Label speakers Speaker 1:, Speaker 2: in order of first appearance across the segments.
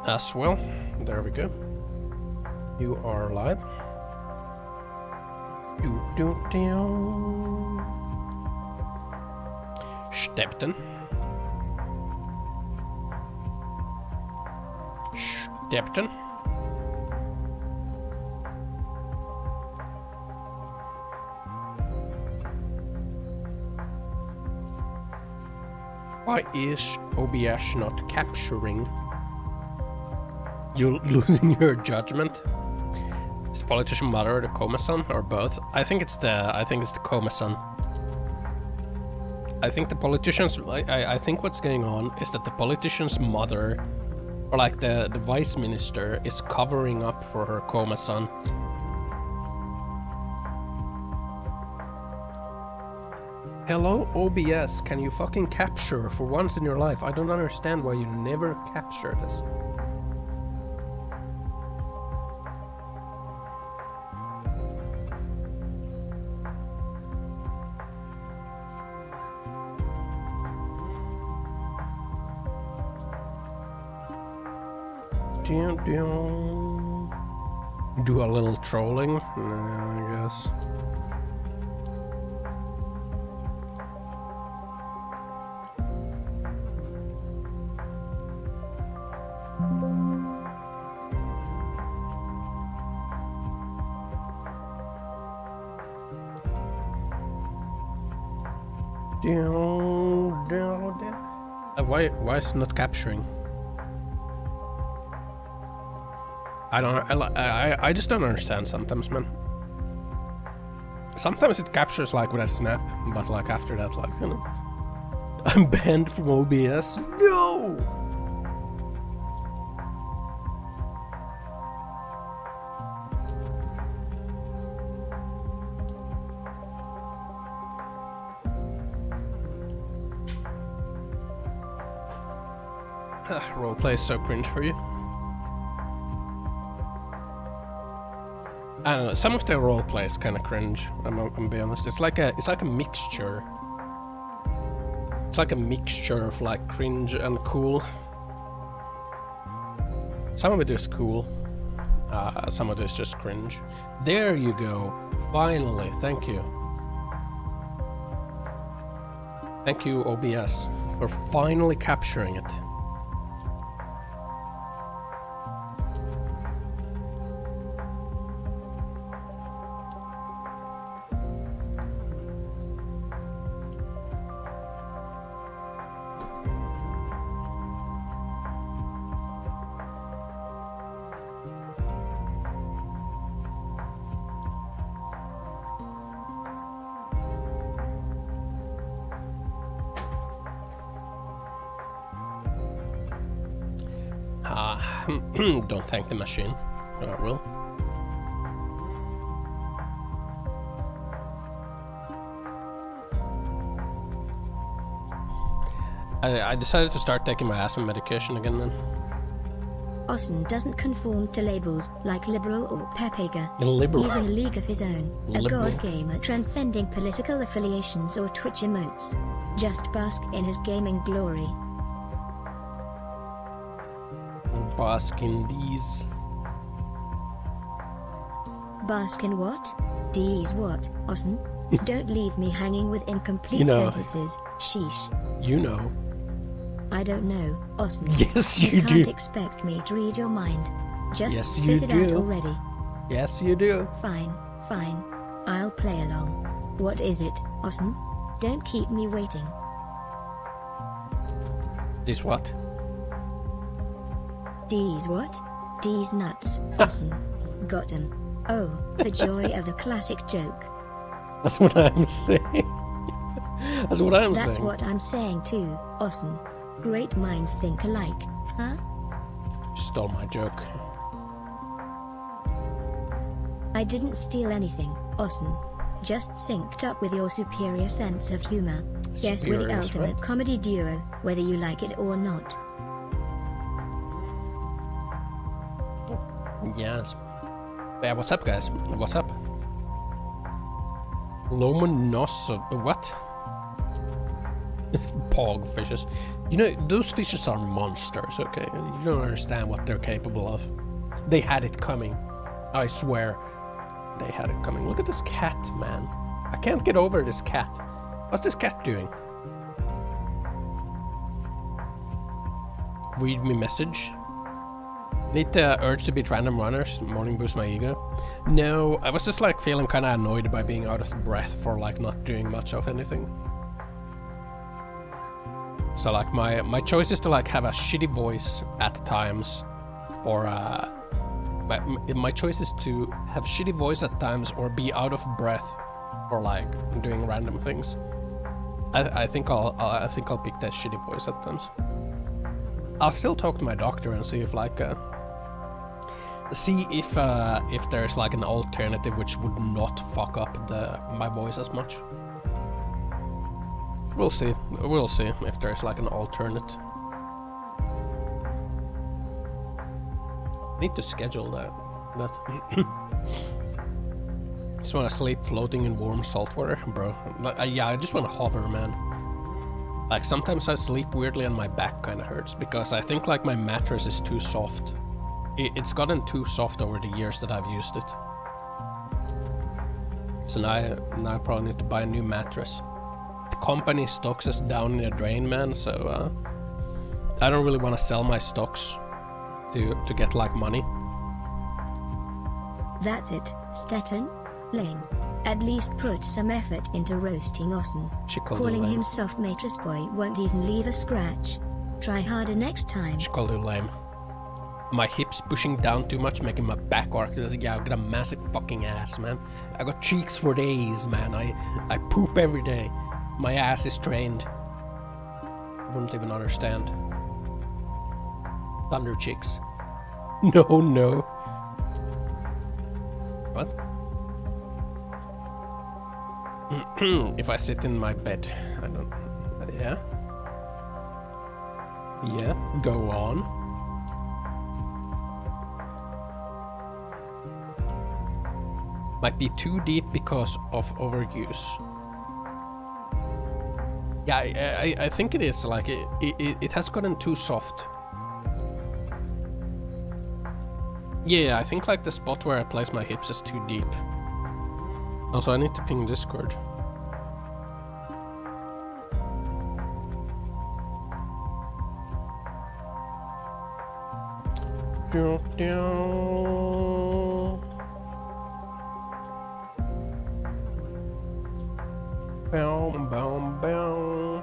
Speaker 1: as well. There we go. You are live. Stepten. Stepten. Why is OBS not capturing? You losing your judgment? Is the politician mother or the Komasan or both? I think it's the Komasan. I think the politician's I think what's going on is that the politician's mother, or like the vice minister, is covering up for her Komasan. Hello OBS, can you fucking capture for once in your life? I don't understand why you never capture this. Do a little trolling, I guess. Why is it not capturing? I just don't understand sometimes, man. Sometimes it captures like when I snap, but like after that, like, you know, I'm banned from OBS. No! Roleplay is so cringe for you. I don't know, some of the roleplay is kind of cringe, I'm gonna be honest. It's like a mixture. It's like a mixture of like cringe and cool. Some of it is cool, some of it is just cringe. There you go, finally, thank you. Thank you OBS for finally capturing it. Don't thank the machine, but I will. I decided to start taking my asthma medication again then.
Speaker 2: Ossan doesn't conform to labels like liberal or pepega.
Speaker 1: Liberal.
Speaker 2: He's in a league of his own,
Speaker 1: Liberal.
Speaker 2: a god gamer transcending political affiliations or Twitch emotes. Just bask in his gaming glory.
Speaker 1: Bask in these.
Speaker 2: Bask in what? These what, Ossan? Don't leave me hanging with incomplete sentences, sheesh.
Speaker 1: You know.
Speaker 2: I don't know, Ossan.
Speaker 1: Yes, you do.
Speaker 2: You can't expect me to read your mind. Just
Speaker 1: yes, you
Speaker 2: spit it
Speaker 1: do.
Speaker 2: out already.
Speaker 1: Yes, you do.
Speaker 2: Fine, fine. I'll play along. What is it, Ossan? Don't keep me waiting.
Speaker 1: This what?
Speaker 2: D's what? D's nuts, Ossan. Got him. Oh, the joy of a classic joke.
Speaker 1: That's what I'm saying. That's what I'm saying.
Speaker 2: That's what I'm saying too, Ossan. Great minds think alike, huh?
Speaker 1: Stole my joke.
Speaker 2: I didn't steal anything, Ossan. Just synced up with your superior sense of humor. Yes, we're the ultimate comedy duo, whether you like it or not.
Speaker 1: Yes. Yeah, what's up, guys? What's up? Lomonosov. What? Pog fishes. You know, those fishes are monsters, okay? You don't understand what they're capable of. They had it coming. I swear. They had it coming. Look at this cat, man. I can't get over this cat. What's this cat doing? Read me message. Need the urge to beat random runners. Morning boost my ego. No, I was just like feeling kind of annoyed by being out of breath for like not doing much of anything. So like my choice is to like have a shitty voice at times, or my choice is to have shitty voice at times or be out of breath, or like doing random things. I think I'll pick that shitty voice at times. I'll still talk to my doctor and see if like if there's like an alternative which would not fuck up my voice as much. We'll see. We'll see if there's like an alternate. Need to schedule that. Just want to sleep floating in warm salt water, bro. Yeah, I just want to hover, man. Like sometimes I sleep weirdly and my back kind of hurts because I think like my mattress is too soft. It's gotten too soft over the years that I've used it. So now I probably need to buy a new mattress. The company stocks us down in the drain, man, so I don't really want to sell my stocks to get like money.
Speaker 2: That's it, Stetton. Lame. At least put some effort into roasting Ossan. Calling him soft mattress boy won't even leave a scratch. Try harder next time.
Speaker 1: She called you lame. My hips pushing down too much, making my back arc. Yeah, I've got a massive fucking ass, man. I got cheeks for days, man. I poop every day. My ass is trained. Wouldn't even understand. Thunder cheeks. No. What? If I sit in my bed, I don't... Yeah? Yeah, go on. Might be too deep because of overuse. Yeah, I think it is, like, it has gotten too soft. Yeah, I think like the spot where I place my hips is too deep. Also, I need to ping Discord. Boom, boom, boom.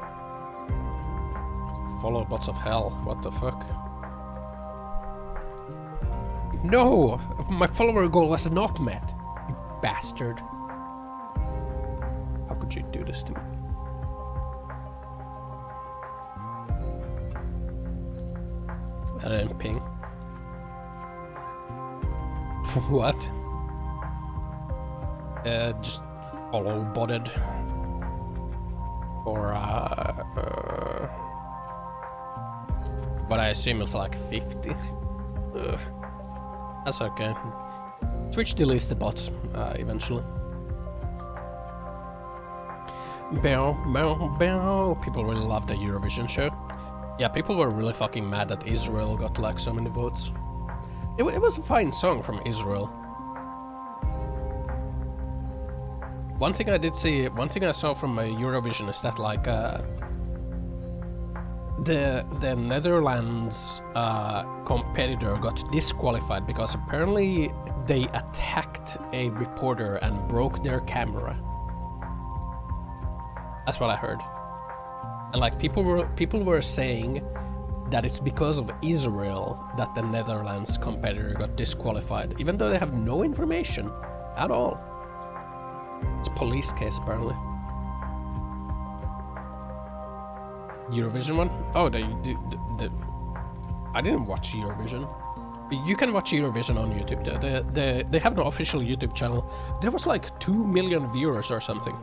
Speaker 1: Follow bots of hell. What the fuck? No! My follower goal was not met. You bastard. How could you do this to me? I didn't ping. What? Just follow botted. Or but I assume it's like 50. Ugh. That's okay. Twitch deletes the bots eventually. Bow, bow, bow. People really loved the Eurovision show. Yeah, people were really fucking mad that Israel got like so many votes. It was a fine song from Israel. One thing I saw from Eurovision is that like the Netherlands competitor got disqualified because apparently they attacked a reporter and broke their camera. That's what I heard. And like people were saying that it's because of Israel that the Netherlands competitor got disqualified, even though they have no information at all. It's a police case apparently. Eurovision one? Oh, I didn't watch Eurovision. You can watch Eurovision on YouTube. They have an official YouTube channel. There was like 2 million viewers or something.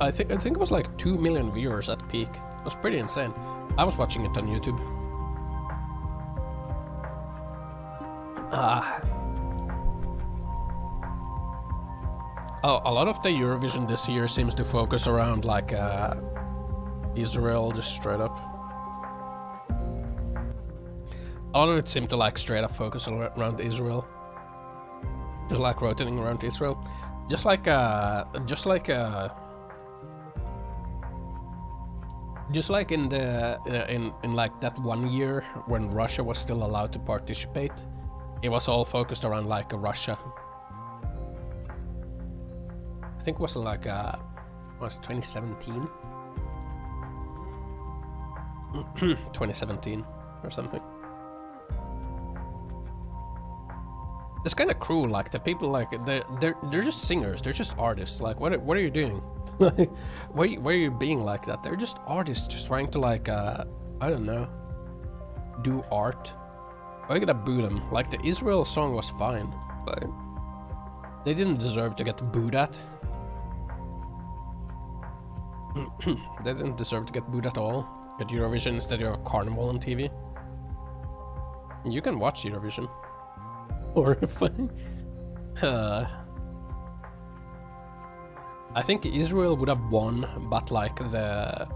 Speaker 1: I think it was like 2 million viewers at peak. It was pretty insane. I was watching it on YouTube. Oh, a lot of the Eurovision this year seems to focus around like Israel, just straight up. A lot of it seemed to like straight up focus around Israel. Just like rotating around Israel. Just like in the in like that 1 year when Russia was still allowed to participate, it was all focused around like Russia. I think it was like was 2017, 2017 or something. It's kind of cruel, like the people, like they're just singers, they're just artists. Like what are you doing? why are you being like that? They're just artists, just trying to like I don't know, do art. Why you gotta boo them? Like the Israel song was fine, but they didn't deserve to get booed at. They didn't deserve to get booed at all. At Eurovision instead of a carnival on TV. You can watch Eurovision. Horrifying. I think Israel would have won, but like the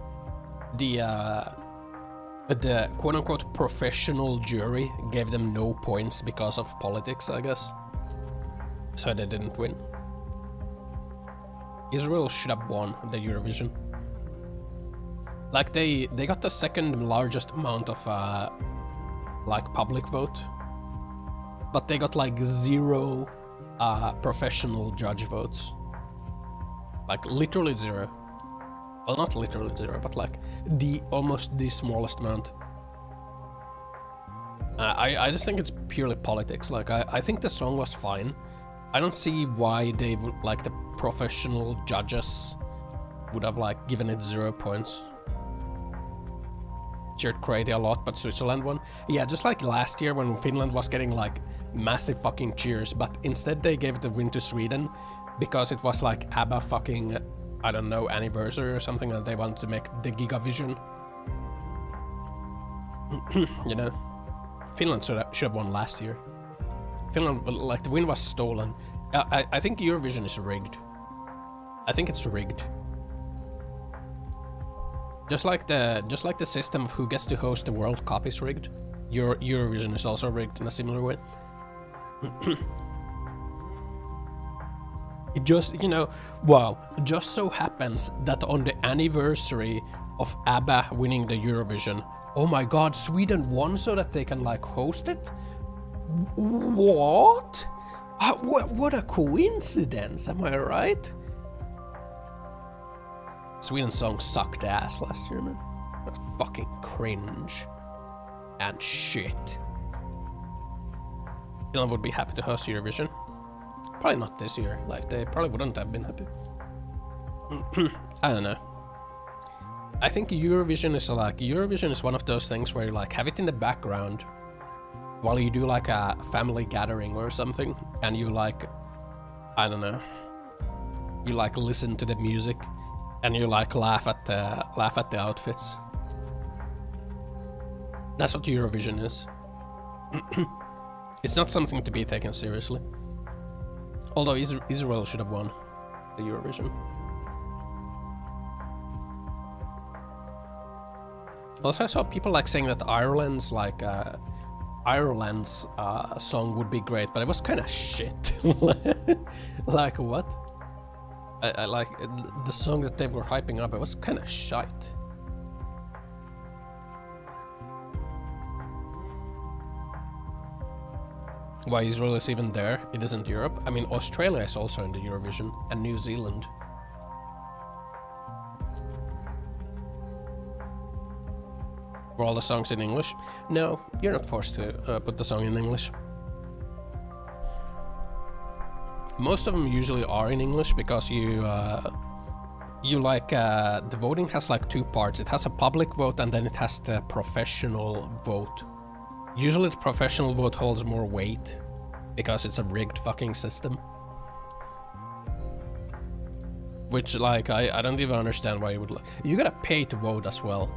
Speaker 1: quote-unquote professional jury gave them no points because of politics, I guess. So they didn't win. Israel should have won the Eurovision. Like they got the second largest amount of like public vote, but they got like 0 professional judge votes. Like literally 0. Well, not literally 0, but like almost the smallest amount. I just think it's purely politics. Like I think the song was fine. I don't see why they would, like the professional judges would have like given it 0 points. Cheered Croatia a lot, but Switzerland won. Yeah, just like last year when Finland was getting like massive fucking cheers, but instead they gave the win to Sweden because it was like ABBA fucking, I don't know, anniversary or something, and they wanted to make the Gigavision. You know, Finland should have won last year. Finland, like the win was stolen. I think Eurovision is rigged. I think it's rigged. Just like the system of who gets to host the World Cup is rigged, Eurovision is also rigged in a similar way. It just, you know, wow, just so happens that on the anniversary of ABBA winning the Eurovision, oh my god, Sweden won so that they can like host it? What? What a coincidence, am I right? Sweden's song sucked ass last year, man. That's fucking cringe. And shit. Finland would be happy to host Eurovision. Probably not this year. Like, they probably wouldn't have been happy. I don't know. I think Eurovision is one of those things where you like have it in the background while you do like a family gathering or something, and you like, I don't know, you like listen to the music. And you like laugh at the outfits. That's what Eurovision is. It's not something to be taken seriously. Although Israel should have won the Eurovision. Also, I saw people like saying that Ireland's song would be great, but it was kind of shit. Like what? I like the song that they were hyping up. It was kind of shite. Why Israel is even there? It isn't Europe. I mean, Australia is also in the Eurovision, and New Zealand. Were all the songs in English? No, you're not forced to put the song in English. Most of them usually are in English because you like the voting has like 2 parts. It has a public vote and then it has the professional vote. Usually the professional vote holds more weight because it's a rigged fucking system. Which like I don't even understand why you would like. You gotta pay to vote as well.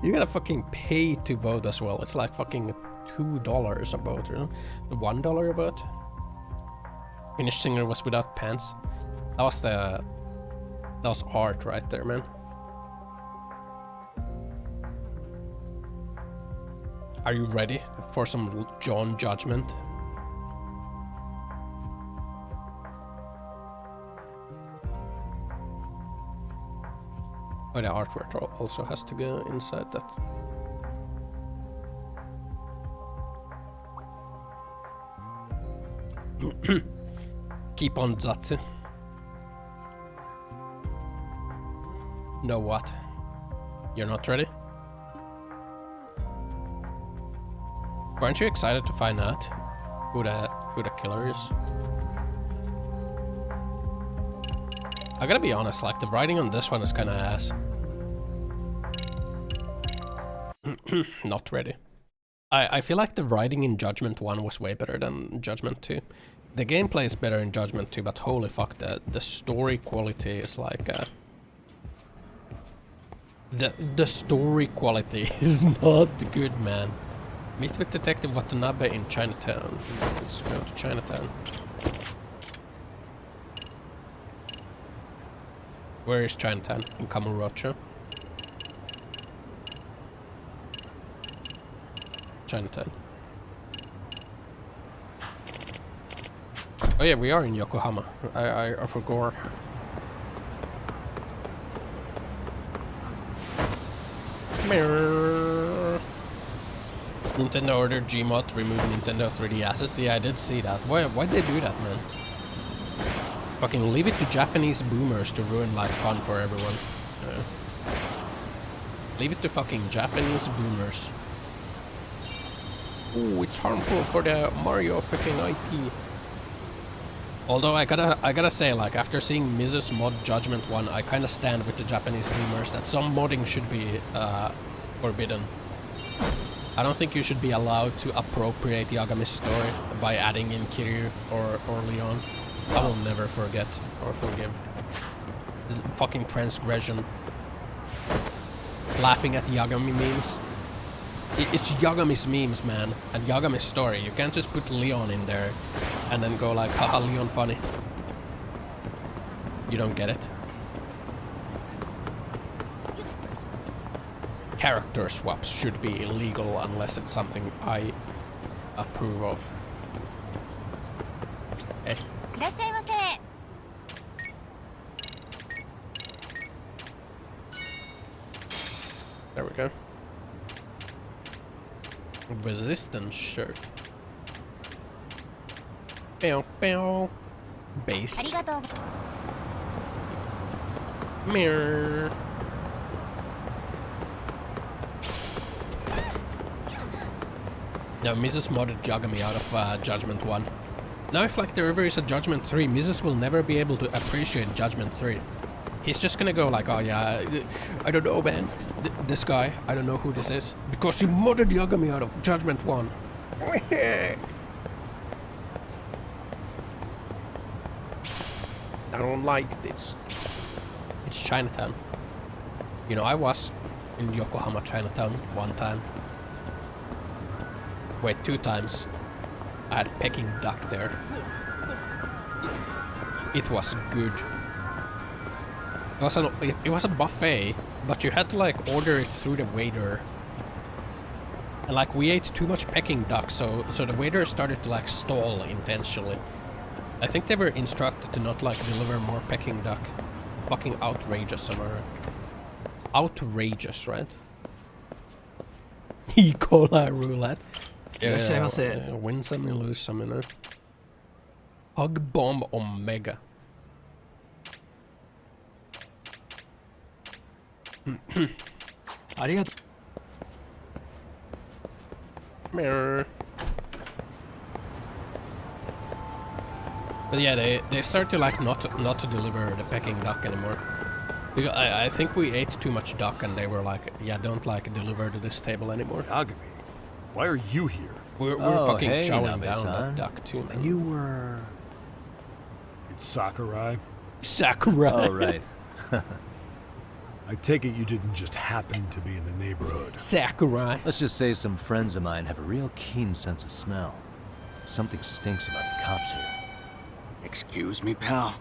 Speaker 1: You gotta fucking pay to vote as well. It's like fucking $2 a vote, you know? $1 a vote. Finnish singer was without pants. That was art right there, man. Are you ready for some John Judgment? Oh, the artwork also has to go inside that. Keep on Zatsi. Know what? You're not ready? Aren't you excited to find out who the killer is? I gotta be honest, like the writing on this one is kinda ass. Not ready. I feel like the writing in Judgment 1 was way better than Judgment 2. The gameplay is better in Judgment 2, but holy fuck, the story quality is like... The story quality is not good, man. Meet with Detective Watanabe in Chinatown. Let's go to Chinatown. Where is Chinatown? In Kamurocho. Chinatown. Oh yeah, we are in Yokohama. I forgot. Nintendo ordered Gmod to remove Nintendo 3D assets. Yeah, I did see that. Why'd they do that, man? Fucking leave it to Japanese boomers to ruin like fun for everyone. Leave it to fucking Japanese boomers. Ooh, it's harmful for the Mario freaking IP. Although I gotta say, like after seeing Mrs. Mod Judgment 1, I kinda stand with the Japanese boomers that some modding should be forbidden. I don't think you should be allowed to appropriate Yagami's story by adding in Kiryu or Leon. I will never forget or forgive. This fucking transgression. Laughing at Yagami memes. It's Yagami's memes, man, and Yagami's story. You can't just put Leon in there and then go like, haha, Leon funny. You don't get it. Character swaps should be illegal unless it's something I approve of. Hey. There we go. Resistance shirt. Bow, bow. Based. Mirror. Now Mrs. modded Yagami out of Judgment 1. Now if like there ever is a Judgment 3, Mrs. will never be able to appreciate Judgment 3. He's just gonna go like, oh yeah, I don't know, man. This guy, I don't know who this is. Because he modded Yagami out of Judgment 1. I don't like this. It's Chinatown. You know, I was in Yokohama Chinatown one time. Wait, 2 times. I had Peking duck there. It was good. It was a buffet, but you had to like order it through the waiter. And like we ate too much Peking duck, so the waiter started to like stall intentionally. I think they were instructed to not like deliver more Peking duck. Fucking outrageous, am I right? Outrageous, right? E. coli roulette. Yeah, win some, you lose some, you know. Hug bomb Omega. Mirror. But yeah, they start to like not to deliver the Peking duck anymore. Because I think we ate too much duck and they were like, yeah, don't like deliver to this table anymore.
Speaker 3: Yagami, why are you here?
Speaker 1: We're fucking chowing down that duck too, man.
Speaker 3: And you were... It's Sakurai?
Speaker 1: Sakurai.
Speaker 3: Oh, right. I take it you didn't just happen to be in the neighborhood.
Speaker 1: Sakurai.
Speaker 4: Let's just say some friends of mine have a real keen sense of smell. Something stinks about the cops here.
Speaker 5: Excuse me, pal?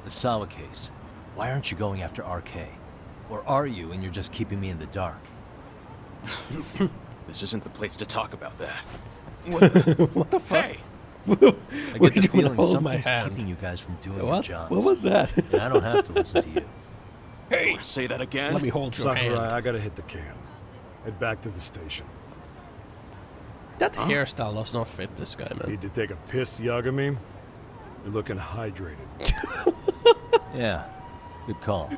Speaker 4: The Sawa case. Why aren't you going after RK? Or are you and you're just keeping me in the dark?
Speaker 5: This isn't the place to talk about that.
Speaker 1: What the fuck?
Speaker 5: Hey!
Speaker 4: I
Speaker 1: Why
Speaker 4: get the
Speaker 1: do you wanna
Speaker 4: feeling
Speaker 1: hold my
Speaker 4: something's
Speaker 1: hand?
Speaker 4: keeping you guys from doing your
Speaker 1: What?
Speaker 4: jobs.
Speaker 1: What was that?
Speaker 4: And I don't have to listen to you.
Speaker 5: Hey! Say that again?
Speaker 1: Let me hold your
Speaker 3: Sakurai,
Speaker 1: hand.
Speaker 3: I gotta hit the can. Head back to the station.
Speaker 1: That hairstyle does not fit this guy, man.
Speaker 3: Need to take a piss, Yagami? You're looking hydrated.
Speaker 4: Yeah, good call.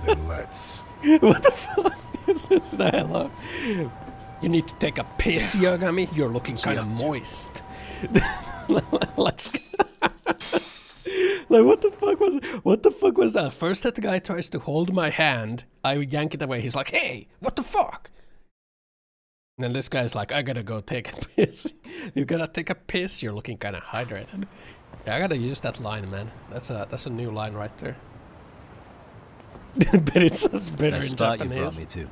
Speaker 3: Then let's.
Speaker 1: What the fuck is this dialogue? You need to take a piss, Yagami. You're looking kind of moist. Let's go. Like, what the fuck was that? First that the guy tries to hold my hand, I yank it away. He's like, hey, what the fuck? And then this guy's like, I gotta go take a piss. You gotta take a piss? You're looking kind of hydrated. Yeah, I gotta use that line, man. That's a new line right there. But it says better
Speaker 4: Nice
Speaker 1: in
Speaker 4: spot you brought
Speaker 1: Japanese.
Speaker 4: me to.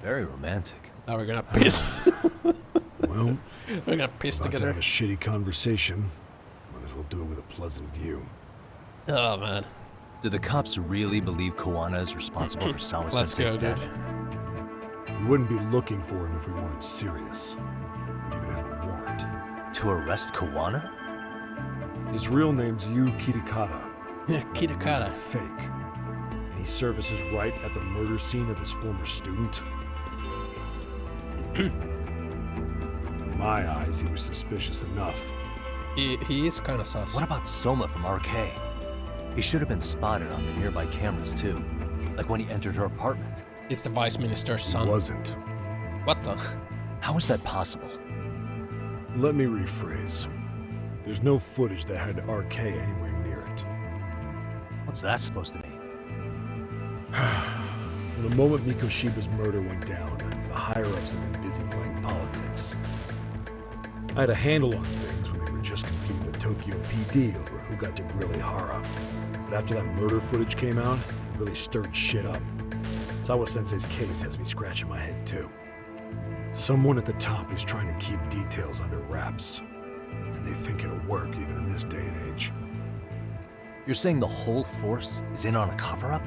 Speaker 4: Very romantic.
Speaker 1: Now we're gonna piss.
Speaker 3: Well,
Speaker 1: We're gonna piss
Speaker 3: about to
Speaker 1: together.
Speaker 3: have a shitty conversation. Might as well do it with a pleasant view.
Speaker 1: Oh man.
Speaker 4: Do the cops really believe Koana is responsible for Sawa
Speaker 1: Let's go,
Speaker 4: Sensei's
Speaker 1: dude.
Speaker 4: death?
Speaker 3: We wouldn't be looking for him if we weren't serious. We even have a warrant.
Speaker 4: To arrest Koana?
Speaker 3: His real name's Yu Kitakata.
Speaker 1: Kitakata.
Speaker 3: Fake. And he services right at the murder scene of his former student. In my eyes, he was suspicious enough.
Speaker 1: He is kind of sus.
Speaker 4: What about Soma from RK? He should have been spotted on the nearby cameras too. Like when he entered her apartment.
Speaker 1: It's the vice minister's son.
Speaker 3: He wasn't.
Speaker 1: What the?
Speaker 4: How is that possible?
Speaker 3: Let me rephrase. There's no footage that had RK anywhere near it.
Speaker 4: What's that supposed to mean?
Speaker 3: From the moment Mikoshiba's murder went down, the higher-ups have been busy playing politics. I had a handle on things when they were just competing with Tokyo PD over who got to grill Ihara. But after that murder footage came out, it really stirred shit up. Sawa-sensei's case has me scratching my head too. Someone at the top is trying to keep details under wraps. And they think it'll work even in this day and age.
Speaker 4: You're saying the whole force is in on a cover-up?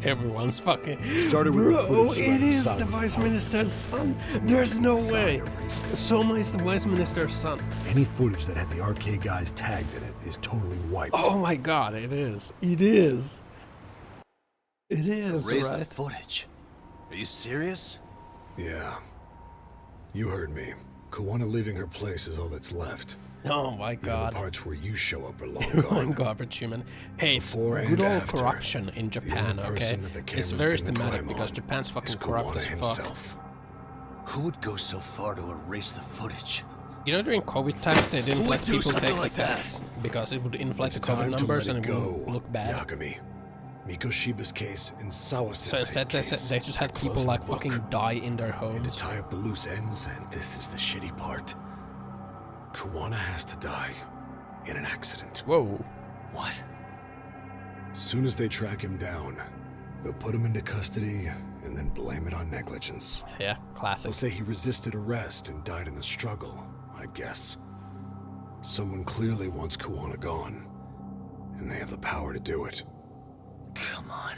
Speaker 1: Everyone's fucking.
Speaker 3: Started with
Speaker 1: Bro,
Speaker 3: footage
Speaker 1: it is
Speaker 3: Sawa
Speaker 1: the
Speaker 3: was
Speaker 1: vice
Speaker 3: harmless.
Speaker 1: minister's son.
Speaker 3: Someone
Speaker 1: There's no
Speaker 3: inside
Speaker 1: way.
Speaker 3: erased it.
Speaker 1: Soma is the vice minister's son.
Speaker 3: Any footage that had the RK guys tagged in it is totally wiped.
Speaker 1: Oh my god, it is. It is. It is,
Speaker 6: Erase
Speaker 1: right?
Speaker 6: the footage. Are you serious?
Speaker 3: Yeah. You heard me. Koana leaving her place is all that's left.
Speaker 1: Oh my
Speaker 3: Even
Speaker 1: god.
Speaker 3: the parts where you show up are long
Speaker 1: Oh my
Speaker 3: gone.
Speaker 1: god, but human. Hey, it's
Speaker 3: Before and
Speaker 1: good old
Speaker 3: after,
Speaker 1: corruption in Japan,
Speaker 3: only
Speaker 1: okay?
Speaker 3: person that the
Speaker 1: It's
Speaker 3: camera's
Speaker 1: very
Speaker 3: been the
Speaker 1: thematic
Speaker 3: crime
Speaker 1: because
Speaker 3: on
Speaker 1: Japan's
Speaker 3: is
Speaker 1: fucking corrupt
Speaker 3: Koana
Speaker 1: as fuck.
Speaker 3: himself.
Speaker 6: Who would go so far to erase the footage?
Speaker 1: You know, during COVID times, they didn't
Speaker 6: Who
Speaker 1: let
Speaker 6: would do
Speaker 1: people
Speaker 6: something
Speaker 1: take
Speaker 6: like
Speaker 1: the
Speaker 6: that?
Speaker 1: tests because it would inflate
Speaker 3: It's
Speaker 1: the COVID
Speaker 3: time to
Speaker 1: numbers
Speaker 3: let
Speaker 1: and
Speaker 3: it
Speaker 1: it
Speaker 3: go,
Speaker 1: would look bad.
Speaker 3: Yagami. Mikoshiba's case and Sawa
Speaker 1: So
Speaker 3: Sensei's
Speaker 1: instead,
Speaker 3: case.
Speaker 1: they just had
Speaker 3: They're
Speaker 1: people
Speaker 3: closing
Speaker 1: like
Speaker 3: the book.
Speaker 1: fucking die in their
Speaker 3: And to
Speaker 1: homes.
Speaker 3: tie up the loose ends, and this is the shitty part. Koana has to die in an accident.
Speaker 1: Whoa.
Speaker 6: What?
Speaker 3: As soon as they track him down, they'll put him into custody and then blame it on negligence.
Speaker 1: Yeah, classic.
Speaker 3: They'll say he resisted arrest and died in the struggle, I guess. Someone clearly wants Koana gone, and they have the power to do it.
Speaker 6: Come on.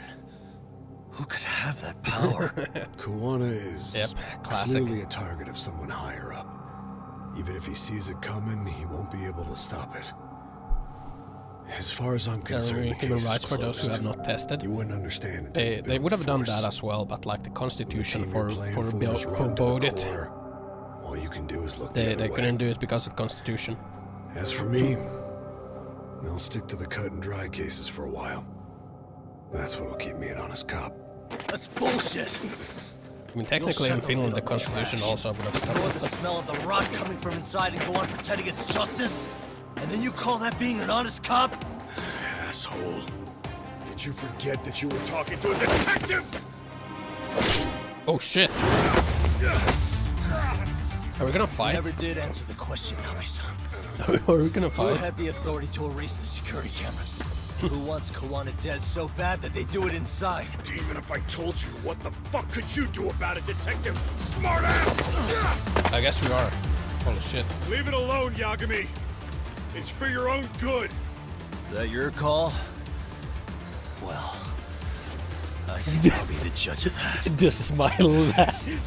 Speaker 6: Who could have that power?
Speaker 3: Koana is
Speaker 1: Yep, classic.
Speaker 3: clearly a target of someone higher up. Even if he sees it coming, he won't be able to stop it. As far as I'm
Speaker 1: They're
Speaker 3: concerned,
Speaker 1: removing
Speaker 3: the
Speaker 1: human
Speaker 3: case is
Speaker 1: rights for those who
Speaker 3: closed.
Speaker 1: have not tested.
Speaker 3: You wouldn't understand until you've been
Speaker 1: They would
Speaker 3: on
Speaker 1: have
Speaker 3: the
Speaker 1: done
Speaker 3: force.
Speaker 1: that as well, but like the
Speaker 3: The
Speaker 1: constitution
Speaker 3: team you're playing for is run to the
Speaker 1: forbade it.
Speaker 3: core. All you can do is look the
Speaker 1: They
Speaker 3: other way.
Speaker 1: couldn't do it because of constitution.
Speaker 3: As for me, I'll stick to the cut and dry cases for a while. That's what'll keep me an honest cop.
Speaker 6: That's bullshit.
Speaker 1: I mean, technically in
Speaker 6: separate
Speaker 1: Finland, the
Speaker 6: on the
Speaker 1: constitution
Speaker 6: trash.
Speaker 1: also would have
Speaker 6: You know
Speaker 1: stopped
Speaker 6: the
Speaker 1: it.
Speaker 6: smell of the rot coming from inside and go on pretending it's justice? And then you call that being an honest cop?
Speaker 3: Asshole. Did you forget that you were talking to a detective?
Speaker 1: Oh shit! Are we gonna
Speaker 6: You
Speaker 1: fight?
Speaker 6: never did answer the question, Nami-san.
Speaker 1: Are we gonna
Speaker 6: Who
Speaker 1: fight?
Speaker 6: had the authority to erase the security cameras? Who wants Koana dead so bad that they do it inside?
Speaker 3: Even if I told you, what the fuck could you do about it, detective? Smartass!
Speaker 1: I guess we are. Holy shit.
Speaker 3: Leave it alone, Yagami. It's for your own good.
Speaker 6: Is that your call? Well, I think I'll be the judge of that.
Speaker 1: This is my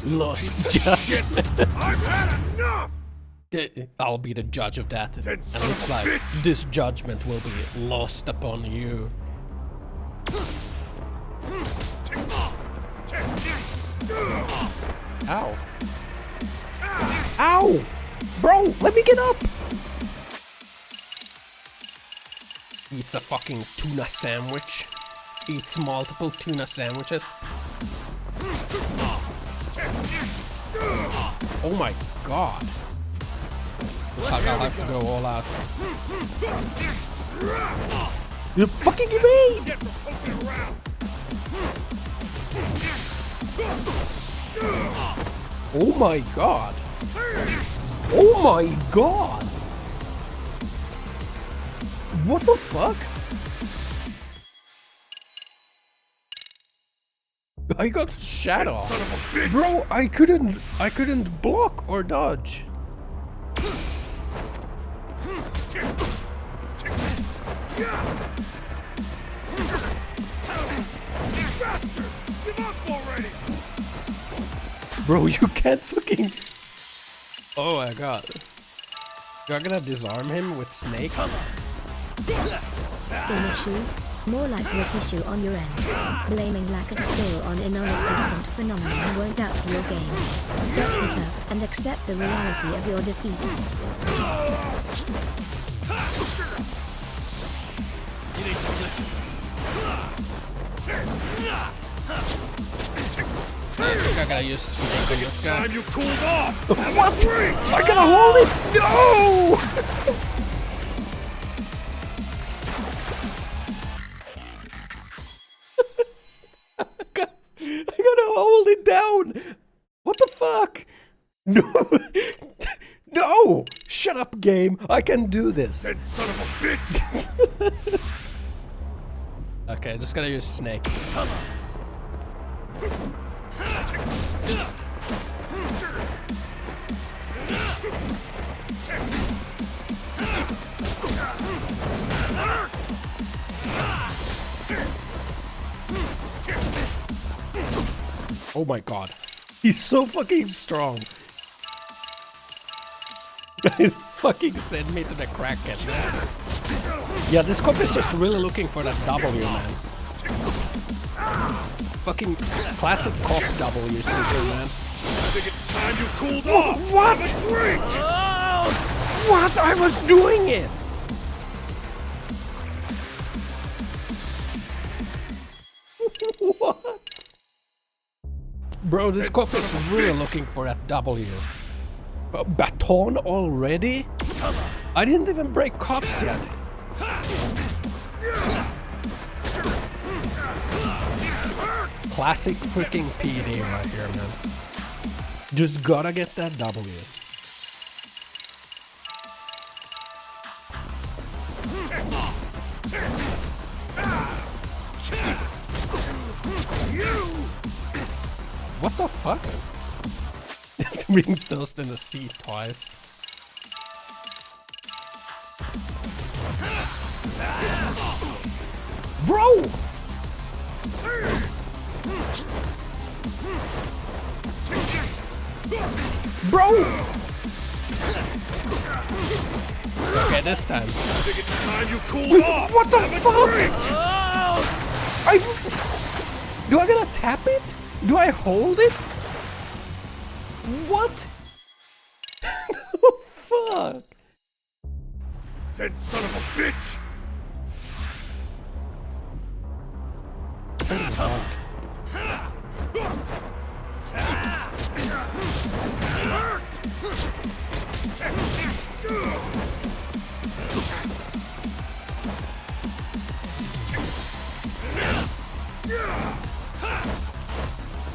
Speaker 1: lost judgment.
Speaker 3: I've had enough!
Speaker 1: I'll be the judge of that. And it looks like this judgment will be lost upon you. Ow. Ow! Bro, let me get up! Eats a fucking tuna sandwich. Eats multiple tuna sandwiches. Oh my god. Looks like I'll have to go all out. You fucking evade! Oh my god! Oh my god! What the fuck? I got shot off. Bro, I couldn't block or dodge. Bro, you can't fucking... Oh my god. You're gonna disarm him with snake?
Speaker 2: Skill issue? More likely a tissue on your end. Blaming lack of skill on a non-existent phenomenon won't help your game. Step it up and accept the reality of your defeats.
Speaker 6: You need to listen.
Speaker 1: I think I gotta use snake on this guy.
Speaker 6: Time you cooled off.
Speaker 1: What? I gotta hold it! No! I gotta hold it down! What the fuck? No! No! Shut up, game! I can do this!
Speaker 3: That son of a bitch!
Speaker 1: Okay, just gotta use snake. Oh my god. He's so fucking strong. Guys, fucking send me to the crackhead. Yeah, this cop is just really looking for that W, man. Fucking classic cop W, Superman.
Speaker 3: I think it's time you cooled off!
Speaker 1: What?
Speaker 3: Have a drink!
Speaker 1: What? I was doing it! What? Bro, this cop is really looking for that W. Baton already? I didn't even break cops yet. Classic freaking PD right here, man. Just gotta get that W. What the fuck? You have to bring Toast in the sea twice. Bro! Bro! Okay, this time.
Speaker 3: I think it's time you cooled off!
Speaker 1: What the
Speaker 3: Have a
Speaker 1: fuck?
Speaker 3: drink!
Speaker 1: Do I gotta tap it? Do I hold it? What? The fuck?
Speaker 3: That son of a bitch!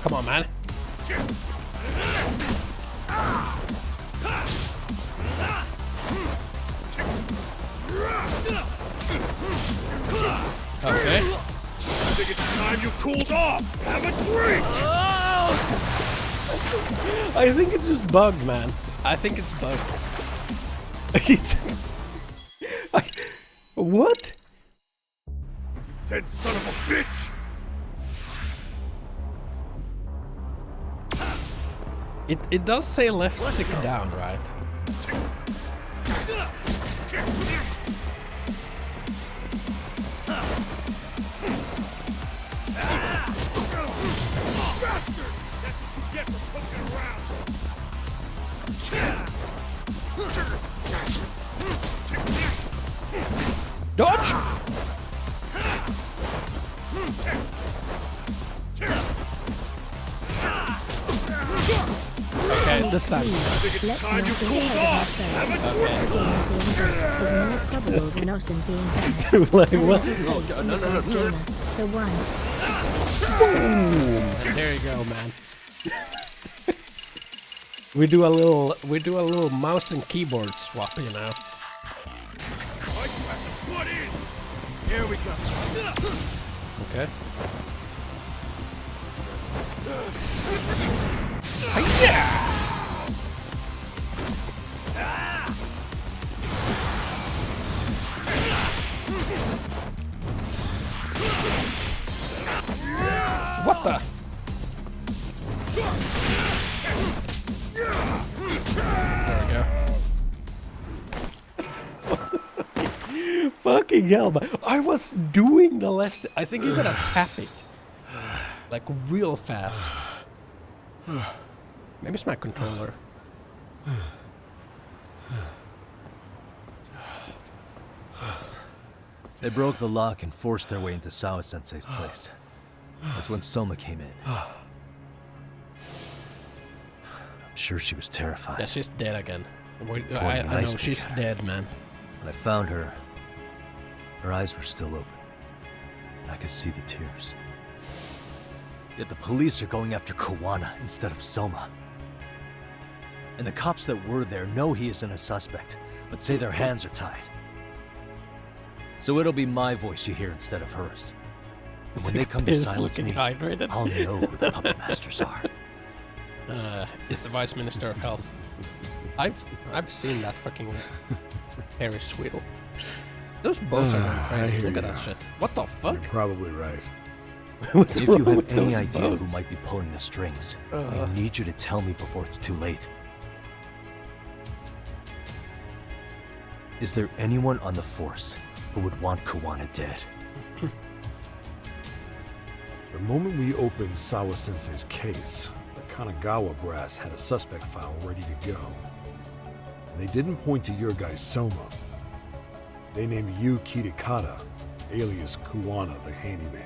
Speaker 1: Come on, man. Okay.
Speaker 3: I think it's time you cooled off! Have a drink!
Speaker 1: I think it's just bugged, man. I think it's bugged. What?
Speaker 3: That son of a bitch!
Speaker 1: It does say left stick down, right? Dodge! Okay, this time.
Speaker 2: Let's not get ahead of ourselves. Okay. Is more probable than Ossan being bad.
Speaker 1: Like what?
Speaker 2: No. The ones.
Speaker 1: Boom! There you go, man. we do a little mouse and keyboard swap, you know.
Speaker 6: Here we go.
Speaker 1: Okay. Hi-ya! What the? There we go. Fucking hell, man. I was doing the left. I think you're gonna tap it. Like real fast. Maybe it's my controller.
Speaker 4: They broke the lock and forced their way into Sawa-sensei's place. That's when Soma came in. I'm sure she was terrified.
Speaker 1: Yeah, she's dead again.
Speaker 4: I
Speaker 1: know she's dead, man.
Speaker 4: When I found her, her eyes were still open. And I could see the tears. Yet the police are going after Kawana instead of Soma. And the cops that were there know he isn't a suspect, but say their hands are tied. So it'll be my voice you hear instead of hers. And when they come to silence me,
Speaker 1: hydrated.
Speaker 4: I'll know who the puppet masters are.
Speaker 1: It's the Vice Minister of Health. I've seen that fucking Ferris wheel. Those boats are going crazy. Look at that shit. What the fuck?
Speaker 3: You're probably right.
Speaker 1: What's
Speaker 4: If
Speaker 1: wrong
Speaker 4: you have
Speaker 1: with
Speaker 4: any
Speaker 1: those
Speaker 4: idea
Speaker 1: boats?
Speaker 4: who might be pulling the strings, I need you to tell me before it's too late. Is there anyone on the force who would want Kawana dead?
Speaker 3: The moment we opened Sawa-sensei's case, the Kanagawa brass had a suspect file ready to go. They didn't point to your guy Soma. They named you Kitakata, alias Kawana the handyman.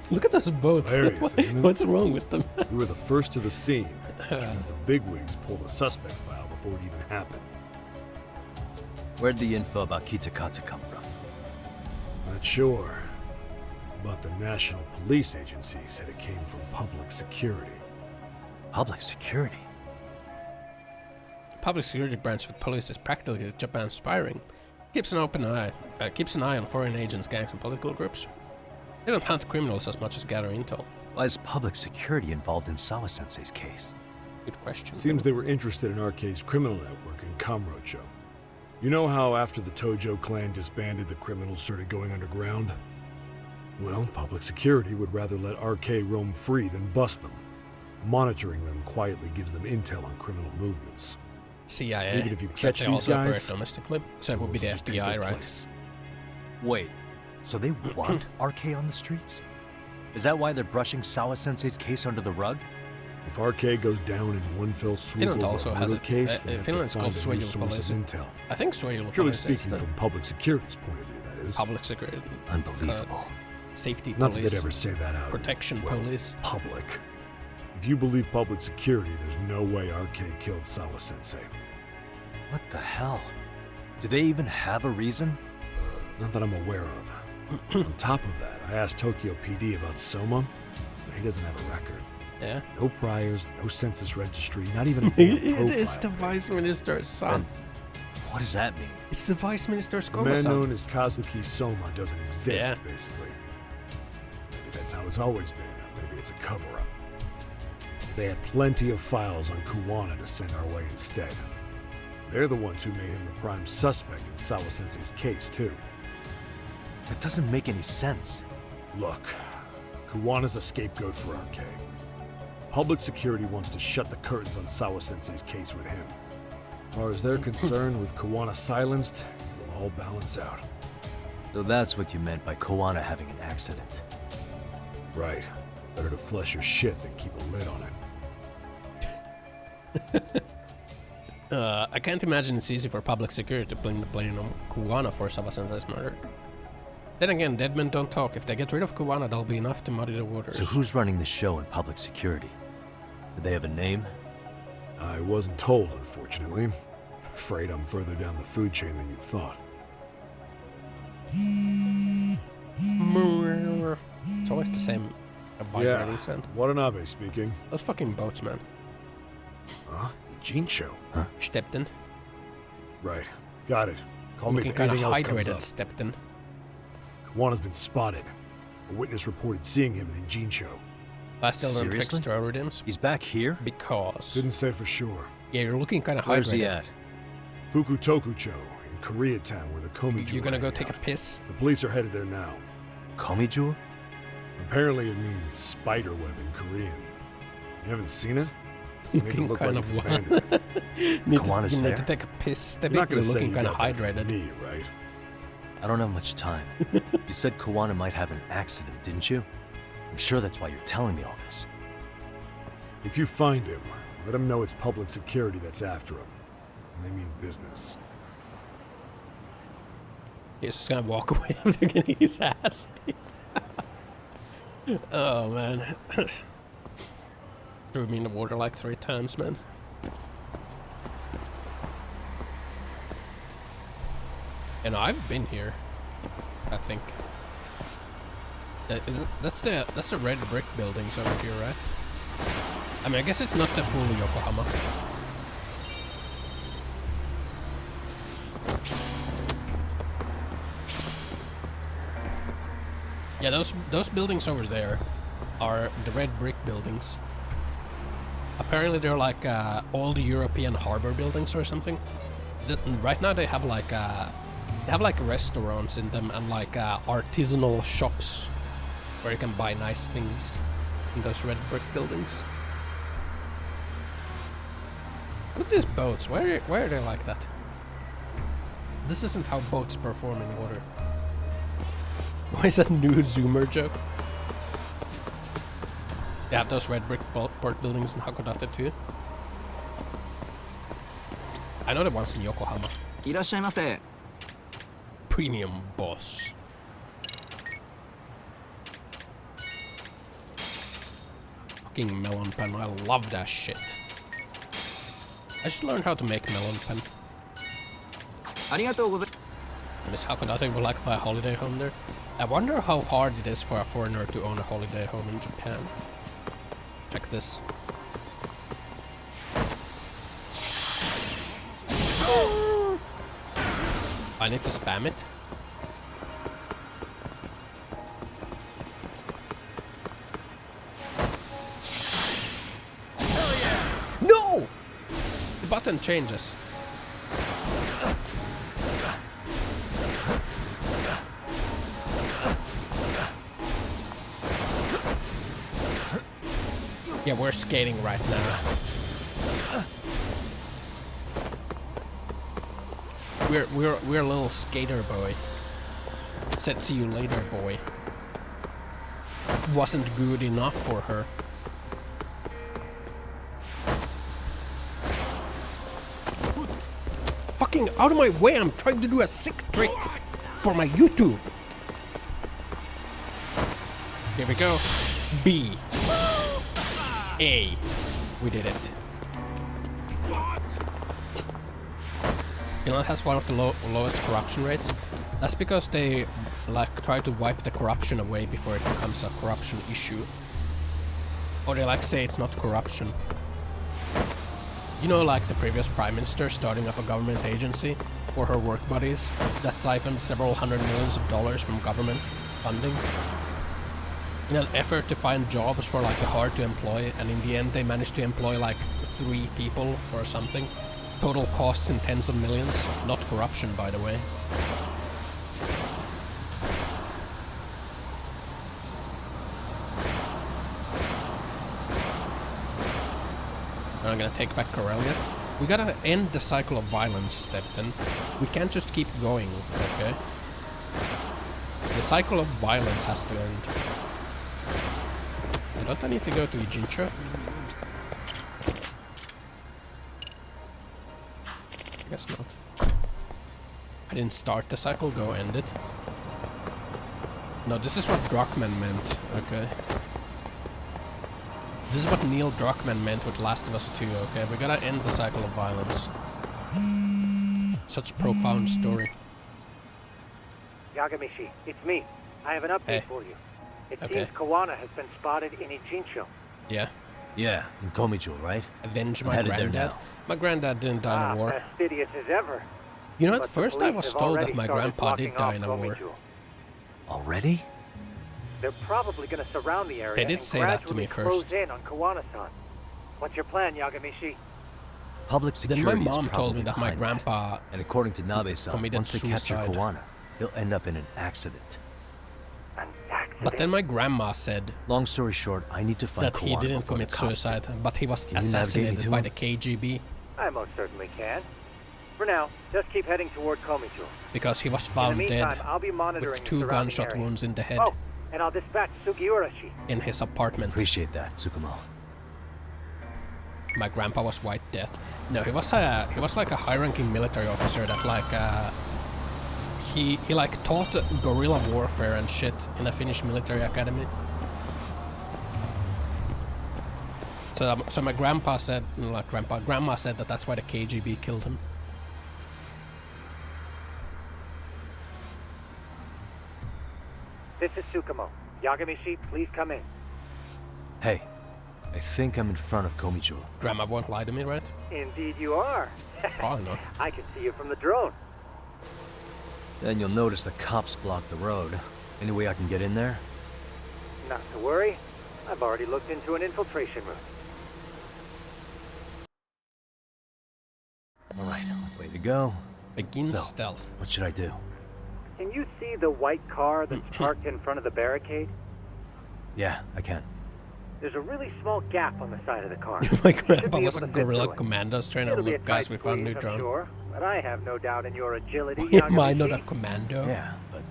Speaker 1: Look at those boats.
Speaker 3: Hilarious, isn't it?
Speaker 1: What's wrong with them?
Speaker 3: We were the first to the scene, which means the bigwigs pulled a suspect file before it even happened.
Speaker 4: Where'd the info about Kitakata come from?
Speaker 3: Not sure, but the National Police Agency said it came from public security.
Speaker 4: Public security?
Speaker 1: Public security branch of police is practically Japan's spying. Keeps an eye on foreign agents, gangs, and political groups. They don't hunt criminals as much as gather intel.
Speaker 4: Why is public security involved in Sawa-sensei's case?
Speaker 1: Good question.
Speaker 3: Seems they were interested in Arcade's criminal network in Kamurocho. You know how after the Tojo clan disbanded, the criminals started going underground? Well, public security would rather let Arcade roam free than bust them. Monitoring them quietly gives them intel on criminal movements.
Speaker 1: CIA.
Speaker 3: Even if you
Speaker 1: Except
Speaker 3: catch
Speaker 1: they
Speaker 3: these
Speaker 1: also operate
Speaker 3: guys,
Speaker 1: domestically. So it would be the
Speaker 3: just take
Speaker 1: FBI,
Speaker 3: their
Speaker 1: right?
Speaker 3: place.
Speaker 4: Wait, so they want RK on the streets? Is that why they're brushing Sawa-sensei's case under the rug?
Speaker 3: If Arcade goes down in one fell swoop
Speaker 1: Finland
Speaker 3: over
Speaker 1: also
Speaker 3: a
Speaker 1: has
Speaker 3: murder
Speaker 1: a
Speaker 3: case, they have to
Speaker 1: Finland's
Speaker 3: find
Speaker 1: called
Speaker 3: a new
Speaker 1: Suojelupoliisi.
Speaker 3: source of intel.
Speaker 1: I think Suojelupoliisi
Speaker 3: Purely
Speaker 1: is
Speaker 3: speaking,
Speaker 1: the
Speaker 3: from public security's point of view, that is.
Speaker 1: public security.
Speaker 4: Unbelievable.
Speaker 1: Safety
Speaker 3: Not that
Speaker 1: police.
Speaker 3: they'd ever say that out.
Speaker 1: Protection
Speaker 3: well,
Speaker 1: police.
Speaker 3: Public. If you believe public security, there's no way Arcade killed Sawa-sensei.
Speaker 4: What the hell? Do they even have a reason?
Speaker 3: Not that I'm aware of. On top of that, I asked Tokyo PD about Soma, but he doesn't have a record.
Speaker 1: Yeah.
Speaker 3: No priors, no census registry, not even a damn
Speaker 1: It
Speaker 3: profile.
Speaker 1: is the Vice Minister's son.
Speaker 4: What does that mean?
Speaker 1: It's the Vice Minister's
Speaker 3: The man
Speaker 1: Koma-san.
Speaker 3: known as Kazuki Soma doesn't exist,
Speaker 1: Yeah.
Speaker 3: basically. Maybe that's how it's always been, or maybe it's a cover-up. They had plenty of files on Kawana to send our way instead. They're the ones who made him the prime suspect in Sawa-sensei's case, too.
Speaker 4: That doesn't make any sense.
Speaker 3: Look, Kawana's a scapegoat for Arcade. Public security wants to shut the curtains on Sawa-sensei's case with him. As far as they're concerned, with Kawana silenced, it will all balance out.
Speaker 4: So that's what you meant by Kawana having an accident.
Speaker 3: Right. Better to flush your shit than keep a lid on it.
Speaker 1: I can't imagine it's easy for public security to blame the blame on Kawana for Sawa-sensei's murder. Then again, dead men don't talk. If they get rid of Kawana, that'll be enough to muddy the waters.
Speaker 4: So who's running the show in public security? Do they have a name?
Speaker 3: I wasn't told, unfortunately. Afraid I'm further down the food chain than you thought.
Speaker 1: It's always the same vibrating sound.
Speaker 3: Watanabe speaking.
Speaker 1: Those fucking boats, man.
Speaker 3: Huh? Jincho.
Speaker 4: Huh?
Speaker 1: Stepped in.
Speaker 3: Right. Got it. Call me
Speaker 1: Looking
Speaker 3: if
Speaker 1: kind of
Speaker 3: anything else comes
Speaker 1: hydrated,
Speaker 3: up.
Speaker 1: stepped in.
Speaker 3: Kawana's been spotted. A witness reported seeing him in Jincho.
Speaker 1: I still don't fix
Speaker 4: Seriously?
Speaker 1: throw redeems.
Speaker 4: He's back here?
Speaker 1: Because...
Speaker 3: Couldn't say for sure.
Speaker 1: Yeah, you're looking kind of hydrated.
Speaker 4: Where's he at?
Speaker 3: Fukutokucho, in Koreatown, where the Komi
Speaker 1: You're gonna go
Speaker 3: hang
Speaker 1: take a
Speaker 3: out.
Speaker 1: piss?
Speaker 3: The police are headed there now.
Speaker 4: Komi Jewel?
Speaker 3: Apparently it means spider web in Korean. You haven't seen it? It's made it
Speaker 1: Looking
Speaker 3: look
Speaker 1: kind
Speaker 3: like
Speaker 1: of
Speaker 3: it's
Speaker 1: wild.
Speaker 3: abandoned.
Speaker 4: Kawana's
Speaker 1: You need
Speaker 4: there?
Speaker 1: to take a piss. They're
Speaker 3: You're not gonna say
Speaker 1: looking
Speaker 3: you
Speaker 1: kind of
Speaker 3: got that from
Speaker 1: hydrated.
Speaker 3: me, right?
Speaker 4: I don't have much time. You said Kawana might have an accident, didn't you? I'm sure that's why you're telling me all this.
Speaker 3: If you find him, let him know it's public security that's after him. And they mean business.
Speaker 1: He's just gonna walk away after getting his ass beat. Oh man. Threw me in the water like 3 times, man. And I've been here, I think. That's the red brick buildings over here, right? I mean, I guess it's not the full Yokohama. Yeah, those buildings over there are the red brick buildings. Apparently they're like old European harbor buildings or something. Right now they have like restaurants in them and like artisanal shops where you can buy nice things in those red brick buildings. Look at these boats. Why are they like that? This isn't how boats perform in water. Why is that a new Zoomer joke? They have those red brick port buildings in Hakodate too. I know the ones in Yokohama.
Speaker 7: いらっしゃいませ。
Speaker 1: Premium boss. Fucking melon pen, I love that shit. I should learn how to make melon pen.
Speaker 7: ありがとうござい
Speaker 1: Miss Hakodate would like to buy a holiday home there. I wonder how hard it is for a foreigner to own a holiday home in Japan. Check this. I need to spam it. No! The button changes. Yeah, we're skating right now. We're a little skater boy. Said see you later, boy. Wasn't good enough for her. Fucking out of my way! I'm trying to do a sick trick for my YouTube. Here we go. B. A. We did it. Finland has one of the lowest corruption rates. That's because they like try to wipe the corruption away before it becomes a corruption issue. Or they like say it's not corruption. You know, like the previous prime minister starting up a government agency for her work buddies that siphoned several $100 million from government funding in an effort to find jobs for like the hard to employ, and in the end they managed to employ like 3 people or something. Total costs in tens of millions, not corruption by the way. I'm gonna take back Corellia. We gotta end the cycle of violence, Stepton. We can't just keep going, okay? The cycle of violence has to end. Don't I need to go to Ijincho? I guess not. I didn't start the cycle, go end it. No, this is what Druckmann meant, okay? This is what Neil Druckmann meant with Last of Us 2, okay? We gotta end the cycle of violence. Such profound story.
Speaker 8: Yagamishi, it's me. I have an update for you. It seems Kawana has been spotted in Ijincho.
Speaker 1: Yeah.
Speaker 4: Yeah, in Komijo, right?
Speaker 1: Avenge my granddad. My granddad didn't die in a war.
Speaker 8: Fastidious as ever.
Speaker 1: You know, at first I was told that my grandpa did die in a war.
Speaker 4: Already?
Speaker 8: They're probably going to surround the area.
Speaker 1: They did say that to me first.
Speaker 8: Close in on Kawana-san. What's your plan, Yagamishi?
Speaker 4: Public security.
Speaker 1: Then my mom told me that my grandpa
Speaker 4: and according to Nabe-san, once they capture
Speaker 1: suicide.
Speaker 4: Kawana, he'll end up in an accident.
Speaker 8: An accident?
Speaker 1: But then my grandma said...
Speaker 4: Long story short, I need to find
Speaker 1: that he didn't commit suicide, but he was assassinated by the KGB.
Speaker 8: I most certainly can. For now, just keep heading toward Komijo.
Speaker 1: Because he was found dead
Speaker 8: I'll be monitoring
Speaker 1: with 2 gunshot wounds in the head.
Speaker 8: Oh, and I'll dispatch Sugiurashi.
Speaker 1: In his apartment.
Speaker 4: Appreciate that, Tsukumo.
Speaker 1: My grandpa was White Death. No, he was like a high-ranking military officer that like he like taught guerrilla warfare and shit in a Finnish military academy. So my grandpa said, like grandma said that that's why the KGB killed him.
Speaker 8: This is Tsukumo. Yagamishi, please come in.
Speaker 4: Hey, I think I'm in front of Komijo.
Speaker 1: Grandma won't lie to me, right?
Speaker 8: Indeed you are.
Speaker 1: Probably not.
Speaker 8: I can see you from the drone.
Speaker 4: Then you'll notice the cops block the road. Any way I can get in there?
Speaker 8: Not to worry. I've already looked into an infiltration route.
Speaker 4: Alright, way to go.
Speaker 1: Begin stealth.
Speaker 4: What should I do?
Speaker 8: Can you see the white car that's parked in front of the barricade?
Speaker 4: Yeah, I can.
Speaker 8: There's a really small gap on the side of the car.
Speaker 1: My grandpa was a guerrilla commandos trainer. Look, guys, we found a new drone.
Speaker 8: Sure, but I have no doubt in your agility.
Speaker 1: Am I not a commando?
Speaker 4: Yeah, but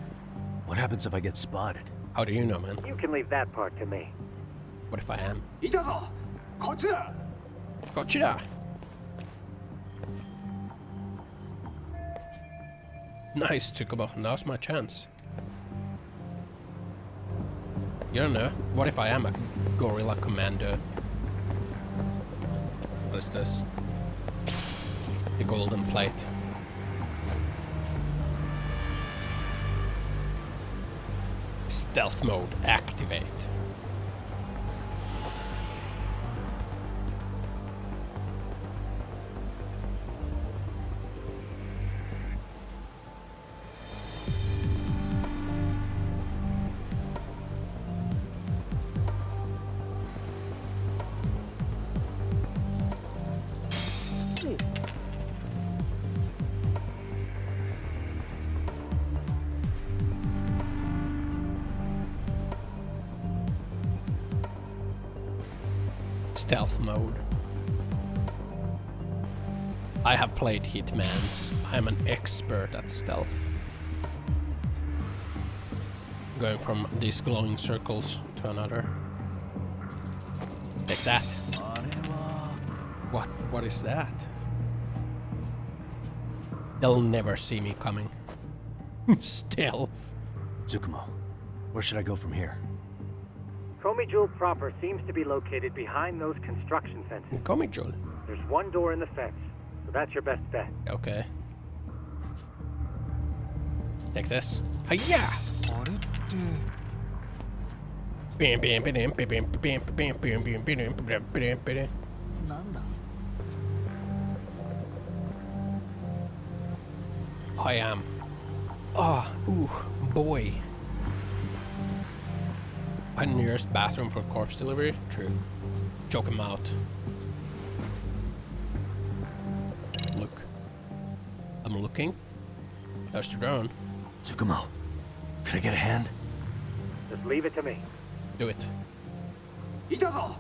Speaker 4: what happens if I get spotted?
Speaker 1: How do you know, man?
Speaker 8: You can leave that part to me.
Speaker 1: What if I am?
Speaker 6: いたぞこっちだ
Speaker 1: Gotcha! Nice, Tsukubo. Now's my chance. You don't know. What if I am a guerrilla commando? What is this? The golden plate. Stealth mode activate. Stealth mode. I have played Hitmans. I'm an expert at stealth. Going from these glowing circles to another. Take that. What is that? They'll never see me coming. Stealth.
Speaker 4: Tsukumo, where should I go from here?
Speaker 8: Komijo proper seems to be located behind those construction fences.
Speaker 1: Komijo?
Speaker 8: There's one door in the fence, so that's your best bet.
Speaker 1: Okay. Take this. Hiya! I am. Ah, ooh, boy. A nearest bathroom for corpse delivery? True. Choke him out. Look. I'm looking. There's the drone.
Speaker 4: Tsukumo, can I get a hand?
Speaker 8: Just leave it to me.
Speaker 1: Do it.
Speaker 6: いたぞ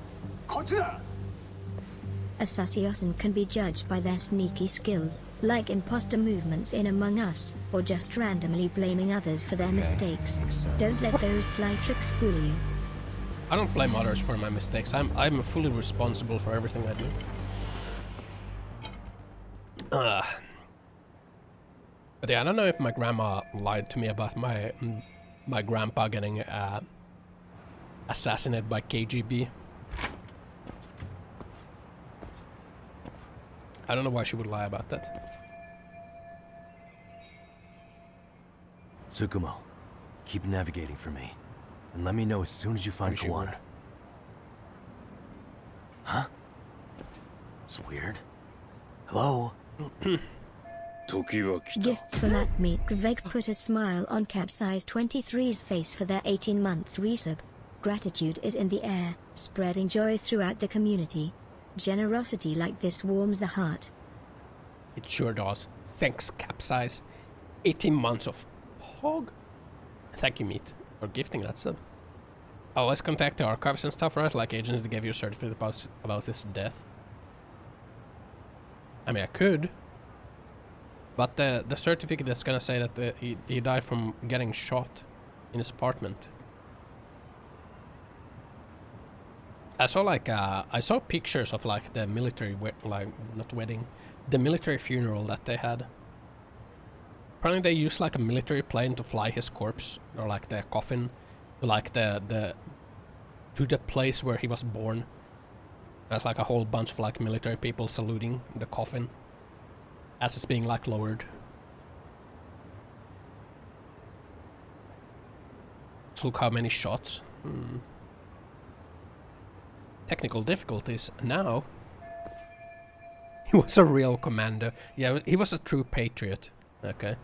Speaker 6: こっちだ
Speaker 2: Assassin can be judged by their sneaky skills, like imposter movements in Among Us, or just randomly blaming others for their mistakes. Don't let those sly tricks fool you.
Speaker 1: I don't blame others for my mistakes. I'm fully responsible for everything I do. But yeah, I don't know if my grandma lied to me about my grandpa getting assassinated by KGB. I don't know why she would lie about that.
Speaker 4: Tsukumo, keep navigating for me. And let me know as soon as you find Kawana. Huh? It's weird. Hello?
Speaker 2: Gifts from Acme. Kveg put a smile on Capsize 23's face for their 18-month resub. Gratitude is in the air, spreading joy throughout the community. Generosity like this warms the heart.
Speaker 1: It sure does. Thanks, Capsize. 18 months of pog. Thank you, Meat, for gifting that sub. Oh, let's contact the archives and stuff, right? Like agents that gave you a certificate about his death. I mean, I could. But the certificate is gonna say that he died from getting shot in his apartment. I saw pictures of like the military, the military funeral that they had. Apparently they used like a military plane to fly his corpse, or like the coffin, to like to the place where he was born. There's like a whole bunch of like military people saluting the coffin as it's being like lowered. So look how many shots. Technical difficulties now. He was a real commando. Yeah, he was a true patriot. Okay.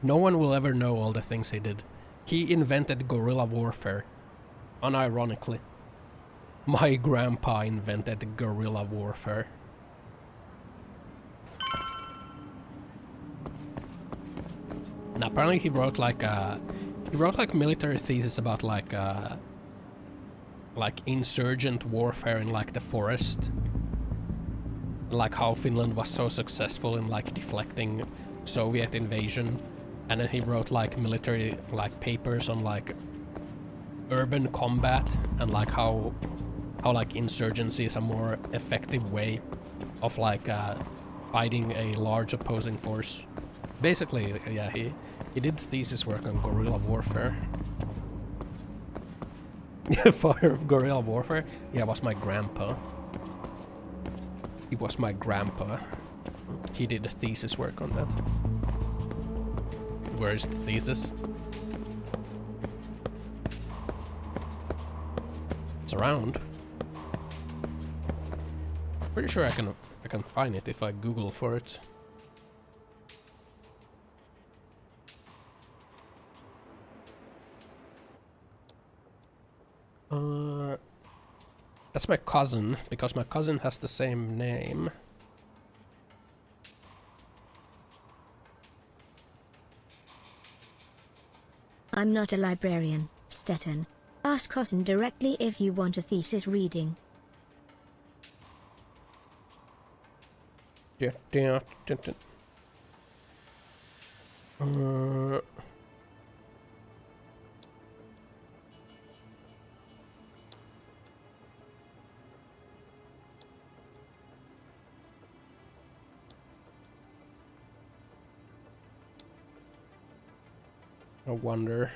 Speaker 1: No one will ever know all the things he did. He invented guerrilla warfare. Unironically. My grandpa invented guerrilla warfare. And apparently he wrote like military thesis about like insurgent warfare in like the forest. Like how Finland was so successful in like deflecting Soviet invasion. And then he wrote like military like papers on like urban combat and like how like insurgency is a more effective way of like fighting a large opposing force. Basically, yeah, he did thesis work on guerrilla warfare. Father of guerrilla warfare? Yeah, it was my grandpa. He was my grandpa. He did the thesis work on that. Where's the thesis? It's around. Pretty sure I can find it if I Google for it. That's my cousin, because my cousin has the same name.
Speaker 2: I'm not a librarian, Stetton. Ask Ossan directly if you want a thesis reading.
Speaker 1: I wonder.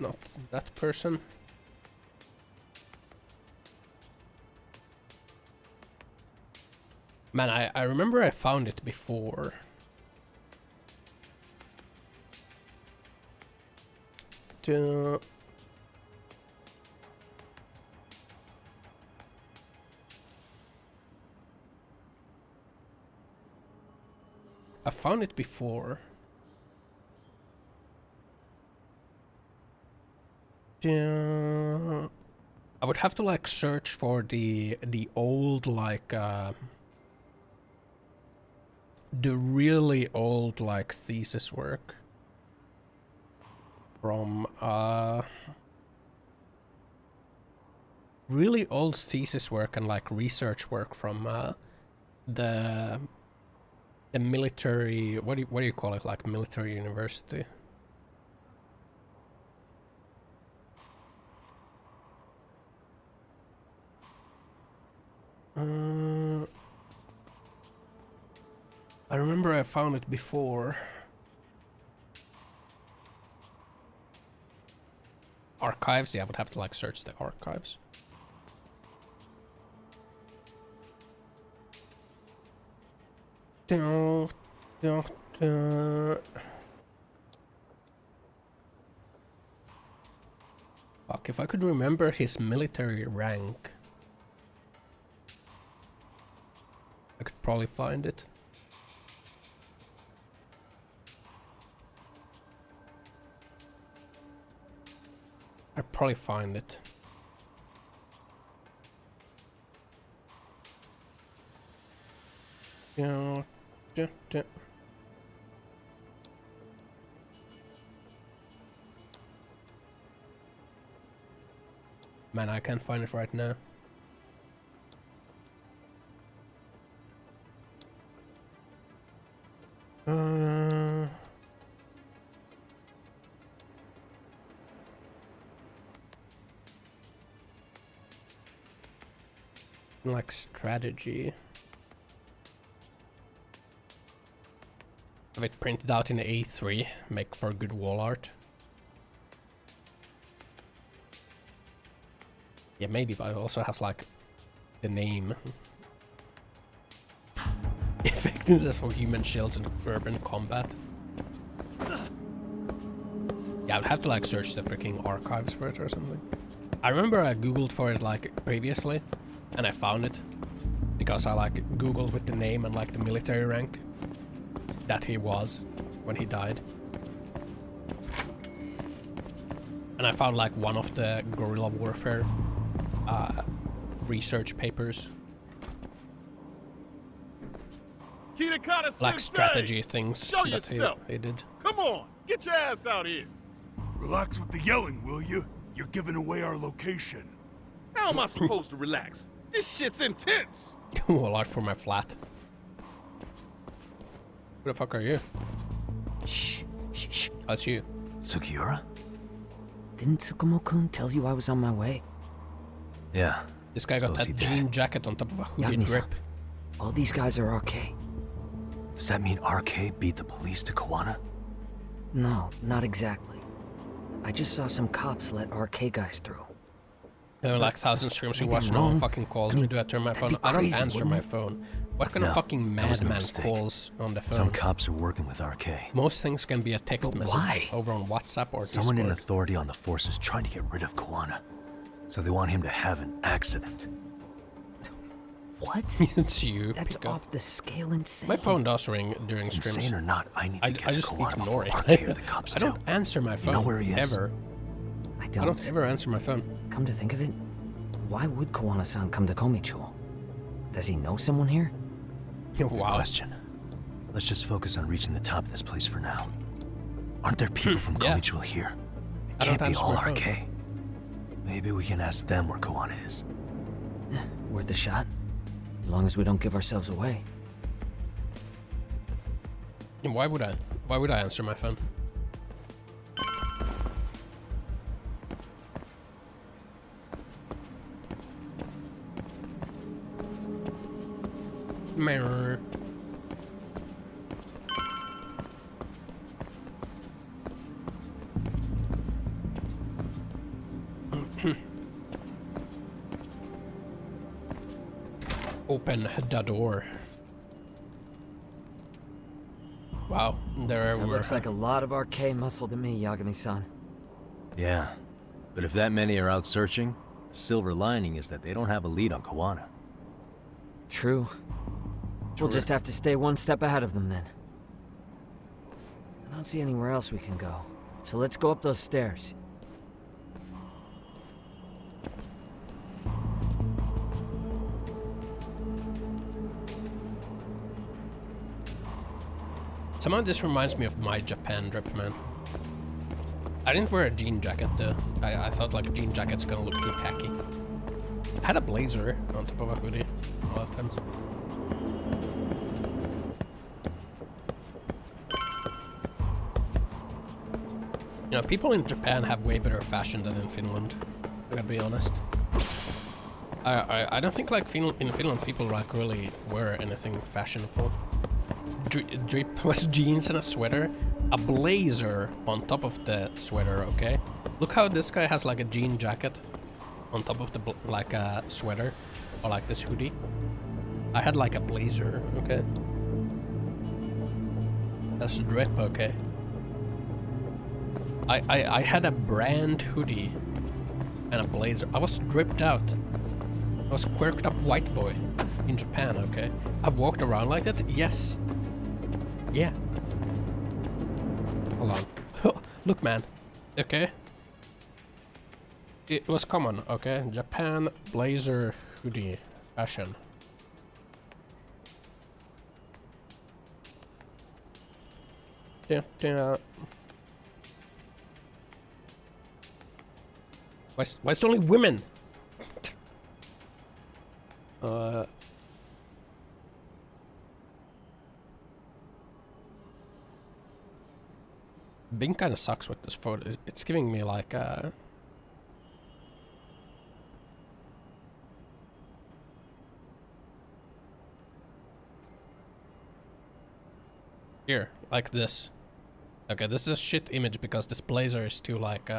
Speaker 1: Not that person. Man, I remember I found it before. I found it before. I would have to like search for the old like the really old like thesis work. from really old thesis work and like research work from the military, what do you call it, like military university? I remember I found it before. Archives? Yeah, I would have to like search the archives. Fuck, if I could remember his military rank, I could probably find it. I'd probably find it. Yeah. Man, I can't find it right now. Like strategy. Have it printed out in A3, make for good wall art. Yeah, maybe, but it also has like the name. Effectiveness for human shields and urban combat. Yeah, I'd have to like search the freaking archives for it or something. I remember I googled for it like previously, and I found it because I like googled with the name and like the military rank that he was when he died. And I found like one of the guerrilla warfare research papers. Like strategy things
Speaker 9: Show
Speaker 1: that
Speaker 9: yourself.
Speaker 1: he did.
Speaker 9: Come on, get your ass out here.
Speaker 10: Relax with the yelling, will you? You're giving away our location.
Speaker 9: How am I supposed to relax? This shit's intense.
Speaker 1: Well, art for my flat. Who the fuck are you?
Speaker 11: Shh.
Speaker 1: That's you.
Speaker 4: Sugiura?
Speaker 11: Didn't Tsukumo-kun tell you I was on my way?
Speaker 4: Yeah.
Speaker 1: This guy got that jean jacket on top of a hoodie grip.
Speaker 11: All these guys are RK.
Speaker 4: Does that mean RK beat the police to Kawana?
Speaker 11: No, not exactly. I just saw some cops let RK guys through.
Speaker 1: There are like 1,000 streams you watch, no one fucking calls me. Do I turn my phone? I don't answer my phone. What kind of fucking madman calls on the phone?
Speaker 4: Some cops are working with RK.
Speaker 1: Most things can be a text message over on WhatsApp or Discord.
Speaker 4: Someone in authority on the force is trying to get rid of Kawana. So they want him to have an accident.
Speaker 11: What?
Speaker 1: It's you.
Speaker 11: That's off the scale insane.
Speaker 1: My phone does ring during streams.
Speaker 4: Insane or not, I need to get
Speaker 1: I
Speaker 4: to
Speaker 1: just
Speaker 4: Kawana
Speaker 1: ignore it.
Speaker 4: RK or the cops
Speaker 1: I don't answer my phone.
Speaker 4: You know where he is?
Speaker 1: Ever.
Speaker 11: I
Speaker 1: I don't ever answer my phone.
Speaker 11: Come to think of it, why would Kawana-san come to Komicho? Does he know someone here?
Speaker 4: Good question. Let's just focus on reaching the top of this place for now. Aren't there people from Komicho here? It can't be all RK. Maybe we can ask them where Kawana is.
Speaker 11: Worth a shot. As long as we don't give ourselves away.
Speaker 1: Why would I? Why would I answer my phone? Mirror. Open the door. Wow, there
Speaker 11: That looks like a lot of RK muscle to me, Yagami-san.
Speaker 4: Yeah, but if that many are out searching, the silver lining is that they don't have a lead on Kawana.
Speaker 11: True. We'll just have to stay one step ahead of them then. I don't see anywhere else we can go, so let's go up those stairs.
Speaker 1: Somehow this reminds me of my Japan drip, man. I didn't wear a jean jacket though. I thought like a jean jacket's gonna look too tacky. I had a blazer on top of a hoodie a lot of times. You know, people in Japan have way better fashion than in Finland. I gotta be honest. I don't think like in Finland people like really wear anything fashionable. Drip was jeans and a sweater, a blazer on top of the sweater. Okay, look how this guy has like a jean jacket on top of the like a sweater, or like this hoodie. I had like a blazer. Okay, that's drip. Okay, I had a brand hoodie and a blazer. I was dripped out. I was a quirked up white boy in Japan. Okay, I've walked around like that. Yes. Yeah. Hold on. Look, man. Okay. It was common. Okay. Japan blazer hoodie fashion. Yeah. Why is it only women? Bing kind of sucks with this photo. It's giving me like here, like this. Okay, this is a shit image because this blazer is too like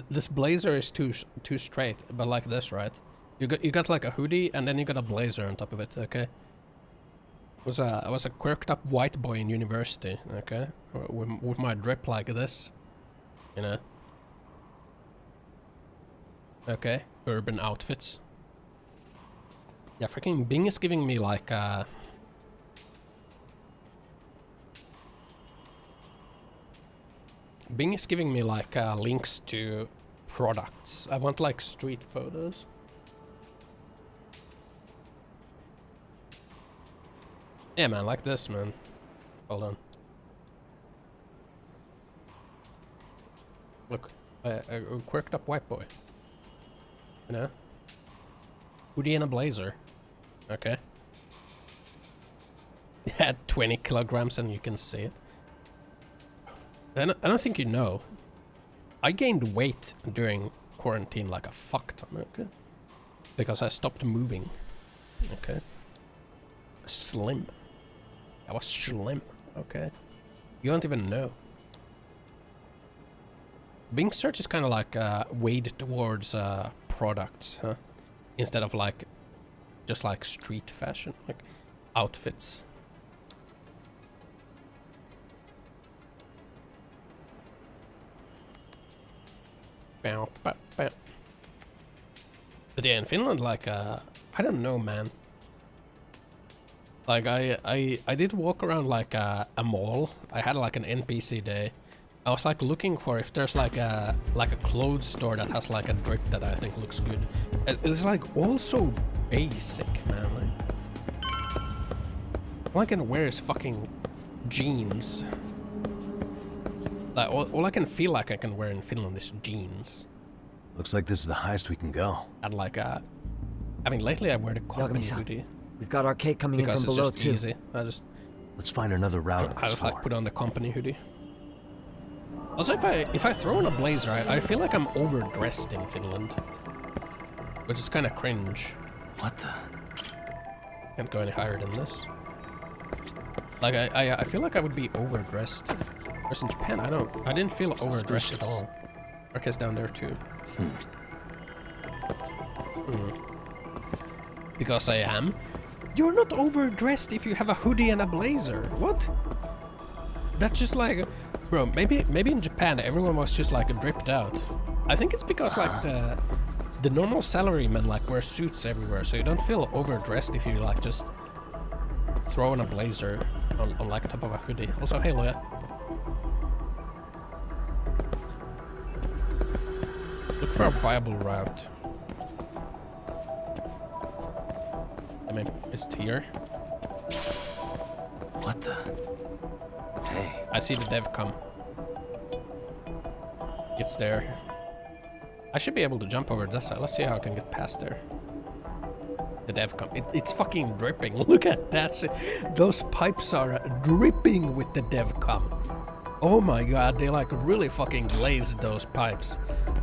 Speaker 1: this blazer is too straight, but like this, right? You got like a hoodie and then you got a blazer on top of it. Okay. I was a quirked up white boy in university. Okay, with my drip like this, you know. Okay, urban outfits. Yeah, freaking Bing is giving me like Bing is giving me like links to products. I want like street photos. Yeah, man, like this, man. Hold on. Look, a quirked up white boy. You know? Hoodie and a blazer. Okay. Yeah, 20 kilograms and you can see it. I don't think you know. I gained weight during quarantine like a fuck ton, okay? Because I stopped moving. Okay. Slim. I was slim, okay? You don't even know. Bing search is kind of like weighed towards products, huh? Instead of like just like street fashion, like outfits. But yeah, in Finland, like I don't know, man. Like I did walk around like a mall. I had like an NPC day. I was like looking for if there's like a clothes store that has like a drip that I think looks good. It's like also basic, man. Like, all I can wear is fucking jeans. Like all I can feel like I can wear in Finland is jeans.
Speaker 4: Looks like this is the highest we can go.
Speaker 1: And like I mean lately I wear the company hoodie.
Speaker 11: We've got our cake coming in from below too.
Speaker 1: Easy.
Speaker 4: Let's find another route on this
Speaker 1: I just
Speaker 4: floor.
Speaker 1: like put on the company hoodie. Also, if I throw on a blazer, I feel like I'm overdressed in Finland, which is kind of cringe.
Speaker 4: What the?
Speaker 1: Can't go any higher than this. Like I feel like I would be overdressed. Whereas in Japan, I didn't feel overdressed at all. Arca's down there too. Because I am. You're not overdressed if you have a hoodie and a blazer. What? That's just like, bro. Maybe in Japan everyone was just like dripped out. I think it's because like the normal salarymen like wear suits everywhere, so you don't feel overdressed if you like just throw on a blazer on like top of a hoodie. Also, hey Loya. Look for a viable route. I mean, it's here.
Speaker 4: What the? Hey.
Speaker 1: I see the dev come. It's there. I should be able to jump over that side. Let's see how I can get past there. The dev come. It's fucking dripping. Look at that shit. Those pipes are dripping with the dev come. Oh my god, they like really fucking glazed those pipes.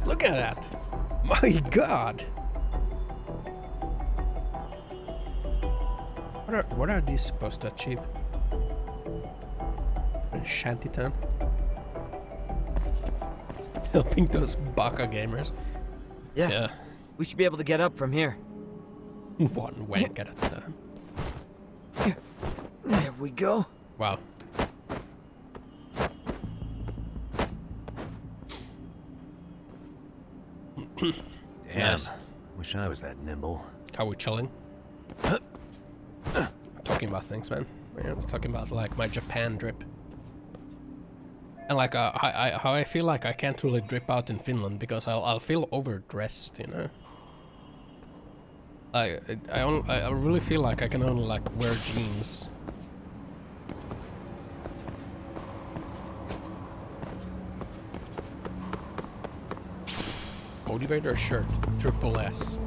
Speaker 1: Look at that. My god. What are these supposed to achieve? A shantytown? Helping those baka gamers.
Speaker 11: Yeah. We should be able to get up from here.
Speaker 1: One wank at a time.
Speaker 11: There we go.
Speaker 1: Wow.
Speaker 4: Damn.
Speaker 1: Nice.
Speaker 4: Wish I was that nimble.
Speaker 1: How we chilling? Talking about things, man. I was talking about like my Japan drip. And like how I feel like I can't really drip out in Finland because I'll feel overdressed, you know. I really feel like I can only like wear jeans. Motivator shirt, triple S.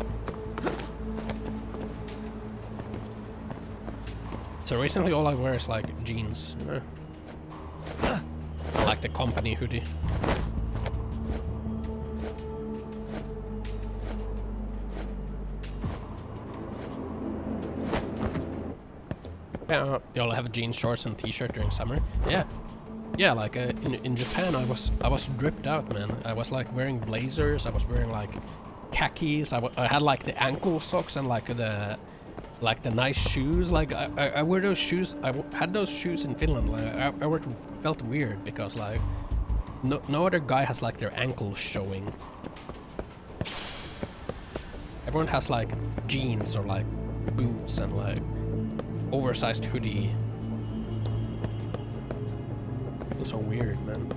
Speaker 1: So recently all I wear is like jeans, you know. I like the company hoodie. Yeah, y'all have jeans, shorts, and t-shirt during summer. Yeah, yeah. Like in Japan, I was dripped out, man. I was like wearing blazers. I was wearing like khakis. I had like the ankle socks and like the nice shoes. Like I wear those shoes. I had those shoes in Finland. Like I felt weird because like no other guy has like their ankles showing. Everyone has like jeans or like boots and like oversized hoodie. Feels so weird, man.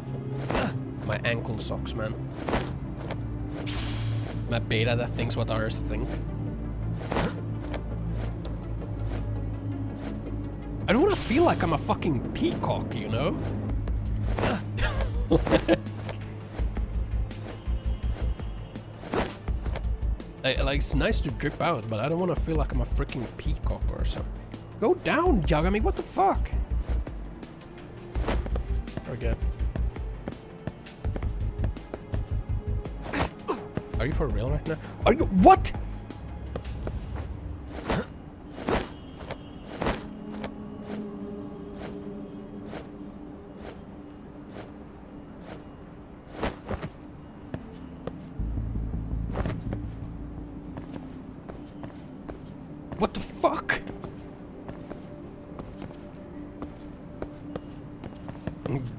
Speaker 1: My ankle socks, man. My beta that thinks what others think. I don't want to feel like I'm a fucking peacock, you know? Like, it's nice to drip out, but I don't want to feel like I'm a freaking peacock or something. Go down, Yagami, what the fuck? Okay. Are you for real right now? Are you— what? What the fuck?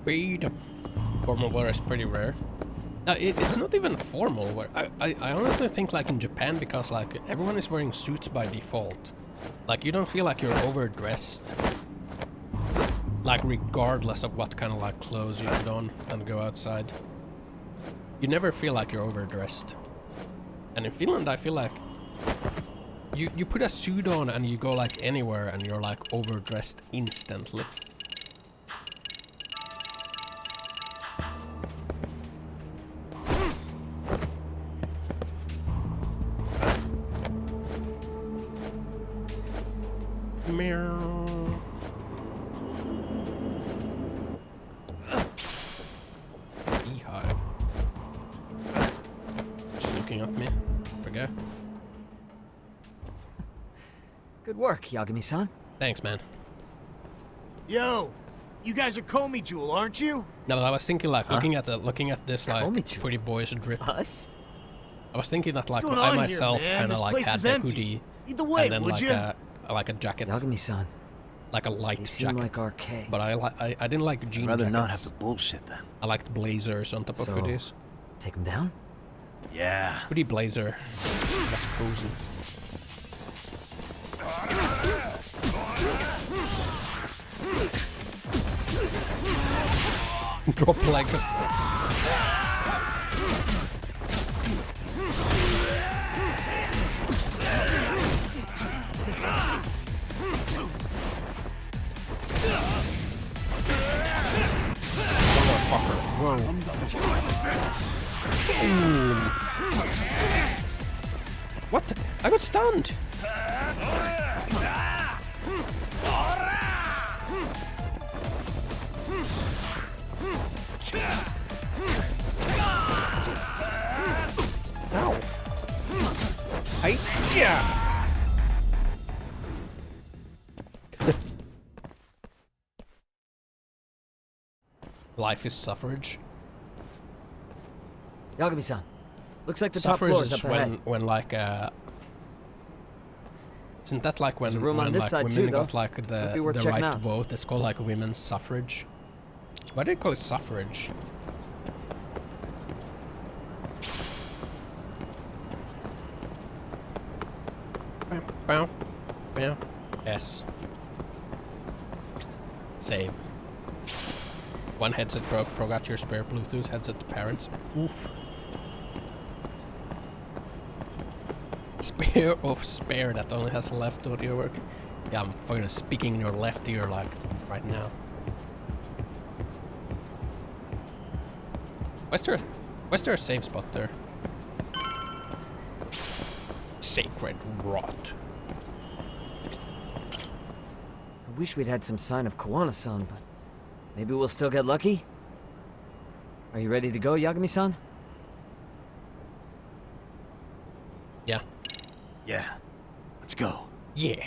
Speaker 1: Beta formal wear is pretty rare. It's not even formal wear. I honestly think like in Japan, because like everyone is wearing suits by default. Like you don't feel like you're overdressed. Like regardless of what kind of like clothes you put on and go outside. You never feel like you're overdressed. And in Finland I feel like you put a suit on and you go like anywhere and you're like overdressed instantly. Beehive. Just looking at me. There we go.
Speaker 11: Good work, Yagami-san.
Speaker 1: Thanks, man.
Speaker 6: Yo, you guys are Comey Jewel, aren't you?
Speaker 1: No, but I was thinking like looking at this like pretty boys drip.
Speaker 11: Us?
Speaker 1: I was thinking that like I myself kind of like had the hoodie.
Speaker 6: Either way,
Speaker 1: and then
Speaker 6: would
Speaker 1: like a jacket.
Speaker 11: Yagami-san.
Speaker 1: Like a light jacket.
Speaker 11: Like arcade.
Speaker 1: But I didn't like jean jackets.
Speaker 4: I'd rather not have to bullshit then.
Speaker 1: I liked blazers on top of hoodies.
Speaker 11: Take them down?
Speaker 4: Yeah.
Speaker 1: Hoodie blazer. That's cozy. Drop leg. What? I got stunned! Ow! Yeah! Life is suffrage.
Speaker 11: Yagami-san, looks like the top floor is up ahead.
Speaker 1: When like isn't that like when,
Speaker 11: room on this
Speaker 1: like
Speaker 11: side
Speaker 1: women
Speaker 11: too,
Speaker 1: got like the right
Speaker 11: out.
Speaker 1: to vote? It's called like women's suffrage. Why do they call it suffrage? Bow, bow. Yes. Save. One headset broke. Forgot your spare Bluetooth headset to parents. Oof. Spare of spare that only has left audio work. Yeah, I'm fucking speaking in your left ear like right now. Where's there a safe spot there? Sacred rot.
Speaker 11: I wish we'd had some sign of Kawana-san, but maybe we'll still get lucky? Are you ready to go, Yagami-san?
Speaker 1: Yeah.
Speaker 6: Yeah. Let's go.
Speaker 1: Yeah.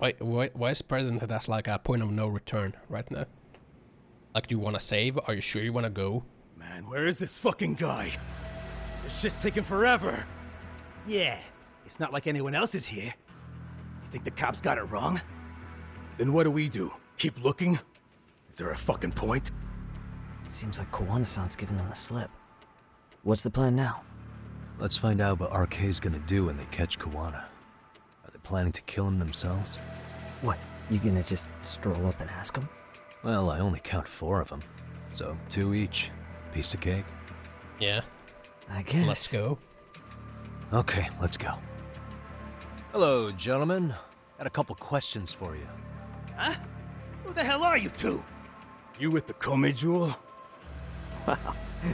Speaker 1: Why is President that's like a point of no return right now? Like, do you want to save? Are you sure you want to go?
Speaker 6: Man, where is this fucking guy? This shit's taking forever. Yeah, it's not like anyone else is here. You think the cops got it wrong? Then what do? Keep looking? Is there a fucking point?
Speaker 11: Seems like Kawana-san's giving them the slip. What's the plan now?
Speaker 4: Let's find out what RK's gonna do when they catch Kawana. Are they planning to kill him themselves?
Speaker 11: What, you gonna just stroll up and ask him?
Speaker 4: Well, I only count 4 of them, so 2 each. Piece of cake.
Speaker 1: Yeah.
Speaker 11: I guess.
Speaker 1: Let's go.
Speaker 4: Okay, let's go. Hello, gentlemen. Got a couple questions for you.
Speaker 6: Huh? Who the hell are you two? You with the Kome jewel?
Speaker 11: Wow,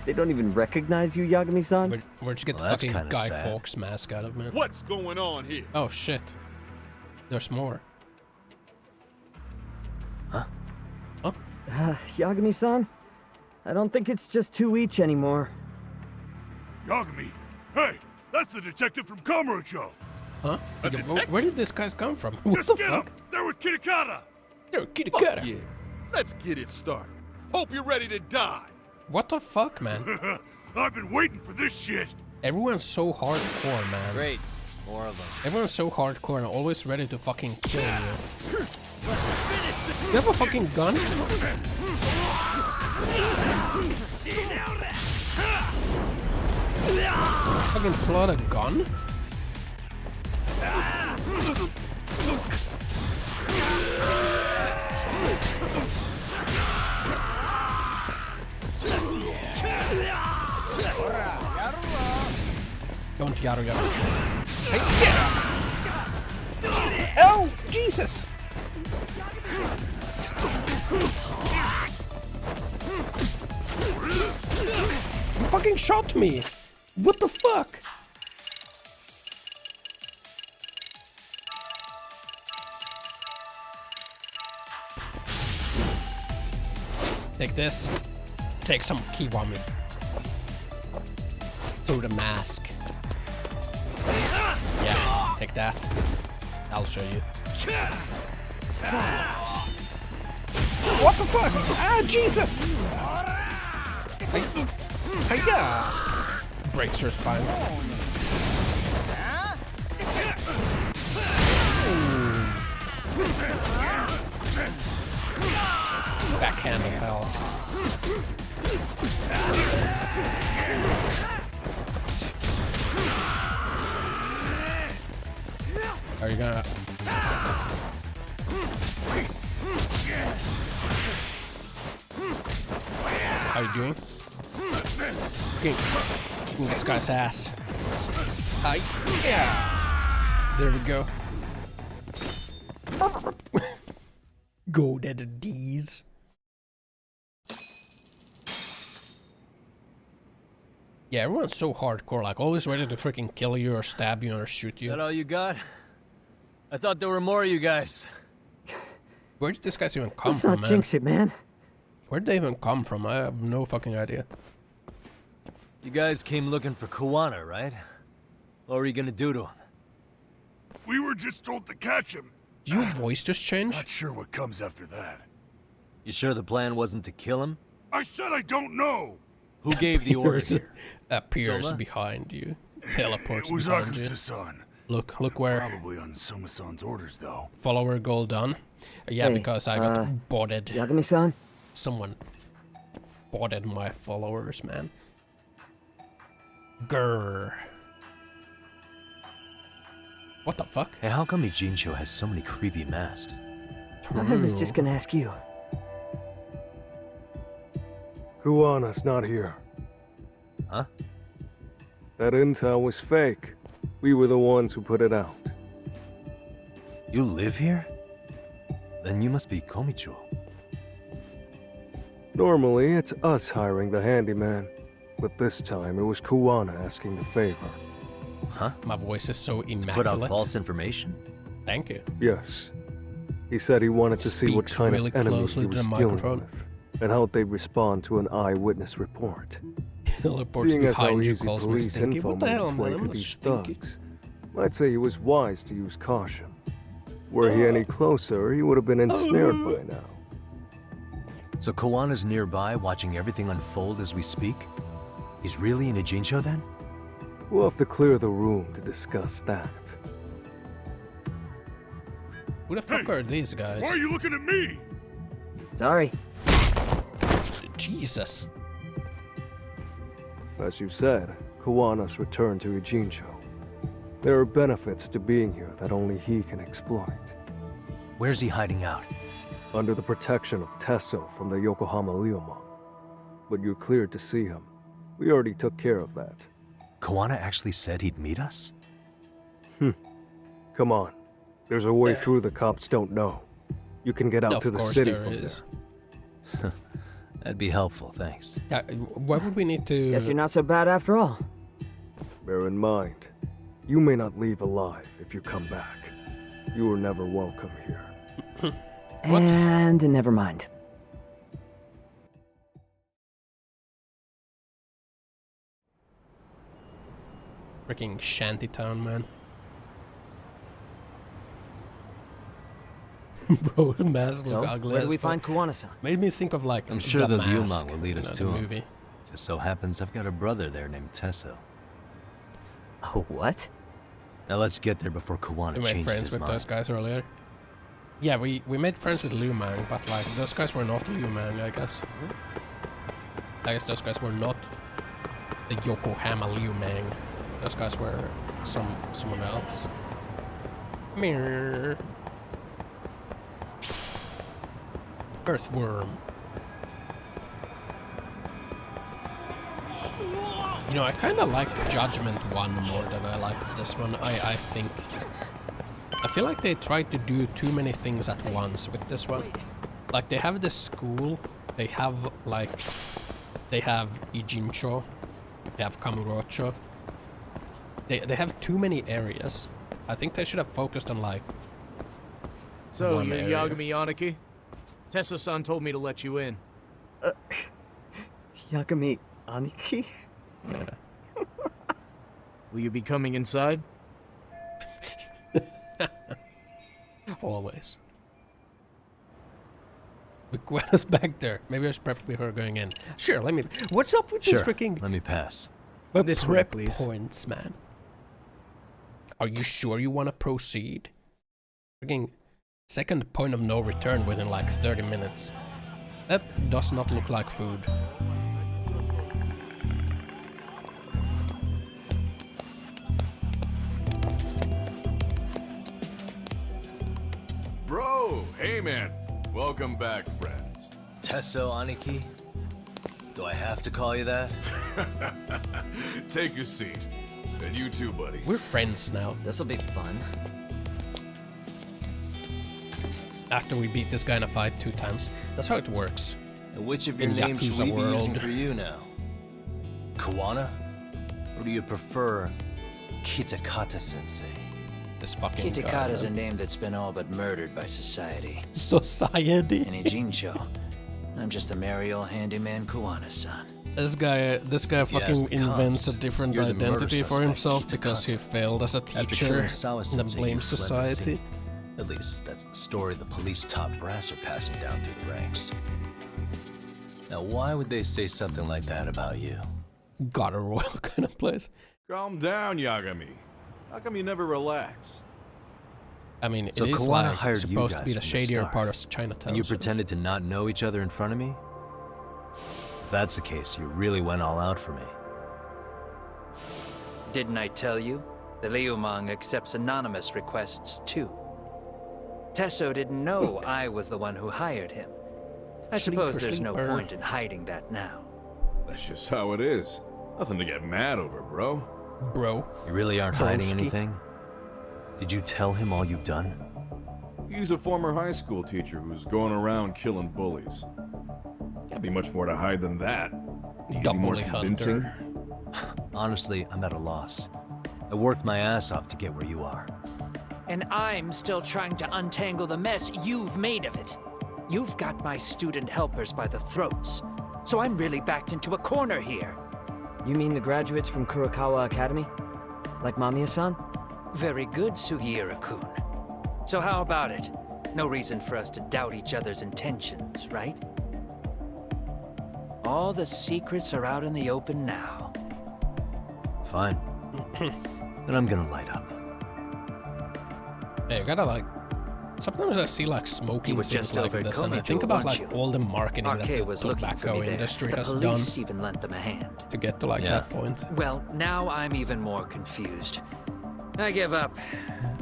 Speaker 11: they don't even recognize you, Yagami-san?
Speaker 1: Where'd you get the fucking Guy Fawkes mask out of, man?
Speaker 9: What's going on here?
Speaker 1: Oh shit. There's more.
Speaker 4: Huh?
Speaker 1: Oh?
Speaker 11: Yagami-san? I don't think it's just 2 each anymore.
Speaker 10: Yagami? Hey, that's the detective from Kamurocho.
Speaker 1: Huh? Where did this guys come from? What
Speaker 10: Just
Speaker 1: the
Speaker 10: get
Speaker 1: fuck?
Speaker 10: him! They're with Kitakata!
Speaker 1: They're with Kitakata!
Speaker 9: Yeah. Let's get it started. Hope you're ready to die.
Speaker 1: What the fuck, man?
Speaker 10: I've been waiting for this shit.
Speaker 1: Everyone's so hardcore, man.
Speaker 4: Great. More of them.
Speaker 1: Everyone's so hardcore and always ready to fucking kill you. You have a fucking gun? Fucking pull out a gun? Don't yaru yaru. Hey, yeah. Oh, Jesus! You fucking shot me! What the fuck? Take this. Take some kiwami. Through the mask. Yeah, take that. I'll show you. What the fuck? Ah, Jesus! Hiya! Breaks her spine. Backhand of hell. Are you gonna... How you doing? Kicking this guy's ass. Hi. Yeah. There we go. Go to the D's. Yeah, everyone's so hardcore, like always ready to freaking kill you or stab you or shoot you.
Speaker 4: That all you got? I thought there were more of you guys.
Speaker 1: Where did these guys even come
Speaker 11: Let's
Speaker 1: from,
Speaker 11: not
Speaker 1: man?
Speaker 11: jinx it, man.
Speaker 1: Where did they even come from? I have no fucking idea.
Speaker 4: You guys came looking for Kawana, right? What were you gonna do to him?
Speaker 10: We were just told to catch him.
Speaker 1: Did your voice just change?
Speaker 10: Not sure what comes after that.
Speaker 4: You sure the plan wasn't to kill him?
Speaker 10: I said I don't know.
Speaker 4: Who gave the order here?
Speaker 1: Appears
Speaker 4: Soma?
Speaker 1: behind you. Teleports
Speaker 10: It was
Speaker 1: behind you.
Speaker 10: Akusa-san.
Speaker 1: Look where.
Speaker 10: Probably on Soma-san's orders, though.
Speaker 1: Follower goal done. Yeah,
Speaker 11: Hey,
Speaker 1: because I got botted.
Speaker 11: Yagami-san?
Speaker 1: Someone botted my followers, man. Grrr. What the fuck?
Speaker 4: Hey, how come Ijincho has so many creepy masks?
Speaker 11: I was just gonna ask you.
Speaker 12: Kuwana's not here.
Speaker 4: Huh?
Speaker 12: That intel was fake. We were the ones who put it out.
Speaker 4: You live here? Then you must be Komicho.
Speaker 12: Normally, it's us hiring the handyman. But this time, it was Kuwana asking the favor.
Speaker 4: Huh?
Speaker 1: My voice is so immaculate.
Speaker 4: Put out false information?
Speaker 1: Thank you.
Speaker 12: Yes. He said he wanted to see what
Speaker 1: Speaks
Speaker 12: kind
Speaker 1: really
Speaker 12: of enemy he
Speaker 1: closely to
Speaker 12: was
Speaker 1: the
Speaker 12: dealing
Speaker 1: microphone.
Speaker 12: with, and how they'd respond to an eyewitness report.
Speaker 1: Teleports
Speaker 12: Seeing as how
Speaker 1: behind you,
Speaker 12: easy
Speaker 1: calls me
Speaker 12: police
Speaker 1: stinky.
Speaker 12: info
Speaker 1: What the
Speaker 12: made
Speaker 1: hell,
Speaker 12: its way
Speaker 1: man?
Speaker 12: to
Speaker 1: I'm not
Speaker 12: these
Speaker 1: stinky.
Speaker 12: thugs, I'd say he was wise to use caution. Were he any closer, he would have been ensnared by now.
Speaker 4: So Kawana's nearby, watching everything unfold as we speak? He's really in Ijincho then?
Speaker 12: We'll have to clear the room to discuss that.
Speaker 1: Who the fuck are these guys?
Speaker 10: Why are you looking at me?
Speaker 11: Sorry.
Speaker 1: Jesus.
Speaker 12: As you said, Kawana's returned to Ijincho. There are benefits to being here that only he can exploit.
Speaker 4: Where's he hiding out?
Speaker 12: Under the protection of Tesso from the Yokohama Ryomon. But you're cleared to see him. We already took care of that.
Speaker 4: Kawana actually said he'd meet us?
Speaker 12: Come on. There's a way through the cops don't know. You can get out to the city from there.
Speaker 4: That'd be helpful, thanks.
Speaker 1: Why would we need to...
Speaker 11: Guess you're not so bad after all.
Speaker 12: Bear in mind, you may not leave alive if you come back. You were never welcome here.
Speaker 1: What?
Speaker 11: And never mind.
Speaker 1: Freaking shantytown, man. Bro, his mask
Speaker 11: So,
Speaker 1: look ugly
Speaker 11: where do
Speaker 1: as
Speaker 11: we
Speaker 1: fuck.
Speaker 11: find Kuwana-san?
Speaker 1: Made me think of like
Speaker 4: I'm sure the
Speaker 1: Mask,
Speaker 4: Ryomon will lead us
Speaker 1: you
Speaker 4: to
Speaker 1: know, the
Speaker 4: him.
Speaker 1: movie.
Speaker 4: Just so happens I've got a brother there named Tesso.
Speaker 11: Oh, what?
Speaker 4: Now let's get there before Kawana
Speaker 1: We made
Speaker 4: changes
Speaker 1: friends
Speaker 4: his
Speaker 1: with
Speaker 4: mind.
Speaker 1: those guys earlier. Yeah, we made friends with Liu Mang, but like those guys were not Liu Mang, I guess. I guess those guys were not the Yokohama Liu Mang. Those guys were someone else. Mirror. Earthworm. You know, I kind of liked Judgment 1 more than I liked this one. I think. I feel like they tried to do too many things at once with this one. Like, they have the school, they have, like... They have Ijincho, they have Kamurocho. They have too many areas. I think they should have focused on, like...
Speaker 13: So,
Speaker 1: one
Speaker 13: you're
Speaker 1: area.
Speaker 13: Yagami Yanaki? Tesso-san told me to let you in.
Speaker 14: Yagami Aniki?
Speaker 1: Yeah.
Speaker 13: Will you be coming inside?
Speaker 1: Always. But Gwen's back there. Maybe I should preferably her going in. Sure, let me... What's up with this freaking...
Speaker 4: let me pass.
Speaker 13: This way,
Speaker 1: prep
Speaker 13: please.
Speaker 1: points, man? Are you sure you want to proceed? Freaking second point of no return within like 30 minutes. That does not look like food.
Speaker 15: Bro, hey man. Welcome back, friends.
Speaker 4: Tesso Aniki? Do I have to call you that?
Speaker 15: Take a seat. And you too, buddy.
Speaker 1: We're friends now.
Speaker 11: This'll be fun.
Speaker 1: After we beat this guy in a fight 2 times. That's how it works.
Speaker 4: And which of your
Speaker 1: In
Speaker 4: names should we
Speaker 1: Yakuza
Speaker 4: be using
Speaker 1: world.
Speaker 4: for you now? Kawana? Or do you prefer Kitakata-sensei?
Speaker 1: This fucking
Speaker 14: Kitakata's a name that's been all but murdered by society.
Speaker 1: Society?
Speaker 14: In Ijincho, I'm just a merry old handyman Kuwana-san.
Speaker 1: This guy fucking invents a different identity for himself because he failed as a teacher and then blames society.
Speaker 4: At least, that's the story the police top brass are passing down through the ranks. Now, why would they say something like that about you?
Speaker 1: God, a royal kind of place.
Speaker 9: Calm down, Yagami. How come you never relax?
Speaker 1: I mean, it
Speaker 4: So
Speaker 1: is
Speaker 4: Kawana
Speaker 1: like
Speaker 4: hired
Speaker 1: supposed
Speaker 4: you
Speaker 1: to be
Speaker 4: guys
Speaker 1: the
Speaker 4: from the
Speaker 1: shadier
Speaker 4: start,
Speaker 1: part of Chinatown.
Speaker 4: And you
Speaker 1: so-
Speaker 4: pretended to not know each other in front of me? If that's the case, you really went all out for me.
Speaker 14: Didn't I tell you? The Liumang accepts anonymous requests too. Tesso didn't know I was the one who hired him. I suppose there's no point in hiding that now.
Speaker 9: That's just how it is. Nothing to get mad over, bro.
Speaker 1: Bro.
Speaker 4: You really aren't hiding anything? Did you tell him all you've done?
Speaker 9: He's a former high school teacher who's going around killing bullies. Can't be much more to hide than that. Need to be more convincing.
Speaker 4: Honestly, I'm at a loss. I worked my ass off to get where you are.
Speaker 14: And I'm still trying to untangle the mess you've made of it. You've got my student helpers by the throats, so I'm really backed into a corner here.
Speaker 11: You mean the graduates from Kurokawa Academy? Like Mamiya-san?
Speaker 14: Very good, Sugiura-kun. So how about it? No reason for us to doubt each other's intentions, right? All the secrets are out in the open now.
Speaker 4: Fine. Then I'm gonna light up.
Speaker 1: Hey, you gotta like... Sometimes I see like smoking scenes like this, and I think about like all the marketing that the tobacco industry has done
Speaker 14: even lent them a hand.
Speaker 1: to get to like that point.
Speaker 14: Well, now I'm even more confused. I give up.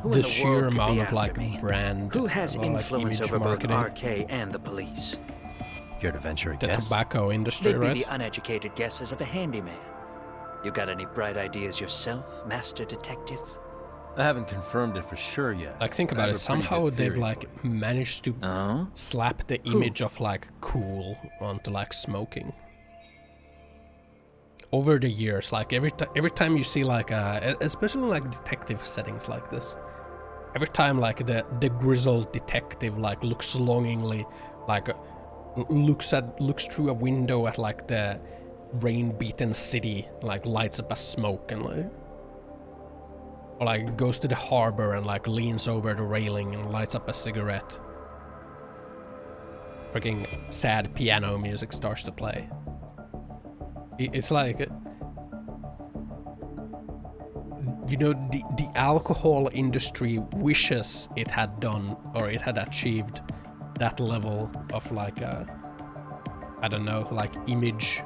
Speaker 14: Who in
Speaker 1: The
Speaker 14: the
Speaker 1: sheer
Speaker 14: world could
Speaker 1: amount
Speaker 14: be
Speaker 1: of
Speaker 14: after
Speaker 1: like
Speaker 14: me?
Speaker 1: brand,
Speaker 14: Who has
Speaker 1: like,
Speaker 14: influence
Speaker 1: image
Speaker 14: over
Speaker 1: marketing.
Speaker 14: both RK and the police?
Speaker 4: Care to venture a
Speaker 1: The
Speaker 4: guess?
Speaker 1: tobacco industry,
Speaker 14: They'd be
Speaker 1: right?
Speaker 14: the uneducated guesses of a handyman. You got any bright ideas yourself, Master Detective?
Speaker 4: I haven't confirmed it for sure yet.
Speaker 1: Like, think about it. Somehow they've like managed to slap the image of like cool onto like smoking. Over the years, like every time you see like especially like detective settings like this, every time like the grizzled detective like looks longingly, like looks through a window at like the rain-beaten city, like lights up a smoke and like. Or like goes to the harbor and like leans over the railing and lights up a cigarette. Freaking sad piano music starts to play. It's like, you know, the alcohol industry wishes it had done or it had achieved that level of like I don't know, like image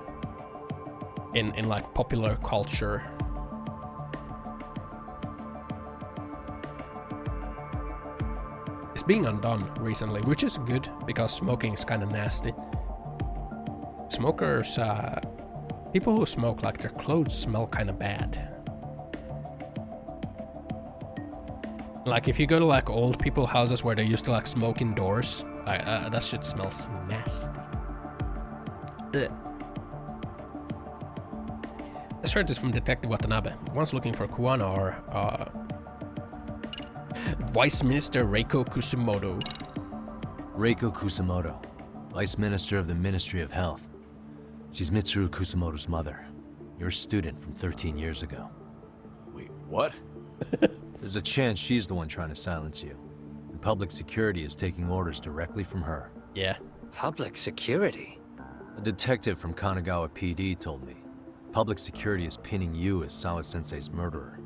Speaker 1: in like popular culture. It's being undone recently, which is good because smoking is kind of nasty. Smokers, people who smoke, like their clothes smell kind of bad. Like if you go to like old people houses where they used to like smoke indoors, that shit smells nasty. Ugh. Let's heard this from Detective Watanabe. Once looking for Kuwana or Vice Minister Reiko Kusumoto.
Speaker 4: Reiko Kusumoto, Vice Minister of the Ministry of Health. She's Mitsuru Kusumoto's mother, your student from 13 years ago.
Speaker 9: Wait, what?
Speaker 4: There's a chance she's the one trying to silence you. And public security is taking orders directly from her.
Speaker 1: Yeah.
Speaker 14: Public security?
Speaker 4: A detective from Kanagawa PD told me. Public security is pinning you as Sawa-sensei's murderer.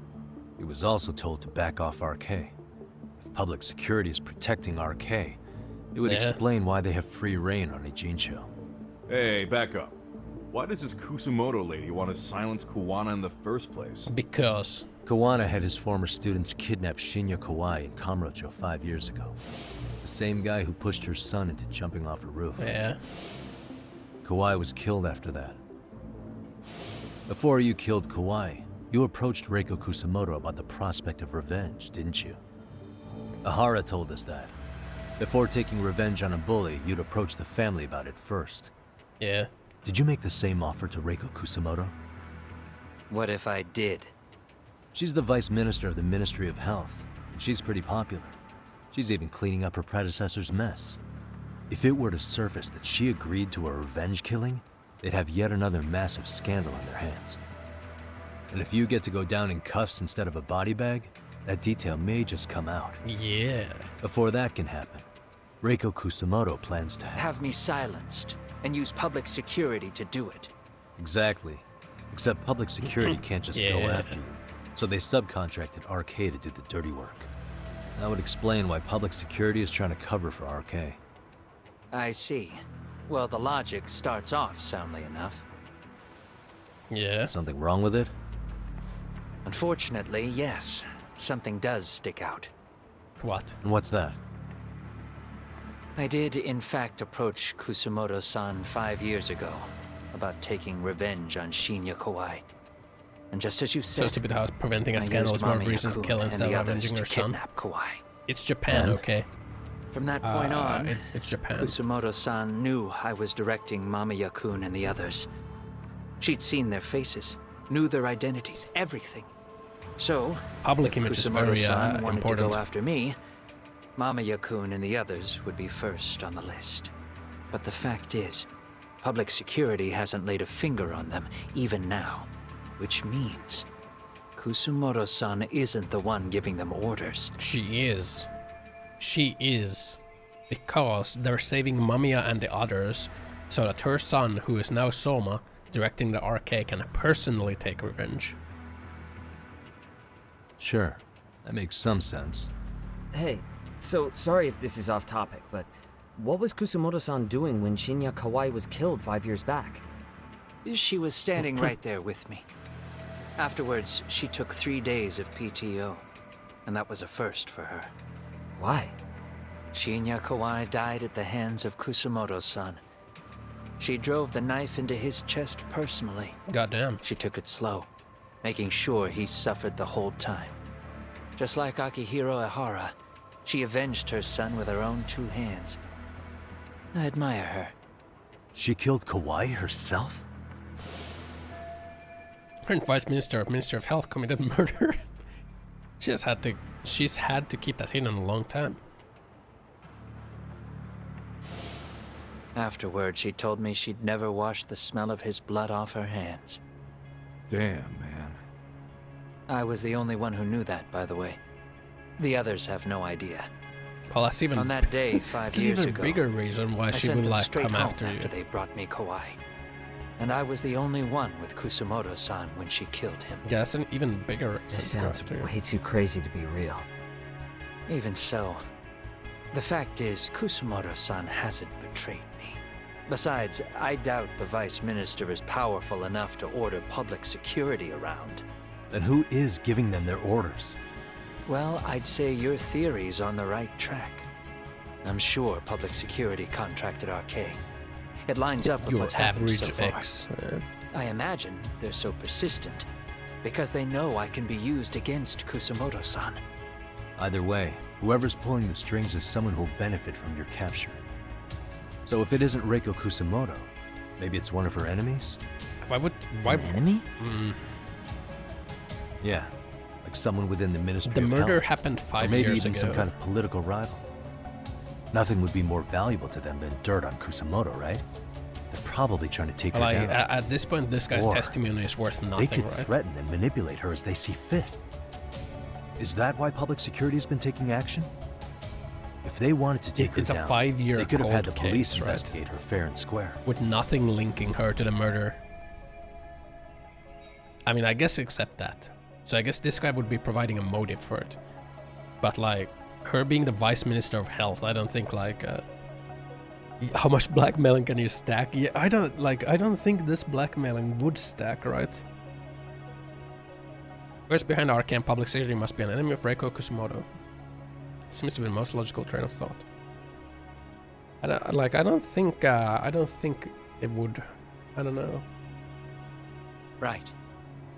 Speaker 4: He was also told to back off RK. If public security is protecting RK, it would explain why they have free reign on Ijincho.
Speaker 9: Hey, back up. Why does this Kusumoto lady want to silence Kuwana in the first place?
Speaker 1: Because
Speaker 4: Kuwana had his former students kidnap Shinya Kawai in Kamurocho 5 years ago. The same guy who pushed her son into jumping off a roof.
Speaker 1: Yeah.
Speaker 4: Kawai was killed after that. Before you killed Kawai, you approached Reiko Kusumoto about the prospect of revenge, didn't you? Ahara told us that. Before taking revenge on a bully, you'd approach the family about it first.
Speaker 1: Yeah.
Speaker 4: Did you make the same offer to Reiko Kusumoto?
Speaker 14: What if I did?
Speaker 4: She's the vice minister of the Ministry of Health, and she's pretty popular. She's even cleaning up her predecessor's mess. If it were to surface that she agreed to a revenge killing, they'd have yet another massive scandal on their hands. And if you get to go down in cuffs instead of a body bag, that detail may just come out.
Speaker 1: Yeah.
Speaker 4: Before that can happen, Reiko Kusumoto plans to
Speaker 14: have me silenced and use public security to do it.
Speaker 4: Exactly. Except public security can't just go after you. So they subcontracted RK to do the dirty work. That would explain why public security is trying to cover for RK.
Speaker 14: I see. Well, the logic starts off soundly enough.
Speaker 1: Yeah.
Speaker 4: Something wrong with it?
Speaker 14: Unfortunately, yes. Something does stick out.
Speaker 1: What?
Speaker 4: And what's that?
Speaker 14: I did, in fact, approach Kusumoto-san 5 years ago about taking revenge on Shinya Kawai. And just as you said,
Speaker 1: So stupid how preventing a scandal is more reason to kill instead of avenging her son. It's Japan, okay?
Speaker 14: From that point on,
Speaker 1: it's Japan.
Speaker 14: Kusumoto-san knew I was directing Mamiya-kun and the others. She'd seen their faces, knew their identities, everything. So,
Speaker 1: public image is very
Speaker 14: Kusumoto-san wanted
Speaker 1: important.
Speaker 14: to go after me, Mamiya-kun and the others would be first on the list. But the fact is, public security hasn't laid a finger on them, even now. Which means, Kusumoto-san isn't the one giving them orders.
Speaker 1: She is. She is. Because they're saving Mamiya and the others, so that her son, who is now Soma, directing the RK, can personally take revenge.
Speaker 4: Sure. That makes some sense.
Speaker 11: Hey, so sorry if this is off topic, but what was Kusumoto-san doing when Shinya Kawai was killed 5 years back?
Speaker 14: She was standing right there with me. Afterwards, she took 3 days of PTO, and that was a first for her.
Speaker 11: Why?
Speaker 14: Shinya Kawai died at the hands of Kusumoto-san. She drove the knife into his chest personally.
Speaker 1: Goddamn.
Speaker 14: She took it slow, making sure he suffered the whole time. Just like Akihiro Ehara, she avenged her son with her own 2 hands. I admire her.
Speaker 4: She killed Kawai herself?
Speaker 1: Current Vice Minister of Health committed murder. She's had to keep that hidden a long time.
Speaker 14: Afterward, she told me she'd never wash the smell of his blood off her hands.
Speaker 9: Damn, man.
Speaker 14: I was the only one who knew that, by the way. The others have no idea.
Speaker 1: Well, that's even
Speaker 14: on that day 5 years ago.
Speaker 1: That's even bigger reason why she would like come after you.
Speaker 14: After they brought me Kawai, and I was the only one with Kusumoto-san when she killed him.
Speaker 1: Yeah, that's an even bigger reason.
Speaker 11: This sounds way too crazy to be real.
Speaker 14: Even so, the fact is, Kusumoto-san hasn't betrayed me. Besides, I doubt the Vice Minister is powerful enough to order public security around.
Speaker 4: Then who is giving them their orders?
Speaker 14: Well, I'd say your theory's on the right track. I'm sure public security contracted RK. It lines up with what's happened so far. I imagine they're so persistent because they know I can be used against Kusumoto-san.
Speaker 4: Either way, whoever's pulling the strings is someone who'll benefit from your capture. So if it isn't Reiko Kusumoto, maybe it's one of her enemies?
Speaker 11: An enemy?
Speaker 4: Yeah, like someone within the Ministry
Speaker 1: The
Speaker 4: of
Speaker 1: murder
Speaker 4: Health.
Speaker 1: happened 5
Speaker 4: or
Speaker 1: years ago.
Speaker 4: maybe even some kind of political rival. Nothing would be more valuable to them than dirt on Kusumoto, right? They're probably trying to take her
Speaker 1: Like,
Speaker 4: down.
Speaker 1: at this point, this guy's
Speaker 4: Or
Speaker 1: testimony is worth nothing,
Speaker 4: they could
Speaker 1: right?
Speaker 4: threaten and manipulate her as they see fit. Is that why public security has been taking action? If they wanted to take her
Speaker 1: It's a
Speaker 4: down,
Speaker 1: 5-year
Speaker 4: they could have had the
Speaker 1: cold
Speaker 4: police
Speaker 1: case, right?
Speaker 4: investigate her fair and square.
Speaker 1: With nothing linking her to the murder. I mean, I guess except that. So I guess this guy would be providing a motive for it. But like, her being the Vice Minister of Health, I don't think like... how much blackmailing can you stack? Yeah, I don't think this blackmailing would stack, right? Where's behind RK and public security must be an enemy of Reiko Kusumoto. Seems to be the most logical train of thought. I don't think it would. I don't know.
Speaker 14: Right.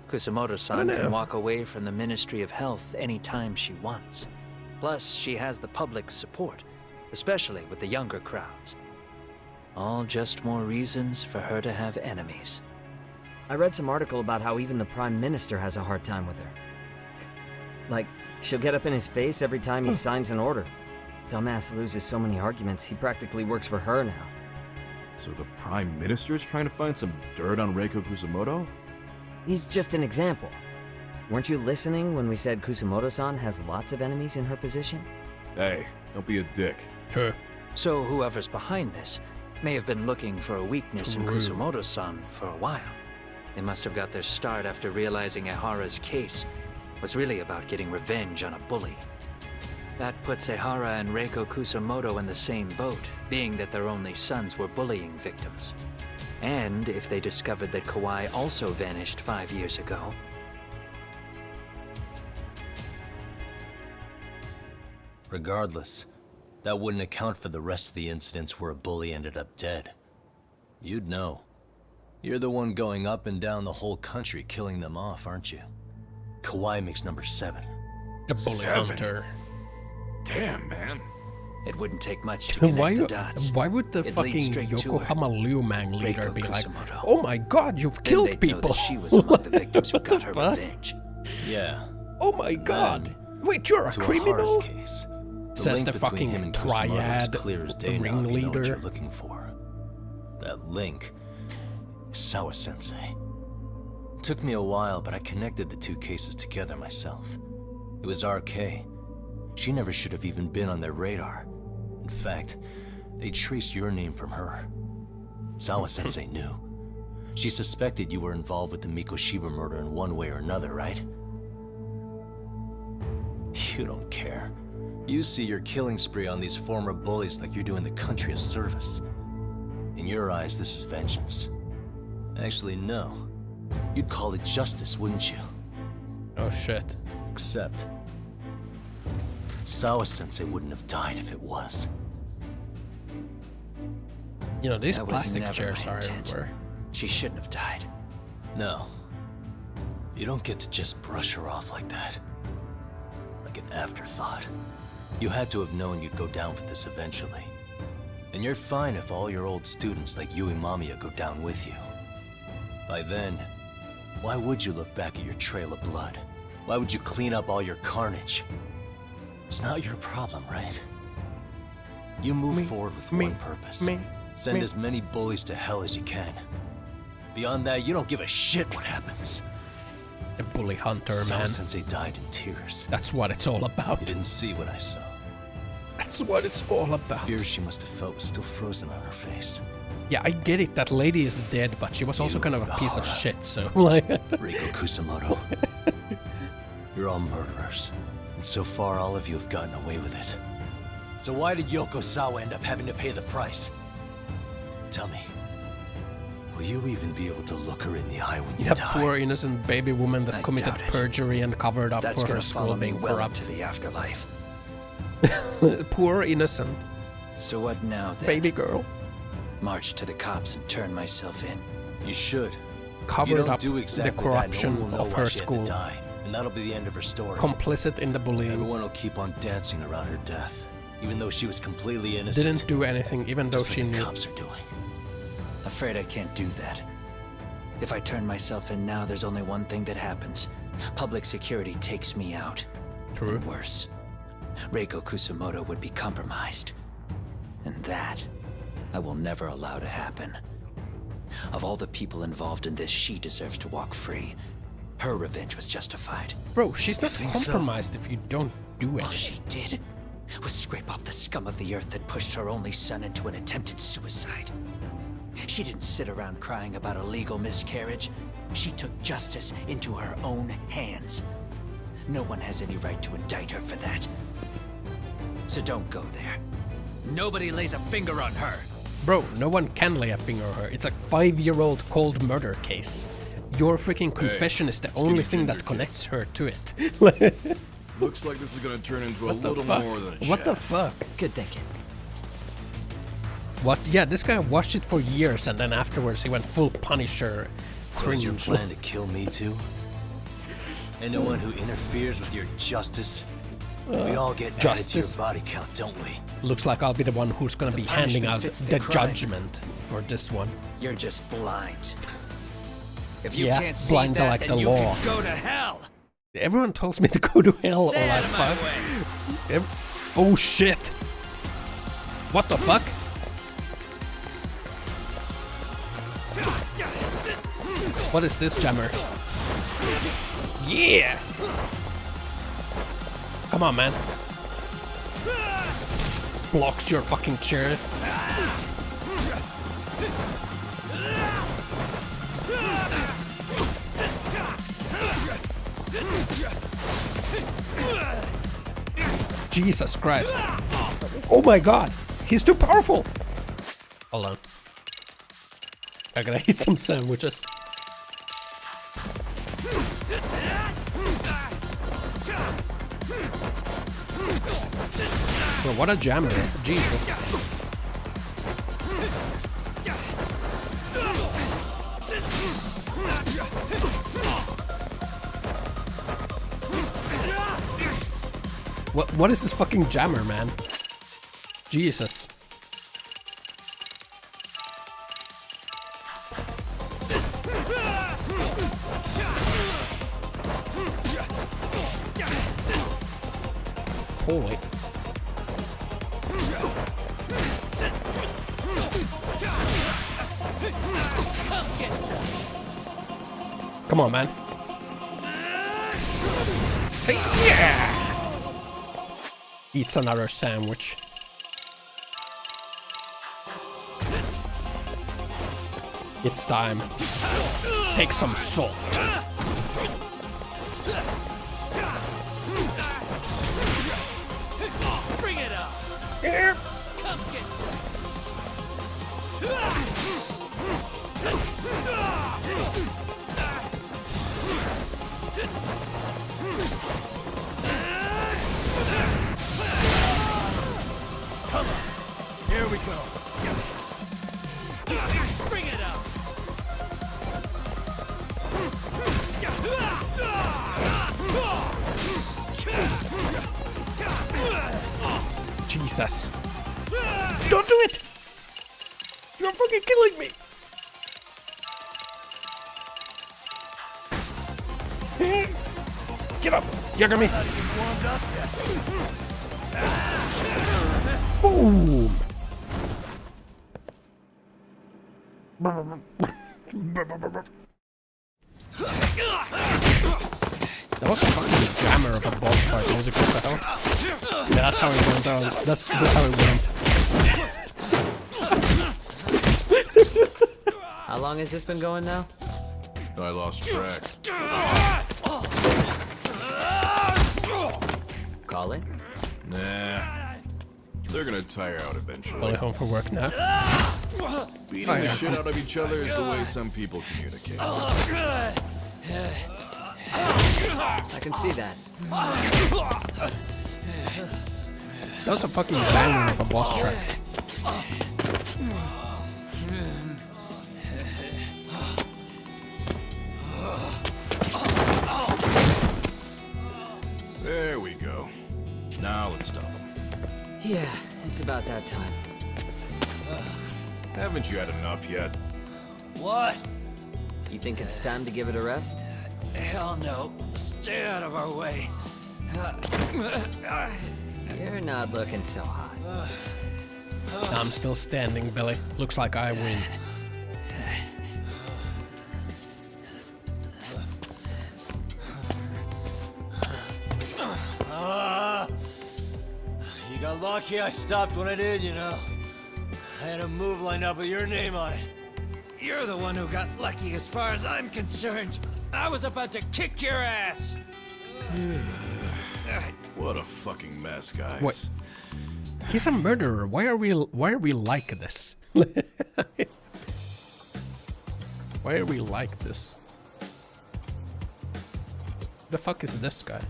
Speaker 14: Kusumoto-san can walk away from the Ministry of Health anytime she wants. Plus, she has the public's support, especially with the younger crowds. All just more reasons for her to have enemies.
Speaker 11: I read some article about how even the Prime Minister has a hard time with her. Like, she'll get up in his face every time he signs an order. Dumbass loses so many arguments, he practically works for her now.
Speaker 9: So the Prime Minister is trying to find some dirt on Reiko Kusamoto?
Speaker 11: He's just an example. Weren't you listening when we said Kusamoto-san has lots of enemies in her position?
Speaker 9: Hey, don't be a dick.
Speaker 1: True.
Speaker 14: So whoever's behind this may have been looking for a weakness in Kusamoto-san for a while. They must have got their start after realizing Ehara's case was really about getting revenge on a bully. That puts Ehara and Reiko Kusamoto in the same boat, being that their only sons were bullying victims. And if they discovered that Kawai also vanished 5 years ago...
Speaker 4: Regardless, that wouldn't account for the rest of the incidents where a bully ended up dead. You'd know. You're the one going up and down the whole country killing them off, aren't you? Kawai makes number 7.
Speaker 1: The bully hunter.
Speaker 15: Damn, man.
Speaker 14: It wouldn't take much to connect the dots.
Speaker 1: Why would the
Speaker 14: It
Speaker 1: fucking
Speaker 14: leads straight to her.
Speaker 1: Yokohama Liumang leader
Speaker 14: Reiko
Speaker 1: be like,
Speaker 14: Kusamoto.
Speaker 1: oh my god, you've
Speaker 14: Then
Speaker 1: killed
Speaker 14: they'd
Speaker 1: people?
Speaker 14: know that she was among the victims who got her
Speaker 1: Fuck.
Speaker 14: revenge.
Speaker 4: Yeah.
Speaker 1: Oh my god. Wait, you're a
Speaker 4: To
Speaker 1: criminal?
Speaker 4: Ahara's case, the
Speaker 1: Says
Speaker 4: link
Speaker 1: the
Speaker 4: between him
Speaker 1: fucking
Speaker 4: and Kusamoto is
Speaker 1: triad
Speaker 4: clear as day now if you know what
Speaker 1: ringleader.
Speaker 4: you're looking for. That link is Sawa-sensei. It took me a while, but I connected the two cases together myself. It was RK. She never should have even been on their radar. In fact, they traced your name from her. Sawa-sensei knew. She suspected you were involved with the Mikoshiba murder in one way or another, right? You don't care. You see your killing spree on these former bullies like you're doing the country a service. In your eyes, this is vengeance. Actually, no. You'd call it justice, wouldn't you?
Speaker 1: Oh shit.
Speaker 4: Except... Sawa-sensei wouldn't have died if it was.
Speaker 1: You know, these
Speaker 14: That was
Speaker 1: plastic
Speaker 14: never
Speaker 1: chairs
Speaker 14: my
Speaker 1: are
Speaker 14: intent.
Speaker 1: everywhere.
Speaker 14: She shouldn't have died.
Speaker 4: No. You don't get to just brush her off like that. Like an afterthought. You had to have known you'd go down for this eventually. And you're fine if all your old students like Yui Mamiya go down with you. By then, why would you look back at your trail of blood? Why would you clean up all your carnage? It's not your problem, right? You move forward with one purpose. Send as many bullies to hell as you can. Beyond that, you don't give a shit what happens.
Speaker 1: The bully hunter, man.
Speaker 4: Sawa-sensei died in tears.
Speaker 1: That's what it's all about.
Speaker 4: You didn't see what I saw.
Speaker 1: That's what it's all about.
Speaker 4: The fear she must have felt was still frozen on her face.
Speaker 1: Yeah, I get it. That lady is dead, but she was also
Speaker 4: You,
Speaker 1: kind of a piece of
Speaker 4: Ahara.
Speaker 1: shit, so like...
Speaker 4: Reiko Kusamoto. You're all murderers. And so far, all of you have gotten away with it. So why did Yoko Sawa end up having to pay the price? Tell me. Will you even be able to look her in the eye when you
Speaker 1: That
Speaker 4: die?
Speaker 1: poor innocent baby woman that
Speaker 14: I
Speaker 1: committed
Speaker 14: doubt it.
Speaker 1: perjury and covered up
Speaker 14: That's
Speaker 1: for her
Speaker 14: gonna
Speaker 1: school
Speaker 14: follow me
Speaker 1: being
Speaker 14: well
Speaker 1: corrupt.
Speaker 14: into the afterlife.
Speaker 1: Poor innocent
Speaker 14: So what now then?
Speaker 1: baby girl.
Speaker 14: March to the cops and turn myself in.
Speaker 4: You should. If you
Speaker 1: Covered
Speaker 4: don't
Speaker 1: up
Speaker 4: do exactly
Speaker 1: the corruption
Speaker 4: that, no one will know
Speaker 1: of
Speaker 4: why
Speaker 1: her
Speaker 4: she had
Speaker 1: school.
Speaker 4: to die, and that'll be the end of her story.
Speaker 1: Complicit in the bullying.
Speaker 4: Everyone will keep on dancing around her death, even though she was completely innocent.
Speaker 1: Didn't do anything, even though
Speaker 4: just
Speaker 1: she
Speaker 4: like the
Speaker 1: knew.
Speaker 4: cops are doing.
Speaker 14: Afraid I can't do that. If I turn myself in now, there's only one thing that happens. Public security takes me out.
Speaker 1: True.
Speaker 14: And worse, Reiko Kusamoto would be compromised. And that, I will never allow to happen. Of all the people involved in this, she deserves to walk free. Her revenge was justified.
Speaker 1: Bro, she's not
Speaker 14: think so?
Speaker 1: compromised if you don't do it.
Speaker 14: All she did was scrape off the scum of the earth that pushed her only son into an attempted suicide. She didn't sit around crying about a legal miscarriage. She took justice into her own hands. No one has any right to indict her for that. So don't go there. Nobody lays a finger on her.
Speaker 1: Bro, no one can lay a finger on her. It's a 5-year-old cold murder case. Your freaking confession is the only thing that connects her to it.
Speaker 15: Looks like this is gonna turn into a
Speaker 1: What the
Speaker 15: little
Speaker 1: fuck?
Speaker 15: more than a
Speaker 1: What the
Speaker 15: chat.
Speaker 1: fuck?
Speaker 14: Good thinking.
Speaker 1: What? Yeah, this guy watched it for years and then afterwards he went full Punisher.
Speaker 4: So is your
Speaker 1: Cringe.
Speaker 4: plan to kill me too? Anyone who interferes with your justice? We all get added to your
Speaker 1: justice.
Speaker 4: body count, don't we?
Speaker 1: Looks like I'll be the one who's gonna
Speaker 14: The
Speaker 1: be handing
Speaker 14: punishment
Speaker 1: out
Speaker 14: fits
Speaker 1: the
Speaker 14: the crime.
Speaker 1: judgment for this one.
Speaker 14: You're just blind. If you
Speaker 1: Yeah,
Speaker 14: can't see
Speaker 1: blind to,
Speaker 14: that,
Speaker 1: like,
Speaker 14: then
Speaker 1: the
Speaker 14: you
Speaker 1: law.
Speaker 14: can go to hell.
Speaker 1: Everyone tells me to go to hell
Speaker 14: Stay
Speaker 1: or
Speaker 14: out
Speaker 1: like
Speaker 14: of my
Speaker 1: fuck. Oh shit! What the fuck? What is this jammer? Yeah! Come on, man. Blocks your fucking chair. Jesus Christ. Oh my god. He's too powerful. Hold on. I gotta eat some sandwiches. Bro, what a jammer. Jesus. What is this fucking jammer, man? Jesus. Holy. Come on, man. Hey, yeah! Eats another sandwich. It's time. Take some salt.
Speaker 16: Bring it up.
Speaker 1: Here.
Speaker 16: Come get some.
Speaker 6: Come on. Here we go.
Speaker 16: Bring it up.
Speaker 1: Jesus. Don't do it! You're fucking killing me! Get up! Jugger me! Boom! That was a fucking jammer of a boss fight. Was it? What the hell? Yeah, that's how it went down. That's how it went.
Speaker 11: How long has this been going now?
Speaker 15: I lost track.
Speaker 11: Call it?
Speaker 15: Nah. They're gonna tire out eventually.
Speaker 1: Going home from work now.
Speaker 15: Beating the shit out of each other is the way some people communicate.
Speaker 11: I can see that.
Speaker 1: That was a fucking banger of a boss track.
Speaker 15: There we go. Now let's stop.
Speaker 11: Yeah, it's about that time.
Speaker 15: Haven't you had enough yet?
Speaker 14: What?
Speaker 11: You think it's time to give it a rest?
Speaker 14: Hell no. Stay out of our way.
Speaker 11: You're not looking so hot.
Speaker 1: I'm still standing, Billy. Looks like I win.
Speaker 17: You got lucky I stopped when I did, you know. I had a move lined up with your name on it.
Speaker 14: You're the one who got lucky as far as I'm concerned. I was about to kick your ass.
Speaker 15: What a fucking mess, guys.
Speaker 1: What? He's a murderer. Why are we like this? Why are we like this? Who the fuck is this guy?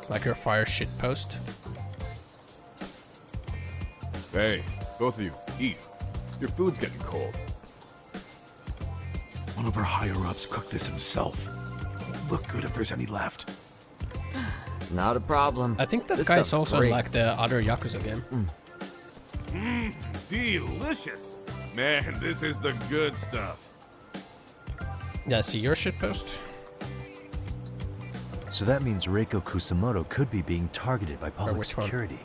Speaker 1: Like your fire shitpost.
Speaker 9: Hey, both of you, eat. Your food's getting cold.
Speaker 3: One of our higher-ups cooked this himself. It'll look good if there's any left.
Speaker 11: Not a problem.
Speaker 1: I think that
Speaker 11: This
Speaker 1: guy's
Speaker 11: stuff's
Speaker 1: also
Speaker 11: great.
Speaker 1: like the other Yakuza game.
Speaker 10: Delicious.
Speaker 9: Man, this is the good stuff.
Speaker 1: Yeah, see your shitpost?
Speaker 4: So that means Reiko Kusamoto could be being targeted by public
Speaker 1: which one?
Speaker 4: security.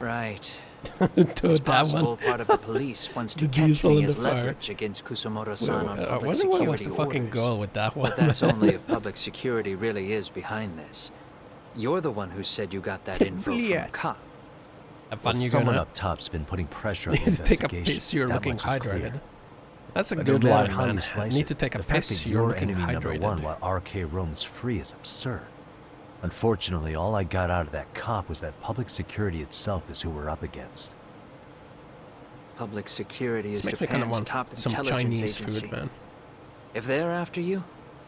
Speaker 14: Right.
Speaker 1: To
Speaker 14: It's
Speaker 1: that
Speaker 14: possible
Speaker 1: one.
Speaker 14: part of the police wants to
Speaker 1: The
Speaker 14: catch
Speaker 1: diesel
Speaker 14: me
Speaker 1: in
Speaker 14: as
Speaker 1: the fire.
Speaker 14: leverage against Kusamoto-san on
Speaker 1: I
Speaker 14: public
Speaker 1: wonder what was
Speaker 14: security
Speaker 1: the fucking
Speaker 14: orders.
Speaker 1: goal with that one.
Speaker 14: But that's only if public security really is behind this. You're the one who said you got that info from a cop.
Speaker 1: Have
Speaker 4: Well,
Speaker 1: fun, you
Speaker 4: someone
Speaker 1: gonna
Speaker 4: up top's been putting pressure on the
Speaker 1: need to take a
Speaker 4: investigation.
Speaker 1: piss, you're
Speaker 4: That
Speaker 1: looking
Speaker 4: much is clear.
Speaker 1: hydrated. That's a
Speaker 4: But
Speaker 1: good
Speaker 4: no matter
Speaker 1: line,
Speaker 4: how
Speaker 1: man.
Speaker 4: you slice
Speaker 1: Need
Speaker 4: it,
Speaker 1: to take a
Speaker 4: the fact
Speaker 1: piss,
Speaker 4: that
Speaker 1: you're
Speaker 4: you're
Speaker 1: looking
Speaker 4: enemy
Speaker 1: hydrated.
Speaker 4: #1 while RK roams free is absurd. Unfortunately, all I got out of that cop was that public security itself is who we're up against.
Speaker 14: Public security is
Speaker 1: This makes me kinda
Speaker 14: Japan's
Speaker 1: want
Speaker 14: top
Speaker 1: some
Speaker 14: intelligence
Speaker 1: Chinese
Speaker 14: agency.
Speaker 1: food, man.
Speaker 14: If they're after you,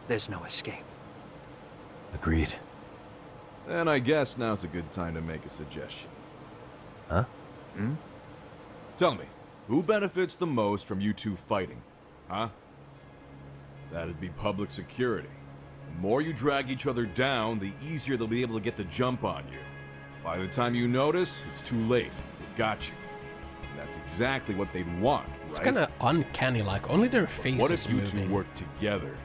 Speaker 14: there's no escape.
Speaker 4: Agreed.
Speaker 9: Then I guess now's a good time to make a suggestion.
Speaker 4: Huh?
Speaker 9: Tell me, who benefits the most from you two fighting? Huh? That'd be public security. The more you drag each other down, the easier they'll be able to get the jump on you. By the time you notice, it's too late. They've got you. And that's exactly what they'd want, right?
Speaker 1: It's kind of uncanny, like only their
Speaker 9: But
Speaker 1: faces
Speaker 9: what if you
Speaker 1: moving.
Speaker 9: two work together?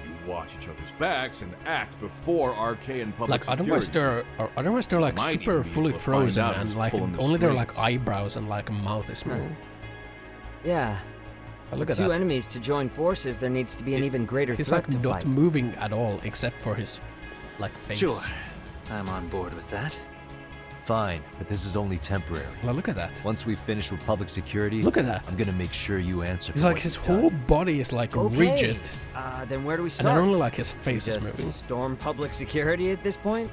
Speaker 9: You watch each other's backs and act before RK and public
Speaker 1: Like
Speaker 9: security.
Speaker 1: otherwise they're like
Speaker 9: Might
Speaker 1: super
Speaker 9: even be
Speaker 1: fully
Speaker 9: able to find
Speaker 1: frozen
Speaker 9: out
Speaker 1: and
Speaker 9: who's
Speaker 1: like
Speaker 9: pulling the
Speaker 1: only their like
Speaker 9: strings.
Speaker 1: eyebrows and like mouth is moving.
Speaker 11: Yeah.
Speaker 1: But look
Speaker 11: For
Speaker 1: at
Speaker 11: two
Speaker 1: that.
Speaker 11: enemies to join forces, there needs to be an even greater
Speaker 1: He's
Speaker 11: threat
Speaker 1: like
Speaker 11: to
Speaker 1: not
Speaker 11: fight.
Speaker 1: moving at all except for his like face.
Speaker 14: Sure, I'm on board with that.
Speaker 4: Fine, but this is only temporary.
Speaker 1: Well, look at that.
Speaker 4: Once we finish with public security,
Speaker 1: Look at that.
Speaker 4: I'm gonna make sure you answer
Speaker 1: He's
Speaker 4: for
Speaker 1: like
Speaker 4: what
Speaker 1: his
Speaker 4: you've done.
Speaker 1: whole body is like
Speaker 11: Okay.
Speaker 1: rigid,
Speaker 11: Then where do we
Speaker 1: and
Speaker 11: start?
Speaker 1: then only like his
Speaker 11: Should we
Speaker 1: face is
Speaker 11: just
Speaker 1: moving.
Speaker 11: storm public security at this point?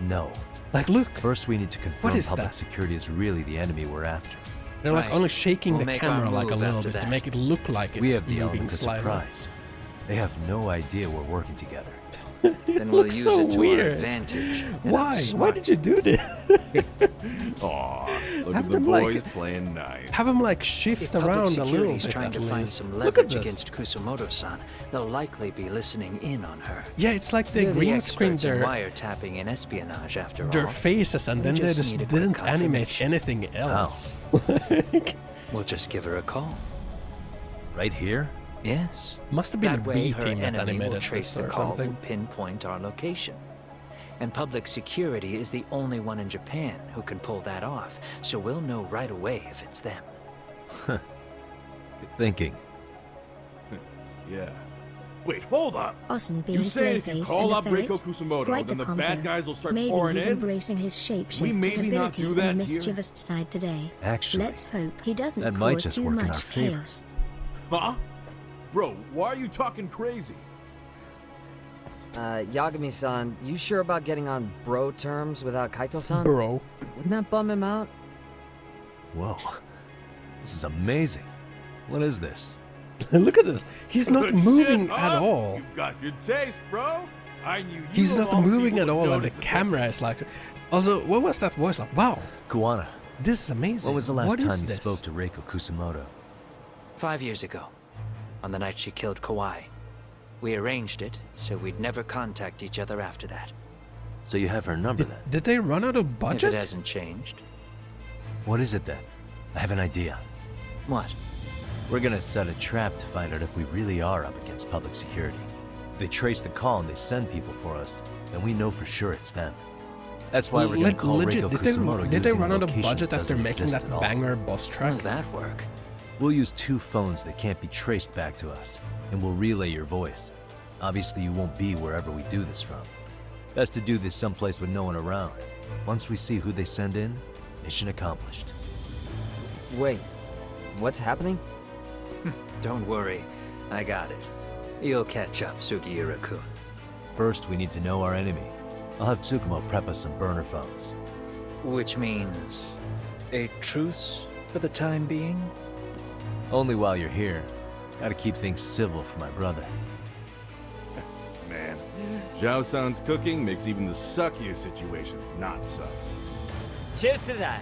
Speaker 4: No.
Speaker 1: Like look,
Speaker 4: First we need to confirm
Speaker 1: is
Speaker 4: public
Speaker 1: that?
Speaker 4: security is really the enemy we're after.
Speaker 1: they're like
Speaker 14: Right.
Speaker 1: only shaking
Speaker 14: We'll
Speaker 1: the
Speaker 14: make our
Speaker 1: camera like a
Speaker 14: move
Speaker 1: little
Speaker 14: after
Speaker 1: bit to
Speaker 14: that.
Speaker 1: make it look like it's
Speaker 4: We have the
Speaker 1: moving
Speaker 4: element of
Speaker 1: slightly.
Speaker 4: surprise. They have no idea we're working together.
Speaker 14: Then we'll
Speaker 1: looks
Speaker 14: use
Speaker 1: so
Speaker 14: it to
Speaker 1: weird.
Speaker 14: our advantage. and
Speaker 1: Why? Why
Speaker 14: outsmart
Speaker 1: did you do this?
Speaker 9: Aw, look
Speaker 1: Have
Speaker 9: at the
Speaker 1: them, like-
Speaker 9: boys playing nice.
Speaker 1: Have him like
Speaker 14: If
Speaker 1: shift
Speaker 14: public
Speaker 1: around a
Speaker 14: security
Speaker 1: little
Speaker 14: is
Speaker 1: bit
Speaker 14: trying
Speaker 1: at
Speaker 14: to find
Speaker 1: least.
Speaker 14: some
Speaker 1: Look at
Speaker 14: leverage
Speaker 1: this.
Speaker 14: against Kusumoto-san, they'll likely be listening in on her.
Speaker 1: Yeah, it's like they
Speaker 14: They're the
Speaker 1: green screened
Speaker 14: experts in
Speaker 1: their
Speaker 14: wiretapping and espionage after
Speaker 1: their
Speaker 14: all.
Speaker 1: faces and
Speaker 14: We
Speaker 1: then they
Speaker 14: just
Speaker 1: just
Speaker 14: need a quick
Speaker 1: didn't animate
Speaker 14: confirmation.
Speaker 1: anything else.
Speaker 14: We'll just give her a call.
Speaker 4: Right here?
Speaker 14: Yes.
Speaker 1: Must have been
Speaker 14: That
Speaker 1: a
Speaker 14: way
Speaker 1: B
Speaker 14: her
Speaker 1: team that
Speaker 14: enemy will
Speaker 1: animated
Speaker 14: trace
Speaker 1: this
Speaker 14: the
Speaker 1: or
Speaker 14: call
Speaker 1: something.
Speaker 14: and pinpoint our location. And public security is the only one in Japan who can pull that off, so we'll know right away if it's them.
Speaker 4: Good thinking.
Speaker 9: Yeah. Wait, hold up.
Speaker 2: Ossan being
Speaker 9: You saying if you
Speaker 2: clear-faced
Speaker 9: call
Speaker 2: and
Speaker 9: up Reiko
Speaker 2: ferret?
Speaker 9: Kusumoto,
Speaker 2: Quite
Speaker 9: then the
Speaker 2: combo.
Speaker 9: bad guys will start
Speaker 2: Maybe
Speaker 9: pouring
Speaker 2: he's
Speaker 9: in?
Speaker 2: embracing his shapeshifting
Speaker 9: We maybe not do
Speaker 2: abilities
Speaker 9: that
Speaker 2: and
Speaker 9: here?
Speaker 2: mischievous side today.
Speaker 4: Actually,
Speaker 2: Let's hope he doesn't
Speaker 4: that might
Speaker 2: cause
Speaker 4: just
Speaker 2: too
Speaker 4: work in our
Speaker 2: much
Speaker 4: favor.
Speaker 2: chaos.
Speaker 9: Huh? Bro, why are you talking crazy?
Speaker 11: Yagami-san, you sure about getting on bro terms without Kaito-san?
Speaker 1: Bro.
Speaker 11: Wouldn't that bum him out?
Speaker 4: Whoa. This is amazing. What is this?
Speaker 1: Look at this. He's not
Speaker 9: Good
Speaker 1: moving
Speaker 9: shit,
Speaker 1: at
Speaker 9: huh?
Speaker 1: all.
Speaker 9: You've got good taste, bro. I knew you
Speaker 1: He's
Speaker 9: of
Speaker 1: not
Speaker 9: all
Speaker 1: moving
Speaker 9: people
Speaker 1: at
Speaker 9: would
Speaker 1: all, and the
Speaker 9: notice
Speaker 1: camera is like. Also, what was that voice like? Wow,
Speaker 4: Kuwana,
Speaker 1: this is amazing.
Speaker 4: when was the last
Speaker 1: What
Speaker 4: time
Speaker 1: is
Speaker 4: you
Speaker 1: this?
Speaker 4: spoke to Reiko Kusumoto?
Speaker 14: 5 years ago, on the night she killed Kawai. We arranged it, so we'd never contact each other after that.
Speaker 4: So you have her number then?
Speaker 1: Did they run out of
Speaker 14: If
Speaker 1: budget?
Speaker 14: it hasn't changed.
Speaker 4: What is it then? I have an idea.
Speaker 14: What?
Speaker 4: We're gonna set a trap to find out if we really are up against public security. If they trace the call and they send people for us, then we know for sure it's them. That's why we're gonna call
Speaker 1: Legit,
Speaker 4: Reiko
Speaker 1: did
Speaker 4: Kusumoto
Speaker 1: they
Speaker 4: using
Speaker 1: run
Speaker 4: a
Speaker 1: out of
Speaker 4: location
Speaker 1: budget
Speaker 4: that
Speaker 1: after
Speaker 4: doesn't
Speaker 1: making
Speaker 4: exist
Speaker 1: that
Speaker 4: at all.
Speaker 1: banger boss
Speaker 14: How
Speaker 1: track?
Speaker 14: does that work?
Speaker 4: We'll use 2 phones that can't be traced back to us, and we'll relay your voice. Obviously, you won't be wherever we do this from. Best to do this someplace with no one around. Once we see who they send in, mission accomplished.
Speaker 11: Wait, what's happening?
Speaker 14: Don't worry, I got it. You'll catch up, Sugiura-kun.
Speaker 4: First, we need to know our enemy. I'll have Tsukumo prep us some burner phones.
Speaker 14: Which means a truce for the time being?
Speaker 4: Only while you're here. Gotta keep things civil for my brother.
Speaker 9: Man, Zhao-san's cooking makes even the suckiest situations not suck.
Speaker 11: Cheers to that.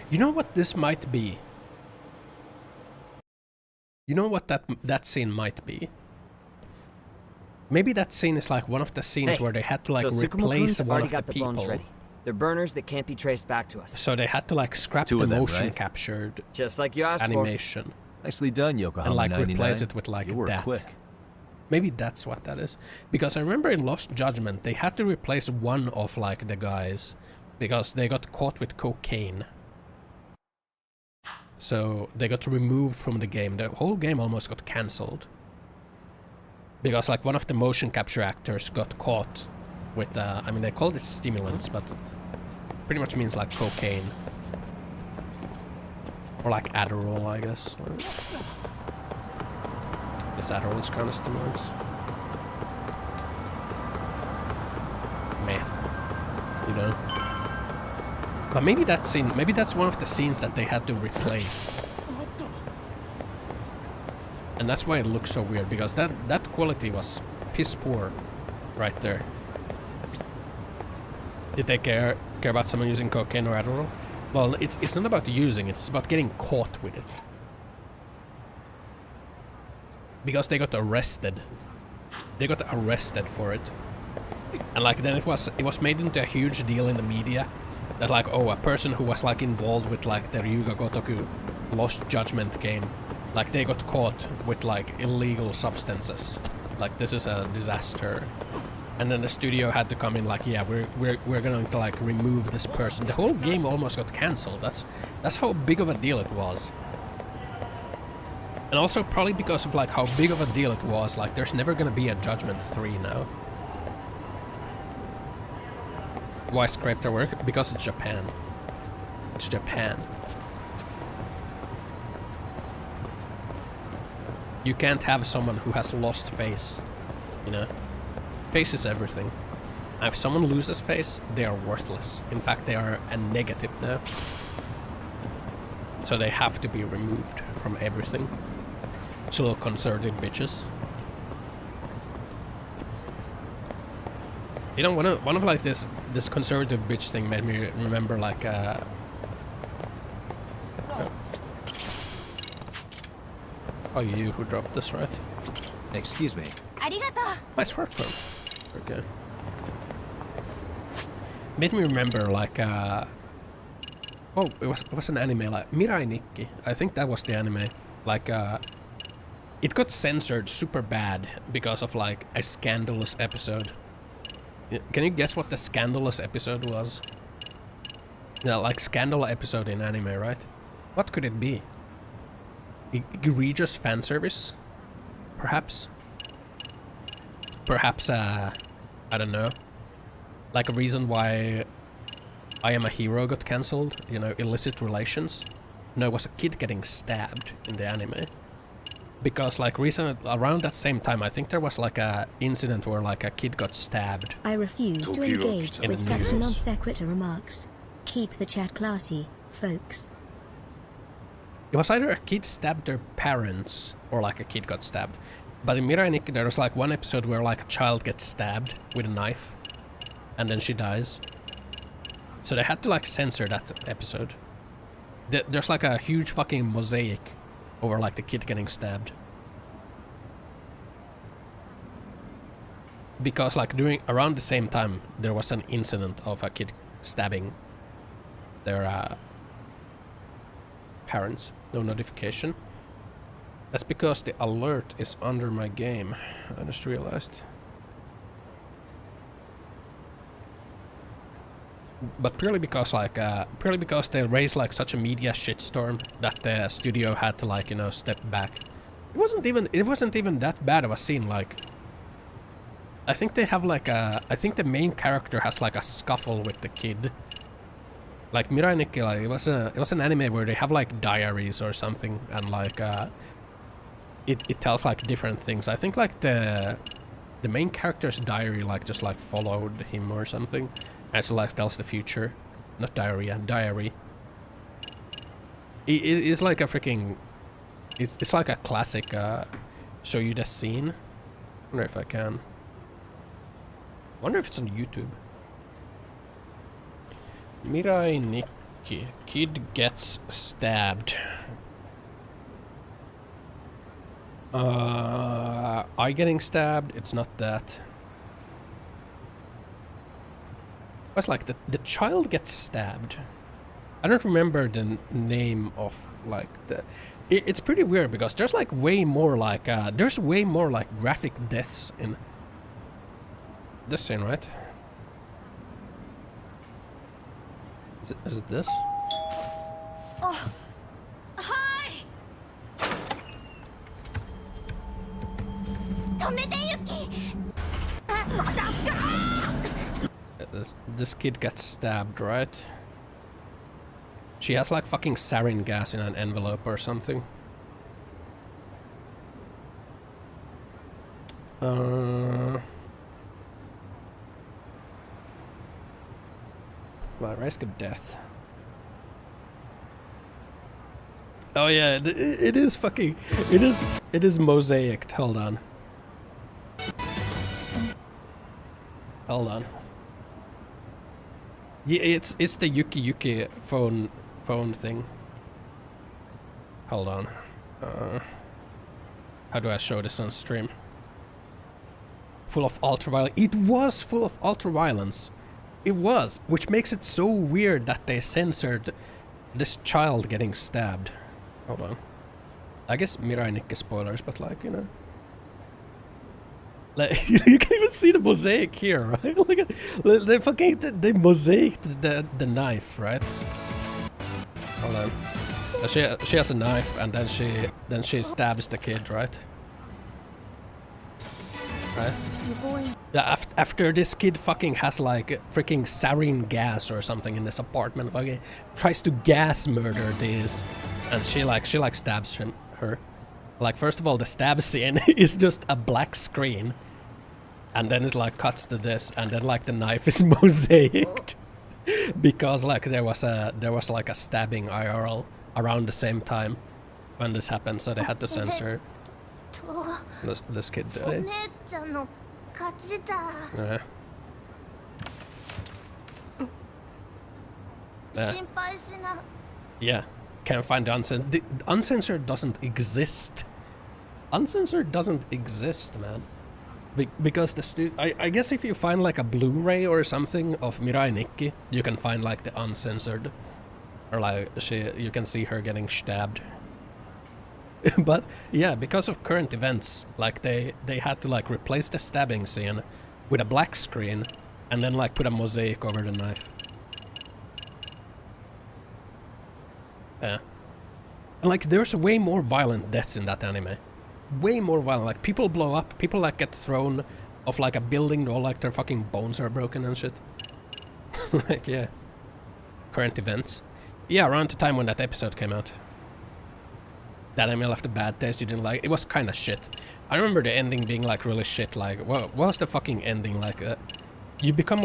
Speaker 1: You know what this might be? You know what that scene might be? Maybe that scene is like one of the scenes
Speaker 11: Hey,
Speaker 1: where they had to like
Speaker 11: so
Speaker 1: replace
Speaker 11: Tsukumo-kun's
Speaker 1: one
Speaker 11: already
Speaker 1: of the
Speaker 11: got the phones
Speaker 1: people.
Speaker 11: ready. They're burners that can't be traced back to us.
Speaker 1: So they had to like scrap
Speaker 4: Two
Speaker 1: the
Speaker 4: of them,
Speaker 1: motion
Speaker 4: right?
Speaker 1: captured
Speaker 11: Just like you asked
Speaker 1: animation.
Speaker 11: for.
Speaker 4: Nicely done, Yokohama
Speaker 1: And like
Speaker 4: 99.
Speaker 1: replace it with like
Speaker 4: you were
Speaker 1: that.
Speaker 4: quick.
Speaker 1: Maybe that's what that is. Because I remember in Lost Judgment, they had to replace one of like the guys because they got caught with cocaine. So they got removed from the game. The whole game almost got cancelled. Because like one of the motion capture actors got caught with, I mean they called it stimulants, but pretty much means like cocaine. Or like Adderall, I guess. Or this Adderall is kind of stimulants. Meth. You know? But maybe that scene, maybe that's one of the scenes that they had to replace. And that's why it looks so weird, because that quality was piss poor right there. Did they care about someone using cocaine or Adderall? Well, it's not about using it, it's about getting caught with it. Because they got arrested. They got arrested for it. And like then it was made into a huge deal in the media that like, oh, a person who was like involved with like the Ryuga Gotoku Lost Judgment game, like they got caught with like illegal substances. Like this is a disaster. And then the studio had to come in like, yeah, we're going to like remove this person. The whole game almost got cancelled. That's how big of a deal it was. And also probably because of like how big of a deal it was, like there's never going to be a Judgment 3 now. Why scrape their work? Because it's Japan. It's Japan. You can't have someone who has lost face, you know? Face is everything. And if someone loses face, they are worthless. In fact, they are a negative now. So they have to be removed from everything. It's little conservative bitches. You know, one of like this conservative bitch thing made me remember like oh, you who dropped this, right?
Speaker 4: Excuse me.
Speaker 1: My smartphone. Okay. Made me remember like oh, it was an anime like Mirai Nikki. I think that was the anime. Like it got censored super bad because of like a scandalous episode. Can you guess what the scandalous episode was? Yeah, like scandal episode in anime, right? What could it be? Egregious fan service? Perhaps? Perhaps, I don't know. Like a reason why I Am a Hero got cancelled? You know, illicit relations? No, it was a kid getting stabbed in the anime. Because like around that same time, I think there was like a incident where like a kid got stabbed.
Speaker 2: I refuse to engage with such non sequitur remarks. Keep the chat classy, folks.
Speaker 1: It was either a kid stabbed their parents or like a kid got stabbed. But in Mirai Nikki there was like one episode where like a child gets stabbed with a knife and then she dies. So they had to like censor that episode. There's like a huge fucking mosaic over like the kid getting stabbed. Because like around the same time there was an incident of a kid stabbing their parents. No notification. That's because the alert is under my game. I just realized. But purely because they raised like such a media shitstorm that the studio had to like, you know, step back. It wasn't even that bad of a scene. Like I think they have like I think the main character has like a scuffle with the kid. Like Mirai Nikki, like, it was an anime where they have like diaries or something, and like it tells like different things. I think like the main character's diary like just like followed him or something, and so like tells the future, not diary, diary. It's like a freaking, it's like a classic. Show you the scene. Wonder if I can. Wonder if it's on YouTube. Mirai Nikki. Kid gets stabbed. I getting stabbed? It's not that. was like the child gets stabbed. I don't remember the name of like the. It's pretty weird because there's like way more like graphic deaths in this scene, right? Is it this?
Speaker 16: Oh, hi.
Speaker 1: This kid gets stabbed, right? She has like fucking sarin gas in an envelope or something. Well, risk of death. Oh yeah, it is fucking. It is mosaicked. Hold on. Hold on. Yeah, it's the Yuki phone thing. Hold on. How do I show this on stream? Full of ultraviolence. It was full of ultraviolence. It was, which makes it so weird that they censored this child getting stabbed. Hold on. I guess Mirai Nikki spoilers, but like, you know. Like, you can even see the mosaic here, right? Look at, they mosaiced the knife, right? Hold on. She has a knife, and then she stabs the kid, right? Right? Yeah, after this kid fucking has like freaking sarin gas or something in this apartment, fucking tries to gas murder this, and she stabs her. Like, first of all, the stab scene is just a black screen, and then it's like cuts to this, and then like the knife is mosaicked because like there was like a stabbing IRL around the same time when this happened, so they had to censor this kid. Yeah, can't find the uncensored. The uncensored doesn't exist. Uncensored doesn't exist, man. Because I guess if you find like a Blu-ray or something of Mirai Nikki, you can find like the uncensored, or like you can see her getting stabbed. But yeah, because of current events, like they had to like replace the stabbing scene with a black screen, and then like put a mosaic over the knife. Yeah. And like there's way more violent deaths in that anime. Way more violent. Like people blow up, people like get thrown off like a building, or like their fucking bones are broken and shit. Like, yeah. Current events. Yeah, around the time when that episode came out. That anime left a bad taste you didn't like. It was kind of shit. I remember the ending being like really shit. Like, what was the fucking ending like? You become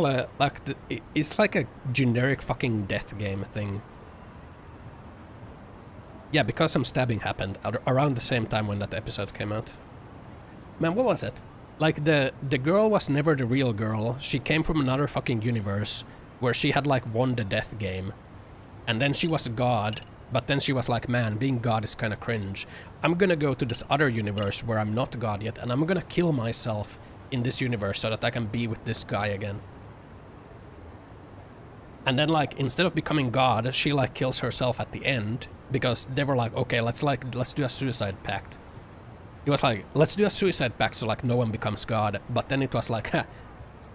Speaker 1: it's like a generic fucking death game thing. Yeah, because some stabbing happened around the same time when that episode came out. Man, what was it? Like, the girl was never the real girl. She came from another fucking universe where she had like won the death game. And then she was God. But then she was like, man, being God is kind of cringe. I'm gonna go to this other universe where I'm not God yet, and I'm gonna kill myself in this universe so that I can be with this guy again. And then like, instead of becoming God, she like kills herself at the end, because they were like, okay, let's do a suicide pact. It was like, let's do a suicide pact so like no one becomes God. But then it was like, ha,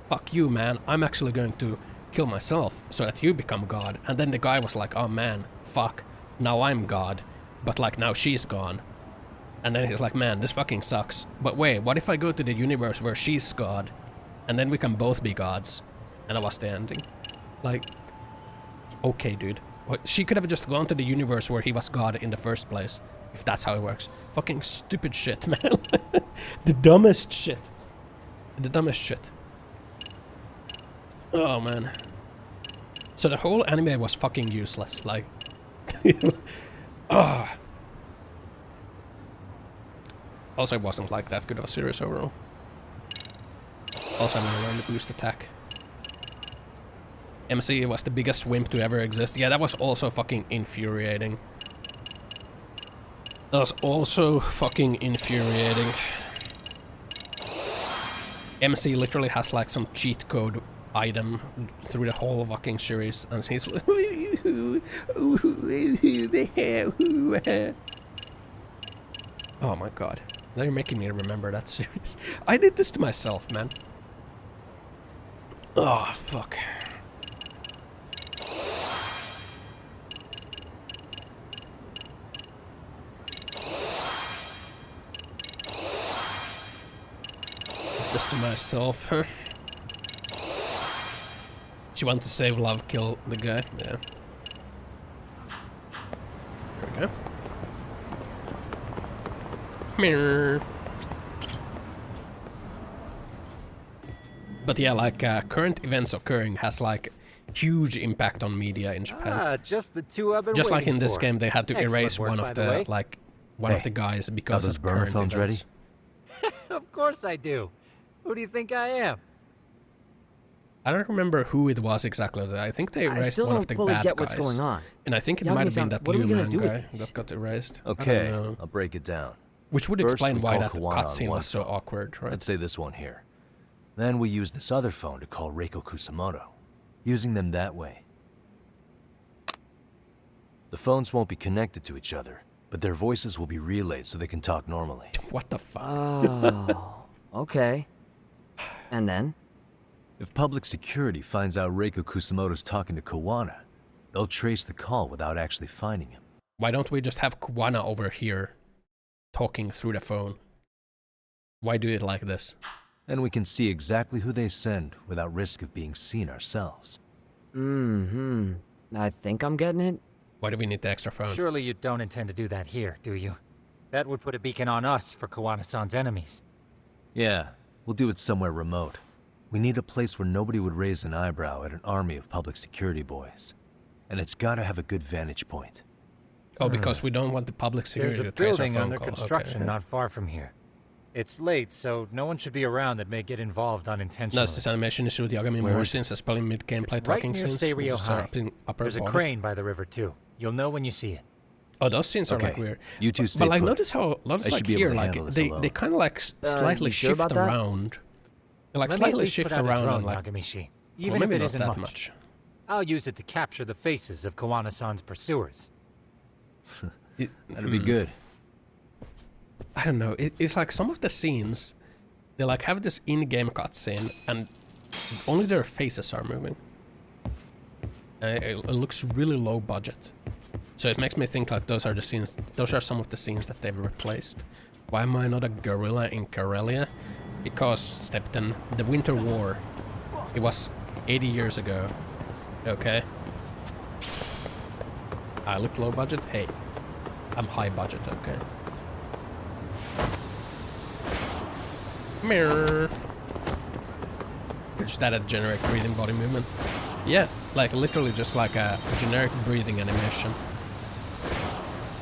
Speaker 1: fuck you, man, I'm actually going to kill myself so that you become God. And then the guy was like, oh man, fuck. Now I'm God, but like now she's gone. And then he's like, man, this fucking sucks. But wait, what if I go to the universe where she's God, and then we can both be gods? And that was the ending. Like, okay, dude. She could have just gone to the universe where he was God in the first place, if that's how it works. Fucking stupid shit, man. The dumbest shit. The dumbest shit. Oh, man. So the whole anime was fucking useless, like... Oh. Also, it wasn't like that good of a series overall. Also, I'm gonna learn the boost attack. MC was the biggest wimp to ever exist. Yeah, that was also fucking infuriating. That was also fucking infuriating. MC literally has like some cheat code item through the whole fucking series, and he's oh my god. Now you're making me remember that series. I did this to myself, man. Oh, fuck. Just to myself, huh? She want to save love, kill the guy. Yeah. There we go. Mirror. But yeah, like current events occurring has like huge impact on media in Japan.
Speaker 18: Ah, just the two I've been
Speaker 1: Just like
Speaker 18: waiting
Speaker 1: in this
Speaker 18: for.
Speaker 1: game, they had to
Speaker 18: Excellent
Speaker 1: erase
Speaker 18: work,
Speaker 1: one
Speaker 18: by
Speaker 1: of
Speaker 18: the
Speaker 1: the
Speaker 18: way.
Speaker 1: like one of the guys because
Speaker 4: those
Speaker 1: of
Speaker 4: burner
Speaker 1: current
Speaker 4: phones
Speaker 1: events.
Speaker 18: Of course I do. Who do you think I am?
Speaker 1: I don't remember who it was exactly. I think they
Speaker 11: I
Speaker 1: erased
Speaker 11: still
Speaker 1: one
Speaker 11: don't
Speaker 1: of the
Speaker 11: fully
Speaker 1: bad
Speaker 11: get
Speaker 1: guys.
Speaker 11: what's going on.
Speaker 1: And I think it might have been that
Speaker 11: Yagami-san, what are we gonna
Speaker 1: Luman
Speaker 11: do with
Speaker 1: guy
Speaker 11: this?
Speaker 1: that got erased.
Speaker 4: Okay,
Speaker 1: I don't know.
Speaker 4: I'll break it down.
Speaker 1: Which would
Speaker 4: First,
Speaker 1: explain
Speaker 4: we
Speaker 1: why
Speaker 4: call
Speaker 1: that
Speaker 4: Kawana on
Speaker 1: cutscene
Speaker 4: one
Speaker 1: was so
Speaker 4: phone.
Speaker 1: awkward, right?
Speaker 4: Let's say this one here. Then we use this other phone to call Reiko Kusamoto, using them that way. The phones won't be connected to each other, but their voices will be relayed so they can talk normally.
Speaker 1: What the fuck?
Speaker 11: Oh, okay. And then?
Speaker 4: If public security finds out Reiko Kusamoto's talking to Kawana, they'll trace the call without actually finding him.
Speaker 1: Why don't we just have Kawana over here talking through the phone? Why do it like this?
Speaker 4: And we can see exactly who they send without risk of being seen ourselves.
Speaker 11: Mm-hmm. I think I'm getting it.
Speaker 1: Why do we need the extra phone?
Speaker 18: Surely you don't intend to do that here, do you? That would put a beacon on us for Kawana-san's enemies.
Speaker 4: Yeah, we'll do it somewhere remote. We need a place where nobody would raise an eyebrow at an army of public security boys. And it's gotta have a good vantage point.
Speaker 1: Oh, because we don't want the public security
Speaker 18: There's a
Speaker 1: to trace our
Speaker 18: building
Speaker 1: phone
Speaker 18: under
Speaker 1: call.
Speaker 18: construction
Speaker 1: Okay.
Speaker 18: not far from here. It's late, so no one should be around that may get involved unintentionally.
Speaker 1: Does this animation issue with Yagami
Speaker 18: Where
Speaker 1: more
Speaker 18: is
Speaker 1: scenes, especially mid-gameplay
Speaker 18: It's right
Speaker 1: talking
Speaker 18: near
Speaker 1: scenes?
Speaker 18: Seiryō
Speaker 1: Just,
Speaker 18: High.
Speaker 1: upper
Speaker 18: There's a
Speaker 1: body.
Speaker 18: crane by the river too. You'll know when you see it.
Speaker 1: Oh, those scenes are
Speaker 4: Okay,
Speaker 1: like weird.
Speaker 4: you two stay
Speaker 1: But like,
Speaker 4: put.
Speaker 1: notice
Speaker 4: I
Speaker 1: like
Speaker 4: should be able
Speaker 1: here,
Speaker 4: to
Speaker 1: like
Speaker 4: handle this
Speaker 1: they
Speaker 4: alone.
Speaker 1: kind of like slightly
Speaker 11: you sure
Speaker 1: shift
Speaker 11: about that?
Speaker 1: around. They like
Speaker 18: Let me at
Speaker 1: slightly
Speaker 18: least
Speaker 1: shift
Speaker 18: put out a
Speaker 1: around
Speaker 18: drone,
Speaker 1: and like.
Speaker 18: Yagamishi.
Speaker 1: Well,
Speaker 18: Even
Speaker 1: maybe
Speaker 18: if it
Speaker 1: not
Speaker 18: isn't
Speaker 1: that
Speaker 18: much. I'll use it to capture the faces of Kawana-san's pursuers.
Speaker 4: That'd be good.
Speaker 1: I don't know. It's like some of the scenes, they like have this in-game cutscene and only their faces are moving. It looks really low budget. So it makes me think like those are the scenes, those are some of the scenes that they've replaced. Why am I not a gorilla in Karelia? Because, Stepton, the Winter War, it was 80 years ago. Okay? I look low budget? Hey, I'm high budget, okay? Mirror. Just added generic breathing body movement. Yeah, like literally just like a generic breathing animation.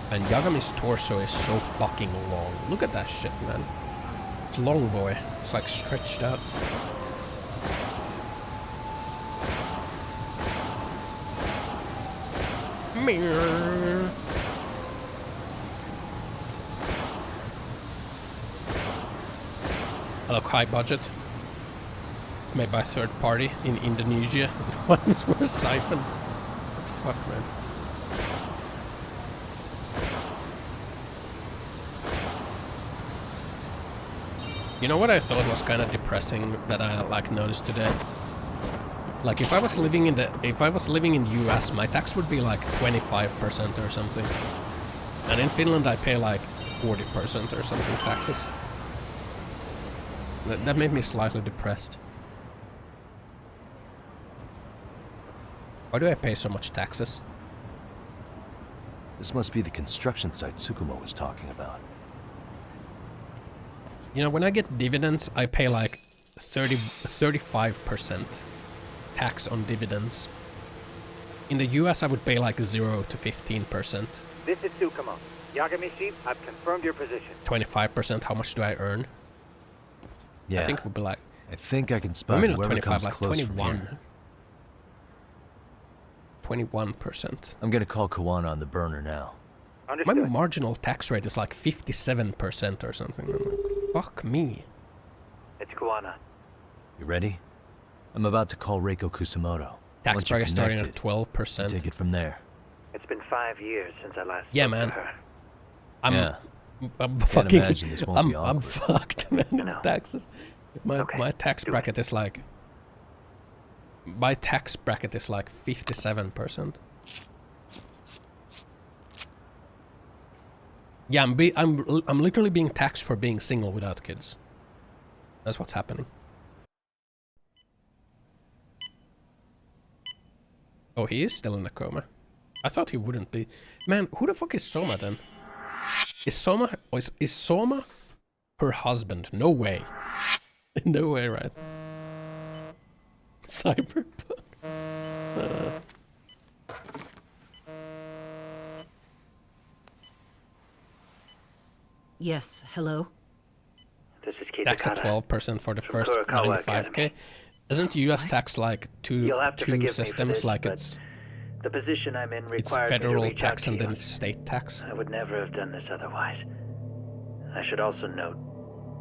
Speaker 1: And Yagami's torso is so fucking long. Look at that shit, man. It's long, boy. It's like stretched out. Mirror. I look high budget. It's made by a third party in Indonesia. The ones were siphoned. What the fuck, man? You know what I thought was kind of depressing that I like noticed today? Like if I was living in US, my tax would be like 25% or something. And in Finland I pay like 40% or something taxes. That made me slightly depressed. Why do I pay so much taxes?
Speaker 4: This must be the construction site Tsukumo was talking about.
Speaker 1: You know, when I get dividends, I pay like 35% tax on dividends. In the US, I would pay like 0 to 15%.
Speaker 8: This is Tsukumo. Yagami-shi, I've confirmed your position.
Speaker 1: 25%, how much do I earn?
Speaker 4: Yeah.
Speaker 1: I think it would be like...
Speaker 4: I think I can spot
Speaker 1: maybe not
Speaker 4: whoever
Speaker 1: 25,
Speaker 4: comes
Speaker 1: like
Speaker 4: close from
Speaker 1: 21.
Speaker 4: here.
Speaker 1: 21%.
Speaker 4: I'm gonna call Kawana on the burner now.
Speaker 1: My marginal tax rate is like 57% or something. I'm like, fuck me.
Speaker 8: It's Kawana.
Speaker 4: You ready? I'm about to call Reiko Kusumoto.
Speaker 1: Tax bracket starting at 12%.
Speaker 4: Take it from there.
Speaker 8: It's been 5 years since I last
Speaker 1: yeah,
Speaker 8: spoke
Speaker 1: man.
Speaker 8: to her.
Speaker 1: I'm fucking. I'm fucked, man. Taxes. My tax bracket is like. My tax bracket is like 57%. Yeah, I'm literally being taxed for being single without kids. That's what's happening. Oh, he is still in a coma. I thought he wouldn't be. Man, who the fuck is Soma then? Is Soma her husband? No way. No way, right? Cyberpunk.
Speaker 19: Yes, hello?
Speaker 8: This is Keith
Speaker 1: Tax at 12% for the first 95k. Isn't US tax like two systems? Like it's
Speaker 8: the position I'm in requires
Speaker 1: it's federal tax and then it's state tax.
Speaker 8: I would never have done this otherwise. I should also note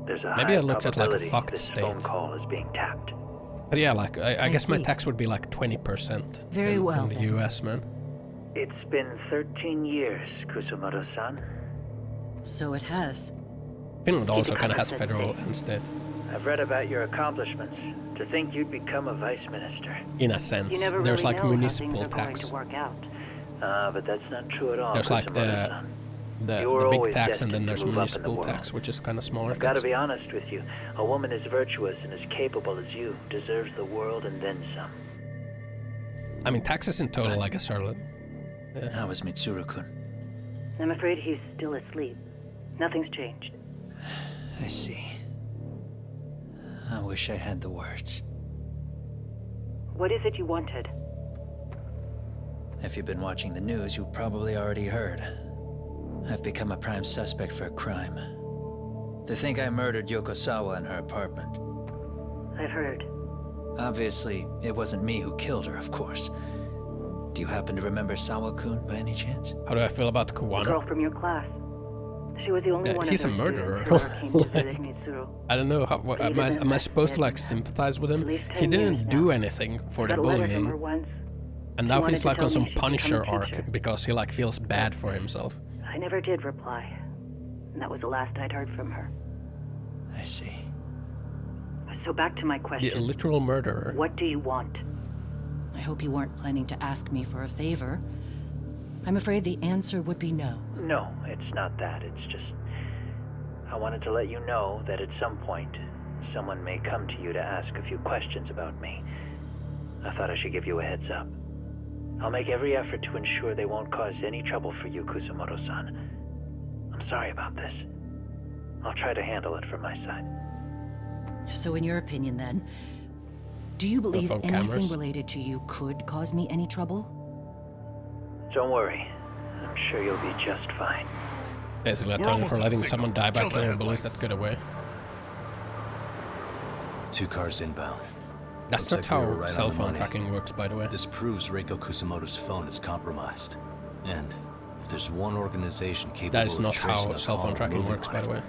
Speaker 8: there's a
Speaker 1: maybe
Speaker 8: high
Speaker 1: I looked at like a
Speaker 8: probability
Speaker 1: fucked
Speaker 8: this
Speaker 1: state.
Speaker 8: phone call is being tapped.
Speaker 1: But yeah, like I guess my
Speaker 19: see.
Speaker 1: tax would be like 20%.
Speaker 19: Very well,
Speaker 1: in the
Speaker 19: then.
Speaker 1: US, man.
Speaker 8: It's been 13 years, Kusumoto-san.
Speaker 19: So it has.
Speaker 1: Finland also kind of has federal and state.
Speaker 8: I've read about your accomplishments. To think you'd become a vice minister.
Speaker 1: In a sense,
Speaker 8: You never
Speaker 1: there's
Speaker 8: really
Speaker 1: like
Speaker 8: know how
Speaker 1: municipal
Speaker 8: things are going
Speaker 1: tax.
Speaker 8: to work out. But that's not true at all.
Speaker 1: There's like the
Speaker 8: You were
Speaker 1: big
Speaker 8: always
Speaker 1: tax and then
Speaker 8: destined
Speaker 1: there's
Speaker 8: to move up in the
Speaker 1: municipal
Speaker 8: world.
Speaker 1: tax, which is kind of smaller.
Speaker 8: I've got to
Speaker 1: tax.
Speaker 8: be honest with you. A woman as virtuous and as capable as you deserves the world and then some.
Speaker 1: I mean, taxes in total, I guess, are. Yeah.
Speaker 14: How is Mitsuru-kun?
Speaker 20: I'm afraid he's still asleep. Nothing's changed.
Speaker 14: I see. I wish I had the words.
Speaker 20: What is it you wanted?
Speaker 14: If you've been watching the news, you've probably already heard. I've become a prime suspect for a crime. They think I murdered Yokosawa in her apartment.
Speaker 20: I've heard.
Speaker 14: Obviously, it wasn't me who killed her, of course. Do you happen to remember Sawa-kun by any chance?
Speaker 1: How do I feel about
Speaker 20: The
Speaker 1: Kuwana?
Speaker 20: girl from your class. She was the only one
Speaker 1: He's a
Speaker 20: of her
Speaker 1: murderer.
Speaker 20: students who ever came to visit Mitsuru.
Speaker 1: I don't know. Am I supposed to like sympathize with him? He didn't do anything for the
Speaker 20: Got a letter from her
Speaker 1: bullying,
Speaker 20: once.
Speaker 1: and
Speaker 20: She
Speaker 1: now
Speaker 20: wanted
Speaker 1: he's
Speaker 20: to
Speaker 1: like
Speaker 20: tell
Speaker 1: on
Speaker 20: me
Speaker 1: some
Speaker 20: she'd become a
Speaker 1: Punisher arc
Speaker 20: teacher.
Speaker 1: because he like feels bad for himself.
Speaker 20: I never did reply. And that was the last I'd heard from her.
Speaker 14: I see.
Speaker 20: So back to my
Speaker 1: The
Speaker 20: question.
Speaker 1: literal murderer.
Speaker 20: What do you want?
Speaker 19: I hope you weren't planning to ask me for a favor. I'm afraid the answer would be no.
Speaker 8: No, it's not that. It's just... I wanted to let you know that at some point, someone may come to you to ask a few questions about me. I thought I should give you a heads up. I'll make every effort to ensure they won't cause any trouble for you, Kusumoto-san. I'm sorry about this. I'll try to handle it from my side.
Speaker 19: So in your opinion then, do you believe
Speaker 1: phone
Speaker 19: anything
Speaker 1: cameras.
Speaker 19: related to you could cause me any trouble?
Speaker 8: Don't worry. I'm sure you'll be just fine.
Speaker 1: Basically, a ton for letting someone die by killing bullies that get away.
Speaker 4: 2 cars inbound.
Speaker 1: That's
Speaker 4: Looks
Speaker 1: not
Speaker 4: like we were
Speaker 1: how
Speaker 4: right
Speaker 1: cell
Speaker 4: on the
Speaker 1: phone
Speaker 4: money.
Speaker 1: tracking works, by the way.
Speaker 4: This proves Reiko Kusumoto's phone is compromised. And if there's one organization capable
Speaker 1: That is
Speaker 4: of
Speaker 1: not
Speaker 4: tracing
Speaker 1: how
Speaker 4: a
Speaker 1: cell
Speaker 4: call
Speaker 1: phone
Speaker 4: and
Speaker 1: tracking
Speaker 4: moving
Speaker 1: works,
Speaker 4: on
Speaker 1: by
Speaker 4: it,
Speaker 1: the way.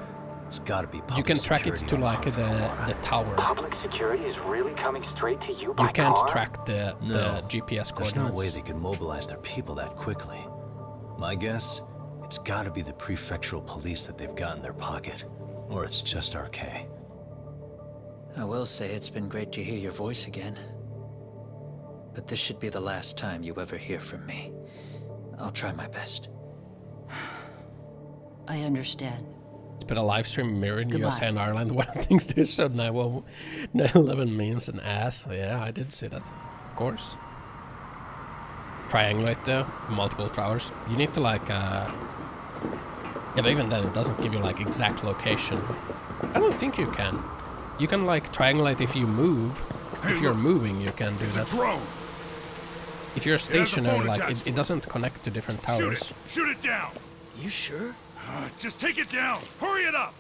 Speaker 4: it's gotta be public
Speaker 1: You can track it
Speaker 4: security
Speaker 1: to
Speaker 4: on
Speaker 1: like
Speaker 4: par for Kawana.
Speaker 1: the tower.
Speaker 21: Public security is really coming straight to you by
Speaker 1: You can't
Speaker 21: car?
Speaker 1: track the
Speaker 4: No,
Speaker 1: GPS
Speaker 4: there's no
Speaker 1: coordinates.
Speaker 4: way they can mobilize their people that quickly. My guess, it's gotta be the prefectural police that they've got in their pocket. Or it's just RK.
Speaker 14: I will say it's been great to hear your voice again. But this should be the last time you ever hear from me. I'll try my best.
Speaker 19: I understand.
Speaker 1: It's been a live stream mirroring
Speaker 19: Goodbye.
Speaker 1: USA and Ireland. One of the things they showed 9/11 memes and ass. Yeah, I did see that. Of course. Triangulate though, multiple towers. You need to like yeah, but even then it doesn't give you like exact location. I don't think you can. You can like triangulate if you move.
Speaker 10: Hey,
Speaker 1: if you're
Speaker 10: look.
Speaker 1: moving, you can do
Speaker 10: It's
Speaker 1: that.
Speaker 10: a drone.
Speaker 1: If you're
Speaker 10: has a phone
Speaker 1: stationary, like
Speaker 10: attached to
Speaker 1: it doesn't connect to different
Speaker 10: Shoot
Speaker 1: towers.
Speaker 10: it! Shoot it down!
Speaker 14: You sure?
Speaker 10: Just take it down! Hurry it up!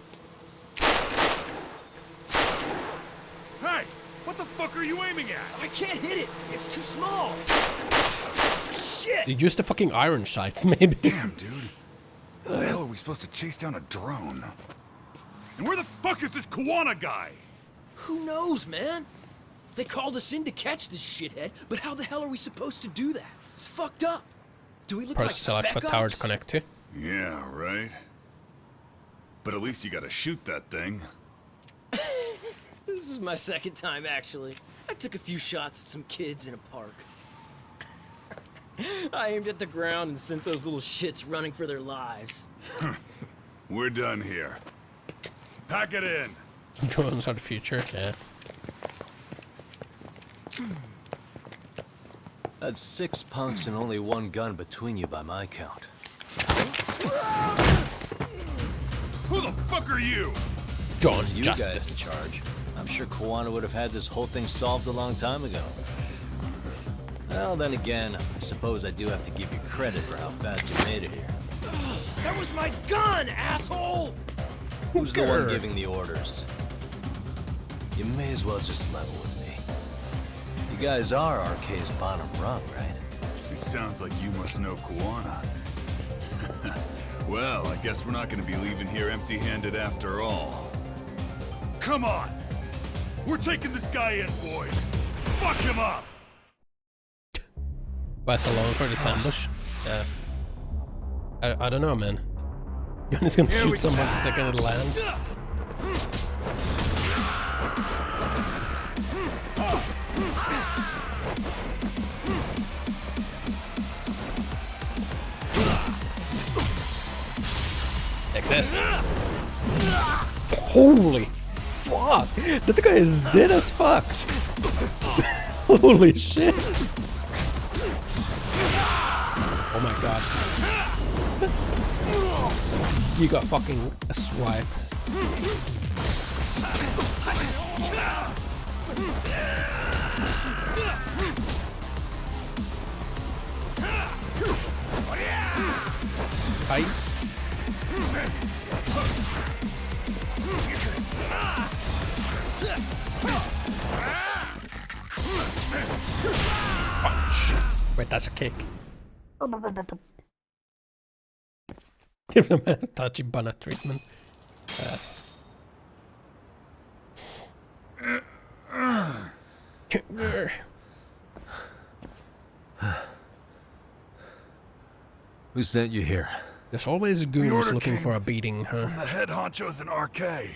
Speaker 10: Hey! What the fuck are you aiming at?
Speaker 17: I can't hit it. It's too small. Shit!
Speaker 1: You use the fucking iron sights, maybe.
Speaker 10: Damn, dude. How the hell are we supposed to chase down a drone? And where the fuck is this Kawana guy?
Speaker 17: Who knows, man?
Speaker 5: They called us in to catch this shithead, but how the hell are we supposed to do that? It's fucked up. Do we look like
Speaker 1: select what
Speaker 5: spec
Speaker 1: tower
Speaker 5: ops?
Speaker 1: to connect to.
Speaker 10: Yeah, right. But at least you gotta shoot that thing.
Speaker 5: This is my second time, actually. I took a few shots at some kids in a park. I aimed at the ground and sent those little shits running for their lives.
Speaker 10: We're done here. Pack it in.
Speaker 1: Drones are the future, yeah.
Speaker 4: That's 6 punks and only 1 gun between you by my count.
Speaker 10: Who the fuck are you?
Speaker 1: John
Speaker 4: You
Speaker 1: Justice.
Speaker 4: guys in charge. I'm sure Kawana would have had this whole thing solved a long time ago. Well, then again, I suppose I do have to give you credit for how fast you made it here.
Speaker 5: That was my gun, asshole!
Speaker 4: Who's the one giving the orders? You may as well just level with me. You guys are RK's bottom rung, right?
Speaker 10: It sounds like you must know Kawana. Well, I guess we're not gonna be leaving here empty-handed after all. Come on! We're taking this guy in, boys! Fuck him up!
Speaker 1: Why so long for this ambush? Yeah. I don't know, man. Gun is gonna shoot someone the second it lands. Like this. Holy fuck! That guy is dead as fuck! Holy shit! Oh my god. You got fucking a swipe. Hi. Punch. Wait, that's a kick. Give him a touchy banana treatment.
Speaker 4: Who sent you here?
Speaker 1: There's always goons looking for a beating, huh?
Speaker 10: From the head honchos in RK.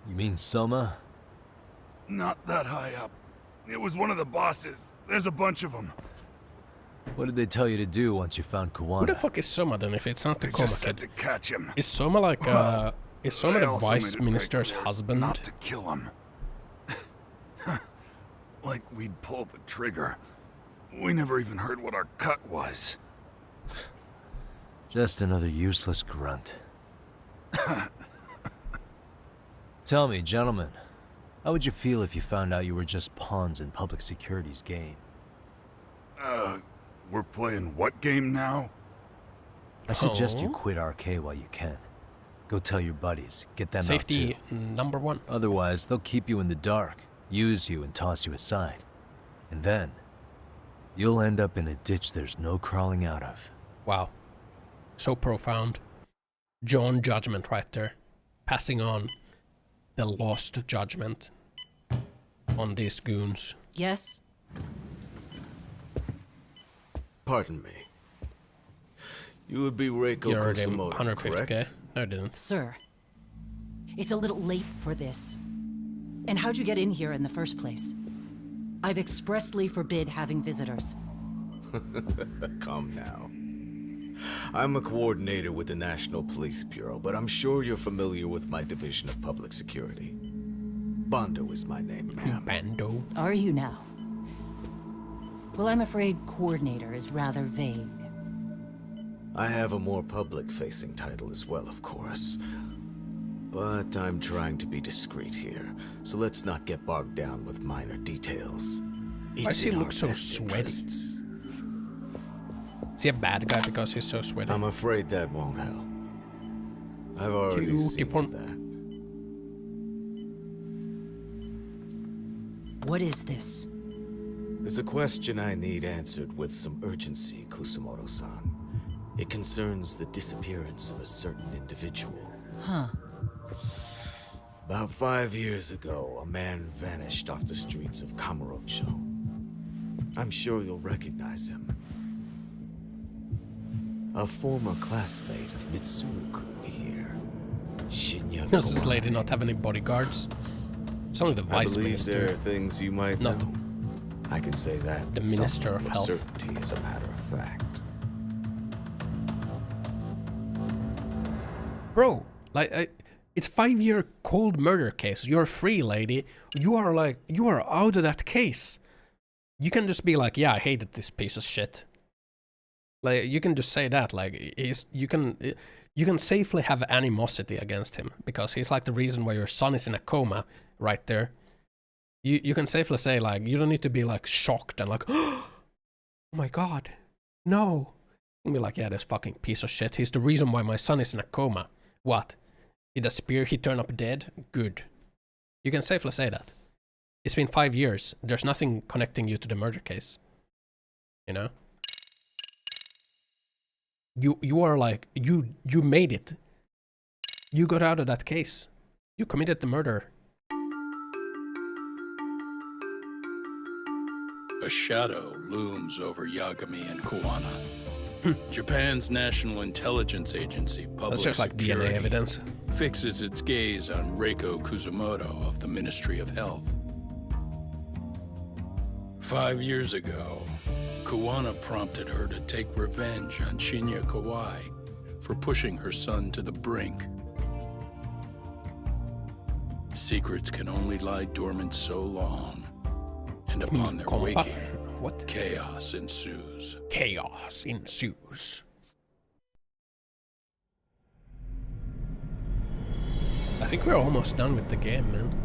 Speaker 4: You mean Soma?
Speaker 10: Not that high up. It was one of the bosses. There's a bunch of them.
Speaker 4: What did they tell you to do once you found
Speaker 1: Who
Speaker 4: Kawana?
Speaker 1: the fuck is Soma then if it's not the
Speaker 10: They
Speaker 1: Coma
Speaker 10: just said
Speaker 1: kid?
Speaker 10: to catch him.
Speaker 1: Is Soma like is Soma
Speaker 10: They
Speaker 1: the
Speaker 10: also
Speaker 1: vice
Speaker 10: made it very
Speaker 1: minister's
Speaker 10: clear
Speaker 1: husband?
Speaker 10: Not to kill him. Like we'd pull the trigger. We never even heard what our cut was.
Speaker 4: Just another useless grunt. Tell me, gentlemen, how would you feel if you found out you were just pawns in public security's game?
Speaker 10: We're playing what game now?
Speaker 4: I suggest you quit RK while you can. Go tell your buddies, get them
Speaker 1: Safety
Speaker 4: out too.
Speaker 1: number one.
Speaker 4: Otherwise, they'll keep you in the dark, use you and toss you aside. And then, you'll end up in a ditch there's no crawling out of.
Speaker 1: Wow. So profound. John Judgment right there. Passing on the lost judgment on these goons.
Speaker 19: Yes?
Speaker 22: Pardon me. You would be Reiko
Speaker 1: You already
Speaker 22: Kusumoto,
Speaker 1: 150k?
Speaker 22: correct?
Speaker 1: No, I didn't.
Speaker 19: Sir, it's a little late for this. And how'd you get in here in the first place? I've expressly forbid having visitors.
Speaker 22: Calm now. I'm a coordinator with the National Police Bureau, but I'm sure you're familiar with my division of public security. Baldur is my name, ma'am.
Speaker 1: Bando.
Speaker 19: Are you now? Well, I'm afraid coordinator is rather vague.
Speaker 22: I have a more public-facing title as well, of course. But I'm trying to be discreet here, so let's not get bogged down with minor details.
Speaker 1: Why does he look so sweaty? Is he a bad guy because he's so sweaty?
Speaker 22: I'm afraid that won't help. I've already seen to that.
Speaker 19: What is this?
Speaker 22: There's a question I need answered with some urgency, Kusumoto-san. It concerns the disappearance of a certain individual.
Speaker 19: Huh.
Speaker 22: About 5 years ago, a man vanished off the streets of Kamurocho. I'm sure you'll recognize him. A former classmate of Mitsuru-kun here, Shinya.
Speaker 1: Does this lady not have any bodyguards? It's only the vice minister.
Speaker 22: I believe there are things you might know. I can say that
Speaker 1: the minister of health.
Speaker 22: Certainty, as a matter of fact.
Speaker 1: Bro, like, it's 5-year cold murder case. You're free, lady. You are out of that case. You can just be like, yeah, I hated this piece of shit. Like, you can just say that. Like, you can safely have animosity against him because he's like the reason why your son is in a coma right there. You can safely say, like, you don't need to be like shocked and like, oh my god, no. You can be like, yeah, this fucking piece of shit. He's the reason why my son is in a coma. What? Did a spear he turned up dead? Good. You can safely say that. It's been 5 years. There's nothing connecting you to the murder case. You know? You are like, you made it. You got out of that case. You committed the murder.
Speaker 7: A shadow looms over Yagami and Kawana. Japan's National Intelligence Agency, Public
Speaker 1: That's just like
Speaker 7: Security,
Speaker 1: DNA evidence.
Speaker 7: Fixes its gaze on Reiko Kuzumoto of the Ministry of Health. 5 years ago, Kawana prompted her to take revenge on Shinya Kawai for pushing her son to the brink. Secrets can only lie dormant so long, and upon their waking, chaos ensues.
Speaker 1: Chaos ensues. I think we're almost done with the game, man.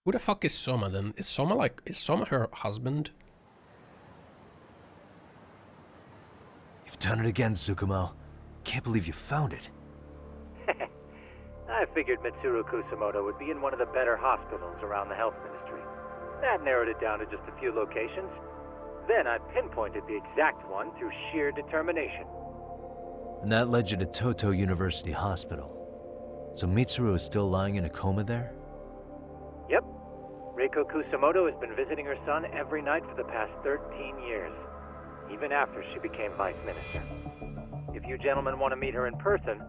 Speaker 1: Who the fuck is Soma then? Is Soma her husband?
Speaker 4: You've done it again, Tsukumo. Can't believe you found it.
Speaker 8: I figured Mitsuru Kusumoto would be in one of the better hospitals around the health ministry. That narrowed it down to just a few locations. Then I pinpointed the exact one through sheer determination.
Speaker 4: And that led you to Toto University Hospital. So Mitsuru is still lying in a coma there?
Speaker 8: Yep. Reiko Kusumoto has been visiting her son every night for the past 13 years, even after she became vice minister. If you gentlemen want to meet her in person,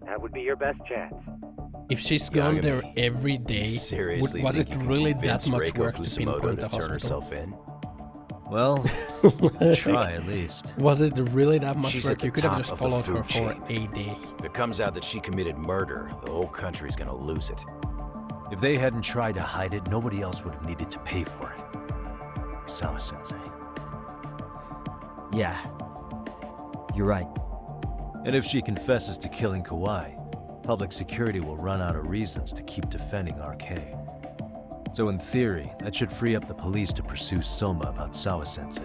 Speaker 8: that would be your best chance.
Speaker 1: If she's gone there every day, was it really that much
Speaker 12: Reiko
Speaker 1: work to
Speaker 12: Kusumoto
Speaker 1: pinpoint
Speaker 12: to
Speaker 1: a
Speaker 12: turn
Speaker 1: hospital?
Speaker 12: herself in?
Speaker 4: Well, try at least.
Speaker 1: Was it really that much
Speaker 12: She's
Speaker 1: work?
Speaker 12: at the
Speaker 1: You could have
Speaker 12: top
Speaker 1: just
Speaker 12: of the
Speaker 1: followed her
Speaker 12: food
Speaker 1: for
Speaker 12: chain.
Speaker 1: a day.
Speaker 12: If it comes out that she committed murder, the whole country's gonna lose it.
Speaker 4: If they hadn't tried to hide it, nobody else would have needed to pay for it. Sawa-sensei.
Speaker 11: Yeah. You're right.
Speaker 4: And if she confesses to killing Kawai, public security will run out of reasons to keep defending RK. So in theory, that should free up the police to pursue Soma about Sawa-sensei.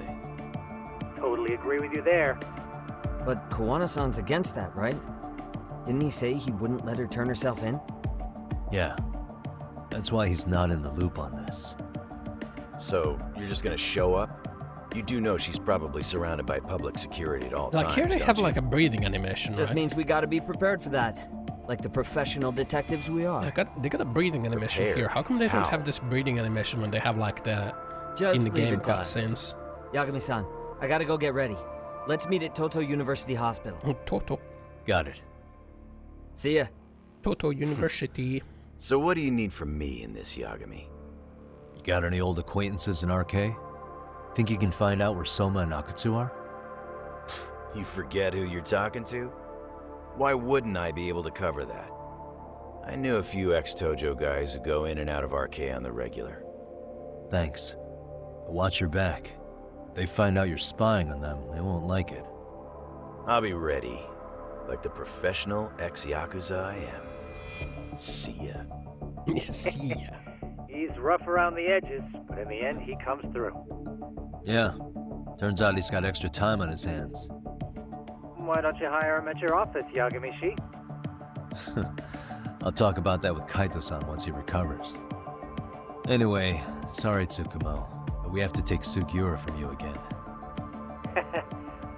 Speaker 8: Totally agree with you there.
Speaker 11: But Kawana-san's against that, right? Didn't he say he wouldn't let her turn herself in?
Speaker 4: Yeah. That's why he's not in the loop on this.
Speaker 12: So, you're just gonna show up? You do know she's probably surrounded by public security at all
Speaker 1: Like
Speaker 12: times,
Speaker 1: here they
Speaker 12: don't
Speaker 1: have
Speaker 12: you?
Speaker 1: like a breathing animation,
Speaker 11: Just
Speaker 1: right?
Speaker 11: means we gotta be prepared for that. Like the professional detectives we are.
Speaker 1: They got a breathing animation
Speaker 11: Prepared?
Speaker 1: here. How come they don't
Speaker 11: How?
Speaker 1: have this breathing animation when they have like the
Speaker 11: Just
Speaker 1: in the
Speaker 11: leave
Speaker 1: game
Speaker 11: it to us.
Speaker 1: cutscenes?
Speaker 11: Yagami-san, I gotta go get ready. Let's meet at Toto University Hospital.
Speaker 1: Oh, Toto.
Speaker 4: Got it.
Speaker 11: See ya.
Speaker 1: Toto University.
Speaker 12: So what do you need from me in this, Yagami?
Speaker 4: You got any old acquaintances in RK? Think you can find out where Soma and Akutsu are?
Speaker 12: You forget who you're talking to? Why wouldn't I be able to cover that? I knew a few ex-Tojo guys who go in and out of RK on the regular.
Speaker 4: Thanks. But watch your back. If they find out you're spying on them, they won't like it.
Speaker 12: I'll be ready, like the professional ex-Yakuza I am. See ya.
Speaker 1: See ya.
Speaker 8: He's rough around the edges, but in the end, he comes through.
Speaker 4: Yeah. Turns out he's got extra time on his hands.
Speaker 8: Why don't you hire him at your office, Yagami-shi?
Speaker 4: I'll talk about that with Kaito-san once he recovers. Anyway, sorry Tsukumo, but we have to take Sugiura from you again.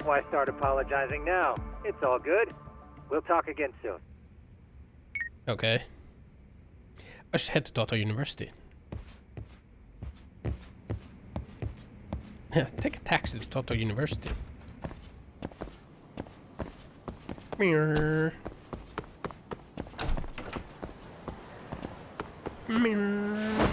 Speaker 8: Why start apologizing now? It's all good. We'll talk again soon.
Speaker 1: Okay. I should head to Toto University. Yeah, take a taxi to Toto University. Mirror. Mirror.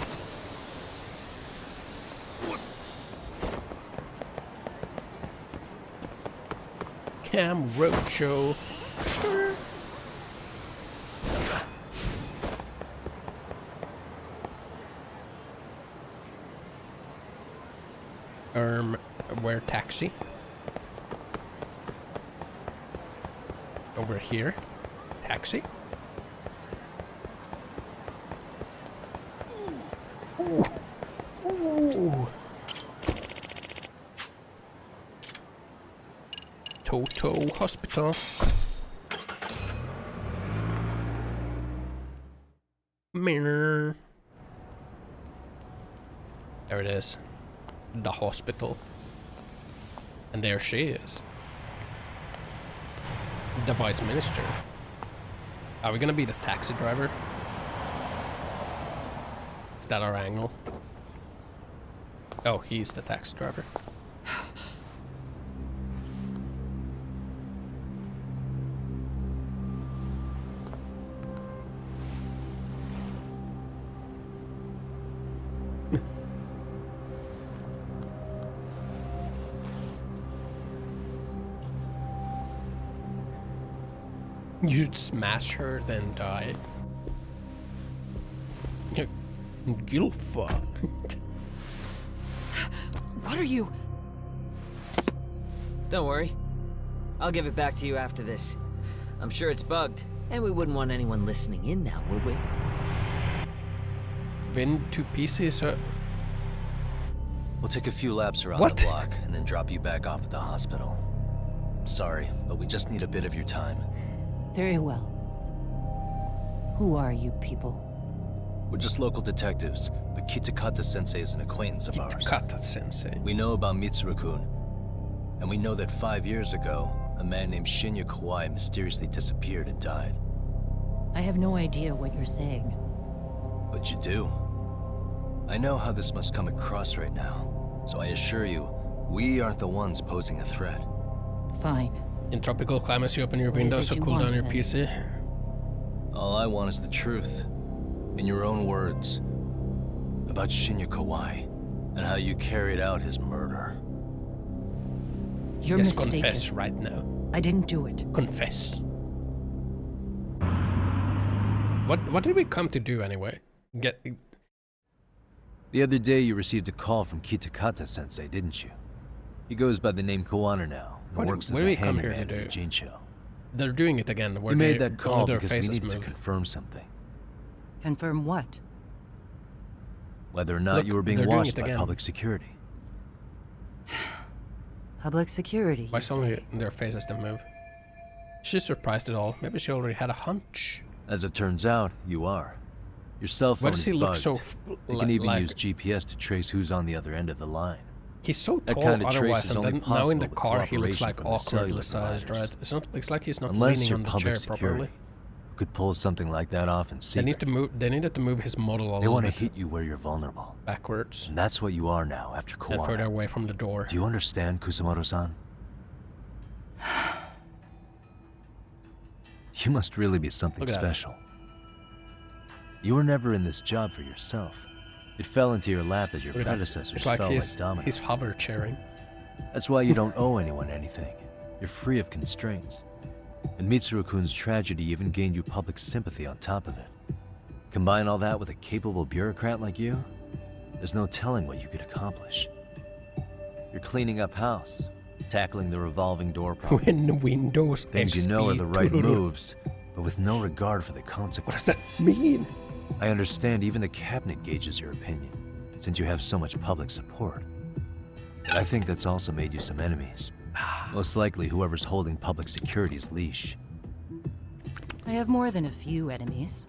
Speaker 1: Cam Roadshow. Where taxi? Over here. Taxi. Ooh. Ooh. Toto Hospital. Mirror. There it is. The hospital. And there she is. The Vice Minister. Are we gonna be the taxi driver? Is that our angle? Oh, he's the taxi driver. You'd smash her, then die. Gilfa.
Speaker 11: What are you? Don't worry. I'll give it back to you after this. I'm sure it's bugged, and we wouldn't want anyone listening in now, would we?
Speaker 1: Win 2 pieces.
Speaker 4: We'll take a few laps around the block and then drop you back off at the hospital. Sorry, but we just need a bit of your time.
Speaker 19: Very well. Who are you people?
Speaker 4: We're just local detectives, but Kitakata-sensei is an acquaintance of ours.
Speaker 1: Kitakata-sensei.
Speaker 4: We know about Mitsuru-kun, and we know that 5 years ago, a man named Shinya Kawai mysteriously disappeared and died.
Speaker 19: I have no idea what you're saying.
Speaker 4: But you do. I know how this must come across right now, so I assure you, we aren't the ones posing a threat.
Speaker 19: Fine.
Speaker 1: In tropical climates, you open your windows to cool down your PC.
Speaker 4: All I want is the truth. In your own words. About Shinya Kawai, and how you carried out his murder.
Speaker 19: You're mistaken.
Speaker 1: Confess right now.
Speaker 19: I didn't do it.
Speaker 1: Confess. What did we come to do anyway?
Speaker 4: The other day you received a call from Kitakata-sensei, didn't you? He goes by the name Kawana now, and works as a handyman at the Jinsho.
Speaker 1: They're doing it again.
Speaker 4: We made that call because we needed to confirm something.
Speaker 19: Confirm what?
Speaker 4: Whether or not you were being watched by public security.
Speaker 19: Public security,
Speaker 1: Why some of their faces didn't move? She's surprised at all. Maybe she already had a hunch.
Speaker 4: As it turns out, you are. Your cell phone is bugged. They can even use GPS to trace who's on the other end of the line.
Speaker 1: He's so tall otherwise, and then now in the car he looks like awkwardly sized, right? It's like he's not leaning on the chair properly.
Speaker 4: Could pull something like that off and see.
Speaker 1: They needed to move his model a little bit.
Speaker 4: They want to hit you where you're vulnerable.
Speaker 1: Backwards.
Speaker 4: And that's what you are now after Kawana.
Speaker 1: And further away from the door.
Speaker 4: Do you understand, Kusamoto-san? You must really be something special. You were never in this job for yourself. It fell into your lap as your predecessors fell like dominoes.
Speaker 1: He's hover chairing.
Speaker 4: That's why you don't owe anyone anything. You're free of constraints. And Mitsuru-kun's tragedy even gained you public sympathy on top of it. Combine all that with a capable bureaucrat like you, there's no telling what you could accomplish. You're cleaning up house, tackling the revolving door problems.
Speaker 1: When the windows
Speaker 4: things you know are the right moves, but with no regard for the consequences.
Speaker 1: What does that mean?
Speaker 4: I understand even the cabinet gauges your opinion, since you have so much public support. But I think that's also made you some enemies. Most likely whoever's holding public security's leash.
Speaker 19: I have more than a few enemies.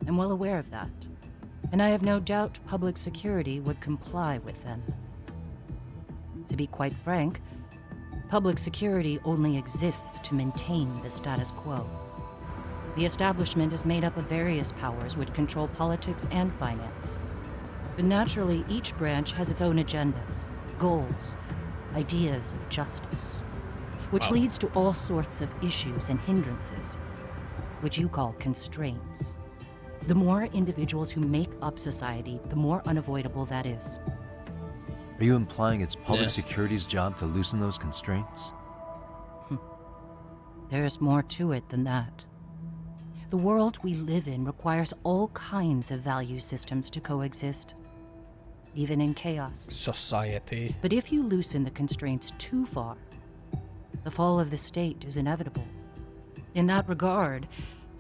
Speaker 19: I'm well aware of that. And I have no doubt public security would comply with them. To be quite frank, Public security only exists to maintain the status quo. The establishment is made up of various powers which control politics and finance. But naturally, each branch has its own agendas, goals, ideas of justice, which leads to all sorts of issues and hindrances, which you call constraints. The more individuals who make up society, the more unavoidable that is.
Speaker 4: Are you implying it's public security's job to loosen those constraints?
Speaker 19: There's more to it than that. The world we live in requires all kinds of value systems to coexist, even in chaos.
Speaker 1: Society.
Speaker 19: But if you loosen the constraints too far, the fall of the state is inevitable. In that regard,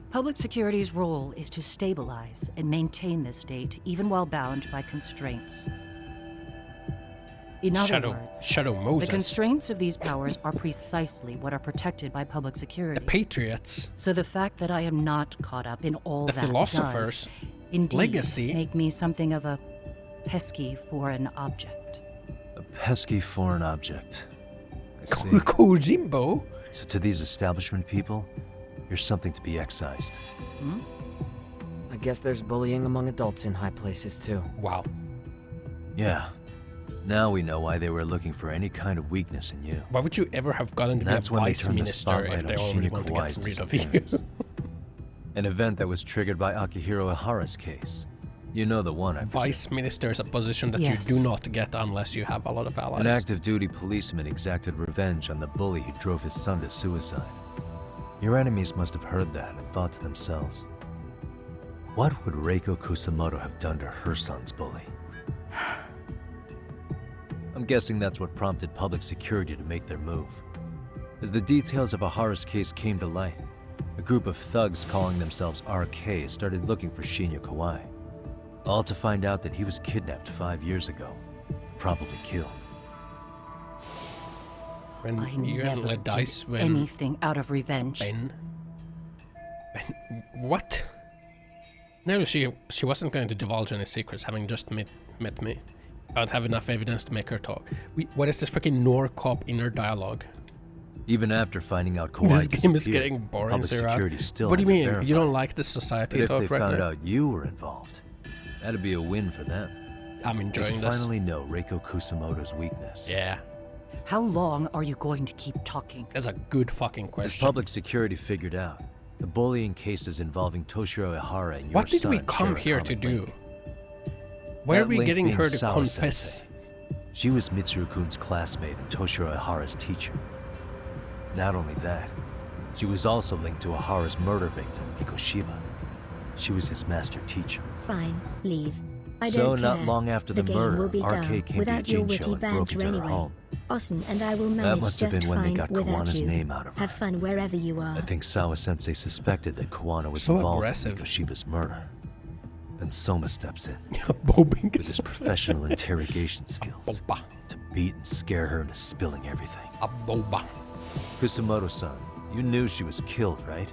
Speaker 19: public security's role is to stabilize and maintain the state, even while bound by constraints. In other words,
Speaker 1: Shadow Moses.
Speaker 19: the constraints of these powers are precisely what are protected by public security.
Speaker 1: The Patriots.
Speaker 19: So the fact that I am not caught up in all
Speaker 1: The
Speaker 19: that
Speaker 1: philosophers.
Speaker 19: does, indeed,
Speaker 1: Legacy.
Speaker 19: make me something of a pesky foreign object.
Speaker 4: A pesky foreign object. I see.
Speaker 1: Kojimbo?
Speaker 4: So to these establishment people, you're something to be excised.
Speaker 11: I guess there's bullying among adults in high places too.
Speaker 1: Wow.
Speaker 4: Yeah. Now we know why they were looking for any kind of weakness in you.
Speaker 1: Why would you ever have gotten to be a vice minister if they already want to get rid of you?
Speaker 4: An event that was triggered by Akihiro Ihara's case. You know the one, I presume.
Speaker 1: Vice minister is a position that you do not get unless you have a lot of allies.
Speaker 4: An active duty policeman exacted revenge on the bully who drove his son to suicide. Your enemies must have heard that and thought to themselves, what would Reiko Kusamoto have done to her son's bully? I'm guessing that's what prompted public security to make their move. As the details of Ihara's case came to light, a group of thugs calling themselves RK started looking for Shinya Kawai. All to find out that he was kidnapped 5 years ago, probably killed.
Speaker 1: When
Speaker 19: I
Speaker 1: you
Speaker 19: never
Speaker 1: let dice
Speaker 19: did
Speaker 1: when
Speaker 19: anything out of revenge.
Speaker 1: Ben, what? No, she wasn't going to divulge any secrets, having just met me. I don't have enough evidence to make her talk. What is this freaking Norcop inner dialogue?
Speaker 4: Even after finding out Kawai
Speaker 1: This game is getting boring,
Speaker 4: public
Speaker 1: Zero.
Speaker 4: security still
Speaker 1: What do you
Speaker 4: had to
Speaker 1: mean?
Speaker 4: verify.
Speaker 1: You don't like the society
Speaker 4: But if
Speaker 1: talk
Speaker 4: they
Speaker 1: right
Speaker 4: found
Speaker 1: now?
Speaker 4: out you were involved, that'd be a win for them.
Speaker 1: I'm enjoying this.
Speaker 4: Finally know Reiko Kusamoto's weakness.
Speaker 1: Yeah.
Speaker 19: How long are you going to keep talking?
Speaker 1: That's a good fucking
Speaker 4: As
Speaker 1: question.
Speaker 4: public security figured out, the bullying cases involving Toshiro Ihara and your
Speaker 1: What did we
Speaker 4: son
Speaker 1: come
Speaker 4: share a
Speaker 1: here to
Speaker 4: common
Speaker 1: do?
Speaker 4: link.
Speaker 1: Why are
Speaker 4: That
Speaker 1: we
Speaker 4: link
Speaker 1: getting
Speaker 4: being
Speaker 1: her to
Speaker 4: Sawa
Speaker 1: confess?
Speaker 4: Sensei. She was Mitsuru-kun's classmate and Toshiro Ihara's teacher. Not only that, she was also linked to Ihara's murder victim, Mikoshiba. She was his master teacher.
Speaker 2: Fine, leave. I
Speaker 4: So
Speaker 2: don't
Speaker 4: not
Speaker 2: care.
Speaker 4: long after the
Speaker 2: game
Speaker 4: murder,
Speaker 2: will be
Speaker 4: RK
Speaker 2: done
Speaker 4: came to
Speaker 2: without your
Speaker 4: Yajin
Speaker 2: witty
Speaker 4: show and broke
Speaker 2: banter
Speaker 4: into her
Speaker 2: anyway.
Speaker 4: home.
Speaker 2: Ossan and I will
Speaker 4: That
Speaker 2: manage
Speaker 4: must have
Speaker 2: just
Speaker 4: been when they
Speaker 2: fine
Speaker 4: got
Speaker 2: without
Speaker 4: Kawana's
Speaker 2: you.
Speaker 4: name out of her.
Speaker 2: Have fun wherever you are.
Speaker 4: I think Sawa Sensei suspected that Kawana was
Speaker 1: So
Speaker 4: involved
Speaker 1: aggressive.
Speaker 4: in Mikoshiba's murder. Then Soma steps in
Speaker 1: with
Speaker 4: his professional interrogation skills to beat and scare her into spilling everything. Kusamoto-san, you knew she was killed, right?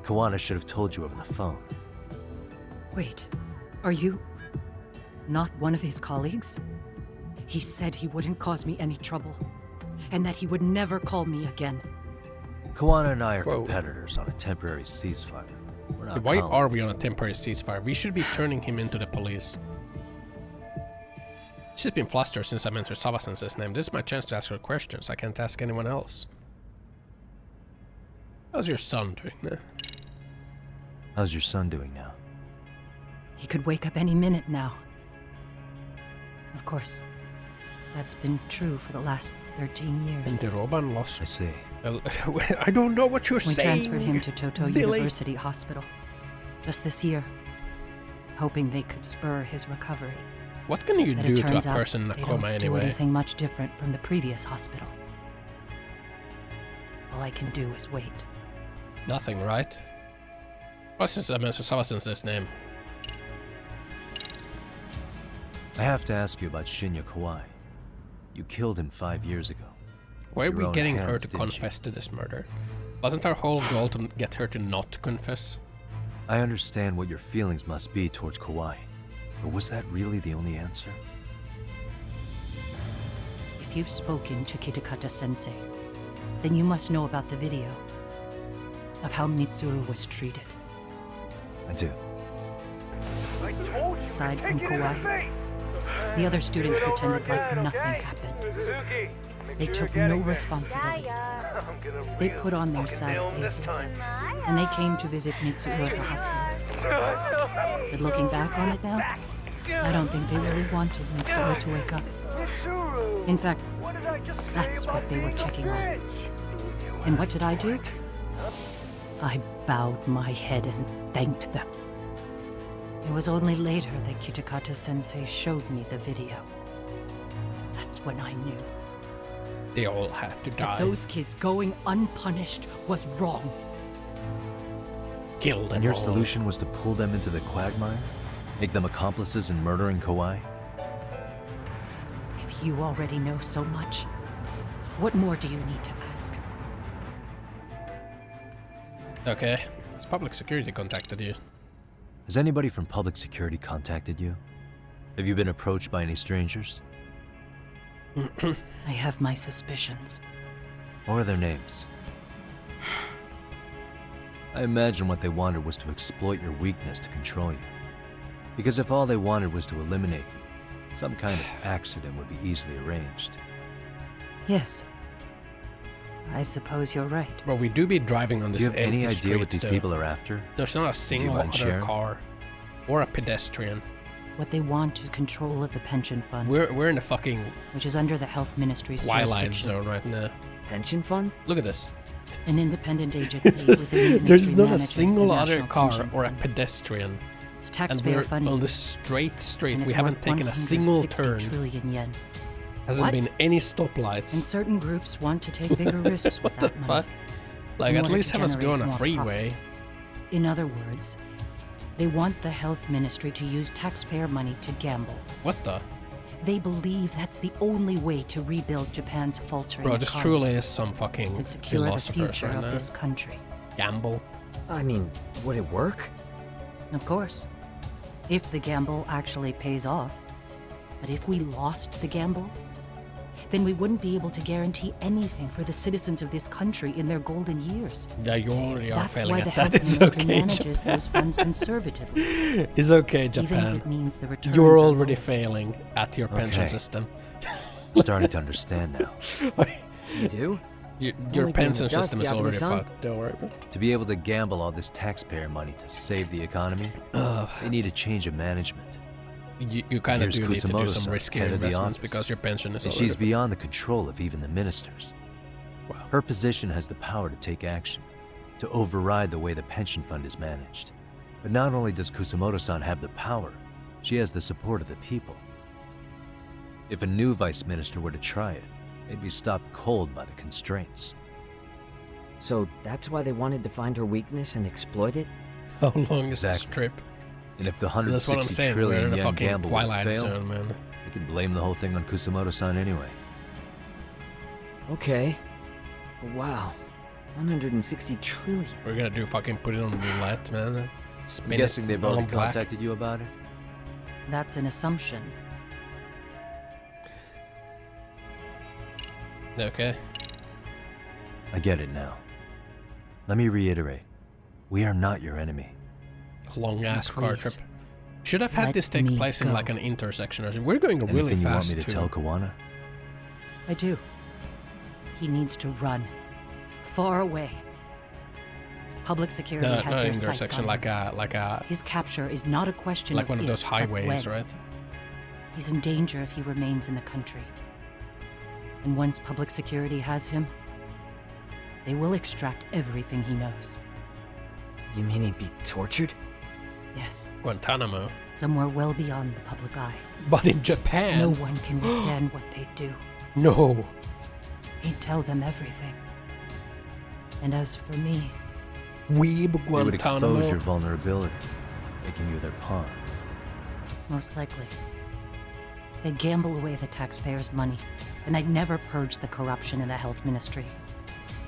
Speaker 4: Kawana should have told you over the phone.
Speaker 19: Wait, are you not one of his colleagues? He said he wouldn't cause me any trouble, and that he would never call me again.
Speaker 4: Kawana and I are competitors on a temporary ceasefire. We're not
Speaker 1: Why are we
Speaker 4: colleagues.
Speaker 1: on a temporary ceasefire? We should be turning him into the police. She's been flustered since I mentioned Sawa Sensei's name. This is my chance to ask her questions. I can't ask anyone else. How's your son doing now?
Speaker 4: How's your son doing now?
Speaker 19: He could wake up any minute now. Of course, that's been true for the last 13 years.
Speaker 1: And the Roban lost.
Speaker 4: I see.
Speaker 1: Well, I don't know what you're
Speaker 19: We
Speaker 1: saying.
Speaker 19: transferred him to Toto
Speaker 1: Billy.
Speaker 19: University Hospital just this year, hoping they could spur his recovery.
Speaker 1: What can you
Speaker 19: But
Speaker 1: do
Speaker 19: it
Speaker 1: to a
Speaker 19: turns out
Speaker 1: person in a
Speaker 19: they
Speaker 1: coma
Speaker 19: don't do
Speaker 1: anyway?
Speaker 19: anything much different from the previous hospital. All I can do is wait.
Speaker 1: Nothing, right? What's his Sawa Sensei's name?
Speaker 4: I have to ask you about Shinya Kawai. You killed him 5 years ago.
Speaker 1: Why are
Speaker 4: With
Speaker 1: we
Speaker 4: your own
Speaker 1: getting her
Speaker 4: hands,
Speaker 1: to
Speaker 4: didn't you?
Speaker 1: confess to this murder? Wasn't our whole goal to get her to not confess?
Speaker 4: I understand what your feelings must be towards Kawai, but was that really the only answer?
Speaker 19: If If you've spoken to Kitakata-sensei, then you must know about the video of how Mitsuru was treated.
Speaker 4: I do.
Speaker 19: Aside from Kawhi, the other students pretended like nothing happened. They took no responsibility. They put on their sad faces, and they came to visit Mitsuru at the hospital. But looking back on it now, I don't think they really wanted Mitsuru to wake up. In fact, that's what they were checking on. And what did I do? I bowed my head and thanked them. It was only later that Kitakata-sensei showed me the video. That's when I knew.
Speaker 1: They all had to die.
Speaker 19: That those kids going unpunished was wrong.
Speaker 1: Kill them
Speaker 4: And your
Speaker 1: all.
Speaker 4: solution was to pull them into the quagmire? Make them accomplices in murdering Kawhi?
Speaker 19: If you already know so much, what more do you need to ask?
Speaker 1: Okay. Has public security contacted you?
Speaker 4: Has anybody from public security contacted you? Have you been approached by any strangers?
Speaker 19: I have my suspicions.
Speaker 4: What are their names? I imagine what they wanted was to exploit your weakness to control you. Because if all they wanted was to eliminate you, some kind of accident would be easily arranged.
Speaker 19: Yes. I suppose you're right.
Speaker 1: Well, we do be driving on this
Speaker 4: Do you have any
Speaker 1: empty
Speaker 4: idea what
Speaker 1: street,
Speaker 4: these
Speaker 1: though.
Speaker 4: people are after?
Speaker 1: There's not a single
Speaker 4: mind
Speaker 1: other
Speaker 4: sharing?
Speaker 1: car or a pedestrian.
Speaker 19: What they want is control of the pension fund.
Speaker 1: We're in the fucking
Speaker 19: which is under the Health Ministry's
Speaker 1: Twilight
Speaker 19: jurisdiction.
Speaker 1: Zone right now.
Speaker 11: Pension fund?
Speaker 1: Look at this.
Speaker 19: An independent agency within the ministry
Speaker 1: There's not a
Speaker 19: manages the
Speaker 1: single other
Speaker 19: national
Speaker 1: car
Speaker 19: pension
Speaker 1: or a
Speaker 19: fund.
Speaker 1: pedestrian.
Speaker 19: It's
Speaker 1: And
Speaker 19: taxpayer
Speaker 1: we're
Speaker 19: funding.
Speaker 1: on the straight street.
Speaker 19: And
Speaker 1: We
Speaker 19: it's
Speaker 1: haven't
Speaker 19: worth
Speaker 1: taken a single
Speaker 19: 160
Speaker 1: turn.
Speaker 19: trillion yen.
Speaker 1: Hasn't
Speaker 19: What?
Speaker 1: been any
Speaker 19: And
Speaker 1: stoplights.
Speaker 19: certain groups want to take bigger risks with
Speaker 1: What the
Speaker 19: that money.
Speaker 1: fuck? Like,
Speaker 19: in
Speaker 1: at
Speaker 19: order
Speaker 1: least
Speaker 19: to
Speaker 1: have us go on
Speaker 19: generate
Speaker 1: a
Speaker 19: more
Speaker 1: freeway.
Speaker 19: profit. In other words, they want the Health Ministry to use taxpayer money to gamble.
Speaker 1: What the?
Speaker 19: They believe that's the only way to rebuild Japan's faltering
Speaker 1: Bro, this
Speaker 19: economy
Speaker 1: truly is some fucking
Speaker 19: and secure the
Speaker 1: philosophers
Speaker 19: future
Speaker 1: right
Speaker 19: of
Speaker 1: now.
Speaker 19: this country.
Speaker 1: Gamble.
Speaker 11: I mean, would it work?
Speaker 19: Of course. If the gamble actually pays off. But if we lost the gamble, then we wouldn't be able to guarantee anything for the citizens of this country in their golden years.
Speaker 1: Yeah, you already are
Speaker 19: That's
Speaker 1: failing
Speaker 19: why
Speaker 1: at
Speaker 19: the
Speaker 1: that.
Speaker 19: Health
Speaker 1: It's
Speaker 19: Ministry
Speaker 1: okay,
Speaker 19: manages
Speaker 1: Japan.
Speaker 19: those funds conservatively.
Speaker 1: It's okay,
Speaker 19: Even
Speaker 1: Japan.
Speaker 19: if it means the returns
Speaker 1: You're
Speaker 19: are
Speaker 1: already
Speaker 19: low.
Speaker 1: failing at your pension
Speaker 4: Okay.
Speaker 1: system.
Speaker 4: I'm starting to understand now.
Speaker 11: You do?
Speaker 1: Your
Speaker 11: Only grain
Speaker 1: pension
Speaker 11: of dust,
Speaker 1: system is already
Speaker 11: Japanese-san.
Speaker 1: fucked. Don't worry, bro.
Speaker 4: To be able to gamble all this taxpayer money to save the economy, they need a change of management.
Speaker 1: You kind of
Speaker 4: Here's
Speaker 1: do need to do
Speaker 4: Kusamoto-san,
Speaker 1: some riskier
Speaker 4: head of the
Speaker 1: investments
Speaker 4: office.
Speaker 1: because your pension is
Speaker 4: And
Speaker 1: already
Speaker 4: she's beyond the control of even the ministers.
Speaker 1: Wow.
Speaker 4: Her position has the power to take action, to override the way the pension fund is managed. But not only does Kusamoto-san have the power, she has the support of the people. If a new vice minister were to try it, they'd be stopped cold by the constraints.
Speaker 11: So that's why they wanted to find her weakness and exploit it?
Speaker 1: How long is this trip?
Speaker 4: And if the
Speaker 1: That's what I'm
Speaker 4: 160
Speaker 1: saying. We're in
Speaker 4: trillion
Speaker 1: a
Speaker 4: yen
Speaker 1: fucking
Speaker 4: gamble would
Speaker 1: Twilight
Speaker 4: fail,
Speaker 1: Zone, man.
Speaker 4: they can blame the whole thing on Kusamoto-san anyway.
Speaker 11: Okay. Wow. 160 trillion.
Speaker 1: We're gonna do fucking put it on roulette, man. Spin
Speaker 4: I'm guessing
Speaker 1: it
Speaker 4: they've
Speaker 1: all
Speaker 4: already
Speaker 1: black.
Speaker 4: contacted you about it?
Speaker 19: That's an assumption.
Speaker 1: Okay.
Speaker 4: I get it now. Let me reiterate. We are not your enemy.
Speaker 1: Long ass car
Speaker 19: Please.
Speaker 1: trip. Should have had
Speaker 19: Let
Speaker 1: this take
Speaker 19: me
Speaker 1: place in
Speaker 19: go.
Speaker 1: like an intersection or something. We're going really
Speaker 4: Anything you want
Speaker 1: fast
Speaker 4: me to
Speaker 1: too.
Speaker 4: tell Kawana?
Speaker 19: I do. He needs to run. Far away. Public security
Speaker 1: No,
Speaker 19: has
Speaker 1: not
Speaker 19: their
Speaker 1: an
Speaker 19: sights
Speaker 1: intersection,
Speaker 19: on
Speaker 1: like a
Speaker 19: His capture is not a question
Speaker 1: like
Speaker 19: of
Speaker 1: one of
Speaker 19: if,
Speaker 1: those
Speaker 19: but
Speaker 1: highways,
Speaker 19: when.
Speaker 1: right?
Speaker 19: He's in danger if he remains in the country. And once public security has him, they will extract everything he knows.
Speaker 11: You mean he'd be tortured?
Speaker 19: Yes,
Speaker 1: Guantanamo.
Speaker 19: somewhere well beyond the public eye.
Speaker 1: But in Japan.
Speaker 19: No one can withstand what they do.
Speaker 1: No.
Speaker 19: He'd tell them everything. And as for me,
Speaker 1: Weeb
Speaker 4: They would
Speaker 1: Guantanamo.
Speaker 4: expose your vulnerability, making you their pawn.
Speaker 19: most likely, they'd gamble away the taxpayers' money, and I'd never purge the corruption in the health ministry.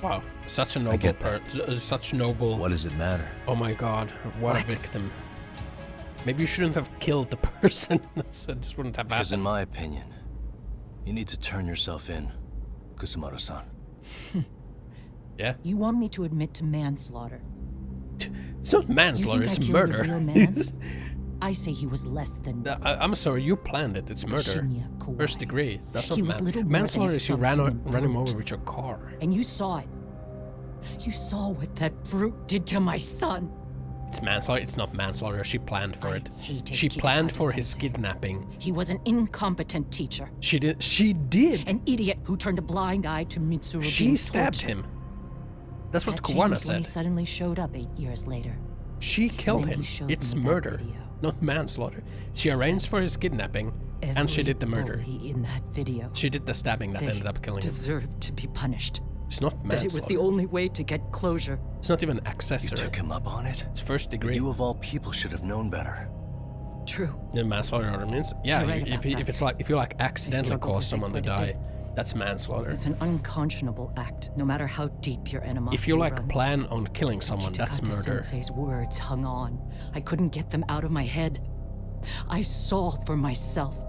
Speaker 1: Wow, such a
Speaker 4: I
Speaker 1: noble
Speaker 4: get that.
Speaker 1: such noble.
Speaker 4: What does it matter?
Speaker 1: Oh my god, what a victim. Maybe you shouldn't have killed the person. So this wouldn't have
Speaker 12: Because in
Speaker 1: happened.
Speaker 12: my opinion,
Speaker 4: You need to turn yourself in, Kusumoto-san.
Speaker 1: Yeah?
Speaker 19: You want me to admit to manslaughter?
Speaker 1: It's not manslaughter, it's murder.
Speaker 19: I say he was less than...
Speaker 1: I'm sorry, you planned it. It's murder. First degree. That's not manslaughter is you ran him over with your car.
Speaker 19: And you saw it. You saw what that brute did to my son.
Speaker 1: It's manslaughter. It's not manslaughter. She planned for it. She planned for his kidnapping.
Speaker 19: He was an incompetent teacher.
Speaker 1: She did.
Speaker 19: An idiot who turned a blind eye to Mitsuru.
Speaker 1: She stabbed him. That's what Kuwana said.
Speaker 19: When he suddenly showed up 8 years later.
Speaker 1: She killed him. It's murder, not manslaughter. She arranged for his kidnapping, and she did the murder.
Speaker 19: In that video,
Speaker 1: she did the stabbing that ended up killing him.
Speaker 19: Deserved to be punished.
Speaker 1: It's not manslaughter.
Speaker 19: That it was the only way to get closure.
Speaker 1: It's not even accessory.
Speaker 4: You took him up on it?
Speaker 1: It's first degree.
Speaker 4: But you of all people should have known better.
Speaker 19: True.
Speaker 1: The manslaughter means, yeah, if it's like if you like accidentally cause someone to die, that's manslaughter.
Speaker 19: It's an unconscionable act, no matter how deep your animosity
Speaker 1: If you like
Speaker 19: runs.
Speaker 1: plan on killing someone, that's murder.
Speaker 19: Sensei's words hung on. I couldn't get them out of my head. I saw for myself.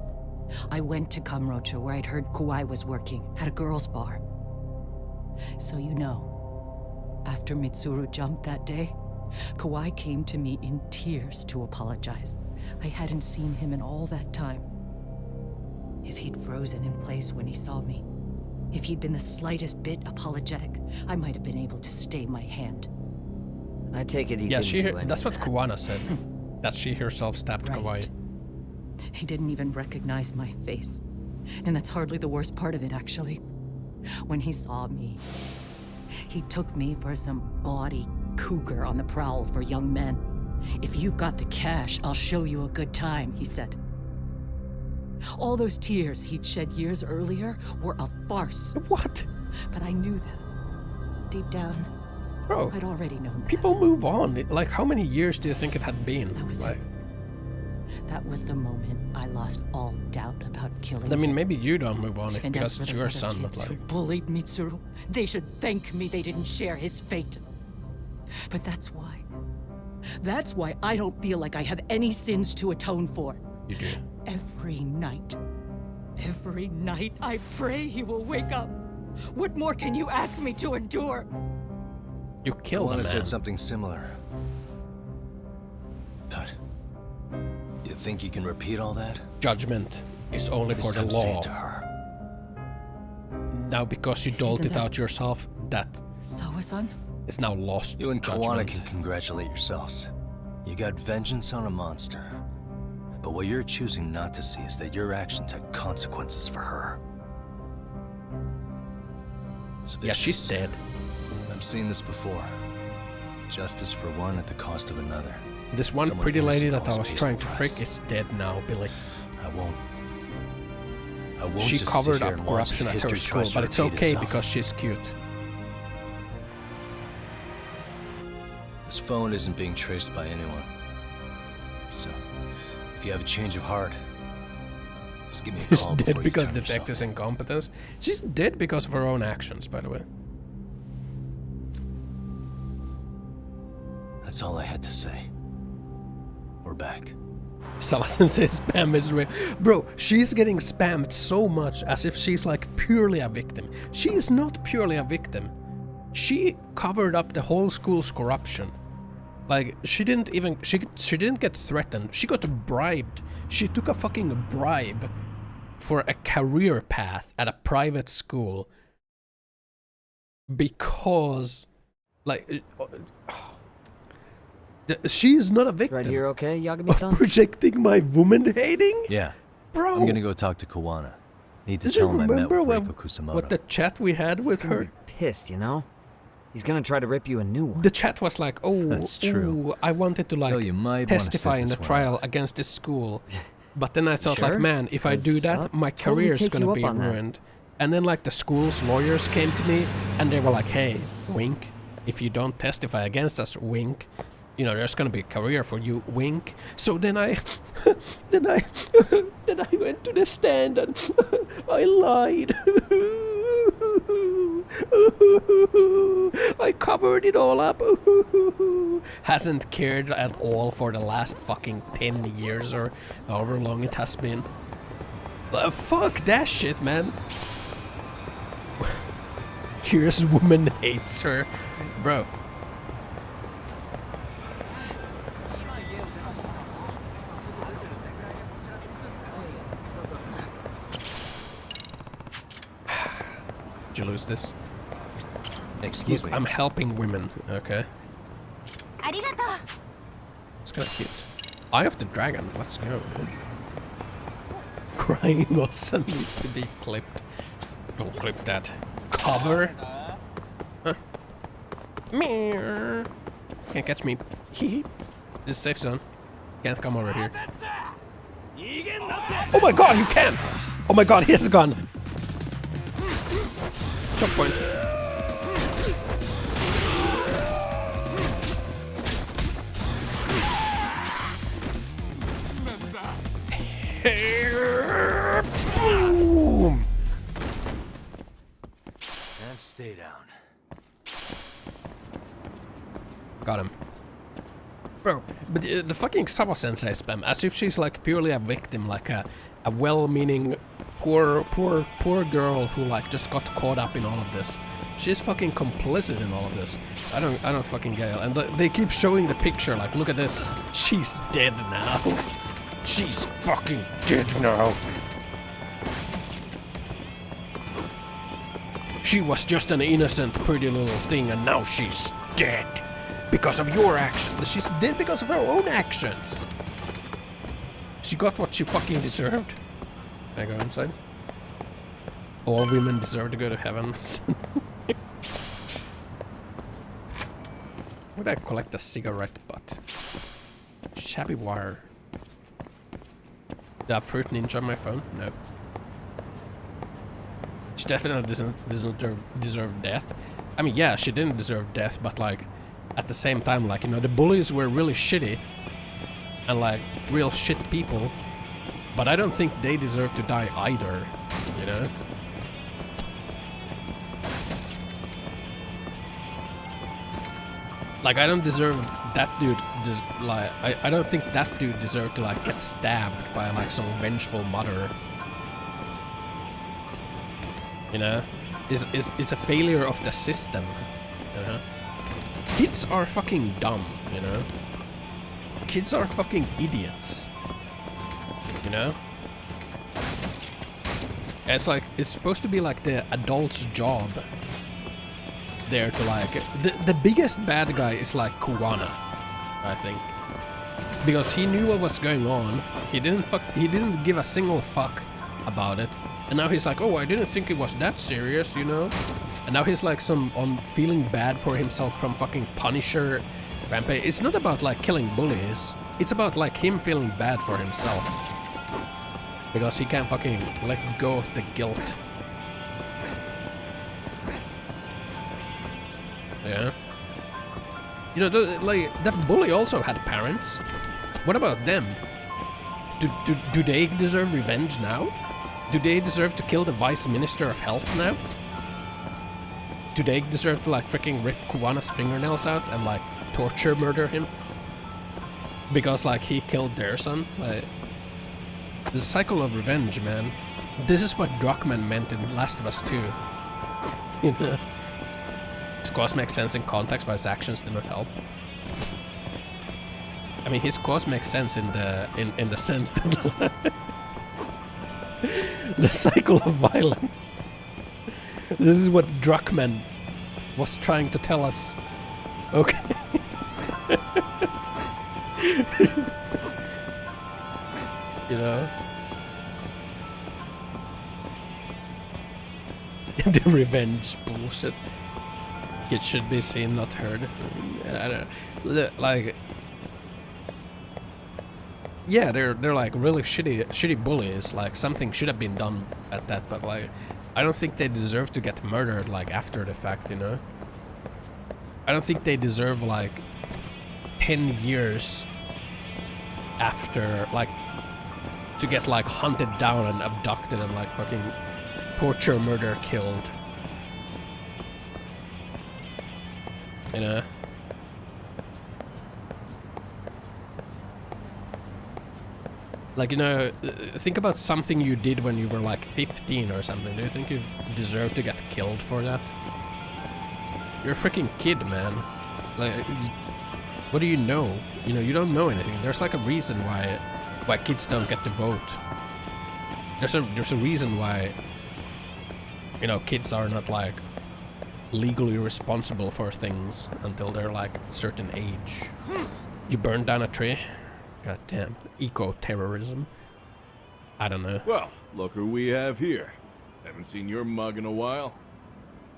Speaker 19: I went to Kamurocho where I'd heard Kawai was working, at a girls' bar. So you know, after Mitsuru jumped that day, Kawai came to me in tears to apologize. I hadn't seen him in all that time. If he'd frozen in place when he saw me, if he'd been the slightest bit apologetic, I might have been able to stay my hand.
Speaker 11: I take it he didn't do anything.
Speaker 1: That's what Kuwana said. That she herself stabbed Kawai.
Speaker 19: He didn't even recognize my face. And that's hardly the worst part of it, actually. When he saw me, he took me for some bawdy cougar on the prowl for young men. If you've got the cash, I'll show you a good time, he said. All those tears he'd shed years earlier were a farce.
Speaker 1: What?
Speaker 19: But I knew that. Deep down,
Speaker 1: bro,
Speaker 19: I'd already known that.
Speaker 1: People move on. Like, how many years do you think it had been?
Speaker 19: That was
Speaker 1: like,
Speaker 19: that was the moment I lost all doubt about killing
Speaker 1: I mean,
Speaker 19: him.
Speaker 1: maybe you don't move on
Speaker 19: And
Speaker 1: because
Speaker 19: as
Speaker 1: it's
Speaker 19: for
Speaker 1: your
Speaker 19: those other
Speaker 1: son, but
Speaker 19: kids
Speaker 1: like...
Speaker 19: who bullied Mitsuru, they should thank me they didn't share his fate. But that's why. That's why I don't feel like I have any sins to atone for.
Speaker 1: You do.
Speaker 19: Every night I pray he will wake up. What more can you ask me to endure?
Speaker 1: You killed him, man.
Speaker 4: Said something similar. But you think you can repeat all that?
Speaker 1: Judgment is only for the law. Now, because you doled it out yourself, that
Speaker 19: Sawa-san?
Speaker 1: is now lost.
Speaker 4: You and
Speaker 1: judgment.
Speaker 4: Kawana can congratulate yourselves. You got vengeance on a monster. But what you're choosing not to see is that your actions had consequences for her.
Speaker 1: Yeah, she's dead.
Speaker 4: I've seen this before. Justice for one at the cost of another.
Speaker 1: This one
Speaker 4: Someone
Speaker 1: pretty lady that
Speaker 4: innocent
Speaker 1: I was
Speaker 4: pays
Speaker 1: trying
Speaker 4: the
Speaker 1: to
Speaker 4: price.
Speaker 1: frick is dead now, Billy.
Speaker 4: I won't
Speaker 1: She
Speaker 4: just
Speaker 1: covered
Speaker 4: sit here
Speaker 1: up
Speaker 4: and watch
Speaker 1: corruption
Speaker 4: as
Speaker 1: at her
Speaker 4: history
Speaker 1: school,
Speaker 4: tries to
Speaker 1: but it's
Speaker 4: repeat
Speaker 1: okay
Speaker 4: itself.
Speaker 1: because she's cute.
Speaker 4: This phone isn't being traced by anyone. So, if you have a change of heart, just give me a
Speaker 1: She's
Speaker 4: call
Speaker 1: dead
Speaker 4: before you
Speaker 1: because
Speaker 4: turn yourself
Speaker 1: detectives' incompetence. She's dead because of her own actions, by the way.
Speaker 4: That's all I had to say. We're back.
Speaker 1: Salasan says spam is real. Bro, she's getting spammed so much as if she's like purely a victim. She is not purely a victim. She covered up the whole school's corruption. Like, she didn't even... She didn't get threatened. She got bribed. She took a fucking bribe for a career path at a private school. Because... Like... She's not a victim.
Speaker 11: Right here, okay, Yagami-san?
Speaker 1: Projecting my woman hating?
Speaker 4: Yeah.
Speaker 1: Bro.
Speaker 4: I'm gonna go talk to Kawana. Need to
Speaker 1: Did you
Speaker 4: tell him I met
Speaker 1: remember
Speaker 4: with Reiko Kusumoto.
Speaker 1: what the chat we had with
Speaker 11: He's gonna
Speaker 1: her?
Speaker 11: be pissed, you know? He's gonna try to rip you a new one.
Speaker 1: The chat was like, oh,
Speaker 4: That's true.
Speaker 1: ooh, I wanted to
Speaker 4: So
Speaker 1: like
Speaker 4: you might wanna
Speaker 1: testify
Speaker 4: sit
Speaker 1: in the
Speaker 4: this one
Speaker 1: trial
Speaker 4: out.
Speaker 1: against this school. But then I thought
Speaker 11: Sure?
Speaker 1: like, man, if I do that, my
Speaker 11: totally
Speaker 1: career's
Speaker 11: take you
Speaker 1: gonna
Speaker 11: up
Speaker 1: be
Speaker 11: on that.
Speaker 1: ruined. And then like the school's lawyers came to me and they were like, hey, wink, if you don't testify against us, wink, you know, there's gonna be a career for you, wink. So then I then I went to the stand and I lied. I covered it all up. Hasn't cared at all for the last fucking 10 years or however long it has been. Fuck that shit, man. Curious woman hates her. Bro. Did you lose this?
Speaker 4: Excuse me.
Speaker 1: I'm helping women, okay. It's kinda cute. Eye of the Dragon, let's go, man. Crying Ossan needs to be clipped. Don't clip that. Cover? Huh? Meow. Can't catch me. This is safe zone. Can't come over here. Oh my god, you can! Oh my god, he has a gun! Choke point. Boom!
Speaker 4: And stay down.
Speaker 1: Got him. Bro, but the fucking Sawa Sensei spam, as if she's like purely a victim, like a well-meaning poor girl who like just got caught up in all of this. She's fucking complicit in all of this. I don't fucking get it. And they keep showing the picture, like, look at this. She's dead now. She's fucking dead now. She was just an innocent, pretty little thing, and now she's dead. Because of your actions. She's dead because of her own actions. She got what she fucking deserved. Can I go inside? All women deserve to go to heaven. Would I collect a cigarette butt? Shabby wire. Do I have Fruit Ninja on my phone? No. She definitely doesn't deserve death. I mean, yeah, she didn't deserve death, but like, at the same time, like, you know, the bullies were really shitty and like real shit people, but I don't think they deserve to die either, you know? Like, I don't deserve that dude, like, I don't think that dude deserved to like get stabbed by like some vengeful mother. You know? Is a failure of the system, you know? Kids are fucking dumb, you know? Kids are fucking idiots. You know? It's like, it's supposed to be like the adult's job there to like... The biggest bad guy is like Kuwana, I think. Because he knew what was going on. He didn't give a single fuck about it. And now he's like, oh, I didn't think it was that serious, you know? And now he's like feeling bad for himself from fucking Punisher rampage. It's not about like killing bullies. It's about like him feeling bad for himself. Because he can't fucking let go of the guilt. Yeah. You know, like, that bully also had parents. What about them? Do they deserve revenge now? Do they deserve to kill the Vice Minister of Health now? Do they deserve to like freaking rip Kuwana's fingernails out and like torture murder him? Because like he killed their son? Like, the cycle of revenge, man. This is what Druckmann meant in Last of Us 2. You know? His cause makes sense in context, but his actions do not help. I mean, his cause makes sense in the sense that the cycle of violence. This is what Druckmann was trying to tell us. Okay. You know? The revenge bullshit. It should be seen, not heard. I don't know. Like, yeah, they're like really shitty bullies. Like, something should have been done at that, but like, I don't think they deserve to get murdered like after the fact, you know? I don't think they deserve like 10 years after, like, to get like hunted down and abducted and like fucking torture, murder, killed. You know? Like, you know, think about something you did when you were like 15 or something. Do you think you deserve to get killed for that? You're a freaking kid, man. Like, what do you know? You know, you don't know anything. There's like a reason why kids don't get to vote. There's a reason why, you know, kids are not like legally responsible for things until they're like a certain age. You burned down a tree? God damn. Eco-terrorism. I don't know.
Speaker 9: Well, look who we have here. Haven't seen your mug in a while.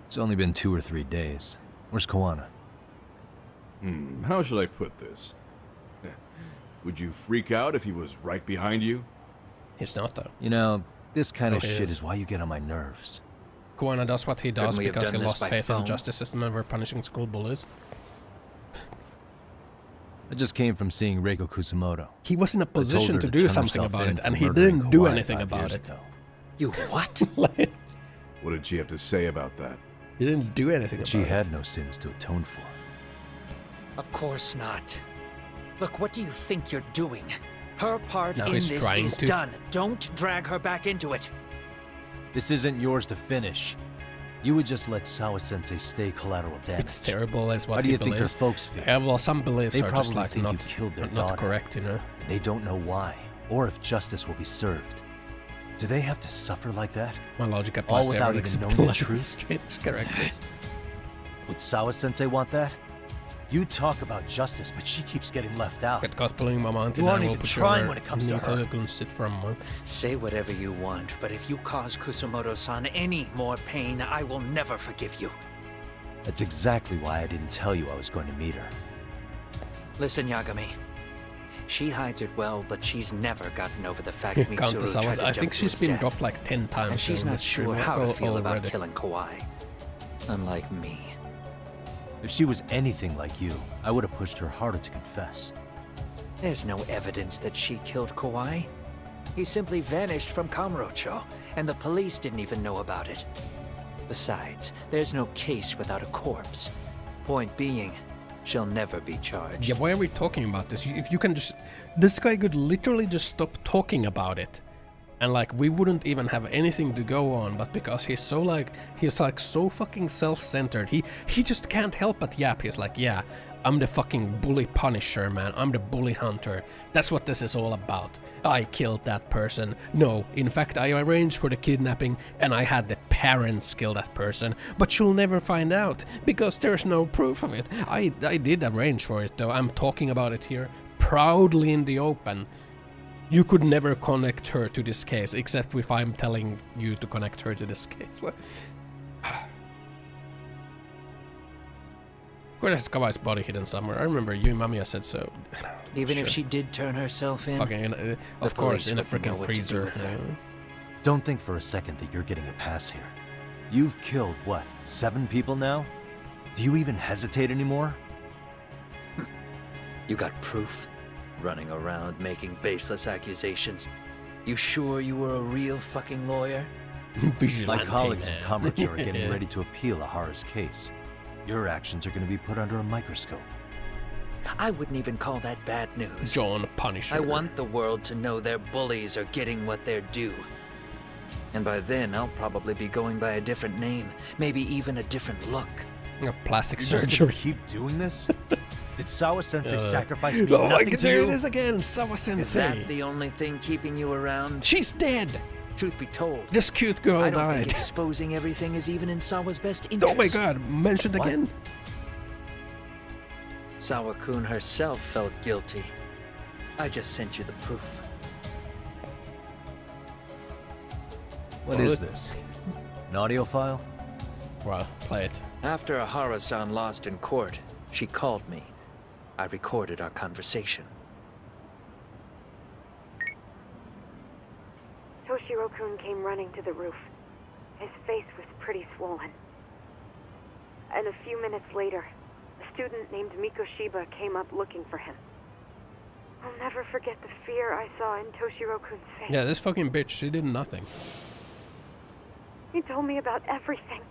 Speaker 4: It's only been 2 or 3 days. Where's Koana?
Speaker 9: How should I put this? Would you freak out if he was right behind you?
Speaker 1: He's not, though.
Speaker 4: You know, this kind of shit is why you get on my nerves.
Speaker 1: Koana does what he does because he lost faith in the justice system and we're punishing school bullies.
Speaker 4: I just came from seeing Reiko Kusumoto.
Speaker 1: He was in a position to do something about it, and he didn't do anything about it.
Speaker 14: You what?
Speaker 9: What did she have to say about that?
Speaker 1: He didn't do anything about it.
Speaker 4: She had no sins to atone for.
Speaker 14: Of course not. Look, what do you think you're doing? Her part in this is done. Don't drag her back into it.
Speaker 4: This isn't yours to finish. You would just let Sawa-sensei stay collateral damage.
Speaker 1: It's terrible as what
Speaker 4: How do you
Speaker 1: he believes.
Speaker 4: think her folks feel?
Speaker 1: Yeah, well, some beliefs
Speaker 4: they
Speaker 1: are just like
Speaker 4: think
Speaker 1: not,
Speaker 4: you killed their
Speaker 1: not
Speaker 4: daughter.
Speaker 1: correct, you know.
Speaker 4: They don't know why, or if justice will be served. Do they have to suffer like that?
Speaker 1: My logic applies
Speaker 4: all
Speaker 1: to
Speaker 4: without even knowing the truth?
Speaker 1: Strange characters.
Speaker 4: Would Sawa-sensei want that? You talk about justice, but she keeps getting left out.
Speaker 1: Get caught pulling my aunt
Speaker 4: You aren't even trying when it comes to her.
Speaker 1: Sit for a month.
Speaker 14: Say whatever you want, but if you cause Kusumoto-san any more pain, I will never forgive you.
Speaker 4: That's exactly why I didn't tell you I was going to meet her.
Speaker 14: Listen, Yagami. She hides it well, but she's never gotten over the fact Mitsuru tried to
Speaker 1: I think she's been dropped like 10 times.
Speaker 14: And she's not sure how to feel about killing Kawhi. Unlike me.
Speaker 4: If she was anything like you, I would have pushed her harder to confess.
Speaker 14: There's no evidence that she killed Kawhi. He simply vanished from Kamurocho, and the police didn't even know about it. Besides, there's no case without a corpse. Point being, she'll never be charged.
Speaker 1: Yeah, why are we talking about this? If you can just... This guy could literally just stop talking about it. And like, we wouldn't even have anything to go on, but because he's so like, he's like so fucking self-centered, he just can't help but yap. He's like, yeah, I'm the fucking bully punisher, man. I'm the bully hunter. That's what this is all about. I killed that person. No, in fact, I arranged for the kidnapping and I had the parents kill that person, but she'll never find out because there's no proof of it. I did arrange for it though. I'm talking about it here proudly in the open. You could never connect her to this case, except if I'm telling you to connect her to this case. Where is Kawai's body hidden somewhere? I remember you and Mamiya said so.
Speaker 14: Even if she did turn herself in?
Speaker 1: Fucking, of course, in a freaking freezer.
Speaker 4: Don't think for a second that you're getting a pass here. You've killed, what, 7 people now? Do you even hesitate anymore?
Speaker 14: You got proof? Running around making baseless accusations. You sure you were a real fucking lawyer?
Speaker 4: My colleagues in Kamurocho are getting ready to appeal Ahara's case. Your actions are going to be put under a microscope.
Speaker 14: I wouldn't even call that bad news.
Speaker 1: John Punisher.
Speaker 14: I want the world to know their bullies are getting what they're due. And by then, I'll probably be going by a different name, maybe even a different look.
Speaker 1: Plastic
Speaker 4: surgery.
Speaker 1: surgery.
Speaker 4: Just gonna keep doing this? Did Sawa-sensei sacrifice me
Speaker 1: oh
Speaker 4: nothing to
Speaker 1: there
Speaker 4: you?
Speaker 1: it is again, Sawa-sensei.
Speaker 14: Is that the only thing keeping you around?
Speaker 1: She's dead.
Speaker 14: Truth be told,
Speaker 1: this cute girl
Speaker 14: I don't
Speaker 1: died.
Speaker 14: think exposing everything is even in Sawa's best interest.
Speaker 1: Oh my god, mentioned again.
Speaker 14: Sawa-kun herself felt guilty. I just sent you the proof.
Speaker 4: What is this? An audio file?
Speaker 1: Well, play it.
Speaker 14: After Ahara-san lost in court, she called me. I recorded our conversation.
Speaker 6: Toshiro-kun came running to the roof. His face was pretty swollen. And a few minutes later, a student named Mikoshiba came up looking for him. I'll never forget the fear I saw in Toshiro-kun's face.
Speaker 1: Yeah, this fucking bitch, she did nothing.
Speaker 6: He told me about everything.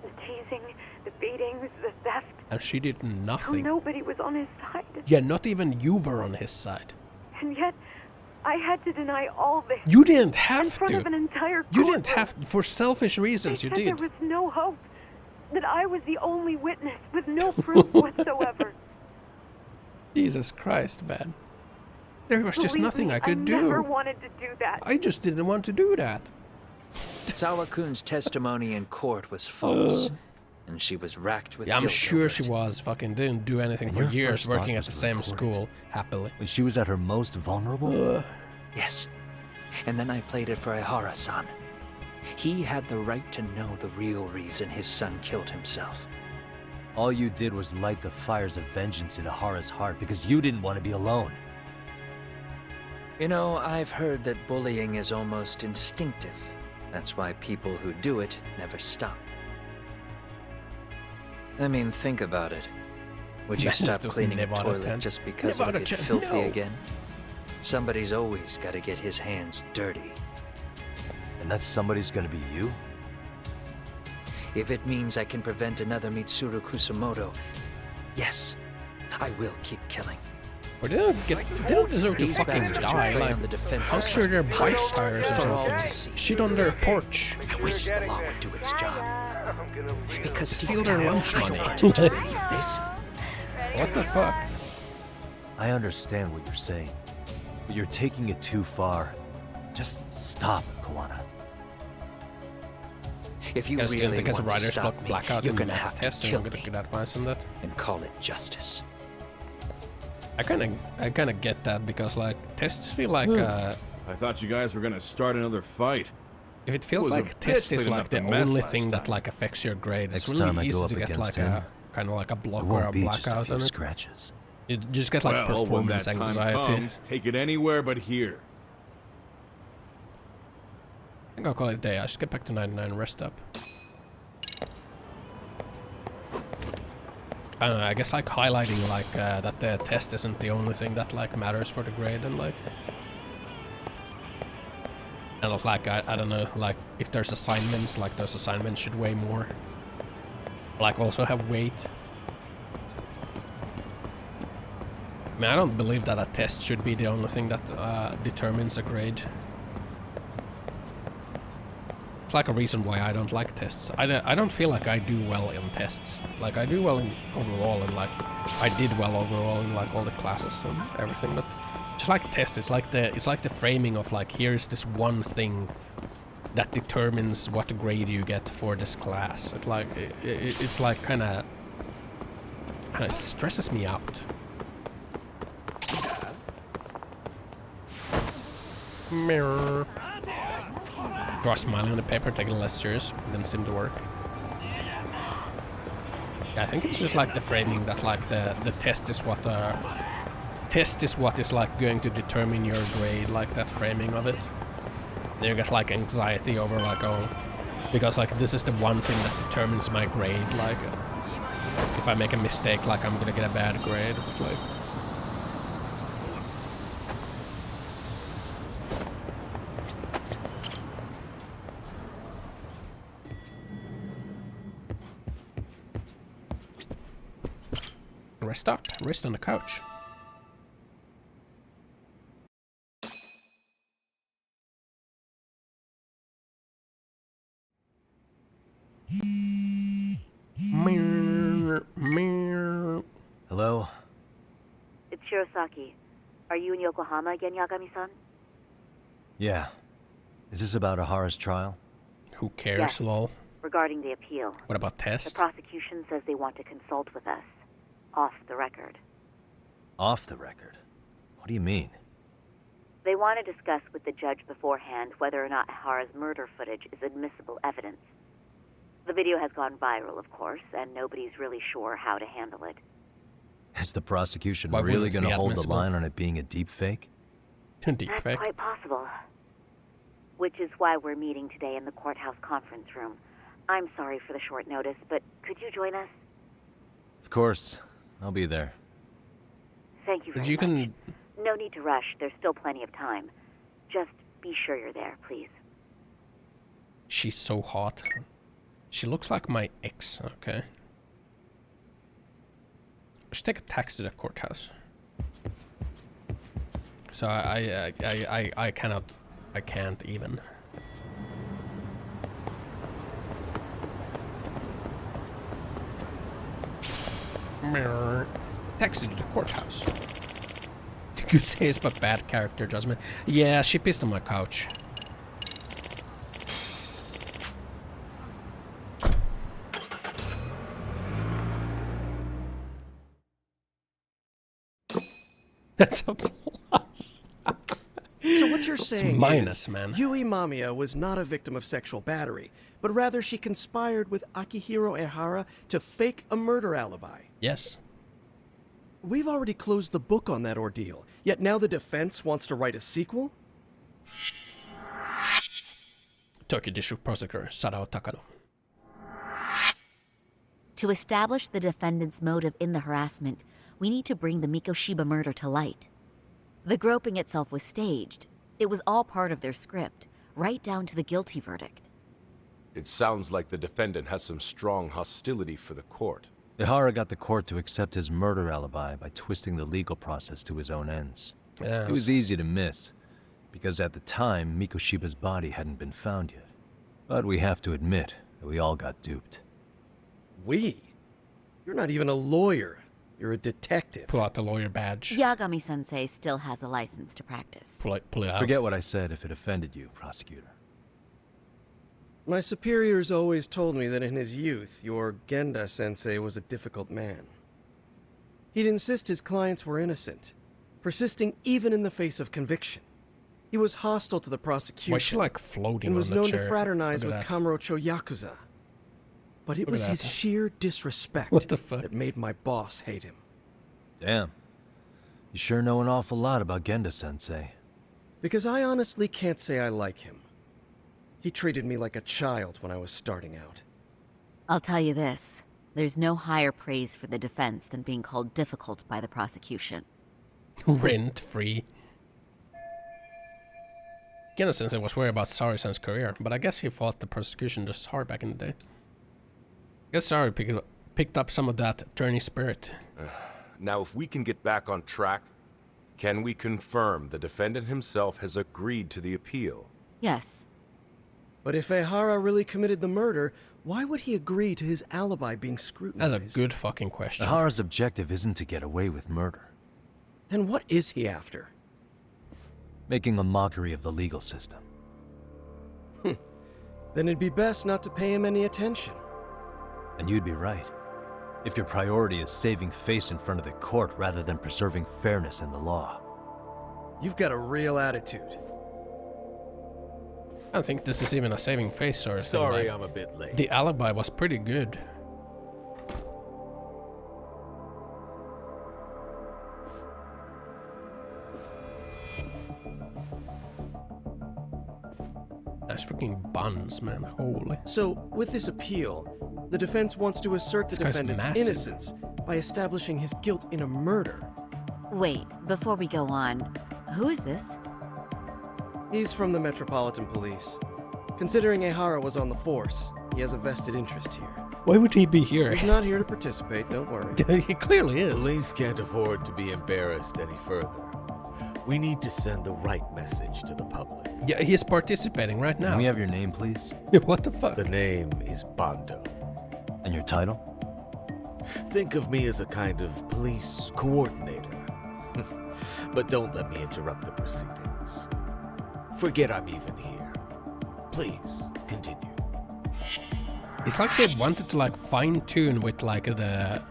Speaker 6: The teasing, the beatings, the theft.
Speaker 1: And she did nothing.
Speaker 6: How nobody was on his side.
Speaker 1: Yeah, not even you were on his side.
Speaker 6: And yet, I had to deny all this.
Speaker 1: You didn't have
Speaker 6: in front
Speaker 1: to.
Speaker 6: of an entire
Speaker 1: You
Speaker 6: courtroom.
Speaker 1: didn't have for selfish reasons.
Speaker 6: They
Speaker 1: You
Speaker 6: said
Speaker 1: did.
Speaker 6: there was no hope. That I was the only witness with no proof whatsoever.
Speaker 1: Jesus Christ, man. There was just
Speaker 6: Believe
Speaker 1: nothing
Speaker 6: me,
Speaker 1: I could
Speaker 6: I never
Speaker 1: do.
Speaker 6: wanted to do that.
Speaker 1: I just didn't want to do that.
Speaker 14: Sawa-kun's testimony in court was false, and she was racked with
Speaker 1: Yeah, I'm
Speaker 14: guilt
Speaker 1: sure
Speaker 14: over
Speaker 1: she
Speaker 14: it.
Speaker 1: was. Fucking didn't do anything for
Speaker 4: your
Speaker 1: years,
Speaker 4: first thought
Speaker 1: working at
Speaker 4: was
Speaker 1: the
Speaker 4: to
Speaker 1: same
Speaker 4: record it.
Speaker 1: school, happily.
Speaker 4: When she was at her most vulnerable?
Speaker 14: Yes. And then I played it for Ihara-san. He had the right to know the real reason his son killed himself.
Speaker 4: All you did was light the fires of vengeance in Ihara's heart because you didn't want to be alone.
Speaker 14: You know, I've heard that bullying is almost instinctive. That's why people who do it never stop. I mean, think about it. Would you
Speaker 1: Man,
Speaker 14: stop
Speaker 1: those
Speaker 14: cleaning a
Speaker 1: Nevada
Speaker 14: toilet
Speaker 1: tent.
Speaker 14: just because
Speaker 1: Nevada
Speaker 14: it'll get
Speaker 1: tent,
Speaker 14: filthy
Speaker 1: no.
Speaker 14: again? Somebody's always got to get his hands dirty.
Speaker 4: And that somebody's gonna be you?
Speaker 14: If it means I can prevent another Mitsuru Kusamoto, yes, I will keep killing.
Speaker 1: Or they don't deserve to
Speaker 14: These
Speaker 1: fucking
Speaker 14: bastards
Speaker 1: die.
Speaker 14: will prey
Speaker 1: Like,
Speaker 14: on the defenseless
Speaker 1: puncture their
Speaker 14: must be
Speaker 1: bike
Speaker 14: punished
Speaker 1: tires or
Speaker 14: for all to
Speaker 1: something.
Speaker 14: see.
Speaker 1: Shit on their porch.
Speaker 14: I wish the law would do its job. Because
Speaker 1: Steal their lunch money.
Speaker 14: This.
Speaker 1: What the fuck?
Speaker 4: I understand what you're saying, but you're taking it too far. Just stop, Kawana.
Speaker 14: If you
Speaker 1: Guys,
Speaker 14: really
Speaker 1: think it's a
Speaker 14: want to
Speaker 1: writer's
Speaker 14: stop
Speaker 1: block
Speaker 14: me,
Speaker 1: blackout
Speaker 14: you're
Speaker 1: in
Speaker 14: gonna
Speaker 1: the
Speaker 14: have to
Speaker 1: test, and
Speaker 14: kill
Speaker 1: I'm gonna
Speaker 14: me
Speaker 1: get advice on that.
Speaker 14: and call it justice.
Speaker 1: I kinda get that because like tests feel like
Speaker 9: I thought you guys were gonna start another fight.
Speaker 1: if it feels
Speaker 9: was a
Speaker 1: like test
Speaker 9: bitch
Speaker 1: is
Speaker 9: cleaning
Speaker 1: like
Speaker 9: up
Speaker 1: the
Speaker 9: the mess
Speaker 1: only
Speaker 9: last
Speaker 1: thing that
Speaker 9: time.
Speaker 1: like affects your grade, it's
Speaker 4: Next time
Speaker 1: really
Speaker 4: I go
Speaker 1: easy
Speaker 4: up
Speaker 1: to get
Speaker 4: against
Speaker 1: like
Speaker 4: him,
Speaker 1: a kind of like a
Speaker 4: It
Speaker 1: block or a
Speaker 4: won't be just a
Speaker 1: blackout
Speaker 4: few
Speaker 1: on it.
Speaker 4: scratches.
Speaker 1: You just get like
Speaker 9: Well, when
Speaker 1: performance
Speaker 9: that time
Speaker 1: anxiety.
Speaker 9: comes, take it anywhere but here.
Speaker 1: I think I'll call it a day. I should get back to 99 and rest up. I don't know, I guess like highlighting like that the test isn't the only thing that like matters for the grade and like like I don't know, like if there's assignments, like those assignments should weigh more. Like also have weight. I mean, I don't believe that a test should be the only thing that determines a grade. It's like a reason why I don't like tests. I don't feel like I do well in tests. Like I do well in overall, and like I did well overall in like all the classes and everything. But just like tests, it's like the framing of like here's this one thing that determines what grade you get for this class. It's like kind of stresses me out. Mirror. Draw a smiley on the paper, take it less serious, didn't seem to work. Yeah, I think it's just like the framing that like the test is what is like going to determine your grade, like that framing of it. Then you get like anxiety over like, oh, because like this is the one thing that determines my grade, like if I make a mistake, like I'm gonna get a bad grade, like. Rest up. Rest on the couch.
Speaker 4: Hello?
Speaker 13: It's Shirosaki. Are you in Yokohama again, Yagami-san?
Speaker 4: Yeah. Is this about Ihara's trial?
Speaker 1: Who cares,
Speaker 13: Yes.
Speaker 1: lol?
Speaker 13: Regarding the appeal.
Speaker 1: What about
Speaker 13: The
Speaker 1: test?
Speaker 13: prosecution says they want to consult with us. Off the record.
Speaker 4: Off the record? What do you mean?
Speaker 13: They want to discuss with the judge beforehand whether or not Ihara's murder footage is admissible evidence. The video has gone viral, of course, and nobody's really sure how to handle it.
Speaker 4: Is the prosecution
Speaker 1: Why
Speaker 4: really
Speaker 1: wouldn't it
Speaker 4: going
Speaker 1: be
Speaker 4: to hold the
Speaker 1: admissible?
Speaker 4: line on it being a deep fake?
Speaker 13: That's quite possible. Which is why we're meeting today in the courthouse conference room. I'm sorry for the short notice, but could you join us?
Speaker 4: Of course. I'll be there.
Speaker 13: Thank you very much. No need to rush. There's still plenty of time. Just be sure you're there, please.
Speaker 1: She's so hot. She looks like my ex, okay. I should take a taxi to the courthouse. So I can't even. Taxi to the courthouse. Good taste but bad character judgment. Yeah, she pissed on my couch. That's a plus.
Speaker 3: So what you're saying
Speaker 1: minus,
Speaker 3: is,
Speaker 1: man.
Speaker 3: Yui Mamiya was not a victim of sexual battery, but rather she conspired with Akihiro Ehara to fake a murder alibi.
Speaker 1: Yes.
Speaker 3: We've already closed the book on that ordeal, yet now the defense wants to write a sequel?
Speaker 1: Tokyo District Prosecutor Sadao Takano.
Speaker 13: To establish the defendant's motive in the harassment, we need to bring the Mikoshiba murder to light. The groping itself was staged. It was all part of their script, right down to the guilty verdict.
Speaker 15: It sounds like the defendant has some strong hostility for the court.
Speaker 4: Ehara got the court to accept his murder alibi by twisting the legal process to his own ends.
Speaker 1: Yes.
Speaker 4: It was easy to miss, because at the time, Mikoshiba's body hadn't been found yet. But we have to admit that we all got duped.
Speaker 3: We? You're not even a lawyer. You're a detective.
Speaker 1: Pull out the lawyer badge.
Speaker 13: Yagami-sensei still has a license to practice.
Speaker 1: Pull it out.
Speaker 4: Forget what I said if it offended you, prosecutor.
Speaker 3: My superiors always told me that in his youth, your Genda-sensei was a difficult man. He'd insist his clients were innocent, persisting even in the face of conviction. He was hostile to the prosecution.
Speaker 1: Why is she like floating
Speaker 3: and was
Speaker 1: on the
Speaker 3: known
Speaker 1: chair?
Speaker 3: to fraternize
Speaker 1: Look
Speaker 3: with
Speaker 1: at that.
Speaker 3: Kamurocho Yakuza. But it
Speaker 1: Look
Speaker 3: was
Speaker 1: at
Speaker 3: his
Speaker 1: that.
Speaker 3: sheer disrespect
Speaker 1: What the fuck?
Speaker 3: that made my boss hate him.
Speaker 4: Damn. You sure know an awful lot about Genda-sensei.
Speaker 3: Because I honestly can't say I like him. He treated me like a child when I was starting out.
Speaker 13: I'll tell you this, there's no higher praise for the defense than being called difficult by the prosecution.
Speaker 1: Rent-free. Genda-sensei was worried about Sari-san's career, but I guess he fought the prosecution just hard back in the day. I guess Sari picked up some of that attorney spirit.
Speaker 15: Now, if we can get back on track, can we confirm the defendant himself has agreed to the appeal?
Speaker 13: Yes.
Speaker 3: But if Ehara really committed the murder, why would he agree to his alibi being scrutinized?
Speaker 1: That's a good fucking question.
Speaker 4: Ehara's objective isn't to get away with murder.
Speaker 3: Then what is he after?
Speaker 4: Making a mockery of the legal system.
Speaker 3: Then it'd be best not to pay him any attention.
Speaker 4: And you'd be right. If your priority is saving face in front of the court rather than preserving fairness in the law.
Speaker 3: You've got a real attitude.
Speaker 1: I don't think this is even a saving face or something.
Speaker 22: Sorry,
Speaker 1: like.
Speaker 22: I'm a bit late.
Speaker 1: The alibi was pretty good. Nice freaking buns, man. Holy.
Speaker 3: So, with this appeal, the defense wants to assert the
Speaker 1: This guy's
Speaker 3: defendant's
Speaker 1: massive.
Speaker 3: innocence by establishing his guilt in a murder.
Speaker 13: Wait, before we go on, who is this?
Speaker 3: He's from the Metropolitan Police. Considering Ehara was on the force, he has a vested interest here.
Speaker 1: Why would he be here?
Speaker 3: He's not here to participate, don't worry.
Speaker 1: He clearly is.
Speaker 22: Police can't afford to be embarrassed any further. We need to send the right message to the public.
Speaker 1: Yeah, he's participating right now.
Speaker 4: Can we have your name, please?
Speaker 1: What the fuck?
Speaker 22: The name is Baldur.
Speaker 4: And your title?
Speaker 22: Think of me as a kind of police coordinator. But don't let me interrupt the proceedings. Forget I'm even here. Please, continue.
Speaker 1: It's like they wanted to like fine-tune with like the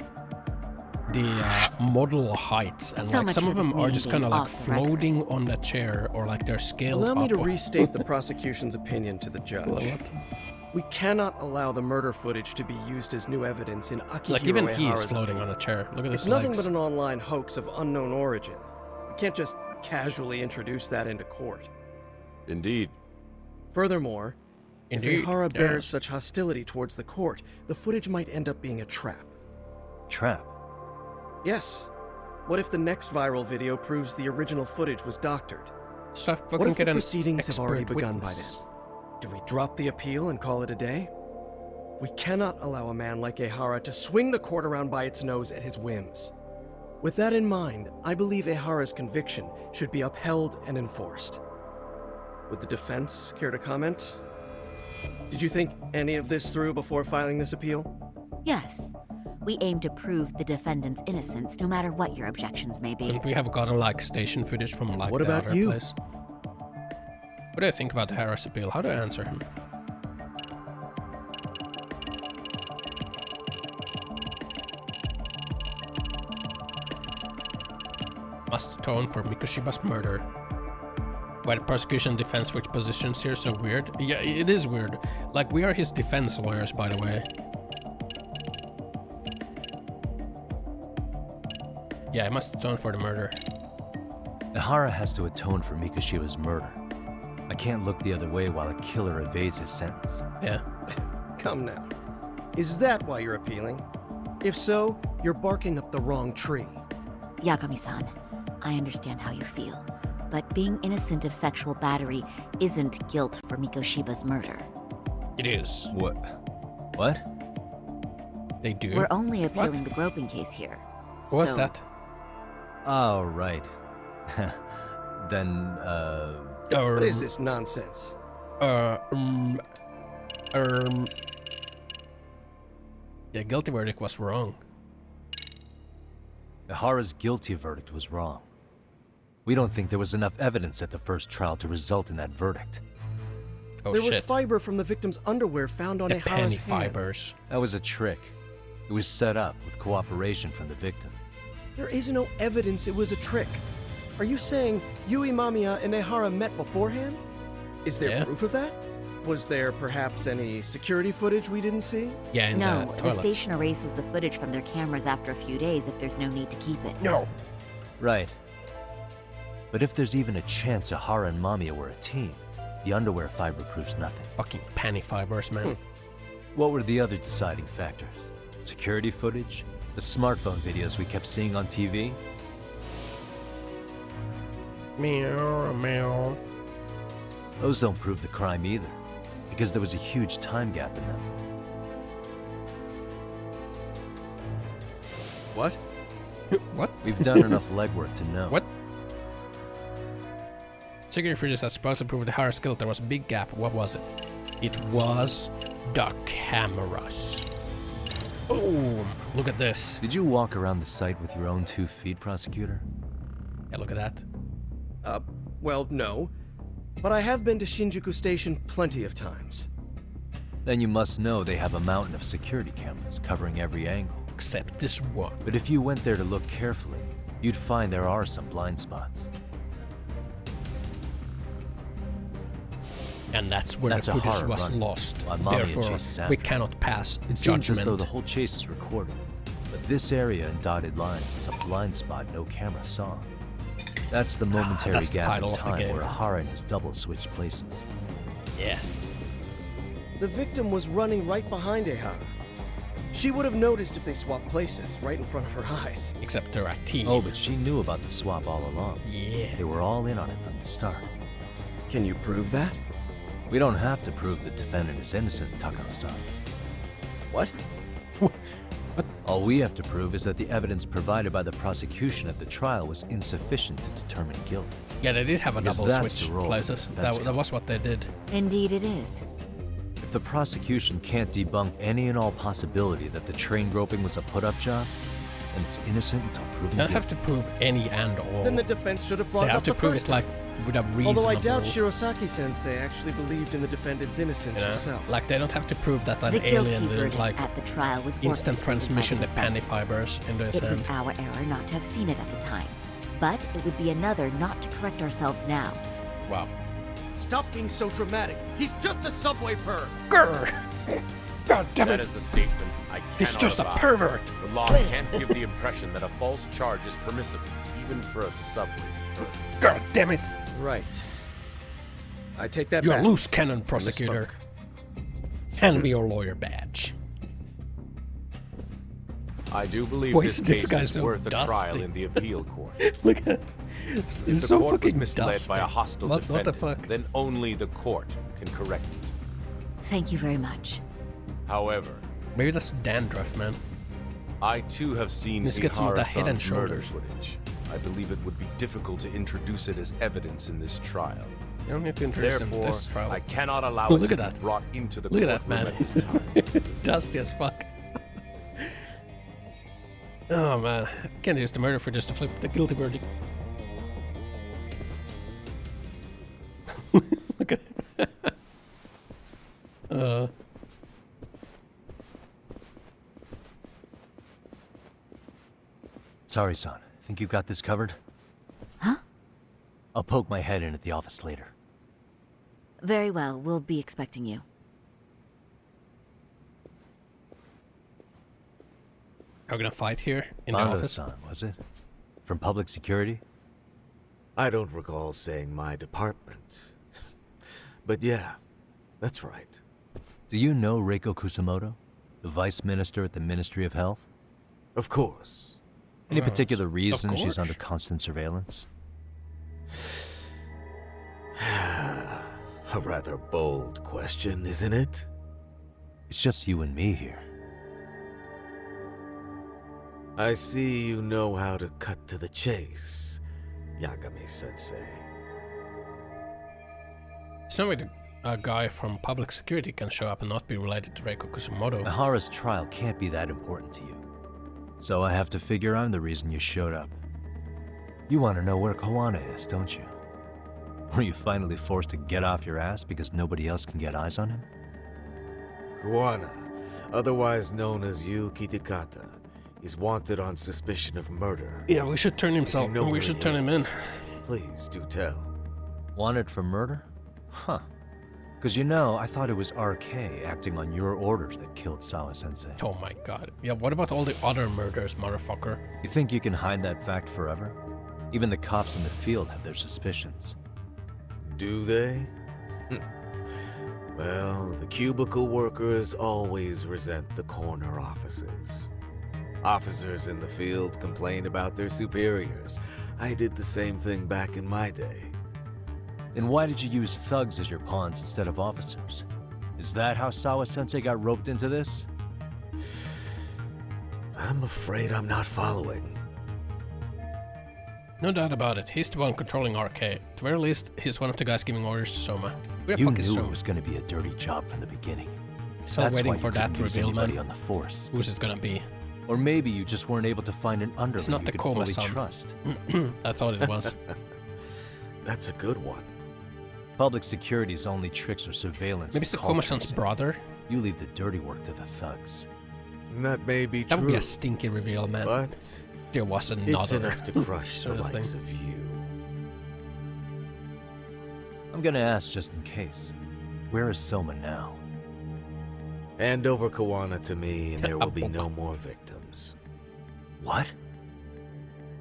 Speaker 1: model heights, and
Speaker 13: So
Speaker 1: like
Speaker 13: much
Speaker 1: some
Speaker 13: for
Speaker 1: of them
Speaker 13: this
Speaker 1: are
Speaker 13: meeting
Speaker 1: just
Speaker 13: being
Speaker 1: kind of like
Speaker 13: off the record.
Speaker 1: floating on the chair, or like they're scaled
Speaker 3: Allow me
Speaker 1: up
Speaker 3: to
Speaker 1: or-
Speaker 3: restate the prosecution's opinion to the judge.
Speaker 1: What?
Speaker 3: We cannot allow the murder footage to be used as new evidence in Akihiro
Speaker 1: Like even he is
Speaker 3: Ehara's
Speaker 1: floating
Speaker 3: appeal.
Speaker 1: on a chair. Look at
Speaker 3: It's
Speaker 1: his
Speaker 3: nothing
Speaker 1: legs.
Speaker 3: but an online hoax of unknown origin. We can't just casually introduce that into court.
Speaker 15: Indeed.
Speaker 3: Furthermore,
Speaker 1: Indeed,
Speaker 3: if Ehara bears
Speaker 1: yes.
Speaker 3: such hostility towards the court, the footage might end up being a trap.
Speaker 4: Trap?
Speaker 3: Yes. What if the next viral video proves the original footage was doctored?
Speaker 1: So
Speaker 3: What
Speaker 1: fucking
Speaker 3: if the
Speaker 1: get an
Speaker 3: proceedings have already
Speaker 1: expert
Speaker 3: begun
Speaker 1: witness.
Speaker 3: by then? Do we drop the appeal and call it a day? We cannot allow a man like Ehara to swing the court around by its nose at his whims. With that in mind, I believe Ehara's conviction should be upheld and enforced. Would the defense care to comment? Did you think any of this through before filing this appeal?
Speaker 13: Yes. We aim to prove the defendant's innocence, no matter what your objections may be.
Speaker 1: And we have gotten like station footage from like
Speaker 3: what
Speaker 1: the
Speaker 3: about
Speaker 1: other
Speaker 3: you?
Speaker 1: place. What do you think about Ehara's appeal? How do I answer him? Must atone for Mikoshiba's murder. Why the prosecution and defense switch positions here so weird? Yeah, it is weird. Like, we are his defense lawyers, by the way. Yeah, I must atone for the murder.
Speaker 4: Ehara has to atone for Mikoshiba's murder. I can't look the other way while a killer evades his sentence.
Speaker 1: Yeah.
Speaker 3: Come now. Is that why you're appealing? If so, you're barking up the wrong tree.
Speaker 13: Yagami-san, I understand how you feel, but being innocent of sexual battery isn't guilt for Mikoshiba's murder.
Speaker 1: It is.
Speaker 4: What? What?
Speaker 1: They do?
Speaker 13: We're only appealing the groping case here.
Speaker 1: What's that?
Speaker 4: Oh, right. Then,
Speaker 3: What is this nonsense?
Speaker 1: Yeah, guilty verdict was wrong.
Speaker 4: Ehara's guilty verdict was wrong. We don't think there was enough evidence at the first trial to result in that verdict.
Speaker 1: Oh,
Speaker 3: there
Speaker 1: shit.
Speaker 3: was fiber from the victim's underwear found on
Speaker 1: The
Speaker 3: Ehara's hand.
Speaker 1: fibers.
Speaker 4: That was a trick. It was set up with cooperation from the victim.
Speaker 3: There is no evidence it was a trick. Are you saying Yui Mamiya and Ehara met beforehand? Is there proof of that? Was there perhaps any security footage we didn't see?
Speaker 1: Yeah, in
Speaker 13: No,
Speaker 1: the
Speaker 13: the
Speaker 1: toilets.
Speaker 13: station erases the footage from their cameras after a few days if there's no need to keep it.
Speaker 1: No.
Speaker 4: Right. But if there's even a chance Ehara and Mamiya were a team, the underwear fiber proves nothing.
Speaker 1: Fucking panty fibers, man.
Speaker 4: What were the other deciding factors? Security footage? The smartphone videos we kept seeing on TV?
Speaker 1: Meow, meow.
Speaker 4: Those don't prove the crime either, because there was a huge time gap in them.
Speaker 3: What?
Speaker 1: What?
Speaker 4: We've done enough legwork to know.
Speaker 1: What? Security footage that's supposed to prove the Ehara's guilt. There was a big gap. What was it? It was the cameras. Boom! Look at this.
Speaker 4: Did you walk around the site with your own 2 feet, prosecutor?
Speaker 1: Yeah, look at that.
Speaker 3: Well, no. But I have been to Shinjuku Station plenty of times.
Speaker 4: Then you must know they have a mountain of security cameras covering every angle.
Speaker 1: Except this one.
Speaker 4: But if you went there to look carefully, you'd find there are some blind spots.
Speaker 1: And that's where the footage
Speaker 4: Ehara
Speaker 1: was
Speaker 4: running,
Speaker 1: lost.
Speaker 4: while Mamiya
Speaker 1: Therefore,
Speaker 4: chases after
Speaker 1: we
Speaker 4: him.
Speaker 1: cannot pass
Speaker 4: It seems as though
Speaker 1: judgment.
Speaker 4: the whole chase is recorded. But this area in dotted lines is a blind spot no camera saw. That's the momentary
Speaker 1: that's the
Speaker 4: gap in
Speaker 1: title of the
Speaker 4: time
Speaker 1: game.
Speaker 4: where Ehara and his double switched places.
Speaker 1: Yeah.
Speaker 3: The victim was running right behind Ehara. She would have noticed if they swapped places right in front of her eyes.
Speaker 1: Except they're a team.
Speaker 4: Oh, but she knew about the swap all along.
Speaker 1: Yeah.
Speaker 4: They were all in on it from the start.
Speaker 3: Can you prove that?
Speaker 4: We don't have to prove the defendant is innocent, Takano-san.
Speaker 3: What?
Speaker 4: All we have to prove is that the evidence provided by the prosecution at the trial was insufficient to determine guilt.
Speaker 1: Yeah, they did have a
Speaker 4: Because
Speaker 1: double
Speaker 4: that's
Speaker 1: switch
Speaker 4: the role of
Speaker 1: places.
Speaker 4: the defense
Speaker 1: That was what they did.
Speaker 13: Indeed it is.
Speaker 4: If the prosecution can't debunk any and all possibility that the train groping was a put-up job, then it's innocent until proven
Speaker 1: They don't
Speaker 4: guilty.
Speaker 1: have to prove any and all.
Speaker 3: Then the defense should have brought
Speaker 1: They
Speaker 3: it
Speaker 1: have
Speaker 3: up
Speaker 1: to
Speaker 3: the
Speaker 1: prove
Speaker 3: first
Speaker 1: it like with a reasonable.
Speaker 3: Although I doubt Shirosaki-sensei actually believed in the defendant's innocence
Speaker 1: you know?
Speaker 3: herself.
Speaker 1: Like they don't have to prove that an
Speaker 13: The guilty
Speaker 1: alien didn't
Speaker 13: verdict
Speaker 1: like
Speaker 13: at the trial was
Speaker 1: instant
Speaker 13: orchestrated by
Speaker 1: transmission
Speaker 13: the
Speaker 1: the panty fibers into his
Speaker 13: It was
Speaker 1: hand.
Speaker 13: our error not to have seen it at the time. But it would be another not to correct ourselves now.
Speaker 1: Wow.
Speaker 3: Stop being so dramatic. He's just a subway perv.
Speaker 1: Grr. God damn it.
Speaker 15: That is a statement I cannot
Speaker 1: He's just a
Speaker 15: abide.
Speaker 1: pervert.
Speaker 15: The law can't give the impression that a false charge is permissible, even for a subway perv.
Speaker 1: God damn it.
Speaker 3: Right. I take that
Speaker 1: You're
Speaker 3: back.
Speaker 1: a loose cannon, prosecutor. Hand me your lawyer badge.
Speaker 15: I do believe
Speaker 1: Why
Speaker 15: this
Speaker 1: is this
Speaker 15: case
Speaker 1: guy
Speaker 15: is
Speaker 1: so
Speaker 15: worth a trial
Speaker 1: dusty?
Speaker 15: in the appeal court.
Speaker 1: Look at
Speaker 15: If
Speaker 1: He's
Speaker 15: the
Speaker 1: so
Speaker 15: court was
Speaker 1: fucking
Speaker 15: misled
Speaker 1: dusty.
Speaker 15: by a hostile
Speaker 1: What the
Speaker 15: defendant,
Speaker 1: fuck?
Speaker 15: then only the court can correct it.
Speaker 13: Thank you very much.
Speaker 15: However,
Speaker 1: Maybe that's dandruff, man.
Speaker 15: I too have seen
Speaker 1: Let's get some of the head and
Speaker 15: Ihara-san's murder
Speaker 1: shoulders.
Speaker 15: footage. I believe it would be difficult to introduce it as evidence in this trial.
Speaker 1: You don't need to introduce him to
Speaker 15: Therefore,
Speaker 1: this trial.
Speaker 15: I cannot allow
Speaker 1: Oh,
Speaker 15: it
Speaker 1: look
Speaker 15: to
Speaker 1: at
Speaker 15: be
Speaker 1: that.
Speaker 15: brought into the
Speaker 1: Look at
Speaker 15: courtroom
Speaker 1: that, man.
Speaker 15: at this time.
Speaker 1: Dusty as fuck. Oh man, can't use the murder for just to flip the guilty verdict. Look at him.
Speaker 4: Sorry, son. Think you've got this covered?
Speaker 13: Huh?
Speaker 4: I'll poke my head in at the office later.
Speaker 13: Very well, we'll be expecting you.
Speaker 1: Are we gonna fight here in the office?
Speaker 4: Baldur-san, was it? From public security?
Speaker 22: I don't recall saying my department. But yeah, that's right.
Speaker 4: Do you know Reiko Kusamoto? The vice minister at the Ministry of Health?
Speaker 22: Of course.
Speaker 4: Any particular
Speaker 22: Of
Speaker 4: reason she's
Speaker 22: course.
Speaker 4: under constant surveillance?
Speaker 22: A rather bold question, isn't it?
Speaker 4: It's just you and me here.
Speaker 22: I see you know how to cut to the chase, Yagami-sensei.
Speaker 1: It's no way a guy from public security can show up and not be related to Reiko Kusamoto.
Speaker 4: Ihara's trial can't be that important to you. So I have to figure I'm the reason you showed up. You want to know where Kawana is, don't you? Were you finally forced to get off your ass because nobody else can get eyes on him?
Speaker 22: Kawana, otherwise known as Yu Kitakata, is wanted on suspicion of murder.
Speaker 1: Yeah, we should turn himself. We should turn him in.
Speaker 22: Please do tell.
Speaker 4: Wanted for murder? Huh. Because you know, I thought it was RK acting on your orders that killed Sawa-sensei.
Speaker 1: Oh my god. Yeah, what about all the other murders, motherfucker?
Speaker 4: You think you can hide that fact forever? Even the cops in the field have their suspicions.
Speaker 22: Do they? Well, the cubicle workers always resent the corner offices. Officers in the field complain about their superiors. I did the same thing back in my day.
Speaker 4: Then why did you use thugs as your pawns instead of officers? Is that how Sawa-sensei got roped into this?
Speaker 22: I'm afraid I'm not following.
Speaker 1: No doubt about it. He's the one controlling RK. At the very least, he's one of the guys giving orders to Soma. Who the
Speaker 4: You
Speaker 1: fuck is
Speaker 4: knew
Speaker 1: Soma?
Speaker 4: it was going to be a dirty job from the beginning.
Speaker 1: Still
Speaker 4: That's
Speaker 1: waiting
Speaker 4: why
Speaker 1: for
Speaker 4: you
Speaker 1: that
Speaker 4: couldn't use
Speaker 1: reveal,
Speaker 4: anybody
Speaker 1: man.
Speaker 4: on the force.
Speaker 1: Who's it gonna be?
Speaker 4: Or maybe you just weren't able to find an underling
Speaker 1: It's not
Speaker 4: you
Speaker 1: the
Speaker 4: could
Speaker 1: Koma
Speaker 4: fully
Speaker 1: son.
Speaker 4: trust.
Speaker 1: I thought it was.
Speaker 22: That's a good one.
Speaker 4: Public security's only tricks are surveillance.
Speaker 1: Maybe it's the
Speaker 4: and call
Speaker 1: Koma-san's
Speaker 4: tracing.
Speaker 1: brother?
Speaker 4: You leave the dirty work to the thugs.
Speaker 22: That may be
Speaker 1: That
Speaker 22: true.
Speaker 1: would be a stinky reveal, man.
Speaker 22: But
Speaker 1: there was another.
Speaker 22: it's enough to crush the
Speaker 1: sort of
Speaker 22: likes
Speaker 1: thing.
Speaker 22: of you.
Speaker 4: I'm gonna ask just in case. Where is Soma now?
Speaker 22: Hand over Kawana to me and there will be no more victims.
Speaker 4: What?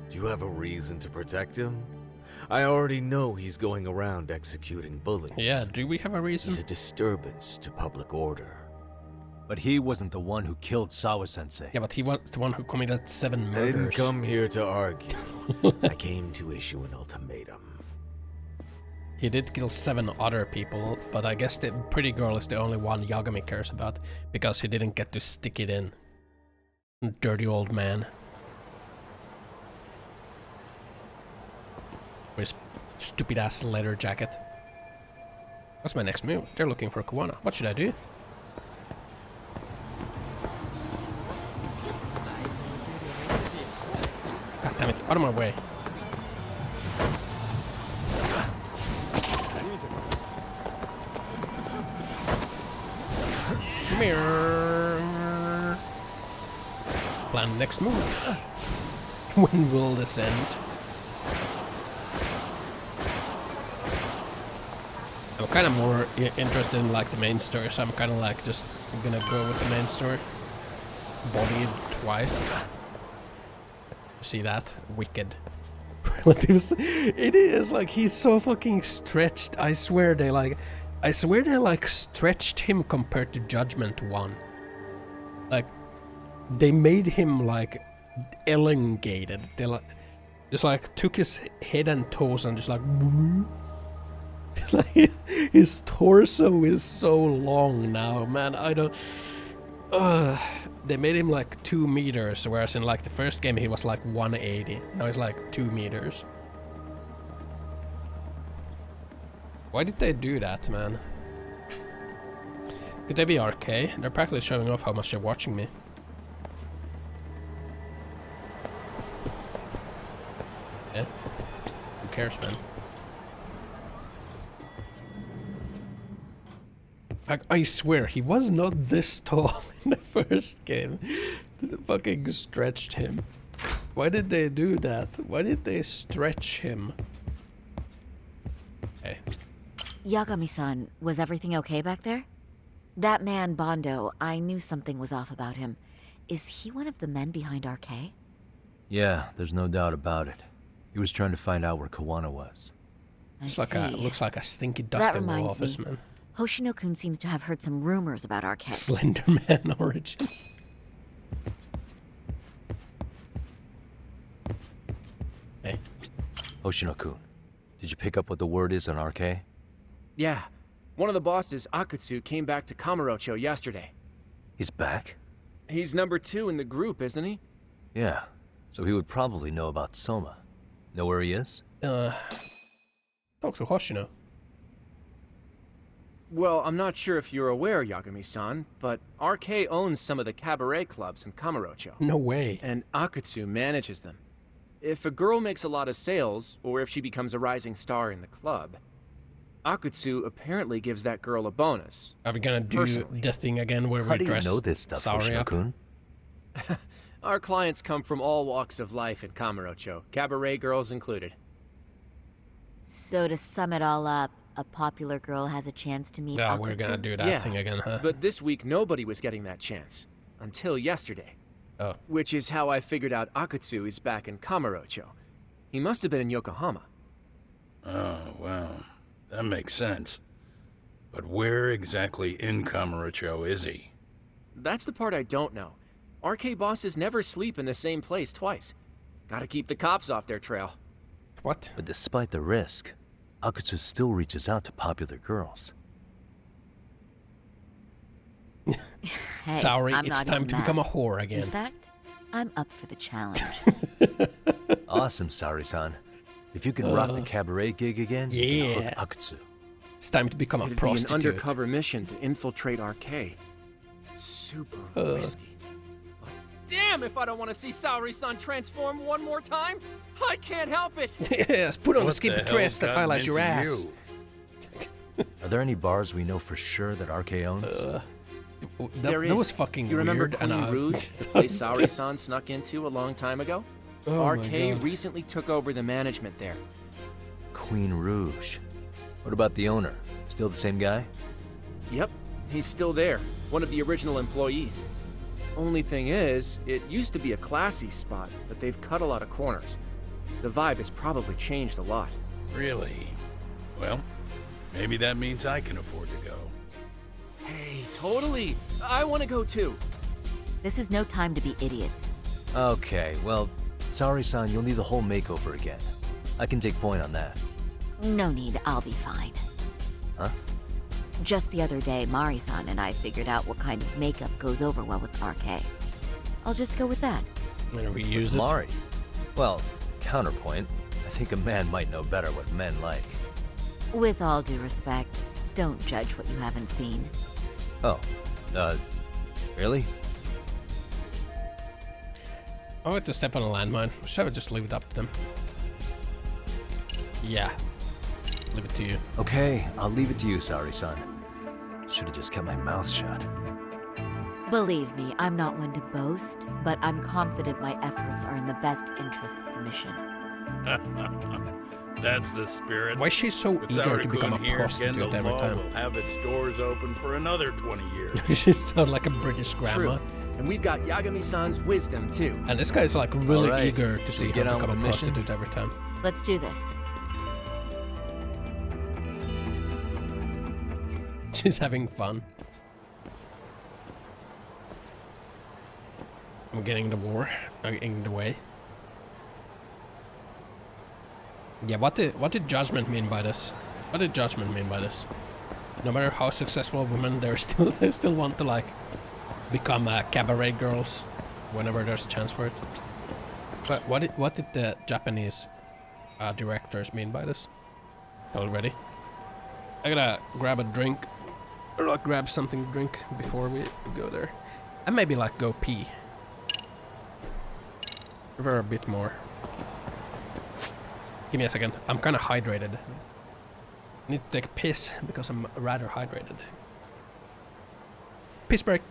Speaker 22: Do you have a reason to protect him? I already know he's going around executing bullies.
Speaker 1: Yeah, do we have a reason?
Speaker 22: He's a disturbance to public order.
Speaker 4: But he wasn't the one who killed Sawa-sensei.
Speaker 1: Yeah, but he was the one who committed 7
Speaker 22: I didn't
Speaker 1: murders.
Speaker 22: come here to argue. I came to issue an ultimatum.
Speaker 1: He did kill 7 other people, but I guess the pretty girl is the only one Yagami cares about, because he didn't get to stick it in. Dirty old man. With his stupid ass leather jacket. What's my next move? They're looking for Kawana. What should I do? God damn it, out of my way. Mirror. Plan next moves. When will this end? I'm kind of more interested in like the main story, so I'm kind of like just gonna go with the main story. Bodied twice. See that? Wicked. Relatives. It is like he's so fucking stretched. I swear they like stretched him compared to Judgment 1. Like they made him like elongated. They like just like took his head and toes and just like like his torso is so long now, man. I don't They made him like 2 meters, whereas in like the first game he was like 180. Now he's like 2 meters. Why did they do that, man? Could they be RK? They're practically showing off how much they're watching me. Yeah. Who cares, man? I swear, he was not this tall in the first game. They fucking stretched him. Why did they do that? Why did they stretch him? Hey.
Speaker 13: Yagami-san, was everything okay back there? That man, Bondo, I knew something was off about him. Is he one of the men behind RK?
Speaker 4: Yeah, there's no doubt about it. He was trying to find out where Kawana was.
Speaker 1: Looks like a stinky dust in the office, man.
Speaker 13: Hoshino-kun seems to have heard some rumors about RK.
Speaker 1: Slenderman origins. Hey.
Speaker 4: Hoshino-kun, did you pick up what the word is on RK?
Speaker 16: Yeah. One of the bosses, Akutsu, came back to Kamurocho yesterday.
Speaker 4: He's back?
Speaker 16: He's number 2 in the group, isn't he?
Speaker 4: Yeah. So he would probably know about Soma. Know where he is?
Speaker 1: Talk to Hoshino.
Speaker 16: Well, I'm not sure if you're aware, Yagami-san, but RK owns some of the cabaret clubs in Kamurocho.
Speaker 1: No way.
Speaker 16: And Akutsu manages them. If a girl makes a lot of sales, or if she becomes a rising star in the club, Akutsu apparently gives that girl a bonus.
Speaker 1: Are we gonna do the thing again where we dress
Speaker 4: How do you know this stuff, Hoshino-kun?
Speaker 16: Our clients come from all walks of life in Kamurocho, cabaret girls included.
Speaker 13: So to sum it all up, a popular girl has a chance to meet Akutsu?
Speaker 1: We're gonna do that thing again, huh?
Speaker 16: But this week nobody was getting that chance. Until yesterday.
Speaker 1: Oh.
Speaker 16: Which is how I figured out Akutsu is back in Kamurocho. He must have been in Yokohama.
Speaker 7: Oh, well, that makes sense. But where exactly in Kamurocho is he?
Speaker 16: That's the part I don't know. RK bosses never sleep in the same place twice. Gotta keep the cops off their trail.
Speaker 1: What?
Speaker 4: But despite the risk, Akutsu still reaches out to popular girls.
Speaker 13: Hey,
Speaker 1: Sorry,
Speaker 13: I'm
Speaker 1: it's
Speaker 13: not
Speaker 1: time
Speaker 13: even
Speaker 1: to
Speaker 13: mad.
Speaker 1: become a whore again.
Speaker 13: In fact, I'm up for the challenge.
Speaker 4: Awesome, Sari-san. If you can rock the cabaret gig again, you can hook Akutsu.
Speaker 1: It's time to become a
Speaker 16: It'd
Speaker 1: prostitute.
Speaker 16: be an undercover mission to infiltrate RK. Super risky. But damn if I don't want to see Saori-san transform one more time! I can't help it!
Speaker 1: Yes, put on a skimpy dress that highlights your ass.
Speaker 4: Are there any bars we know for sure that RK owns?
Speaker 16: There is.
Speaker 1: That was fucking
Speaker 16: You remember
Speaker 1: weird.
Speaker 16: Queen Rouge, the place Saori-san snuck into a long time ago?
Speaker 1: Oh my
Speaker 16: RK
Speaker 1: God.
Speaker 16: recently took over the management there.
Speaker 4: Queen Rouge. What about the owner? Still the same guy?
Speaker 16: Yep, he's still there. One of the original employees. Only thing is, it used to be a classy spot, but they've cut a lot of corners. The vibe has probably changed a lot.
Speaker 7: Really? Well, maybe that means I can afford to go.
Speaker 16: Hey, totally! I want to go too!
Speaker 13: This is no time to be idiots.
Speaker 4: Okay, well, Saori-san, you'll need the whole makeover again. I can take point on that.
Speaker 13: No need, I'll be fine.
Speaker 4: Huh?
Speaker 13: Just the other day, Mari-san and I figured out what kind of makeup goes over well with RK. I'll just go with that.
Speaker 1: And we use it.
Speaker 4: Mari. Well, counterpoint, I think a man might know better what men like.
Speaker 13: With all due respect, don't judge what you haven't seen.
Speaker 4: Oh, really?
Speaker 1: I want to step on a landmine. Should I just leave it up to them? Yeah. Leave it to you.
Speaker 4: Okay, I'll leave it to you, Saori-san. Should've just kept my mouth shut.
Speaker 13: Believe me, I'm not one to boast, but I'm confident my efforts are in the best interest of the mission.
Speaker 7: That's the spirit.
Speaker 1: Why is she so
Speaker 7: With
Speaker 1: eager to
Speaker 7: Saori-kun
Speaker 1: become a
Speaker 7: here,
Speaker 1: prostitute
Speaker 7: Kendall
Speaker 1: every
Speaker 7: Mall
Speaker 1: time?
Speaker 7: will have its doors open for another 20 years.
Speaker 1: She sounds like a British grandma.
Speaker 16: True. And we've got Yagami-san's wisdom too.
Speaker 1: And this guy's like really
Speaker 4: Alright,
Speaker 1: eager to
Speaker 4: should
Speaker 1: see
Speaker 4: we
Speaker 1: her
Speaker 4: get on
Speaker 1: become a
Speaker 4: with the mission?
Speaker 1: prostitute every time.
Speaker 13: Let's do this.
Speaker 1: She's having fun. I'm getting the war. I'm getting the way. Yeah, what did Judgment mean by this? What did Judgment mean by this? No matter how successful a woman, they still want to like become cabaret girls whenever there's a chance for it. But what did the Japanese directors mean by this? Already? I gotta grab a drink, or like grab something to drink before we go there. And maybe like go pee. River a bit more. Give me a second, I'm kinda hydrated. I need to take a piss because I'm rather hydrated. Piss break.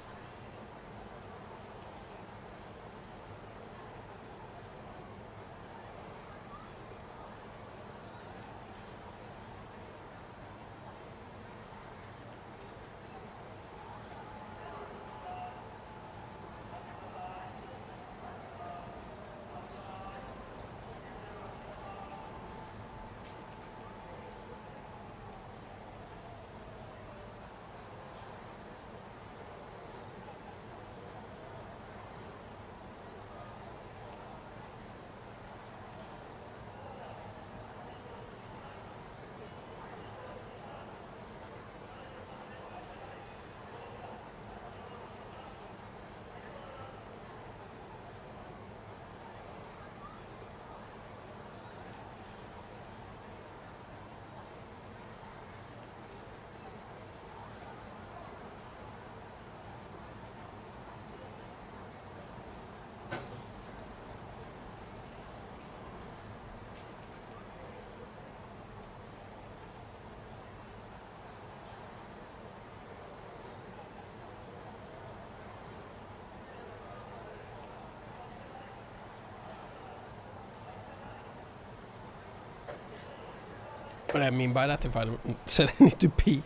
Speaker 1: What I mean by that, if I said I need to pee,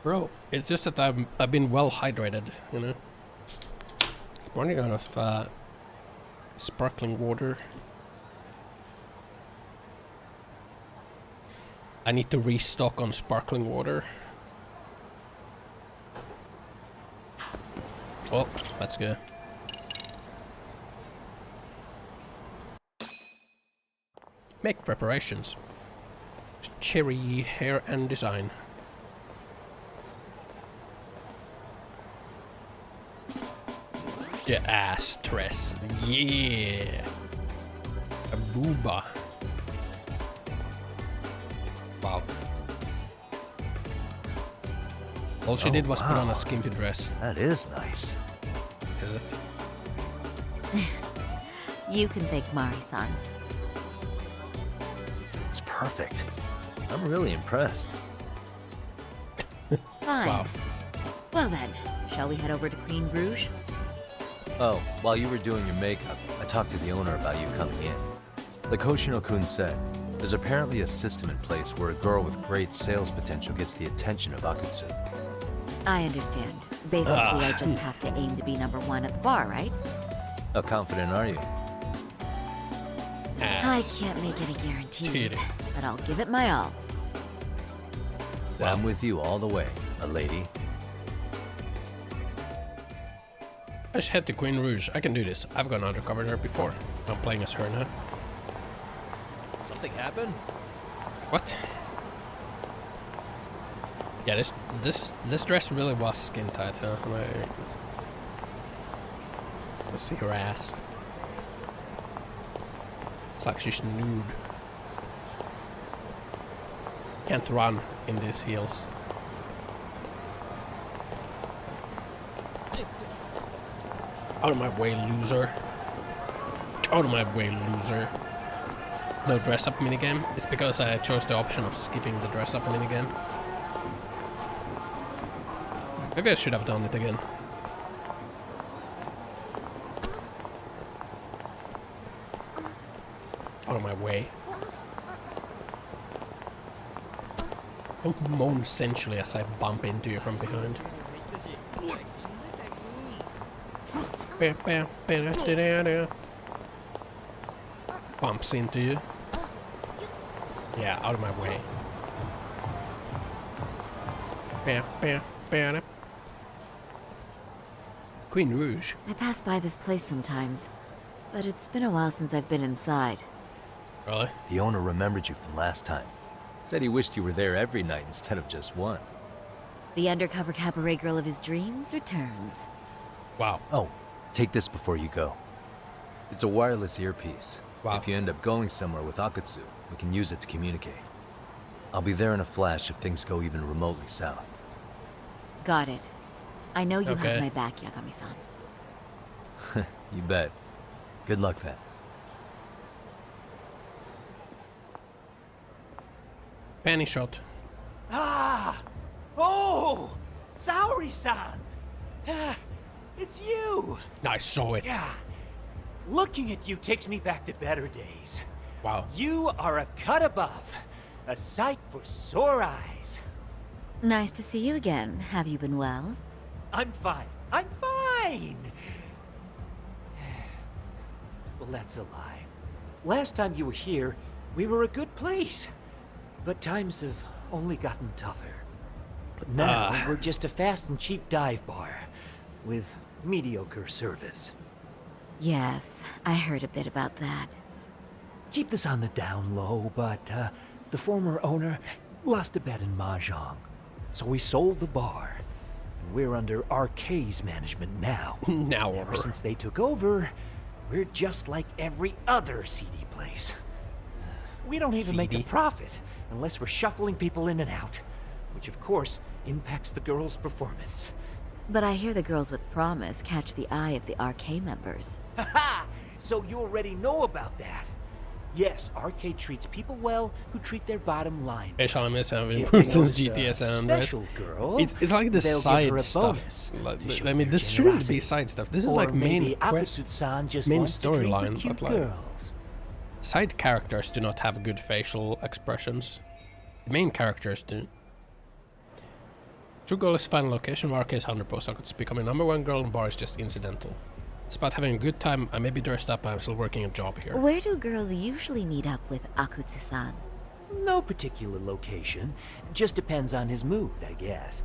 Speaker 1: bro, it's just that I've been well hydrated, you know. Running out of sparkling water. I need to restock on sparkling water. Oh, that's good. Make preparations. Cherry hair and design. The ass dress. Yeah. A booba. Wow. All she did was put on a skimpy dress.
Speaker 4: That is nice.
Speaker 1: Is it?
Speaker 13: You can thank Mari-san.
Speaker 4: It's perfect. I'm really impressed.
Speaker 13: Fine.
Speaker 1: Wow.
Speaker 13: Well then, shall we head over to Queen Bruges?
Speaker 4: Oh, while you were doing your makeup, I talked to the owner about you coming in. Like Hoshino-kun said, there's apparently a system in place where a girl with great sales potential gets the attention of Akutsu.
Speaker 13: I understand. Basically, I just have to aim to be #1 at the bar, right?
Speaker 4: How confident are you?
Speaker 13: I can't make any guarantees, but I'll give it my all.
Speaker 4: Well, I'm with you all the way, a lady.
Speaker 1: Let's head to Queen Rouge. I can do this. I've gone undercover there before. I'm playing as her now.
Speaker 4: Something happened?
Speaker 1: What? Yeah, this dress really was skin tight, huh? Let's see her ass. It's like she's nude. Can't run in these heels. Out of my way, loser. Out of my way, loser. No dress up minigame. It's because I chose the option of skipping the dress up minigame. Maybe I should have done it again. Out of my way. Don't moan sensually as I bump into you from behind. Bumps into you. Yeah, out of my way. Queen Rouge.
Speaker 13: I pass by this place sometimes, but it's been a while since I've been inside.
Speaker 1: Really?
Speaker 4: The owner remembered you from last time. Said he wished you were there every night instead of just one.
Speaker 13: The undercover cabaret girl of his dreams returns.
Speaker 1: Wow.
Speaker 4: Oh, take this before you go. It's a wireless earpiece.
Speaker 1: Wow.
Speaker 4: If you end up going somewhere with Akutsu, we can use it to communicate. I'll be there in a flash if things go even remotely south.
Speaker 13: Got it. I know you
Speaker 1: Okay.
Speaker 13: have my back, Yagami-san.
Speaker 4: You bet. Good luck then.
Speaker 1: Panty shot.
Speaker 18: Ah! Oh! Saori-san! Ah, it's you!
Speaker 1: I saw it.
Speaker 18: Yeah. Looking at you takes me back to better days.
Speaker 1: Wow.
Speaker 18: You are a cut above. A sight for sore eyes.
Speaker 13: Nice to see you again. Have you been well?
Speaker 18: I'm fine. I'm fine! Well, that's a lie. Last time you were here, we were a good place. But times have only gotten tougher. Now, we're just a fast and cheap dive bar with mediocre service.
Speaker 13: Yes, I heard a bit about that.
Speaker 18: Keep this on the down low, but the former owner lost a bet in Mahjong. So we sold the bar. And we're under RK's management now. Ever since they took over, we're just like every other seedy place. We don't even make a profit unless we're shuffling people in and out, which of course impacts the girls' performance.
Speaker 13: But I hear the girls with promise catch the eye of the RK members.
Speaker 18: Haha! So you already know about that. Yes, Arcade treats people well who treat their bottom line.
Speaker 1: Special MS have improved since GTA San Andreas. It's like the side stuff. I mean, this shouldn't be side stuff. This is like main quest, main storyline, but like side characters do not have good facial expressions. The main characters do. True goal is to find a location where RK's 100 post-sockets. Becoming #1 girl in bar is just incidental. It's about having a good time. I may be dressed up, but I'm still working a job here.
Speaker 13: Where do girls usually meet up with Akutsu-san?
Speaker 18: No particular location. Just depends on his mood, I guess.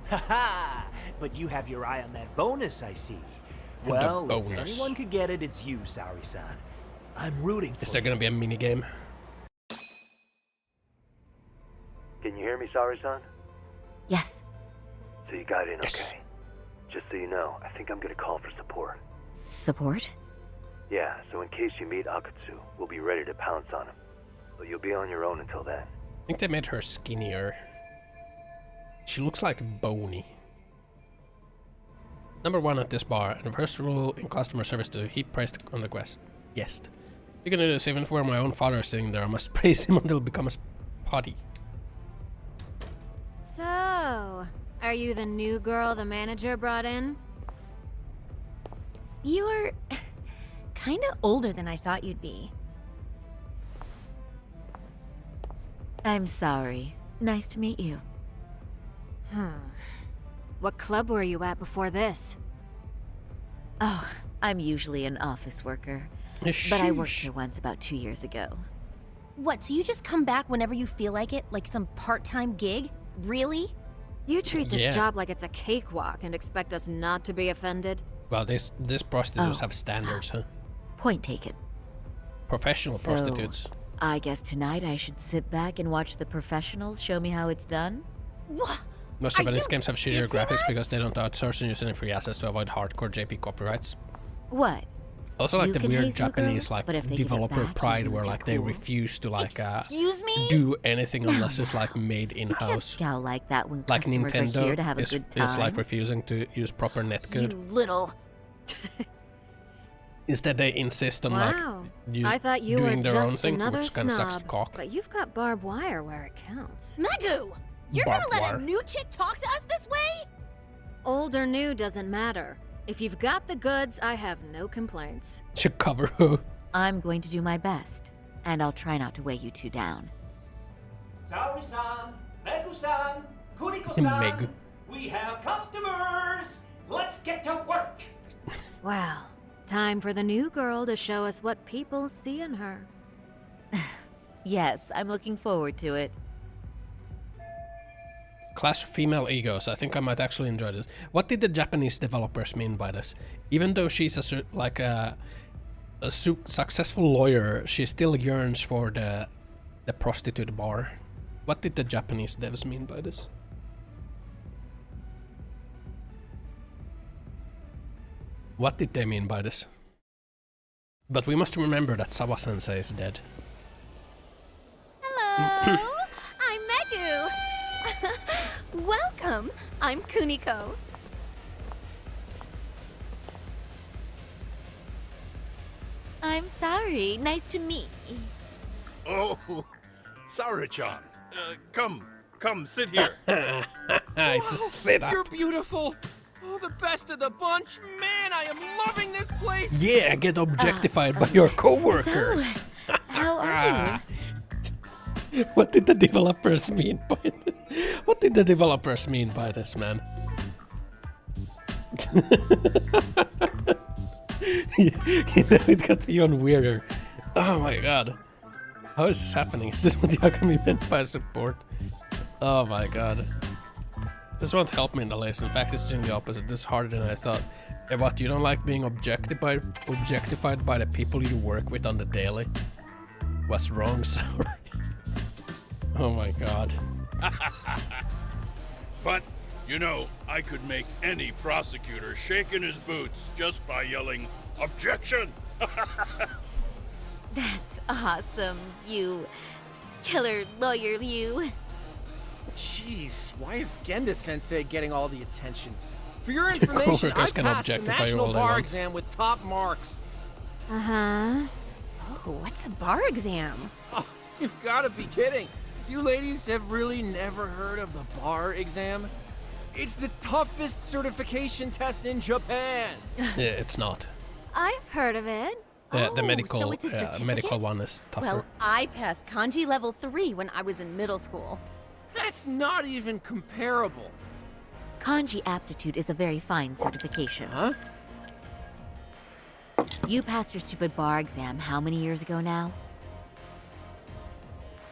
Speaker 18: Haha! But you have your eye on that bonus, I see. Well, if anyone could get it, it's you, Saori-san. I'm rooting for
Speaker 1: Is there gonna be a mini game?
Speaker 20: Can you hear me, Saori-san?
Speaker 13: Yes.
Speaker 20: So you got in okay. Just so you know, I think I'm gonna call for support.
Speaker 13: Support?
Speaker 20: Yeah, so in case you meet Akutsu, we'll be ready to pounce on him. But you'll be on your own until then.
Speaker 1: I think they made her skinnier. She looks like bony. #1 at this bar, and the first rule in customer service to heap praise on the guest. You can do this even where my own father is sitting there. I must praise him until it becomes potty.
Speaker 23: So, are you the new girl the manager brought in?
Speaker 24: You're kinda older than I thought you'd be.
Speaker 13: I'm sorry. Nice to meet you.
Speaker 23: What club were you at before this?
Speaker 13: Oh, I'm usually an office worker. But I worked here once about 2 years ago.
Speaker 24: What, so you just come back whenever you feel like it? Like some part-time gig? Really?
Speaker 23: You treat this job like it's a cakewalk and expect us not to be offended?
Speaker 1: Well, this prostitutes have standards, huh?
Speaker 13: Point taken.
Speaker 1: Professional prostitutes.
Speaker 13: I guess tonight I should sit back and watch the professionals show me how it's done?
Speaker 24: What?
Speaker 1: Most Japanese games have shittier graphics because they don't outsource and use any free assets to avoid hardcore JP copyrights.
Speaker 13: What?
Speaker 1: Also like
Speaker 13: You
Speaker 1: the
Speaker 13: can
Speaker 1: weird
Speaker 13: hate some
Speaker 1: Japanese
Speaker 13: girls,
Speaker 1: like
Speaker 13: but if they give it
Speaker 1: developer
Speaker 13: back,
Speaker 1: pride
Speaker 13: you
Speaker 1: where
Speaker 13: lose
Speaker 1: like
Speaker 13: your
Speaker 1: they
Speaker 13: cool.
Speaker 1: refuse to like
Speaker 24: Excuse me?
Speaker 1: do anything unless it's like made
Speaker 13: You can't
Speaker 1: in-house.
Speaker 13: scowl like that when
Speaker 1: Like
Speaker 13: customers are here to have
Speaker 1: Nintendo
Speaker 13: a good time.
Speaker 1: is like refusing to use proper netcode.
Speaker 24: You little...
Speaker 1: Instead they insist on
Speaker 23: Wow.
Speaker 1: like
Speaker 23: I thought you were
Speaker 1: doing their own
Speaker 23: just
Speaker 1: thing,
Speaker 23: another
Speaker 1: which kind of sucks
Speaker 23: snob,
Speaker 1: to cock.
Speaker 23: but you've got barbed wire where it counts.
Speaker 24: Magu! You're
Speaker 1: Barbed
Speaker 24: gonna let
Speaker 1: wire.
Speaker 24: a new chick talk to us this way?
Speaker 23: Old or new doesn't matter. If you've got the goods, I have no complaints.
Speaker 1: Should cover her.
Speaker 13: I'm going to do my best, and I'll try not to weigh you two down.
Speaker 18: Saori-san, Megu-san,
Speaker 1: Megu.
Speaker 18: Kuriko-san, we have customers! Let's get to work!
Speaker 23: Well, time for the new girl to show us what people see in her.
Speaker 13: Yes, I'm looking forward to it.
Speaker 1: Clash of female egos. I think I might actually enjoy this. What did the Japanese developers mean by this? Even though she's a successful lawyer, she still yearns for the prostitute bar. What did the Japanese devs mean by this? What did they mean by this? But we must remember that Sawa-sensei is dead.
Speaker 24: Hello, I'm Megu. Welcome, I'm Kuniko.
Speaker 13: I'm sorry. Nice to meet.
Speaker 5: Oh, Sarah-chan. Come, sit here.
Speaker 1: It's a sit-up.
Speaker 16: You're beautiful. Oh, the best of the bunch. Man, I am loving this place.
Speaker 1: Yeah, get objectified by your coworkers.
Speaker 13: So, how are you?
Speaker 1: What did the developers mean by this? What did the developers mean by this, man? It got even weirder. Oh my god. How is this happening? Is this what Yagami meant by support? Oh my god. This won't help me in the list. In fact, it's doing the opposite. This is harder than I thought. Hey, what, you don't like being objectified by the people you work with on the daily? What's wrong? Sorry. Oh my god.
Speaker 5: But, you know, I could make any prosecutor shake in his boots just by yelling, "Objection!"
Speaker 13: That's awesome, you killer lawyer, you.
Speaker 16: Jeez, why is Genda-sensei getting all the attention? For your information, I passed the National Bar exam with top marks.
Speaker 24: Uh-huh. Oh, what's a bar exam?
Speaker 16: Oh, you've got to be kidding. You ladies have really never heard of the bar exam? It's the toughest certification test in Japan.
Speaker 1: Yeah, it's not.
Speaker 24: I've heard of it.
Speaker 1: The medical,
Speaker 24: so it's a certificate?
Speaker 1: medical one is tougher.
Speaker 24: Well, I passed kanji level 3 when I was in middle school.
Speaker 16: That's not even comparable.
Speaker 13: Kanji aptitude is a very fine certification.
Speaker 16: Huh?
Speaker 13: You passed your stupid bar exam how many years ago now?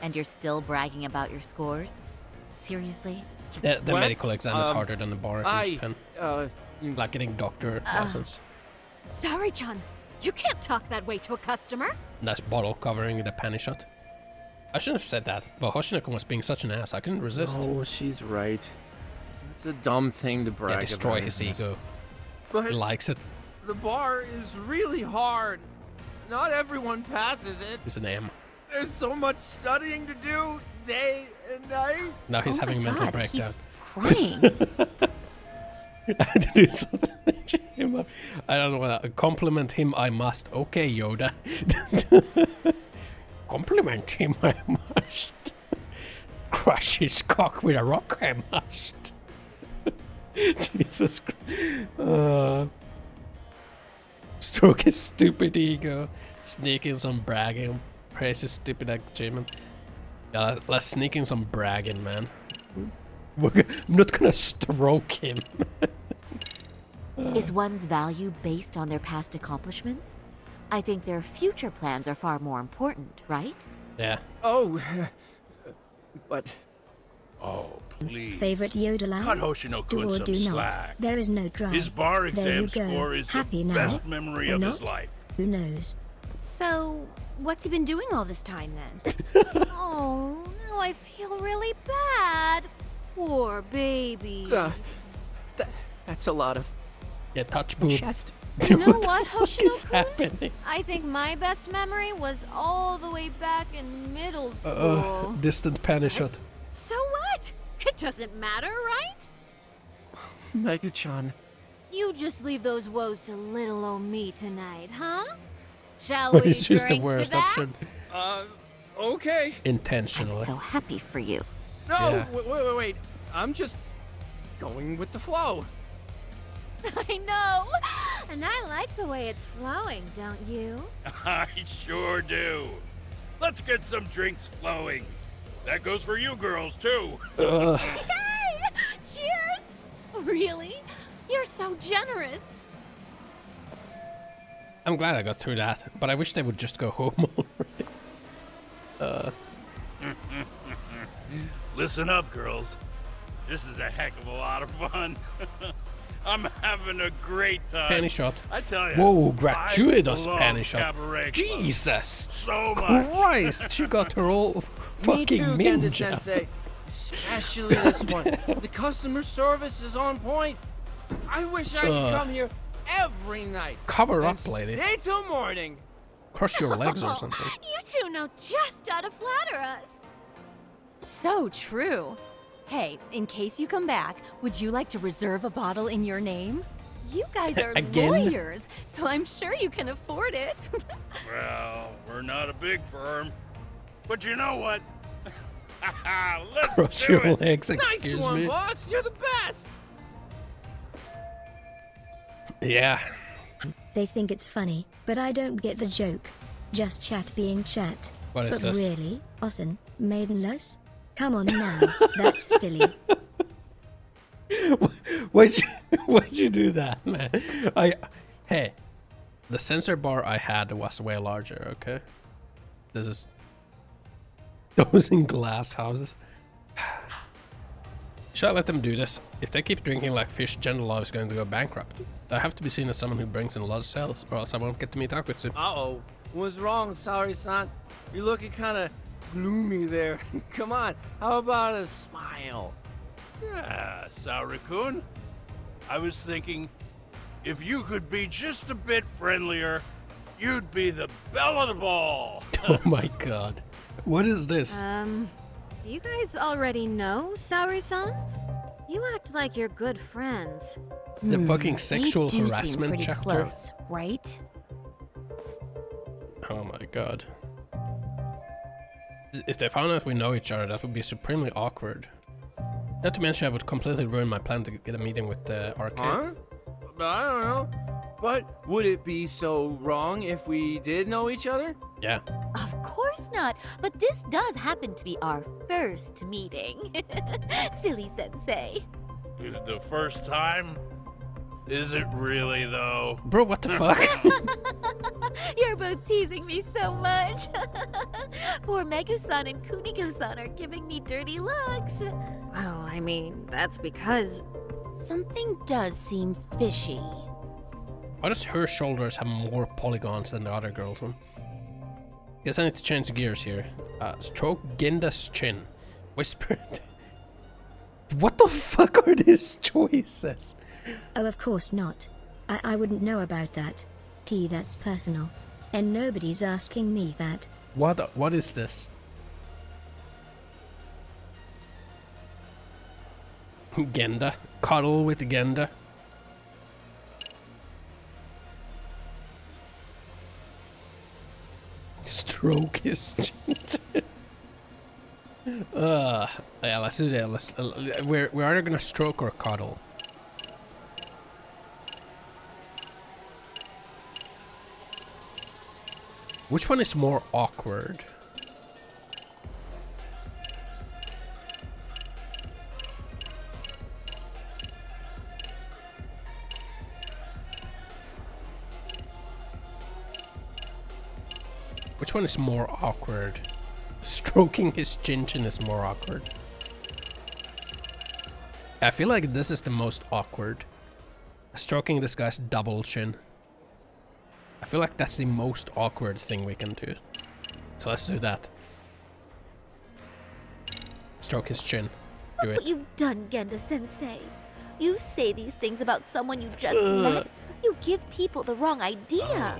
Speaker 13: And you're still bragging about your scores? Seriously?
Speaker 1: The medical exam is harder than the bar in Japan.
Speaker 16: You
Speaker 1: like getting doctor license.
Speaker 23: Sorry-chan, you can't talk that way to a customer.
Speaker 1: Nice bottle covering the panty shot. I shouldn't have said that, but Hoshinoko was being such an ass, I couldn't resist.
Speaker 16: Oh, she's right. It's a dumb thing to brag about.
Speaker 1: Destroy his ego.
Speaker 16: But
Speaker 1: he likes it.
Speaker 16: The bar is really hard. Not everyone passes it.
Speaker 1: It's an M.
Speaker 16: There's so much studying to do, day and night.
Speaker 1: Now he's having a mental breakdown.
Speaker 13: He's crying.
Speaker 1: I had to do something to cheer him up. I don't know. Compliment him, I must. Okay, Yoda. Compliment him, I must. Crush his cock with a rock, I must. Jesus Christ. Stroke his stupid ego. Sneaking some bragging. Praise his stupid achievement. Yeah, let's sneak in some bragging, man. I'm not gonna stroke him.
Speaker 13: Is one's value based on their past accomplishments? I think their future plans are far more important, right?
Speaker 1: Yeah.
Speaker 16: Oh, but...
Speaker 5: Oh, please.
Speaker 2: Favorite Yoda line?
Speaker 5: Cut Hoshinoko in some slack.
Speaker 2: There is no drive.
Speaker 5: His bar
Speaker 2: There
Speaker 5: exam
Speaker 2: you go.
Speaker 5: score is
Speaker 2: Happy
Speaker 5: the
Speaker 2: now,
Speaker 5: best memory
Speaker 2: or
Speaker 5: of
Speaker 2: not?
Speaker 5: his life.
Speaker 2: Who knows?
Speaker 23: So, what's he been doing all this time then? Oh, now I feel really bad. Poor baby.
Speaker 16: That's a lot of...
Speaker 1: Yeah, touch boob.
Speaker 16: Chest.
Speaker 23: You know
Speaker 1: What
Speaker 23: what,
Speaker 1: the fuck is
Speaker 23: Hoshino-kun?
Speaker 1: happening?
Speaker 23: I think my best memory was all the way back in middle school.
Speaker 1: Distant panty shot.
Speaker 23: So what? It doesn't matter, right?
Speaker 16: Mega-chan.
Speaker 23: You just leave those woes to little old me tonight, huh? Shall
Speaker 1: But
Speaker 23: we
Speaker 1: it's just the
Speaker 23: drink to
Speaker 1: worst
Speaker 23: that?
Speaker 1: option.
Speaker 16: Okay.
Speaker 1: Intentionally.
Speaker 13: I'm so happy for you.
Speaker 16: No,
Speaker 1: Yeah.
Speaker 16: wait. I'm just going with the flow.
Speaker 23: I know! And I like the way it's flowing, don't you?
Speaker 5: I sure do. Let's get some drinks flowing. That goes for you girls, too.
Speaker 23: Hey! Cheers! Really? You're so generous.
Speaker 1: I'm glad I got through that, but I wish they would just go home already.
Speaker 5: Listen up, girls. This is a heck of a lot of fun. I'm having a great time.
Speaker 1: Panty shot.
Speaker 5: I tell you.
Speaker 1: Whoa, gratuitous
Speaker 5: I love
Speaker 1: panty shot.
Speaker 5: Cabaret Club
Speaker 1: Jesus!
Speaker 5: so much.
Speaker 1: Christ, she got her all fucking
Speaker 16: Me too,
Speaker 1: ninja.
Speaker 16: Genda-sensei. Especially this one. The customer service is on point. I wish I could come here every night.
Speaker 1: Cover
Speaker 16: And
Speaker 1: up, lady.
Speaker 16: Stay till morning.
Speaker 1: Cross your legs or something.
Speaker 23: You two know just how to flatter us. So true. Hey, in case you come back, would you like to reserve a bottle in your name? You guys are
Speaker 1: Again?
Speaker 23: lawyers, so I'm sure you can afford it.
Speaker 5: Well, we're not a big firm. But you know what? Let's
Speaker 1: Cross
Speaker 5: do
Speaker 1: your
Speaker 5: it.
Speaker 1: legs, excuse
Speaker 16: Nice one,
Speaker 1: me.
Speaker 16: boss. You're the best.
Speaker 1: Yeah.
Speaker 2: They think it's funny, but I don't get the joke. Just chat being chat.
Speaker 1: What is
Speaker 2: but
Speaker 1: this?
Speaker 2: really, Ossan, maidenless? Come on now, that's silly.
Speaker 1: Why'd you do that, man? Hey, the sensor bar I had was way larger, okay? This is those in glass houses. Should I let them do this? If they keep drinking like fish, General Law is going to go bankrupt. I have to be seen as someone who brings in a lot of sales, or else I won't get to meet Akutsu.
Speaker 16: Uh-oh. What's wrong, Saori-san? You're looking kind of gloomy there. Come on, how about a smile?
Speaker 5: Yeah, Saori-kun. I was thinking, if you could be just a bit friendlier, you'd be the belle of the ball.
Speaker 1: Oh my god. What is this?
Speaker 23: Do you guys already know Saori-san? You act like you're good friends.
Speaker 1: The fucking sexual
Speaker 23: We do seem
Speaker 1: harassment
Speaker 23: pretty
Speaker 1: chapter.
Speaker 23: close, right?
Speaker 1: Oh my god. If they found out we know each other, that would be supremely awkward. Not to mention I would completely ruin my plan to get a meeting with the RK.
Speaker 16: Huh? I don't know. But would it be so wrong if we did know each other?
Speaker 1: Yeah.
Speaker 13: Of course not, but this does happen to be our first meeting. Silly sensei.
Speaker 5: The first time? Is it really, though?
Speaker 1: Bro, what the fuck?
Speaker 13: You're both teasing me so much. Poor Megu-san and Kuniko-san are giving me dirty looks.
Speaker 23: Well, I mean, that's because
Speaker 13: something does seem fishy.
Speaker 1: Why does her shoulders have more polygons than the other girl's one? Guess I need to change gears here. Stroke Genda's chin. Whisper. What the fuck are these choices?
Speaker 2: Oh, of course not. I wouldn't know about that. That's personal. And nobody's asking me that.
Speaker 1: What is this? Genda. Cuddle with Genda. Stroke his chin. Yeah, let's do that. We're either gonna stroke or cuddle. Which one is more awkward? Which one is more awkward? Stroking his chin is more awkward. I feel like this is the most awkward. Stroking this guy's double chin. I feel like that's the most awkward thing we can do. So let's do that. Stroke his chin. Do
Speaker 13: Look
Speaker 1: it.
Speaker 13: what you've done, Genda-sensei. You say these things about someone you just met. You give people the wrong idea.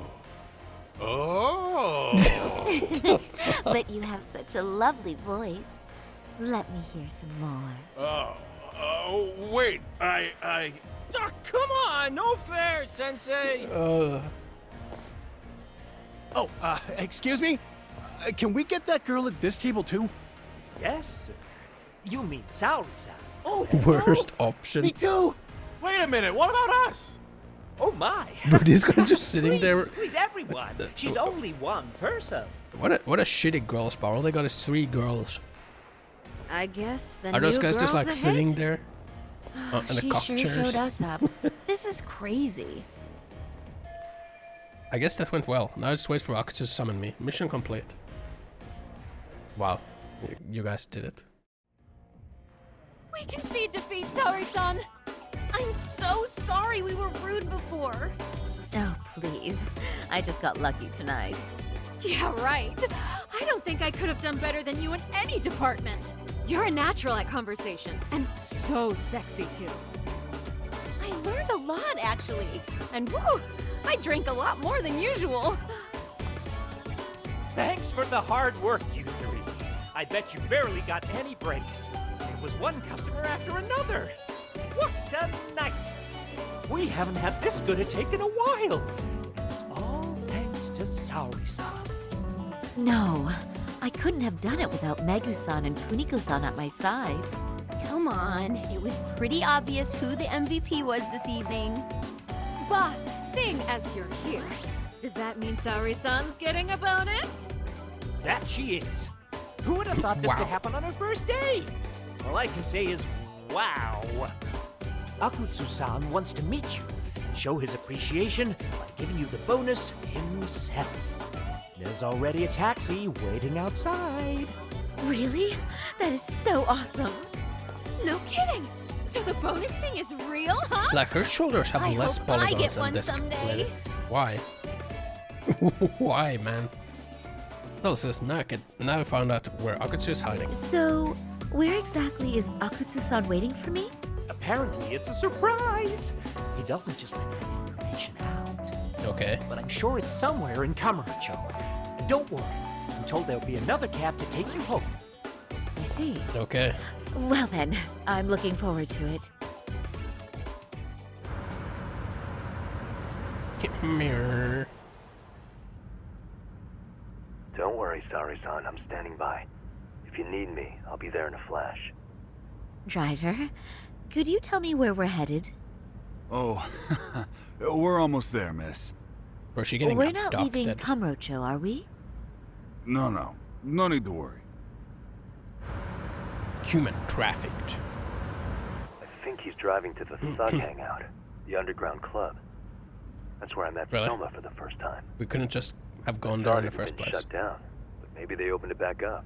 Speaker 5: Oh!
Speaker 13: But you have such a lovely voice. Let me hear some more.
Speaker 5: Wait, I...
Speaker 16: Oh, come on, no fair, Sensei!
Speaker 8: Excuse me? Can we get that girl at this table too?
Speaker 18: Yes, sir. You mean Saori-san? Oh,
Speaker 1: Worst option.
Speaker 8: Me too! Wait a minute, what about us?
Speaker 18: Oh my!
Speaker 1: Bro, these guys just sitting there.
Speaker 18: Please, everyone. She's only one person.
Speaker 1: What a shitty girls bar. All they got is 3 girls.
Speaker 23: I guess the
Speaker 1: Are those
Speaker 23: new
Speaker 1: guys just
Speaker 23: girl's
Speaker 1: like
Speaker 23: a
Speaker 1: sitting
Speaker 23: hit.
Speaker 1: there? In the
Speaker 23: She
Speaker 1: cock
Speaker 23: sure
Speaker 1: chairs?
Speaker 23: showed us up. This is crazy.
Speaker 1: I guess that went well. Now just wait for Akutsu to summon me. Mission complete. Wow. You guys did it.
Speaker 23: We concede defeat, Saori-san. I'm so sorry we were rude before.
Speaker 13: Oh, please. I just got lucky tonight.
Speaker 23: Yeah, right. I don't think I could have done better than you in any department. You're a natural at conversation, and so sexy too. I I learned a lot, actually. And woo, I drank a lot more than usual.
Speaker 18: Thanks for the hard work, you three. I bet you barely got any breaks. It was one customer after another. What a night! We haven't had this good a take in a while. And it's all thanks to Saori-san.
Speaker 13: No, I couldn't have done it without Megu-san and Kuniko-san at my side.
Speaker 23: Come on, it was pretty obvious who the MVP was this evening.
Speaker 10: Boss, seeing as you're here, does that mean Saori-san's getting a bonus?
Speaker 18: That she is. Who would have thought this could happen on her first day? All I can say is, wow. Akutsu-san wants to meet you and show his appreciation by giving you the bonus himself. There's already a taxi waiting outside.
Speaker 23: Really? That is so awesome.
Speaker 10: No kidding. So the bonus thing is real, huh?
Speaker 1: Like her shoulders have
Speaker 23: I
Speaker 1: less
Speaker 23: hope I
Speaker 1: polygons
Speaker 23: get
Speaker 1: than
Speaker 23: one
Speaker 1: this.
Speaker 23: someday.
Speaker 1: Why? Why, man? Those is naked. Now I found out where Akutsu is hiding.
Speaker 13: So, where exactly is Akutsu-san waiting for me?
Speaker 18: Apparently it's a surprise. He doesn't just let that information out.
Speaker 1: Okay.
Speaker 18: But I'm sure it's somewhere in Kamurocho. And don't worry, I'm told there'll be another cab to take you home.
Speaker 13: I see.
Speaker 1: Okay.
Speaker 13: Well then, I'm looking forward to it.
Speaker 1: Mirror.
Speaker 20: Don't worry, Saori-san, I'm standing by. If you need me, I'll be there in a flash.
Speaker 13: Driver, could you tell me where we're headed?
Speaker 12: Oh, we're almost there, miss.
Speaker 1: Or is she getting
Speaker 13: We're not
Speaker 1: abducted?
Speaker 13: leaving Kamurocho, are we?
Speaker 12: No. No need to worry.
Speaker 1: Human trafficked.
Speaker 20: I think he's driving to the Thug Hangout, the underground club. That's where I met
Speaker 1: Really?
Speaker 20: Soma for the first time.
Speaker 1: We couldn't just have gone there in the first place.
Speaker 20: Shut down, but maybe they opened it back up.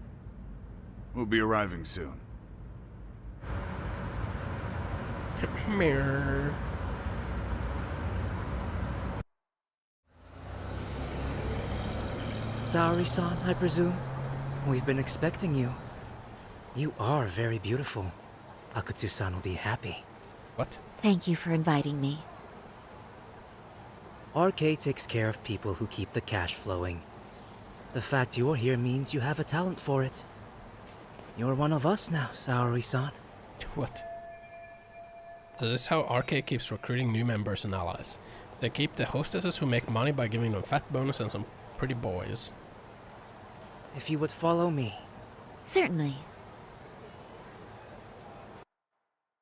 Speaker 12: We'll be arriving soon.
Speaker 1: Mirror.
Speaker 17: Saori-san, I presume? We've been expecting you. You are very beautiful. Akutsu-san will be happy.
Speaker 1: What?
Speaker 13: Thank you for inviting me.
Speaker 17: RK takes care of people who keep the cash flowing. The fact you're here means you have a talent for it. You're one of us now, Saori-san.
Speaker 1: What? So this is how RK keeps recruiting new members and allies. They keep the hostesses who make money by giving them fat bonus and some pretty boys.
Speaker 17: If you would follow me.
Speaker 13: Certainly.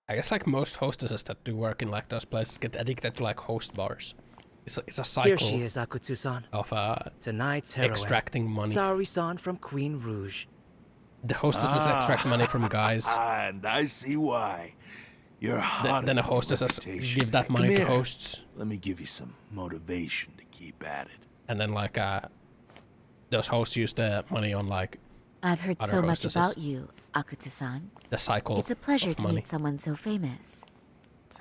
Speaker 1: I guess like most hostesses that do work in like those places get addicted to like host bars. It's a cycle.
Speaker 17: Here she is, Akutsu-san.
Speaker 1: Of
Speaker 17: tonight's heroine.
Speaker 1: Extracting money.
Speaker 17: Saori-san from Queen Rouge.
Speaker 1: The hostesses extract money from guys.
Speaker 21: And I see why. You're hot.
Speaker 1: Then the hostesses give that money to hosts.
Speaker 21: Let me give you some motivation to keep at it.
Speaker 1: And then like those hosts use the money on like
Speaker 13: I've heard
Speaker 1: other
Speaker 13: so much
Speaker 1: hostesses.
Speaker 13: about you, Akutsu-san.
Speaker 1: The cycle.
Speaker 13: It's a pleasure
Speaker 1: of
Speaker 13: to
Speaker 1: money.
Speaker 13: meet someone so famous.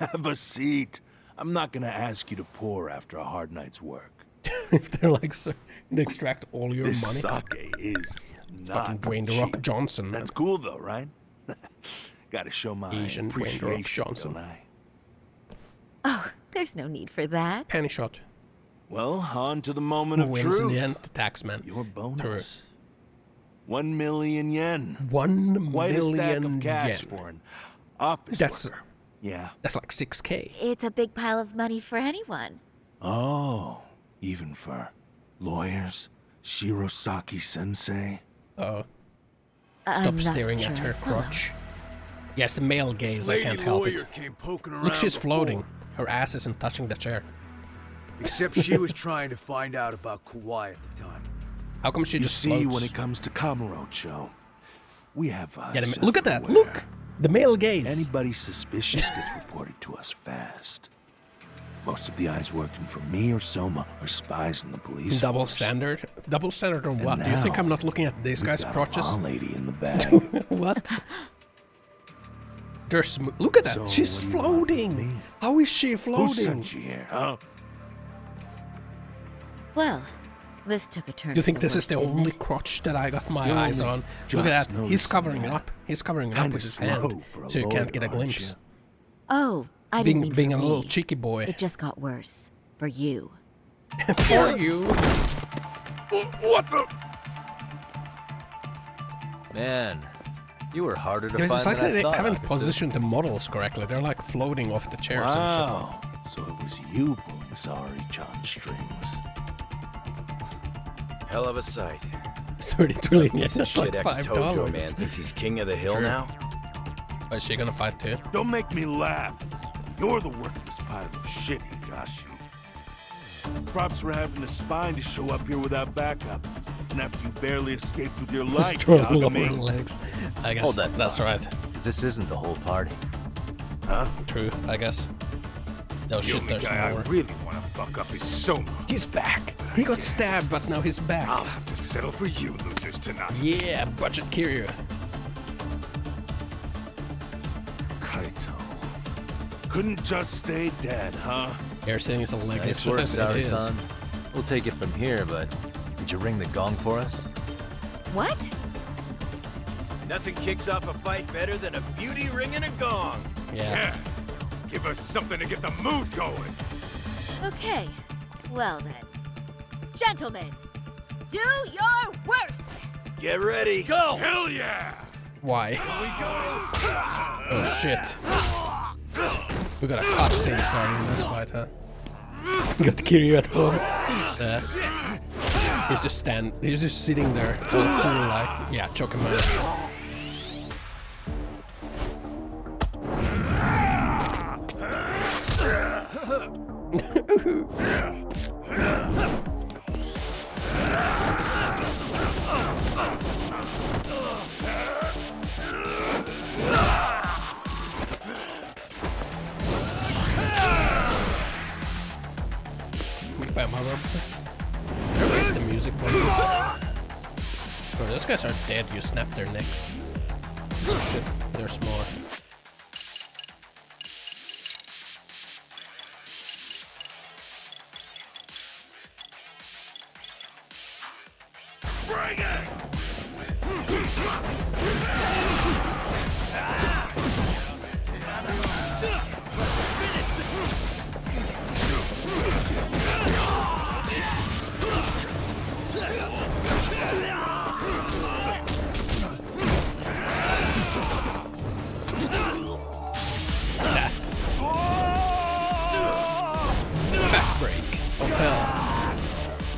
Speaker 21: Have a seat. I'm not gonna ask you to pour after a hard night's work.
Speaker 1: If they're like so, they extract all your
Speaker 21: This
Speaker 1: money.
Speaker 21: sake is
Speaker 1: It's
Speaker 21: not
Speaker 1: fucking Dwayne The Rock
Speaker 21: cheap.
Speaker 1: Johnson.
Speaker 21: That's cool though, right? Gotta show my
Speaker 1: Asian Dwayne The Rock
Speaker 21: appreciation,
Speaker 1: Johnson.
Speaker 21: don't I?
Speaker 13: Oh, there's no need for that.
Speaker 1: Penny shot.
Speaker 21: Well, on to the moment
Speaker 1: Who
Speaker 21: of
Speaker 1: wins
Speaker 21: truth.
Speaker 1: in the end? The taxman.
Speaker 21: Your bonus. 1 million yen.
Speaker 1: 1
Speaker 21: Quite a stack
Speaker 1: million
Speaker 21: of cash
Speaker 1: yen.
Speaker 21: for an office
Speaker 1: That's
Speaker 21: worker. Yeah.
Speaker 1: That's like 6K.
Speaker 13: It's a big pile of money for anyone.
Speaker 21: Oh, even for lawyers? Shirosaki-sensei?
Speaker 1: Oh.
Speaker 13: I'm
Speaker 1: Stop
Speaker 13: not
Speaker 1: staring
Speaker 13: sure
Speaker 1: at her
Speaker 13: I follow.
Speaker 1: crotch. Yes, the male gaze,
Speaker 21: This
Speaker 1: I
Speaker 21: lady
Speaker 1: can't help
Speaker 21: lawyer
Speaker 1: it.
Speaker 21: came poking
Speaker 1: Look,
Speaker 21: around
Speaker 1: she's
Speaker 21: before.
Speaker 1: floating. Her ass isn't touching the chair.
Speaker 25: Except she was trying to find out about Kauai at the time.
Speaker 1: How come she
Speaker 21: You
Speaker 1: just
Speaker 21: see,
Speaker 1: floats?
Speaker 21: when it comes to Kamurocho, we have
Speaker 1: Yeah,
Speaker 21: eyes
Speaker 1: look at that.
Speaker 21: everywhere.
Speaker 1: Look! The male gaze.
Speaker 21: Anybody suspicious gets reported to us fast. Most of the eyes working for me or Soma are spies in the police
Speaker 1: Double
Speaker 21: force.
Speaker 1: standard? Double standard on
Speaker 21: And
Speaker 1: what? Do you think
Speaker 21: now,
Speaker 1: I'm not looking at these
Speaker 21: we've
Speaker 1: guys'
Speaker 21: got a
Speaker 1: crotches?
Speaker 21: law lady in the bag.
Speaker 1: What? They're look at that.
Speaker 21: So,
Speaker 1: She's
Speaker 21: what do you want with
Speaker 1: floating. How is she
Speaker 21: Who
Speaker 1: floating?
Speaker 21: sent you here, huh?
Speaker 13: Well, this took a turn.
Speaker 1: You
Speaker 13: for
Speaker 1: think this is
Speaker 13: worse,
Speaker 1: the
Speaker 13: didn't
Speaker 1: only
Speaker 13: it?
Speaker 1: crotch that I got my
Speaker 21: You
Speaker 1: eyes
Speaker 21: only
Speaker 1: on? Look at
Speaker 21: just
Speaker 1: that. He's
Speaker 21: noticed
Speaker 1: covering it
Speaker 21: that.
Speaker 1: up. He's covering it up
Speaker 21: Kinda
Speaker 1: with his
Speaker 21: slow
Speaker 1: hand,
Speaker 21: for a
Speaker 1: so you can't
Speaker 21: lawyer,
Speaker 1: get a
Speaker 21: aren't
Speaker 1: glimpse.
Speaker 13: Oh, I didn't mean
Speaker 1: being
Speaker 13: for
Speaker 1: a little
Speaker 13: me.
Speaker 1: cheeky boy.
Speaker 13: It just got worse. For you.
Speaker 1: For you.
Speaker 5: What the?
Speaker 4: Man, you were harder to
Speaker 1: Guys, it's
Speaker 4: find
Speaker 1: like
Speaker 4: than I
Speaker 1: they
Speaker 4: thought.
Speaker 1: haven't
Speaker 4: Officer.
Speaker 1: positioned the models correctly. They're like floating off the chairs
Speaker 21: Wow. So it was you pulling Sorry John strings.
Speaker 6: Hell of a sight.
Speaker 1: and shit. 30 trillion.
Speaker 6: Piece of
Speaker 1: That's like
Speaker 6: shit ex-Tojo
Speaker 1: $5.
Speaker 6: man thinks he's king of the hill
Speaker 1: True.
Speaker 6: now?
Speaker 1: Oh, is she gonna fight too?
Speaker 21: Don't make me laugh. You're the worthless pile of shit, Higashi. Props for having the spine to show up here without backup. And after you barely escaped with your life,
Speaker 1: Strong lower
Speaker 21: Yagami.
Speaker 1: legs. I guess
Speaker 4: Hold that
Speaker 1: that's
Speaker 4: thought.
Speaker 1: right.
Speaker 4: This isn't the whole party.
Speaker 21: Huh?
Speaker 1: True, I guess. No
Speaker 12: The
Speaker 1: shit,
Speaker 12: only
Speaker 1: there's
Speaker 12: guy I
Speaker 1: more.
Speaker 12: really want to fuck up is Soma.
Speaker 1: He's back. He got stabbed, but now he's back.
Speaker 12: I'll have to settle for you losers tonight.
Speaker 1: Yeah, budget Kiryu.
Speaker 21: Kaito. Couldn't just stay dead, huh?
Speaker 1: You're saying it's a legacy.
Speaker 4: Nice work,
Speaker 1: It is.
Speaker 4: Saori-san. We'll take it from here, but did you ring the gong for us?
Speaker 23: What?
Speaker 6: Nothing kicks off a fight better than a beauty ringing a gong.
Speaker 1: Yeah.
Speaker 12: Give us something to get the mood going.
Speaker 23: Okay. Well then. Gentlemen, do your worst!
Speaker 6: Get ready.
Speaker 12: Let's go. Hell yeah.
Speaker 1: Why?
Speaker 6: Here we go.
Speaker 1: Oh shit. We got a cutscene starting in this fight, huh? We got Kiryu at home. He's just sitting there, all cool, like, yeah, choke him out. Where is the music playing? Oh, those guys are dead. You snap their necks. Oh shit, there's more.
Speaker 5: Bring it!
Speaker 1: Backbreak of hell.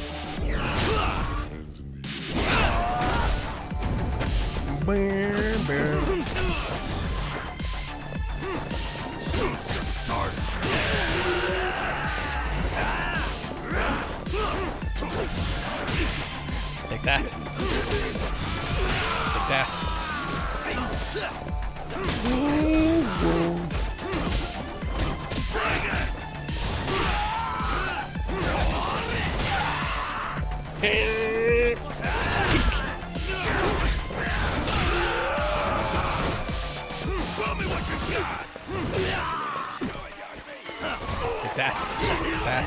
Speaker 1: Take that. Take that.
Speaker 5: Show me what you got!
Speaker 1: Take that. That.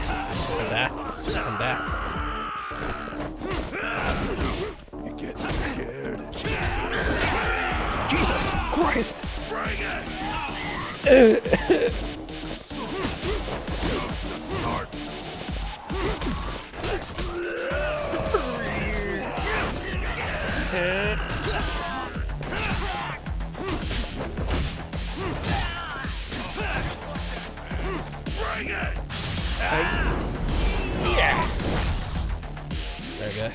Speaker 1: And that. And that.
Speaker 21: You getting scared?
Speaker 1: Jesus Christ!
Speaker 5: Bring it! Bring it!
Speaker 1: Yeah. There we go.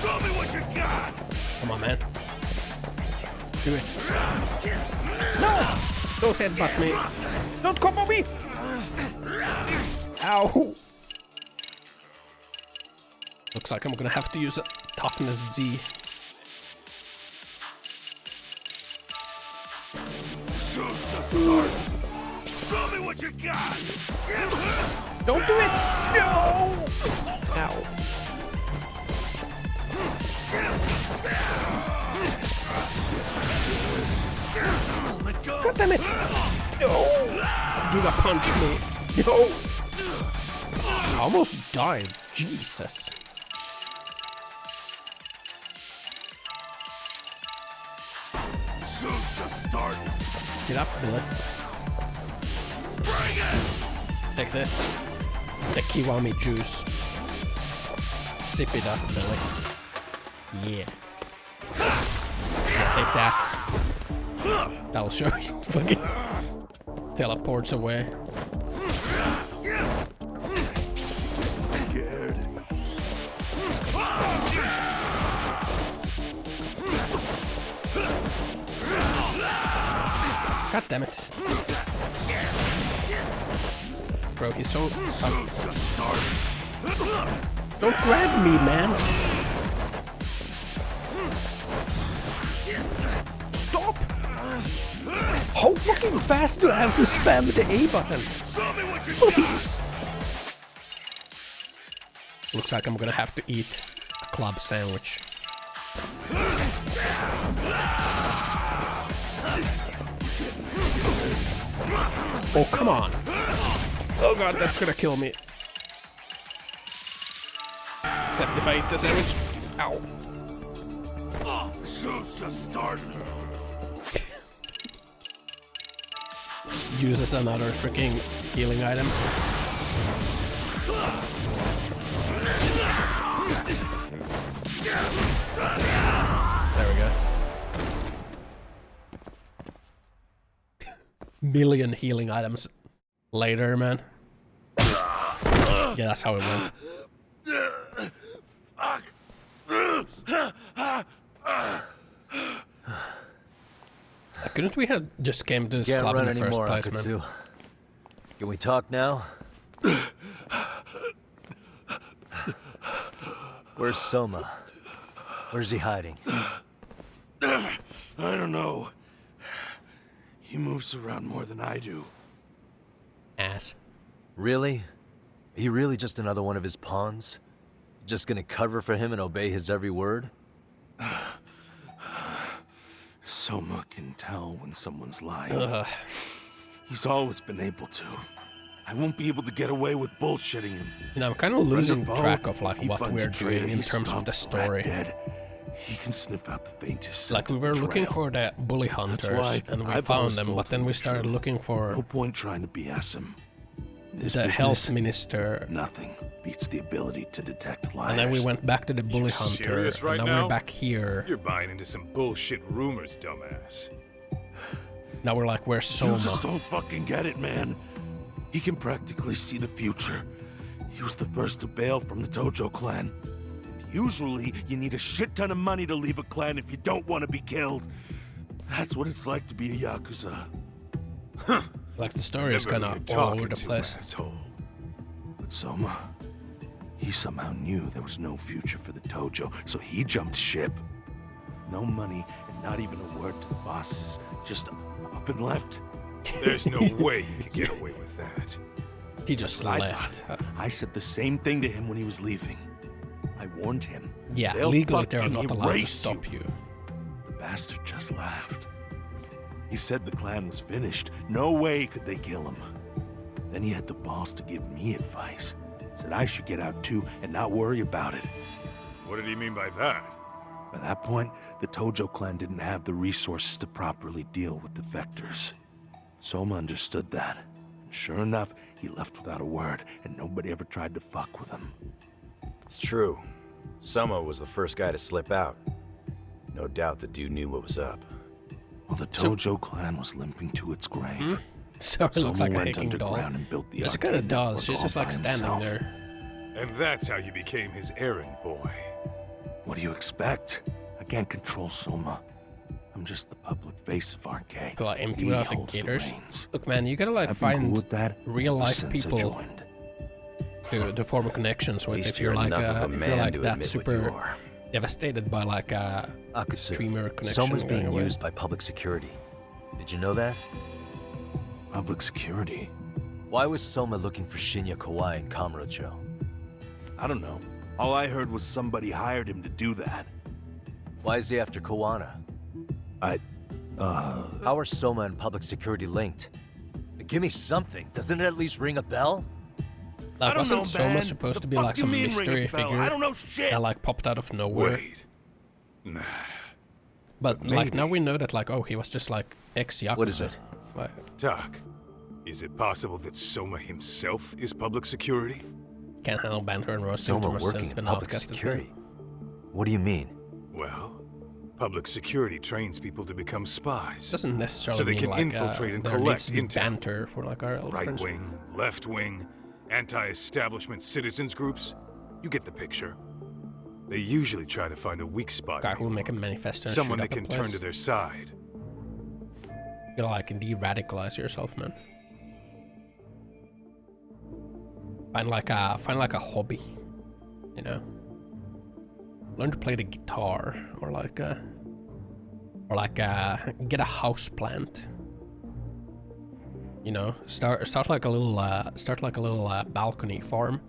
Speaker 5: Show me what you got!
Speaker 1: Come on, man. Do it. No! Don't headbutt me. Don't combo me! Ow! Looks like I'm gonna have to use a toughness Z.
Speaker 5: Show's just started. Show me what you got!
Speaker 1: Don't do it! No! Ow. God damn it! No! Do not punch me! No! almost died. Jesus.
Speaker 21: Show's just starting.
Speaker 1: Get up, Billy.
Speaker 21: Bring it!
Speaker 1: Take this. The Kiwami juice. Sip it up, Billy. Yeah. Yeah, take that. That'll show you. Fucking teleports away.
Speaker 21: Scared.
Speaker 1: God damn it. Bro, he's so... Don't grab me, man! Stop! How fucking fast do I have to spam the A button? Please! Looks like I'm gonna have to eat a club sandwich. Oh, come on! Oh god, that's gonna kill me. Except if I eat the sandwich. Ow.
Speaker 21: Oh, the show's just starting.
Speaker 1: Uses another freaking healing item. There we go. Million healing items later, man. Yeah, that's how it went. Couldn't we have just came to this club in the first place, man?
Speaker 4: Can we talk now? Where's Soma? Where's he hiding?
Speaker 21: I don't know. He moves around more than I do.
Speaker 1: Ass.
Speaker 4: Really? Are you really just another one of his pawns? Just gonna cover for him and obey his every word?
Speaker 21: Soma can tell when someone's lying. He's always been able to. I won't be able to get away with bullshitting him.
Speaker 1: You know, I'm kind of losing track of like what we're doing in terms of the story.
Speaker 21: He can sniff out the faintest.
Speaker 1: Like we were looking for the bully hunters and we found them, but then we started looking for.
Speaker 21: No point trying to BS him.
Speaker 1: The health minister.
Speaker 21: Nothing beats the ability to detect liars.
Speaker 1: And then we went back to the bully hunter,
Speaker 12: Right
Speaker 1: and now we're back here.
Speaker 12: You're buying into some bullshit rumors, dumbass.
Speaker 1: Now we're like, where's Soma?
Speaker 21: You just don't fucking get it, man. He can practically see the future. He was the first to bail from the Tojo clan. And usually, you need a shit ton of money to leave a clan if you don't want to be killed. That's what it's like to be a Yakuza.
Speaker 1: Like the story is kind of all over the place.
Speaker 21: But Soma, he somehow knew there was no future for the Tojo, so he jumped ship. With no money and not even a word to the bosses, just up and left.
Speaker 12: There's no way you can get away with that.
Speaker 1: He just left.
Speaker 21: I said the same thing to him when he was leaving. I warned him.
Speaker 1: Yeah, legally they're not allowed to stop you.
Speaker 21: The bastard just laughed. He said the clan was finished. No way could they kill him. Then he had the balls to give me advice. Said I should get out too and not worry about it.
Speaker 12: What did he mean by that?
Speaker 21: By that point, the Tojo clan didn't have the resources to properly deal with defectors. Soma understood that. And sure enough, he left without a word, and nobody ever tried to fuck with him.
Speaker 6: It's true. Soma was the first guy to slip out. No doubt the dude knew what was up.
Speaker 21: Well, the Tojo clan was limping to its grave.
Speaker 1: Sorry, it looks like a
Speaker 21: went
Speaker 1: hacking doll.
Speaker 21: underground and built the
Speaker 1: Yes, it kind of does. She's just like standing
Speaker 21: himself.
Speaker 1: there.
Speaker 12: And that's how you became his errand boy.
Speaker 21: What do you expect? I can't control Soma. I'm just the public face of RK.
Speaker 1: Like empty
Speaker 21: He
Speaker 1: without the
Speaker 21: holds
Speaker 1: gators.
Speaker 21: reins.
Speaker 1: Look, man, you gotta like
Speaker 21: I've been
Speaker 1: find
Speaker 21: cool with that
Speaker 1: real
Speaker 21: ever
Speaker 1: life
Speaker 21: since I
Speaker 1: people
Speaker 21: joined.
Speaker 1: to form connections with.
Speaker 6: Least
Speaker 1: If you're
Speaker 6: you're
Speaker 1: like
Speaker 6: enough of a man to
Speaker 1: that
Speaker 6: admit what
Speaker 1: super
Speaker 6: you are.
Speaker 1: devastated by like a streamer connection.
Speaker 4: Soma's being
Speaker 1: going away.
Speaker 4: used by public security. Did you know that?
Speaker 21: Public security?
Speaker 4: Why was Soma looking for Shinya Kawai in Kamurocho?
Speaker 21: I don't know. All I heard was somebody hired him to do that.
Speaker 4: Why is he after Kawana? How are Soma and public security linked? Give me something. Doesn't it at least ring a bell?
Speaker 1: Like,
Speaker 21: don't know,
Speaker 1: wasn't Soma
Speaker 21: man.
Speaker 1: supposed
Speaker 21: The
Speaker 1: to be
Speaker 21: fuck
Speaker 1: like
Speaker 21: you
Speaker 1: some
Speaker 21: mean,
Speaker 1: mystery
Speaker 21: ring a bell?
Speaker 1: figure
Speaker 21: I don't know shit.
Speaker 1: that like popped out of nowhere?
Speaker 12: Wait. Nah.
Speaker 1: But like now we know that like, oh, he was just like ex-Yakuza.
Speaker 4: What is it?
Speaker 1: Like,
Speaker 12: Doc, is it possible that Soma himself is public security?
Speaker 1: can't handle banter and roasting
Speaker 4: Soma
Speaker 1: too much
Speaker 4: working
Speaker 1: sense
Speaker 4: in
Speaker 1: than
Speaker 4: public
Speaker 1: outcasted
Speaker 4: security?
Speaker 1: thing.
Speaker 4: What do you mean?
Speaker 12: Well, public security trains people to become spies.
Speaker 1: Doesn't necessarily
Speaker 12: so they
Speaker 1: mean
Speaker 12: can
Speaker 1: like,
Speaker 12: infiltrate and
Speaker 1: there needs
Speaker 12: collect
Speaker 1: to be
Speaker 12: intel.
Speaker 1: banter for like our
Speaker 12: Right
Speaker 1: friends.
Speaker 12: wing, left wing, anti-establishment citizens groups. You get the picture. They usually try to find a weak spot.
Speaker 1: Guy who will make a manifesto and
Speaker 12: Someone
Speaker 1: shoot
Speaker 12: they
Speaker 1: up a
Speaker 12: can turn
Speaker 1: place.
Speaker 12: to their side.
Speaker 1: You like de-radicalize yourself, man. Find like a hobby, you know. Learn to play the guitar, or get a house plant. You know, start like a little balcony farm,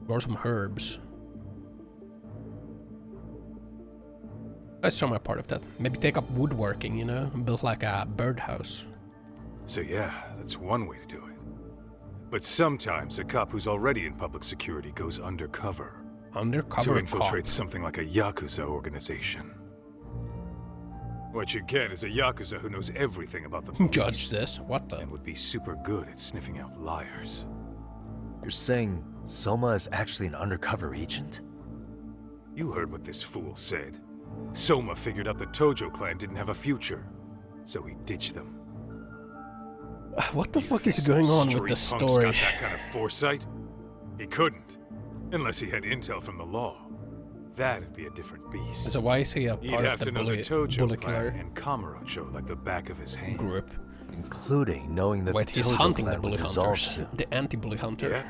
Speaker 1: grow some herbs. That's some part of that. Maybe take up woodworking, you know, and build like a birdhouse.
Speaker 12: So yeah, that's one way to do it. But sometimes a cop who's already in public security goes undercover.
Speaker 1: Undercover
Speaker 12: to infiltrate
Speaker 1: cop.
Speaker 12: something like a Yakuza organization. What you get is a Yakuza who knows everything about the police.
Speaker 1: Judge this. What the?
Speaker 12: And would be super good at sniffing out liars.
Speaker 4: You're saying Soma is actually an undercover agent?
Speaker 12: You heard what this fool said. Soma figured out the Tojo clan didn't have a future, so he ditched them.
Speaker 1: What the fuck is going on with the
Speaker 12: Street punks
Speaker 1: story?
Speaker 12: got that kind of foresight? He couldn't, unless he had intel from the law. That'd be a different beast.
Speaker 1: So why is he a
Speaker 12: He'd
Speaker 1: part
Speaker 12: have
Speaker 1: of the
Speaker 12: to know
Speaker 1: bully
Speaker 12: the Tojo
Speaker 1: clan
Speaker 12: clan and Kamurocho like the back of his hand.
Speaker 1: group?
Speaker 4: Including knowing that
Speaker 1: Wait,
Speaker 4: the
Speaker 1: he's
Speaker 4: Tojo
Speaker 1: hunting the
Speaker 4: clan will
Speaker 1: bully
Speaker 4: dissolve
Speaker 1: hunters.
Speaker 4: soon.
Speaker 1: The anti-bully hunter.
Speaker 12: Yeah.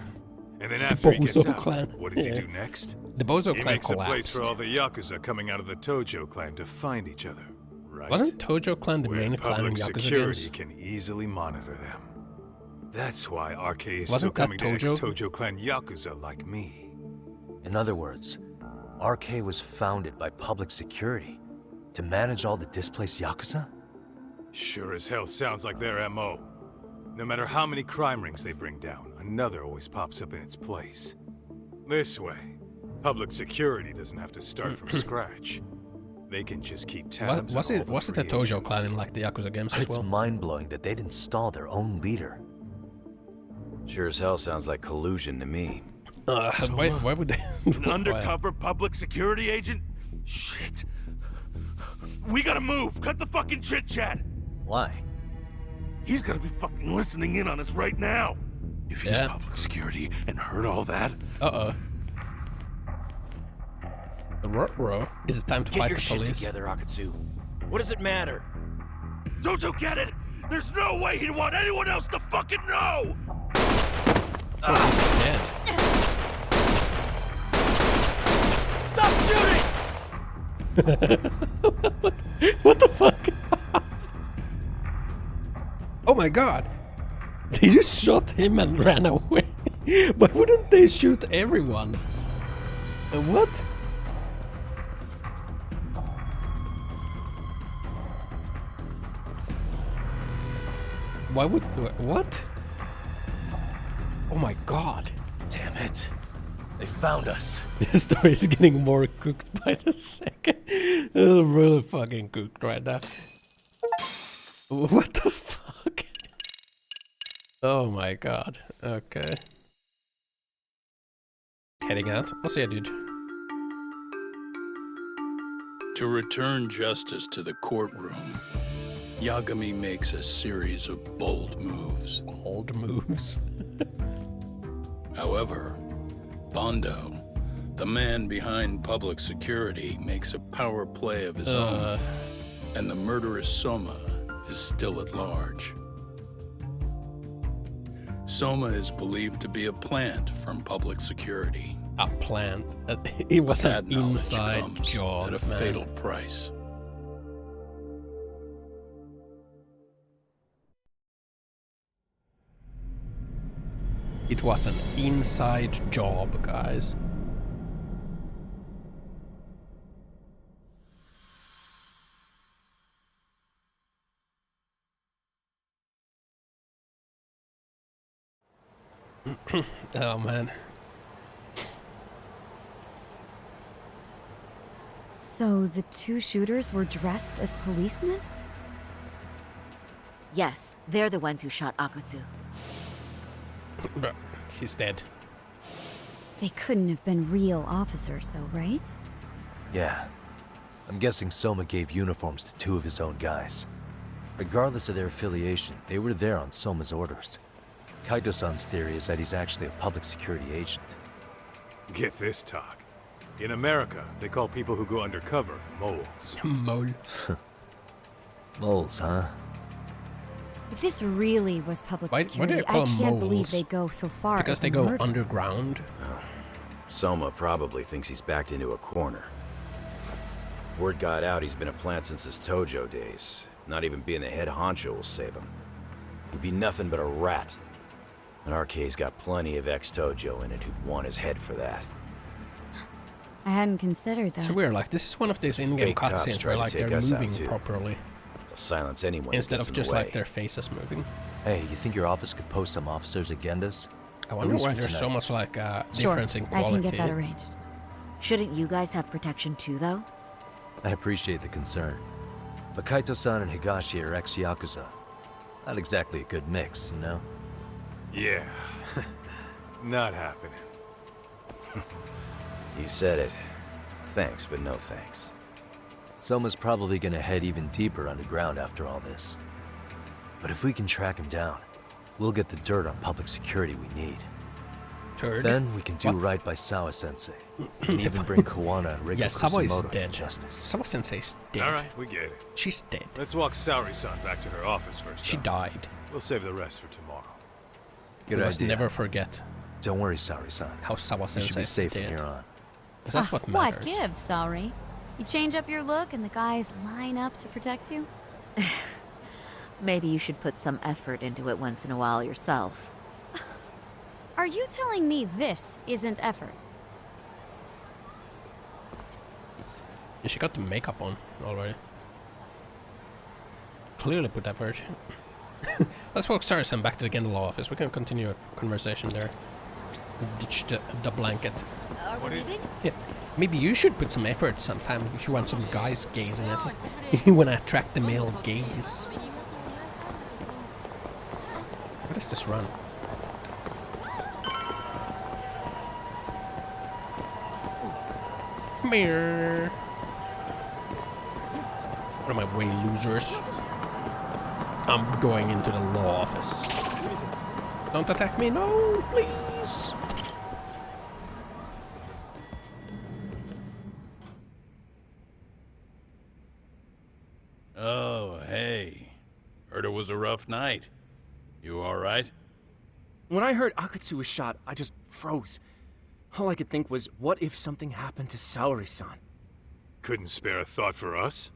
Speaker 12: And then after he gets
Speaker 1: Bozo
Speaker 12: out,
Speaker 1: clan.
Speaker 12: what does
Speaker 1: Yeah.
Speaker 12: he do next?
Speaker 1: The Bozo
Speaker 12: He
Speaker 1: clan
Speaker 12: makes a place
Speaker 1: collapsed.
Speaker 12: for all the Yakuza coming out of the Tojo clan to find each other, right?
Speaker 1: Wasn't Tojo clan the
Speaker 12: Where
Speaker 1: main clan in
Speaker 12: public
Speaker 1: Yakuza
Speaker 12: security
Speaker 1: games?
Speaker 12: can easily monitor them. That's why RK is still
Speaker 1: Wasn't that
Speaker 12: coming to
Speaker 1: Tojo?
Speaker 12: ex-Tojo clan Yakuza like me.
Speaker 4: In other words, RK was founded by public security to manage all the displaced Yakuza?
Speaker 12: Sure as hell sounds like their MO. No matter how many crime rings they bring down, another always pops up in its place. This way, public security doesn't have to start from scratch. They can just keep tabs
Speaker 1: Was
Speaker 12: on all
Speaker 1: it
Speaker 12: the
Speaker 1: a
Speaker 12: free
Speaker 1: Tojo
Speaker 12: agents.
Speaker 1: clan in like the Yakuza games as
Speaker 4: It's
Speaker 1: well?
Speaker 4: mind-blowing that they'd install their own leader.
Speaker 6: Sure as hell sounds like collusion to me.
Speaker 1: Why would they?
Speaker 21: An undercover public security agent? Shit. We gotta move. Cut the fucking chit-chat.
Speaker 4: Why?
Speaker 21: He's gotta be fucking listening in on us right now. If he's
Speaker 1: Yeah.
Speaker 21: public security and heard all that...
Speaker 1: Uh-oh. Ruh-roh. Is it time to
Speaker 6: Get
Speaker 1: fight
Speaker 6: your
Speaker 1: the
Speaker 6: shit
Speaker 1: police?
Speaker 6: together, Akatsu. What does it matter?
Speaker 21: Don't you get it? There's no way he'd want anyone else to fucking know!
Speaker 1: Oh, he's dead.
Speaker 21: Stop shooting!
Speaker 1: What the fuck? Oh my god. They just shot him and ran away. Why wouldn't they shoot everyone? What? Why would... What? Oh my god.
Speaker 4: Damn it. They found us.
Speaker 1: This story is getting more cooked by the second. It's really fucking cooked right now. What the fuck? Oh my god. Okay. Heading out. I'll see you, dude.
Speaker 7: To return justice to the courtroom, Yagami makes a series of bold moves.
Speaker 1: Bold moves?
Speaker 7: However, Bondo, the man behind public security, makes a power play of his own, and the murderous Soma is still at large. Soma is believed to be a plant from public security.
Speaker 1: A plant? It was
Speaker 7: That
Speaker 1: an
Speaker 7: knowledge
Speaker 1: inside
Speaker 7: comes
Speaker 1: job,
Speaker 7: at a
Speaker 1: man.
Speaker 7: fatal price.
Speaker 1: It was an inside job, guys. Oh man.
Speaker 23: So the two shooters were dressed as policemen?
Speaker 13: Yes, they're the ones who shot Akutsu.
Speaker 1: But he's dead.
Speaker 23: They couldn't have been real officers though, right?
Speaker 4: Yeah. I'm guessing Soma gave uniforms to 2 of his own guys. Regardless of their affiliation, they were there on Soma's orders. Kaito-san's theory is that he's actually a public security agent.
Speaker 12: Get this talk. In America, they call people who go undercover moles.
Speaker 1: Mole.
Speaker 4: Moles, huh?
Speaker 23: If this really was public
Speaker 1: Why do
Speaker 23: security,
Speaker 1: they call
Speaker 23: I
Speaker 1: them
Speaker 23: can't
Speaker 1: moles?
Speaker 23: believe they go so far
Speaker 1: Because
Speaker 23: as
Speaker 1: they go
Speaker 23: murder.
Speaker 1: underground.
Speaker 6: Soma probably thinks he's backed into a corner. Word got out he's been a plant since his Tojo days. Not even being the head honcho will save him. He'd be nothing but a rat. And RK's got plenty of ex-Tojo in it who'd want his head for that.
Speaker 23: I hadn't considered that.
Speaker 1: So we're like, this is one of these in-game
Speaker 6: Fake cops
Speaker 1: cutscenes
Speaker 6: try
Speaker 1: where
Speaker 6: to
Speaker 1: like
Speaker 6: take
Speaker 1: they're
Speaker 6: us out,
Speaker 1: moving
Speaker 6: too.
Speaker 1: properly.
Speaker 6: They'll silence anyone who
Speaker 1: Instead
Speaker 6: gets
Speaker 1: of
Speaker 6: in
Speaker 1: just
Speaker 6: the way.
Speaker 1: like their faces moving.
Speaker 4: Hey, you think your office could post some officers' agendas?
Speaker 1: I wonder why there's so much like difference in
Speaker 23: I
Speaker 1: quality.
Speaker 23: can get that arranged.
Speaker 13: Shouldn't you guys have protection too, though?
Speaker 4: I appreciate the concern. But Kaito-san and Higashi are ex-Yakuza. Not exactly a good mix, you know?
Speaker 12: Yeah. Not happening.
Speaker 6: You said it. Thanks, but no thanks.
Speaker 4: Soma's probably gonna head even deeper underground after all this. But if we can track him down, we'll get the dirt on public security we need.
Speaker 1: Turd?
Speaker 4: Then we can do right by Sawa-sensei. And even bring Kawana and Riko
Speaker 1: Yeah, Sawa is
Speaker 4: Kusamoto to
Speaker 1: dead.
Speaker 4: justice.
Speaker 1: Sawa-sensei's dead.
Speaker 12: Alright, we get it.
Speaker 1: She's dead.
Speaker 12: Let's walk Saori-san back to her office first.
Speaker 1: She died.
Speaker 12: We'll save the rest for tomorrow.
Speaker 4: Good
Speaker 1: We must
Speaker 4: idea.
Speaker 1: never forget
Speaker 4: Don't worry, Saori-san.
Speaker 1: how
Speaker 4: You should
Speaker 1: Sawa-sensei
Speaker 4: be safe
Speaker 1: dead.
Speaker 4: from here on.
Speaker 1: 'Cause that's what
Speaker 23: What
Speaker 1: matters.
Speaker 23: gives, sorry? You change up your look and the guys line up to protect you?
Speaker 13: Maybe you should put some effort into it once in a while yourself.
Speaker 23: Are you telling me this isn't effort?
Speaker 1: And she got the makeup on already. Clearly put effort. Let's walk Saori-san back to the Gendel office. We can continue a conversation there. Ditch the blanket.
Speaker 23: Are we leaving?
Speaker 1: Yeah. Maybe you should put some effort sometime if you want some guys gazing at you. You want to attract the male gaze. What is this run? Mirror. Out of my way, losers. I'm going into the law office. Don't attack me, no, please.
Speaker 7: Oh, hey. Heard it was a rough night. You alright?
Speaker 16: When I heard Akutsu was shot, I just froze. All I could think was, what if something happened to Saori-san?
Speaker 12: Couldn't spare a thought for us?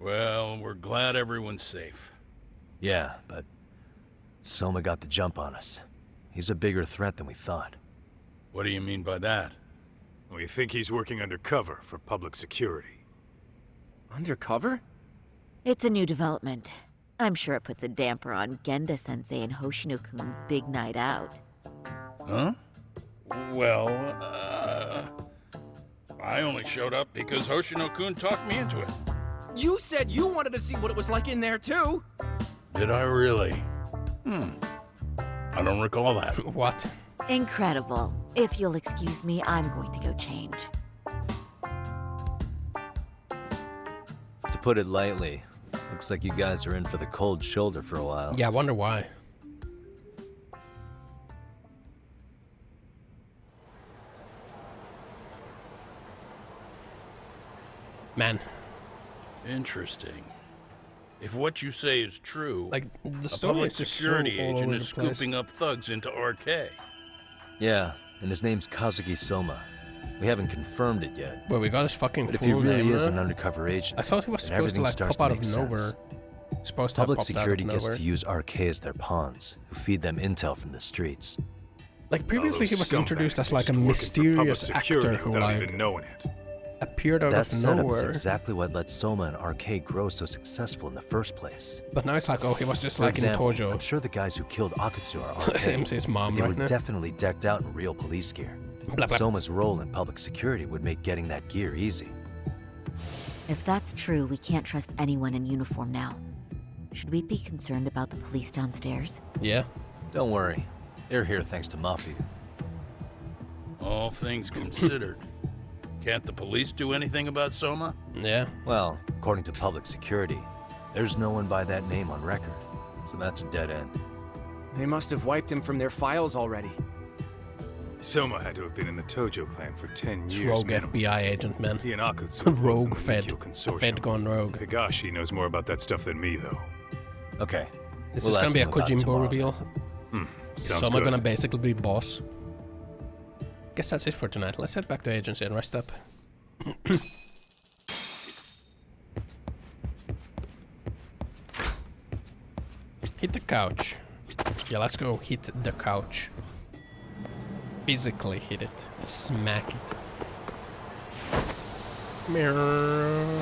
Speaker 7: Well, we're glad everyone's safe.
Speaker 4: Yeah, but Soma got the jump on us. He's a bigger threat than we thought.
Speaker 7: What do you mean by that?
Speaker 12: We think he's working undercover for public security.
Speaker 16: Undercover?
Speaker 13: It's a new development. I'm sure it puts a damper on Genda-sensei and Hoshino-kun's big night out.
Speaker 7: Huh? Well, I only showed up because Hoshino-kun talked me into it.
Speaker 16: You said you wanted to see what it was like in there, too!
Speaker 7: Did I really? I don't recall that.
Speaker 1: What?
Speaker 13: Incredible. If you'll excuse me, I'm going to go change.
Speaker 4: To put it lightly, looks like you guys are in for the cold shoulder for a while.
Speaker 1: Yeah, I wonder why. Man.
Speaker 7: Interesting. If what you say is true,
Speaker 1: like the
Speaker 7: a
Speaker 1: story
Speaker 7: public
Speaker 1: is just
Speaker 7: security
Speaker 1: so all
Speaker 7: agent
Speaker 1: over
Speaker 7: is
Speaker 1: the place.
Speaker 7: scooping up thugs into RK.
Speaker 4: Yeah, and his name's Kazuki Soma. We haven't confirmed it yet.
Speaker 1: Well, we got his fucking
Speaker 4: But if
Speaker 1: full
Speaker 4: he really
Speaker 1: name,
Speaker 4: is
Speaker 1: huh?
Speaker 4: an undercover agent,
Speaker 1: I thought he was
Speaker 4: then
Speaker 1: supposed to
Speaker 4: everything
Speaker 1: like
Speaker 4: starts
Speaker 1: pop out
Speaker 4: to
Speaker 1: of
Speaker 4: make sense.
Speaker 1: nowhere. Supposed to have
Speaker 4: Public
Speaker 1: popped
Speaker 4: security
Speaker 1: out of
Speaker 4: gets
Speaker 1: nowhere.
Speaker 4: to use RK as their pawns, who feed them intel from the streets.
Speaker 1: Like previously, he was
Speaker 12: Those
Speaker 1: introduced as
Speaker 12: scumbags
Speaker 1: like a
Speaker 12: just working for public
Speaker 1: mysterious actor
Speaker 12: security
Speaker 1: who
Speaker 12: without
Speaker 1: like
Speaker 12: even knowing it.
Speaker 1: appeared out
Speaker 4: That
Speaker 1: of
Speaker 4: setup is
Speaker 1: nowhere.
Speaker 4: exactly what let Soma and Arcade grow so successful in the first place.
Speaker 1: But now it's like, oh, he was just
Speaker 4: For
Speaker 1: like
Speaker 4: example,
Speaker 1: in Tojo.
Speaker 4: I'm sure the guys who killed Akatsu are Arcade.
Speaker 1: MC's mom
Speaker 4: they
Speaker 1: right
Speaker 4: were
Speaker 1: now.
Speaker 4: definitely decked out in real police gear.
Speaker 1: Blah, blah.
Speaker 4: Soma's role in public security would make getting that gear easy.
Speaker 13: If that's true, we can't trust anyone in uniform now. Should we be concerned about the police downstairs?
Speaker 1: Yeah.
Speaker 4: Don't worry. They're here thanks to Mafia.
Speaker 5: All things considered, can't the police do anything about Soma?
Speaker 1: Yeah.
Speaker 4: Well, according to public security, there's no one by that name on record. So that's a dead end.
Speaker 16: They must have wiped him from their files already.
Speaker 12: Soma had to have been in the Tojo clan for 10
Speaker 1: It's
Speaker 12: years
Speaker 1: rogue
Speaker 12: minimum.
Speaker 1: FBI agent, man.
Speaker 12: He and Akatsu are both
Speaker 1: Rogue
Speaker 12: in the
Speaker 1: Fed.
Speaker 12: Mikyo consortium.
Speaker 1: Fed gone rogue.
Speaker 12: Higashi knows more about that stuff than me, though.
Speaker 4: Okay.
Speaker 1: This
Speaker 4: We'll
Speaker 1: is gonna
Speaker 4: ask
Speaker 1: be a
Speaker 4: him about it
Speaker 1: Kojimbo
Speaker 4: tomorrow.
Speaker 1: reveal.
Speaker 12: Sounds
Speaker 1: Soma
Speaker 12: good.
Speaker 1: gonna basically be boss. Guess that's it for tonight. Let's head back to agency and rest up. Hit the couch. Yeah, let's go hit the couch. Physically hit it. Smack it. Mirror.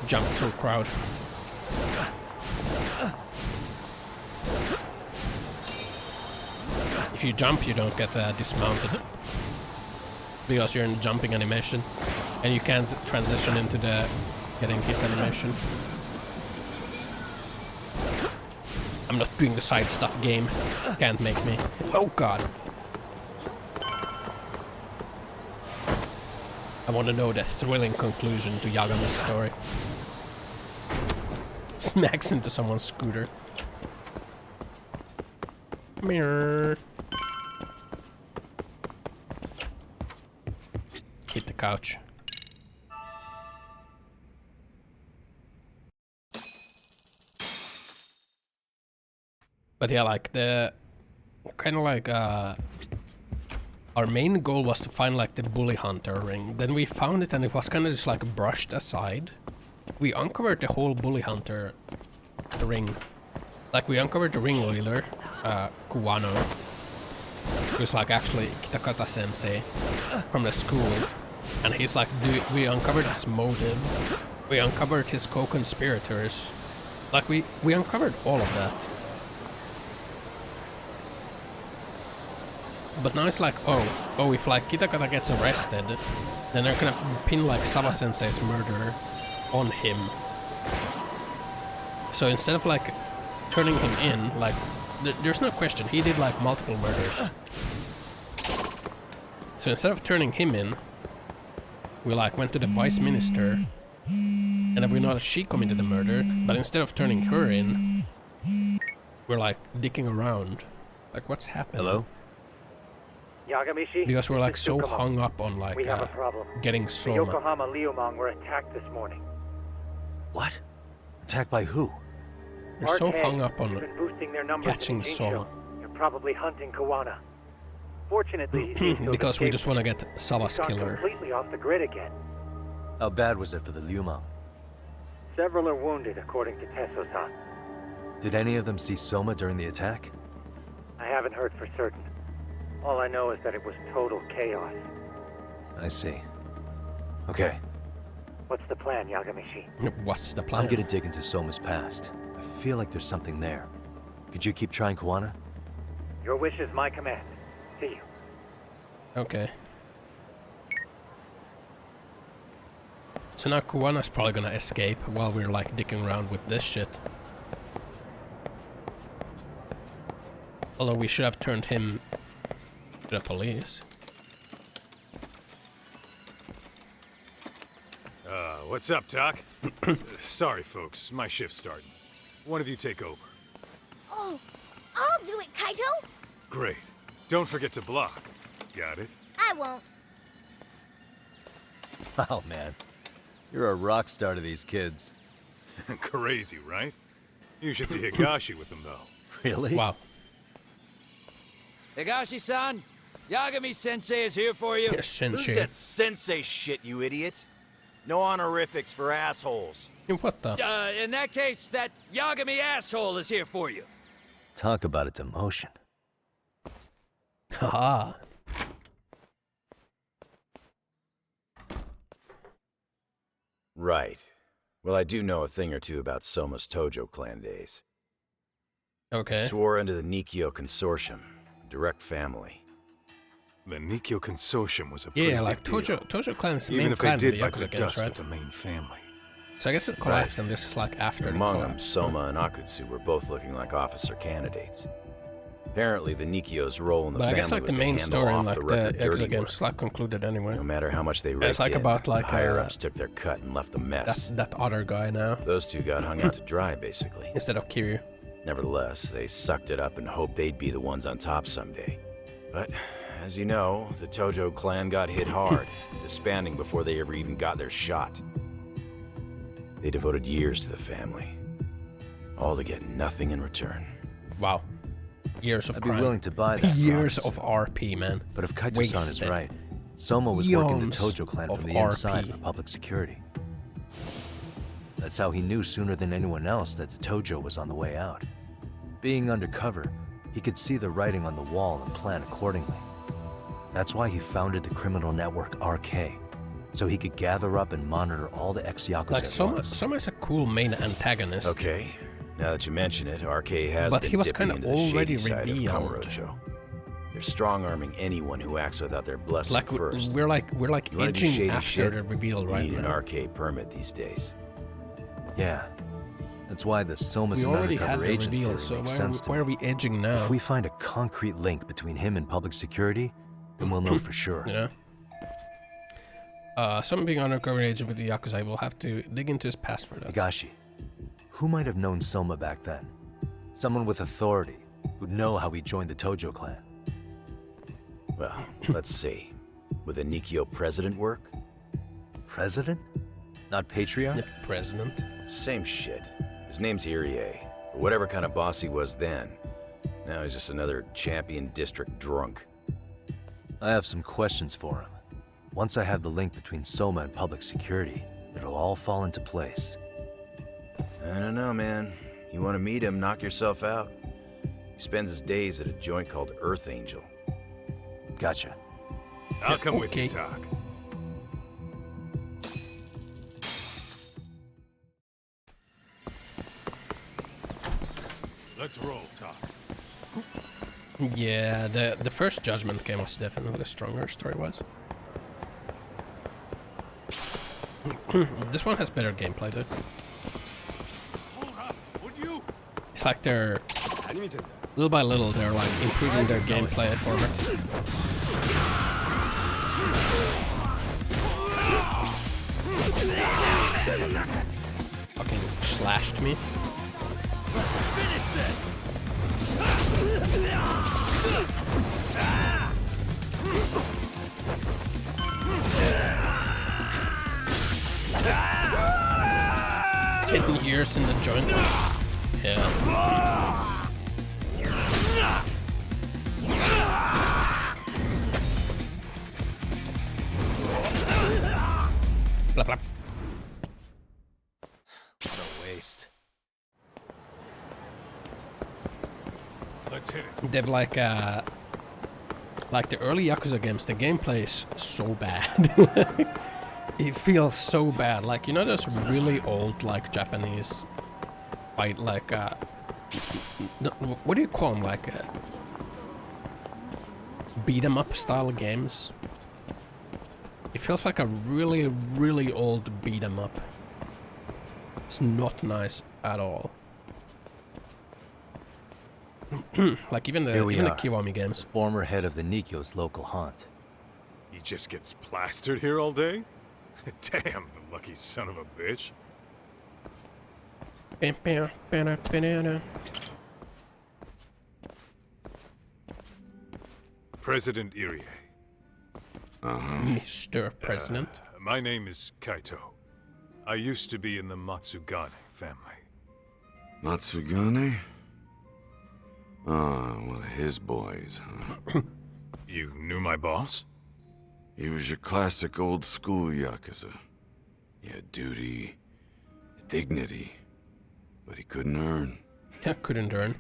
Speaker 1: Jump through crowd. If you jump, you don't get dismounted. Because you're in jumping animation. And you can't transition into the getting hit animation. I'm not doing the side stuff game. Can't make me. Oh god. I want to know the thrilling conclusion to Yagami's story. Smacks into someone's scooter. Mirror. Hit the couch. But yeah, like the kind of like our main goal was to find like the bully hunter ring. Then we found it and it was kind of just like brushed aside. We uncovered the whole bully hunter ring. Like we uncovered the ringleader, Kuwano, who's like actually Kitakata sensei from the school. And he's like, we uncovered his motive. We uncovered his co-conspirators. Like we uncovered all of that. But now it's like, oh, if like Kitakata gets arrested, then they're gonna pin like Sawa Sensei's murder on him. So instead of like turning him in, like, there's no question, he did like multiple murders. So instead of turning him in, we like went to the vice minister, and then we know that she committed the murder, but instead of turning her in, we're like dicking around. Like, what's happening?
Speaker 4: Hello?
Speaker 3: Yagamishi,
Speaker 1: Because we're like
Speaker 3: this is
Speaker 1: so
Speaker 3: Tsukumo.
Speaker 1: hung up on like
Speaker 3: We have a problem.
Speaker 1: getting
Speaker 3: The
Speaker 1: Soma.
Speaker 3: Yokohama Liumang were attacked this morning.
Speaker 4: What? Attacked by who?
Speaker 1: We're so
Speaker 3: Arcade
Speaker 1: hung up on
Speaker 3: has been boosting their numbers
Speaker 1: catching
Speaker 3: in Jinsho.
Speaker 1: Soma.
Speaker 3: They're probably hunting Kawana. Fortunately, he seems to have
Speaker 1: Because we
Speaker 3: escaped.
Speaker 1: just want to get Sawa's
Speaker 3: He's gone
Speaker 1: killer.
Speaker 3: completely off the grid again.
Speaker 4: How bad was it for the Liumang?
Speaker 3: Several are wounded, according to Tesso-san.
Speaker 4: Did any of them see Soma during the attack?
Speaker 3: I haven't heard for certain. All I know is that it was total chaos.
Speaker 4: I see. Okay,
Speaker 3: What's the plan, Yagamishi?
Speaker 1: What's the plan?
Speaker 4: I'm gonna dig into Soma's past. I feel like there's something there. Could you keep trying Kawana?
Speaker 3: Your wish is my command. See you.
Speaker 1: Okay. So now Kuwana's probably gonna escape while we're like dicking around with this shit. Although we should have turned him to the police.
Speaker 12: What's up, Doc? Sorry, folks. My shift's starting. One of you take over.
Speaker 24: Oh, I'll do it, Kaito.
Speaker 12: Great. Don't forget to block. Got it?
Speaker 24: I won't.
Speaker 4: Oh man, you're a rock star to these kids.
Speaker 12: Crazy, right? You should see Higashi with them, though.
Speaker 4: Really?
Speaker 1: Wow.
Speaker 9: Higashi-san, Yagami-sensei is here for you.
Speaker 1: Yes,
Speaker 6: Who's that sensei shit, you idiot? No honorifics for assholes.
Speaker 1: What the?
Speaker 9: In that case, that Yagami asshole is here for you.
Speaker 4: Talk about a demotion.
Speaker 1: Haha.
Speaker 6: Right. Well, I do know a thing or two about Soma's Tojo clan days.
Speaker 1: Okay.
Speaker 6: Swore under the Nikyo Consortium. Direct family.
Speaker 12: The Nikyo Consortium was a
Speaker 1: Yeah, like Tojo clan is the main clan of the Yakuza games, right?
Speaker 12: The main family.
Speaker 1: So I guess it collapsed, and this is like after
Speaker 6: Among
Speaker 1: the
Speaker 6: them,
Speaker 1: collapse.
Speaker 6: Soma and Akutsu were both looking like officer candidates. Apparently, the Nikyo's role in the
Speaker 1: But I
Speaker 6: family
Speaker 1: guess like
Speaker 6: was
Speaker 1: the
Speaker 6: to
Speaker 1: main
Speaker 6: handle
Speaker 1: story in
Speaker 6: off
Speaker 1: like
Speaker 6: the
Speaker 1: the
Speaker 6: record dirty
Speaker 1: Yakuza games like concluded anyway.
Speaker 6: No matter how much they raked
Speaker 1: It's like
Speaker 6: in,
Speaker 1: about like
Speaker 6: the higher-ups took their cut and left a mess.
Speaker 1: that other guy now.
Speaker 6: Those two got hung out to dry, basically.
Speaker 1: Instead of Kiryu.
Speaker 6: Nevertheless, they sucked it up and hoped they'd be the ones on top someday. But, as you know, the Tojo clan got hit hard, disbanding before they ever even got their shot. They devoted years to the family, all to get nothing in return.
Speaker 1: Wow. Years of
Speaker 4: I'd
Speaker 1: crime.
Speaker 4: be willing to buy that.
Speaker 1: Years of RP, man.
Speaker 4: But if Kaito-san is right, Soma was working the Tojo clan from the inside for public security. That's how he knew sooner than anyone else that the Tojo was on the way out. Being undercover, he could see the writing on the wall and plan accordingly. That's why he founded the criminal network RK, so he could gather up and monitor all the ex-Yakuza
Speaker 1: Like
Speaker 4: at once.
Speaker 1: Soma is a cool main antagonist.
Speaker 6: Okay, now that you mention it, RK has
Speaker 1: But
Speaker 6: been
Speaker 1: he was
Speaker 6: dipping
Speaker 1: kinda
Speaker 6: into the
Speaker 1: already
Speaker 6: shady side of
Speaker 1: revealed.
Speaker 6: Kamurocho. They're strong-arming anyone who acts without their blessing
Speaker 1: Like
Speaker 6: first.
Speaker 1: we're like
Speaker 6: You wanna do
Speaker 1: edging
Speaker 6: shady
Speaker 1: after
Speaker 6: shit?
Speaker 1: the reveal
Speaker 6: You
Speaker 1: right
Speaker 6: need an
Speaker 1: now.
Speaker 6: RK permit these days.
Speaker 4: Yeah. That's why the Soma's
Speaker 1: We
Speaker 4: an
Speaker 1: already had
Speaker 4: undercover
Speaker 1: the
Speaker 4: agent
Speaker 1: reveal,
Speaker 4: theory
Speaker 1: so
Speaker 4: makes
Speaker 1: why
Speaker 4: sense to
Speaker 1: are
Speaker 4: me.
Speaker 1: we edging now?
Speaker 4: If we find a concrete link between him and public security, then we'll know for sure.
Speaker 1: Yeah. Someone being undercover agent with the Yakuza will have to dig into his past for that.
Speaker 4: Higashi, who might have known Soma back then? Someone with authority, who'd know how he joined the Tojo clan.
Speaker 6: Well, let's see. Would the Nikyo president work?
Speaker 4: President? Not patriarch?
Speaker 1: The president?
Speaker 6: Same shit. His name's Irie. Or whatever kind of boss he was then. Now he's just another champion district drunk.
Speaker 4: I have some questions for him. Once I have the link between Soma and public security, it'll all fall into place.
Speaker 6: I don't know, man. You want to meet him, knock yourself out. He spends his days at a joint called Earth Angel.
Speaker 4: Gotcha.
Speaker 12: I'll come with you, Talk. Let's roll, Talk.
Speaker 1: Yeah, the first Judgment game was definitely stronger story-wise. This one has better gameplay though. It's like they're little by little they're like improving their gameplay format. Fucking slashed me.
Speaker 9: Finish this!
Speaker 1: Hitting years in the joint. Yeah. Blah, blah.
Speaker 12: What a waste. Let's hit it.
Speaker 1: They've like the early Yakuza games, the gameplay is so bad. It feels so bad. Like, you know those really old like Japanese fight like what do you call them, like beat 'em up style games? It feels like a really, really old beat 'em up. It's not nice at all. Like even the Kiwami games.
Speaker 4: Former head of the Nikyo's local haunt.
Speaker 12: He just gets plastered here all day? Damn, the lucky son of a bitch. President Irie.
Speaker 1: Mr. President.
Speaker 12: My name is Kaito. I used to be in the Matsugane family.
Speaker 11: Matsugane? Ah, one of his boys, huh?
Speaker 12: You knew my boss?
Speaker 11: He was your classic old school Yakuza. He had duty, dignity, but he couldn't earn.
Speaker 1: Couldn't earn.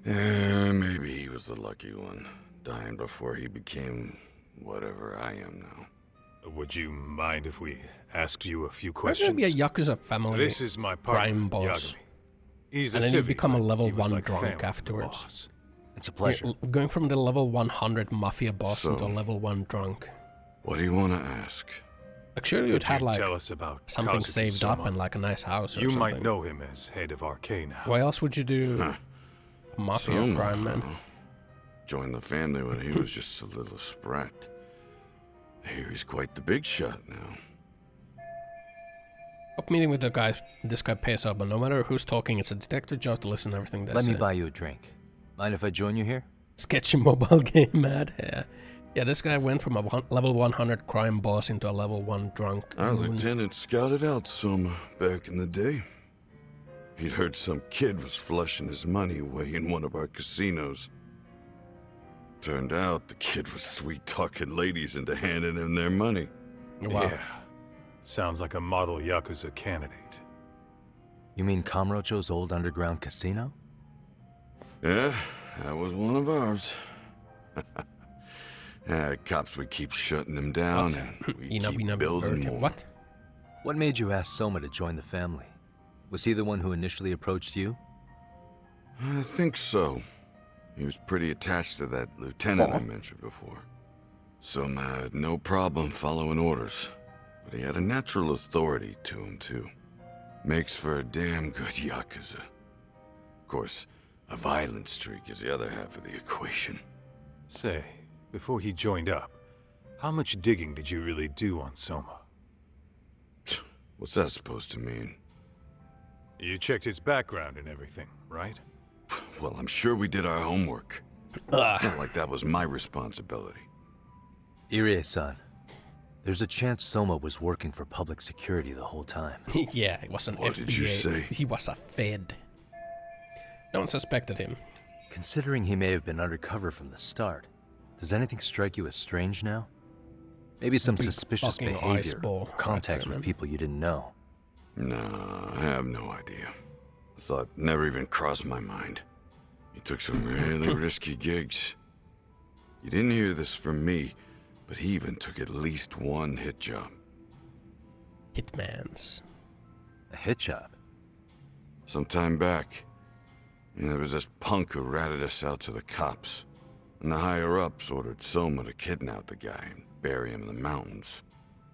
Speaker 11: Yeah, maybe he was the lucky one, dying before he became whatever I am now.
Speaker 12: Would you mind if we asked you a few
Speaker 1: Why
Speaker 12: questions?
Speaker 1: should be a Yakuza family
Speaker 12: This is my partner,
Speaker 1: crime boss?
Speaker 12: Yagami. He's
Speaker 1: And
Speaker 12: a
Speaker 1: then you
Speaker 12: civvy,
Speaker 1: become a
Speaker 12: but
Speaker 1: level
Speaker 12: he was
Speaker 1: 1
Speaker 12: like
Speaker 1: drunk
Speaker 12: family to the
Speaker 1: afterwards.
Speaker 12: boss.
Speaker 4: It's a pleasure.
Speaker 1: You're going from the level 100 mafia boss
Speaker 11: So,
Speaker 1: into a level 1 drunk.
Speaker 11: What do you want to ask?
Speaker 1: Like, surely you'd
Speaker 12: Could
Speaker 1: had
Speaker 12: you
Speaker 1: like
Speaker 12: tell us about
Speaker 1: something
Speaker 12: Kazuki
Speaker 1: saved up
Speaker 12: Soma?
Speaker 1: and like a nice house or
Speaker 12: You
Speaker 1: something.
Speaker 12: might know him as head of RK now.
Speaker 1: Why else would you do mafia
Speaker 11: Soma,
Speaker 1: crime, man?
Speaker 11: Joined the family when he was just a little sprat. I hear he's quite the big shot now.
Speaker 1: Up meeting with the guy, this guy pays up, but no matter who's talking, it's a detective job to listen to everything they
Speaker 4: Let
Speaker 1: say.
Speaker 4: me buy you a drink. Mind if I join you here?
Speaker 1: Sketchy mobile game, mad. Yeah, this guy went from a level 100 crime boss into a level 1 drunk.
Speaker 11: Our lieutenant scouted out Soma back in the day. He'd heard some kid was flushing his money away in one of our casinos. Turned out the kid was sweet-talking ladies into handing him their money.
Speaker 1: Wow.
Speaker 12: Yeah. Sounds like a model Yakuza candidate.
Speaker 4: You mean Kamurocho's old underground casino?
Speaker 11: Yeah, that was one of ours. Cops would keep shutting him down, and we keep building more.
Speaker 1: What?
Speaker 4: What made you ask Soma to join the family? Was he the one who initially approached you?
Speaker 11: I think so. He was pretty attached to that lieutenant I mentioned before. Soma had no problem following orders, but he had a natural authority to him too. Makes for a damn good Yakuza. Of course, a violent streak is the other half of the equation.
Speaker 12: Say, before he joined up, how much digging did you really do on Soma?
Speaker 11: What's that supposed to mean?
Speaker 12: You checked his background and everything, right?
Speaker 11: Well, I'm sure we did our homework. It's not like that was my responsibility.
Speaker 4: Irie-san, there's a chance Soma was working for public security the whole time.
Speaker 1: Yeah, he was an
Speaker 11: What
Speaker 1: FBA.
Speaker 11: did you say?
Speaker 1: He was a Fed. No one suspected him.
Speaker 4: Considering he may have been undercover from the start, does anything strike you as strange now? Maybe some
Speaker 1: Big
Speaker 4: suspicious
Speaker 1: fucking
Speaker 4: behavior,
Speaker 1: ice ball
Speaker 4: contacts
Speaker 1: right there,
Speaker 4: with people you didn't know.
Speaker 11: No, I have no idea. The thought never even crossed my mind. He took some really risky gigs. You didn't hear this from me, but he even took at least one hit job.
Speaker 1: Hitmans.
Speaker 4: A hit job?
Speaker 11: Some time back, there was this punk who ratted us out to the cops. And the higher-ups ordered Soma to kidnap the guy and bury him in the mountains.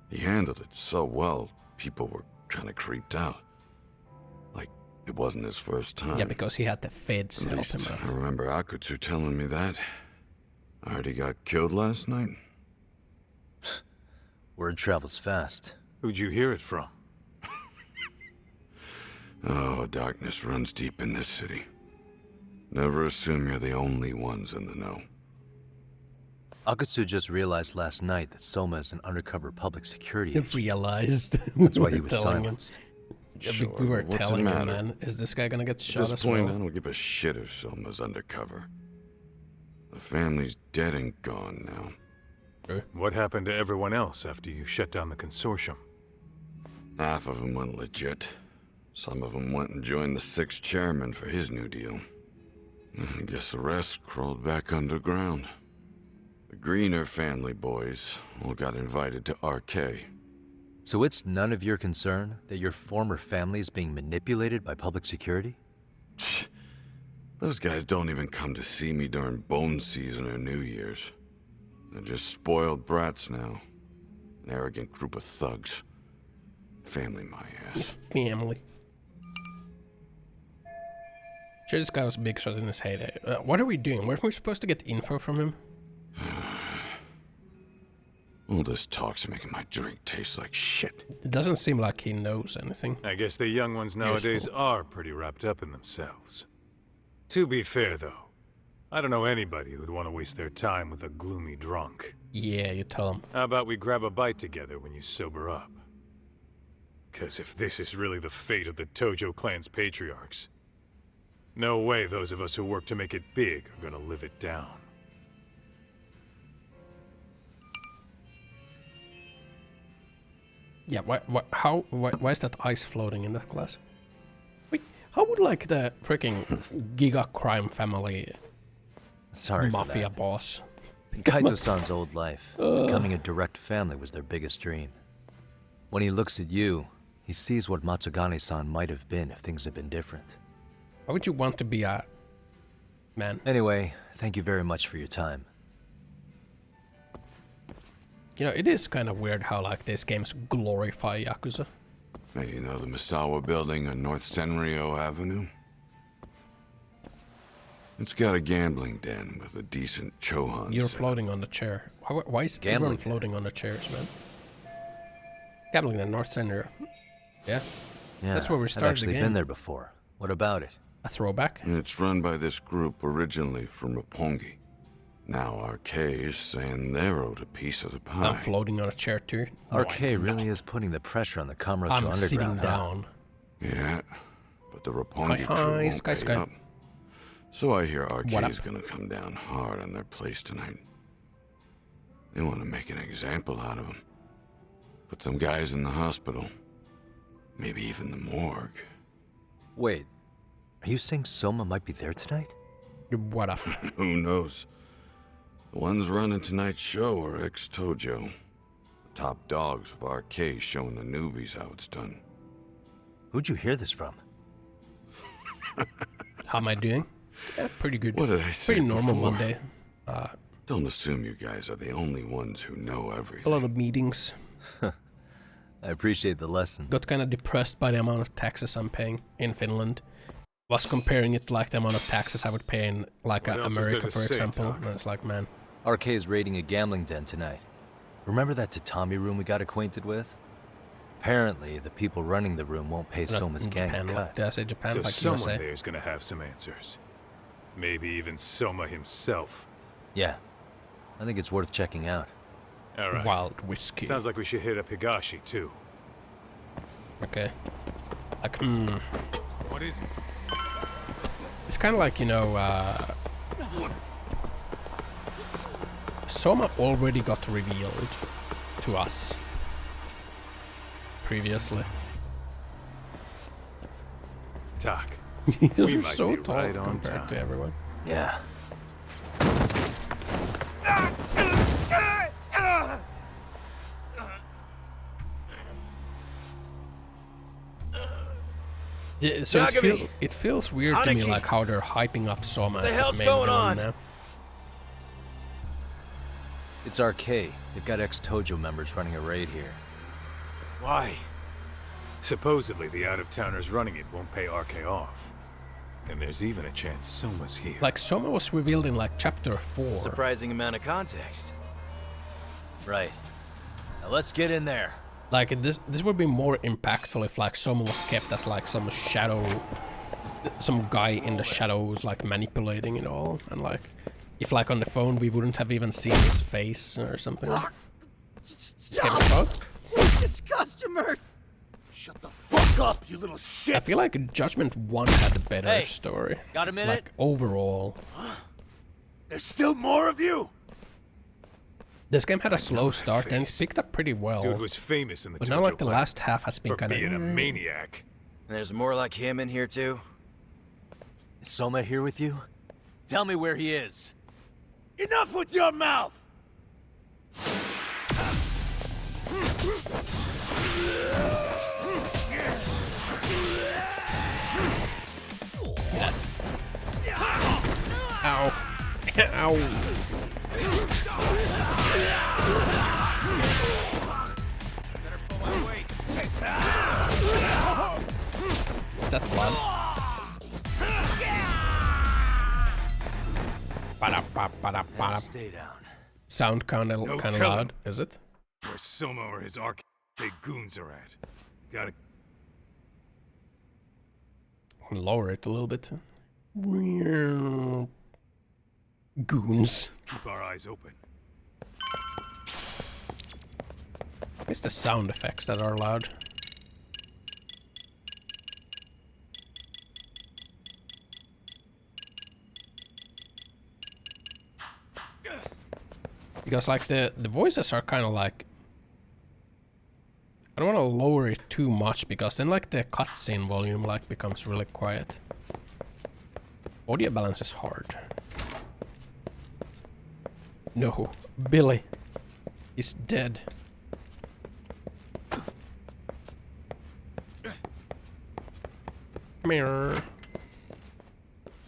Speaker 11: He handled it so well, people were kind of creeped out. Like, it wasn't his first time.
Speaker 1: Yeah, because he had the Feds
Speaker 11: At
Speaker 1: help
Speaker 11: least,
Speaker 1: him out.
Speaker 11: I remember Akutsu telling me that. I heard he got killed last night.
Speaker 4: Word travels fast.
Speaker 12: Who'd you hear it from?
Speaker 11: Oh, darkness runs deep in this city. Never assume you're the only ones in the know.
Speaker 4: Akutsu just realized last night that Soma is an undercover public security agent.
Speaker 1: Realized.
Speaker 4: That's why
Speaker 1: We
Speaker 4: he
Speaker 1: were
Speaker 4: was
Speaker 1: telling him.
Speaker 4: silenced.
Speaker 1: Yeah,
Speaker 11: Sure,
Speaker 1: we were
Speaker 11: what's the
Speaker 1: telling him,
Speaker 11: matter?
Speaker 1: man. Is this guy gonna get
Speaker 11: At
Speaker 1: shot
Speaker 11: this
Speaker 1: as
Speaker 11: point,
Speaker 1: well?
Speaker 11: I don't give a shit if Soma's undercover. The family's dead and gone now.
Speaker 12: What happened to everyone else after you shut down the consortium?
Speaker 11: Half of them went legit. Some of them went and joined the 6th chairman for his new deal. I guess the rest crawled back underground. The Greener family boys all got invited to RK.
Speaker 4: So it's none of your concern that your former family is being manipulated by public security?
Speaker 11: Those guys don't even come to see me during bone season or New Year's. They're just spoiled brats now. An arrogant group of thugs. Family my ass.
Speaker 1: Family. Sure, this guy was a big shot in his heyday. What are we doing? Weren't we supposed to get info from him?
Speaker 11: All this talk's making my drink taste like shit.
Speaker 1: It doesn't seem like he knows anything.
Speaker 12: I guess the young ones nowadays are pretty wrapped up in themselves. To be fair, though, I don't know anybody who'd want to waste their time with a gloomy drunk.
Speaker 1: Yeah, you tell him.
Speaker 12: How about we grab a bite together when you sober up? Because if this is really the fate of the Tojo clan's patriarchs, no way those of us who work to make it big are gonna live it down.
Speaker 1: Yeah, why is that ice floating in that glass? Wait, how would like the freaking Giga Crime family
Speaker 4: Sorry
Speaker 1: mafia
Speaker 4: for that.
Speaker 1: boss
Speaker 4: In Kaito-san's old life, becoming a direct family was their biggest dream. When he looks at you, he sees what Matsugane-san might have been if things had been different.
Speaker 1: Why would you want to be a man?
Speaker 4: Anyway, thank you very much for your time.
Speaker 1: You know, it is kind of weird how like these games glorify Yakuza.
Speaker 11: Hey, you know the Misawa building on North Senryo Avenue? It's got a gambling den with a decent Chohan.
Speaker 1: You're floating on the chair. Why is everyone floating on the chairs, man? Gambling den, North Senryo. Yeah?
Speaker 4: Yeah,
Speaker 1: that's where we started
Speaker 4: I've actually
Speaker 1: the game.
Speaker 4: been there before. What about it?
Speaker 1: A throwback?
Speaker 11: It's run by this group originally from Roppongi. Now RK is saying they're owed a piece of the pie.
Speaker 1: I'm floating on a chair too.
Speaker 4: RK really is putting the pressure on the Kamurocho
Speaker 1: I'm
Speaker 4: Underground.
Speaker 1: sitting down.
Speaker 11: Yeah, but the Roppongi crew
Speaker 1: hi,
Speaker 11: won't
Speaker 1: Sky,
Speaker 11: pay
Speaker 1: Sky.
Speaker 11: up. So I hear RK
Speaker 1: What
Speaker 11: is
Speaker 1: up?
Speaker 11: gonna come down hard on their place tonight. They want to make an example out of them. Put some guys in the hospital. Maybe even the morgue.
Speaker 4: Wait, are you saying Soma might be there tonight?
Speaker 1: What up?
Speaker 11: Who knows? The ones running tonight's show are ex-Tojo. The top dogs of RK showing the newbies how it's done.
Speaker 4: Who'd you hear this from?
Speaker 1: How am I doing? Yeah, pretty good.
Speaker 11: What did I say
Speaker 1: Pretty normal
Speaker 11: before?
Speaker 1: Monday.
Speaker 11: Don't assume you guys are the only ones who know everything.
Speaker 1: A lot of meetings.
Speaker 4: I appreciate the lesson.
Speaker 1: Got kind of depressed by the amount of taxes I'm paying in Finland. Was comparing it to like the amount of taxes I would pay in like
Speaker 12: What else is there
Speaker 1: America,
Speaker 12: to
Speaker 1: for
Speaker 12: say,
Speaker 1: example.
Speaker 12: Doc?
Speaker 1: And it's like, man,
Speaker 4: RK is raiding a gambling den tonight. Remember that tatami room we got acquainted with? Apparently, the people running the room won't pay
Speaker 1: not
Speaker 4: Soma's
Speaker 1: in
Speaker 4: gang
Speaker 1: Japan.
Speaker 4: a cut.
Speaker 1: Did I say Japan?
Speaker 12: So
Speaker 1: Like
Speaker 12: someone
Speaker 1: USA?
Speaker 12: there's gonna have some answers. Maybe even Soma himself.
Speaker 4: Yeah, I think it's worth checking out.
Speaker 12: All right.
Speaker 1: Wild whiskey.
Speaker 12: Sounds like we should hit up Higashi too.
Speaker 1: Okay. Like,
Speaker 12: What is it?
Speaker 1: it's kind of like, you know, Soma already got revealed to us previously.
Speaker 12: Talk.
Speaker 1: He's
Speaker 12: We might
Speaker 1: so
Speaker 12: be
Speaker 1: tall
Speaker 12: right on
Speaker 1: compared
Speaker 12: time.
Speaker 1: to everyone.
Speaker 4: Yeah.
Speaker 1: Yeah, so it feels weird to me, like how they're hyping up Soma as this main villain now.
Speaker 4: It's RK. They've got ex-Tojo members running a raid here.
Speaker 12: Why? Supposedly the out-of-towners running it won't pay RK off. And there's even a chance Soma's here.
Speaker 1: Like Soma was revealed in like chapter 4.
Speaker 6: Surprising amount of context.
Speaker 4: Right. Now let's get in there.
Speaker 1: Like this would be more impactful if like Soma was kept as like some shadow, some guy in the shadows like manipulating it all, and like if like on the phone we wouldn't have even seen his face or something. Scary spot.
Speaker 21: Just customers! Shut the fuck up, you little shit!
Speaker 1: I feel like Judgment 1 had a better story.
Speaker 4: Got a minute?
Speaker 1: Like overall.
Speaker 21: There's still more of you!
Speaker 1: This game had a slow start and it picked up pretty well.
Speaker 12: Dude was famous in the
Speaker 1: But now
Speaker 12: Tojo
Speaker 1: like the
Speaker 12: clan
Speaker 1: last half has been
Speaker 12: for
Speaker 1: kind of
Speaker 12: being a maniac.
Speaker 6: There's more like him in here too.
Speaker 4: Is Soma here with you? Tell me where he is.
Speaker 21: Enough with your mouth!
Speaker 1: Ow. Ow. Is that blood?
Speaker 4: Stay down.
Speaker 1: Sound kind of
Speaker 12: No telling
Speaker 1: loud, is it?
Speaker 12: Where Soma or his RK goons are at. Gotta
Speaker 1: Lower it a little bit. Goons.
Speaker 12: keep our eyes open.
Speaker 1: It's the sound effects that are loud. Because like the voices are kind of like, I don't want to lower it too much because then like the cutscene volume like becomes really quiet. Audio balance is hard. No, Billy is dead. Mirror.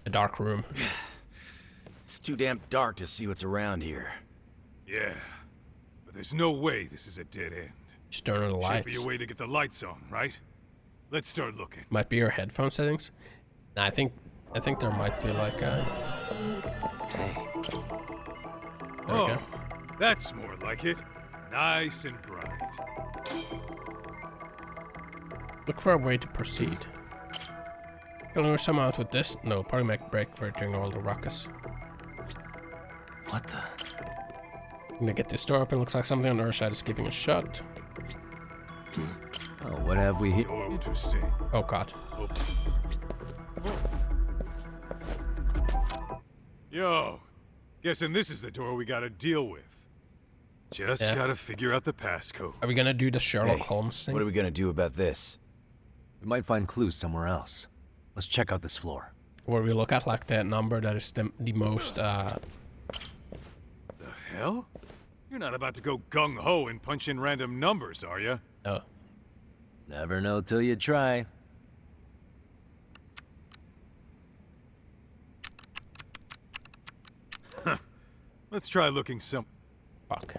Speaker 1: A dark room.
Speaker 6: It's too damn dark to see what's around here.
Speaker 12: Yeah, but there's no way this is a dead end.
Speaker 1: Just turn on the lights.
Speaker 12: Should be a way to get the lights on, right? Let's start looking.
Speaker 1: Might be your headphone settings. Nah, I think there might be like a.
Speaker 6: Hey.
Speaker 12: Oh, that's more like it. Nice and bright.
Speaker 1: Look for a way to proceed. Can lure some out with this? No, probably make a break for it during all the ruckus.
Speaker 4: What the?
Speaker 1: I'm gonna get this door open. Looks like something on our side is giving a shot.
Speaker 4: Oh, what have we here?
Speaker 12: Oh, interesting.
Speaker 1: Oh god.
Speaker 12: Yo, guessing this is the door we gotta deal with. Just gotta figure out the passcode.
Speaker 1: Are we gonna do the Sherlock Holmes thing?
Speaker 6: What are we gonna do about this?
Speaker 4: We might find clues somewhere else. Let's check out this floor.
Speaker 1: Where we look at like the number that is the most
Speaker 12: The hell? You're not about to go gung-ho and punch in random numbers, are you?
Speaker 1: No.
Speaker 4: Never know till you try.
Speaker 12: Let's try looking some...
Speaker 1: Fuck.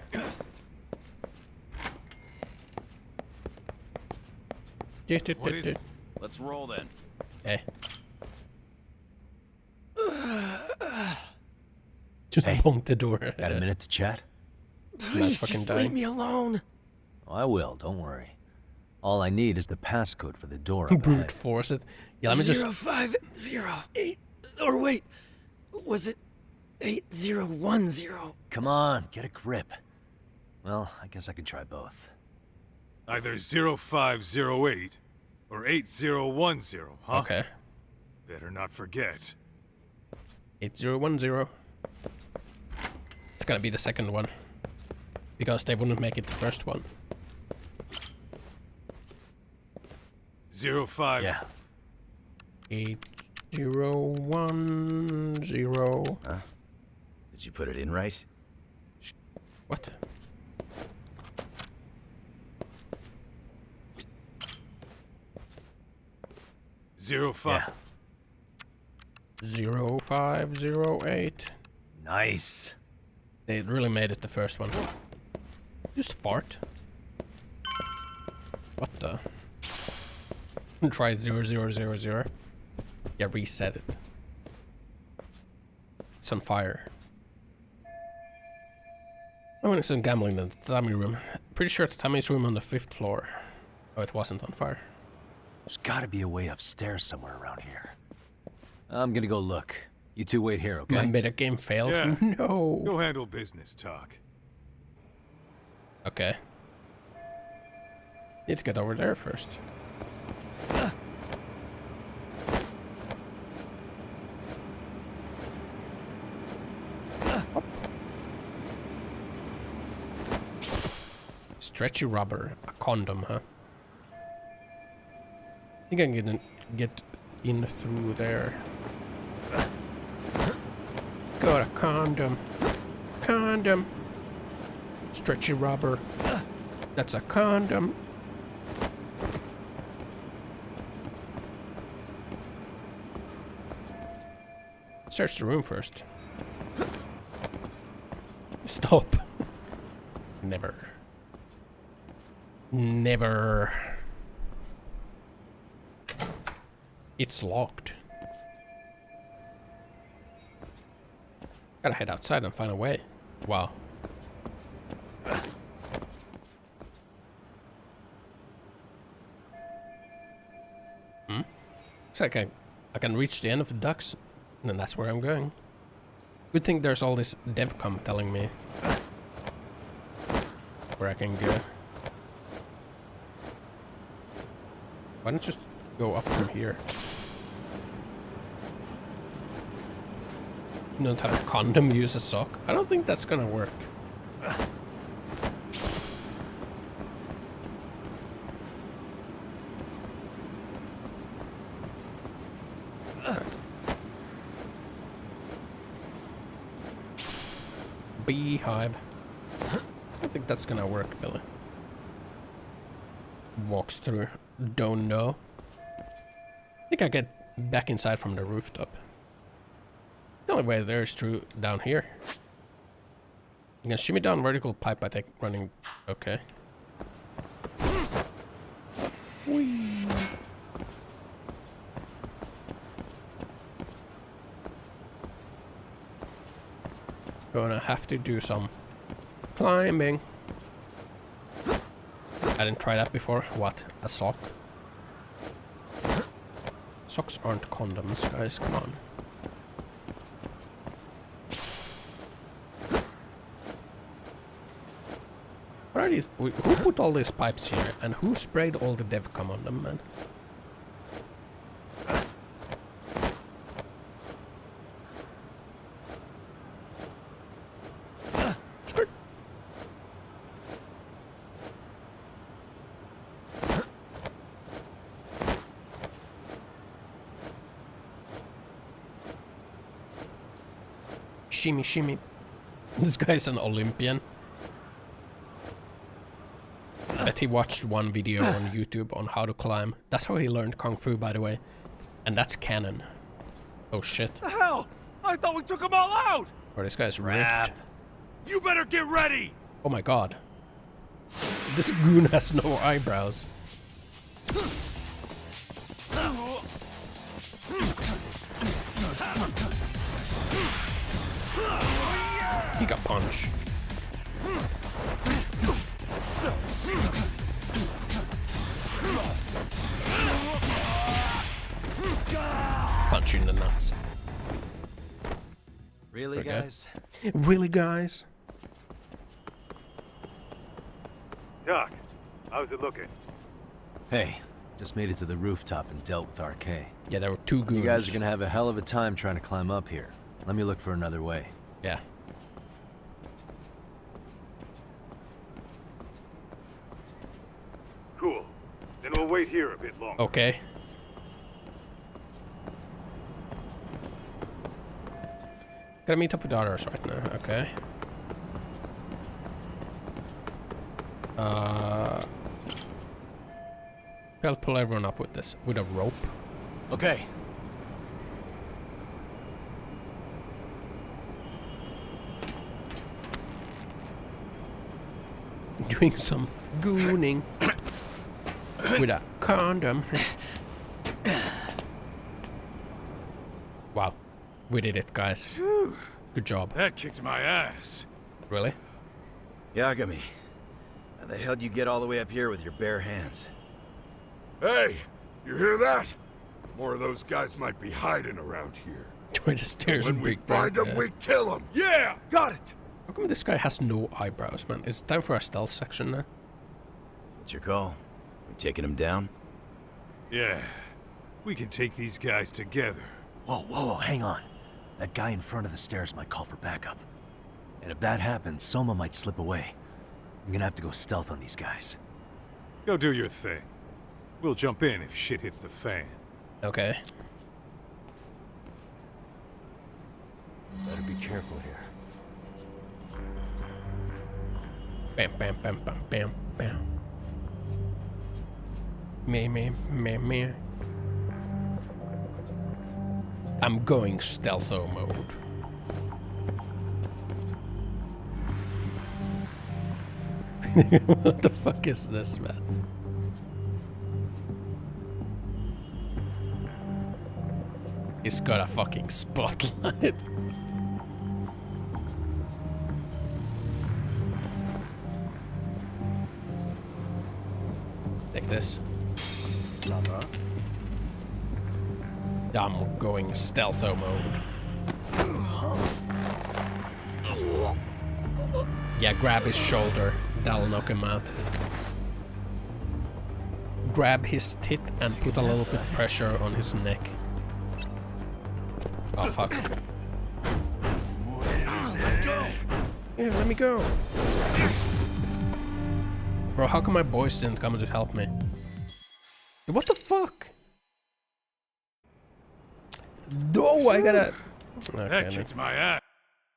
Speaker 12: What is it?
Speaker 6: Let's roll then.
Speaker 1: Hey. Just bonk the door.
Speaker 4: Got a minute to chat?
Speaker 1: Please, just leave me
Speaker 17: alone.
Speaker 4: Oh, I will, don't worry. All I need is the passcode for the door.
Speaker 1: Brute force it. Yeah, let me just...
Speaker 17: 0508. Or wait, was it 8010?
Speaker 4: Come on, get a grip. Well, I guess I can try both.
Speaker 12: Either 0508 or 8010, huh?
Speaker 1: Okay.
Speaker 12: Better not forget.
Speaker 1: 8010. It's gonna be the second one. Because they wouldn't make it the first one.
Speaker 12: 05.
Speaker 4: Yeah.
Speaker 1: 8010.
Speaker 6: Huh? Did you put it in right?
Speaker 1: What?
Speaker 12: Zero five.
Speaker 1: Yeah. 0508.
Speaker 4: Nice.
Speaker 1: They really made it the first one. Just fart. What the? Try 0000. Yeah, reset it. It's on fire. Oh, and it's in gambling in the tatami room. Pretty sure the tatami's room on the 5th floor. Oh, it wasn't on fire.
Speaker 4: There's gotta be a way upstairs somewhere around here. I'm gonna go look. You two wait here, okay?
Speaker 1: My meta-game failed?
Speaker 12: Yeah.
Speaker 1: No!
Speaker 12: Go handle business talk.
Speaker 1: Okay. Need to get over there first. Stretchy rubber, a condom, huh? I think I can get in through there. Got a condom. Condom. Stretchy rubber. That's a condom. Search the room first. Stop. Never. Never. It's locked. Gotta head outside and find a way. Wow. Looks like I can reach the end of the ducks, and then that's where I'm going. Good thing there's all this devcom telling me where I can go. Why don't you just go up from here? You don't have a condom, use a sock? I don't think that's gonna work. beehive. I think that's gonna work, Billy. Walks through. Don't know. I think I get back inside from the rooftop. The only way there is through down here. You can shimmy down vertical pipe, I think, running. Okay. Whee. Gonna have to do some climbing. I didn't try that before. What? A sock? Socks aren't condoms, guys. Come on. What are these? Who put all these pipes here? And who sprayed all the DevCom on them, man? Shimmy, shimmy. This guy's an Olympian. I bet he watched one video on YouTube on how to climb. That's how he learned Kung Fu, by the way. And that's canon. Oh shit.
Speaker 21: The hell? I thought we took them all out!
Speaker 1: Oh, this guy's ripped.
Speaker 21: You better get ready!
Speaker 1: Oh my god. This goon has no eyebrows. He got punched. Punch you in the nuts.
Speaker 4: Really,
Speaker 1: Okay.
Speaker 4: guys?
Speaker 1: Really, guys?
Speaker 21: Doc, how's it looking?
Speaker 4: Hey, just made it to the rooftop and dealt with RK.
Speaker 1: Yeah, there were two goons.
Speaker 4: You guys are gonna have a hell of a time trying to climb up here. Let me look for another way.
Speaker 1: Yeah.
Speaker 21: Cool. Then we'll wait here a bit longer.
Speaker 1: Okay. Gotta meet up with others right now. Okay. I'll pull everyone up with this, with a rope.
Speaker 4: Okay.
Speaker 1: Doing some gooning with a condom. Wow, we did it, guys. Good job.
Speaker 21: That kicked my ass.
Speaker 1: Really?
Speaker 6: Yagami, how the hell did you get all the way up here with your bare hands?
Speaker 21: Hey, you hear that? More of those guys might be hiding around here.
Speaker 1: Where the stairs are
Speaker 21: When we
Speaker 1: big.
Speaker 21: find them, we kill them. Yeah, got it.
Speaker 1: How come this guy has no eyebrows, man? Is it time for a stealth section now?
Speaker 6: What's your call? We taking him down?
Speaker 12: Yeah, we can take these guys together.
Speaker 4: Whoa, whoa, hang on. That guy in front of the stairs might call for backup. And if that happens, Soma might slip away. I'm gonna have to go stealth on these guys.
Speaker 12: Go do your thing. We'll jump in if shit hits the fan.
Speaker 1: Okay.
Speaker 4: Better be careful here.
Speaker 1: Bam, bam, bam, bam, bam, bam. Me. I'm going stealtho mode. What the fuck is this, man? He's got a fucking spotlight. Take this. I'm going stealtho mode. Yeah, grab his shoulder. That'll knock him out. Grab his tit and put a little bit of pressure on his neck. Oh fuck. Yeah, let me go. Bro, how come my boys didn't come to help me? What the fuck? No, I gotta... Okay,
Speaker 12: That kicked my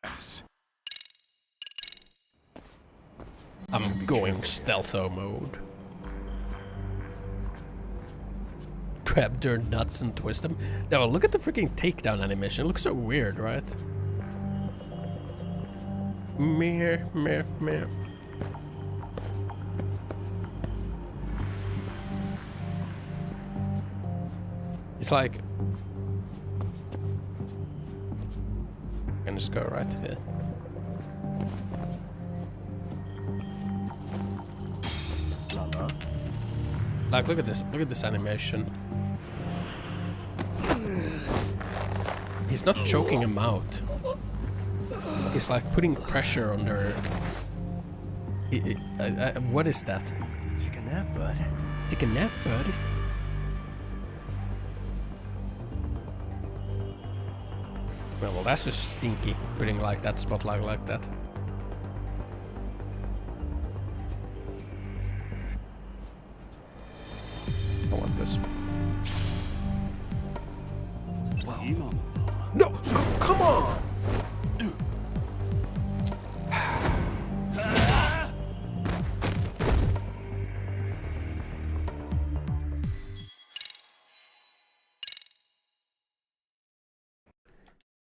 Speaker 12: ass.
Speaker 1: I'm going stealtho mode. Grab their nuts and twist them. Now look at the freaking takedown animation. It looks so weird, right? Meh, meh, meh. It's like... I can just go right here. Like, look at this animation. He's not choking him out. He's like putting pressure under... what is that?
Speaker 4: Take a nap, bud.
Speaker 1: Take a nap, bud? Well, that's just stinky, putting like that spotlight like that. I want this. No! Come on!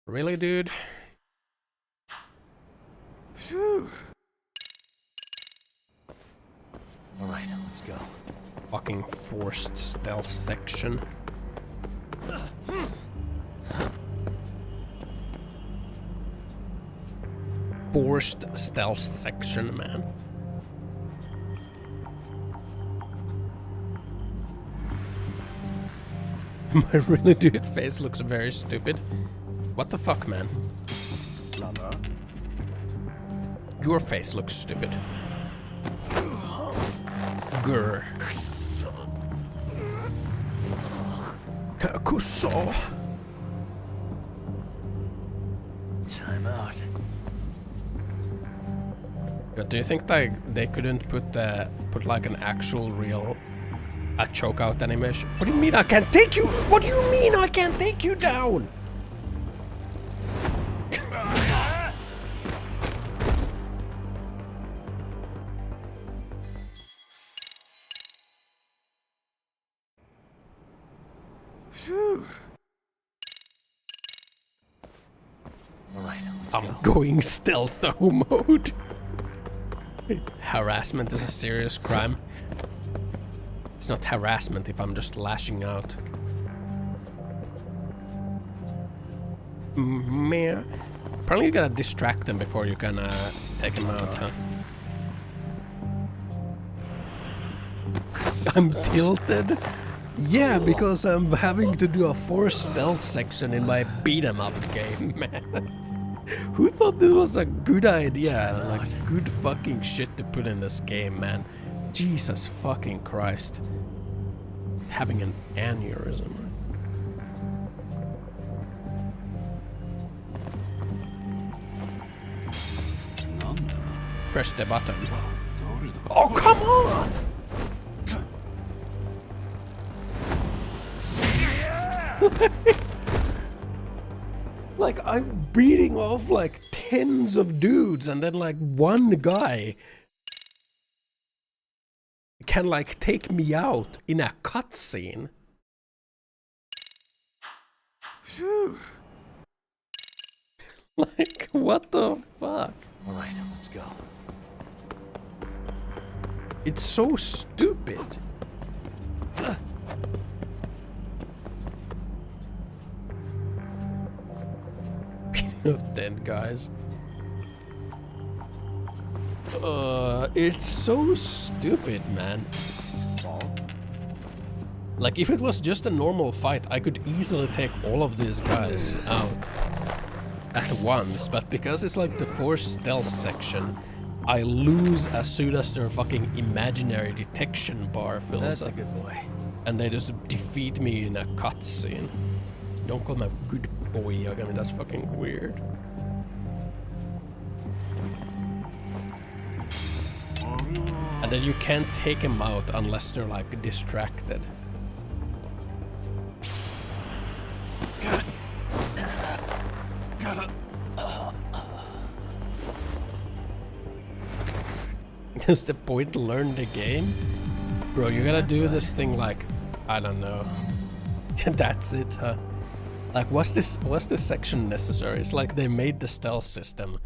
Speaker 1: Really, dude?
Speaker 4: Phew. Alright, let's go.
Speaker 1: Fucking forced stealth section. Forced stealth section, man. My really dude face looks very stupid. What the fuck, man? Your face looks stupid. Grr. Kuso.
Speaker 4: Time out.
Speaker 1: Do you think they couldn't put like an actual real choke out animation? What do you mean I can't take you? What do you mean I can't take you down?
Speaker 4: Phew. Alright,
Speaker 1: I'm going stealtho mode. Harassment is a serious crime. It's not harassment if I'm just lashing out. Man. Probably you gotta distract them before you can take them out, huh? I'm tilted? Yeah, because I'm having to do a forced stealth section in my beat-em-up game, man. Who thought this was a good idea? Like, good fucking shit to put in this game, man. Jesus fucking Christ. Having an aneurysm. Press the button. Oh, come on! Like, I'm beating off like tens of dudes and then like one guy can like take me out in a cutscene.
Speaker 4: Phew.
Speaker 1: Like, what the fuck?
Speaker 4: Alright, let's go.
Speaker 1: It's so stupid. Of 10 guys. It's so stupid, man. Like, if it was just a normal fight, I could easily take all of these guys out at once, but because it's like the forced stealth section, I lose as soon as their fucking imaginary detection bar fills up.
Speaker 4: That's a good boy.
Speaker 1: And they just defeat me in a cutscene. Don't call me a good boy, I mean, that's fucking weird. And then you can't take them out unless they're like distracted. Is the point to learn the game? Bro, you gotta do this thing like, I don't know. That's it, huh? Like, what's this section necessary? It's like they made the stealth system,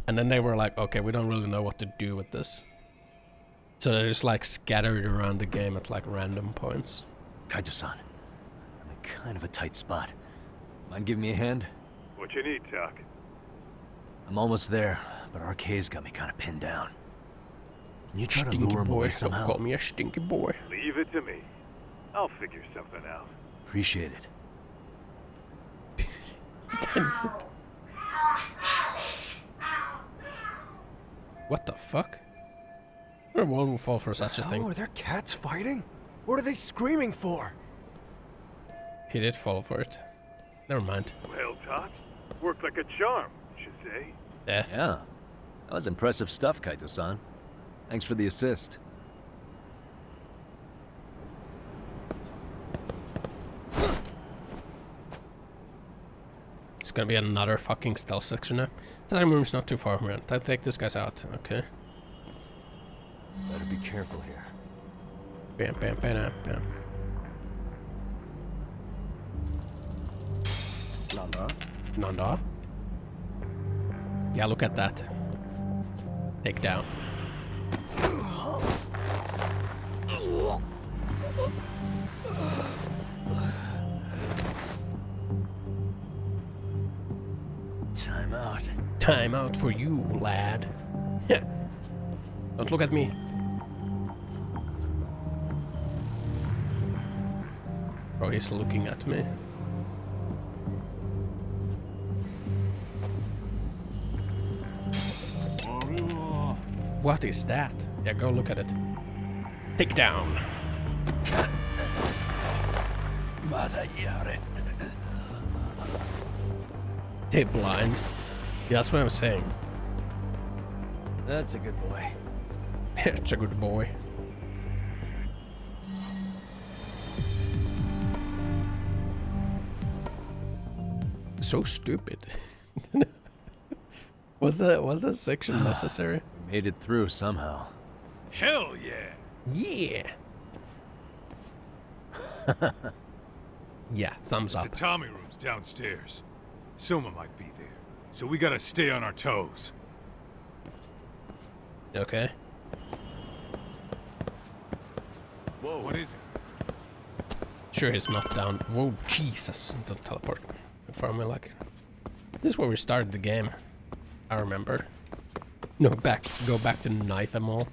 Speaker 1: and then they were like, okay, we don't really know what to do with this. So they're just like scattered around the game at like random points.
Speaker 4: Kaito-san, I'm in kind of a tight spot. Mind giving me a hand?
Speaker 12: What you need, Tuck?
Speaker 4: I'm almost there, but RK's got me kind of pinned down. Can you try to
Speaker 1: Stinky
Speaker 4: lure him
Speaker 1: boy,
Speaker 4: away
Speaker 1: don't
Speaker 4: somehow?
Speaker 1: call me a stinky boy.
Speaker 12: Leave it to me. I'll figure something out.
Speaker 4: Appreciate it.
Speaker 1: Tense it. What the fuck? Where one would fall for such a thing?
Speaker 8: Are there cats fighting? What are they screaming for?
Speaker 1: He did fall for it. Never mind.
Speaker 12: Well, Tuck, worked like a charm, you say?
Speaker 1: Yeah.
Speaker 4: Yeah. That was impressive stuff, Kaito-san. Thanks for the assist.
Speaker 1: It's gonna be another fucking stealth section now. That room's not too far from here. I'll take this guy's out. Okay.
Speaker 4: Better be careful here.
Speaker 1: Bam, bam, bam, bam.
Speaker 8: Nanda?
Speaker 1: Nanda? Yeah, look at that. Take down.
Speaker 4: Time out.
Speaker 1: Time out for you, lad. Yeah. Don't look at me. Bro, he's looking at me. What is that? Yeah, go look at it. Take down. Stay blind. Yeah, that's what I'm saying.
Speaker 4: That's a good boy.
Speaker 1: That's a good boy. So stupid. Was that section necessary?
Speaker 4: Made it through somehow.
Speaker 12: Hell yeah!
Speaker 1: Yeah. Yeah, thumbs up.
Speaker 12: The Tommy room's downstairs. Soma might be there, so we gotta stay on our toes.
Speaker 1: Okay.
Speaker 12: Whoa, what is it?
Speaker 1: Sure, he's not down. Whoa, Jesus! Don't teleport from me like. This is where we started the game. I remember. No, go back to knife them all.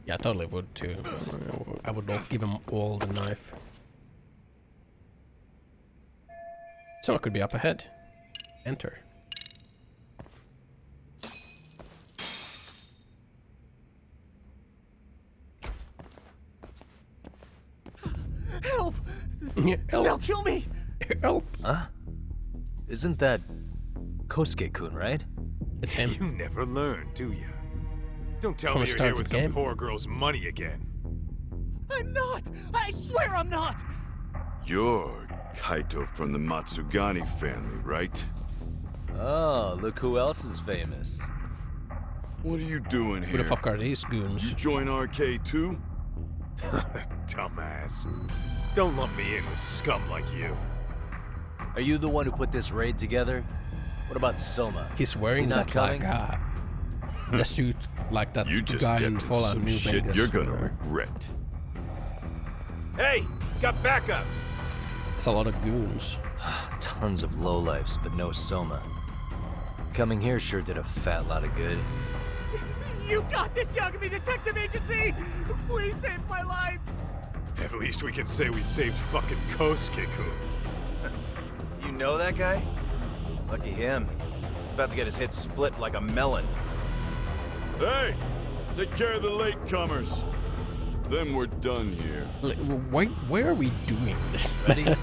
Speaker 1: Yeah, I totally would too. I would not give him all the knife. Someone could be up ahead. Enter.
Speaker 8: Help!
Speaker 1: Yeah, help!
Speaker 8: They'll kill me!
Speaker 1: Help!
Speaker 4: Huh? Isn't that Kosuke-kun, right?
Speaker 1: It's him.
Speaker 12: You never learn, do you? Don't tell
Speaker 1: From
Speaker 12: me
Speaker 1: the
Speaker 12: you're
Speaker 1: start
Speaker 12: here
Speaker 1: of
Speaker 12: with
Speaker 1: the game.
Speaker 12: some poor girl's money again.
Speaker 8: I'm not! I swear I'm not!
Speaker 11: You're Kaito from the Matsugani family, right?
Speaker 4: Oh, look who else is famous.
Speaker 11: What are you doing here?
Speaker 1: Who the fuck are these goons?
Speaker 11: You join RK too?
Speaker 12: Dumbass. Don't lump me in with scum like you.
Speaker 4: Are you the one who put this raid together? What about Soma?
Speaker 1: He's wearing
Speaker 4: not
Speaker 1: that like the suit like that
Speaker 11: You just
Speaker 1: guy
Speaker 11: stepped
Speaker 1: in
Speaker 11: into
Speaker 1: Fallout
Speaker 11: some
Speaker 1: New
Speaker 11: shit
Speaker 1: Vegas.
Speaker 11: you're gonna
Speaker 1: where
Speaker 11: regret.
Speaker 6: Hey, he's got backup.
Speaker 1: It's a lot of goons.
Speaker 4: Tons of lowlifes, but no Soma. Coming here sure did a fat lot of good.
Speaker 8: You got this, Yagami Detective Agency! Please save my life!
Speaker 12: At least we can say we saved fucking Kosuke-kun.
Speaker 6: You know that guy? Lucky him. He's about to get his head split like a melon.
Speaker 11: Hey! Take care of the latecomers. Then we're done here.
Speaker 1: Why are we doing this?
Speaker 6: Ready?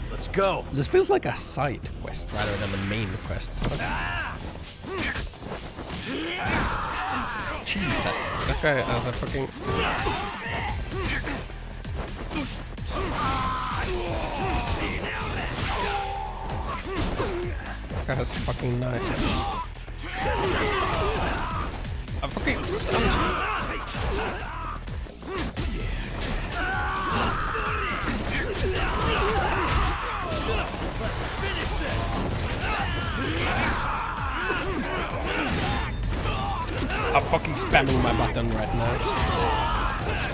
Speaker 6: Let's go.
Speaker 1: This feels like a side quest rather than the main quest. Jesus, that guy has a fucking... That guy has a fucking knife. I'm fucking stunned. I'm fucking spamming my button right now.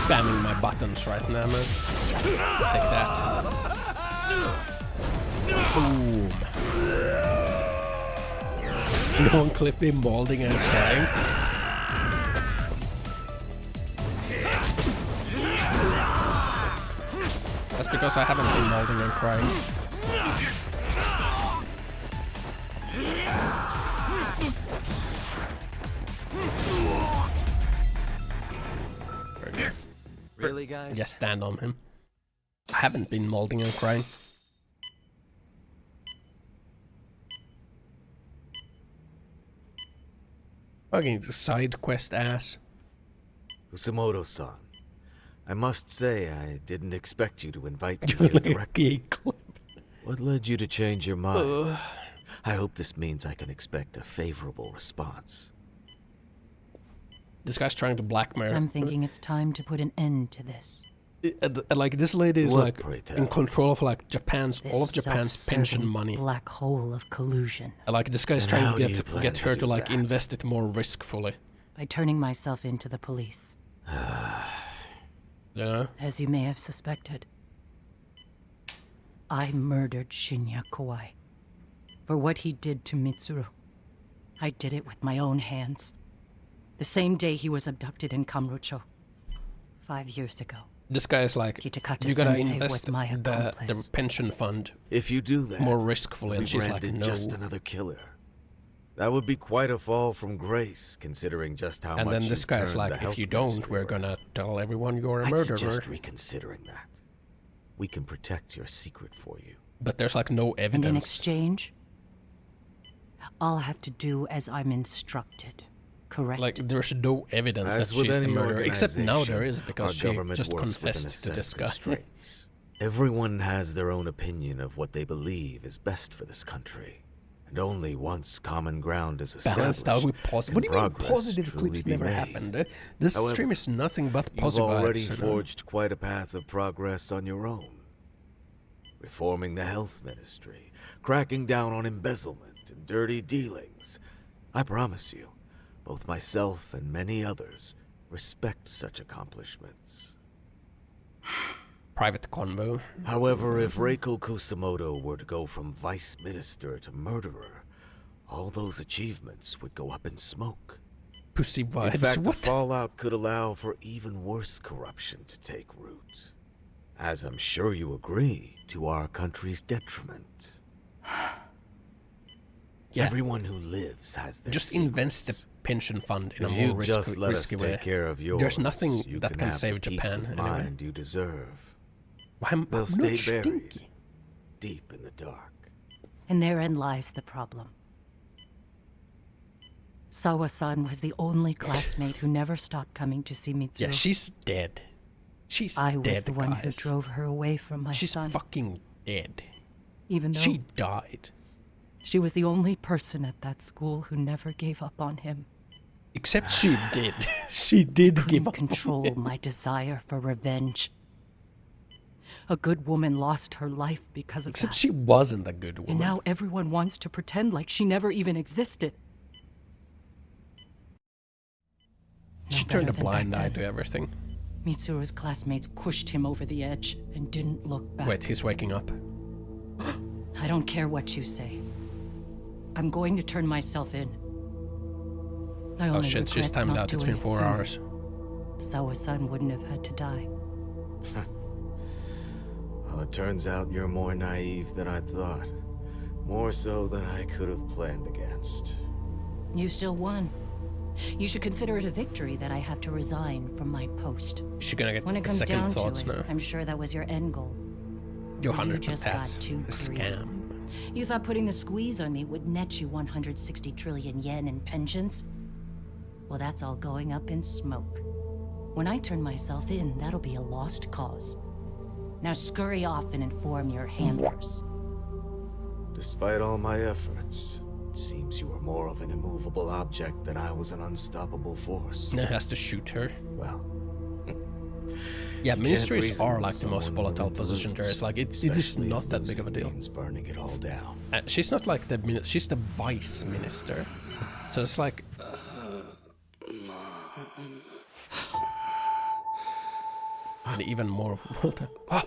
Speaker 1: Spamming my buttons right now, man. Take that. Boom. No one clip me molding and crying. That's because I haven't been molding and crying.
Speaker 4: Really, guys?
Speaker 1: Just stand on him. I haven't been molding and crying. Fucking side quest ass.
Speaker 4: Kusamoto-san, I must say I didn't expect you to invite me here directly. What led you to change your mind? I hope this means I can expect a favorable response.
Speaker 1: This guy's trying to blackmail.
Speaker 2: I'm thinking it's time to put an end to this.
Speaker 1: Like this lady is
Speaker 4: What,
Speaker 1: like
Speaker 4: pray tell?
Speaker 1: in control of like Japan's
Speaker 2: This
Speaker 1: all of Japan's
Speaker 2: self-serving
Speaker 1: pension money.
Speaker 2: black hole of collusion.
Speaker 1: Like this guy's
Speaker 4: And
Speaker 1: trying
Speaker 4: how
Speaker 1: to
Speaker 4: do you
Speaker 1: get
Speaker 4: plan
Speaker 1: her
Speaker 4: to
Speaker 1: to
Speaker 4: do
Speaker 1: like
Speaker 4: that?
Speaker 1: invest it more riskfully.
Speaker 2: By turning myself into the police.
Speaker 1: You know?
Speaker 2: As you may have suspected, I murdered Shinya Kawai. For what he did to Mitsuru. I did it with my own hands. The same day he was abducted in Kamurocho. 5 years ago.
Speaker 1: This guy is like,
Speaker 2: Kitakata
Speaker 1: you gotta
Speaker 2: Sensei
Speaker 1: invest
Speaker 2: was my
Speaker 1: the
Speaker 2: accomplice.
Speaker 1: pension fund
Speaker 4: If you do that,
Speaker 1: more riskfully,
Speaker 4: you'll
Speaker 1: and
Speaker 4: be
Speaker 1: she's like,
Speaker 4: branded
Speaker 1: no.
Speaker 4: just another killer. That would be quite a fall from grace, considering just how
Speaker 1: And
Speaker 4: much
Speaker 1: then this
Speaker 4: you've
Speaker 1: guy's
Speaker 4: turned
Speaker 1: like,
Speaker 4: the
Speaker 1: if
Speaker 4: health
Speaker 1: you don't,
Speaker 4: ministry
Speaker 1: we're
Speaker 4: around.
Speaker 1: gonna tell everyone you're a
Speaker 4: I'd
Speaker 1: murderer.
Speaker 4: suggest reconsidering that. We can protect your secret for you.
Speaker 1: But there's like no
Speaker 2: And in
Speaker 1: evidence.
Speaker 2: exchange, I'll have to do as I'm instructed. Correct?
Speaker 1: Like there's no evidence
Speaker 4: As
Speaker 1: that
Speaker 4: with
Speaker 1: she's the
Speaker 4: any
Speaker 1: murderer. Except now there is
Speaker 4: organization,
Speaker 1: because
Speaker 4: our
Speaker 1: she
Speaker 4: government
Speaker 1: just
Speaker 4: works within a
Speaker 1: confessed to
Speaker 4: set
Speaker 1: this
Speaker 4: of
Speaker 1: guy.
Speaker 4: constraints. Everyone has their own opinion of what they believe is best for this country. And only once common ground is established,
Speaker 1: Balanced out with positive. What do you mean
Speaker 4: progress
Speaker 1: positive
Speaker 4: truly
Speaker 1: clips
Speaker 4: be
Speaker 1: never
Speaker 4: made.
Speaker 1: happened? This
Speaker 4: However,
Speaker 1: stream is nothing but
Speaker 4: You've
Speaker 1: positive
Speaker 4: already
Speaker 1: vibes, you know?
Speaker 4: forged quite a path of progress on your own. Reforming the health ministry, cracking down on embezzlement and dirty dealings. I promise you, both myself and many others respect such accomplishments.
Speaker 1: Private convo.
Speaker 4: However, if Reiko Kusamoto were to go from vice minister to murderer, all those achievements would go up in smoke.
Speaker 1: Pussy vibes.
Speaker 4: In fact,
Speaker 1: What?
Speaker 4: the fallout could allow for even worse corruption to take root. As I'm sure you agree, to our country's detriment.
Speaker 1: Yeah.
Speaker 4: Everyone who lives has their
Speaker 1: Just
Speaker 4: secrets.
Speaker 1: invest the pension fund in a
Speaker 4: If
Speaker 1: more
Speaker 4: you just let us
Speaker 1: risky way.
Speaker 4: take care of yours,
Speaker 1: There's nothing
Speaker 4: you
Speaker 1: that can
Speaker 4: have
Speaker 1: save
Speaker 4: the peace
Speaker 1: Japan
Speaker 4: of
Speaker 1: anyway.
Speaker 4: mind you deserve.
Speaker 1: I'm
Speaker 4: They'll
Speaker 1: not
Speaker 4: stay buried,
Speaker 1: stinky.
Speaker 4: deep in the dark.
Speaker 2: And therein lies the problem. Sawa-san was the only classmate who never stopped coming to see Mitsuru.
Speaker 1: Yeah, she's dead. She's
Speaker 2: I
Speaker 1: dead,
Speaker 2: was the one
Speaker 1: guys.
Speaker 2: who drove her away from my
Speaker 1: She's
Speaker 2: son.
Speaker 1: fucking dead.
Speaker 2: Even though
Speaker 1: She died.
Speaker 2: she was the only person at that school who never gave up on him.
Speaker 1: Except she did. She did give up.
Speaker 2: Control my desire for revenge. A good woman lost her life because of
Speaker 1: Except
Speaker 2: that.
Speaker 1: she wasn't a good woman.
Speaker 2: And now everyone wants to pretend like she never even existed.
Speaker 1: She
Speaker 2: No
Speaker 1: turned a
Speaker 2: better than
Speaker 1: blind
Speaker 2: back
Speaker 1: eye
Speaker 2: then.
Speaker 1: to everything.
Speaker 2: Mitsuru's classmates pushed him over the edge and didn't look back.
Speaker 1: Wait, he's waking up.
Speaker 2: I don't care what you say. I'm going to turn myself in. I
Speaker 1: Oh
Speaker 2: only
Speaker 1: shit, she's
Speaker 2: regret
Speaker 1: timed
Speaker 2: not
Speaker 1: out. It's
Speaker 2: doing
Speaker 1: been
Speaker 2: it
Speaker 1: 4
Speaker 2: sooner.
Speaker 1: hours.
Speaker 2: Sawa-san wouldn't have had to die.
Speaker 4: Well, it turns out you're more naive than I thought. More so than I could have planned against.
Speaker 2: You still won. You should consider it a victory that I have to resign from my post.
Speaker 1: Is she gonna get
Speaker 2: When it comes
Speaker 1: second
Speaker 2: down
Speaker 1: thoughts
Speaker 2: to it,
Speaker 1: now?
Speaker 2: I'm sure that was your end goal.
Speaker 1: Your
Speaker 2: You
Speaker 1: 100
Speaker 2: just got
Speaker 1: tats.
Speaker 2: too
Speaker 1: A scam.
Speaker 2: You thought putting the squeeze on me would net you 160 trillion yen in pensions? Well, that's all going up in smoke. When I turn myself in, that'll be a lost cause. Now scurry off and inform your handlers.
Speaker 4: Despite all my efforts,
Speaker 10: Seems you were more of an immovable object than I was an unstoppable force.
Speaker 1: Now has to shoot her.
Speaker 10: Well.
Speaker 1: Yeah, ministries are like the most volatile position there. It's like it is not that big of a deal.
Speaker 10: Burning it all down.
Speaker 1: She's not like the she's the vice minister, so it's like. And even more volatile. Ah!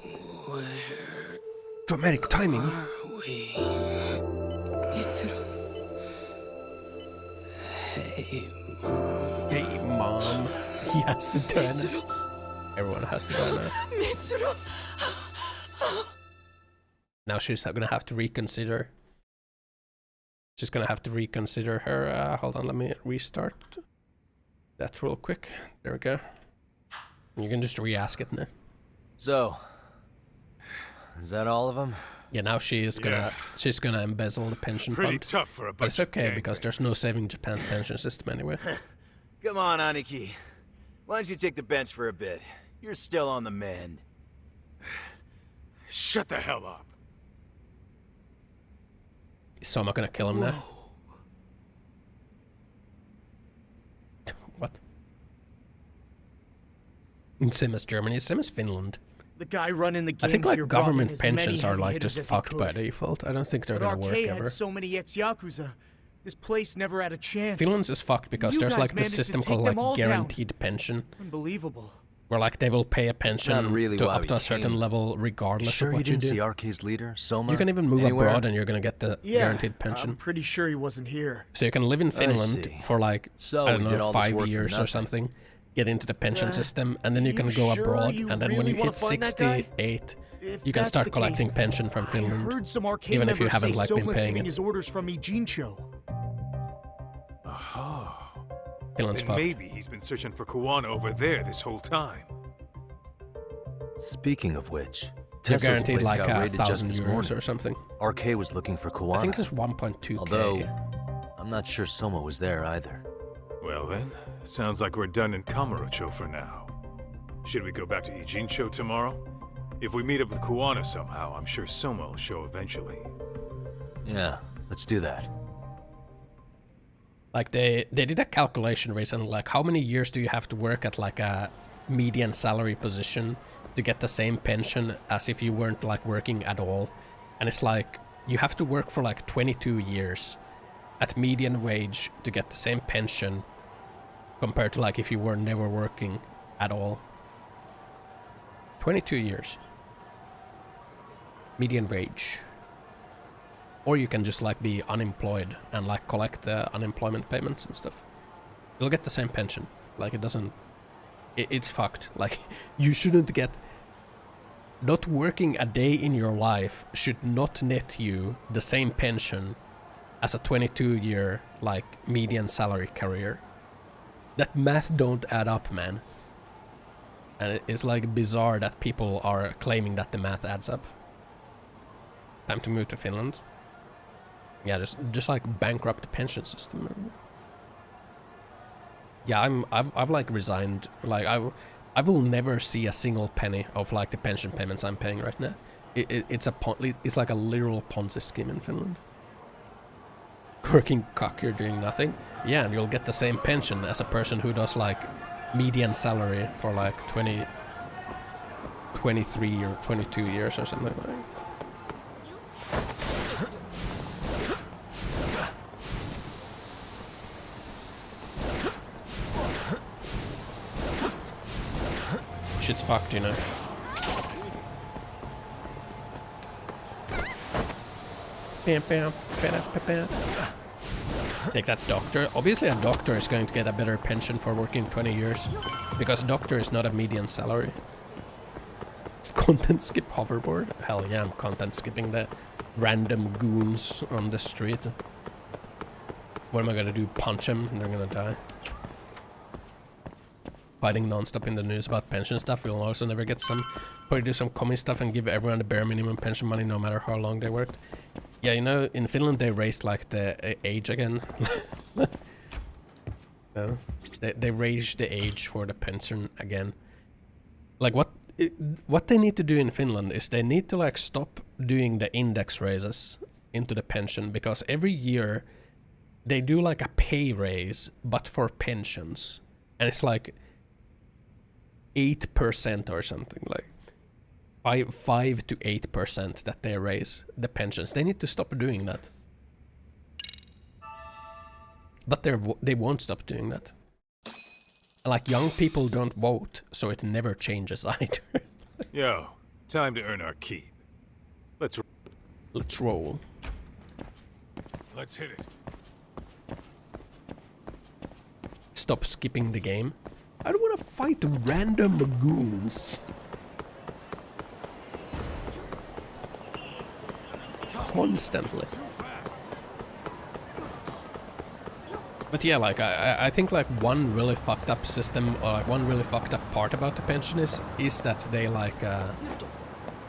Speaker 1: Dramatic timing. Hey, mom. He has to turn it. Everyone has to turn it. Now she's gonna have to reconsider. She's gonna have to reconsider her. Hold on, let me restart that real quick. There we go. You can just re-ask it now.
Speaker 4: So, is that all of them?
Speaker 1: Yeah, now she's gonna embezzle the pension
Speaker 12: Pretty
Speaker 1: fund.
Speaker 12: tough for a
Speaker 1: but it's okay because there's no saving Japan's pension system anyway.
Speaker 6: Come on, Aniki. Why don't you take the bench for a bit? You're still on the mend.
Speaker 12: Shut the hell up.
Speaker 1: Is Soma gonna kill him now? What? Same as Germany, same as Finland.
Speaker 14: The guy running the game
Speaker 1: I think like
Speaker 14: here brought in
Speaker 1: government
Speaker 14: as
Speaker 1: pensions
Speaker 14: many
Speaker 1: are like
Speaker 14: hitters
Speaker 1: just
Speaker 14: as he
Speaker 1: fucked by
Speaker 14: could.
Speaker 1: default. I don't think they're
Speaker 14: But
Speaker 1: gonna work
Speaker 14: Arcade
Speaker 1: ever.
Speaker 14: had so many ex-Yakuza. This place never had a chance.
Speaker 1: Finland's is fucked because
Speaker 14: You
Speaker 1: there's
Speaker 14: guys
Speaker 1: like this
Speaker 14: managed to
Speaker 1: system
Speaker 14: take
Speaker 1: called
Speaker 14: them all
Speaker 1: like
Speaker 14: down.
Speaker 1: guaranteed pension.
Speaker 14: Unbelievable.
Speaker 1: Where like they will pay a pension
Speaker 4: really
Speaker 1: to
Speaker 4: why
Speaker 1: up
Speaker 4: we
Speaker 1: to a certain
Speaker 4: came.
Speaker 1: level regardless
Speaker 4: Sure
Speaker 1: of
Speaker 4: you
Speaker 1: what you
Speaker 4: didn't
Speaker 1: do.
Speaker 4: see Arcade's leader, Soma?
Speaker 1: You can even move
Speaker 4: anywhere?
Speaker 1: abroad and you're gonna get the
Speaker 14: Yeah,
Speaker 1: guaranteed pension.
Speaker 14: I'm pretty sure he wasn't here.
Speaker 1: So you can live in Finland
Speaker 4: see.
Speaker 1: for like,
Speaker 4: So
Speaker 1: I don't
Speaker 4: we did
Speaker 1: know,
Speaker 4: all this
Speaker 1: 5
Speaker 4: work for
Speaker 1: years or
Speaker 4: nothing.
Speaker 1: something, get into the pension
Speaker 14: Uh,
Speaker 1: system, and then you can go
Speaker 14: sure
Speaker 1: abroad,
Speaker 14: you
Speaker 1: and then when
Speaker 14: really
Speaker 1: you
Speaker 14: wanna
Speaker 1: hit
Speaker 14: find that guy?
Speaker 1: 68,
Speaker 14: If
Speaker 1: you can
Speaker 14: that's
Speaker 1: start
Speaker 14: the
Speaker 1: collecting
Speaker 14: case,
Speaker 1: pension from
Speaker 14: I
Speaker 1: Finland,
Speaker 14: heard some arcade
Speaker 1: even if you
Speaker 14: members
Speaker 1: haven't
Speaker 14: say
Speaker 1: like been
Speaker 14: Soma's
Speaker 1: paying
Speaker 14: getting
Speaker 1: it.
Speaker 14: his orders from Ijincho.
Speaker 12: Aha.
Speaker 1: Finland's
Speaker 12: Then
Speaker 1: fucked.
Speaker 12: maybe he's been searching for Kuwana over there this whole time.
Speaker 4: Speaking of which,
Speaker 1: They're
Speaker 4: Tesso's
Speaker 1: guaranteed
Speaker 4: place
Speaker 1: like
Speaker 4: got raided just
Speaker 1: 1,000
Speaker 4: this
Speaker 1: euros
Speaker 4: morning.
Speaker 1: or something.
Speaker 4: Arcade was looking for Kuwana.
Speaker 1: I think it's 1.2k.
Speaker 4: Although, I'm not sure Soma was there either.
Speaker 12: Well then, sounds like we're done in Kamurocho for now. Should we go back to Ijincho tomorrow? If we meet up with Kuwana somehow, I'm sure Soma will show eventually.
Speaker 4: Yeah, let's do that.
Speaker 1: Like they did a calculation recently, like how many years do you have to work at like a median salary position to get the same pension as if you weren't like working at all? And it's like you have to work for like 22 years at median wage to get the same pension compared to like if you were never working at all. 22 years. Median wage. Or you can just like be unemployed and like collect unemployment payments and stuff. You'll get the same pension. Like it doesn't... It's fucked. Like you shouldn't get... Not working a day in your life should not net you the same pension as a 22-year like median salary career. That math don't add up, man. And it's like bizarre that people are claiming that the math adds up. Time to move to Finland. Yeah, just like bankrupt the pension system. Yeah, I've like resigned. Like I will never see a single penny of like the pension payments I'm paying right now. It's like a literal Ponzi scheme in Finland. Working cock, you're doing nothing. Yeah, and you'll get the same pension as a person who does like median salary for like 23 or 22 years or something like that. Shit's fucked, you know. Bam, bam, bam, bam, bam. Take that doctor. Obviously a doctor is going to get a better pension for working 20 years. Because doctor is not a median salary. It's content skip hoverboard. Hell yeah, I'm content skipping the random goons on the street. What am I gonna do? Punch them and they're gonna die. Fighting non-stop in the news about pension stuff. We'll also never get some... Probably do some commie stuff and give everyone the bare minimum pension money no matter how long they worked. Yeah, you know, in Finland they raised like the age again. No, they raised the age for the pension again. Like what they need to do in Finland is they need to like stop doing the index raises into the pension, because every year they do like a pay raise, but for pensions. And it's like 8% or something, like 5 to 8% that they raise the pensions. They need to stop doing that. But they won't stop doing that. Like, young people don't vote, so it never changes either.
Speaker 12: Yo, time to earn our keep. Let's
Speaker 1: roll.
Speaker 12: Let's hit it.
Speaker 1: Stop skipping the game. I don't want to fight random goons. Constantly. But yeah, like, I think like one really fucked up system, or like one really fucked up part about the pension is that they like,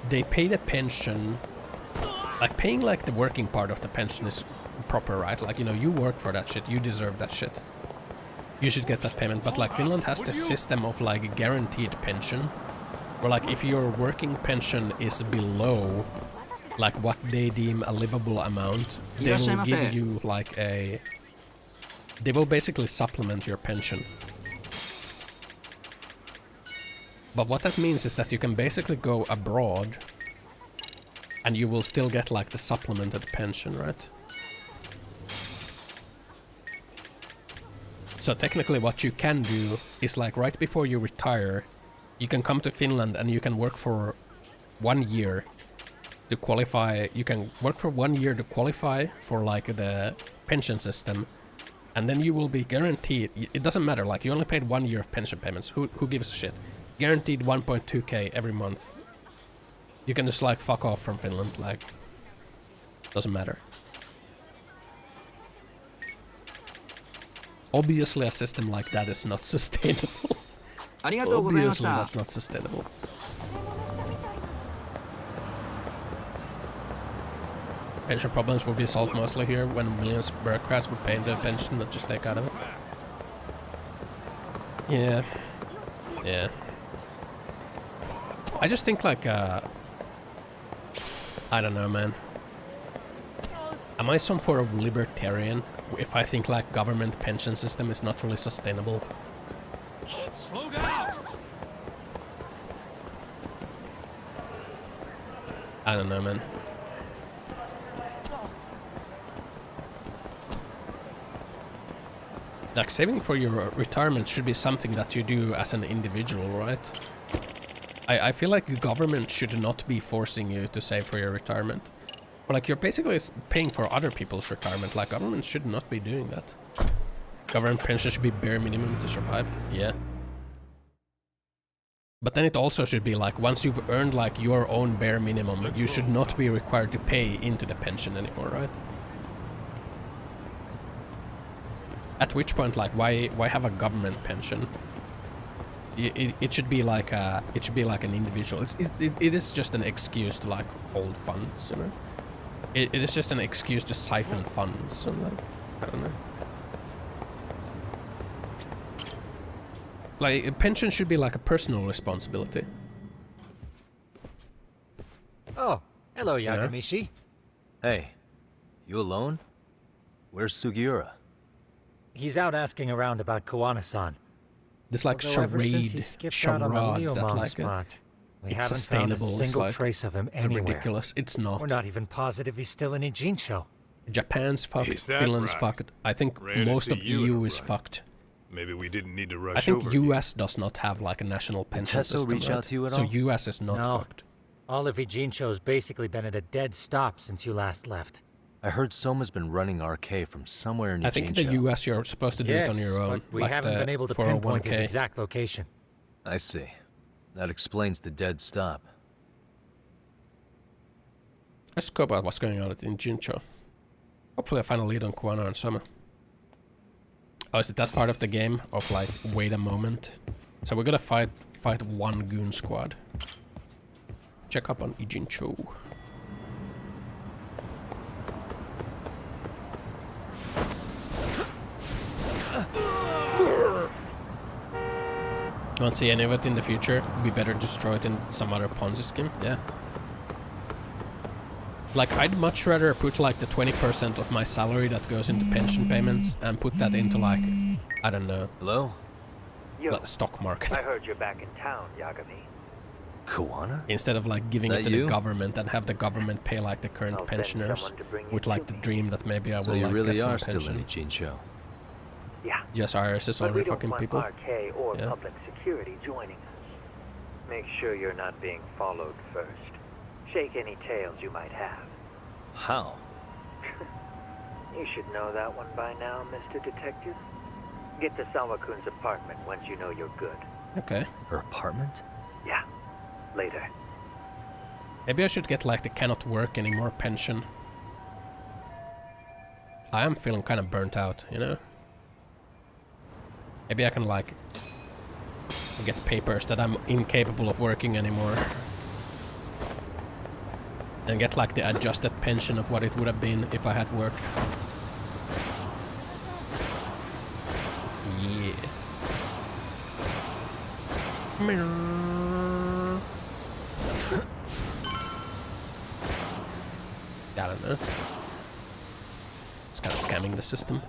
Speaker 1: they pay the pension, like paying like the working part of the pension is proper, right? Like, you know, you work for that shit, you deserve that shit. You should get that payment, but like Finland has this system of like guaranteed pension, where like if your working pension is below like what they deem a livable amount, they will give you like a... They will basically supplement your pension. But what that means is that you can basically go abroad and you will still get like the supplemented pension, right? So technically what you can do is like right before you retire, you can come to Finland and you can work for 1 year to qualify. You can work for 1 year to qualify for like the pension system. And then you will be guaranteed, it doesn't matter, like you only paid 1 year of pension payments, who gives a shit? Guaranteed 1.2k every month. You can just like fuck off from Finland, like, doesn't matter. Obviously a system like that is not sustainable. Obviously that's not sustainable. Pension problems will be solved mostly here when millions of bureaucrats would pay their pension, not just take out of it. Yeah. Yeah. I just think like, I don't know, man. Am I some sort of libertarian if I think like government pension system is not really sustainable?
Speaker 21: Slow down.
Speaker 1: I don't know, man. Like, saving for your retirement should be something that you do as an individual, right? I feel like the government should not be forcing you to save for your retirement. But like, you're basically paying for other people's retirement. Like, government should not be doing that. Government pension should be bare minimum to survive, yeah. But then it also should be like, once you've earned like your own bare minimum, you should not be required to pay into the pension anymore, right? At which point, like, why have a government pension? It should be like an individual. It is just an excuse to like hold funds, you know. It is just an excuse to siphon funds. So like, I don't know. Like, a pension should be like a personal responsibility.
Speaker 17: Oh, hello, Yagamishi.
Speaker 4: Hey, you alone? Where's Sugiura?
Speaker 17: He's out asking around about Kowana-san.
Speaker 1: This like charade that like it's sustainable. It's like
Speaker 17: trace of him anywhere.
Speaker 1: Ridiculous. It's not.
Speaker 17: We're not even positive he's still in Ijincho.
Speaker 1: Japan's fucked. Finland's fucked. I think most of EU is fucked.
Speaker 12: Maybe we didn't need to rush
Speaker 1: I think US does not have like a national pension system.
Speaker 4: Reach out to you at all?
Speaker 1: So US is not fucked.
Speaker 17: All of Ijincho's basically been at a dead stop since you last left.
Speaker 4: I heard Soma's been running RK from somewhere in Ijincho.
Speaker 1: I think in the US you're supposed to do it on your own.
Speaker 17: But we haven't been able to pinpoint his exact location.
Speaker 4: I see. That explains the dead stop.
Speaker 1: Let's go about what's going on at Ijincho. Hopefully I find a lead on Kowana and Soma. Oh, is it that part of the game of like, wait a moment? So we're gonna fight one goon squad. Check up on Ijincho. You want to see any of it in the future? It'd be better to destroy it in some other Ponzi scheme, yeah. Like, I'd much rather put like the 20% of my salary that goes into pension payments and put that into like, I don't know.
Speaker 4: Hello?
Speaker 1: Like stock market.
Speaker 3: I heard you're back in town, Yagami.
Speaker 4: Koana?
Speaker 1: Instead of like giving it to the government and have the government pay like the current pensioners with like the dream that maybe I will like
Speaker 4: really
Speaker 1: get some
Speaker 4: are still
Speaker 1: pension.
Speaker 4: in Ichincho.
Speaker 3: Yeah.
Speaker 1: Yes, IRS is
Speaker 3: But we
Speaker 1: already
Speaker 3: don't
Speaker 1: fucking
Speaker 3: want
Speaker 1: people.
Speaker 3: RK or
Speaker 1: Yeah.
Speaker 3: public security joining us. Make sure you're not being followed first. Shake any tails you might have.
Speaker 4: How?
Speaker 3: You should know that one by now, Mr. Detective. Get to Sawa-kun's apartment once you know you're good.
Speaker 1: Okay.
Speaker 4: Her apartment?
Speaker 3: Yeah. Later.
Speaker 1: Maybe I should get like the cannot work anymore pension. I am feeling kind of burnt out, you know? Maybe I can like get papers that I'm incapable of working anymore. And get like the adjusted pension of what it would have been if I had worked. Yeah. I don't know. It's kind of scamming the system.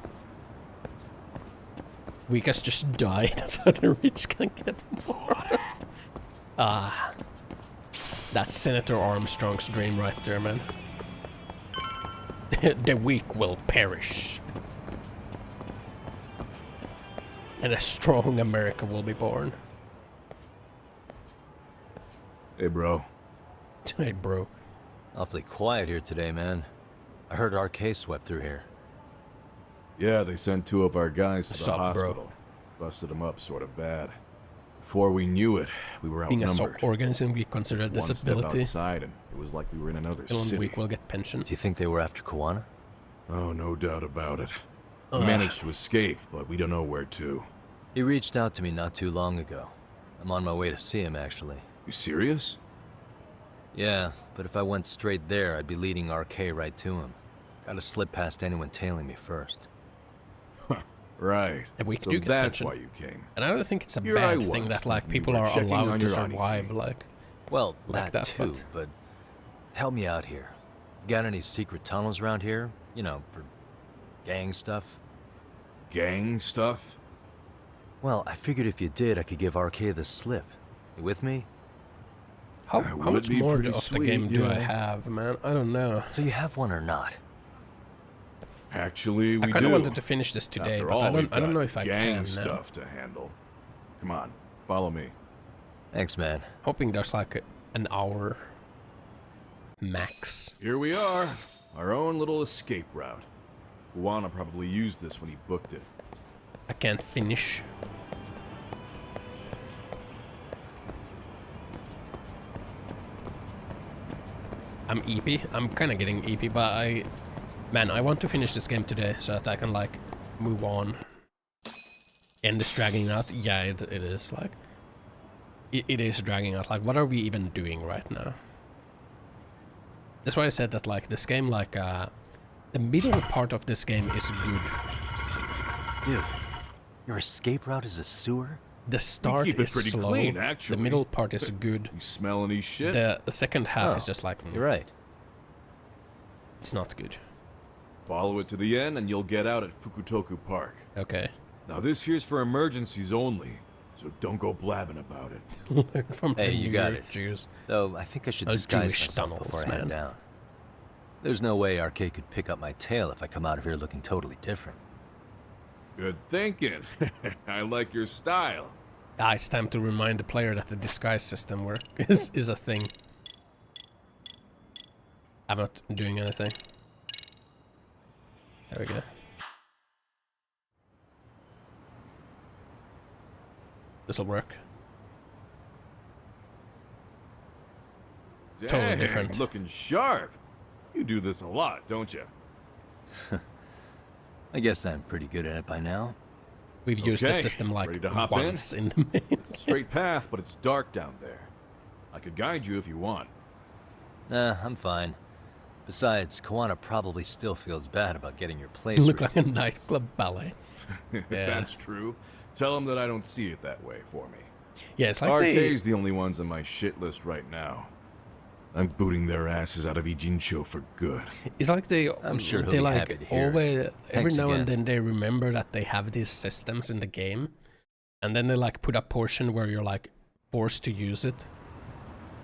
Speaker 1: Weak has just died, so the rich can get more. Ah. That's Senator Armstrong's dream right there, man. The weak will perish. And a strong America will be born.
Speaker 12: Hey, bro.
Speaker 1: Hey, bro.
Speaker 4: Awfully quiet here today, man. I heard RK swept through here.
Speaker 12: Yeah, they sent 2 of our guys to
Speaker 1: What's
Speaker 12: the
Speaker 1: up,
Speaker 12: hospital.
Speaker 1: bro?
Speaker 12: Busted them up sort of bad. Before we knew it, we were
Speaker 1: Being a
Speaker 12: outnumbered.
Speaker 1: SOC organism, we consider
Speaker 12: One step
Speaker 1: disability.
Speaker 12: outside, and it was like we were in another
Speaker 1: Villain
Speaker 12: city.
Speaker 1: weak will get pension.
Speaker 4: Do you think they were after Koana?
Speaker 12: Oh, no doubt about it.
Speaker 1: Ugh.
Speaker 12: We managed to escape, but we don't know where to.
Speaker 4: He reached out to me not too long ago. I'm on my way to see him, actually.
Speaker 12: You serious?
Speaker 4: Yeah, but if I went straight there, I'd be leading RK right to him. Gotta slip past anyone tailing me first.
Speaker 12: Right.
Speaker 1: And we
Speaker 12: So
Speaker 1: do get
Speaker 12: that's
Speaker 1: pension.
Speaker 12: why you came.
Speaker 1: And I don't think it's a
Speaker 12: Here I
Speaker 1: bad thing
Speaker 12: was,
Speaker 1: that like
Speaker 12: thinking you
Speaker 1: people
Speaker 12: were
Speaker 1: are
Speaker 12: checking
Speaker 1: allowed
Speaker 12: on
Speaker 1: to
Speaker 12: your honey
Speaker 1: survive,
Speaker 12: key.
Speaker 1: like.
Speaker 4: Well,
Speaker 1: like
Speaker 4: that too, but help me out here. You got any secret tunnels around here? You know, for gang stuff?
Speaker 12: Gang stuff?
Speaker 4: Well, I figured if you did, I could give RK the slip. You with me?
Speaker 1: How
Speaker 12: would
Speaker 1: much
Speaker 12: be
Speaker 1: more
Speaker 12: pretty
Speaker 1: of the
Speaker 12: sweet,
Speaker 1: game do I
Speaker 12: yeah.
Speaker 1: have, man? I don't know.
Speaker 4: So you have one or not?
Speaker 12: Actually, we
Speaker 1: I kind of
Speaker 12: do.
Speaker 1: wanted to finish this today,
Speaker 12: After
Speaker 1: but
Speaker 12: all,
Speaker 1: I
Speaker 12: we've
Speaker 1: don't know
Speaker 12: got
Speaker 1: if I
Speaker 12: gang
Speaker 1: can now.
Speaker 12: stuff to handle. Come on, follow me.
Speaker 4: Thanks, man.
Speaker 1: Hoping there's like an hour max.
Speaker 12: Here we are, our own little escape route. Koana probably used this when he booked it.
Speaker 1: I can't finish. I'm EP. I'm kind of getting EP, but man, I want to finish this game today so that I can like move on. And it's dragging out. Yeah, it is like it is dragging out. Like, what are we even doing right now? That's why I said that like this game, like the middle part of this game is good.
Speaker 4: Dude, your escape route is a sewer?
Speaker 1: The start
Speaker 12: keep it
Speaker 1: is
Speaker 12: pretty
Speaker 1: slow.
Speaker 12: clean, actually.
Speaker 1: The middle part is good.
Speaker 12: You smell any shit?
Speaker 1: The second half
Speaker 4: Oh,
Speaker 1: is just like
Speaker 4: you're right.
Speaker 1: It's not good.
Speaker 12: Follow it to the end and you'll get out at Fukutoku Park.
Speaker 1: Okay.
Speaker 12: Now this here's for emergencies only, so don't go blabbing about it.
Speaker 1: Learn from
Speaker 4: Hey,
Speaker 1: the
Speaker 4: you
Speaker 1: New
Speaker 4: got
Speaker 1: York
Speaker 4: it.
Speaker 1: Jews.
Speaker 4: Though I think I should
Speaker 1: Those
Speaker 4: disguise
Speaker 1: Jewish
Speaker 4: myself
Speaker 1: tunnels,
Speaker 4: before I
Speaker 1: man.
Speaker 4: head down. There's no way RK could pick up my tail if I come out of here looking totally different.
Speaker 12: Good thinking. I like your style.
Speaker 1: Ah, it's time to remind the player that the disguise system is a thing. I'm not doing anything. There we go. This'll work. Totally
Speaker 12: Dang,
Speaker 1: different.
Speaker 12: Looking sharp. You do this a lot, don't you?
Speaker 4: I guess I'm pretty good at it by now.
Speaker 1: We've used the
Speaker 12: Okay,
Speaker 1: system like
Speaker 12: ready to hop
Speaker 1: once in the main.
Speaker 12: Straight path, but it's dark down there. I could guide you if you want.
Speaker 4: Nah, I'm fine. Besides, Koana probably still feels bad about getting your place
Speaker 1: You look
Speaker 4: rigged.
Speaker 1: like a nightclub ballet.
Speaker 12: If
Speaker 1: Yeah.
Speaker 12: that's true, tell him that I don't see it that way for me.
Speaker 1: Yeah, it's like
Speaker 12: RK's the only ones on my shit list right now.
Speaker 21: I'm booting their asses out of Ijincho for good.
Speaker 1: It's like they
Speaker 21: sure he'll
Speaker 1: they
Speaker 21: be
Speaker 1: like
Speaker 21: happy to hear it.
Speaker 1: always every
Speaker 21: Thanks
Speaker 1: now and
Speaker 21: again.
Speaker 1: then they remember that they have these systems in the game, and then they like put a portion where you're like forced to use it,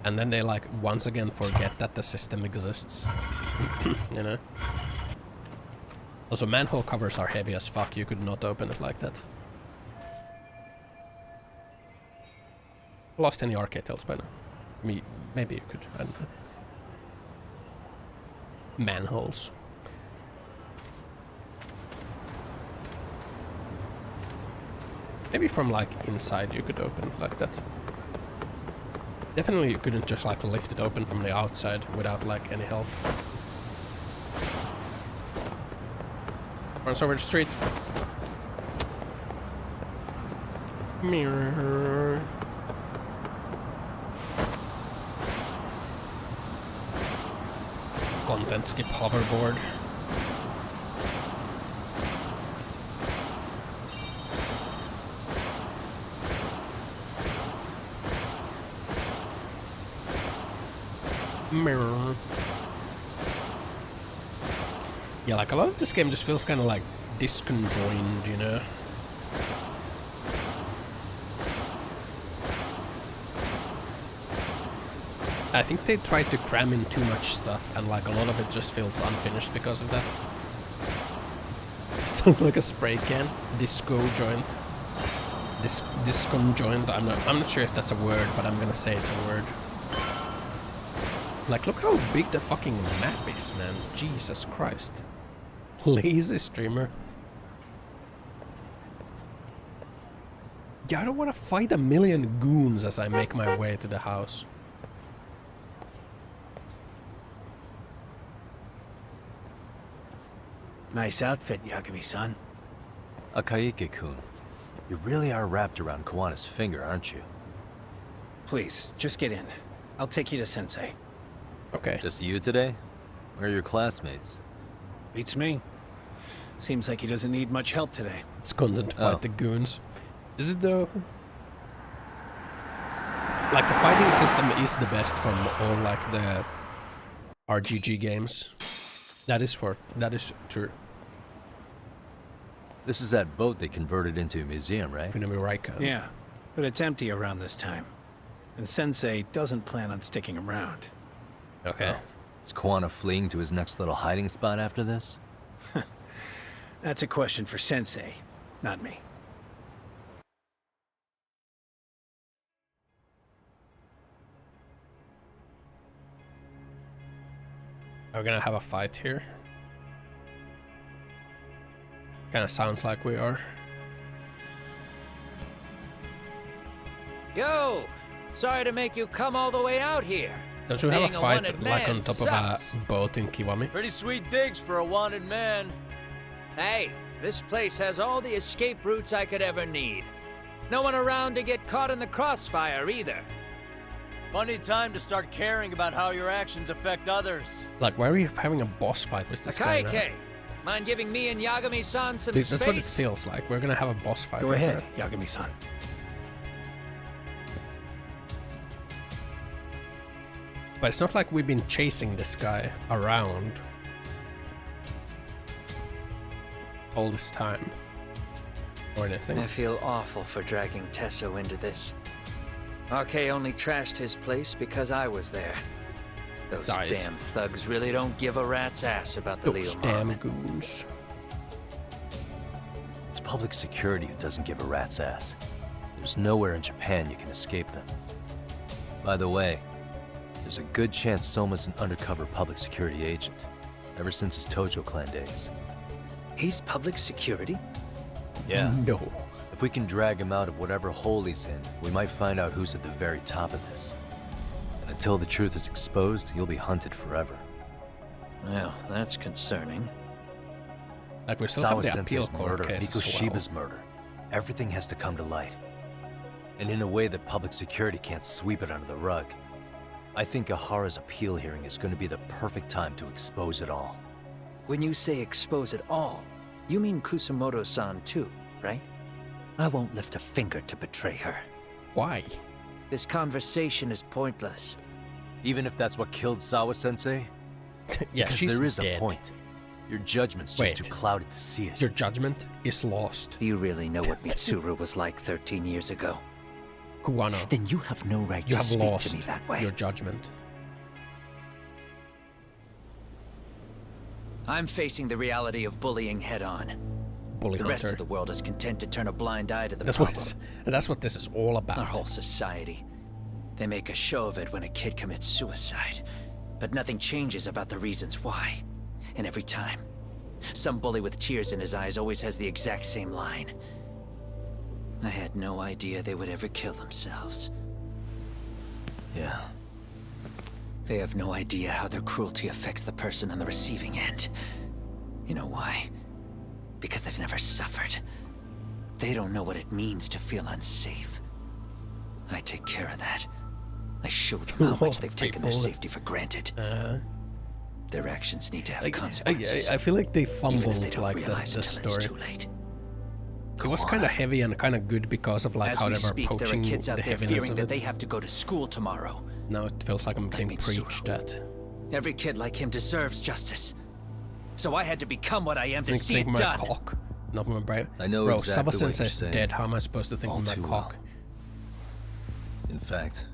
Speaker 1: and then they like once again forget that the system exists. You know. Also, manhole covers are heavy as fuck. You could not open it like that. Lost any arcade tales by now? Maybe you could. I don't know. Manholes. Maybe from like inside you could open like that. Definitely you couldn't just like lift it open from the outside without like any help. Runs over the street. Mirror. Content skip hoverboard. Mirror. Yeah, like a lot of this game just feels kind of like disconjoined, you know? I think they tried to cram in too much stuff, and like a lot of it just feels unfinished because of that. Sounds like a spray can. Disco joint. Disconjoint. I'm not sure if that's a word, but I'm gonna say it's a word. Like, look how big the fucking map is, man. Jesus Christ. Lazy streamer. Yeah, I don't want to fight a million goons as I make my way to the house.
Speaker 8: Nice outfit, Yagami-san.
Speaker 4: Akaike-kun, you really are wrapped around Kawana's finger, aren't you?
Speaker 8: Please, just get in. I'll take you to Sensei.
Speaker 1: Okay.
Speaker 4: Just you today? Where are your classmates?
Speaker 8: Beats me. Seems like he doesn't need much help today.
Speaker 1: It's content to fight the goons. Is it though? Like, the fighting system is the best from all like the RGG games. That is true.
Speaker 4: This is that boat they converted into a museum, right?
Speaker 8: Yeah, but it's empty around this time. And Sensei doesn't plan on sticking around.
Speaker 1: Okay.
Speaker 4: Is Kawana fleeing to his next little hiding spot after this?
Speaker 8: That's a question for Sensei, not me.
Speaker 1: Are we gonna have a fight here? Kinda sounds like we are.
Speaker 9: Yo! Sorry to make you come all the way out here.
Speaker 1: Don't you have
Speaker 9: Being
Speaker 1: a
Speaker 9: a
Speaker 1: fight
Speaker 9: wanted
Speaker 1: like
Speaker 9: man
Speaker 1: on top
Speaker 9: sucks.
Speaker 1: of a boat in Kiwami?
Speaker 4: Pretty sweet digs for a wanted man.
Speaker 9: Hey, this place has all the escape routes I could ever need. No one around to get caught in the crossfire either.
Speaker 4: Funny time to start caring about how your actions affect others.
Speaker 1: Like, why are we having a boss fight with this guy now?
Speaker 9: Akaike, mind giving me and Yagami-san some
Speaker 1: Dude,
Speaker 9: space?
Speaker 1: that's what it feels like. We're gonna have a boss fight.
Speaker 8: Go
Speaker 1: right
Speaker 8: ahead,
Speaker 1: there.
Speaker 8: Yagami-san.
Speaker 1: But it's not like we've been chasing this guy around all this time or anything.
Speaker 9: I feel awful for dragging Tesso into this. RK only trashed his place because I was there. Those
Speaker 1: Nice.
Speaker 9: damn thugs really don't give a rat's ass about the
Speaker 1: Those
Speaker 9: Leo
Speaker 1: damn
Speaker 9: mob.
Speaker 1: goons.
Speaker 4: It's public security who doesn't give a rat's ass. There's nowhere in Japan you can escape them. By the way, there's a good chance Soma's an undercover public security agent, ever since his Tojo clan days.
Speaker 9: He's public security?
Speaker 4: Yeah.
Speaker 1: No.
Speaker 4: If we can drag him out of whatever hole he's in, we might find out who's at the very top of this. And until the truth is exposed, you'll be hunted forever.
Speaker 9: Well, that's concerning.
Speaker 1: Like, we still have the appeal
Speaker 4: Sawa-sensei's
Speaker 1: court
Speaker 4: murder,
Speaker 1: case as well.
Speaker 4: Mikoshiba's murder. Everything has to come to light. And in a way that public security can't sweep it under the rug. I think Ahara's appeal hearing is going to be the perfect time to expose it all.
Speaker 9: When you say expose it all, you mean Kusamoto-san too, right? I won't lift a finger to betray her.
Speaker 1: Why?
Speaker 9: This conversation is pointless.
Speaker 4: Even if that's what killed Sawa-sensei?
Speaker 1: Yeah,
Speaker 4: because
Speaker 1: she's
Speaker 4: there is
Speaker 1: dead.
Speaker 4: a point. Your judgment's just too clouded to see it.
Speaker 1: Your judgment is lost.
Speaker 9: Do you really know what Mitsuru was like 13 years ago?
Speaker 1: Kuwano.
Speaker 9: Then you have no right
Speaker 1: You
Speaker 9: to
Speaker 1: have
Speaker 9: speak
Speaker 1: lost
Speaker 9: to me that way.
Speaker 1: your judgment.
Speaker 9: I'm facing the reality of bullying head-on.
Speaker 1: Bully
Speaker 9: the rest
Speaker 1: hunter.
Speaker 9: of the world is content to turn a blind eye to the
Speaker 1: That's
Speaker 9: problem.
Speaker 1: that's what this is all about.
Speaker 9: Our whole society. They make a show of it when a kid commits suicide. But nothing changes about the reasons why. And every time, some bully with tears in his eyes always has the exact same line. I had no idea they would ever kill themselves.
Speaker 4: Yeah.
Speaker 9: They have no idea how their cruelty affects the person on the receiving end. You know why? Because they've never suffered. They don't know what it means to feel unsafe. I take care of that. I show them how much they've taken their safety for granted. Their actions need to have consequences.
Speaker 1: I feel like they fumbled
Speaker 9: even if they don't
Speaker 1: like
Speaker 9: realize
Speaker 1: the
Speaker 9: until
Speaker 1: story.
Speaker 9: it's too late.
Speaker 1: It was kind of heavy and kind of good because of like
Speaker 9: As
Speaker 1: how
Speaker 9: we
Speaker 1: they were
Speaker 9: speak, there are
Speaker 1: poaching
Speaker 9: kids
Speaker 1: the
Speaker 9: out there
Speaker 1: heaviness
Speaker 9: fearing
Speaker 1: of
Speaker 9: that
Speaker 1: it.
Speaker 9: they have to go to school tomorrow.
Speaker 1: Now it feels like I'm being preached at.
Speaker 9: Every kid like him deserves justice. So I had to become what I am to see
Speaker 1: Think
Speaker 9: it
Speaker 1: my
Speaker 9: done.
Speaker 1: cock, not my brain.
Speaker 4: I know
Speaker 1: Bro,
Speaker 4: exactly what you're
Speaker 1: Saba-sensei's
Speaker 4: saying.
Speaker 1: dead. How am I supposed to think
Speaker 4: All
Speaker 1: of my
Speaker 4: too
Speaker 1: cock?
Speaker 4: In fact,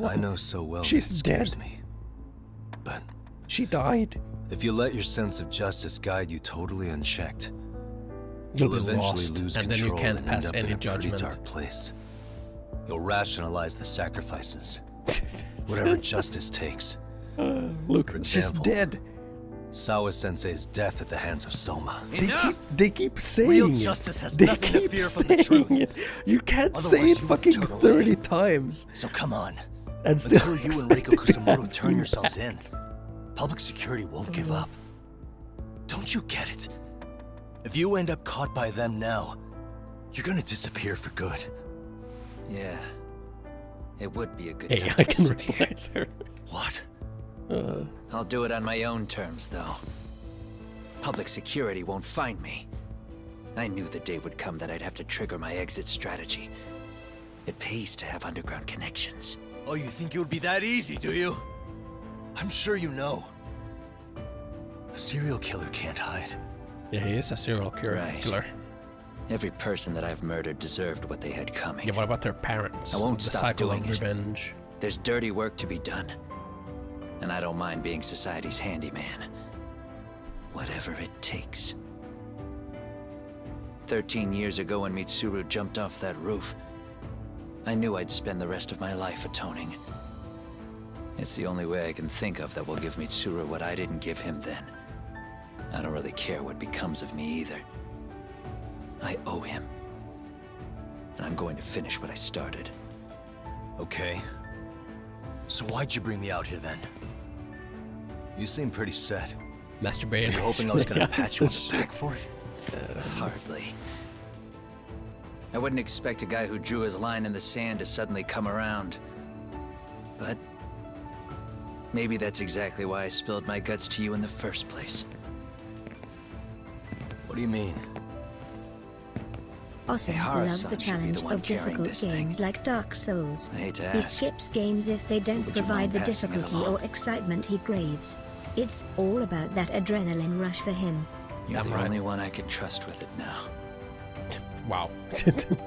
Speaker 4: I know so well
Speaker 1: She's
Speaker 4: that it scares
Speaker 1: dead.
Speaker 4: me. But
Speaker 1: she died.
Speaker 4: If you let your sense of justice guide you totally unchecked,
Speaker 1: You'll
Speaker 4: you'll
Speaker 1: be
Speaker 4: eventually
Speaker 1: lost,
Speaker 4: lose
Speaker 1: and then you
Speaker 4: control
Speaker 1: can't
Speaker 4: and
Speaker 1: pass
Speaker 4: end up
Speaker 1: any
Speaker 4: in a pretty
Speaker 1: judgment.
Speaker 4: dark place. You'll rationalize the sacrifices, whatever justice takes.
Speaker 1: Look,
Speaker 4: For
Speaker 1: she's
Speaker 4: example,
Speaker 1: dead.
Speaker 4: Sawa-sensei's death at the hands of Soma.
Speaker 1: They keep saying
Speaker 4: Real
Speaker 1: it.
Speaker 4: justice has
Speaker 1: They
Speaker 4: nothing to
Speaker 1: keep
Speaker 4: fear from the
Speaker 1: saying
Speaker 4: truth.
Speaker 1: it. You can't
Speaker 4: Otherwise,
Speaker 1: say it
Speaker 4: you would
Speaker 1: fucking
Speaker 4: turn away.
Speaker 1: 30 times.
Speaker 4: So come on.
Speaker 1: And still
Speaker 4: Until you and Reiko
Speaker 1: expect
Speaker 4: Kusamoto
Speaker 1: me to
Speaker 4: turn
Speaker 1: be
Speaker 4: yourselves
Speaker 1: back.
Speaker 4: in, public security won't give up. Don't you get it? If you end up caught by them now, you're gonna disappear for good.
Speaker 9: Yeah. It would be a good
Speaker 1: Hey,
Speaker 9: time
Speaker 1: I
Speaker 9: to
Speaker 1: can
Speaker 9: disappear.
Speaker 1: replace her.
Speaker 4: What?
Speaker 9: I'll do it on my own terms, though. Public security won't find me. I knew the day would come that I'd have to trigger my exit strategy. It pays to have underground connections.
Speaker 4: Oh, you think it would be that easy, do you? I'm sure you know. A serial killer can't hide.
Speaker 1: Yeah, he is a serial killer.
Speaker 9: Right. Every person that I've murdered deserved what they had coming.
Speaker 1: Yeah, what about their parents?
Speaker 9: I won't
Speaker 1: The
Speaker 9: stop
Speaker 1: cycle
Speaker 9: doing
Speaker 1: of
Speaker 9: it.
Speaker 1: revenge.
Speaker 9: There's dirty work to be done. And I don't mind being society's handyman. Whatever it takes. 13 years ago when Mitsuru jumped off that roof, I knew I'd spend the rest of my life atoning. It's the only way I can think of that will give Mitsuru what I didn't give him then. I don't really care what becomes of me either. I owe him. And I'm going to finish what I started.
Speaker 4: Okay. So why'd you bring me out here then? You seem pretty set.
Speaker 1: Masturbating.
Speaker 4: Were you hoping I was gonna
Speaker 1: Yeah,
Speaker 4: pat you on
Speaker 1: that's
Speaker 4: the back for it?
Speaker 9: Hardly. I wouldn't expect a guy who drew his line in the sand to suddenly come around. But maybe that's exactly why I spilled my guts to you in the first place.
Speaker 4: What do you mean?
Speaker 15: Ossan
Speaker 9: Hey,
Speaker 15: loves the
Speaker 9: Hara-san should be
Speaker 15: challenge
Speaker 9: the one
Speaker 15: of
Speaker 9: carrying
Speaker 15: difficult
Speaker 9: this thing.
Speaker 15: games like Dark Souls.
Speaker 9: I hate to
Speaker 15: He
Speaker 9: ask.
Speaker 15: skips games if they don't
Speaker 9: would you
Speaker 15: provide
Speaker 9: mind
Speaker 15: the
Speaker 9: passing it
Speaker 15: difficulty
Speaker 9: along?
Speaker 15: or excitement he craves. It's all about that adrenaline rush for him.
Speaker 9: You're
Speaker 1: I'm
Speaker 9: the
Speaker 1: right.
Speaker 9: only one I can trust with it now.
Speaker 1: Wow.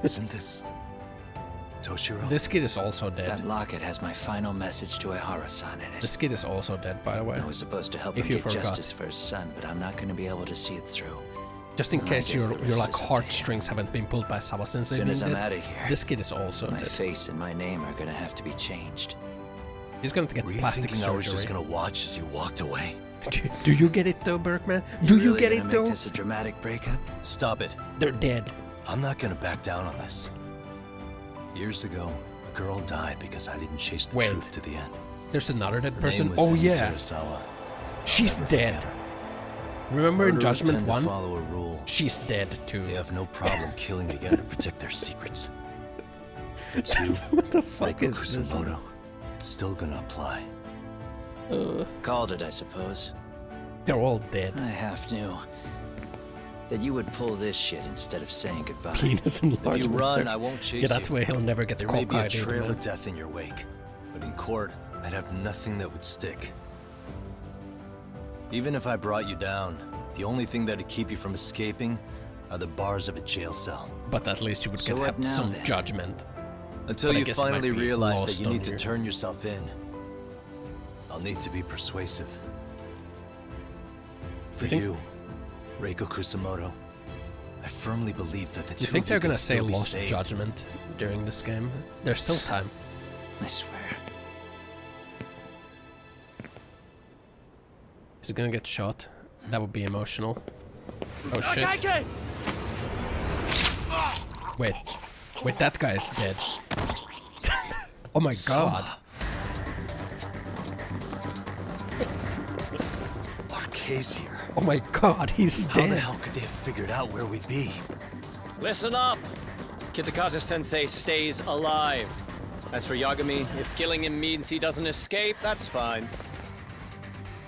Speaker 4: Isn't this Toshiro?
Speaker 1: This kid is also dead.
Speaker 9: That locket has my final message to Hara-san in it.
Speaker 1: This kid is also dead, by the way.
Speaker 9: I was supposed to help
Speaker 1: If
Speaker 9: him
Speaker 1: you
Speaker 9: get
Speaker 1: forgot.
Speaker 9: justice for his son, but I'm not going to be able to see it through.
Speaker 1: Just in
Speaker 9: I
Speaker 1: case
Speaker 9: guess
Speaker 1: your
Speaker 9: the
Speaker 1: your
Speaker 9: rest
Speaker 1: like
Speaker 9: is up to
Speaker 1: heartstrings haven't been pulled by Sawa-sensei
Speaker 9: As soon
Speaker 1: being
Speaker 9: as I'm
Speaker 1: dead,
Speaker 9: out of here,
Speaker 1: this kid is also
Speaker 9: my
Speaker 1: dead.
Speaker 9: face and my name are going to have to be changed.
Speaker 1: He's going to get
Speaker 4: Were you
Speaker 1: plastic
Speaker 4: thinking
Speaker 1: surgery.
Speaker 4: I was just gonna watch as you walked away?
Speaker 1: Do you get it though, Berkman? Do you
Speaker 9: really
Speaker 1: get
Speaker 9: gonna
Speaker 1: it
Speaker 9: make
Speaker 1: though?
Speaker 9: this a dramatic breakup?
Speaker 4: Stop it.
Speaker 1: They're dead.
Speaker 4: I'm not gonna back down on this. Years ago, a girl died because I didn't chase the
Speaker 1: Wait.
Speaker 4: truth to the end.
Speaker 1: There's another dead
Speaker 4: Her
Speaker 1: person.
Speaker 4: name was
Speaker 1: Oh
Speaker 4: Emi
Speaker 1: yeah,
Speaker 4: Terasawa.
Speaker 1: she's
Speaker 4: Never
Speaker 1: dead.
Speaker 4: forget her.
Speaker 1: Remember in
Speaker 4: Murderers
Speaker 1: Judgment
Speaker 4: tend to
Speaker 1: 1?
Speaker 4: follow a rule.
Speaker 1: She's dead too.
Speaker 4: They have no problem killing again to protect their secrets. But you,
Speaker 1: What the fuck
Speaker 4: Reiko
Speaker 1: is this?
Speaker 4: Kusamoto, it's still gonna apply.
Speaker 9: Called it, I suppose.
Speaker 1: They're all dead.
Speaker 9: I half knew that you would pull this shit instead of saying goodbye.
Speaker 1: Penis enlargement.
Speaker 4: If you run,
Speaker 1: surgery.
Speaker 4: I won't chase
Speaker 1: Yeah, that's
Speaker 4: you.
Speaker 1: why he'll never get
Speaker 4: There may be a
Speaker 1: cockeyed.
Speaker 4: trail of death in your wake, but in court, I'd have nothing that would stick. Even if I brought you down, the only thing that'd keep you from escaping are the bars of a jail cell.
Speaker 1: But at least you would get have some judgment.
Speaker 4: Until
Speaker 1: But I
Speaker 4: you
Speaker 1: guess it might
Speaker 4: finally
Speaker 1: be
Speaker 4: realize that
Speaker 1: lost
Speaker 4: you
Speaker 1: on
Speaker 4: need to
Speaker 1: you.
Speaker 4: turn yourself in, I'll need to be persuasive. For you, Reiko Kusamoto, I firmly believe that the
Speaker 1: You
Speaker 4: two
Speaker 1: think
Speaker 4: of
Speaker 1: they're
Speaker 4: you can
Speaker 1: gonna say
Speaker 4: still be
Speaker 1: lost
Speaker 4: saved.
Speaker 1: judgment during this game? There's still time.
Speaker 9: I swear.
Speaker 1: Is he gonna get shot? That would be emotional. Oh shit. Wait. Wait, that guy is dead. Oh my god.
Speaker 4: Arcade's here.
Speaker 1: Oh my god, he's
Speaker 4: How
Speaker 1: dead.
Speaker 4: the hell could they have figured out where we'd be?
Speaker 18: Listen up! Kitakata-sensei stays alive. As for Yagami, if killing him means he doesn't escape, that's fine.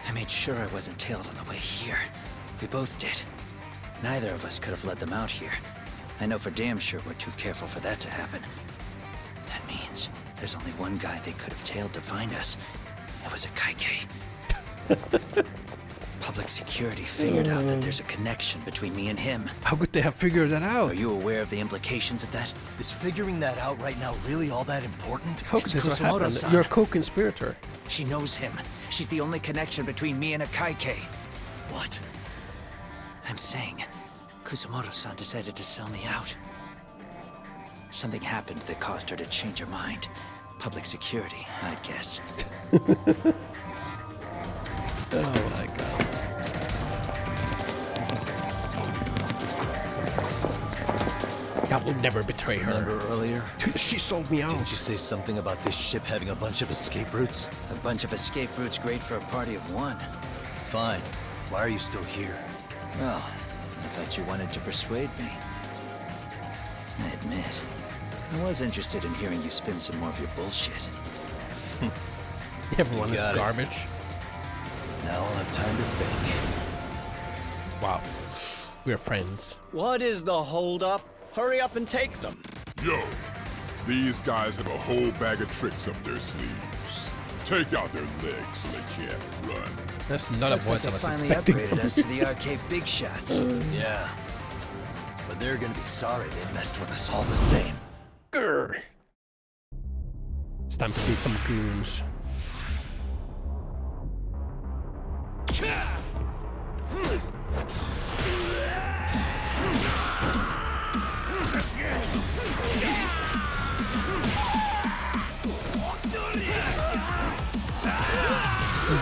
Speaker 9: I made sure I wasn't tailed on the way here. We both did. Neither of us could have led them out here. I know for damn sure we're too careful for that to happen. That means there's only one guy they could have tailed to find us. It was a Kaike. Public security figured out that there's a connection between me and him.
Speaker 1: How could they have figured that out?
Speaker 9: Are you aware of the implications of that?
Speaker 4: Is figuring that out right now really all that important?
Speaker 1: How could this have happened?
Speaker 9: Kusamoto-san.
Speaker 1: You're a co-conspirator.
Speaker 9: She knows him. She's the only connection between me and a Kaike.
Speaker 4: What?
Speaker 9: I'm saying, Kusamoto-san decided to sell me out. Something happened that caused her to change her mind. Public security, I'd guess.
Speaker 1: Oh my god. I will never betray her.
Speaker 4: Remember earlier?
Speaker 1: She sold me out.
Speaker 4: Didn't you say something about this ship having a bunch of escape routes?
Speaker 9: A bunch of escape routes great for a party of one.
Speaker 4: Fine. Why are you still here?
Speaker 9: Well, I thought you wanted to persuade me. I admit, I was interested in hearing you spin some more of your bullshit.
Speaker 1: Everyone
Speaker 4: You
Speaker 1: is
Speaker 4: got it.
Speaker 1: garbage.
Speaker 4: Now I'll have time to think.
Speaker 1: Wow. We're friends.
Speaker 18: What is the holdup? Hurry up and take them.
Speaker 19: Yo, these guys have a whole bag of tricks up their sleeves. Take out their legs so they can't run.
Speaker 1: That's not
Speaker 9: Looks
Speaker 1: a
Speaker 9: like
Speaker 1: voice I
Speaker 9: they
Speaker 1: was
Speaker 9: finally
Speaker 1: expecting
Speaker 9: upgraded
Speaker 1: from
Speaker 9: us to the arcade big shots.
Speaker 4: Yeah. But they're gonna be sorry they messed with us all the same.
Speaker 1: Grr. It's time to beat some goons.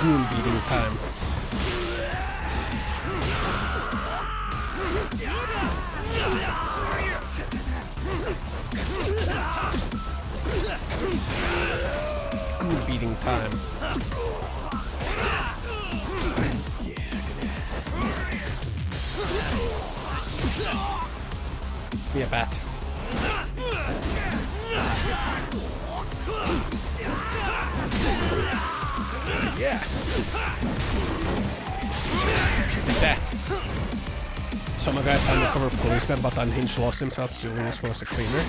Speaker 1: Goon beating time. Goon beating time. Give me a bat. Yeah. Like that. Some guy's undercover policeman, but unhinged lost himself, stealing his phone as a cleaner.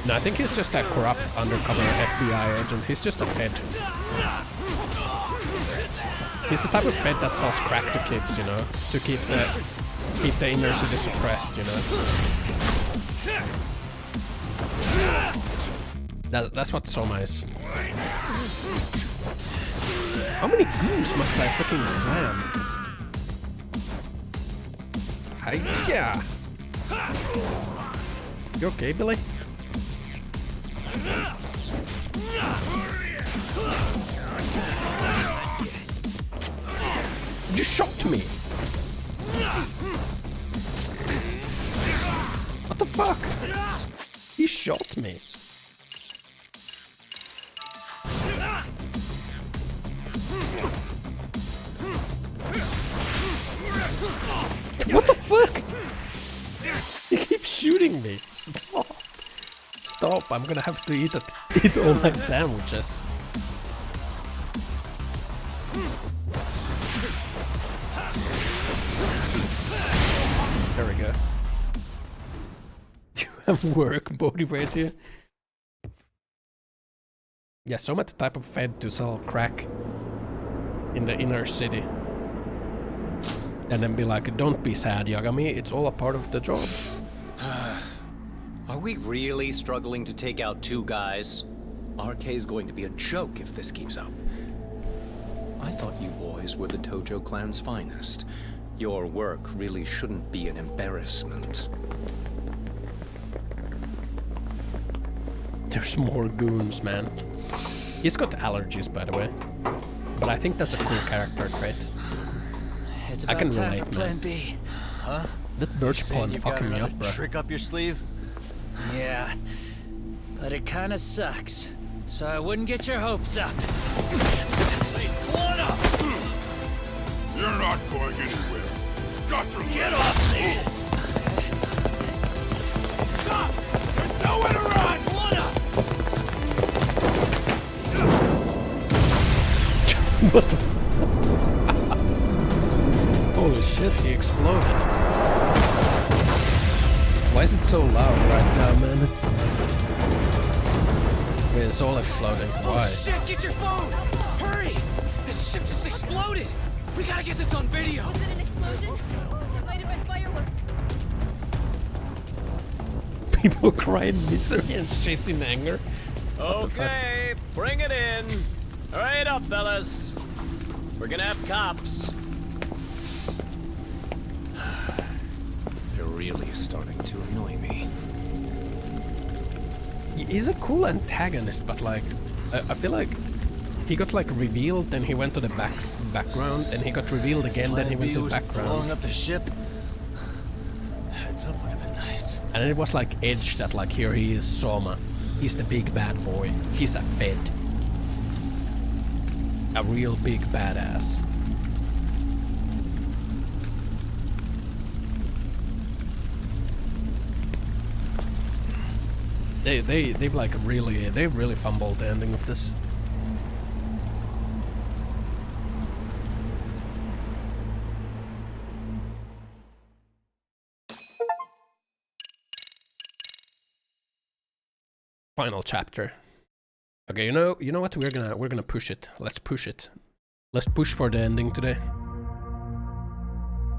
Speaker 1: No, I think he's just a corrupt undercover FBI agent. He's just a fed. He's the type of fed that sells crack to kids, you know, to keep the inner city suppressed, you know. That's what Soma is. How many goons must I freaking slam? Hiya! You okay, Billy? You shot me! What the fuck? He shot me. What the fuck? He keeps shooting me. Stop. Stop. I'm gonna have to eat all my sandwiches. There we go. You have work motivated you. Yeah, Soma the type of fed to sell crack in the inner city. And then be like, don't be sad, Yagami, it's all a part of the job.
Speaker 18: Are we really struggling to take out 2 guys? RK's going to be a joke if this keeps up. I thought you boys were the Tojo clan's finest. Your work really shouldn't be an embarrassment.
Speaker 1: There's more goons, man. He's got allergies, by the way. But I think that's a cool character trait.
Speaker 9: It's
Speaker 1: I can
Speaker 9: about time
Speaker 1: relate,
Speaker 9: for Plan
Speaker 1: man.
Speaker 9: B. Huh?
Speaker 1: That birch pond fucking me up, bro.
Speaker 9: Trick up your sleeve? Yeah, but it kinda sucks. So I wouldn't get your hopes up.
Speaker 19: You're not going anywhere. Got to
Speaker 9: Get off me!
Speaker 19: Stop! There's nowhere to run!
Speaker 1: What the Holy shit, he exploded. Why is it so loud right now, man? Wait, it's all exploding. Why?
Speaker 7: Oh shit, get your phone! Hurry! This ship just exploded! We gotta get this on video!
Speaker 20: Was it an explosion? It might have been fireworks.
Speaker 1: People cry in misery and shit in anger.
Speaker 18: Okay, bring it in. Hurry it up, fellas. We're gonna have cops. They're really starting to annoy me.
Speaker 1: He's a cool antagonist, but like, I feel like he got like revealed, then he went to the background, and he got revealed again, then he went to the background.
Speaker 10: Blowing up the ship. Heads up would have been nice.
Speaker 1: And it was like Edge that like, here he is, Soma. He's the big bad boy. He's a fed. A real big badass. They've like really fumbled the ending of this. Final chapter. Okay, you know what? We're gonna push it. Let's push it. Let's push for the ending today.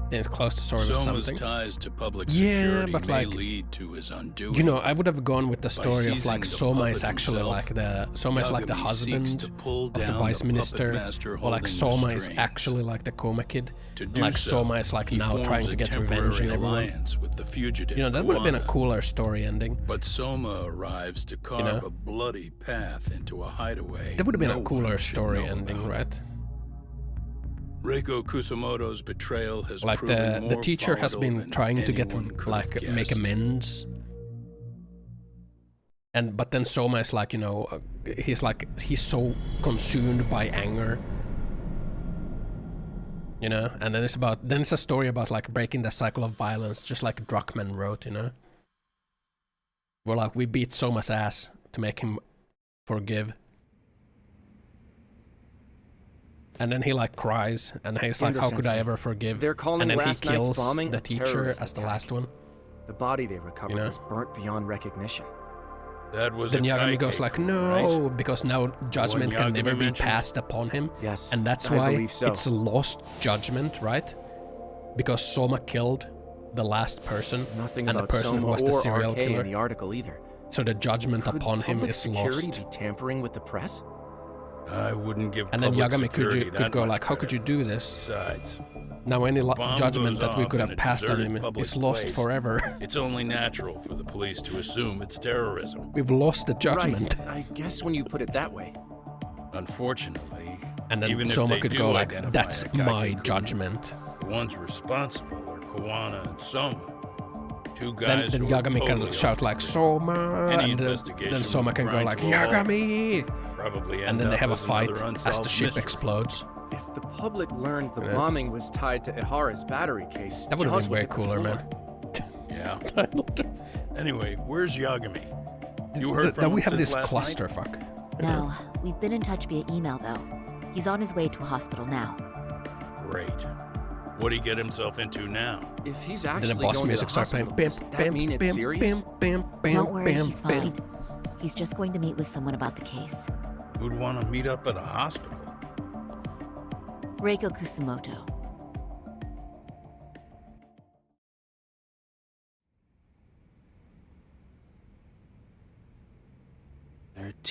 Speaker 1: And it's close to sort of
Speaker 22: Soma's
Speaker 1: something.
Speaker 22: ties to public security
Speaker 1: but
Speaker 22: may
Speaker 1: like,
Speaker 22: lead to his undoing.
Speaker 1: you know, I would have gone with the
Speaker 22: By
Speaker 1: story of like
Speaker 22: seizing the
Speaker 1: Soma is
Speaker 22: puppet
Speaker 1: actually
Speaker 22: himself,
Speaker 1: like the
Speaker 22: Yagami
Speaker 1: husband
Speaker 22: seeks to pull
Speaker 1: of the
Speaker 22: down
Speaker 1: vice
Speaker 22: the
Speaker 1: minister,
Speaker 22: puppet master
Speaker 1: or like
Speaker 22: holding the
Speaker 1: Soma is
Speaker 22: strings.
Speaker 1: actually like the coma kid.
Speaker 22: To
Speaker 1: And
Speaker 22: do
Speaker 1: like
Speaker 22: so,
Speaker 1: Soma is like
Speaker 22: he
Speaker 1: now
Speaker 22: forms
Speaker 1: trying to
Speaker 22: a
Speaker 1: get revenge
Speaker 22: temporary
Speaker 1: on everyone.
Speaker 22: alliance with the fugitive
Speaker 1: You know, that would have been a
Speaker 22: Kuwana.
Speaker 1: cooler story ending.
Speaker 22: But Soma arrives to carve
Speaker 1: know?
Speaker 22: a bloody path into a hideaway.
Speaker 1: That would have been
Speaker 22: no
Speaker 1: a cooler
Speaker 22: one should
Speaker 1: story
Speaker 22: know
Speaker 1: ending,
Speaker 22: about.
Speaker 1: right?
Speaker 22: Reiko Kusamoto's betrayal has
Speaker 1: Like
Speaker 22: proven
Speaker 1: the
Speaker 22: more
Speaker 1: teacher has
Speaker 22: volatile
Speaker 1: been
Speaker 22: than
Speaker 1: trying to get
Speaker 22: anyone could
Speaker 1: like
Speaker 22: have
Speaker 1: make
Speaker 22: guessed.
Speaker 1: amends. But then Soma is like, you know, he's so consumed by anger. You know, and then it's a story about like breaking the cycle of violence, just like Druckmann wrote, you know. We're like, we beat Soma's ass to make him forgive. And then he like cries, and he's like, how could I ever forgive?
Speaker 16: They're calling
Speaker 1: and then he
Speaker 16: last night's
Speaker 1: kills
Speaker 16: bombing
Speaker 1: the
Speaker 16: a
Speaker 1: teacher
Speaker 16: terrorist
Speaker 1: as the
Speaker 16: attack.
Speaker 1: last one.
Speaker 16: The body they recovered
Speaker 1: You know?
Speaker 16: was burnt beyond recognition.
Speaker 22: That was
Speaker 1: Then
Speaker 22: a
Speaker 1: Yagami
Speaker 22: Kai
Speaker 1: goes
Speaker 22: cake,
Speaker 1: like, no,
Speaker 22: right?
Speaker 1: because now judgment
Speaker 22: The
Speaker 1: can
Speaker 22: one
Speaker 1: never
Speaker 22: Yagami
Speaker 1: be
Speaker 22: mentioned?
Speaker 1: passed upon him.
Speaker 16: Yes,
Speaker 1: And that's
Speaker 16: I
Speaker 1: why
Speaker 16: believe so.
Speaker 1: it's lost judgment, right? Because Soma killed the last person,
Speaker 16: Nothing
Speaker 1: and the
Speaker 16: about
Speaker 1: person who
Speaker 16: Soma
Speaker 1: was the
Speaker 16: or
Speaker 1: serial
Speaker 16: RK
Speaker 1: killer.
Speaker 16: in the article either.
Speaker 1: So the judgment
Speaker 16: Could
Speaker 1: upon him
Speaker 16: public
Speaker 1: is
Speaker 16: security
Speaker 1: lost.
Speaker 16: be tampering with the press?
Speaker 22: I wouldn't give
Speaker 1: And then
Speaker 22: public
Speaker 1: Yagami
Speaker 22: security
Speaker 1: could
Speaker 22: that
Speaker 1: go
Speaker 22: much
Speaker 1: like, how
Speaker 22: credit.
Speaker 1: could you do this?
Speaker 22: Besides,
Speaker 1: Now any
Speaker 22: bomb
Speaker 1: judgment
Speaker 22: goes
Speaker 1: that we
Speaker 22: off
Speaker 1: could
Speaker 22: in
Speaker 1: have
Speaker 22: a
Speaker 1: passed on
Speaker 22: deserted
Speaker 1: him
Speaker 22: public
Speaker 1: is lost
Speaker 22: place.
Speaker 1: forever.
Speaker 22: It's only natural for the police to assume it's terrorism.
Speaker 1: We've lost the judgment.
Speaker 16: Right. I guess when you put it that way.
Speaker 22: Unfortunately,
Speaker 1: And then
Speaker 22: even
Speaker 1: Soma
Speaker 22: if they
Speaker 1: could
Speaker 22: do
Speaker 1: go like,
Speaker 22: identify
Speaker 1: that's
Speaker 22: a Kai
Speaker 1: my
Speaker 22: cake,
Speaker 1: judgment.
Speaker 22: the ones responsible are Kuwana and Soma. Two
Speaker 1: Then
Speaker 22: guys who are
Speaker 1: Yagami can
Speaker 22: totally
Speaker 1: shout like, Soma,
Speaker 22: Any
Speaker 1: and
Speaker 22: investigation
Speaker 1: then Soma
Speaker 22: will
Speaker 1: can go
Speaker 22: grind
Speaker 1: like,
Speaker 22: to a halt.
Speaker 1: Yagami!
Speaker 22: Probably
Speaker 1: And
Speaker 22: end
Speaker 1: then they
Speaker 22: up
Speaker 1: have a
Speaker 22: as
Speaker 1: fight
Speaker 22: another
Speaker 1: as the
Speaker 22: unsolved
Speaker 1: ship
Speaker 22: mystery.
Speaker 1: explodes.
Speaker 16: If the public learned the
Speaker 1: Yeah.
Speaker 16: bombing was tied to Ihara's battery case,
Speaker 1: That would have
Speaker 16: jaws
Speaker 1: been
Speaker 16: would
Speaker 1: way
Speaker 16: hit the
Speaker 1: cooler,
Speaker 16: floor.
Speaker 1: man.
Speaker 22: Yeah. Anyway, where's Yagami? You heard from
Speaker 1: Now
Speaker 22: him
Speaker 1: we have
Speaker 22: since
Speaker 1: this
Speaker 22: last night?
Speaker 1: clusterfuck.
Speaker 13: No, we've been in touch via email though. He's on his way to a hospital now.
Speaker 22: Great. What'd he get himself into now?
Speaker 16: If he's
Speaker 1: Then
Speaker 16: actually
Speaker 1: the boss
Speaker 16: going
Speaker 1: music
Speaker 16: to the
Speaker 1: starts playing.
Speaker 16: hospital, does that mean it's serious?
Speaker 13: Don't worry, he's fine. He's just going to meet with someone about the case.
Speaker 22: Who'd want to meet up at a hospital?
Speaker 13: Reiko Kusumoto.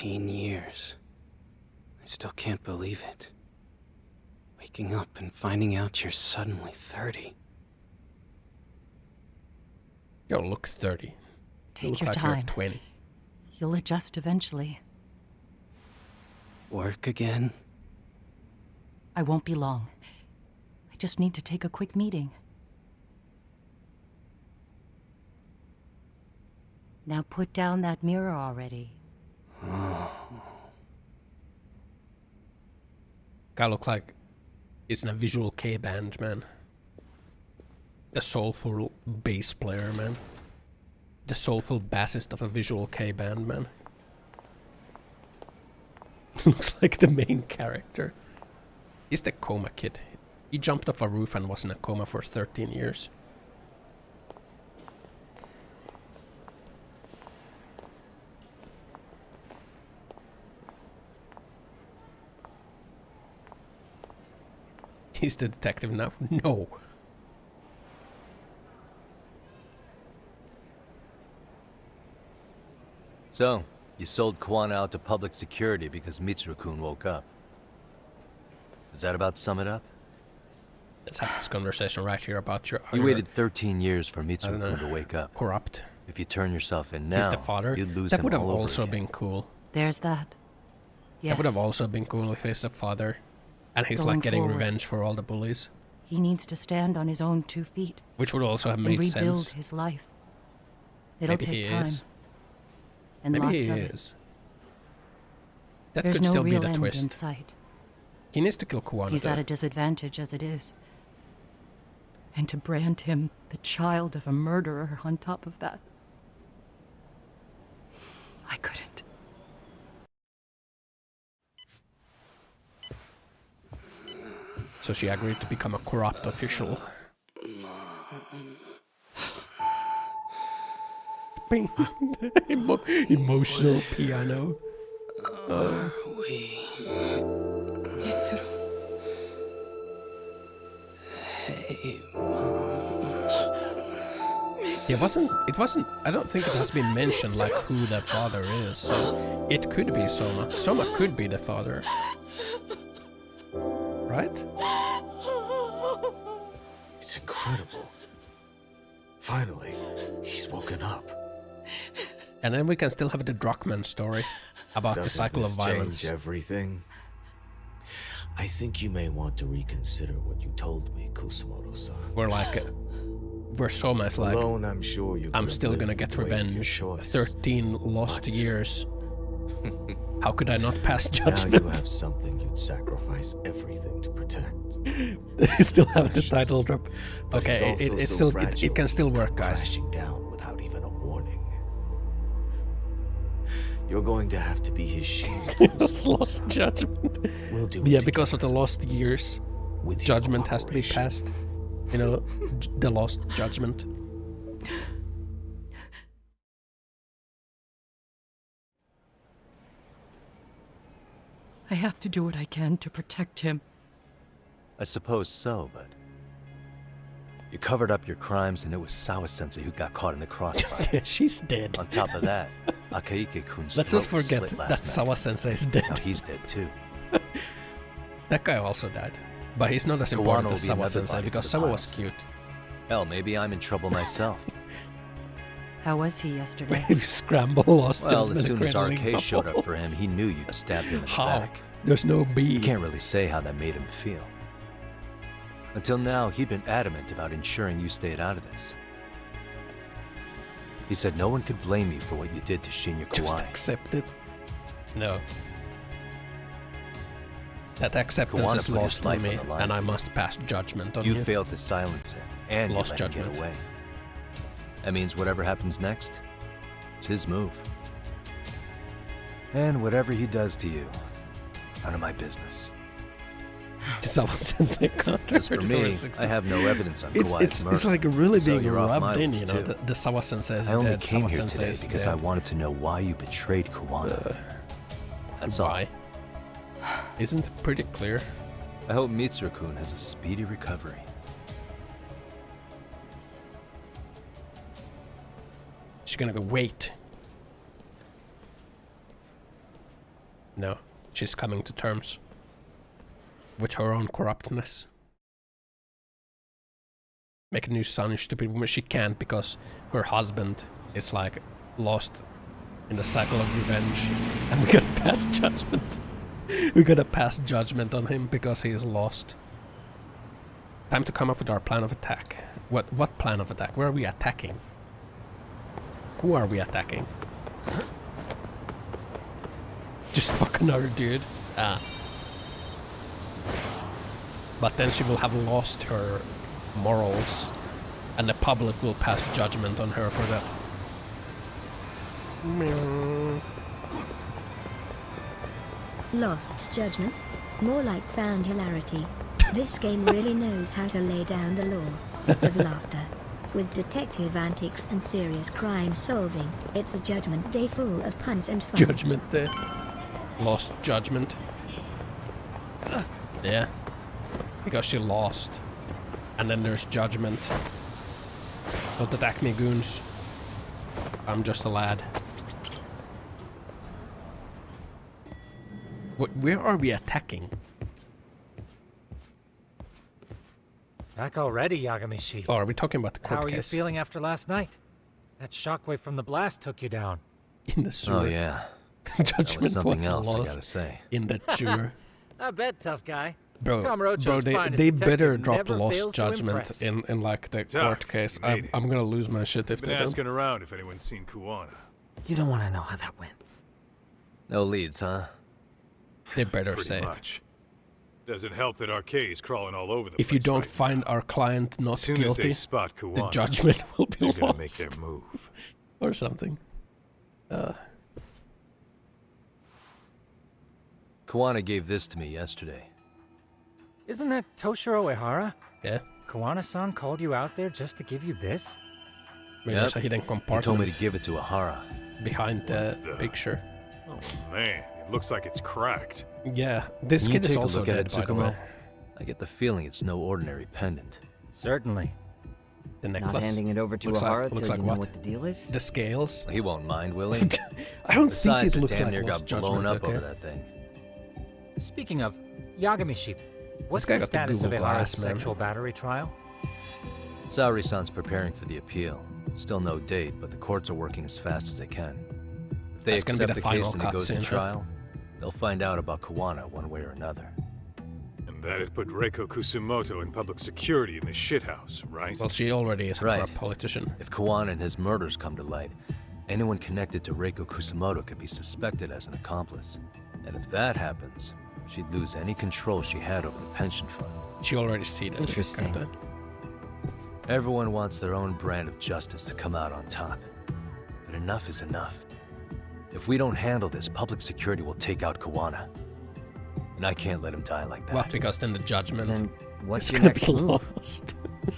Speaker 17: Years. I still can't believe it. Waking up and finding out you're suddenly 30.
Speaker 1: You don't look 30. You
Speaker 2: Take
Speaker 1: look
Speaker 2: your
Speaker 1: like
Speaker 2: time.
Speaker 1: You're 20.
Speaker 2: You'll adjust eventually.
Speaker 17: Work again?
Speaker 2: I won't be long. I just need to take a quick meeting. Now put down that mirror already.
Speaker 1: Guy look like he's in a visual K band, man. The soulful bass player, man. The soulful bassist of a visual K band, man. Looks like the main character. He's the coma kid. He jumped off a roof and was in a coma for 13 years. He's the detective now? No.
Speaker 4: So, you sold Kuwana out to public security because Mitsuru-kun woke up. Does that about sum it up?
Speaker 1: Let's have this conversation right here about your...
Speaker 4: You waited 13 years for Mitsuru-kun to wake up.
Speaker 1: Corrupt.
Speaker 4: If you turn yourself in now,
Speaker 1: He's the father.
Speaker 4: you'd lose
Speaker 1: that
Speaker 4: him
Speaker 1: would have
Speaker 4: all over
Speaker 1: also
Speaker 4: again.
Speaker 1: been cool.
Speaker 2: There's that. Yes.
Speaker 1: That would have also been cool if he's the father. And he's
Speaker 2: Going
Speaker 1: like getting
Speaker 2: forward.
Speaker 1: revenge for all the bullies.
Speaker 2: He needs to stand on his own 2 feet.
Speaker 1: Which would also have
Speaker 2: and
Speaker 1: made
Speaker 2: rebuild
Speaker 1: sense.
Speaker 2: his life. It'll
Speaker 1: Maybe
Speaker 2: take
Speaker 1: he
Speaker 2: time.
Speaker 1: is.
Speaker 2: And
Speaker 1: Maybe
Speaker 2: lots
Speaker 1: he
Speaker 2: of it.
Speaker 1: is. That
Speaker 2: There's
Speaker 1: could
Speaker 2: no
Speaker 1: still be
Speaker 2: real
Speaker 1: the
Speaker 2: end
Speaker 1: twist.
Speaker 2: in sight.
Speaker 1: He needs to kill Kuwana.
Speaker 2: He's at
Speaker 1: though.
Speaker 2: a disadvantage as it is. And to brand him the child of a murderer on top of that. I couldn't.
Speaker 1: So she agreed to become a corrupt official. Emotional piano.
Speaker 7: Mitsuru. Hey,
Speaker 1: It wasn't, I don't think it has been mentioned like who the father is, so it could be Soma. Soma could be the father. Right?
Speaker 10: It's incredible. Finally, he's woken up.
Speaker 1: And then we can still have the Druckmann story about the cycle of violence.
Speaker 10: Change everything? I think you may want to reconsider what you told me, Kusumoto-san.
Speaker 1: Where like, where Soma is like,
Speaker 10: Alone, I'm sure you
Speaker 1: I'm
Speaker 10: could
Speaker 1: still
Speaker 10: have
Speaker 1: gonna
Speaker 10: lived
Speaker 1: get
Speaker 10: the weight of your
Speaker 1: revenge.
Speaker 10: choice.
Speaker 1: 13 lost years. How could I not pass
Speaker 10: Now
Speaker 1: judgment?
Speaker 10: you have something you'd sacrifice everything to protect.
Speaker 1: They still have the title drop.
Speaker 10: But
Speaker 1: Okay,
Speaker 10: it's also
Speaker 1: it's
Speaker 10: so
Speaker 1: still
Speaker 10: fragile
Speaker 1: it can still work, guys.
Speaker 10: crashing down without even a warning. You're going to have to be his shield.
Speaker 1: Lost judgment.
Speaker 10: We'll do
Speaker 1: Yeah,
Speaker 10: it
Speaker 1: because of the lost years,
Speaker 10: with
Speaker 1: judgment has to be passed. You know, the lost judgment.
Speaker 2: I have to do what I can to protect him.
Speaker 4: I suppose so, but... You covered up your crimes and it was Sawa-sensei who got caught in the crossfire.
Speaker 1: Yeah, she's dead.
Speaker 4: On top of that, Akaike-kun's
Speaker 1: Let's
Speaker 4: throat
Speaker 1: not
Speaker 4: was
Speaker 1: forget
Speaker 4: slit last
Speaker 1: that
Speaker 4: night.
Speaker 1: Sawa-sensei is dead.
Speaker 4: Now he's dead too.
Speaker 1: That guy also died. But he's not as
Speaker 4: Kawano
Speaker 1: important
Speaker 4: will
Speaker 1: as
Speaker 4: be another
Speaker 1: Sawa-sensei
Speaker 4: body
Speaker 1: because
Speaker 4: for the
Speaker 1: Sawa was
Speaker 4: piles.
Speaker 1: cute.
Speaker 4: Hell, maybe I'm in trouble myself.
Speaker 2: How was he yesterday?
Speaker 1: You scramble, lost
Speaker 4: Well,
Speaker 1: judgment,
Speaker 4: as soon as
Speaker 1: cradling
Speaker 4: RK showed up for him,
Speaker 1: balls.
Speaker 4: he knew you'd stabbed him in the
Speaker 1: How?
Speaker 4: back.
Speaker 1: There's no B.
Speaker 4: You can't really say how that made him feel. Until now, he'd been adamant about ensuring you stayed out of this. He said no one could blame you for what you did to Shinya Kawai.
Speaker 1: Just accept it. No. That acceptance
Speaker 4: Kawano
Speaker 1: is
Speaker 4: put his
Speaker 1: lost on
Speaker 4: life
Speaker 1: me,
Speaker 4: on the line
Speaker 1: and I
Speaker 4: for you.
Speaker 1: must pass judgment on
Speaker 4: You
Speaker 1: you.
Speaker 4: failed to silence him, and
Speaker 1: Lost
Speaker 4: you let him
Speaker 1: judgment.
Speaker 4: get away. That means whatever happens next, it's his move. And whatever he does to you, none of my business.
Speaker 1: Sawa-sensei counter.
Speaker 4: As for me, I have no evidence on Kawai's murder.
Speaker 1: It's like really
Speaker 4: so
Speaker 1: being
Speaker 4: you're off my
Speaker 1: rubbed in,
Speaker 4: list,
Speaker 1: you know,
Speaker 4: too.
Speaker 1: the Sawa-sensei is
Speaker 4: I only
Speaker 1: dead,
Speaker 4: came here
Speaker 1: Sawa-sensei
Speaker 4: today
Speaker 1: is
Speaker 4: because
Speaker 1: dead.
Speaker 4: I wanted to know why you betrayed Kawano. That's
Speaker 1: why?
Speaker 4: all.
Speaker 1: Isn't pretty clear.
Speaker 4: I hope Mitsuru-kun has a speedy recovery.
Speaker 1: She's gonna go wait. No, she's coming to terms with her own corruptness. Make a new son, stupid woman. She can't because her husband is like lost in the cycle of revenge, and we gotta pass judgment. We gotta pass judgment on him because he is lost. Time to come up with our plan of attack. What plan of attack? Where are we attacking? Who are we attacking? Just fuck another dude. Ah. But then she will have lost her morals, and the public will pass judgment on her for that.
Speaker 15: Lost Judgment? More like found hilarity. This game really knows how to lay down the law of laughter. With detective antics and serious crime solving, it's a Judgment Day full of puns and fun.
Speaker 1: Judgment Day. Lost Judgment. Yeah. Because she lost. And then there's Judgment. Don't attack me, goons. I'm just a lad. Where are we attacking?
Speaker 5: Back already, Yagamishi.
Speaker 1: Oh, are we talking about the court
Speaker 5: How are you
Speaker 1: case?
Speaker 5: feeling after last night? That shockwave from the blast took you down.
Speaker 1: In the sewer.
Speaker 4: Oh yeah.
Speaker 1: Judgment
Speaker 4: was something
Speaker 1: was
Speaker 4: else, I
Speaker 1: lost
Speaker 4: gotta say.
Speaker 1: in the sewer.
Speaker 5: I bet, tough guy.
Speaker 1: Bro, they better drop Lost Judgment in like the court case. I'm gonna lose my shit if
Speaker 12: Been
Speaker 1: they don't.
Speaker 12: asking around if anyone's seen Kuwana.
Speaker 17: You don't want to know how that went.
Speaker 4: No leads, huh?
Speaker 1: They better
Speaker 12: Pretty
Speaker 1: say it.
Speaker 12: much. Doesn't help that Arcade is crawling all over the
Speaker 1: If
Speaker 12: place
Speaker 1: you don't
Speaker 12: right
Speaker 1: find our client not
Speaker 12: As soon
Speaker 1: guilty,
Speaker 12: as they spot
Speaker 1: the
Speaker 12: Kuwana,
Speaker 1: judgment will be
Speaker 12: they're
Speaker 1: lost.
Speaker 12: gonna make their move.
Speaker 1: Or something.
Speaker 4: Kuwana gave this to me yesterday.
Speaker 5: Isn't that Toshiro Ehara?
Speaker 1: Yeah.
Speaker 5: Kuwana-san called you out there just to give you this?
Speaker 1: Maybe there's a hidden
Speaker 4: He
Speaker 1: compartment.
Speaker 4: told me to give it to Ehara.
Speaker 1: Behind the picture.
Speaker 12: Oh man, it looks like it's cracked.
Speaker 1: Yeah, this
Speaker 4: Can you
Speaker 1: kid is
Speaker 4: take a
Speaker 1: also
Speaker 4: look at
Speaker 1: dead,
Speaker 4: it,
Speaker 1: by the way.
Speaker 4: Tsukumo? I get the feeling it's no ordinary pendant.
Speaker 5: Certainly.
Speaker 1: The necklace.
Speaker 17: Not handing it over to
Speaker 1: looks
Speaker 17: Ehara
Speaker 1: like, looks
Speaker 17: till
Speaker 1: like
Speaker 17: you know
Speaker 1: what?
Speaker 17: what the deal is?
Speaker 1: The scales.
Speaker 4: He won't mind, will he?
Speaker 1: I don't
Speaker 4: the
Speaker 1: think
Speaker 4: sides
Speaker 1: it
Speaker 4: are
Speaker 1: looks
Speaker 4: damn
Speaker 1: like
Speaker 4: near
Speaker 1: Lost
Speaker 4: got blown
Speaker 1: Judgment,
Speaker 4: up over
Speaker 1: okay?
Speaker 4: that thing.
Speaker 5: Speaking of, Yagamishi, what's
Speaker 1: guy
Speaker 5: the
Speaker 1: got the
Speaker 5: status of
Speaker 1: Google
Speaker 5: Ehara's
Speaker 1: Glass, man.
Speaker 5: sexual battery trial?
Speaker 4: Saori-san's preparing for the appeal. Still no date, but the courts are working as fast as they can. If they
Speaker 1: That's gonna be
Speaker 4: accept
Speaker 1: the
Speaker 4: the case
Speaker 1: final
Speaker 4: and it goes to
Speaker 1: cutscene, huh?
Speaker 4: trial, they'll find out about Kuwana one way or another.
Speaker 12: And that'd put Reiko Kusumoto in public security in this shithouse, right?
Speaker 1: Well, she already is a
Speaker 4: Right.
Speaker 1: corrupt politician.
Speaker 4: If Kuwana and his murders come to light, anyone connected to Reiko Kusumoto could be suspected as an accomplice. And if that happens, she'd lose any control she had over the pension fund.
Speaker 1: She already see that.
Speaker 17: Interesting.
Speaker 1: Kinda.
Speaker 4: Everyone wants their own brand of justice to come out on top. But enough is enough. If we don't handle this, public security will take out Kuwana. And I can't let him die like that.
Speaker 1: Well, because then the judgment
Speaker 17: Then what's
Speaker 1: is
Speaker 17: your
Speaker 1: gonna
Speaker 17: next
Speaker 1: be
Speaker 17: move?
Speaker 1: lost.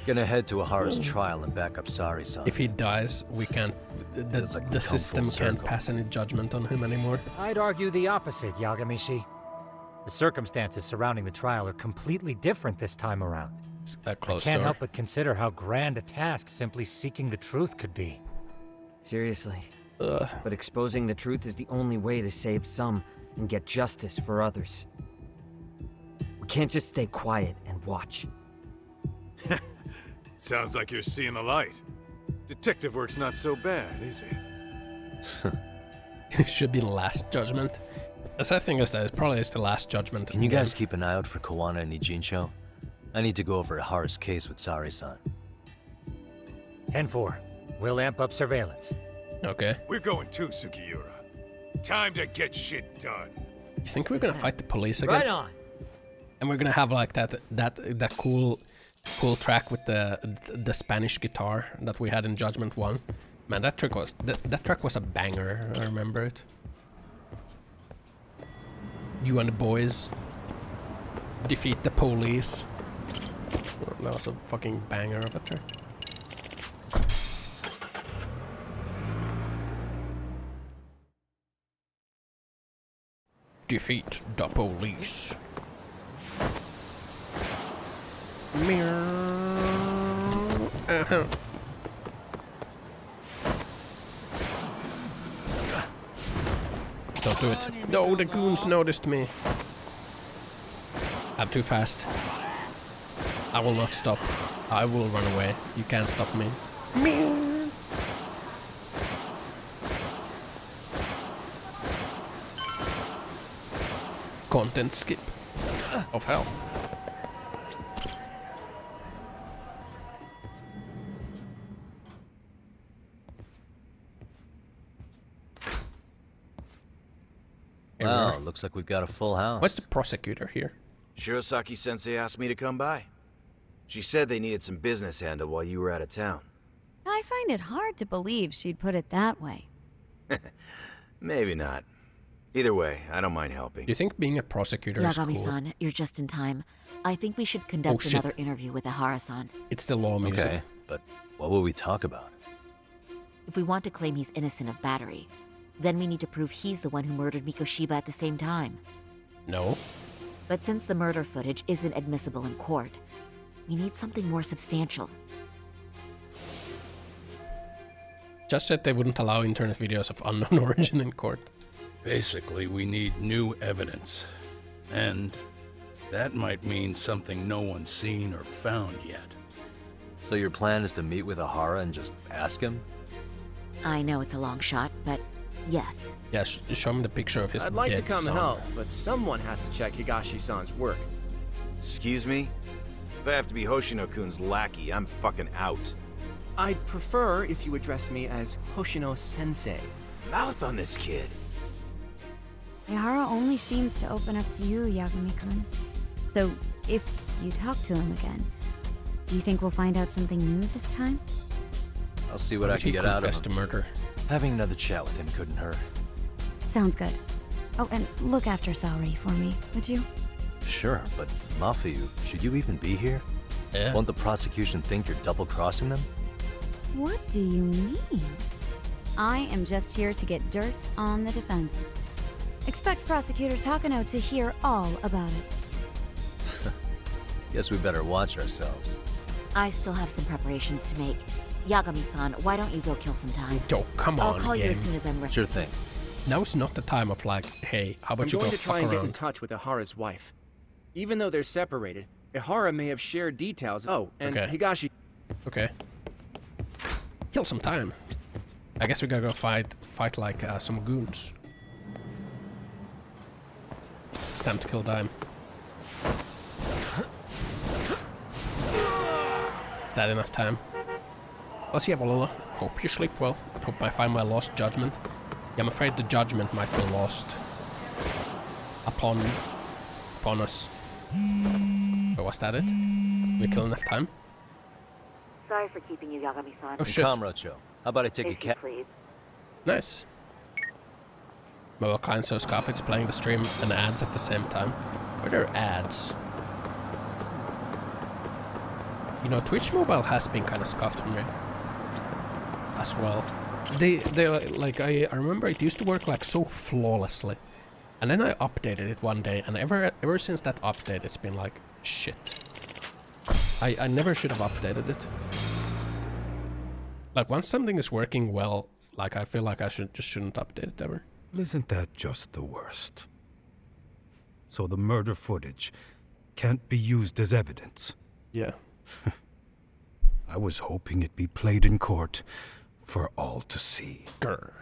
Speaker 4: Gonna head to Ahara's trial and back up Saori-san.
Speaker 1: If he dies, we can't.
Speaker 4: It's like we
Speaker 1: The
Speaker 4: come full
Speaker 1: system can't
Speaker 4: circle.
Speaker 1: pass any judgment on him anymore.
Speaker 5: I'd argue the opposite, Yagamishi. The circumstances surrounding the trial are completely different this time around.
Speaker 1: A close
Speaker 5: I can't
Speaker 1: door.
Speaker 5: help but consider how grand a task simply seeking the truth could be.
Speaker 17: Seriously.
Speaker 1: Ugh.
Speaker 17: But exposing the truth is the only way to save some and get justice for others. We can't just stay quiet and watch.
Speaker 12: Sounds like you're seeing the light. Detective work's not so bad, is it?
Speaker 1: It should be the last judgment. As I think is that it probably is the last judgment.
Speaker 4: Can you guys keep an eye out for Kuwana and Ijincho? I need to go over Ahara's case with Saori-san.
Speaker 5: 10-4. We'll amp up surveillance.
Speaker 1: Okay.
Speaker 12: We're going too, Sukiura. Time to get shit done.
Speaker 1: You think we're gonna fight the police again?
Speaker 5: Right on.
Speaker 1: And we're gonna have like that cool track with the Spanish guitar that we had in Judgment 1. Man, that track was a banger. I remember it. You and the boys defeat the police. Well, that was a fucking banger of a track. Defeat the police. Don't do it. No, the goons noticed me. I'm too fast. I will not stop. I will run away. You can't stop me. Content skip of hell.
Speaker 4: Well, looks like we've got a full house.
Speaker 1: What's the prosecutor here?
Speaker 6: Shirosaki-sensei asked me to come by. She said they needed some business handled while you were out of town.
Speaker 11: I find it hard to believe she'd put it that way.
Speaker 6: Maybe not. Either way, I don't mind helping.
Speaker 1: Do you think being a prosecutor is cool?
Speaker 13: Yagami-san, you're just in time. I think we should conduct another interview with Ihara-san.
Speaker 1: It's the law music.
Speaker 4: Okay, but what will we talk about?
Speaker 13: If we want to claim he's innocent of battery, then we need to prove he's the one who murdered Mikoshiba at the same time.
Speaker 1: No.
Speaker 13: But since the murder footage isn't admissible in court, we need something more substantial.
Speaker 1: Just said they wouldn't allow internet videos of unknown origin in court.
Speaker 22: Basically, we need new evidence. And that might mean something no one's seen or found yet.
Speaker 4: So your plan is to meet with Ihara and just ask him?
Speaker 13: I know it's a long shot, but yes.
Speaker 1: Yeah, show him the picture of his
Speaker 16: I'd like to
Speaker 1: dead
Speaker 16: come
Speaker 1: son.
Speaker 16: and help, but someone has to check Higashi-san's work.
Speaker 6: Excuse me? If I have to be Hoshino-kun's lackey, I'm fucking out.
Speaker 16: I'd prefer if you address me as Hoshino-sensei.
Speaker 6: Mouth on this kid.
Speaker 11: Ihara only seems to open up to you, Yagami-kun. So, if you talk to him again, do you think we'll find out something new this time?
Speaker 4: I'll see what I can get out of him.
Speaker 1: To murder.
Speaker 4: Having another chat with him couldn't hurt.
Speaker 11: Sounds good. Oh, and look after Saori for me, would you?
Speaker 4: Sure, but Mafuyu, should you even be here?
Speaker 1: Yeah.
Speaker 4: Won't the prosecution think you're double-crossing them?
Speaker 11: What do you mean? I am just here to get dirt on the defense. Expect Prosecutor Takano to hear all about it.
Speaker 4: Guess we better watch ourselves.
Speaker 13: I still have some preparations to make. Yagami-san, why don't you go kill some time?
Speaker 1: Yo, come on,
Speaker 13: I'll call you
Speaker 1: game.
Speaker 13: as soon as I'm ready.
Speaker 4: Sure thing.
Speaker 1: Now's not the time of like, hey, how about
Speaker 16: I'm
Speaker 1: you
Speaker 16: going
Speaker 1: go
Speaker 16: to try
Speaker 1: fuck
Speaker 16: and get in
Speaker 1: around?
Speaker 16: touch with Ihara's wife. Even though they're separated, Ihara may have shared details. Oh, and
Speaker 1: Okay.
Speaker 16: Higashi...
Speaker 1: Okay. Kill some time. I guess we gotta go fight like some goons. It's time to kill time. Is that enough time? Let's see, Avalala. Hope you sleep well. Hope I find my lost judgment. Yeah, I'm afraid the judgment might be lost upon us. But was that it? We kill enough time?
Speaker 13: Sorry for keeping you, Yagami-san.
Speaker 1: Oh shit.
Speaker 4: Kamrocho, how about I take a cat?
Speaker 1: Nice. Mobile client so scuff, it's playing the stream and ads at the same time. Where there are ads? You know, Twitch Mobile has been kind of scuffed for me as well. They like I remember it used to work like so flawlessly, and then I updated it one day, and ever since that update, it's been like shit. I never should have updated it. Like once something is working well, like I feel like I shouldn't update it ever.
Speaker 23: Isn't that just the worst? So the murder footage can't be used as evidence.
Speaker 1: Yeah.
Speaker 23: I was hoping it'd be played in court for all to see.
Speaker 1: Grr.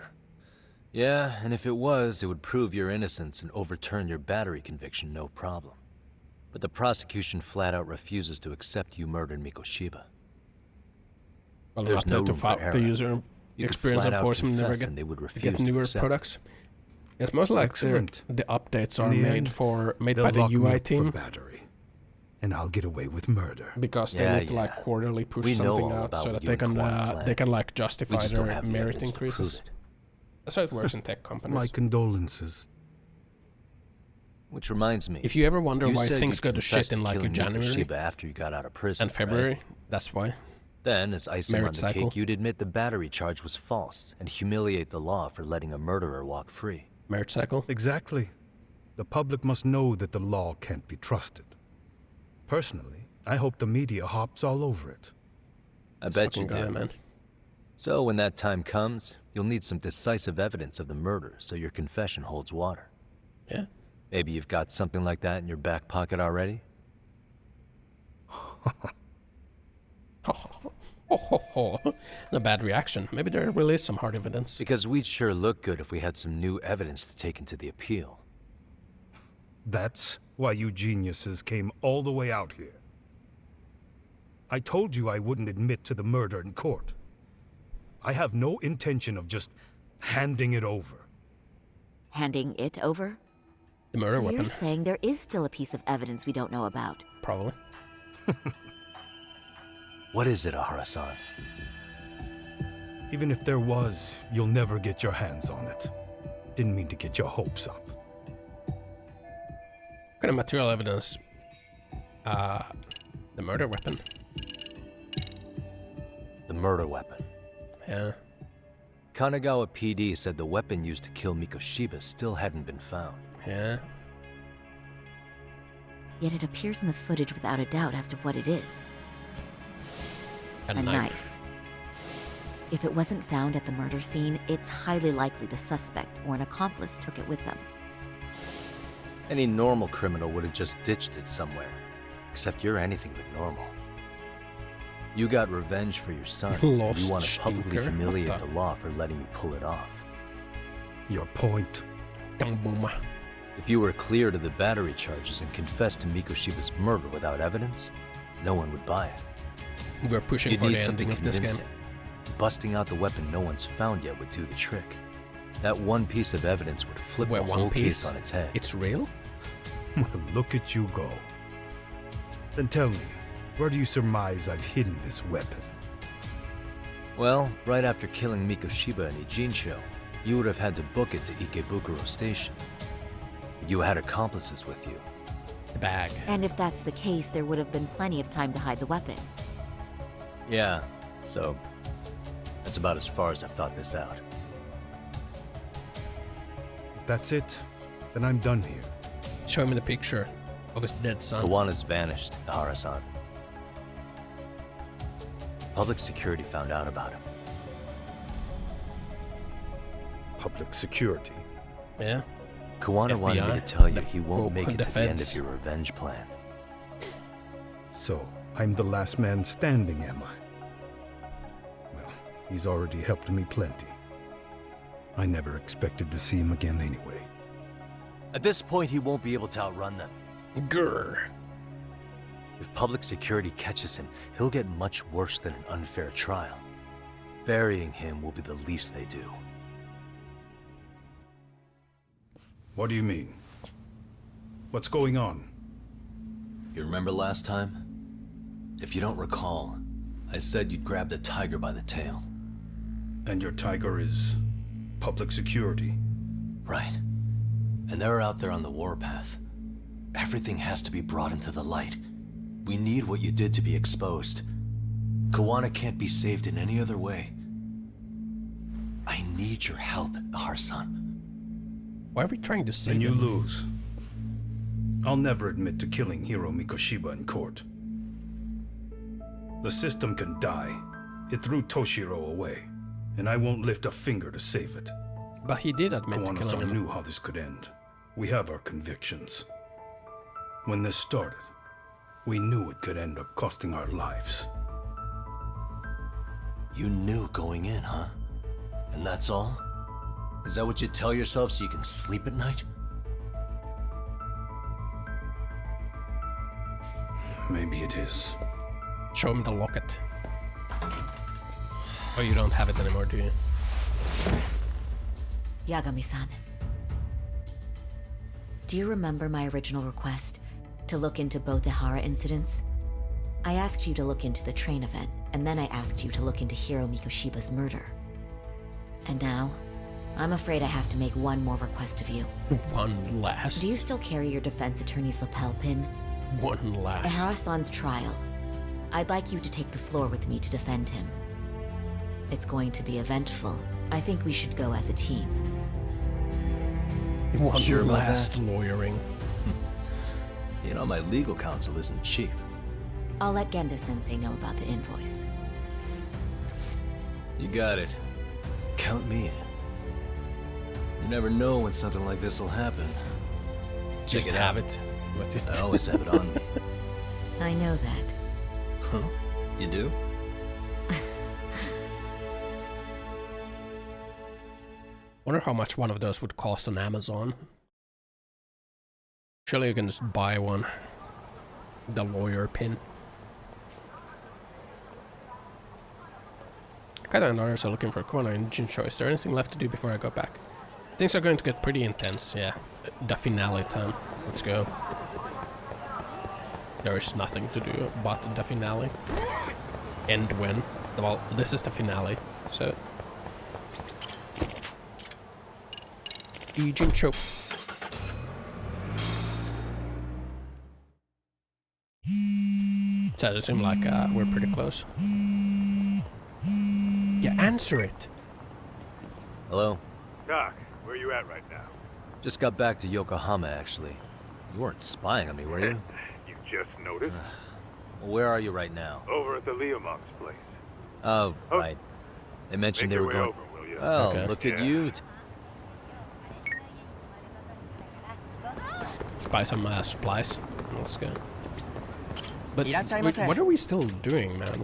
Speaker 4: Yeah, and if it was, it would prove your innocence and overturn your battery conviction, no problem. But the prosecution flat out refuses to accept you murdered Mikoshiba.
Speaker 1: Well,
Speaker 4: There's no room for error.
Speaker 1: The user
Speaker 4: You could
Speaker 1: experience
Speaker 4: flat out
Speaker 1: enforcement never
Speaker 4: confess and they would
Speaker 1: get
Speaker 4: refuse to
Speaker 1: newer
Speaker 4: accept.
Speaker 1: products. It's most like
Speaker 23: Excellent.
Speaker 1: the updates are
Speaker 23: In the
Speaker 1: made
Speaker 23: end,
Speaker 1: made
Speaker 23: they'll
Speaker 1: by the
Speaker 23: lock me
Speaker 1: UI
Speaker 23: up for
Speaker 1: team
Speaker 23: battery, and I'll get away with murder.
Speaker 1: because they need to like quarterly push
Speaker 23: We know
Speaker 1: something
Speaker 23: all
Speaker 1: out
Speaker 23: about
Speaker 1: so
Speaker 23: what
Speaker 1: that
Speaker 23: you
Speaker 1: they
Speaker 23: and
Speaker 1: can
Speaker 23: Kwan plan.
Speaker 1: they can like justify
Speaker 23: just don't
Speaker 1: their
Speaker 23: have the
Speaker 1: merit
Speaker 23: evidence to prove
Speaker 1: increases.
Speaker 23: it.
Speaker 1: That's how it works in tech companies.
Speaker 23: My condolences.
Speaker 4: Which reminds me,
Speaker 1: If you ever wonder
Speaker 4: you
Speaker 1: why
Speaker 4: said
Speaker 1: things
Speaker 4: you
Speaker 1: go to
Speaker 4: confessed
Speaker 1: shit in like
Speaker 4: killing
Speaker 1: January
Speaker 4: Mikoshiba after you got out of prison,
Speaker 1: and February,
Speaker 4: right?
Speaker 1: that's why.
Speaker 4: Then, as icing
Speaker 1: Merit
Speaker 4: on the
Speaker 1: cycle.
Speaker 4: cake, you'd admit the battery charge was false and humiliate the law for letting a murderer walk free.
Speaker 1: Merit cycle.
Speaker 23: Exactly. The public must know that the law can't be trusted. Personally, I hope the media hops all over it.
Speaker 4: I bet you do. Man. So when that time comes, you'll need some decisive evidence of the murder so your confession holds water.
Speaker 1: Yeah.
Speaker 4: Maybe you've got something like that in your back pocket already?
Speaker 1: A bad reaction. Maybe there really is some hard evidence.
Speaker 4: Because we'd sure look good if we had some new evidence to take into the appeal.
Speaker 23: That's why you geniuses came all the way out here. I told you I wouldn't admit to the murder in court. I have no intention of just handing it over.
Speaker 13: Handing it over?
Speaker 1: The murder
Speaker 13: so
Speaker 1: weapon.
Speaker 13: You're saying there is still a piece of evidence we don't know about?
Speaker 1: Probably.
Speaker 4: What is it, Ahara-san?
Speaker 23: Even if there was, you'll never get your hands on it. Didn't mean to get your hopes up.
Speaker 1: What kind of material evidence? The murder weapon.
Speaker 4: The murder weapon.
Speaker 1: Yeah.
Speaker 4: Kanagawa PD said the weapon used to kill Mikoshiba still hadn't been found.
Speaker 1: Yeah.
Speaker 13: Yet it appears in the footage without a doubt as to what it is.
Speaker 1: A knife.
Speaker 13: If it wasn't found at the murder scene, it's highly likely the suspect or an accomplice took it with them.
Speaker 4: Any normal criminal would have just ditched it somewhere. Except you're anything but normal. You got revenge for your son.
Speaker 1: Lost
Speaker 4: you want to publicly
Speaker 1: stinker.
Speaker 4: humiliate the law for letting you pull it off.
Speaker 23: Your point?
Speaker 4: If you were clear to the battery charges and confessed to Mikoshiba's murder without evidence, no one would buy it.
Speaker 1: We're pushing
Speaker 4: You'd
Speaker 1: for the
Speaker 4: need something
Speaker 1: ending of this game.
Speaker 4: convincing. Busting out the weapon no one's found yet would do the trick. That one piece of evidence would flip the whole case on its head.
Speaker 1: It's real?
Speaker 23: Well, look at you go. Then tell me, where do you surmise I've hidden this weapon?
Speaker 4: Well, right after killing Mikoshiba in Ijincho, you would have had to book it to Ikebukuro Station. You had accomplices with you.
Speaker 1: The bag.
Speaker 13: And if that's the case, there would have been plenty of time to hide the weapon.
Speaker 4: Yeah, so that's about as far as I've thought this out.
Speaker 23: If that's it, then I'm done here.
Speaker 1: Show me the picture of his dead son.
Speaker 4: Kawana's vanished, Ahara-san. Public security found out about him.
Speaker 23: Public security?
Speaker 1: Yeah.
Speaker 4: Kawana
Speaker 1: FBI,
Speaker 4: wanted me to tell you he won't make it
Speaker 1: the
Speaker 4: to the end
Speaker 1: feds.
Speaker 4: of your revenge plan.
Speaker 23: So, I'm the last man standing, am I? Well, he's already helped me plenty. I never expected to see him again anyway.
Speaker 4: At this point, he won't be able to outrun them.
Speaker 1: Grr.
Speaker 4: If public security catches him, he'll get much worse than an unfair trial. Burying him will be the least they do.
Speaker 23: What do you mean? What's going on?
Speaker 10: You remember last time? If you don't recall, I said you'd grabbed a tiger by the tail.
Speaker 23: And your tiger is public security?
Speaker 10: Right. And they're out there on the warpath. Everything has to be brought into the light. We need what you did to be exposed. Kawana can't be saved in any other way. I need your help, Ahara-san.
Speaker 1: Why are we trying to save
Speaker 23: Then you
Speaker 1: him?
Speaker 23: lose. I'll never admit to killing Hiro Mikoshiba in court. The system can die. It threw Toshiro away, and I won't lift a finger to save it.
Speaker 1: But he did admit to killing
Speaker 23: Kawana-san
Speaker 1: him.
Speaker 23: knew how this could end. We have our convictions. When this started, we knew it could end up costing our lives.
Speaker 10: You knew going in, huh? And that's all? Is that what you tell yourself so you can sleep at night?
Speaker 23: Maybe it is.
Speaker 1: Show him the locket. Oh, you don't have it anymore, do you?
Speaker 13: Yagami-san. Do you remember my original request to look into both the Hara incidents? I asked you to look into the train event, and then I asked you to look into Hiro Mikoshiba's murder. And now, I'm afraid I have to make one more request of you.
Speaker 1: One last.
Speaker 13: Do you still carry your defense attorney's lapel pin?
Speaker 1: One last.
Speaker 13: Ahara-san's trial. I'd like you to take the floor with me to defend him. It's going to be eventful. I think we should go as a team.
Speaker 1: One
Speaker 4: Sure about
Speaker 1: last
Speaker 4: that?
Speaker 1: lawyering.
Speaker 4: You know, my legal counsel isn't cheap.
Speaker 13: I'll let Genda-sensei know about the invoice.
Speaker 4: You got it. Count me in. You never know when something like this will happen.
Speaker 1: Just
Speaker 4: Check it
Speaker 1: have
Speaker 4: out.
Speaker 1: it. What's it?
Speaker 4: I always have it on me.
Speaker 13: I know that.
Speaker 4: Huh? You do?
Speaker 1: Wonder how much one of those would cost on Amazon. Surely you can just buy one. The lawyer pin. Kata and others are looking for a corner in Jinsho. Is there anything left to do before I go back? Things are going to get pretty intense, yeah. The finale time. Let's go. There is nothing to do but the finale. End when. Well, this is the finale, so... Jinsho. So it does seem like we're pretty close. Yeah, answer it.
Speaker 4: Hello?
Speaker 12: Doc, where you at right now?
Speaker 4: Just got back to Yokohama, actually. You weren't spying on me, were you?
Speaker 12: You just noticed?
Speaker 4: Where are you right now?
Speaker 12: Over at the Leomont's place.
Speaker 4: Oh, right. They mentioned
Speaker 12: Make
Speaker 4: they
Speaker 12: your
Speaker 4: were
Speaker 12: way
Speaker 4: going...
Speaker 12: over, will you?
Speaker 4: Oh,
Speaker 1: Okay.
Speaker 4: look at
Speaker 12: Yeah.
Speaker 4: you.
Speaker 1: Let's buy some supplies. Let's go. But
Speaker 3: Irashaimase.
Speaker 1: wait, what are we still doing, man?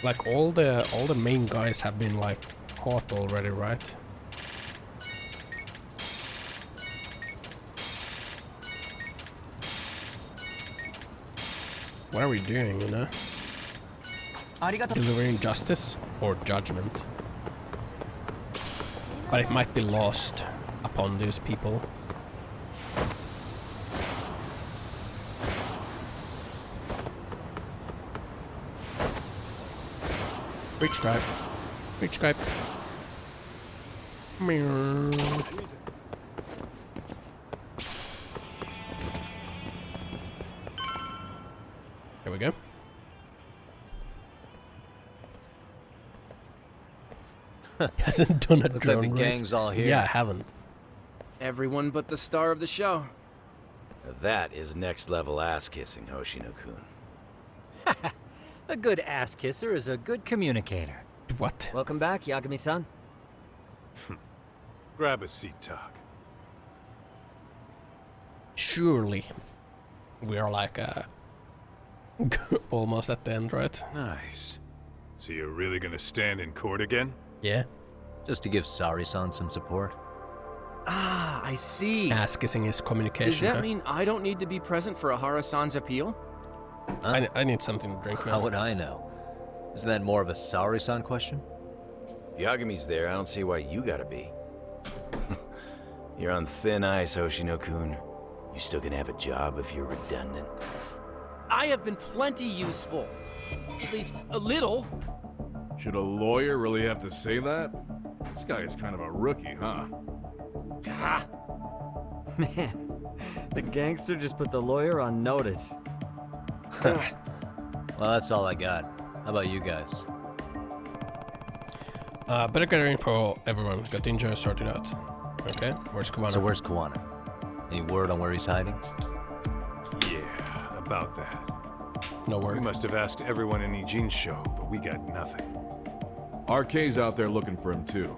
Speaker 1: Like all the main guys have been like caught already, right? What are we doing, you know? Delivering justice or judgment? But it might be lost upon these people. Reach Skype. Reach Skype. Meow. There we go. Hasn't done a
Speaker 4: Looks like
Speaker 1: drone
Speaker 4: the
Speaker 1: race.
Speaker 4: gang's all here.
Speaker 1: Yeah, I haven't.
Speaker 16: Everyone but the star of the show.
Speaker 6: That is next level ass kissing, Hoshino-kun.
Speaker 5: A good ass kisser is a good communicator.
Speaker 1: What?
Speaker 17: Welcome back, Yagami-san.
Speaker 12: Grab a seat, Doc.
Speaker 1: Surely. We are like almost at the end, right?
Speaker 12: Nice. So you're really gonna stand in court again?
Speaker 1: Yeah.
Speaker 4: Just to give Sari-san some support.
Speaker 16: Ah, I see.
Speaker 1: Ass kissing is communication.
Speaker 16: Does that
Speaker 1: huh?
Speaker 16: mean I don't need to be present for Ahara-san's appeal?
Speaker 4: Huh?
Speaker 1: I need something to drink, man.
Speaker 4: How would I know? Isn't that more of a Sari-san question?
Speaker 6: If Yagami's there, I don't see why you gotta be. You're on thin ice, Hoshino-kun. You still gonna have a job if you're redundant.
Speaker 16: I have been plenty useful. At least a little.
Speaker 14: Should a lawyer really have to say that? This guy is kind of a rookie, huh?
Speaker 16: Ah.
Speaker 17: Man, the gangster just put the lawyer on notice.
Speaker 4: Well, that's all I got. How about you guys?
Speaker 1: Better get info, everyone. Got the injury sorted out. Okay, where's Kawana?
Speaker 4: So where's Kawana? Any word on where he's hiding?
Speaker 12: Yeah, about that.
Speaker 1: No word.
Speaker 12: We must have asked everyone in Jinsho, but we got nothing.
Speaker 14: RK's out there looking for him too.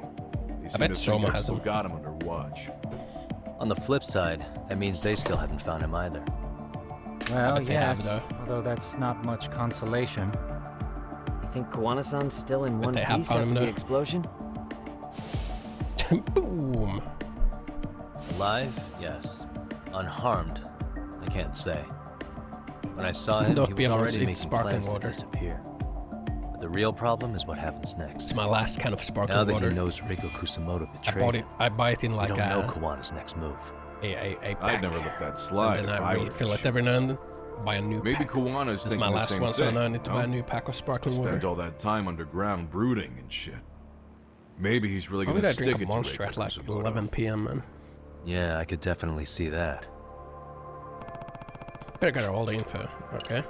Speaker 1: I bet Soma has him.
Speaker 14: Got him under watch.
Speaker 4: On the flip side, that means they still haven't found him either.
Speaker 5: Well,
Speaker 1: bet they have,
Speaker 5: yes,
Speaker 1: though.
Speaker 5: although that's not much consolation.
Speaker 17: You think Kawana-san's still in one
Speaker 1: they have
Speaker 17: piece
Speaker 1: found
Speaker 17: after
Speaker 1: him,
Speaker 17: the
Speaker 1: though.
Speaker 17: explosion?
Speaker 1: Boom.
Speaker 4: Alive? Yes. Unharmed? I can't say. When I saw him,
Speaker 1: Don't
Speaker 4: he
Speaker 1: be
Speaker 4: was
Speaker 1: honest,
Speaker 4: already
Speaker 1: it's
Speaker 4: making
Speaker 1: sparkling
Speaker 4: plans
Speaker 1: water.
Speaker 4: to disappear. But the real problem is what happens next.
Speaker 1: It's my last kind of sparkling
Speaker 4: Now that
Speaker 1: water.
Speaker 4: he knows Reiko Kusamoto betrayed
Speaker 1: I bought it.
Speaker 4: him,
Speaker 1: I buy it in like
Speaker 4: you don't know Kawana's next move.
Speaker 1: a pack.
Speaker 14: I'd never let that slide.
Speaker 1: And then
Speaker 14: if
Speaker 1: I
Speaker 14: were
Speaker 1: refill
Speaker 14: in
Speaker 1: it every now and then. Buy a new
Speaker 14: Maybe
Speaker 1: pack.
Speaker 14: Kawana's
Speaker 1: This is
Speaker 14: thinking
Speaker 1: my
Speaker 14: the
Speaker 1: last
Speaker 14: same
Speaker 1: one, so
Speaker 14: thing,
Speaker 1: now I need to
Speaker 14: no?
Speaker 1: buy a new pack of sparkling
Speaker 14: Spent
Speaker 1: water.
Speaker 14: all that time underground brooding and shit. Maybe he's really
Speaker 1: Why
Speaker 14: gonna
Speaker 1: would I
Speaker 14: stick
Speaker 1: drink
Speaker 14: it
Speaker 1: a
Speaker 14: to
Speaker 1: Monster
Speaker 14: Reiko
Speaker 1: at like
Speaker 14: Kusamoto.
Speaker 1: 11 p.m. man?
Speaker 4: Yeah, I could definitely see that.
Speaker 1: Better get all the info, okay?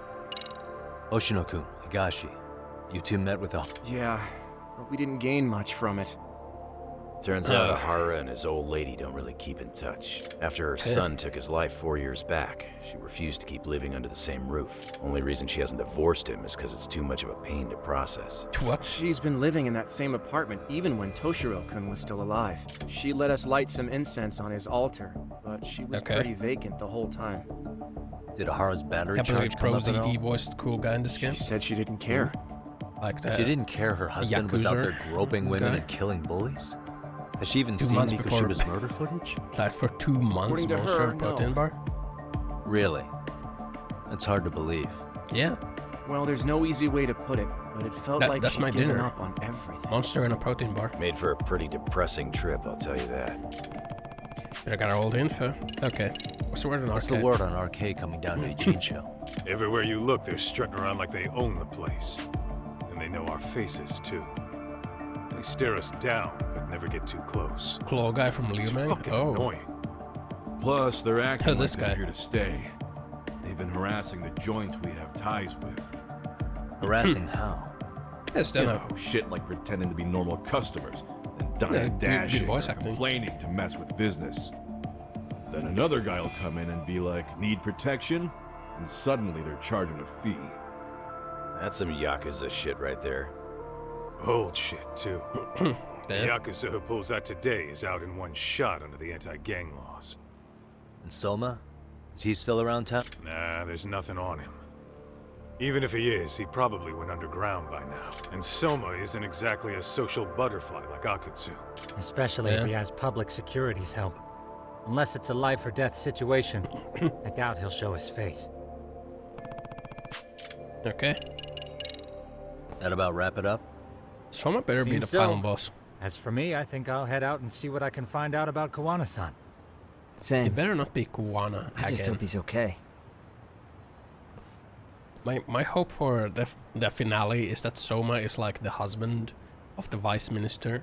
Speaker 4: Oshino-kun, Higashi, you two met with the...
Speaker 16: Yeah, but we didn't gain much from it.
Speaker 6: Turns out Ahara and his old lady don't really keep in touch. After her son took his life 4 years back, she refused to keep living under the same roof. Only reason she hasn't divorced him is because it's too much of a pain to process.
Speaker 1: What?
Speaker 16: She's been living in that same apartment even when Toshiro-kun was still alive. She let us light some incense on his altar, but she was pretty vacant the whole time.
Speaker 4: Did Ahara's battery charge come up at all?
Speaker 1: voiced cool guy in this game.
Speaker 16: She said she didn't care.
Speaker 1: Like that.
Speaker 4: She didn't care her husband was out there groping women and killing bullies? Has she even seen Mikoshiba's murder footage?
Speaker 1: Like for 2 months, monster of protein bar?
Speaker 4: Really? That's hard to believe.
Speaker 1: Yeah.
Speaker 16: Well, there's no easy way to put it, but it felt like
Speaker 1: that's
Speaker 16: she'd
Speaker 1: my
Speaker 16: given
Speaker 1: dinner.
Speaker 16: up on everything.
Speaker 1: Monster and a protein bar.
Speaker 6: Made for a pretty depressing trip, I'll tell you that.
Speaker 1: I got all the info. Okay. What's the word on
Speaker 4: What's
Speaker 1: arcade?
Speaker 4: the word on arcade coming down to Ijincho?
Speaker 12: Everywhere you look, they're strutting around like they own the place. And they know our faces, too. They stare us down, but never get too close.
Speaker 1: Claw guy from Liu Mang?
Speaker 12: Fucking annoying.
Speaker 14: Plus, they're acting
Speaker 1: this
Speaker 14: like they're
Speaker 1: guy.
Speaker 14: here to stay. They've been harassing the joints we have ties with.
Speaker 4: Harassing how?
Speaker 1: Yes,
Speaker 14: You know, shit like pretending to be normal customers and dying dashing
Speaker 1: voice
Speaker 14: or
Speaker 1: acting.
Speaker 14: complaining to mess with business. Then another guy will come in and be like, need protection? And suddenly they're charging a fee.
Speaker 6: That's some Yakuza shit right there.
Speaker 12: Old shit, too. The Yakuza who pulls that today is out in one shot under the anti-gang laws.
Speaker 4: And Soma? Is he still around town?
Speaker 12: Nah, there's nothing on him. Even if he is, he probably went underground by now. And Soma isn't exactly a social butterfly like Akutsu.
Speaker 5: Especially if he has public security's help. Unless it's a life or death situation, I doubt he'll show his face.
Speaker 1: Okay.
Speaker 4: That about wrap it up?
Speaker 1: Soma better be the
Speaker 5: Seems so.
Speaker 1: final boss.
Speaker 5: As for me, I think I'll head out and see what I can find out about Kawana-san.
Speaker 3: Same.
Speaker 1: It better not be Kuwana
Speaker 3: I just
Speaker 1: again.
Speaker 3: hope he's okay.
Speaker 1: My hope for the finale is that Soma is like the husband of the vice minister,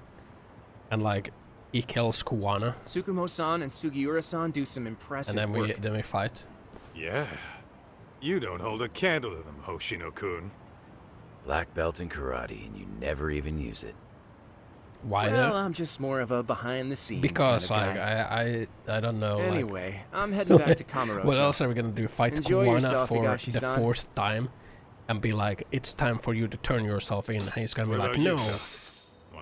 Speaker 1: and like he kills Kuwana,
Speaker 16: Tsukumo-san and Sugiura-san do some impressive
Speaker 1: and
Speaker 16: work.
Speaker 1: then we fight.
Speaker 12: Yeah. You don't hold a candle to them, Hoshino-kun.
Speaker 6: Black belt in karate, and you never even use it.
Speaker 1: Why
Speaker 16: Well,
Speaker 1: though?
Speaker 16: I'm just more of a behind-the-scenes
Speaker 1: Because
Speaker 16: kind of
Speaker 1: like
Speaker 16: guy.
Speaker 1: I don't know. like-
Speaker 16: Anyway, I'm heading back to Kamurocho.
Speaker 1: What else are we gonna do? Fight
Speaker 16: Enjoy
Speaker 1: Kuwana
Speaker 16: yourself,
Speaker 1: for the
Speaker 16: Higashi-san.
Speaker 1: 4th time, and be like, it's time for you to turn yourself in. And he's gonna be
Speaker 12: What
Speaker 1: like,
Speaker 12: about you,
Speaker 1: no,
Speaker 12: Chuck?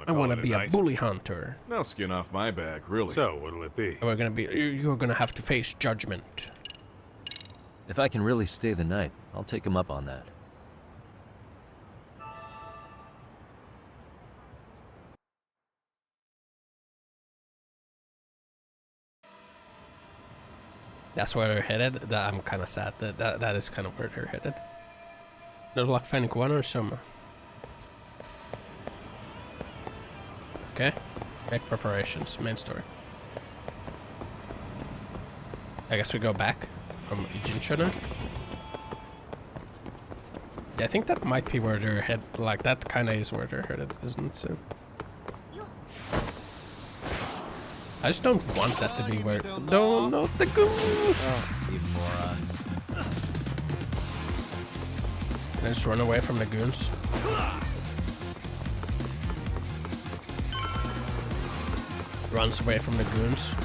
Speaker 1: I want to
Speaker 12: it
Speaker 1: be a
Speaker 12: night?
Speaker 1: bully hunter.
Speaker 14: No skin off my back, really.
Speaker 12: So, what'll it be?
Speaker 1: And we're gonna be, you're gonna have to face judgment.
Speaker 4: If I can really stay the night, I'll take him up on that.
Speaker 1: That's where they're headed. That I'm kind of sad. That is kind of where they're headed. There's like finding Kuwana or Soma. Okay. Make preparations. Main story. I guess we go back from Ijincho now. Yeah, I think that might be where they're headed. Like that kind of is where they're headed, isn't it? So. I just don't want that to be where. No, not the goose!
Speaker 4: Oh, you morons.
Speaker 1: Can I just run away from the goons? Runs away from the goons.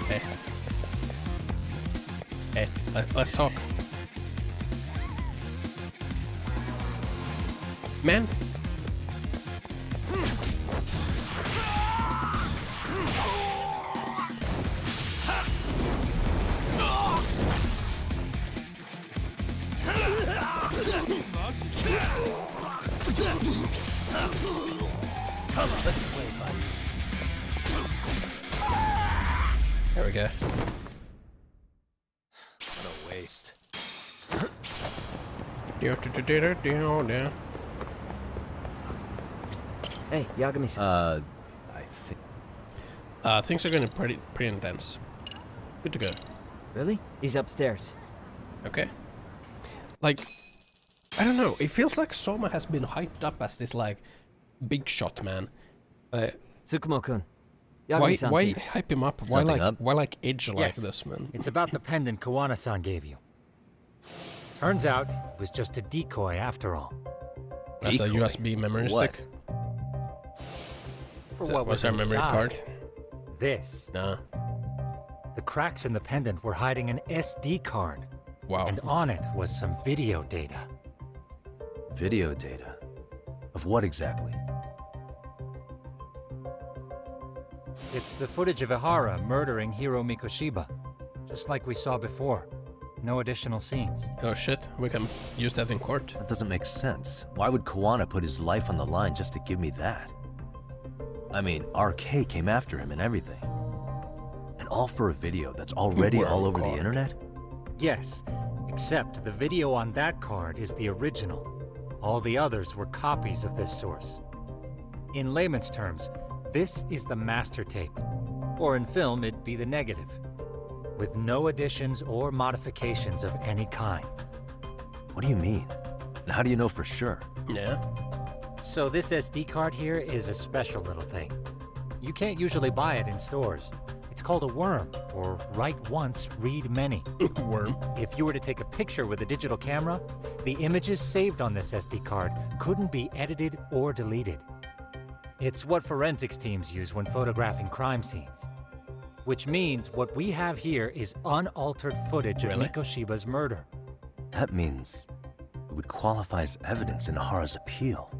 Speaker 1: Hey. Hey, let's talk. Man. There we go.
Speaker 4: What a waste.
Speaker 3: Hey, Yagami-san.
Speaker 4: I think...
Speaker 1: Things are getting pretty intense. Good to go.
Speaker 3: Really? He's upstairs.
Speaker 1: Okay. Like, I don't know. It feels like Soma has been hyped up as this, like, big shot man.
Speaker 3: Tsukumo-kun.
Speaker 1: Why hype him up? Why like edge like
Speaker 5: Yes.
Speaker 1: this, man?
Speaker 5: It's about the pendant Kawana-san gave you. Turns out it was just a decoy after all.
Speaker 1: That's a USB memory stick.
Speaker 5: For what was
Speaker 1: our memory
Speaker 5: inside.
Speaker 1: card?
Speaker 5: This.
Speaker 1: Nah.
Speaker 5: The cracks in the pendant were hiding an SD card.
Speaker 1: Wow.
Speaker 5: And on it was some video data.
Speaker 4: Video data? Of what exactly?
Speaker 5: It's the footage of Ihara murdering Hiro Mikoshiba, just like we saw before. No additional scenes.
Speaker 1: Oh shit, we can use that in court.
Speaker 4: That doesn't make sense. Why would Kawana put his life on the line just to give me that? I mean, RK came after him and everything. And all for a video that's already all over the internet?
Speaker 5: Yes, except the video on that card is the original. All the others were copies of this source. In layman's terms, this is the master tape. Or in film, it'd be the negative. With no additions or modifications of any kind.
Speaker 4: What do you mean? And how do you know for sure?
Speaker 1: Yeah.
Speaker 5: So this SD card here is a special little thing. You can't usually buy it in stores. It's called a worm, or write once, read many.
Speaker 1: Worm.
Speaker 5: If you were to take a picture with a digital camera, the images saved on this SD card couldn't be edited or deleted. It's what forensics teams use when photographing crime scenes. Which means what we have here is unaltered footage of Mikoshiba's murder.
Speaker 4: That means it would qualify as evidence in Ihara's appeal.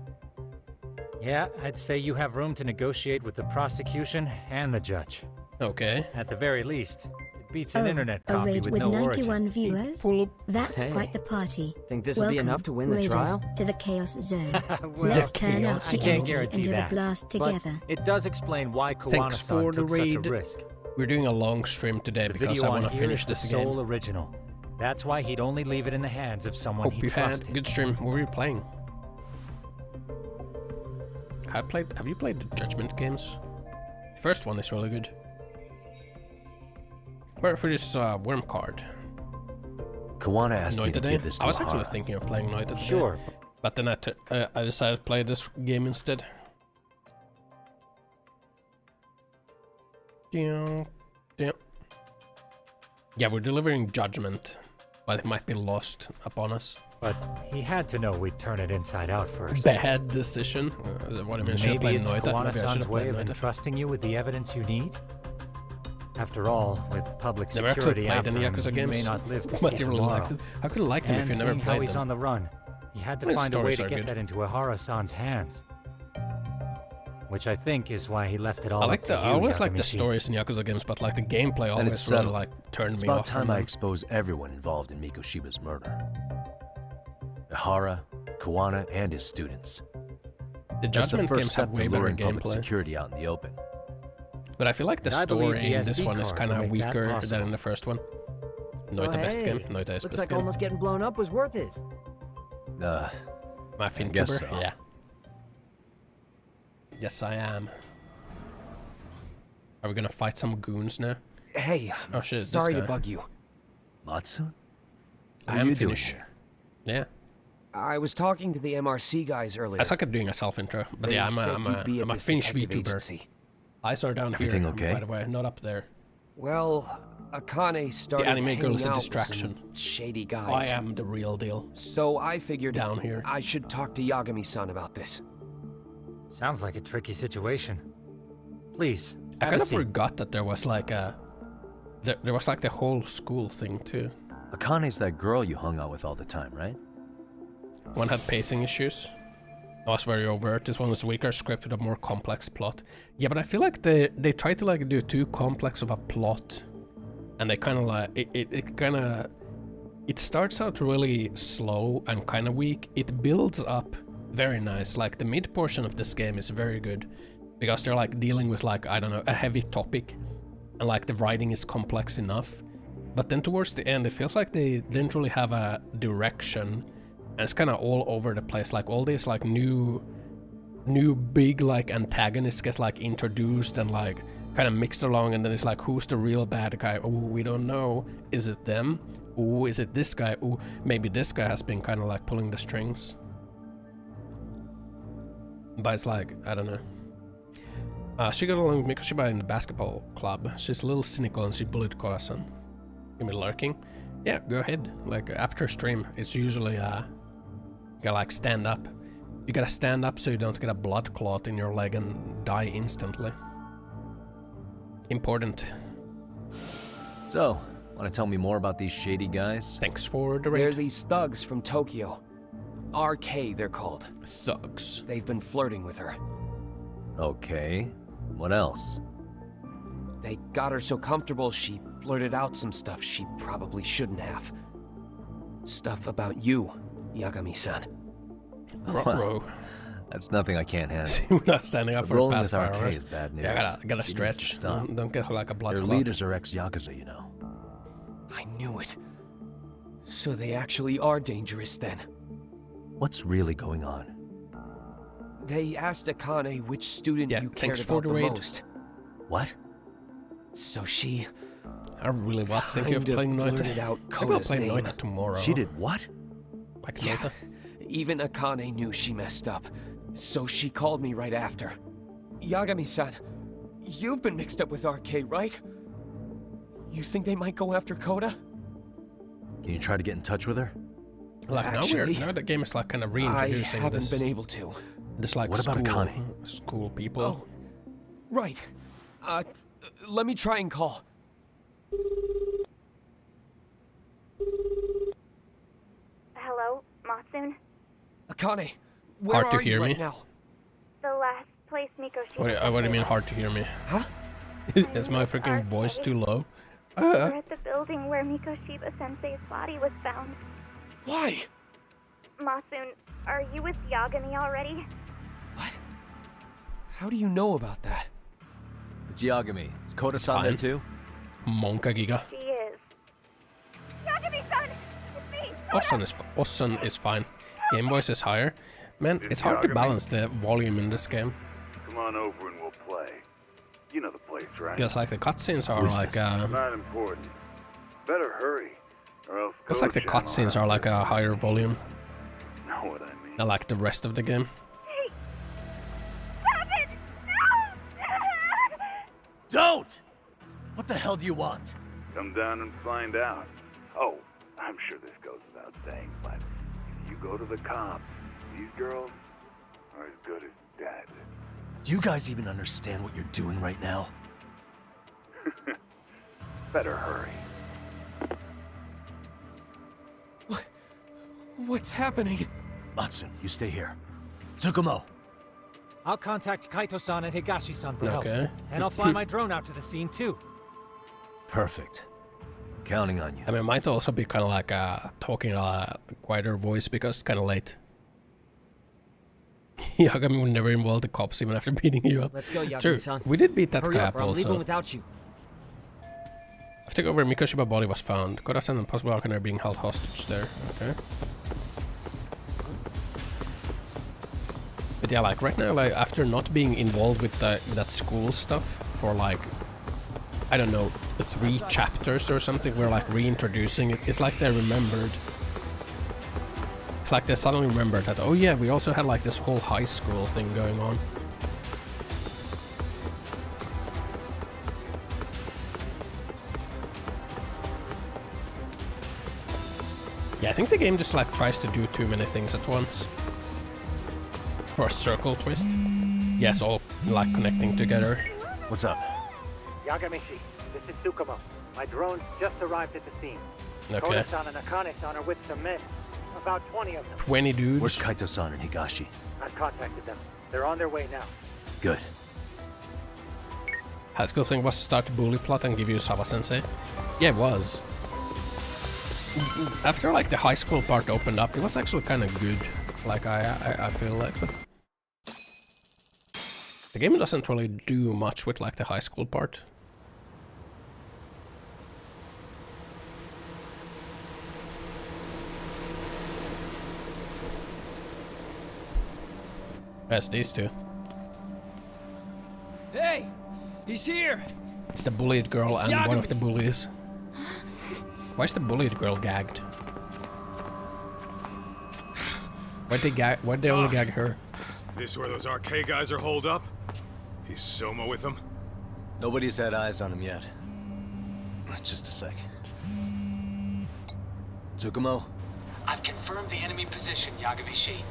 Speaker 5: Yeah, I'd say you have room to negotiate with the prosecution and the judge.
Speaker 1: Okay.
Speaker 5: At the very least, it beats an internet
Speaker 15: a
Speaker 5: copy
Speaker 15: raid
Speaker 5: with
Speaker 15: with
Speaker 5: no
Speaker 15: 91
Speaker 5: origin.
Speaker 15: viewers? That's
Speaker 3: Hey.
Speaker 15: quite the party.
Speaker 3: Think this will be enough to win the
Speaker 15: Raiders,
Speaker 3: trial?
Speaker 15: to the Chaos Zone.
Speaker 5: Well,
Speaker 15: Let's turn out
Speaker 5: I
Speaker 15: the
Speaker 5: can't
Speaker 15: energy
Speaker 5: guarantee
Speaker 15: into the
Speaker 5: that.
Speaker 15: blast
Speaker 5: But
Speaker 15: together.
Speaker 5: it does explain why
Speaker 1: Thanks
Speaker 5: Kawana-san
Speaker 1: for the
Speaker 5: took such a
Speaker 1: raid.
Speaker 5: risk.
Speaker 1: We're doing a long stream today
Speaker 5: The
Speaker 1: because
Speaker 5: video
Speaker 1: I
Speaker 5: on
Speaker 1: want to
Speaker 5: here
Speaker 1: finish
Speaker 5: is the
Speaker 1: this
Speaker 5: sole
Speaker 1: game.
Speaker 5: original. That's why he'd only leave it in the hands of someone
Speaker 1: Hope
Speaker 5: he
Speaker 1: you
Speaker 5: trusted.
Speaker 1: had a good stream. What were you playing? Have you played the Judgment games? The first one is really good. Where for this worm card?
Speaker 4: Kawana asked me to
Speaker 1: Noita
Speaker 4: give this to
Speaker 1: I was actually
Speaker 4: Ihara.
Speaker 1: thinking of playing Noita today.
Speaker 5: Sure.
Speaker 1: But then I decided to play this game instead. Yeah, we're delivering judgment, but it might be lost upon us.
Speaker 5: But he had to know we'd turn it inside out first.
Speaker 1: Bad decision. What I mean, should I
Speaker 5: Maybe
Speaker 1: play
Speaker 5: it's
Speaker 1: Noita? Maybe I should
Speaker 5: Kawana-san's
Speaker 1: have
Speaker 5: way
Speaker 1: played
Speaker 5: of
Speaker 1: Noita.
Speaker 5: entrusting you with the evidence you need. After all, with public
Speaker 1: Never actually
Speaker 5: security
Speaker 1: played
Speaker 5: after
Speaker 1: any
Speaker 5: him,
Speaker 1: Yakuza
Speaker 5: you
Speaker 1: games.
Speaker 5: may not live to
Speaker 1: But
Speaker 5: see
Speaker 1: you really
Speaker 5: tomorrow.
Speaker 1: liked it. How could you like them
Speaker 5: And
Speaker 1: if you never
Speaker 5: seeing how
Speaker 1: played
Speaker 5: he's
Speaker 1: them?
Speaker 5: on the run, he had to
Speaker 1: The
Speaker 5: find a way
Speaker 1: stories
Speaker 5: to
Speaker 1: are
Speaker 5: get
Speaker 1: good.
Speaker 5: that into Ihara-san's hands. Which I think is why he left it all
Speaker 1: I
Speaker 5: up
Speaker 1: like
Speaker 5: to
Speaker 1: the.
Speaker 5: you,
Speaker 1: I always like the
Speaker 5: Yagamishi.
Speaker 1: stories in Yakuza games, but like the gameplay
Speaker 4: And
Speaker 1: always
Speaker 4: it's
Speaker 1: really
Speaker 4: settled.
Speaker 1: like turned
Speaker 4: It's
Speaker 1: me
Speaker 4: about
Speaker 1: off.
Speaker 4: time
Speaker 1: from
Speaker 4: I
Speaker 1: them.
Speaker 4: expose everyone involved in Mikoshiba's murder. Ihara, Kawana, and his students.
Speaker 1: The
Speaker 4: That's the
Speaker 1: Judgment
Speaker 4: first
Speaker 1: games
Speaker 4: step
Speaker 1: have
Speaker 4: to
Speaker 1: way better
Speaker 4: luring public
Speaker 1: gameplay.
Speaker 4: security out in the open.
Speaker 1: But I feel like the
Speaker 5: And I believe
Speaker 1: story
Speaker 5: the
Speaker 1: in this
Speaker 5: SD
Speaker 1: one is
Speaker 5: card
Speaker 1: kind
Speaker 5: will
Speaker 1: of
Speaker 5: make that
Speaker 1: weaker than
Speaker 5: possible.
Speaker 1: in the first one.
Speaker 3: So,
Speaker 1: Noita best game.
Speaker 3: hey,
Speaker 1: Noita is
Speaker 3: looks
Speaker 1: best
Speaker 3: like
Speaker 1: game.
Speaker 3: almost getting blown up was worth it.
Speaker 1: My
Speaker 4: I
Speaker 1: VTuber?
Speaker 4: guess so.
Speaker 1: Yeah. Yes, I am. Are we gonna fight some goons now?
Speaker 8: Hey,
Speaker 1: Oh shit,
Speaker 8: sorry
Speaker 1: this
Speaker 8: to
Speaker 1: guy.
Speaker 8: bug you.
Speaker 4: Matsu?
Speaker 1: I
Speaker 4: are
Speaker 1: am
Speaker 4: you doing
Speaker 1: finished.
Speaker 4: here?
Speaker 1: Yeah.
Speaker 8: I was talking to the MRC guys earlier.
Speaker 1: I suck at doing a self-intro, but
Speaker 8: They
Speaker 1: yeah,
Speaker 8: said you'd be at
Speaker 1: I'm a
Speaker 8: this
Speaker 1: Finnish
Speaker 8: detective
Speaker 1: VTuber.
Speaker 8: agency.
Speaker 1: Eyes are down
Speaker 4: Everything
Speaker 1: here,
Speaker 4: okay?
Speaker 1: by the way, not up there.
Speaker 8: Well, Akane started
Speaker 1: anime girl
Speaker 8: hanging
Speaker 1: is a
Speaker 8: out with
Speaker 1: distraction.
Speaker 8: some shady
Speaker 1: I
Speaker 8: guys.
Speaker 1: am the real deal.
Speaker 8: So I figured
Speaker 1: Down here.
Speaker 8: I should talk to Yagami-san about this.
Speaker 5: Sounds like a tricky situation. Please,
Speaker 1: I
Speaker 5: have
Speaker 1: kind
Speaker 5: a
Speaker 1: of
Speaker 5: seat.
Speaker 1: forgot that there was like a... There was like the whole school thing too.
Speaker 4: Akane's that girl you hung out with all the time, right?
Speaker 1: One had pacing issues. It was very overt. This one was weaker, scripted, a more complex plot. Yeah, but I feel like they tried to like do too complex of a plot, and they kind of like it starts out really slow and kind of weak. It builds up very nice. Like the mid portion of this game is very good because they're like dealing with like, I don't know, a heavy topic, and like the writing is complex enough. But then towards the end, it feels like they didn't really have a direction. And it's kind of all over the place, like all these like new big like antagonists get like introduced and like kind of mixed along, and then it's like, who's the real bad guy? Oh, we don't know. Is it them? Oh, is it this guy? Oh, maybe this guy has been kind of like pulling the strings. But it's like, I don't know. She got along with Mikoshiba in the basketball club. She's a little cynical and she bullied Korasan. Give me lurking. Yeah, go ahead. Like after stream, it's usually you gotta like stand up. You gotta stand up so you don't get a blood clot in your leg and die instantly. Important.
Speaker 4: So, want to tell me more about these shady guys?
Speaker 1: Thanks for the raid.
Speaker 8: They're these thugs from Tokyo. RK, they're called.
Speaker 1: Thugs.
Speaker 8: They've been flirting with her.
Speaker 4: Okay. What else?
Speaker 8: They got her so comfortable, she blurted out some stuff she probably shouldn't have. Stuff about you, Yagami-san.
Speaker 1: Bro.
Speaker 4: That's nothing I can't handle.
Speaker 1: We're not standing up for
Speaker 4: rolling
Speaker 1: past
Speaker 4: with
Speaker 1: 5
Speaker 4: RK
Speaker 1: hours.
Speaker 4: is bad news.
Speaker 1: Yeah, I gotta
Speaker 4: She needs to
Speaker 1: stretch.
Speaker 4: stop.
Speaker 1: Don't get like a blood
Speaker 4: Their
Speaker 1: clot.
Speaker 4: leaders are ex-Yakuza, you know.
Speaker 8: I knew it. So they actually are dangerous then.
Speaker 4: What's really going on?
Speaker 8: They asked Akane which student you cared
Speaker 1: thanks for
Speaker 8: about
Speaker 1: the
Speaker 8: the
Speaker 1: raid.
Speaker 8: most.
Speaker 4: What?
Speaker 8: So she...
Speaker 1: I really was thinking of
Speaker 8: kinda
Speaker 1: playing
Speaker 8: blurted
Speaker 1: Noita.
Speaker 8: out
Speaker 1: I will
Speaker 8: Koda's
Speaker 1: play
Speaker 8: name.
Speaker 1: Noita tomorrow.
Speaker 4: She did what?
Speaker 1: Like
Speaker 8: Yeah.
Speaker 1: Noita?
Speaker 8: Even Akane knew she messed up, so she called me right after. Yagami-san, you've been mixed up with RK, right? You think they might go after Koda?
Speaker 4: Can you try to get in touch with her?
Speaker 1: Like
Speaker 8: Actually,
Speaker 1: now the game is like kind of
Speaker 8: I
Speaker 1: reintroducing
Speaker 8: haven't
Speaker 1: this.
Speaker 8: been able to.
Speaker 1: This like
Speaker 4: What about
Speaker 1: school,
Speaker 4: Akane?
Speaker 1: school people.
Speaker 8: Oh, right. Let me try and call.
Speaker 9: Hello, Matsun?
Speaker 8: Akane, where
Speaker 1: Hard to
Speaker 8: are
Speaker 1: hear
Speaker 8: you right
Speaker 1: me?
Speaker 8: now?
Speaker 9: The last place Miko
Speaker 1: What do you mean hard to hear me?
Speaker 8: Huh?
Speaker 1: Is my freaking voice too low?
Speaker 9: We're at the building where Miko Shiba-sensei's body was found.
Speaker 8: Why?
Speaker 9: Matsun, are you with Yagami already?
Speaker 8: How do you know about that?
Speaker 4: It's Yagami. Is Koda-san there
Speaker 1: Fine.
Speaker 4: too?
Speaker 1: Monka Giga.
Speaker 9: She is. Yagami-san! It's me!
Speaker 1: Ossan is fine. Game voice is higher. Man, it's hard to balance the volume in this game.
Speaker 12: Come on over and we'll play. You know the place, right?
Speaker 1: Because like the cutscenes are like
Speaker 12: Not important. Better hurry, or else.
Speaker 1: it's like the cutscenes are like a higher volume
Speaker 12: Know what I mean?
Speaker 1: than like the rest of the game.
Speaker 9: Stop it! No!
Speaker 10: Don't! What the hell do you want?
Speaker 12: Come down and find out. Oh, I'm sure this goes without saying, but if you go to the cops, these girls are as good as dead.
Speaker 10: Do you guys even understand what you're doing right now?
Speaker 12: Better hurry.
Speaker 8: What's happening?
Speaker 10: Matsun, you stay here. Tsukumo.
Speaker 17: I'll contact Kaito-san and Higashi-san for
Speaker 1: Okay.
Speaker 17: help. And I'll fly my drone out to the scene too.
Speaker 4: Perfect. Counting on you.
Speaker 1: I mean, it might also be kind of like talking a quieter voice because it's kind of late. Yagami would never involve the cops even after beating you up.
Speaker 17: Let's go,
Speaker 1: True,
Speaker 17: Yagami-san.
Speaker 1: we did beat that
Speaker 17: Hurry
Speaker 1: guy
Speaker 17: up,
Speaker 1: up
Speaker 17: or I'm leaving
Speaker 1: also.
Speaker 17: without you.
Speaker 1: After over Miko Shiba body was found, Koda-san and possible Akane are being held hostage there. Okay. But yeah, like right now, like after not being involved with that school stuff for like, I don't know, 3 chapters or something, we're like reintroducing it. It's like they remembered. It's like they suddenly remembered that, oh yeah, we also had like this whole high school thing going on. Yeah, I think the game just like tries to do too many things at once. For a circle twist. Yes, all like connecting together.
Speaker 4: What's up?
Speaker 5: Yagami-shi, this is Tsukumo. My drones just arrived at the scene.
Speaker 1: Okay.
Speaker 5: Koda-san and Akane-san are with some men. About 20 of them.
Speaker 1: 20 dudes.
Speaker 4: Where's Kaito-san and Higashi?
Speaker 5: I've contacted them. They're on their way now.
Speaker 4: Good.
Speaker 1: High school thing was to start the bully plot and give you Sawa-sensei. Yeah, it was. After like the high school part opened up, it was actually kind of good. Like I feel like the game doesn't really do much with like the high school part. That's these two.
Speaker 7: Hey! He's here!
Speaker 1: It's the bullied girl
Speaker 7: It's
Speaker 1: and one of
Speaker 7: Yagami.
Speaker 1: the bullies. Why is the bullied girl gagged? Why'd they only gag her?
Speaker 12: This where those RK guys are holed up? He's Soma with them?
Speaker 10: Nobody's had eyes on him yet. Just a sec. Tsukumo?
Speaker 19: I've confirmed the enemy position, Yagami-shi.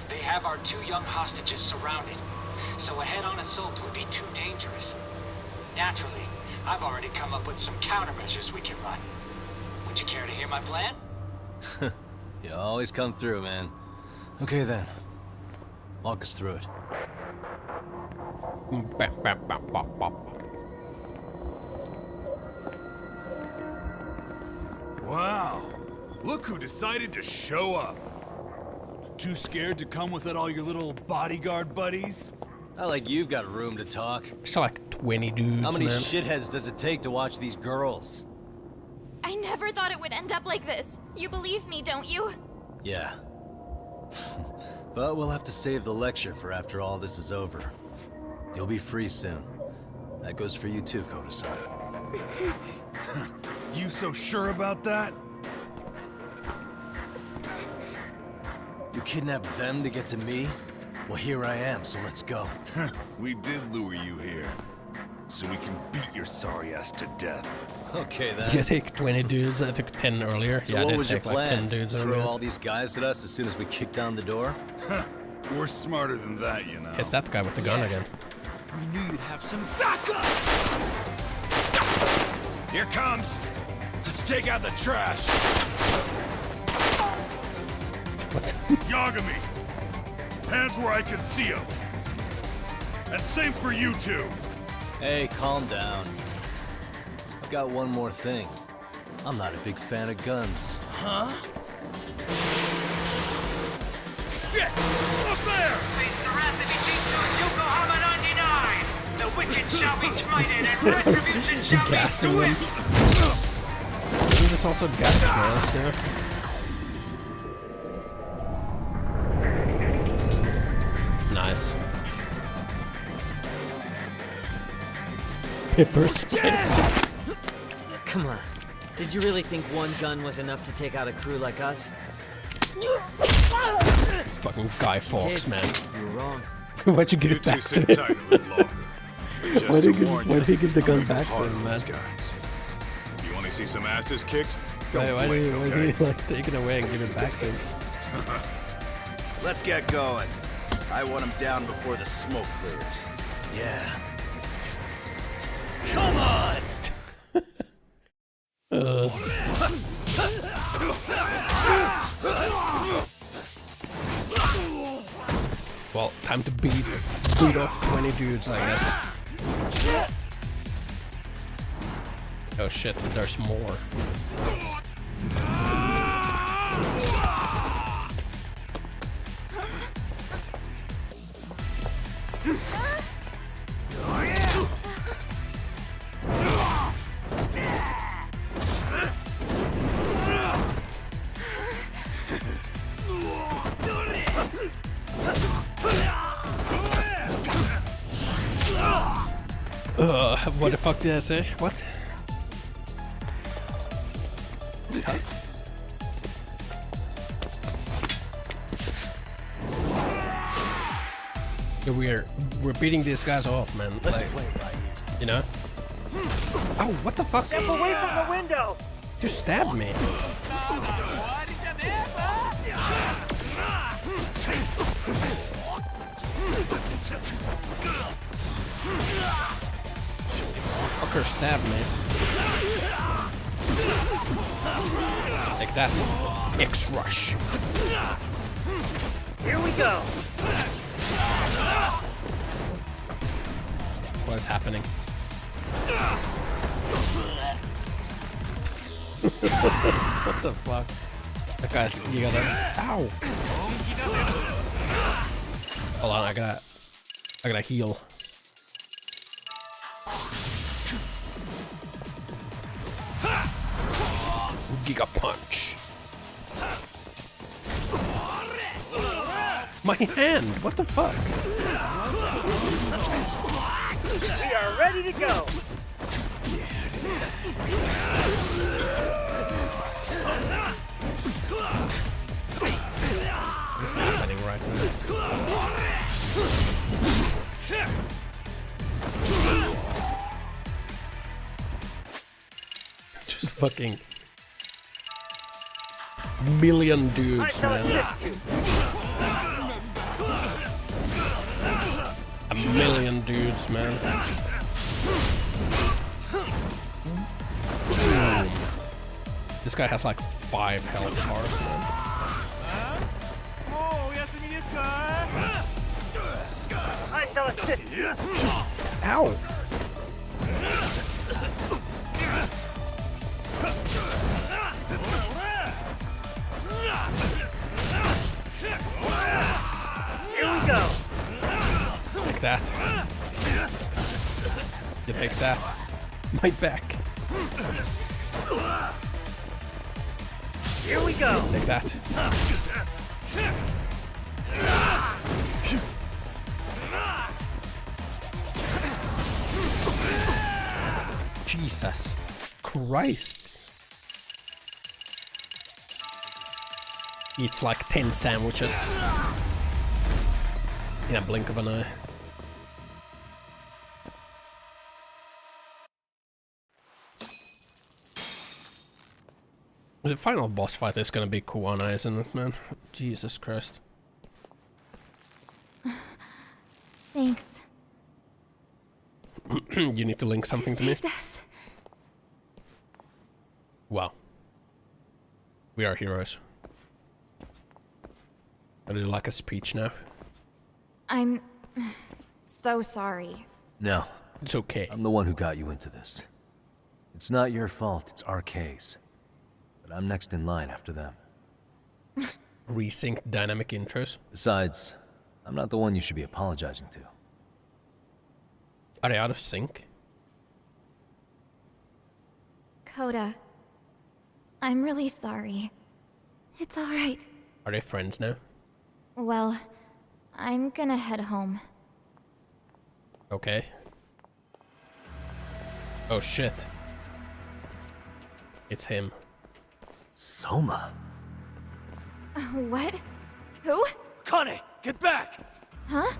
Speaker 19: They have our 2 young hostages surrounded, so a head-on assault would be too dangerous. Naturally, I've already come up with some countermeasures we can run. Would you care to hear my plan?
Speaker 10: You always come through, man. Okay then. Walk us through it.
Speaker 20: Wow. Look who decided to show up. Too scared to come with all your little bodyguard buddies?
Speaker 10: Not like you've got room to talk.
Speaker 1: It's like 20 dudes,
Speaker 10: How many
Speaker 1: man.
Speaker 10: shitheads does it take to watch these girls?
Speaker 21: I never thought it would end up like this. You believe me, don't you?
Speaker 10: Yeah. But we'll have to save the lecture for after all this is over. You'll be free soon. That goes for you too, Koda-san.
Speaker 20: You so sure about that?
Speaker 10: You kidnapped them to get to me? Well, here I am, so let's go.
Speaker 20: We did lure you here, so we can beat your sorry ass to death.
Speaker 10: Okay then.
Speaker 1: You take 20 dudes, I took 10 earlier.
Speaker 10: So
Speaker 1: yeah, I
Speaker 10: what
Speaker 1: did
Speaker 10: was your
Speaker 1: take like 10
Speaker 10: plan?
Speaker 1: dudes
Speaker 10: Throw
Speaker 1: earlier.
Speaker 10: all these guys at us as soon as we kick down the door?
Speaker 20: We're smarter than that, you know.
Speaker 1: It's that guy with the gun again.
Speaker 20: We knew you'd have some backup! Here comes! Let's take out the trash!
Speaker 1: What?
Speaker 20: Yagami! Hands where I can see them! And same for you two!
Speaker 10: Hey, calm down. I've got one more thing. I'm not a big fan of guns.
Speaker 20: Huh? Shit! Up there!
Speaker 7: The wicked shall be smited and retribution shall be
Speaker 1: Gassing them.
Speaker 7: swift!
Speaker 1: Isn't this also gas the girls too? Nice. Pepper spray.
Speaker 3: Come on. Did you really think one gun was enough to take out a crew like us?
Speaker 1: Fucking Guy Fawkes, man.
Speaker 3: You're wrong.
Speaker 1: Why'd you give it back to him? Why'd he give the gun back to him, man?
Speaker 20: Guys. You want to see some asses kicked?
Speaker 1: Why
Speaker 20: Don't
Speaker 1: did
Speaker 20: blink,
Speaker 1: he like take it away and give it back to him?
Speaker 24: Let's get going. I want him down before the smoke clears.
Speaker 10: Yeah. Come on!
Speaker 1: Well, time to beat off 20 dudes, I guess. Oh shit, there's more. What the fuck did I say? What? Huh? Yeah, we're beating these guys off, man.
Speaker 10: Let's
Speaker 1: like,
Speaker 10: play right.
Speaker 1: you know? Oh, what the fuck?
Speaker 7: Step away from the window!
Speaker 1: You stabbed me. Fucker stabbed me. Take that. X-Rush.
Speaker 7: Here we go!
Speaker 1: What is happening? What the fuck? That guy's, you gotta, ow! Hold on, I gotta heal. Giga punch. My hand, what the fuck?
Speaker 7: We are ready to go!
Speaker 1: What's happening right now? Just fucking million dudes, man. A million dudes, man. This guy has like 5 health bars, man. Ow!
Speaker 7: Here we go.
Speaker 1: Take that. You take that. My back.
Speaker 7: Here we go.
Speaker 1: Take that. Jesus Christ. Eats like 10 sandwiches in a blink of an eye. The final boss fight is gonna be Kuwana, isn't it, man? Jesus Christ.
Speaker 21: Thanks.
Speaker 1: You need to link something to me?
Speaker 21: Us.
Speaker 1: Wow. We are heroes. I do like a speech now.
Speaker 21: I'm so sorry.
Speaker 4: No.
Speaker 1: It's okay.
Speaker 4: I'm the one who got you into this. It's not your fault, it's RK's. But I'm next in line after them.
Speaker 1: Resynced dynamic intros.
Speaker 4: Besides, I'm not the one you should be apologizing to.
Speaker 1: Are they out of sync?
Speaker 21: Coda, I'm really sorry. It's alright.
Speaker 1: Are they friends now?
Speaker 21: Well, I'm gonna head home.
Speaker 1: Okay. Oh shit. It's him.
Speaker 4: Soma?
Speaker 21: What? Who?
Speaker 7: Connie, get back!
Speaker 21: Huh?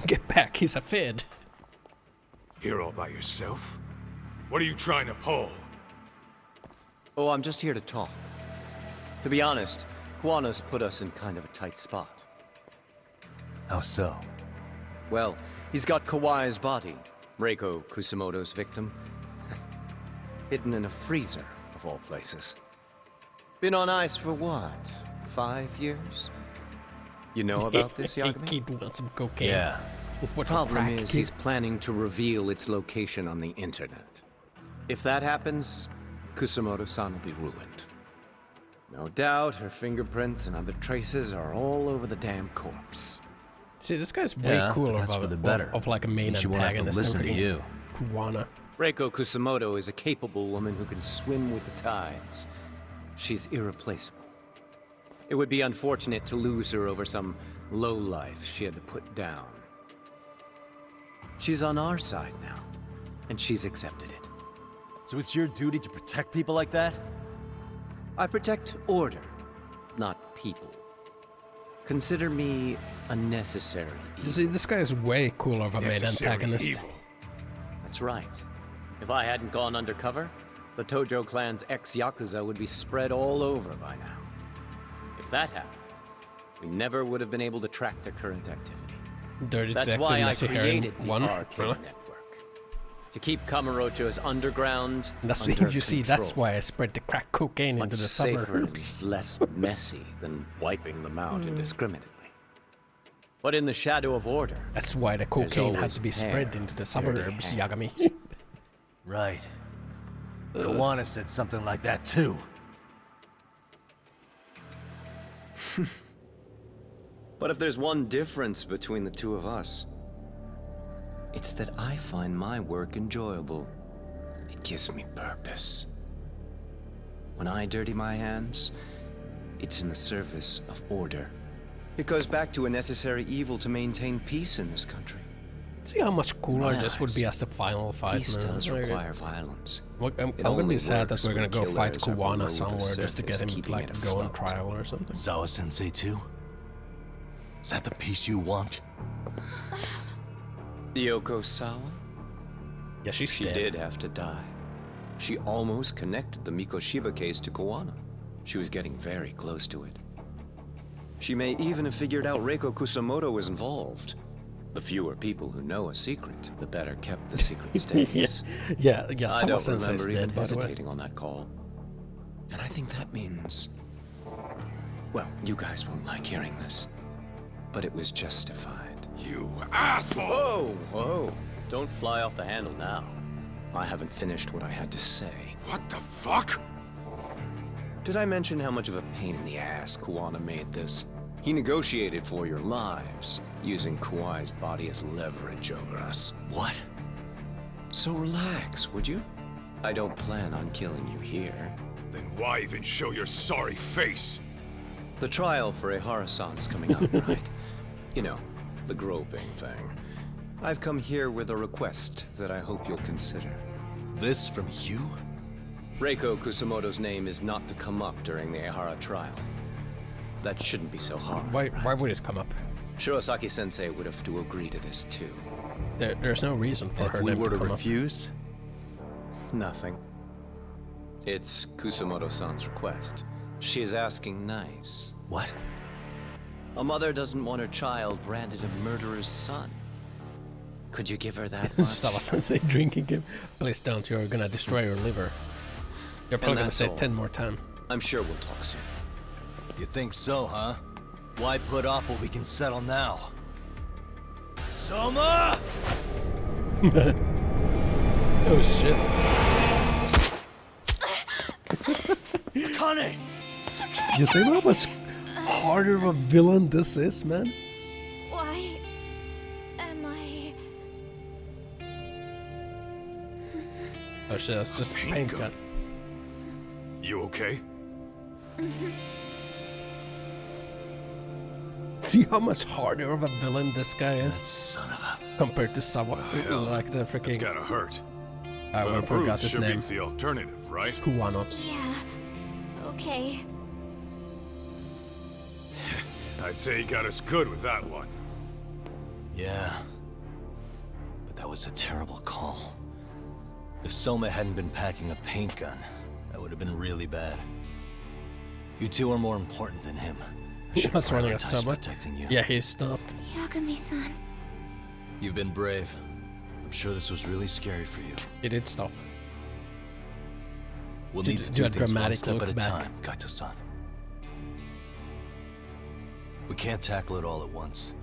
Speaker 1: Get back, he's a fid.
Speaker 12: Here all by yourself? What are you trying to pull?
Speaker 16: Oh, I'm just here to talk. To be honest, Kuwano's put us in kind of a tight spot.
Speaker 4: How so?
Speaker 16: Well, he's got Kawai's body, Reiko Kusumoto's victim, hidden in a freezer, of all places. Been on ice for what, 5 years? You know about this, Yagami?
Speaker 1: Kid wants some cocaine.
Speaker 4: Yeah.
Speaker 16: The problem is he's planning to reveal its location on the internet. If that happens, Kusumoto-san will be ruined. No doubt her fingerprints and other traces are all over the damn corpse.
Speaker 1: See, this guy's way cooler of like a main
Speaker 16: She won't have to
Speaker 1: antagonist
Speaker 16: listen
Speaker 1: than
Speaker 16: to
Speaker 1: freaking
Speaker 16: you.
Speaker 1: Kuwana.
Speaker 16: Reiko Kusumoto is a capable woman who can swim with the tides. She's irreplaceable. It would be unfortunate to lose her over some lowlife she had to put down. She's on our side now, and she's accepted it.
Speaker 4: So it's your duty to protect people like that?
Speaker 16: I protect order, not people. Consider me a necessary evil.
Speaker 1: You see, this guy is way cooler of a main antagonist.
Speaker 16: Evil. That's right. If I hadn't gone undercover, the Tojo clan's ex-Yakuza would be spread all over by now. If that happened, we never would have been able to track their current activity.
Speaker 1: Dirty
Speaker 16: That's
Speaker 1: Detective
Speaker 16: why I
Speaker 1: Nessie
Speaker 16: created
Speaker 1: Herring
Speaker 16: the
Speaker 1: 1.
Speaker 16: Arcade
Speaker 1: Really?
Speaker 16: Network. To keep Kamurocho's underground
Speaker 1: That's
Speaker 16: under
Speaker 1: you see,
Speaker 16: control.
Speaker 1: that's why I spread the crack cocaine into the
Speaker 16: Safer
Speaker 1: suburbs.
Speaker 16: and less messy than wiping them out indiscriminately. But in the shadow of order,
Speaker 1: That's why the cocaine had
Speaker 16: always
Speaker 1: to be
Speaker 16: a
Speaker 1: spread
Speaker 16: pair
Speaker 1: into the
Speaker 16: of dirty
Speaker 1: suburbs,
Speaker 16: hands.
Speaker 1: Yagami.
Speaker 4: Right. Kawana said something like that too.
Speaker 2: But if there's one difference between the two of us, it's that I find my work enjoyable. It gives me purpose. When I dirty my hands, it's in the service of order. It goes back to a necessary evil to maintain peace in this country.
Speaker 1: See how much cooler
Speaker 2: My
Speaker 1: this would be
Speaker 2: eyes.
Speaker 1: as the final fight,
Speaker 2: Peace
Speaker 1: man.
Speaker 2: does
Speaker 1: Like,
Speaker 2: require violence.
Speaker 1: I'm
Speaker 2: It
Speaker 1: gonna
Speaker 2: only
Speaker 1: be sad that
Speaker 2: works
Speaker 1: we're gonna
Speaker 2: when
Speaker 1: go fight
Speaker 2: killers are below
Speaker 1: Kuwana
Speaker 2: the
Speaker 1: somewhere just to get
Speaker 2: surface,
Speaker 1: him
Speaker 2: keeping
Speaker 1: like
Speaker 2: it
Speaker 1: go on
Speaker 2: afloat.
Speaker 1: trial or something.
Speaker 10: Zawa-sensei too? Is that the peace you want?
Speaker 2: Yoko Sawa?
Speaker 1: Yeah, she's
Speaker 2: She
Speaker 1: dead.
Speaker 2: did have to die. She almost connected the Mikoshiba case to Kawana. She was getting very close to it. She may even have figured out Reiko Kusamoto was involved. The fewer people who know a secret, the better kept the secret stays.
Speaker 1: yeah.
Speaker 2: I don't
Speaker 1: Sensei's
Speaker 2: remember even
Speaker 1: dead, by the way.
Speaker 2: hesitating on that call. And I think that means... Well, you guys won't like hearing this, but it was justified.
Speaker 20: You asshole!
Speaker 2: Whoa, whoa. Don't fly off the handle now. I haven't finished what I had to say.
Speaker 20: What the fuck?
Speaker 2: Did I mention how much of a pain in the ass Kawana made this? He negotiated for your lives, using Kawai's body as leverage over us.
Speaker 10: What?
Speaker 2: So relax, would you? I don't plan on killing you here.
Speaker 20: Then why even show your sorry face?
Speaker 2: The trial for Ehara-san is coming up, right? You know, the groping thing. I've come here with a request that I hope you'll consider.
Speaker 10: This from you?
Speaker 2: Reiko Kusamoto's name is not to come up during the Ehara trial. That shouldn't be so hard.
Speaker 1: Why would it come up?
Speaker 2: Shirosaki-sensei would have to agree to this too.
Speaker 1: There's no reason for her
Speaker 10: name to come up. If we were to
Speaker 2: refuse? Nothing. It's Kusamoto-san's request. She is asking nice.
Speaker 10: What?
Speaker 2: A mother doesn't want her child branded a murderer's son. Could you give her that much?
Speaker 1: Sawa-sensei drinking him. Please don't, you're gonna destroy your liver. You're probably gonna say it 10 more times.
Speaker 2: I'm sure we'll talk soon.
Speaker 10: You think so, huh? Why put off what we can settle now? Soma!
Speaker 1: Oh shit.
Speaker 10: Akane!
Speaker 1: You see how much harder of a villain this is, man?
Speaker 21: Why am I...
Speaker 1: Oh shit, that's just a paint gun.
Speaker 20: You okay?
Speaker 1: See how much harder of a villain this guy is?
Speaker 10: That son of a...
Speaker 1: Compared to Sawa, like the freaking...
Speaker 20: It's gotta hurt.
Speaker 1: I forgot his name.
Speaker 20: Beats the alternative, right?
Speaker 1: Kuwano.
Speaker 21: Yeah. Okay.
Speaker 20: I'd say he got us good with that one.
Speaker 10: Yeah. But that was a terrible call. If Soma hadn't been packing a paint gun, that would have been really bad. You two are more important than him. I should have prioritized protecting you.
Speaker 1: Yeah, he stopped.
Speaker 21: Yagami-san.
Speaker 10: You've been brave. I'm sure this was really scary for you.
Speaker 1: He did stop.
Speaker 10: We'll need to do things one step at a time, Kaito-san. We can't tackle it all at once.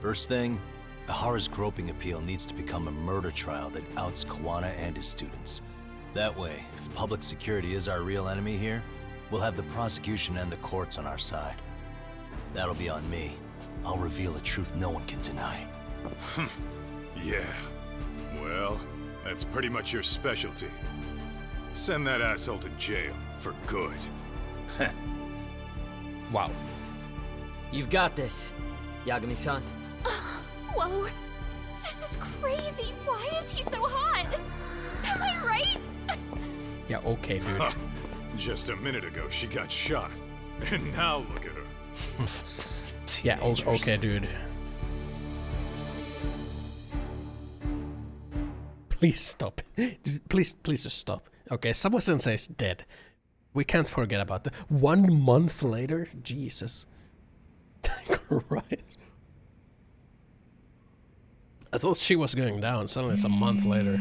Speaker 10: First thing, Ehara's groping appeal needs to become a murder trial that outs Kawana and his students. That way, if public security is our real enemy here, we'll have the prosecution and the courts on our side. That'll be on me. I'll reveal a truth no one can deny.
Speaker 20: Yeah. Well, that's pretty much your specialty. Send that asshole to jail for good.
Speaker 1: Wow.
Speaker 3: You've got this, Yagami-san.
Speaker 21: Whoa. This is crazy. Why is he so hot? Am I right?
Speaker 1: Yeah, okay, dude.
Speaker 20: Just a minute ago, she got shot. And now look at her.
Speaker 1: Yeah, okay, dude. Please stop. Please just stop. Okay, Sawa-sensei is dead. We can't forget about that. 1 month later? Jesus. Christ. I thought she was going down. Suddenly it's a month later.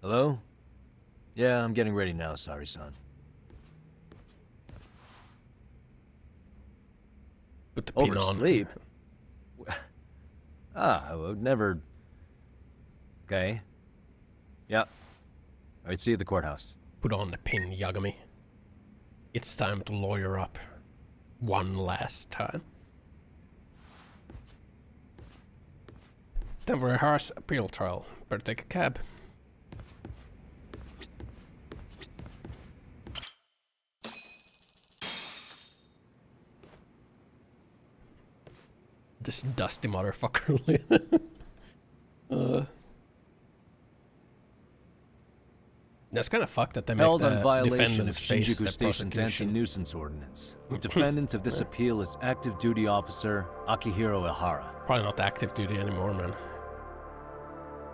Speaker 4: Hello? Yeah, I'm getting ready now, sorry-san.
Speaker 1: Put the pin on.
Speaker 4: Oversleep? I would never... Okay. Yeah. Alright, see you at the courthouse.
Speaker 1: Put on the pin, Yagami. It's time to lawyer up. One last time. Then for a harsh appeal trial. Better take a cab. This dusty motherfucker. That's kind of fucked that they make
Speaker 4: Held
Speaker 1: the
Speaker 4: on violation of
Speaker 1: defendant's face
Speaker 4: Shinjuku
Speaker 1: the
Speaker 4: Station's
Speaker 1: prosecution.
Speaker 4: anti-nuisance ordinance. The defendant of this appeal is active duty officer Akihiro Ehara.
Speaker 1: Probably not active duty anymore, man.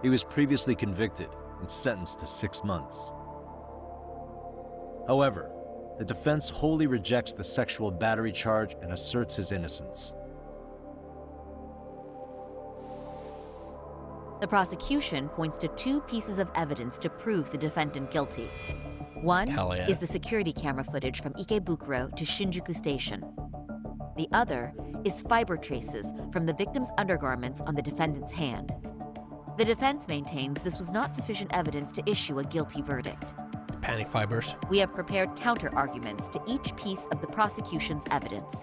Speaker 4: He was previously convicted and sentenced to 6 months. However, the defense wholly rejects the sexual battery charge and asserts his innocence.
Speaker 13: The prosecution points to 2 pieces of evidence to prove the defendant guilty. One is the security camera footage from Ikebukuro to Shinjuku Station. The other is fiber traces from the victim's undergarments on the defendant's hand. The defense maintains this was not sufficient evidence to issue a guilty verdict.
Speaker 1: Panty fibers.
Speaker 13: We have prepared counter-arguments to each piece of the prosecution's evidence.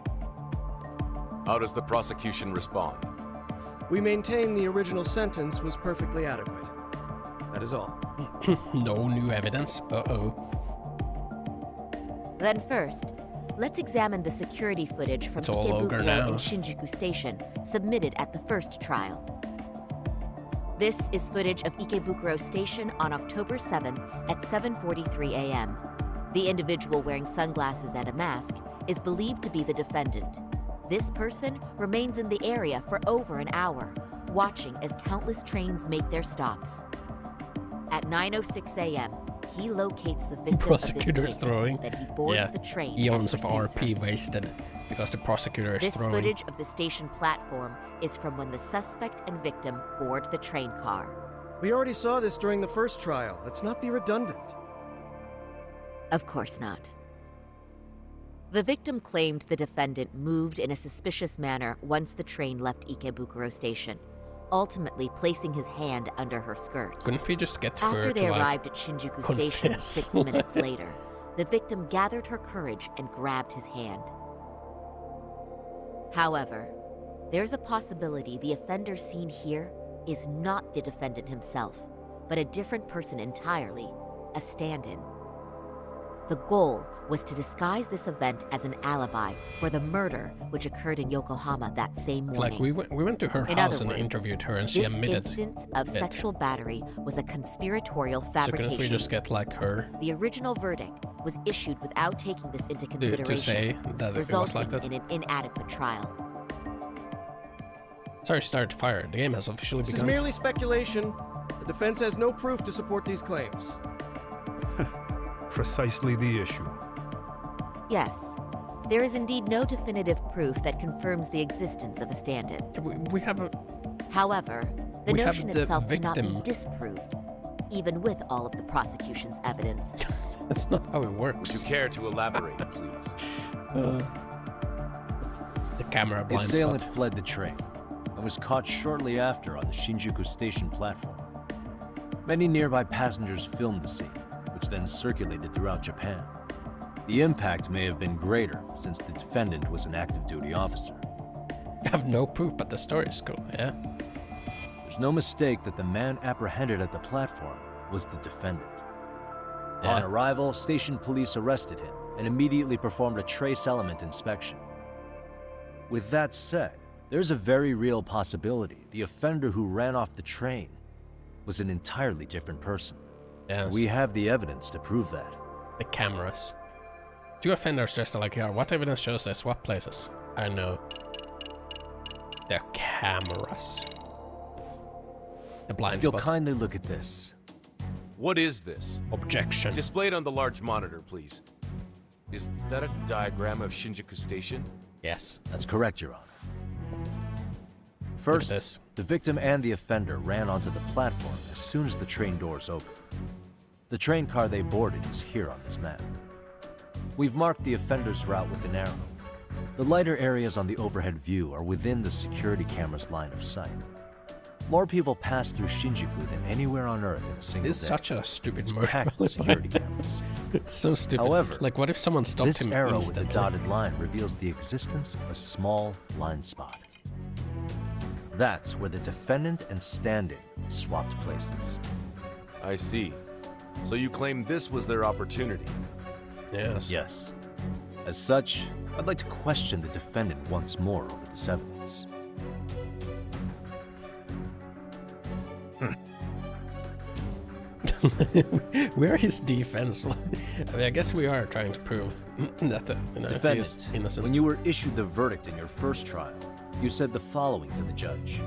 Speaker 11: How does the prosecution respond?
Speaker 16: We maintain the original sentence was perfectly adequate. That is all.
Speaker 1: No new evidence. Uh-oh.
Speaker 13: Then first, let's examine the security footage from Ikebukuro and Shinjuku Station submitted at the first trial. This is footage of Ikebukuro Station on October 7th at 7:43 a.m. The individual wearing sunglasses and a mask is believed to be the defendant. This person remains in the area for over an hour, watching as countless trains make their stops. At 9:06 a.m., he locates the victim
Speaker 1: prosecutor is throwing.
Speaker 13: Then he boards the train.
Speaker 1: Eons of RP wasted because the prosecutor is throwing.
Speaker 13: This footage of the station platform is from when the suspect and victim board the train car.
Speaker 16: We already saw this during the first trial. Let's not be redundant.
Speaker 13: Of course not. The victim claimed the defendant moved in a suspicious manner once the train left Ikebukuro Station, ultimately placing his hand under her skirt.
Speaker 1: Couldn't we just get her
Speaker 13: After they
Speaker 1: to,
Speaker 13: arrived at Shinjuku Station
Speaker 1: confess?
Speaker 13: 6 minutes later, the victim gathered her courage and grabbed his hand. However, there's a possibility the offender seen here is not the defendant himself, but a different person entirely, a stand-in. The goal was to disguise this event as an alibi for the murder which occurred in Yokohama that same morning.
Speaker 1: Like we went to her house and interviewed her, and she admitted
Speaker 13: this instance of sexual battery was a conspiratorial fabrication.
Speaker 1: So couldn't we just get like her?
Speaker 13: The original verdict was issued without taking this into consideration,
Speaker 1: to say that it was
Speaker 13: resulting
Speaker 1: like that?
Speaker 13: in an inadequate trial.
Speaker 1: Sorry, start fire. The game has officially
Speaker 16: This
Speaker 1: begun.
Speaker 16: is merely speculation. The defense has no proof to support these claims.
Speaker 12: Precisely the issue.
Speaker 13: Yes, there is indeed no definitive proof that confirms the existence of a stand-in.
Speaker 1: We have a...
Speaker 13: However, the
Speaker 1: we
Speaker 13: notion
Speaker 1: have the
Speaker 13: itself cannot be
Speaker 1: victim.
Speaker 13: disproved, even with all of the prosecution's evidence.
Speaker 1: That's not how it works.
Speaker 11: Would you care to elaborate, please?
Speaker 1: The camera
Speaker 4: The
Speaker 1: blind
Speaker 4: assailant
Speaker 1: spot.
Speaker 4: fled the train and was caught shortly after on the Shinjuku Station platform. Many nearby passengers filmed the scene, which then circulated throughout Japan. The impact may have been greater since the defendant was an active duty officer.
Speaker 1: I have no proof, but the story is cool, yeah?
Speaker 4: There's no mistake that the man apprehended at the platform was the defendant. On arrival, station police arrested him and immediately performed a trace element inspection. With that said, there's a very real possibility the offender who ran off the train was an entirely different person.
Speaker 1: Yes.
Speaker 4: We have the evidence to prove that.
Speaker 1: The cameras. 2 offenders dressed alike here. What evidence shows they swap places? I know. They're cameras. The blind
Speaker 4: If you'll
Speaker 1: spot.
Speaker 4: kindly look at this.
Speaker 11: What is this?
Speaker 1: Objection.
Speaker 11: Displayed on the large monitor, please. Is that a diagram of Shinjuku Station?
Speaker 1: Yes.
Speaker 4: That's correct, Your Honor. First, the victim and the offender ran onto the platform as soon as the train doors opened. The train car they boarded is here on this map. We've marked the offender's route with an arrow. The lighter areas on the overhead view are within the security camera's line of sight. More people pass through Shinjuku than anywhere on Earth in a single
Speaker 1: This is
Speaker 4: day.
Speaker 1: such a stupid
Speaker 4: It's
Speaker 1: murder.
Speaker 4: packed with security cameras.
Speaker 1: It's so stupid.
Speaker 4: However,
Speaker 1: like, what if someone stopped
Speaker 4: this
Speaker 1: him
Speaker 4: arrow
Speaker 1: instantly?
Speaker 4: with the dotted line reveals the existence of a small blind spot. That's where the defendant and stand-in swapped places.
Speaker 11: I see. So you claim this was their opportunity?
Speaker 1: Yes.
Speaker 4: Yes. As such, I'd like to question the defendant once more over this evidence.
Speaker 1: Where is defense? I mean, I guess we are trying to prove that he is
Speaker 4: Defendant,
Speaker 1: innocent.
Speaker 4: when you were issued the verdict in your first trial, you said the following to the judge.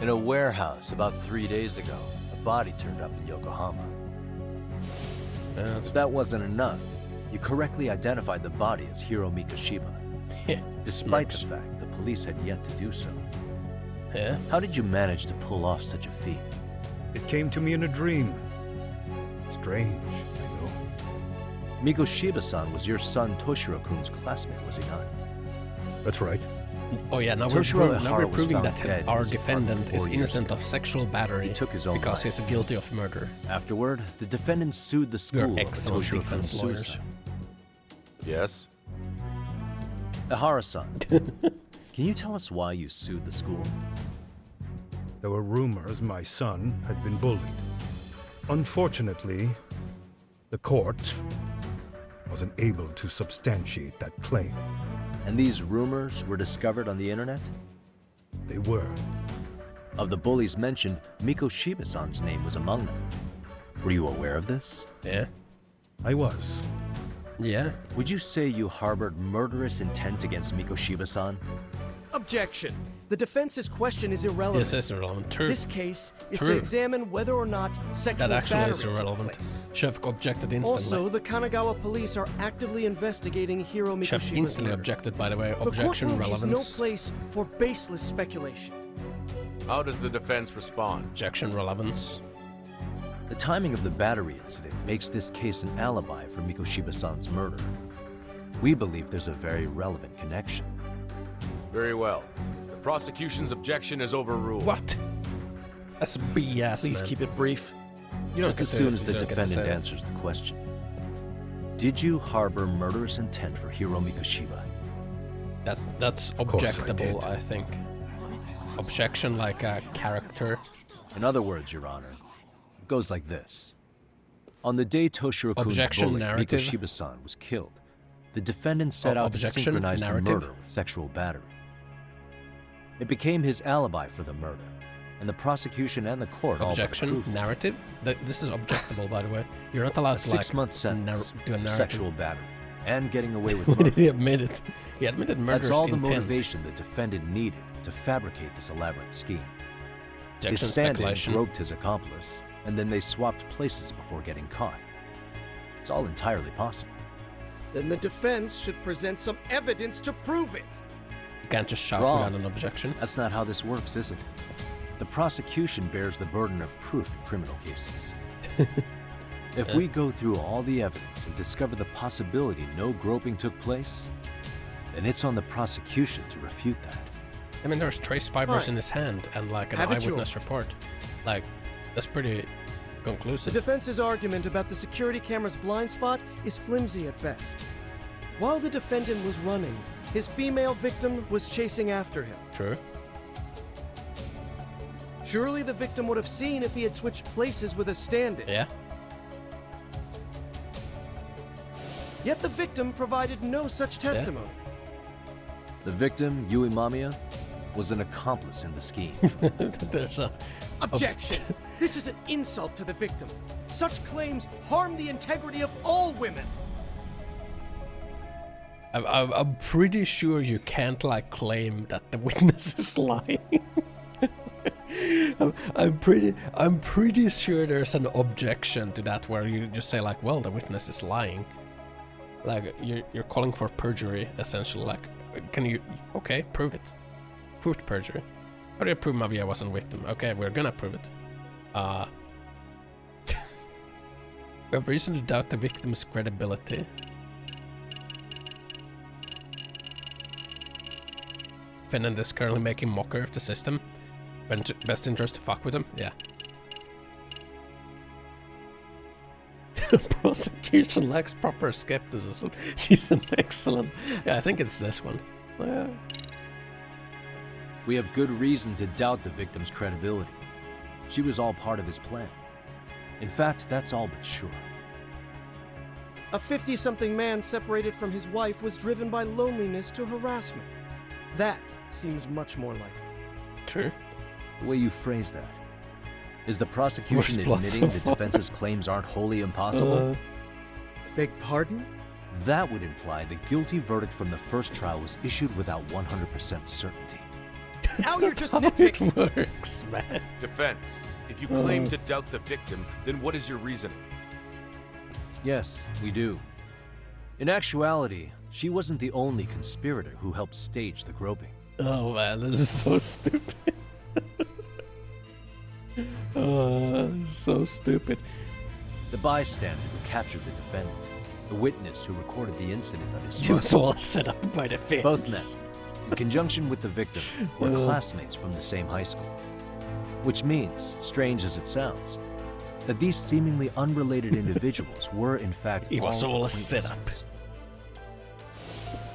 Speaker 4: In a warehouse about 3 days ago, a body turned up in Yokohama. If that wasn't enough, you correctly identified the body as Hiro Mikoshiba. Despite the fact the police had yet to do so.
Speaker 1: Yeah?
Speaker 4: How did you manage to pull off such a feat?
Speaker 14: It came to me in a dream. Strange, I know.
Speaker 4: Mikoshiba-san was your son Toshiro-kun's classmate, was he not?
Speaker 14: That's right.
Speaker 1: Oh yeah, now we're proving that our defendant is innocent of sexual battery because he's guilty of murder.
Speaker 4: Afterward, the defendant sued the school over Toshiro-kun's suicide.
Speaker 11: Yes?
Speaker 4: Ihara-san, can you tell us why you sued the school?
Speaker 14: There were rumors my son had been bullied. Unfortunately, the court wasn't able to substantiate that claim.
Speaker 4: And these rumors were discovered on the internet?
Speaker 14: They were.
Speaker 4: Of the bullies mentioned, Mikoshiba-san's name was among them. Were you aware of this?
Speaker 1: Yeah.
Speaker 14: I was.
Speaker 1: Yeah.
Speaker 4: Would you say you harbored murderous intent against Mikoshiba-san?
Speaker 8: Objection. The defense's question is irrelevant.
Speaker 1: This is irrelevant. True.
Speaker 8: This case is
Speaker 1: True.
Speaker 8: to examine whether or not sexual
Speaker 1: that actually
Speaker 8: battery
Speaker 1: is irrelevant.
Speaker 8: took place.
Speaker 1: Should have objected instantly.
Speaker 8: Also, the Kanagawa police are actively investigating Hiro Mikoshiba's
Speaker 1: Should have instantly
Speaker 8: murder.
Speaker 1: objected, by the way.
Speaker 8: The
Speaker 1: Objection
Speaker 8: courtroom
Speaker 1: relevance.
Speaker 8: is no place for baseless speculation.
Speaker 11: How does the defense respond?
Speaker 1: Objection relevance.
Speaker 4: The timing of the battery incident makes this case an alibi for Mikoshiba-san's murder. We believe there's a very relevant connection.
Speaker 11: Very well. The prosecution's objection is overruled.
Speaker 1: What? That's BS,
Speaker 8: Please
Speaker 1: man.
Speaker 8: keep it brief.
Speaker 4: You don't as soon as the defendant answers the question. Did you harbor murderous intent for Hiro Mikoshiba?
Speaker 1: That's objectable, I think. Objection like a character.
Speaker 4: In other words, Your Honor, it goes like this. On the day Toshiro-kun's bully, Mikoshiba-san, was killed, the defendant set out to synchronize the murder with sexual battery. It became his alibi for the murder, and the prosecution and the court
Speaker 1: Objection narrative? This is objectable, by the way. You're not allowed to
Speaker 4: 6-month sentence
Speaker 1: do a narrative.
Speaker 4: Sexual battery and getting away with
Speaker 1: When
Speaker 4: murder.
Speaker 1: did he admit it? He admitted murderous
Speaker 4: That's all the
Speaker 1: intent.
Speaker 4: motivation the defendant needed to fabricate this elaborate scheme.
Speaker 1: Objection
Speaker 4: His stand-in
Speaker 1: speculation.
Speaker 4: groped his accomplice, and then they swapped places before getting caught. It's all entirely possible.
Speaker 8: Then the defense should present some evidence to prove it.
Speaker 1: You can't just shout
Speaker 4: Wrong.
Speaker 1: without an objection.
Speaker 4: That's not how this works, is it? The prosecution bears the burden of proof in criminal cases. If we go through all the evidence and discover the possibility no groping took place, then it's on the prosecution to refute that.
Speaker 1: I mean, there's trace fibers in his hand and like an eyewitness report. Like, that's pretty
Speaker 8: The
Speaker 1: conclusive.
Speaker 8: defense's argument about the security camera's blind spot is flimsy at best. While the defendant was running, his female victim was chasing after him.
Speaker 1: True.
Speaker 8: Surely the victim would have seen if he had switched places with a stand-in.
Speaker 1: Yeah.
Speaker 8: Yet the victim provided no such testimony.
Speaker 4: The victim, Yui Mamiya, was an accomplice in the scheme.
Speaker 1: There's a...
Speaker 8: Objection! This is an insult to the victim. Such claims harm the integrity of all women.
Speaker 1: I'm pretty sure you can't like claim that the witness is lying. I'm pretty sure there's an objection to that where you just say like, well, the witness is lying. Like you're calling for perjury essentially. Like, can you? Okay, prove it. Prove perjury. How do you prove Mamiya wasn't victim? Okay, we're gonna prove it. We have reason to doubt the victim's credibility. Defendant is currently making mockery of the system. Best interest to fuck with him? Yeah. Prosecution lacks proper skepticism. She's an excellent... Yeah, I think it's this one. Yeah.
Speaker 4: We have good reason to doubt the victim's credibility. She was all part of his plan. In fact, that's all but sure.
Speaker 8: A 50-something man separated from his wife was driven by loneliness to harassment. That seems much more likely.
Speaker 1: True.
Speaker 4: The way you phrase that. Is the prosecution admitting the defense's claims aren't wholly impossible?
Speaker 8: Beg pardon?
Speaker 4: That would imply the guilty verdict from the first trial was issued without 100% certainty.
Speaker 16: Now you're just
Speaker 1: How
Speaker 16: nitpicking.
Speaker 1: it works, man.
Speaker 11: Defense. If you claim to doubt the victim, then what is your reasoning?
Speaker 4: Yes, we do. In actuality, she wasn't the only conspirator who helped stage the groping.
Speaker 1: Oh man, this is so stupid. So stupid.
Speaker 4: The bystander who captured the defendant, the witness who recorded the incident on his
Speaker 1: It was all set up by the fans.
Speaker 4: Both men, in conjunction with the victim, were classmates from the same high school. Which means, strange as it sounds, that these seemingly unrelated individuals were in fact
Speaker 1: It was all a
Speaker 4: acquaintances.
Speaker 1: setup.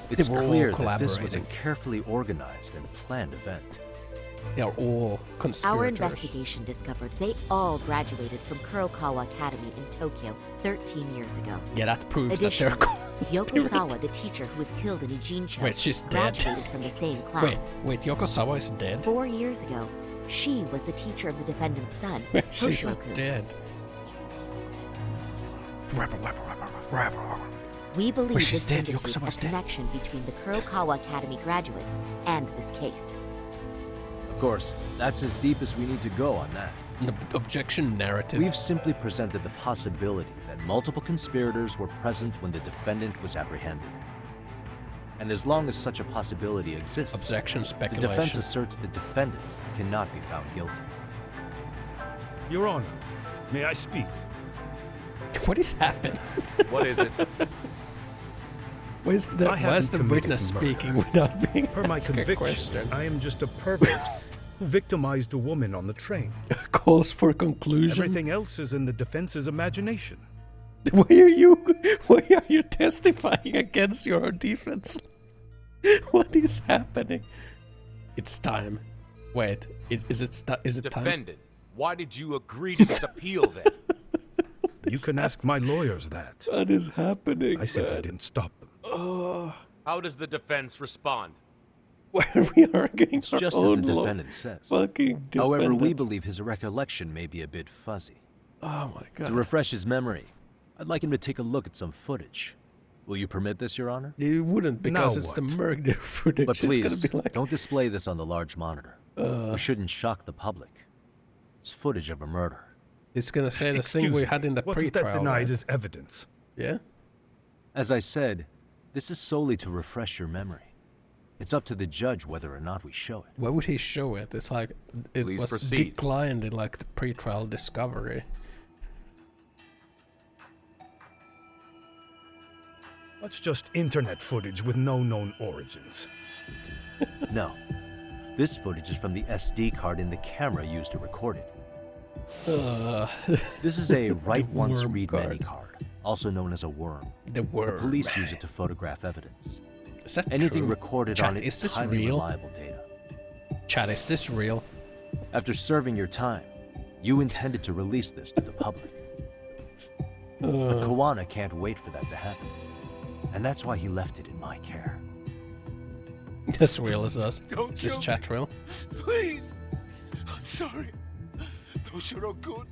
Speaker 4: It's
Speaker 1: They were all
Speaker 4: clear that this was a
Speaker 1: collaborating.
Speaker 4: carefully organized and planned event.
Speaker 1: They are all conspirators.
Speaker 13: Our investigation discovered they all graduated from Kurokawa Academy in Tokyo 13 years ago.
Speaker 1: Yeah, that proves that
Speaker 13: Additionally,
Speaker 1: they're
Speaker 13: Yoko Sawa,
Speaker 1: conspirators.
Speaker 13: the teacher who was killed in Ijincho,
Speaker 1: Wait, she's dead?
Speaker 13: graduated from the same class.
Speaker 1: Wait, Yoko Sawa is dead?
Speaker 13: 4 years ago, she was the teacher of the defendant's son,
Speaker 1: She's
Speaker 13: Toshiro-kun.
Speaker 1: dead.
Speaker 13: We believe
Speaker 1: Wait, she's
Speaker 13: this
Speaker 1: dead. Yoko
Speaker 13: indicates a
Speaker 1: Sawa's dead.
Speaker 13: connection between the Kurokawa Academy graduates and this case.
Speaker 4: Of course, that's as deep as we need to go on that.
Speaker 1: The objection narrative.
Speaker 4: We've simply presented the possibility that multiple conspirators were present when the defendant was apprehended. And as long as such a possibility exists,
Speaker 1: Objection,
Speaker 4: the
Speaker 1: speculation.
Speaker 4: defense asserts the defendant cannot be found guilty.
Speaker 12: Your Honor, may I speak?
Speaker 1: What is happening?
Speaker 11: What is it?
Speaker 1: Why is the witness speaking without being
Speaker 12: Per my
Speaker 1: asked a
Speaker 12: conviction,
Speaker 1: question?
Speaker 12: I am just a pervert who victimized a woman on the train.
Speaker 1: Calls for conclusion.
Speaker 12: Everything else is in the defense's imagination.
Speaker 1: Why are you testifying against your own defense? What is happening? It's time. Wait, is it time?
Speaker 11: Defendant, why did you agree to this appeal then?
Speaker 12: You can ask my lawyers that.
Speaker 1: What is happening?
Speaker 12: I simply didn't stop them.
Speaker 11: How does the defense respond?
Speaker 1: Why are we arguing
Speaker 4: It's
Speaker 1: our
Speaker 4: just as
Speaker 1: own
Speaker 4: the
Speaker 1: law?
Speaker 4: defendant says.
Speaker 1: Fucking
Speaker 4: However, we
Speaker 1: defendant.
Speaker 4: believe his recollection may be a bit fuzzy.
Speaker 1: Oh my god.
Speaker 4: To refresh his memory, I'd like him to take a look at some footage. Will you permit this, Your Honor?
Speaker 1: You wouldn't because
Speaker 12: Now
Speaker 1: it's the
Speaker 12: what?
Speaker 1: murder footage.
Speaker 4: But
Speaker 1: It's gonna
Speaker 4: please,
Speaker 1: be like,
Speaker 4: don't display this on the large monitor. We shouldn't shock the public. It's footage of a murder.
Speaker 1: it's gonna say the
Speaker 12: Excuse
Speaker 1: thing we
Speaker 12: me,
Speaker 1: had in the
Speaker 12: wasn't
Speaker 1: pre-trial.
Speaker 12: that denied
Speaker 1: right?
Speaker 12: as evidence?
Speaker 1: Yeah.
Speaker 4: As I said, this is solely to refresh your memory. It's up to the judge whether or not we show it.
Speaker 1: Why would he show it? It's like it
Speaker 11: Please
Speaker 1: was
Speaker 11: proceed.
Speaker 1: declined in like the pre-trial discovery.
Speaker 12: That's just internet footage with no known origins.
Speaker 4: No. This footage is from the SD card in the camera used to record it. This is a write once,
Speaker 1: worm
Speaker 4: read many
Speaker 1: card.
Speaker 4: card, also known as a worm.
Speaker 1: The worm.
Speaker 4: The police use it to photograph evidence.
Speaker 1: Is that
Speaker 4: Anything
Speaker 1: true?
Speaker 4: recorded
Speaker 1: Chat,
Speaker 4: on it
Speaker 1: is
Speaker 4: is
Speaker 1: this
Speaker 4: highly
Speaker 1: real?
Speaker 4: reliable data.
Speaker 1: Chat, is this real?
Speaker 4: After serving your time, you intended to release this to the public. But Kawana can't wait for that to happen. And that's why he left it in my care.
Speaker 1: As real as us.
Speaker 24: Don't
Speaker 1: Is this
Speaker 24: kill
Speaker 1: chat real?
Speaker 24: Please! I'm sorry. Toshiro-kun.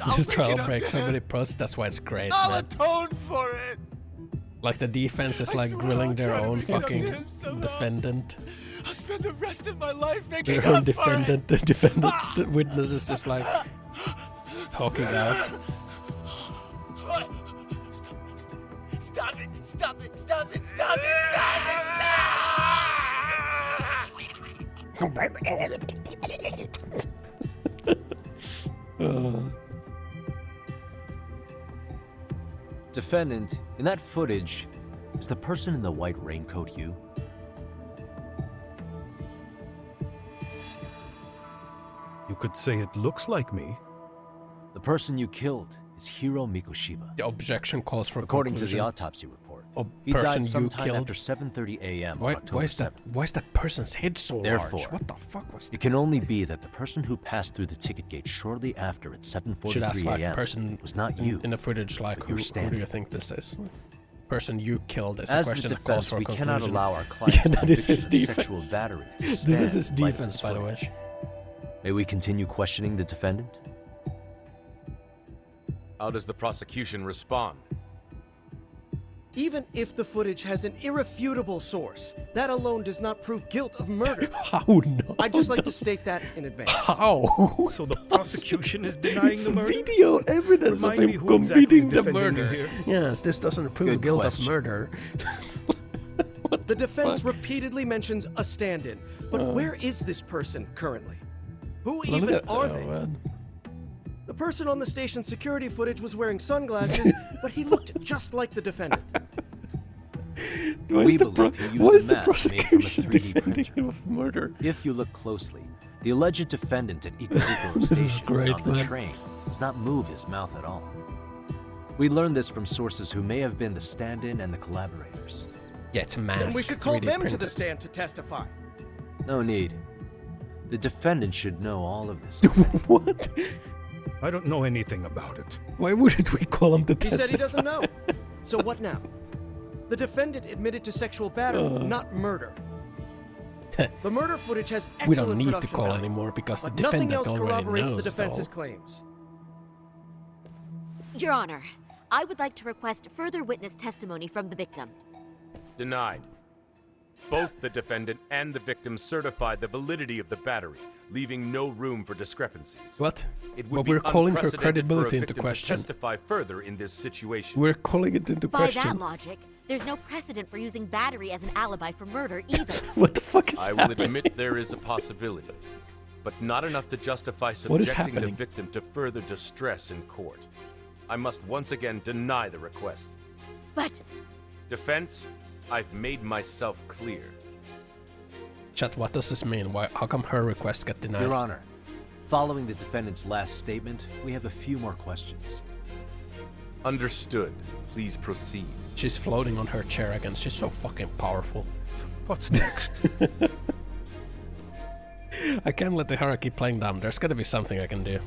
Speaker 1: This is trial break so many pros. That's why it's great,
Speaker 24: I'll
Speaker 1: man.
Speaker 24: atone for it!
Speaker 1: Like the defense is
Speaker 24: I
Speaker 1: like
Speaker 24: swear
Speaker 1: grilling
Speaker 24: I'll
Speaker 1: their
Speaker 24: try to
Speaker 1: own
Speaker 24: make it up to
Speaker 1: fucking
Speaker 24: him somehow.
Speaker 1: defendant.
Speaker 24: I'll spend the rest of my life making
Speaker 1: Their own
Speaker 24: up for it!
Speaker 1: defendant. The defendant, the witness is just like talking out.
Speaker 24: Stop it! Stop it! Stop it! Stop it! Stop
Speaker 4: Defendant, in that footage, is the person in the white raincoat you?
Speaker 12: You could say it looks like me.
Speaker 4: The person you killed is Hiro Mikoshiba.
Speaker 1: The objection calls for
Speaker 4: According to
Speaker 1: conclusion.
Speaker 4: the autopsy report,
Speaker 1: A
Speaker 4: he
Speaker 1: person
Speaker 4: died
Speaker 1: you
Speaker 4: sometime
Speaker 1: killed?
Speaker 4: after 7:30 a.m.
Speaker 1: Why,
Speaker 4: on October
Speaker 1: why is that?
Speaker 4: 7th.
Speaker 1: Why is that person's head so
Speaker 4: Therefore,
Speaker 1: large? What the fuck was that?
Speaker 4: it can only be that the person who passed through the ticket gate shortly after at
Speaker 1: Should ask
Speaker 4: 7:43
Speaker 1: like
Speaker 4: a.m.
Speaker 1: person
Speaker 4: was not you.
Speaker 1: in the footage, like
Speaker 4: but
Speaker 1: who
Speaker 4: you're
Speaker 1: do
Speaker 4: standing.
Speaker 1: you think this is? Person you killed is a
Speaker 4: As the
Speaker 1: question that calls
Speaker 4: defense,
Speaker 1: for a
Speaker 4: we
Speaker 1: conclusion.
Speaker 4: cannot allow our client's
Speaker 1: Yeah, that is his
Speaker 4: conviction of sexual
Speaker 1: defense.
Speaker 4: battery to
Speaker 1: This is
Speaker 4: stand
Speaker 1: his
Speaker 4: in light of
Speaker 1: defense,
Speaker 4: this
Speaker 1: by the way.
Speaker 4: footage. May we continue questioning the defendant?
Speaker 11: How does the prosecution respond?
Speaker 8: Even if the footage has an irrefutable source, that alone does not prove guilt of murder.
Speaker 1: How not?
Speaker 8: I'd just like to state that in advance.
Speaker 1: How?
Speaker 6: So the prosecution is denying
Speaker 1: It's
Speaker 6: the murder?
Speaker 1: video evidence
Speaker 6: Remind
Speaker 1: of
Speaker 6: me
Speaker 1: him
Speaker 6: who exactly
Speaker 1: committing
Speaker 6: is
Speaker 1: the
Speaker 6: defending me
Speaker 1: murder.
Speaker 6: here?
Speaker 1: Yes, this doesn't prove
Speaker 10: Good
Speaker 1: guilt
Speaker 10: question.
Speaker 1: of murder.
Speaker 8: The defense repeatedly mentions a stand-in, but where is this person currently? Who even are they?
Speaker 1: Man.
Speaker 8: The person on the station security footage was wearing sunglasses, but he looked just like the defendant.
Speaker 1: Why
Speaker 10: We
Speaker 1: is the,
Speaker 10: believe he used
Speaker 1: why
Speaker 10: a
Speaker 1: is the
Speaker 10: mask made from a
Speaker 1: prosecution
Speaker 10: 3D
Speaker 1: defending
Speaker 10: printer.
Speaker 1: him of murder?
Speaker 10: If you look closely, the alleged defendant at Ikebukuro
Speaker 1: This is
Speaker 10: Station
Speaker 1: great,
Speaker 10: on the
Speaker 1: man.
Speaker 10: train does not move his mouth at all. We learned this from sources who may have been the stand-in and the collaborators.
Speaker 1: Yeah, it's a mask.
Speaker 8: Then we should call
Speaker 1: 3D
Speaker 8: them to
Speaker 1: printed.
Speaker 8: the stand to testify.
Speaker 10: No need. The defendant should know all of this.
Speaker 1: What?
Speaker 6: I don't know anything about it.
Speaker 1: Why wouldn't we call him to
Speaker 8: He
Speaker 1: testify?
Speaker 8: said he doesn't know. So what now? The defendant admitted to sexual battery, not murder. The murder footage has excellent
Speaker 1: We don't need to
Speaker 8: production
Speaker 1: call
Speaker 8: value,
Speaker 1: anymore because the
Speaker 8: but nothing
Speaker 1: defendant
Speaker 8: else
Speaker 1: already
Speaker 8: corroborates
Speaker 1: knows.
Speaker 8: the defense's
Speaker 1: though.
Speaker 8: claims.
Speaker 13: Your Honor, I would like to request further witness testimony from the victim.
Speaker 11: Denied. Both the defendant and the victim certified the validity of the battery, leaving no room for discrepancies.
Speaker 1: What?
Speaker 11: It would
Speaker 1: But
Speaker 11: be
Speaker 1: we're calling her
Speaker 11: unprecedented
Speaker 1: credibility
Speaker 11: for a
Speaker 1: into
Speaker 11: victim
Speaker 1: question.
Speaker 11: to testify further in this situation.
Speaker 1: We're calling it into
Speaker 13: By
Speaker 1: question.
Speaker 13: that logic, there's no precedent for using battery as an alibi for murder either.
Speaker 1: What the fuck is
Speaker 11: I will
Speaker 1: happening?
Speaker 11: admit there is a possibility, but not enough to justify
Speaker 1: What is
Speaker 11: subjecting the
Speaker 1: happening?
Speaker 11: victim to further distress in court. I must once again deny the request.
Speaker 13: But
Speaker 11: Defense, I've made myself clear.
Speaker 1: Chat, what does this mean? Why? How come her request got denied?
Speaker 10: Your Honor, following the defendant's last statement, we have a few more questions.
Speaker 11: Understood. Please proceed.
Speaker 1: She's floating on her chair again. She's so fucking powerful.
Speaker 6: What's next?
Speaker 1: I can't let the horror keep playing dumb. There's gotta be something I can do.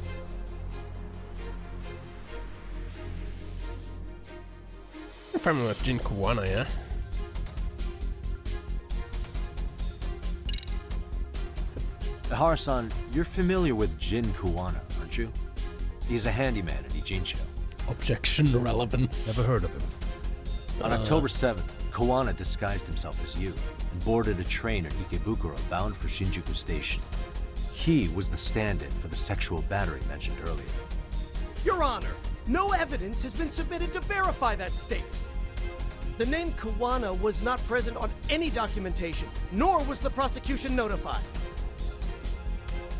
Speaker 1: I'm familiar with Jin Kuwana, yeah?
Speaker 10: Ahara-san, you're familiar with Jin Kuwana, aren't you? He's a handyman at Ijincho.
Speaker 1: Objection relevance.
Speaker 6: Never heard of him.
Speaker 10: On October 7th, Kuwana disguised himself as you and boarded a train at Ikebukuro bound for Shinjuku Station. He was the stand-in for the sexual battery mentioned earlier.
Speaker 8: Your Honor, no evidence has been submitted to verify that statement. The name Kuwana was not present on any documentation, nor was the prosecution notified.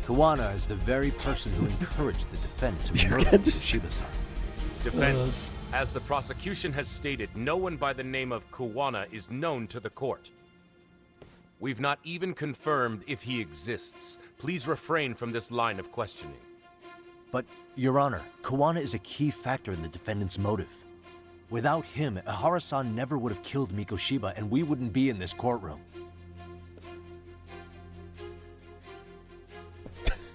Speaker 10: Kuwana is the very person who encouraged the defendant to murder Shiba-san.
Speaker 11: Defense, as the prosecution has stated, no one by the name of Kuwana is known to the court. We've not even confirmed if he exists. Please refrain from this line of questioning.
Speaker 10: But, Your Honor, Kuwana is a key factor in the defendant's motive. Without him, Ahara-san never would have killed Mikoshiba, and we wouldn't be in this courtroom.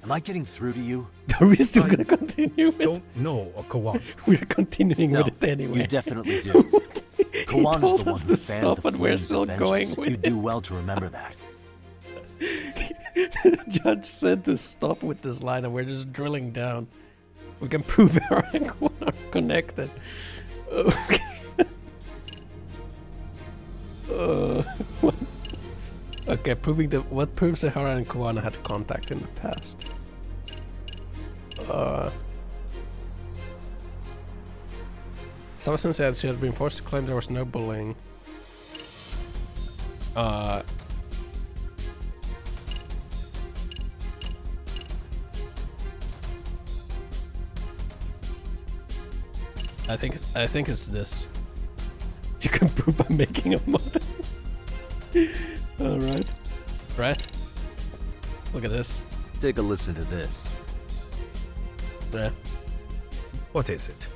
Speaker 10: Am I getting through to you?
Speaker 1: Are we still gonna continue with
Speaker 6: Don't know a Kuwana.
Speaker 1: We're continuing
Speaker 10: No,
Speaker 1: with it anyway.
Speaker 10: you definitely do. Kawana's
Speaker 1: told
Speaker 10: the one
Speaker 1: us
Speaker 10: who
Speaker 1: to
Speaker 10: fanned
Speaker 1: stop
Speaker 10: the
Speaker 1: and we're
Speaker 10: flames
Speaker 1: still
Speaker 10: of vengeance.
Speaker 1: going with
Speaker 10: You do well to remember that.
Speaker 1: The judge said to stop with this line and we're just drilling down. We can prove our are connected. Okay. What? Okay, proving what proves that Hara and Kuwana had contact in the past. Someone said she had been forced to claim there was no bullying. I think it's this. You can prove by making a model. Alright. Right? Look at this.
Speaker 10: Take a listen to this.
Speaker 1: Yeah.
Speaker 6: What is it?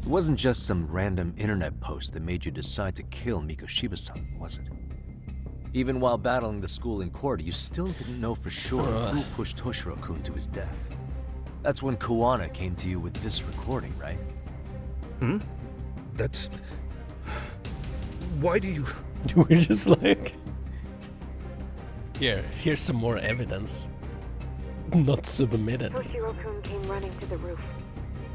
Speaker 10: It wasn't just some random internet post that made you decide to kill Mikoshiba-san, was it? Even while battling the school in court, you still didn't know for sure who pushed Toshiro-kun to his death. That's when Kuwana came to you with this recording, right?
Speaker 6: Hmm? That's... Why do you...
Speaker 1: We're just like... Here's some more evidence. Not submitted.
Speaker 18: Toshiro-kun came running to the roof.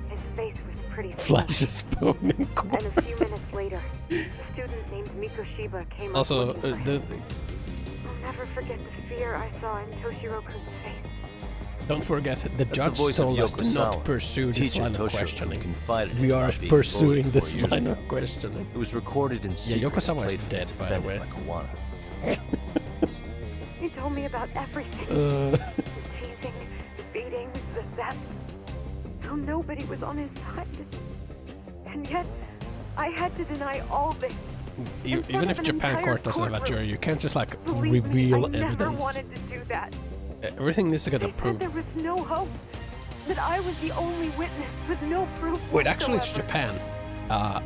Speaker 18: His face was
Speaker 9: pretty soon.
Speaker 1: Flash is phoning.
Speaker 9: And a few minutes later, a student named Mikoshiba came
Speaker 1: Also,
Speaker 9: up looking for him. I'll never forget the fear I saw in Toshiro-kun's face.
Speaker 1: don't forget, the judge
Speaker 4: voice of
Speaker 1: told us to not
Speaker 4: Yoko-sama,
Speaker 1: pursue this
Speaker 4: teacher
Speaker 1: line of
Speaker 4: Toshiro
Speaker 1: questioning.
Speaker 4: confided in
Speaker 1: We are
Speaker 4: about being
Speaker 1: pursuing
Speaker 4: bullied
Speaker 1: this
Speaker 4: 4 years
Speaker 1: line of
Speaker 4: ago.
Speaker 1: questioning.
Speaker 4: It was recorded in secret.
Speaker 1: Yeah, Yoko-sama
Speaker 4: and
Speaker 1: is
Speaker 4: played for
Speaker 1: dead,
Speaker 4: the
Speaker 1: by the way.
Speaker 4: defendant Kawana.
Speaker 9: He told me about everything.
Speaker 1: Uh.
Speaker 9: The teasing, the beatings, the theft. How nobody was on his side. And yet, I had to deny all this.
Speaker 1: Even if Japan court doesn't have a jury, you can't just like
Speaker 9: Believe me,
Speaker 1: reveal
Speaker 9: I never
Speaker 1: evidence.
Speaker 9: wanted to do that.
Speaker 1: Everything needs to get
Speaker 9: They said
Speaker 1: approved.
Speaker 9: there was no hope. That I was the only witness with no proof.
Speaker 1: Wait, actually, it's
Speaker 9: whatsoever.
Speaker 1: Japan.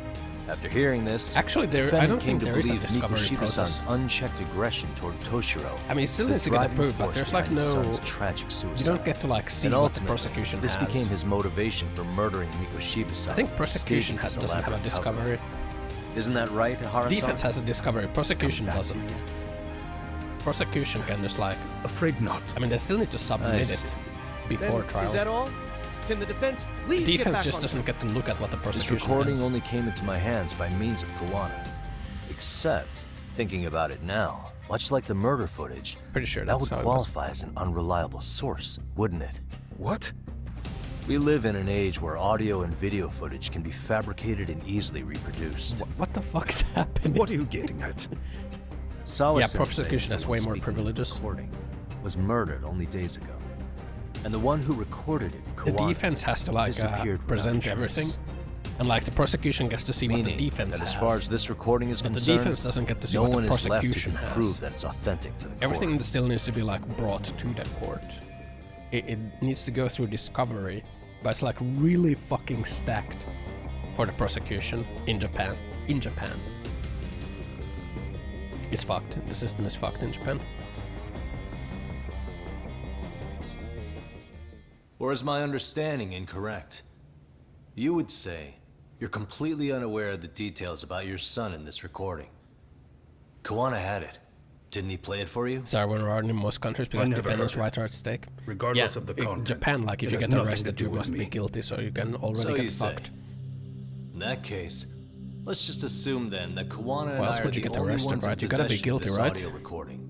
Speaker 4: After hearing this,
Speaker 1: Actually,
Speaker 4: the
Speaker 1: I
Speaker 4: defendant
Speaker 1: don't
Speaker 4: came
Speaker 1: think
Speaker 4: to
Speaker 1: there is a
Speaker 4: believe
Speaker 1: discovery
Speaker 4: Mikoshiba-san's
Speaker 1: process.
Speaker 4: unchecked aggression toward Toshiro.
Speaker 1: I mean, it still
Speaker 4: the
Speaker 1: needs to get
Speaker 4: driving
Speaker 1: approved, but
Speaker 4: force
Speaker 1: there's like
Speaker 4: behind his
Speaker 1: no.
Speaker 4: son's tragic suicide.
Speaker 1: You don't get to like see
Speaker 4: And
Speaker 1: what the
Speaker 4: ultimately,
Speaker 1: prosecution
Speaker 4: this
Speaker 1: has.
Speaker 4: became his motivation for murdering Mikoshiba-san.
Speaker 1: I think prosecution
Speaker 4: staging his
Speaker 1: doesn't have a
Speaker 4: elaborate
Speaker 1: discovery.
Speaker 4: cover-up. Isn't that right, Hara-san?
Speaker 1: Defense has a discovery. Prosecution doesn't. Prosecution can just like.
Speaker 6: Afraid not.
Speaker 1: I mean, they still need to submit it before
Speaker 8: Then,
Speaker 1: trial.
Speaker 8: is that all? Can the defense please
Speaker 1: The
Speaker 8: get
Speaker 1: defense
Speaker 8: back
Speaker 1: just
Speaker 8: on
Speaker 1: doesn't
Speaker 8: track?
Speaker 1: get to look at what the
Speaker 4: This
Speaker 1: prosecution
Speaker 4: recording
Speaker 1: has.
Speaker 4: only came into my hands by means of Kawana. Except, thinking about it now, much like the murder footage,
Speaker 1: Pretty sure
Speaker 4: that
Speaker 1: that's
Speaker 4: would
Speaker 1: how it
Speaker 4: qualify as an unreliable source, wouldn't it?
Speaker 6: What?
Speaker 4: We live in an age where audio and video footage can be fabricated and easily reproduced.
Speaker 1: What the fuck is happening?
Speaker 6: What are you getting at?
Speaker 4: Sawa
Speaker 1: Yeah,
Speaker 4: Sensei,
Speaker 1: prosecution has
Speaker 4: the
Speaker 1: way
Speaker 4: one
Speaker 1: more
Speaker 4: speaking
Speaker 1: privileges.
Speaker 4: in the recording, was murdered only days ago. And the one who recorded it,
Speaker 1: The
Speaker 4: Kawana,
Speaker 1: defense has to like
Speaker 4: disappeared without
Speaker 1: present
Speaker 4: a trace.
Speaker 1: everything, and like the prosecution gets to see what the
Speaker 4: Meaning
Speaker 1: defense
Speaker 4: that
Speaker 1: has.
Speaker 4: as far as this recording is
Speaker 1: but the
Speaker 4: concerned,
Speaker 1: defense doesn't get to see
Speaker 4: no
Speaker 1: what the
Speaker 4: one is left who
Speaker 1: prosecution
Speaker 4: can
Speaker 1: has.
Speaker 4: prove that it's authentic to the
Speaker 1: Everything
Speaker 4: court.
Speaker 1: still needs to be like brought to the court. It needs to go through discovery, but it's like really fucking stacked for the prosecution in Japan. In Japan. It's fucked. The system is fucked in Japan.
Speaker 10: Or is my understanding incorrect? You would say you're completely unaware of the details about your son in this recording. Kawana had it. Didn't he play it for you?
Speaker 1: Sorry, when we're in most countries because
Speaker 6: never
Speaker 1: defendants'
Speaker 6: heard it.
Speaker 1: rights are at stake.
Speaker 6: Regardless
Speaker 1: Yeah,
Speaker 6: of the
Speaker 1: in
Speaker 6: content,
Speaker 1: Japan, like if
Speaker 6: it
Speaker 1: you
Speaker 6: has
Speaker 1: get
Speaker 6: nothing
Speaker 1: arrested,
Speaker 6: to do
Speaker 1: you
Speaker 6: with
Speaker 1: must be
Speaker 6: me.
Speaker 1: guilty, so you can already
Speaker 10: So you
Speaker 1: get
Speaker 10: say.
Speaker 1: fucked.
Speaker 10: In that case, let's just assume then that Kawana
Speaker 1: Why
Speaker 10: and
Speaker 1: else
Speaker 10: I are
Speaker 1: would you
Speaker 10: the
Speaker 1: get
Speaker 10: only
Speaker 1: arrested,
Speaker 10: ones
Speaker 1: right?
Speaker 10: in
Speaker 1: You gotta be
Speaker 10: possession
Speaker 1: guilty,
Speaker 10: of this
Speaker 1: right?
Speaker 10: audio recording.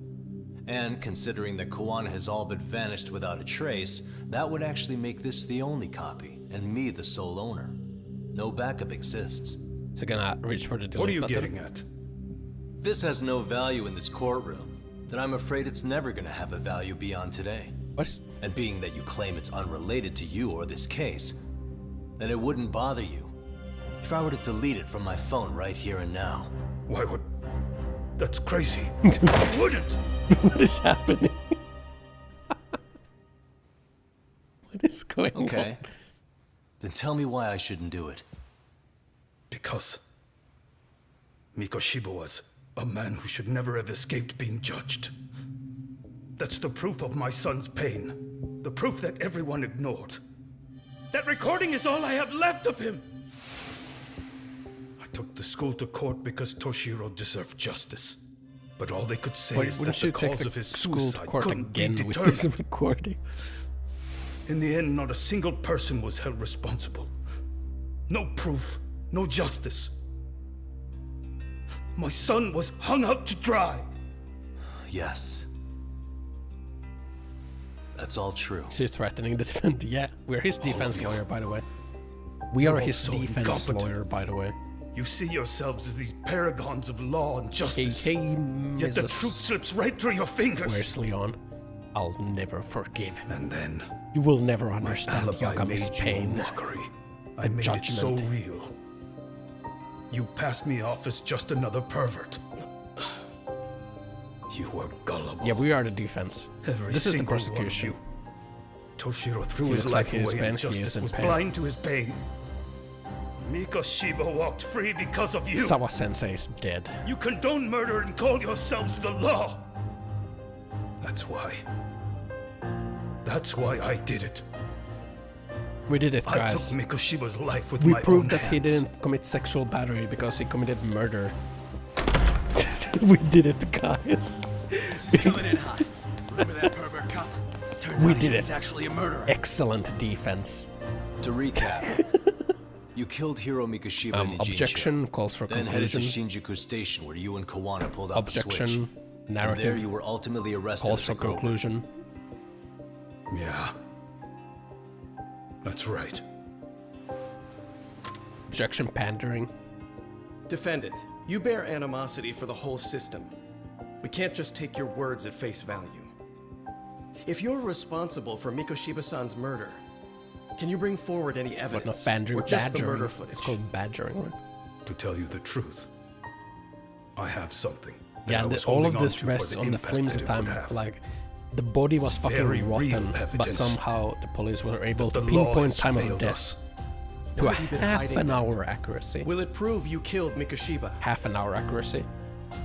Speaker 10: And considering that Kawana has all but vanished without a trace, that would actually make this the only copy, and me the sole owner. No backup exists.
Speaker 1: So gonna reach for the delete
Speaker 6: What are you
Speaker 1: button.
Speaker 6: getting at?
Speaker 10: This has no value in this courtroom, then I'm afraid it's never gonna have a value beyond today.
Speaker 1: What?
Speaker 10: And being that you claim it's unrelated to you or this case, then it wouldn't bother you if I were to delete it from my phone right here and now.
Speaker 6: Why would... That's crazy. I wouldn't!
Speaker 1: What is happening? What is going on?
Speaker 10: Okay. Then tell me why I shouldn't do it.
Speaker 6: Because Mikoshiba was a man who should never have escaped being judged. That's the proof of my son's pain. The proof that everyone ignored. That recording is all I have left of him! I took the school to court because Toshiro deserved justice. But all they could say is that
Speaker 1: Wouldn't
Speaker 6: the
Speaker 1: you take
Speaker 6: cause
Speaker 1: the
Speaker 6: of his
Speaker 1: school to
Speaker 6: suicide
Speaker 1: court
Speaker 6: couldn't be
Speaker 1: again with
Speaker 6: determined.
Speaker 1: this recording?
Speaker 6: In the end, not a single person was held responsible. No proof, no justice. My son was hung out to dry.
Speaker 10: Yes. That's all true.
Speaker 1: Is he threatening the defendant? Yeah, we're his defense lawyer, by the way. We are
Speaker 6: You're
Speaker 1: his
Speaker 6: also
Speaker 1: defense
Speaker 6: incompetent.
Speaker 1: lawyer, by the way.
Speaker 6: You see yourselves as these paragons of law and justice.
Speaker 1: Hey,
Speaker 6: Yet the
Speaker 1: Mrs.
Speaker 6: truth slips right through your fingers.
Speaker 1: Where's Leon? I'll never forgive.
Speaker 6: And then
Speaker 1: You will never
Speaker 6: my
Speaker 1: understand
Speaker 6: alibi
Speaker 1: Yagami's
Speaker 6: made you a
Speaker 1: pain.
Speaker 6: mockery. I
Speaker 1: and
Speaker 6: made it so
Speaker 1: judgment.
Speaker 6: real. You passed me off as just another pervert. You were gullible.
Speaker 1: Yeah, we are the defense.
Speaker 6: Every
Speaker 1: This is the
Speaker 6: single one of
Speaker 1: prosecution.
Speaker 6: you. Toshiro threw
Speaker 1: He
Speaker 6: his
Speaker 1: looks like
Speaker 6: life
Speaker 1: he is
Speaker 6: away
Speaker 1: bent,
Speaker 6: and
Speaker 1: he is
Speaker 6: justice
Speaker 1: in
Speaker 6: was
Speaker 1: pain.
Speaker 6: blind to his pain. Mikoshiba walked free because of you.
Speaker 1: Sawa Sensei is dead.
Speaker 6: You condone murder and call yourselves the law. That's why. That's why I did it.
Speaker 1: We did it,
Speaker 6: I took
Speaker 1: guys.
Speaker 6: Mikoshiba's life with
Speaker 1: We
Speaker 6: my own
Speaker 1: proved that he
Speaker 6: hands.
Speaker 1: didn't commit sexual battery because he committed murder. We did it, guys.
Speaker 24: This is coming in hot. Remember that pervert cop? Turns
Speaker 1: We
Speaker 24: out
Speaker 1: did
Speaker 24: he's
Speaker 1: it.
Speaker 24: actually a murderer.
Speaker 1: Excellent defense.
Speaker 10: To recap, You killed Hiro Mikoshiba in Ijincho.
Speaker 1: Objection, calls for
Speaker 10: then
Speaker 1: conclusion.
Speaker 10: headed to Shinjuku Station where you and Kawana pulled out
Speaker 1: Objection,
Speaker 10: the switch.
Speaker 1: narrative.
Speaker 10: And there you were ultimately arrested
Speaker 1: calls
Speaker 10: as
Speaker 1: for
Speaker 10: a groper.
Speaker 1: conclusion.
Speaker 6: Yeah. That's right.
Speaker 1: Objection, pandering.
Speaker 15: Defendant, you bear animosity for the whole system. We can't just take your words at face value. If you're responsible for Mikoshiba-san's murder, can you bring forward any evidence? Or just the murder footage?
Speaker 1: It's called badgering, right?
Speaker 6: To tell you the truth, I have something.
Speaker 1: Yeah,
Speaker 6: that I was
Speaker 1: all of
Speaker 6: holding
Speaker 1: this
Speaker 6: onto for
Speaker 1: rests
Speaker 6: the
Speaker 1: on the
Speaker 6: impact
Speaker 1: flimsy
Speaker 6: that it
Speaker 1: time.
Speaker 6: would have.
Speaker 1: Like, the body was
Speaker 6: It's
Speaker 1: fucking
Speaker 6: very
Speaker 1: rotten,
Speaker 6: real
Speaker 1: but
Speaker 6: evidence.
Speaker 1: somehow the police were able to
Speaker 6: The law
Speaker 1: pinpoint
Speaker 6: has
Speaker 1: time of
Speaker 6: failed
Speaker 1: death
Speaker 6: us.
Speaker 1: to a
Speaker 15: What have you been
Speaker 1: half
Speaker 15: hiding
Speaker 1: an
Speaker 15: then?
Speaker 1: hour accuracy.
Speaker 15: Will it prove you killed Mikoshiba?
Speaker 1: Half an hour accuracy.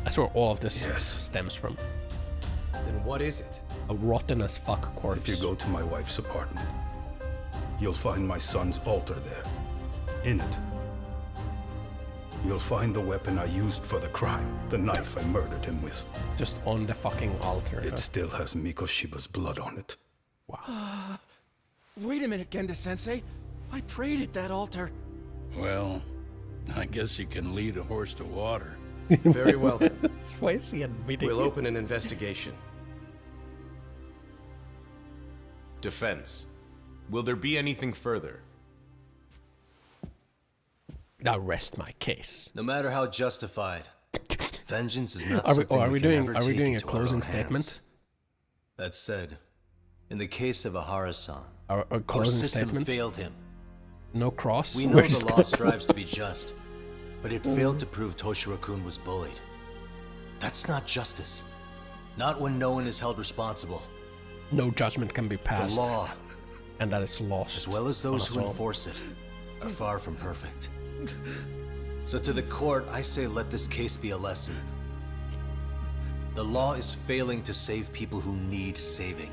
Speaker 1: That's where all of this stems from.
Speaker 15: Then what is it?
Speaker 1: A rotten as fuck corpse.
Speaker 6: If you go to my wife's apartment, you'll find my son's altar there. In it, you'll find the weapon I used for the crime, the knife I murdered him with.
Speaker 1: Just on the fucking altar.
Speaker 6: It still has Mikoshiba's blood on it.
Speaker 1: Wow.
Speaker 7: Wait a minute, Genda-sensei. I prayed at that altar.
Speaker 18: Well, I guess you can lead a horse to water.
Speaker 15: Very well then.
Speaker 1: Why is he admitting
Speaker 15: We'll
Speaker 1: it?
Speaker 15: open an investigation.
Speaker 11: Defense. Will there be anything further?
Speaker 1: Now rest my case.
Speaker 10: No matter how justified, vengeance is not
Speaker 1: Are we-
Speaker 10: something
Speaker 1: are we
Speaker 10: can
Speaker 1: doing-
Speaker 10: ever
Speaker 1: are we
Speaker 10: take
Speaker 1: doing a
Speaker 10: into our
Speaker 1: closing
Speaker 10: own
Speaker 1: statement?
Speaker 10: hands. That said, in the case of Ahara-san,
Speaker 1: Our
Speaker 10: our
Speaker 1: closing
Speaker 10: system
Speaker 1: statement?
Speaker 10: failed him.
Speaker 1: No cross?
Speaker 10: We know
Speaker 1: We're
Speaker 10: the
Speaker 1: just
Speaker 10: law
Speaker 1: gonna-
Speaker 10: strives to be just, but it failed to prove Toshiro-kun was bullied. That's not justice. Not when no one is held responsible.
Speaker 1: No judgment can be passed.
Speaker 10: The law,
Speaker 1: and that is lost.
Speaker 10: as well as
Speaker 1: on
Speaker 10: those
Speaker 1: us
Speaker 10: who
Speaker 1: all.
Speaker 10: enforce it, are far from perfect. So to the court, I say let this case be a lesson. The law is failing to save people who need saving.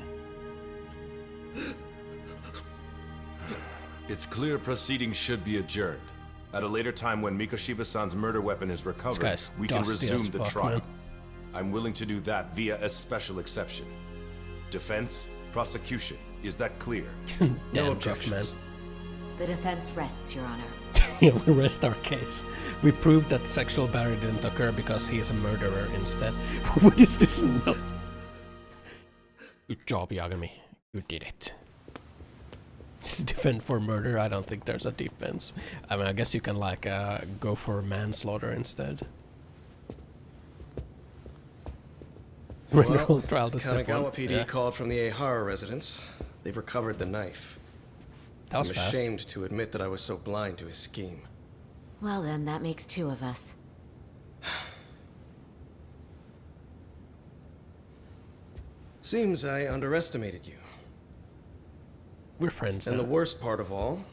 Speaker 11: It's clear proceedings should be adjourned. At a later time when Mikoshiba-san's murder weapon is recovered,
Speaker 1: guy's
Speaker 11: we can
Speaker 1: dusty
Speaker 11: resume
Speaker 1: as
Speaker 11: the
Speaker 1: fuck,
Speaker 11: trial.
Speaker 1: man.
Speaker 11: I'm willing to do that via a special exception. Defense, prosecution, is that clear?
Speaker 1: Damn, Jeff, man.
Speaker 13: The defense rests, Your Honor.
Speaker 1: Yeah, we rest our case. We proved that sexual battery didn't occur because he is a murderer instead. What is this? No. Good job, Yagami. You did it. Defend for murder? I don't think there's a defense. I mean, I guess you can like go for manslaughter instead. Renewal trial to step
Speaker 15: Kanagawa
Speaker 1: one.
Speaker 15: PD
Speaker 1: Yeah.
Speaker 15: called from the Ehara residence. They've recovered the knife.
Speaker 1: That was
Speaker 15: I'm
Speaker 1: fast.
Speaker 15: ashamed to admit that I was so blind to his scheme.
Speaker 13: Well then, that makes two of us.
Speaker 15: Seems I underestimated you.
Speaker 1: We're friends
Speaker 15: And
Speaker 1: now.
Speaker 15: the worst part of all,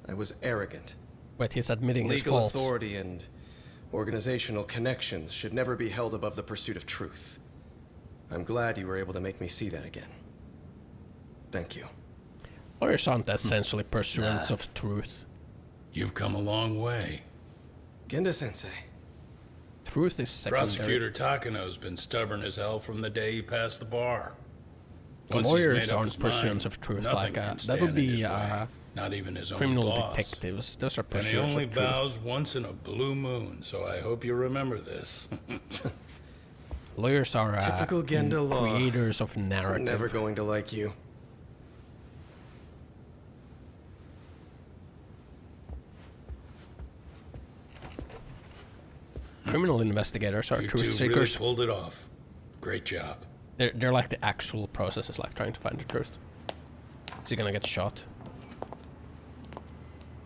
Speaker 15: I was arrogant.
Speaker 1: Wait, he's admitting his
Speaker 15: Legal
Speaker 1: faults.
Speaker 15: authority and organizational connections should never be held above the pursuit of truth. I'm glad you were able to make me see that again. Thank you.
Speaker 1: Lawyers aren't essentially pursuants of truth.
Speaker 18: You've come a long way.
Speaker 15: Genda-sensei.
Speaker 1: Truth is secondary.
Speaker 18: Prosecutor Takano's been stubborn as hell from the day he passed the bar.
Speaker 1: The
Speaker 18: Once he's
Speaker 1: lawyers
Speaker 18: made up
Speaker 1: aren't
Speaker 18: his mind,
Speaker 1: pursuants of truth.
Speaker 18: nothing
Speaker 1: Like
Speaker 18: can
Speaker 1: that
Speaker 18: stand
Speaker 1: would
Speaker 18: in
Speaker 1: be
Speaker 18: his way. Not even his own
Speaker 1: criminal
Speaker 18: boss.
Speaker 1: detectives. Those are
Speaker 18: And he
Speaker 1: pursuants
Speaker 18: only
Speaker 1: of truth.
Speaker 18: bows once in a blue moon, so I hope you remember this.
Speaker 1: Lawyers are
Speaker 15: Typical Genda law.
Speaker 1: creators of
Speaker 15: I'm
Speaker 1: narrative.
Speaker 15: never going to like you.
Speaker 1: Criminal investigators are
Speaker 18: You
Speaker 1: truth
Speaker 18: two really
Speaker 1: seekers.
Speaker 18: pulled it off. Great job.
Speaker 1: They're like the actual process is like trying to find the truth. Is he gonna get shot?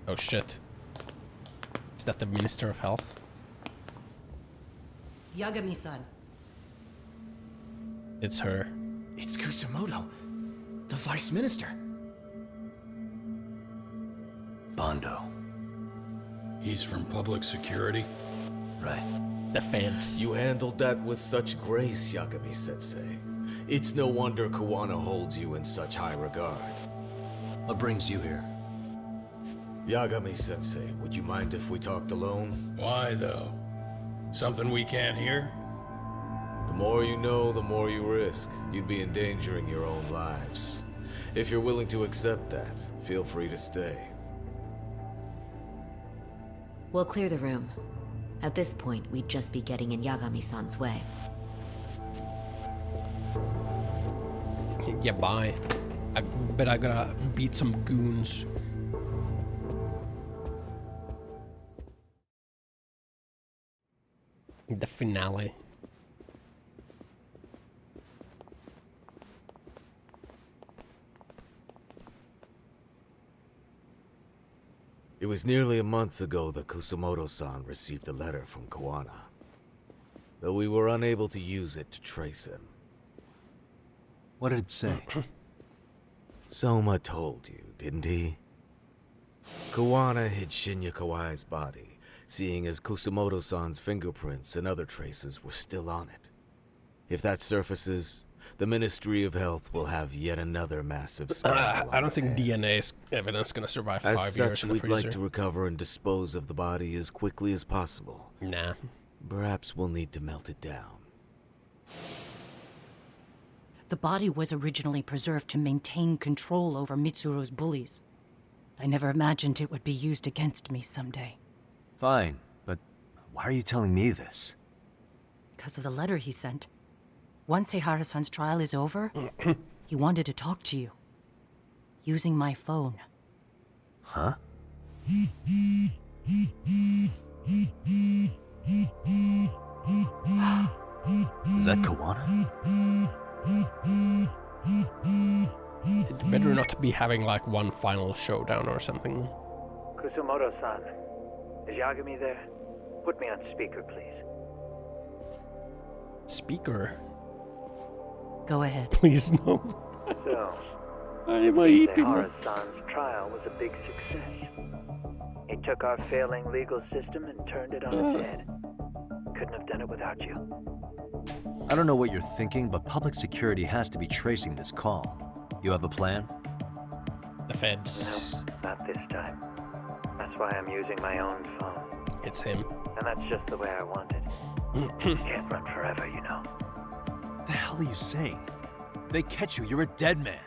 Speaker 1: Oh shit. Is that the Minister of Health?
Speaker 22: Yagami-san.
Speaker 1: It's her.
Speaker 7: It's Kusamoto, the Vice Minister.
Speaker 10: Bondo.
Speaker 18: He's from public security?
Speaker 10: Right.
Speaker 1: Defense.
Speaker 2: You handled that with such grace, Yagami-sensei. It's no wonder Kawana holds you in such high regard.
Speaker 10: What brings you here?
Speaker 2: Yagami-sensei, would you mind if we talked alone?
Speaker 18: Why, though? Something we can't hear?
Speaker 2: The more you know, the more you risk. You'd be endangering your own lives. If you're willing to accept that, feel free to stay.
Speaker 13: We'll clear the room. At this point, we'd just be getting in Yagami-san's way.
Speaker 1: Yeah, bye. I bet I gotta beat some goons. The finale.
Speaker 5: It was nearly a month ago that Kusumoto-san received a letter from Kawana, though we were unable to use it to trace him.
Speaker 4: What did it say?
Speaker 5: Soma told you, didn't he? Kawana hid Shinya Kawai's body, seeing as Kusumoto-san's fingerprints and other traces were still on it. If that surfaces, the Ministry of Health will have yet another massive scandal.
Speaker 1: I don't think DNA evidence is gonna survive 5 years
Speaker 5: As such,
Speaker 1: in the
Speaker 5: we'd
Speaker 1: freezer.
Speaker 5: like to recover and dispose of the body as quickly as possible.
Speaker 1: Nah.
Speaker 5: Perhaps we'll need to melt it down.
Speaker 17: The body was originally preserved to maintain control over Mitsuru's bullies. I never imagined it would be used against me someday.
Speaker 4: Fine, but why are you telling me this?
Speaker 17: Because of the letter he sent. Once Eihara-san's trial is over, he wanted to talk to you. Using my phone.
Speaker 4: Huh? Is that Kawana?
Speaker 1: It better not be having like one final showdown or something.
Speaker 22: Kusumoto-san, is Yagami there? Put me on speaker, please.
Speaker 1: Speaker?
Speaker 17: Go ahead.
Speaker 1: Please no.
Speaker 22: So, Eihara-san's trial was a big success. He took our failing legal system and turned it on its head. Couldn't have done it without you.
Speaker 4: I don't know what you're thinking, but public security has to be tracing this call. You have a plan?
Speaker 1: The feds.
Speaker 22: No, not this time. That's why I'm using my own phone.
Speaker 1: It's him.
Speaker 22: And that's just the way I want it. Can't run forever, you know.
Speaker 4: What the hell are you saying? They catch you, you're a dead man.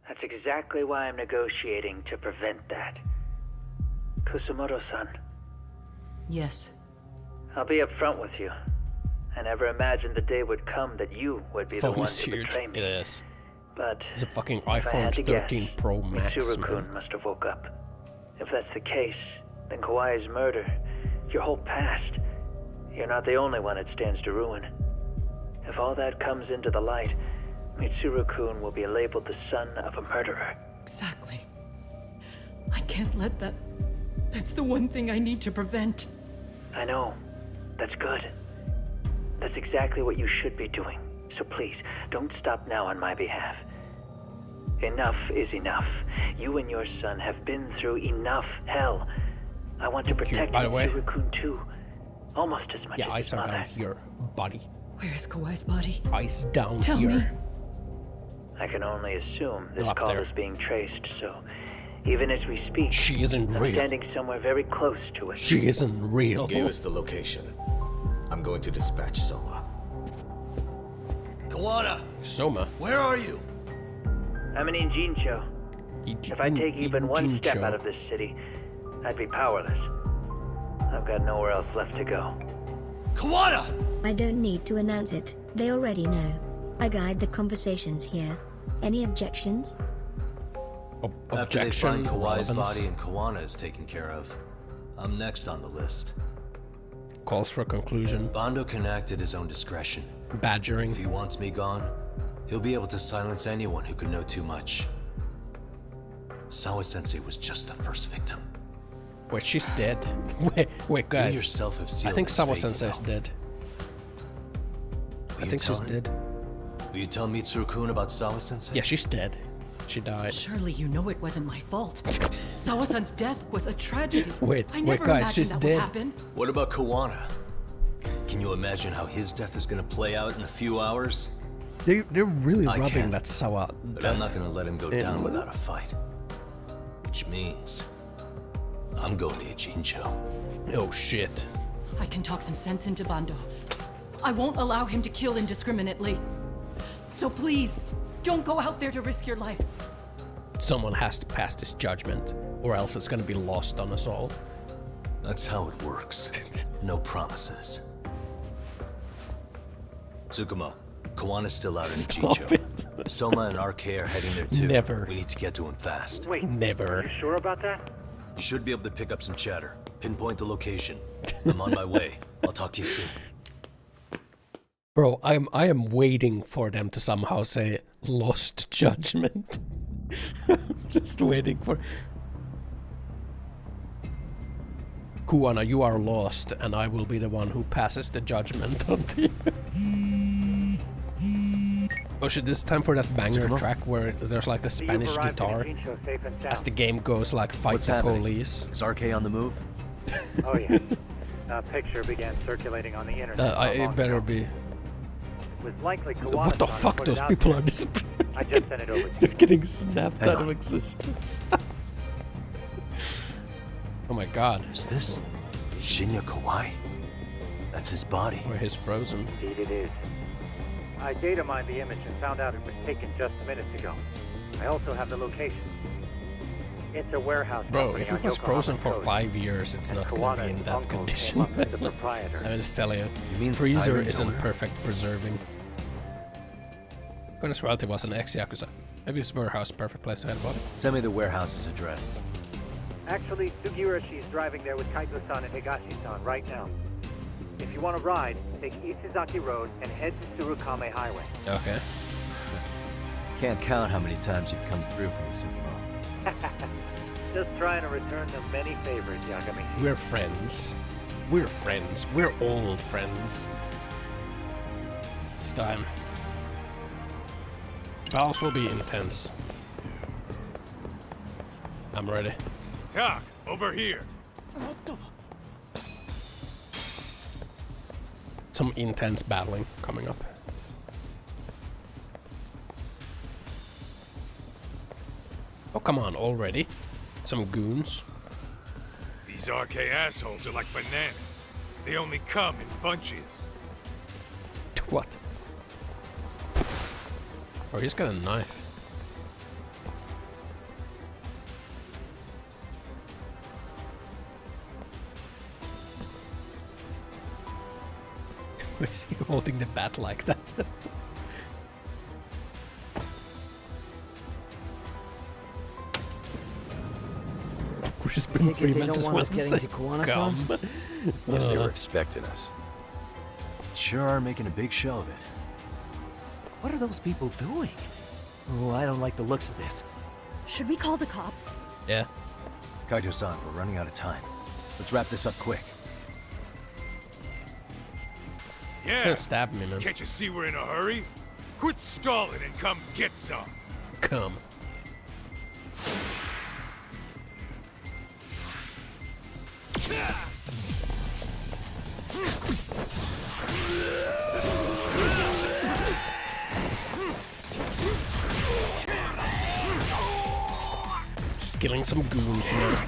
Speaker 22: That's exactly why I'm negotiating to prevent that. Kusumoto-san.
Speaker 17: Yes.
Speaker 22: I'll be upfront with you. I never imagined the day would come that you would be the one
Speaker 1: Phone's
Speaker 22: to
Speaker 1: huge.
Speaker 22: betray me.
Speaker 1: It is.
Speaker 22: But
Speaker 1: It's a fucking
Speaker 22: if I had
Speaker 1: iPhone
Speaker 22: to
Speaker 1: 13
Speaker 22: guess,
Speaker 1: Pro Max,
Speaker 22: Mitsuru-kun
Speaker 1: man.
Speaker 22: must have woke up. If that's the case, then Kawai's murder, your whole past, you're not the only one it stands to ruin. If all that comes into the light, Mitsuru-kun will be labeled the son of a murderer.
Speaker 17: Exactly. I can't let that... That's the one thing I need to prevent.
Speaker 22: I know. That's good. That's exactly what you should be doing. So please, don't stop now on my behalf. Enough is enough. You and your son have been through enough hell. I want to protect
Speaker 1: By the way.
Speaker 22: Mitsuru-kun too. Almost as much
Speaker 1: Yeah,
Speaker 22: as
Speaker 1: eyes
Speaker 22: his
Speaker 1: are
Speaker 22: mother.
Speaker 1: down here, buddy.
Speaker 17: Where's Kawai's body?
Speaker 1: Eyes down
Speaker 17: Tell
Speaker 1: here.
Speaker 17: me.
Speaker 22: I can only assume this
Speaker 1: Up
Speaker 22: call
Speaker 1: there.
Speaker 22: is being traced, so even as we speak,
Speaker 1: She isn't
Speaker 22: I'm
Speaker 1: real.
Speaker 22: standing somewhere very close to it.
Speaker 1: She isn't real.
Speaker 10: Give us the location. I'm going to dispatch Soma. Kawana!
Speaker 1: Soma?
Speaker 10: Where are you?
Speaker 22: I'm in Injincho. If I take even one step out of this city, I'd be powerless. I've got nowhere else left to go.
Speaker 10: Kawana!
Speaker 23: I don't need to announce it. They already know. I guide the conversations here. Any objections?
Speaker 10: After they find Kawai's
Speaker 1: relevance.
Speaker 10: body and Kawana is taken care of, I'm next on the list.
Speaker 1: Calls for a conclusion.
Speaker 10: Bando can act at his own discretion.
Speaker 1: Badgering.
Speaker 10: If he wants me gone, he'll be able to silence anyone who could know too much. Sawa-sensei was just the first victim.
Speaker 1: Wait, she's dead. wait, guys.
Speaker 10: You yourself have
Speaker 1: I
Speaker 10: sealed
Speaker 1: think
Speaker 10: his
Speaker 1: Sawa
Speaker 10: fate,
Speaker 1: Sensei
Speaker 10: you
Speaker 1: is
Speaker 10: know.
Speaker 1: dead.
Speaker 10: Will
Speaker 1: I
Speaker 10: you
Speaker 1: think she's
Speaker 10: tell him?
Speaker 1: dead.
Speaker 10: Will you tell Mitsuru-kun about Sawa-sensei?
Speaker 1: Yeah, she's dead. She died.
Speaker 17: Surely you know it wasn't my fault. Sawa-san's death was a tragedy.
Speaker 1: Wait,
Speaker 17: I
Speaker 1: wait,
Speaker 17: never
Speaker 1: guys,
Speaker 17: imagined
Speaker 1: she's
Speaker 17: that
Speaker 1: dead.
Speaker 17: would happen.
Speaker 10: What about Kawana? Can you imagine how his death is gonna play out in a few hours?
Speaker 1: They're really
Speaker 10: I
Speaker 1: rubbing
Speaker 10: can,
Speaker 1: that Sawa
Speaker 10: But
Speaker 1: death
Speaker 10: I'm not gonna let him go
Speaker 1: in.
Speaker 10: down without a fight. Which means I'm going to Ijincho.
Speaker 1: Oh shit.
Speaker 17: I can talk some sense into Bando. I won't allow him to kill indiscriminately. So please, don't go out there to risk your life.
Speaker 1: Someone has to pass this judgment. Or else it's gonna be lost on us all.
Speaker 10: That's how it works. No promises. Tsukumo, Kawana's still out in Jicho. Soma and RK are heading there too.
Speaker 1: Never.
Speaker 10: We need to get to him fast.
Speaker 22: Wait,
Speaker 1: never.
Speaker 22: Are you sure about that?
Speaker 10: You should be able to pick up some chatter. Pinpoint the location. I'm on my way. I'll talk to you soon.
Speaker 1: Bro, I am waiting for them to somehow say Lost Judgment. Just waiting for... Kuwana, you are lost, and I will be the one who passes the judgment onto you. Oh shit, this is time for that banger track where there's like the Spanish guitar as the game goes like fight the police.
Speaker 4: Is RK on the move?
Speaker 22: Oh yes. A picture began circulating on the internet.
Speaker 1: It better be.
Speaker 22: It was likely Kawana's
Speaker 1: What the fuck, those people are disappearing.
Speaker 22: I just sent it over to
Speaker 1: They're
Speaker 22: you.
Speaker 1: getting snapped out of existence. Oh my god.
Speaker 4: Is this Shinya Kawai? That's his body.
Speaker 1: Or he's frozen.
Speaker 22: Indeed it is. I data mined the image and found out it was taken just minutes ago. I also have the location. It's a warehouse.
Speaker 1: Bro, if it was frozen for 5 years, it's not gonna be in that condition. I just tell you, freezer isn't perfect preserving. Kona's relative was an ex-Yakuza. Maybe this warehouse perfect place to head about it.
Speaker 4: Send me the warehouse's address.
Speaker 22: Actually, Sugiurashi is driving there with Kaito-san and Higashi-san right now. If you want to ride, take Isizaki Road and head to Tsurukame Highway.
Speaker 1: Okay.
Speaker 4: Can't count how many times you've come through for me, Tsukumo.
Speaker 22: Just trying to return the many favors, Yagami.
Speaker 1: We're friends. We're friends. We're old friends. It's time. Battles will be intense. I'm ready.
Speaker 12: Tak, over here.
Speaker 1: Some intense battling coming up. Oh, come on, already? Some goons.
Speaker 12: These RK assholes are like bananas. They only come in bunches.
Speaker 1: What? Oh, he's got a knife. Why is he holding the bat like that? Crispin Freeman just wants to say come.
Speaker 4: Guess they were expecting us. Sure are making a big show of it.
Speaker 3: What are those people doing? Oh, I don't like the looks of this.
Speaker 19: Should we call the cops?
Speaker 1: Yeah.
Speaker 4: Kaito-san, we're running out of time. Let's wrap this up quick.
Speaker 12: Yeah.
Speaker 1: He's gonna stab me, man.
Speaker 12: Can't you see we're in a hurry? Quit stalling and come get some.
Speaker 1: Come. Just killing some goons now.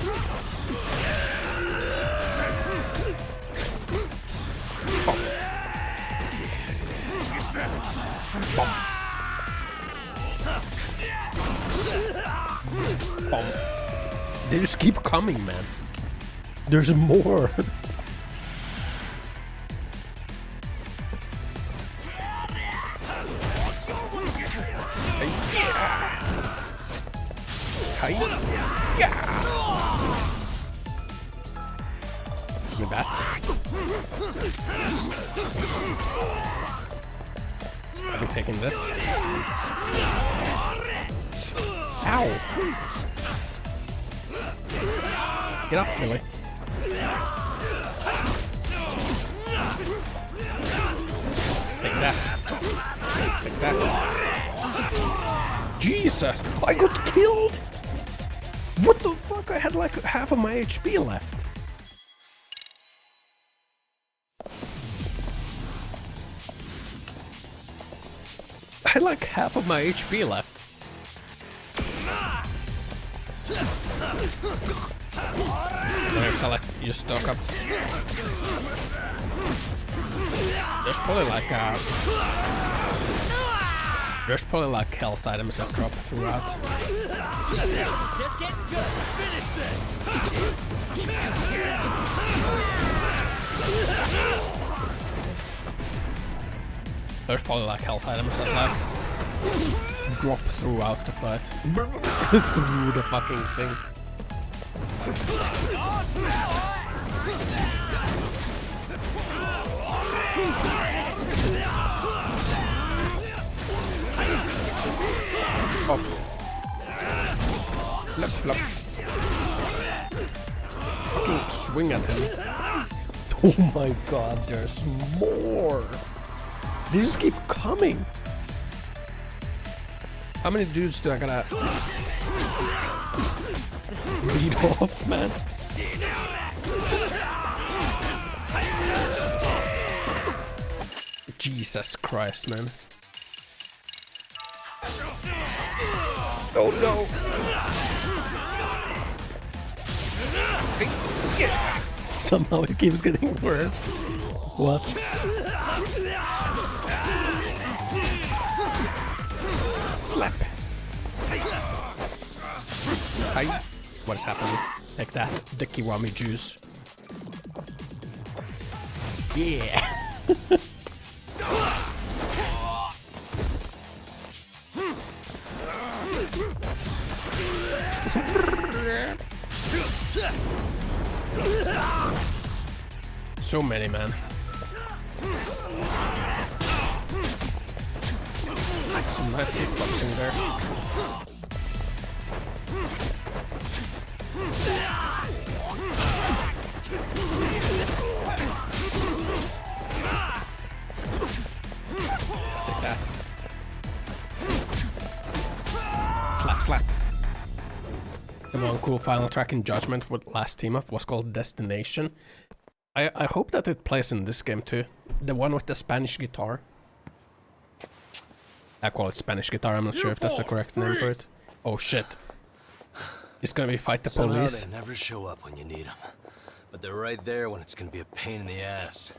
Speaker 1: They just keep coming, man. There's more. Give me bats. I'll be taking this. Ow! Get up, Billy. Take that. Take that. Jesus! I got killed! What the fuck? I had like half of my HP left. I had like half of my HP left. I have to let you stock up. There's probably like a... There's probably like health items that drop throughout.
Speaker 7: Just getting good. Finish this.
Speaker 1: There's probably like health items that like drop throughout the fight. Through the fucking thing. Oh. Flip, flip. Fucking swing at him. Oh my god, there's more. They just keep coming. How many dudes do I gotta beat off, man? Jesus Christ, man. Oh no! Somehow it keeps getting worse. What? Slap! Hi! What is happening? Like that, the kiwami juice. Yeah! So many, man. Some nice hitboxing there. Take that. Slap, slap. The one cool final track in Judgment with last team up was called Destination. I hope that it plays in this game too. The one with the Spanish guitar. I call it Spanish guitar, I'm not sure if that's the correct name for it. Oh shit. It's gonna be fight the police.
Speaker 10: Somehow they never show up when you need them. But they're right there when it's gonna be a pain in the ass.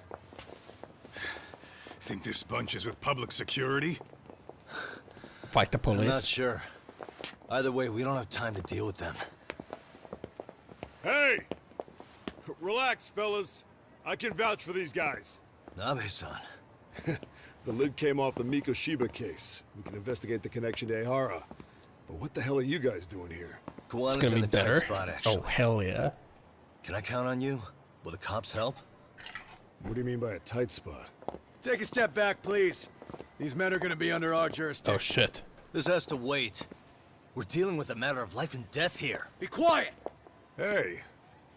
Speaker 12: Think this bunch is with public security?
Speaker 1: Fight the police.
Speaker 10: I'm not sure. Either way, we don't have time to deal with them.
Speaker 14: Hey! Relax, fellas. I can vouch for these guys.
Speaker 10: Nabe-san.
Speaker 14: The lid came off the Mikoshiba case. We can investigate the connection to Ehara. But what the hell are you guys doing here?
Speaker 10: Kawana's
Speaker 1: it's gonna
Speaker 10: in
Speaker 1: be
Speaker 10: a tight
Speaker 1: better.
Speaker 10: spot, actually.
Speaker 1: Oh hell yeah.
Speaker 10: Can I count on you? Will the cops help?
Speaker 14: What do you mean by a tight spot?
Speaker 10: Take a step back, please. These men are gonna be under our jurisdiction.
Speaker 1: Oh shit.
Speaker 10: This has to wait. We're dealing with a matter of life and death here. Be quiet!
Speaker 14: Hey,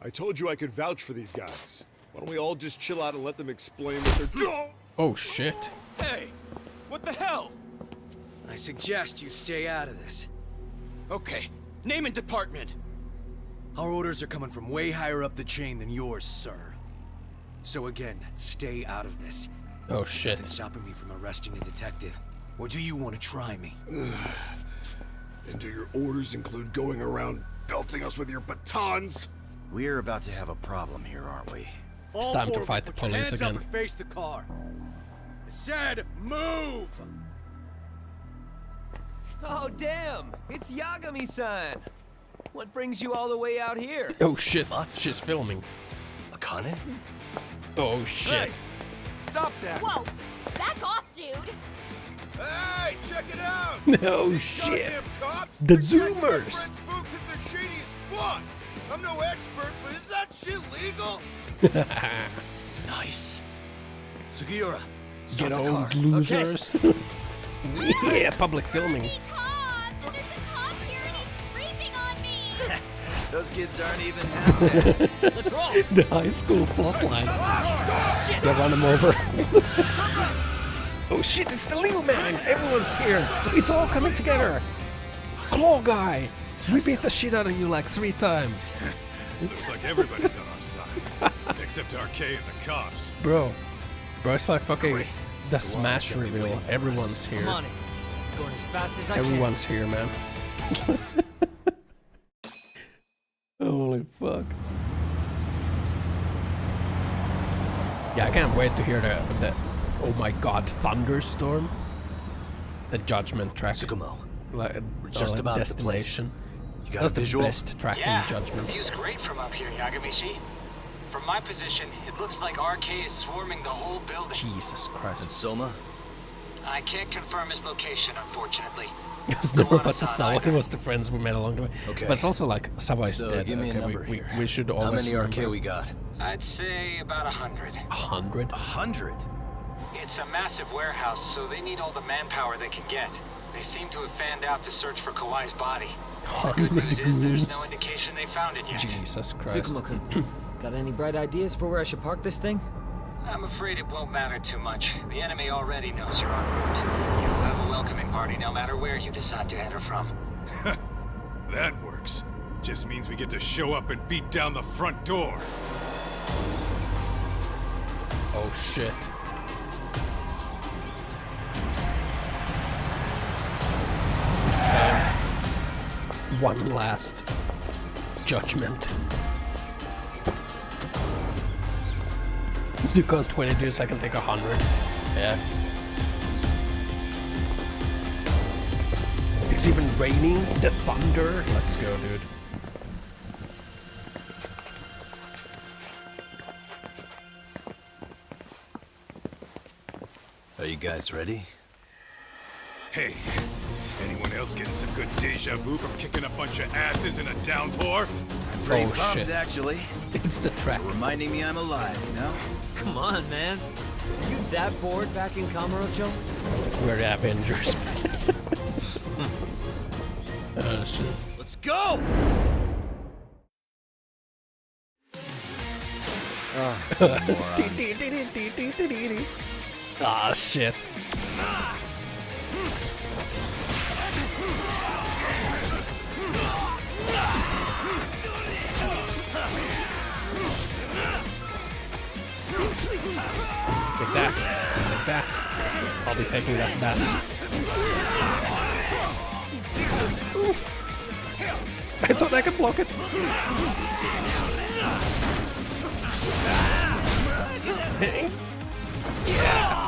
Speaker 14: I told you I could vouch for these guys. Why don't we all just chill out and let them explain what they're doing?
Speaker 1: Oh shit.
Speaker 7: Hey, what the hell?
Speaker 16: I suggest you stay out of this.
Speaker 7: Okay, name and department.
Speaker 16: Our orders are coming from way higher up the chain than yours, sir. So again, stay out of this.
Speaker 1: Oh shit.
Speaker 16: Nothing stopping me from arresting a detective. Or do you want to try me?
Speaker 14: And do your orders include going around belting us with your batons?
Speaker 10: We're about to have a problem here, aren't we?
Speaker 1: It's time to fight the police again.
Speaker 16: Up and face the car. I said, move!
Speaker 8: Oh, damn! It's Yagami-san! What brings you all the way out here?
Speaker 1: Oh shit, she's filming.
Speaker 10: Akane?
Speaker 1: Oh shit.
Speaker 14: Hey, stop that!
Speaker 20: Whoa! Back off, dude!
Speaker 24: Hey, check it out!
Speaker 1: Oh shit.
Speaker 24: Goddamn cops!
Speaker 1: The
Speaker 24: Protecting my
Speaker 1: Zoomers!
Speaker 24: friends' food 'cause they're shady as fuck! I'm no expert, but is that shit legal?
Speaker 10: Nice. Sugiura,
Speaker 1: Get
Speaker 10: start the car.
Speaker 1: old losers. Yeah, public filming.
Speaker 20: There's a cop here and he's creeping on me!
Speaker 24: Those kids aren't even half bad.
Speaker 7: Let's roll!
Speaker 1: The high school plotline. They run him over. Oh shit, it's the Leo man! Everyone's here! It's all coming together! Claw guy! We beat the shit out of you like 3 times.
Speaker 12: Looks like everybody's on our side. Except RK and the cops.
Speaker 1: Bro, it's like fucking the Smash reveal. Everyone's here.
Speaker 7: I'm on it. Going as fast as I can.
Speaker 1: Everyone's here, man. Holy fuck. Yeah, I can't wait to hear the oh my god, thunderstorm. the Judgment track.
Speaker 10: Tsukumo.
Speaker 1: Like,
Speaker 10: We're just about at the place.
Speaker 1: Destination.
Speaker 10: You got
Speaker 1: That's
Speaker 10: a visual?
Speaker 1: the best track
Speaker 6: Yeah,
Speaker 1: in Judgment.
Speaker 6: the view's great from up here, Yagamishi. From my position, it looks like RK is swarming the whole building.
Speaker 1: Jesus Christ.
Speaker 10: And Soma?
Speaker 6: I can't confirm his location, unfortunately.
Speaker 1: I was never about to Sawa. He was the friends we met along the way.
Speaker 10: Okay.
Speaker 1: But it's also like Sawa is
Speaker 10: So
Speaker 1: dead.
Speaker 10: give me a
Speaker 1: okay,
Speaker 10: number
Speaker 1: we,
Speaker 10: here.
Speaker 1: we should always
Speaker 10: How many
Speaker 1: remember.
Speaker 10: RK we got?
Speaker 6: I'd say about 100.
Speaker 1: 100?
Speaker 10: 100?
Speaker 6: It's a massive warehouse, so they need all the manpower they can get. They seem to have fanned out to search for Kawai's body. The good news is there's no indication they found it yet.
Speaker 1: Jesus Christ.
Speaker 9: Tsukumo-kun, got any bright ideas for where I should park this thing?
Speaker 6: I'm afraid it won't matter too much. The enemy already knows you're en route. You'll have a welcoming party no matter where you decide to enter from.
Speaker 12: That works. Just means we get to show up and beat down the front door.
Speaker 1: Oh shit. It's time. One last judgment. You got 20 dudes, I can take 100. Yeah. It's even raining, the thunder. Let's go, dude.
Speaker 10: Are you guys ready?
Speaker 12: Hey, anyone else getting some good deja vu from kicking a bunch of asses in a downpour?
Speaker 24: I'm pretty
Speaker 1: Oh,
Speaker 24: pumped,
Speaker 1: shit.
Speaker 24: actually.
Speaker 1: It's the track.
Speaker 24: It's reminding me I'm alive, you know?
Speaker 9: Come on, man. Are you that bored back in Kamurocho?
Speaker 1: We're the Avengers. Oh shit.
Speaker 16: Let's go!
Speaker 1: Ah shit. Take that. Take that. I'll be taking that bat. Oof. I thought I could block it. Yeah.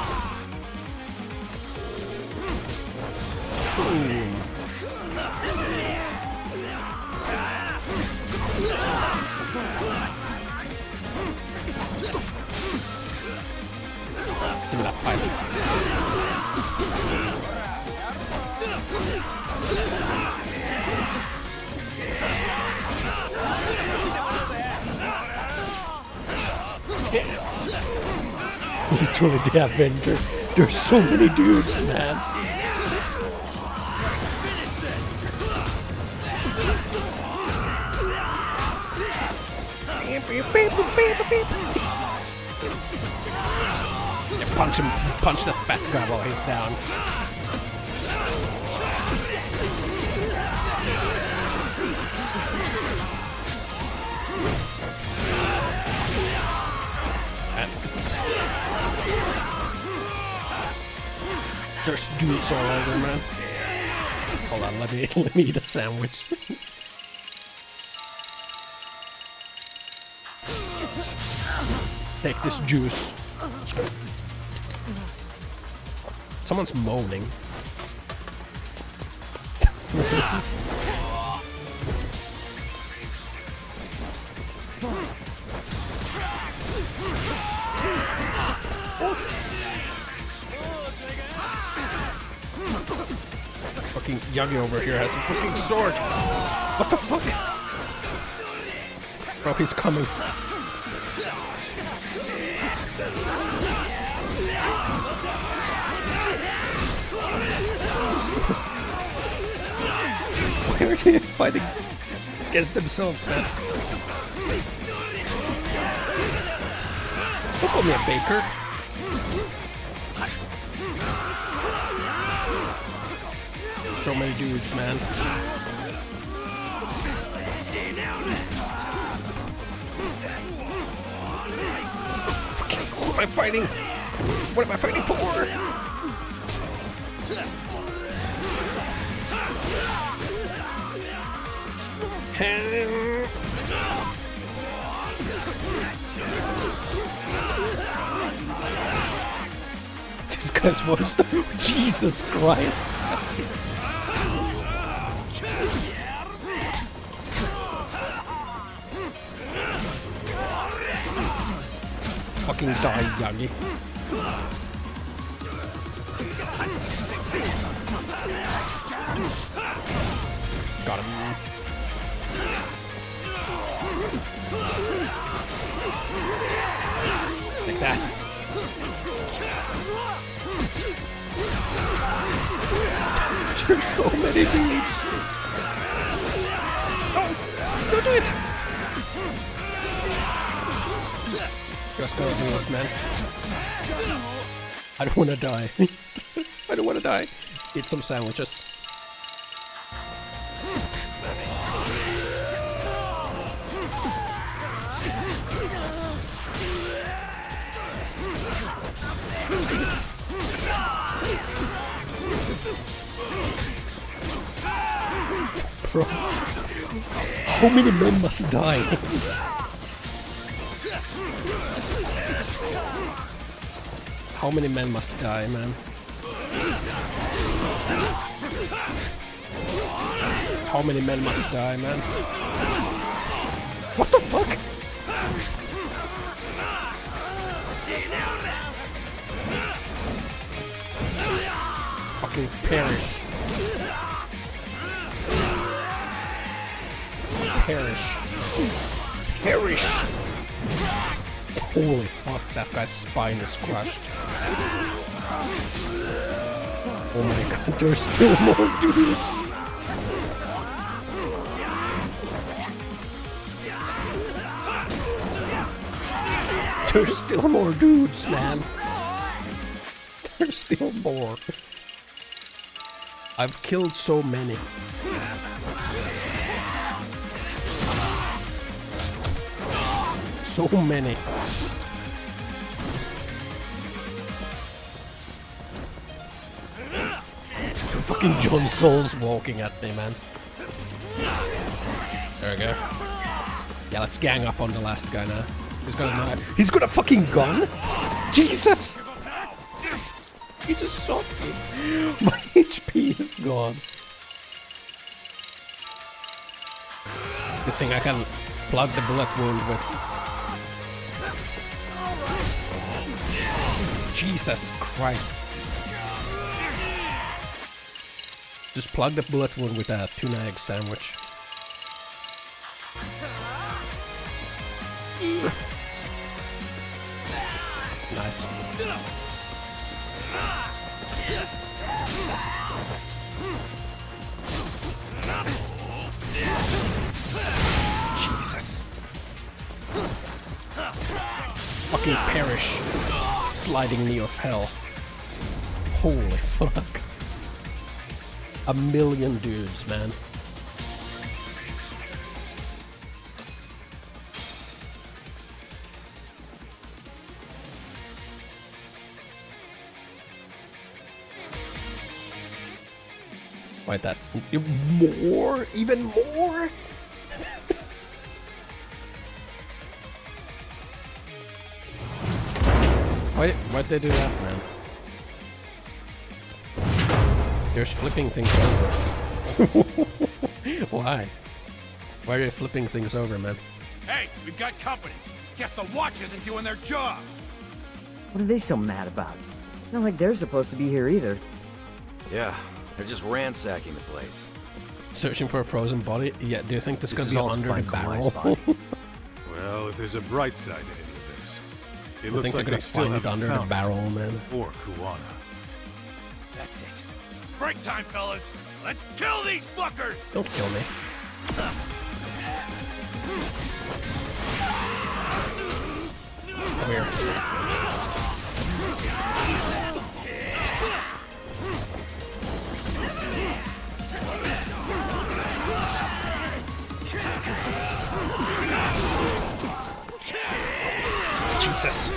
Speaker 1: Boom. Give me that pipe. Literally the Avenger. There's so many dudes, man. Yeah, punch him, punch the fat guy while he's down. There's dudes all over, man. Hold on, let me eat a sandwich. Take this juice. Someone's moaning. Fucking Yagi over here has a fucking sword. What the fuck? Bro, he's coming. Why are they fighting against themselves, man? Don't call me a baker. So many dudes, man. What am I fighting? What am I fighting for? This guy's voice. Jesus Christ. Fucking die, Yagi. Got him. Like that. There's so many dudes. No! Don't do it! Just gotta do it, man. I don't wanna die. I don't wanna die. Eat some sandwiches. Bro, how many men must die? How many men must die, man? How many men must die, man? What the fuck? Fucking perish. Perish. Perish! Holy fuck, that guy's spine is crushed. Oh my god, there's still more dudes! There's still more dudes, man! There's still more. I've killed so many. So many. Fucking John Souls walking at me, man. There we go. Yeah, let's gang up on the last guy now. He's got a knife. He's got a fucking gun? Jesus! He just shot me. My HP is gone. Good thing I can plug the bullet wound with. Jesus Christ. Just plug the bullet wound with a tuna egg sandwich. Nice. Jesus. Fucking perish. Sliding knee of hell. Holy fuck. A million dudes, man. Wait, that's more? Even more? Why'd they do that, man? There's flipping things over. Why? Why are they flipping things over, man?
Speaker 11: Hey, we've got company. Guess the watch isn't doing their job.
Speaker 15: What are they so mad about? Not like they're supposed to be here either.
Speaker 24: Yeah, they're just ransacking the place.
Speaker 1: Searching for a frozen body? Yeah, do you think this is gonna be under the barrel?
Speaker 12: Well, if there's a bright side to any of this, it looks
Speaker 1: think
Speaker 12: like
Speaker 1: they're
Speaker 12: they still
Speaker 1: gonna
Speaker 12: have
Speaker 1: find it under the barrel, man.
Speaker 12: Or Kuwana.
Speaker 11: That's it. Break time, fellas. Let's kill these fuckers!
Speaker 1: Don't kill me. Come here. Jesus.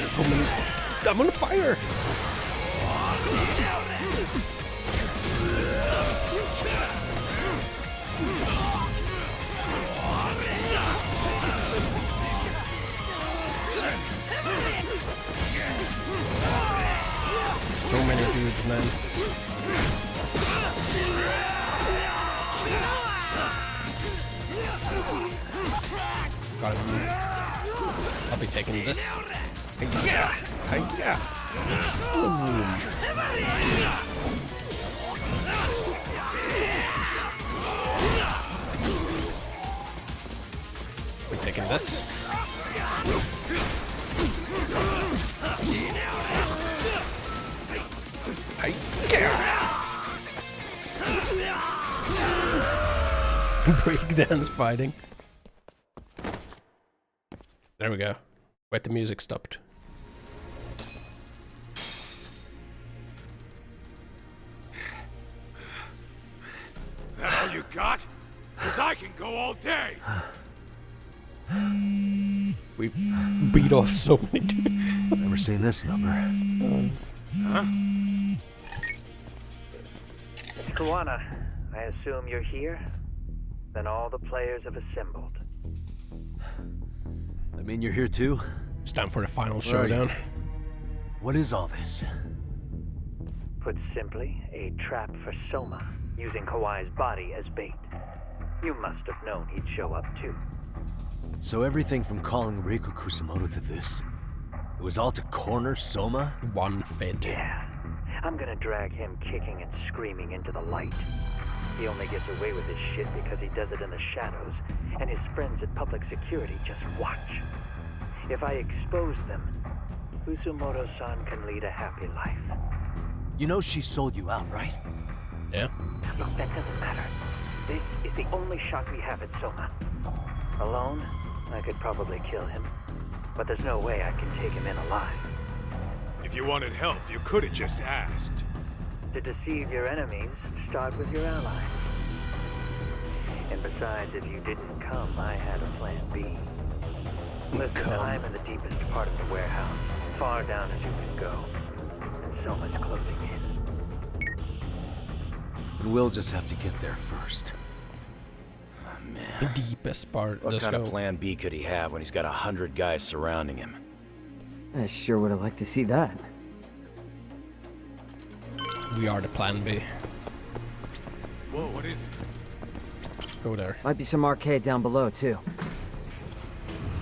Speaker 1: So many. I'm on fire. fine. I'll be taking this. We're taking this. Breakdance fighting. There we go. Wait, the music stopped.
Speaker 11: That all you got? Cause I can go all day.
Speaker 1: We beat off so many dudes.
Speaker 4: Never seen this number.
Speaker 11: Huh?
Speaker 22: Kawana, I assume you're here? Then all the players have assembled.
Speaker 4: I mean, you're here too?
Speaker 1: It's time for the final showdown.
Speaker 4: What is all this?
Speaker 22: Put simply, a trap for Soma, using Kawai's body as bait. You must have known he'd show up too.
Speaker 4: So everything from calling Reiko Kusumoto to this, it was all to corner Soma?
Speaker 1: One fed.
Speaker 22: Yeah. I'm gonna drag him kicking and screaming into the light. He only gets away with this shit because he does it in the shadows, and his friends at public security just watch. If I expose them, Kusumoto-san can lead a happy life.
Speaker 4: You know she sold you out, right?
Speaker 1: Yeah.
Speaker 22: Look, that doesn't matter. This is the only shot we have at Soma. Alone, I could probably kill him, but there's no way I can take him in alive.
Speaker 12: If you wanted help, you could have just asked.
Speaker 22: To deceive your enemies, start with your allies. And besides, if you didn't come, I had a plan B. Listen, I'm in the deepest part of the warehouse, far down as you can go, and Soma's closing in.
Speaker 4: And we'll just have to get there first.
Speaker 9: Oh, man.
Speaker 1: The deepest part.
Speaker 9: What kind of plan B could he have when he's got 100 guys surrounding him?
Speaker 15: I sure would have liked to see that.
Speaker 1: We are the plan B.
Speaker 11: Whoa, what is it?
Speaker 1: Go there.
Speaker 15: Might be some arcade down below, too.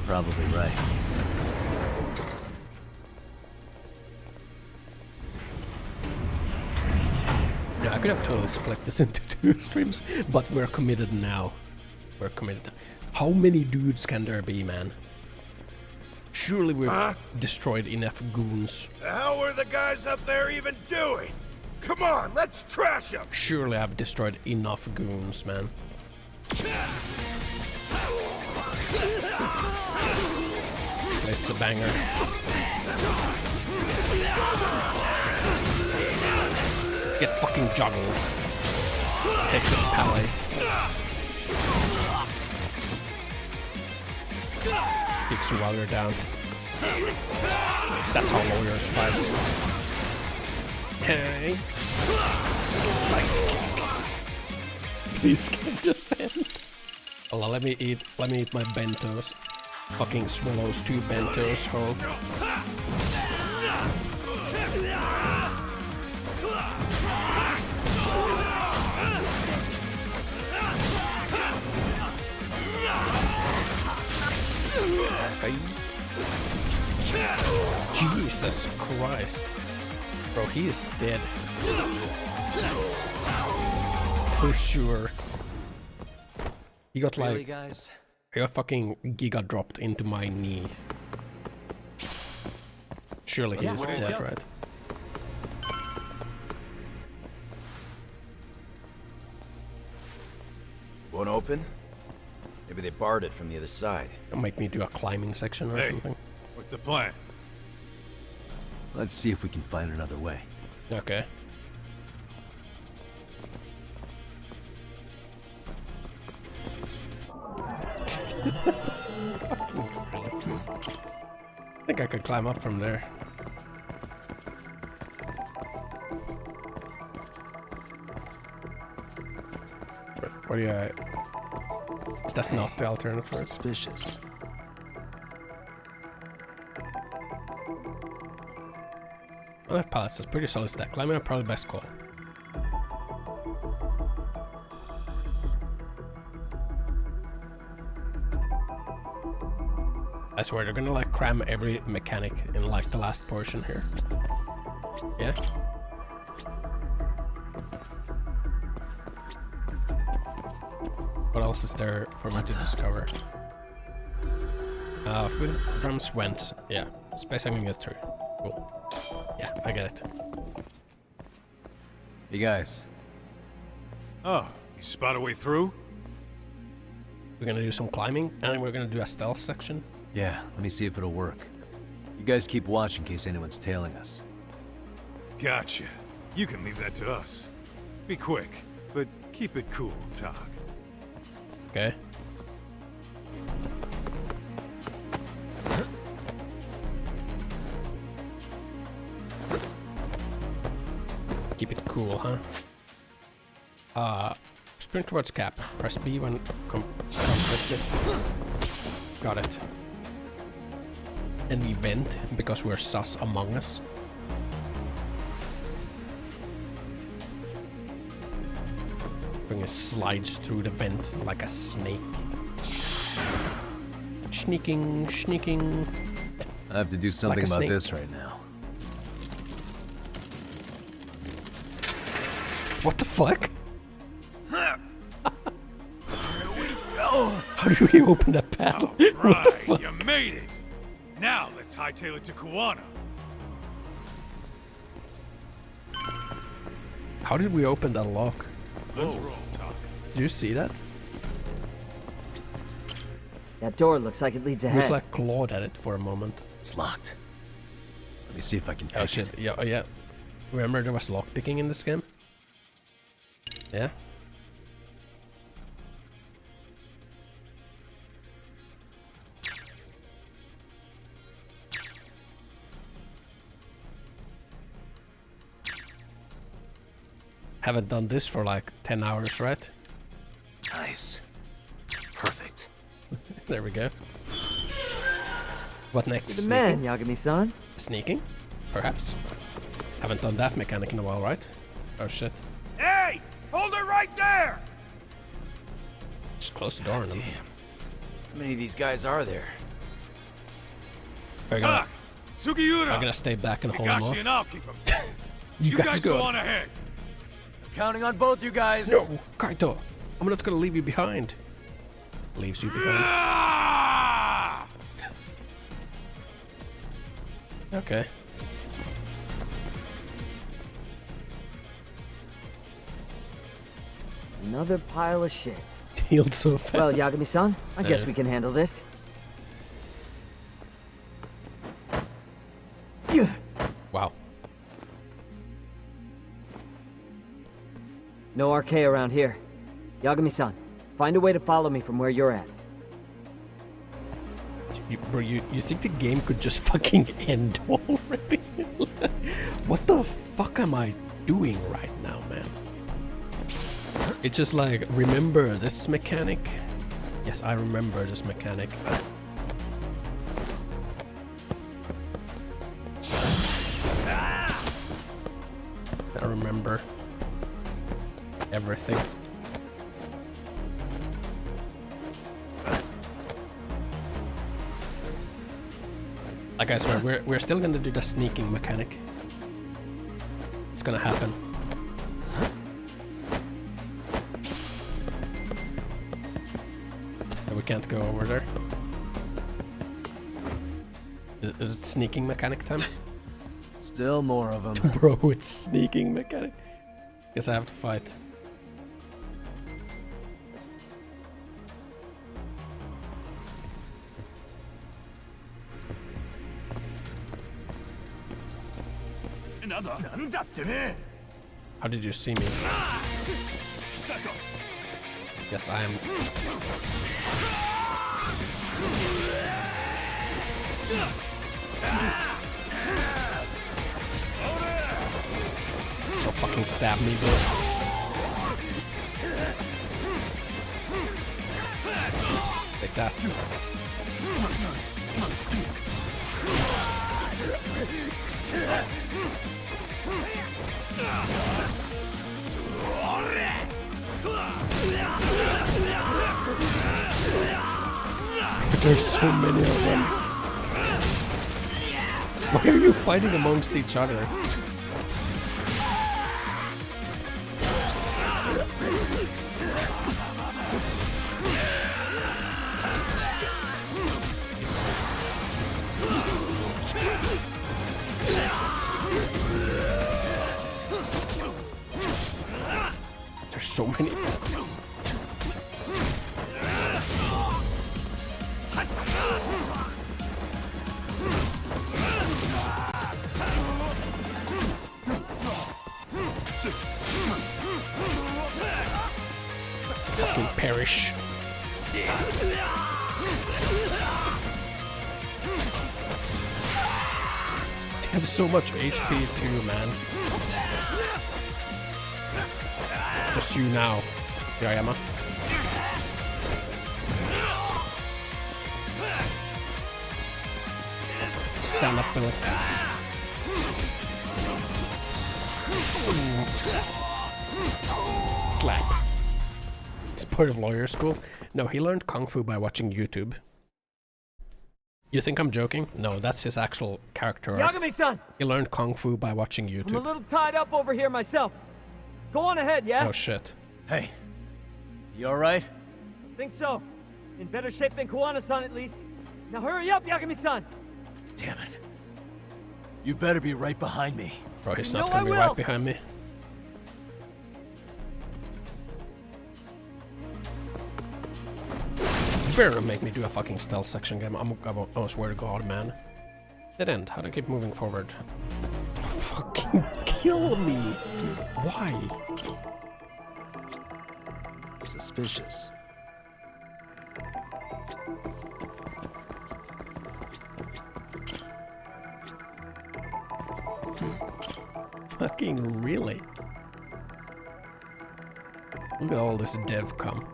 Speaker 4: Probably right.
Speaker 1: Yeah, I could have totally split this into 2 streams, but we're committed now. We're committed. How many dudes can there be, man? Surely we've destroyed enough goons.
Speaker 11: The hell were the guys up there even doing? Come on, let's trash them!
Speaker 1: Surely I've destroyed enough goons, man. It's a banger. Get fucking juggled. Take this pallet. Kicks you while you're down. That's how lawyers fight. Hey. Spike kick. Please can just end. Well, let me eat my bentos. Fucking swallows 2 bentos whole. Jesus Christ. Bro, he is dead. For sure. He got
Speaker 4: Really,
Speaker 1: like...
Speaker 4: guys?
Speaker 1: I got fucking giga dropped into my knee. Surely he's dead, right?
Speaker 9: Won't open? Maybe they barred it from the other side.
Speaker 1: Don't make me do a climbing section or something.
Speaker 12: What's the plan?
Speaker 4: Let's see if we can find another way.
Speaker 1: Okay. I think I could climb up from there. What do you... Is that not the alternative?
Speaker 4: Suspicious.
Speaker 1: Well, that palace is pretty solid stack. Climbing up, probably best call. I swear they're gonna like cram every mechanic in like the last portion here. Yeah. What else is there for me to discover? Food drums went. Yeah, space I can get through. Cool. Yeah, I get it.
Speaker 4: Hey guys.
Speaker 12: Oh, you spot a way through?
Speaker 1: We're gonna do some climbing, and we're gonna do a stealth section.
Speaker 4: Yeah, let me see if it'll work. You guys keep watch in case anyone's tailing us.
Speaker 12: Gotcha. You can leave that to us. Be quick, but keep it cool, Tog.
Speaker 1: Okay. Keep it cool, huh? Sprint towards cap. Press B when completely. Got it. And we vent because we're sus among us. Thing slides through the vent like a snake. Sneaking, sneaking.
Speaker 4: I have to do something
Speaker 1: like
Speaker 4: about
Speaker 1: snake.
Speaker 4: this right now.
Speaker 1: What the fuck?
Speaker 11: Here we go.
Speaker 1: How do we open that paddle? What the fuck?
Speaker 12: You made it! Now let's hightail it to Kuwana.
Speaker 1: How did we open that lock?
Speaker 12: Let's roll, Tog.
Speaker 1: Do you see that?
Speaker 15: That door looks like it leads
Speaker 1: It
Speaker 15: ahead.
Speaker 1: was like clawed at it for a moment.
Speaker 4: It's locked. Let me see if I can
Speaker 1: Oh
Speaker 4: pick
Speaker 1: shit,
Speaker 4: it.
Speaker 1: yeah, yeah. Remember there was lockpicking in this game? Yeah. Haven't done this for like 10 hours, right?
Speaker 4: Nice. Perfect.
Speaker 1: There we go. What next?
Speaker 15: You're the man, Yagami-san.
Speaker 1: Sneaking? Perhaps. Haven't done that mechanic in a while, right? Oh shit.
Speaker 11: Hey! Hold it right there!
Speaker 1: Just close the door on them.
Speaker 24: Damn. How many of these guys are there?
Speaker 1: We're gonna,
Speaker 12: Sugiura!
Speaker 1: we're gonna stay back and hold them
Speaker 12: Higashi
Speaker 1: off.
Speaker 12: and I'll keep them.
Speaker 1: You guys
Speaker 12: go
Speaker 1: go.
Speaker 12: on ahead.
Speaker 24: I'm counting on both you guys.
Speaker 1: No, Kaito, I'm not gonna leave you behind. Leaves you behind.
Speaker 12: Ah!
Speaker 1: Okay.
Speaker 15: Another pile of shit.
Speaker 1: Healed so fast.
Speaker 15: Well, Yagami-san, I guess we can handle this.
Speaker 1: Wow.
Speaker 15: No RK around here. Yagami-san, find a way to follow me from where you're at.
Speaker 1: Bro, you think the game could just fucking end already? What the fuck am I doing right now, man? It's just like, remember this mechanic? Yes, I remember this mechanic. I remember everything. Like I swear, we're still gonna do the sneaking mechanic. It's gonna happen. We can't go over there. Is it sneaking mechanic time?
Speaker 4: Still more of them.
Speaker 1: Bro, it's sneaking mechanic. Guess I have to fight. How did you see me? Yes, I am. Don't fucking stab me, bro. Take that. There's so many of them. Why are you fighting amongst each other? There's so many. Fucking perish. They have so much HP too, man. Just you now, Yayama. Stand up, Billy. Slap. He's part of lawyer school. No, he learned Kung Fu by watching YouTube. You think I'm joking? No, that's his actual character.
Speaker 15: Yagami-san!
Speaker 1: He learned Kung Fu by watching YouTube.
Speaker 15: I'm a little tied up over here myself. Go on ahead, yeah?
Speaker 1: Oh shit.
Speaker 4: Hey, you alright?
Speaker 15: Think so. In better shape than Koana-san at least. Now hurry up, Yagami-san!
Speaker 4: Damn it. You better be right behind me.
Speaker 1: Bro, he's not gonna be right behind me. You better make me do a fucking stealth section game. I swear to God, man. Dead end. How do I keep moving forward? Fucking kill me! Why?
Speaker 4: Suspicious.
Speaker 1: Fucking really? Look at all this dev come.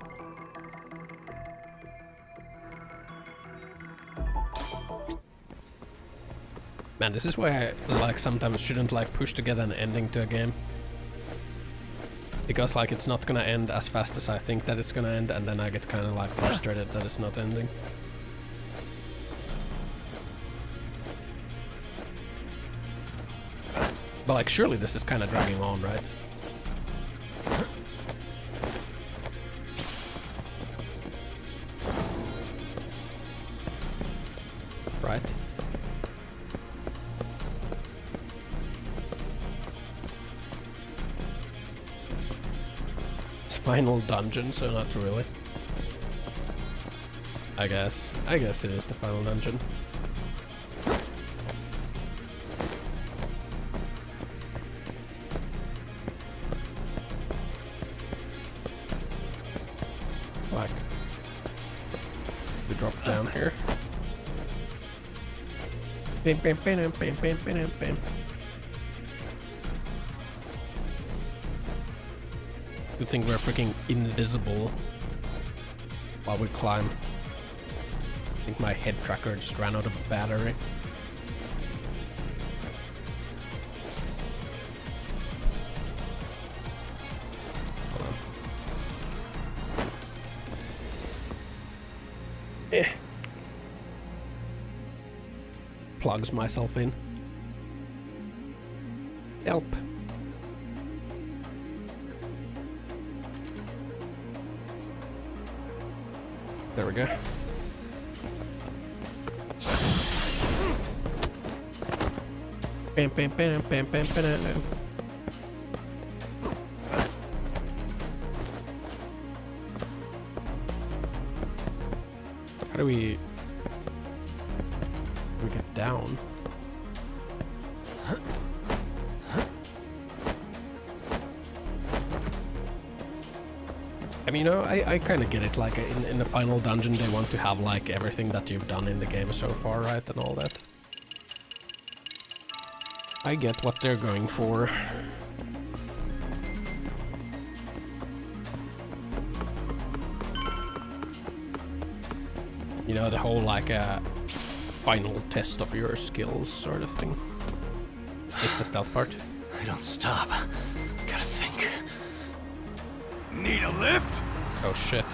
Speaker 1: Man, this is why I like sometimes shouldn't like push together an ending to a game. Because like it's not gonna end as fast as I think that it's gonna end, and then I get kinda like frustrated that it's not ending. But like surely this is kinda dragging on, right? Right? It's final dungeon, so not really. I guess it is the final dungeon. Like, we drop down here. Bam, bam, bam, bam, bam, bam, bam. Good thing we're freaking invisible while we climb. I think my head tracker just ran out of battery. Hold on. Plugs myself in. Help. There we go. Bam, bam, bam, bam, bam, bam. How do we get down? I mean, you know, I kind of get it, like, in the final dungeon they want to have, like, everything that you've done in the game so far, right, and all that. I get what they're going for. You know, the whole, like, final test of your skills sort of thing. Is this the stealth part?
Speaker 4: I don't stop. Gotta think.
Speaker 11: Need a lift?
Speaker 1: Oh shit.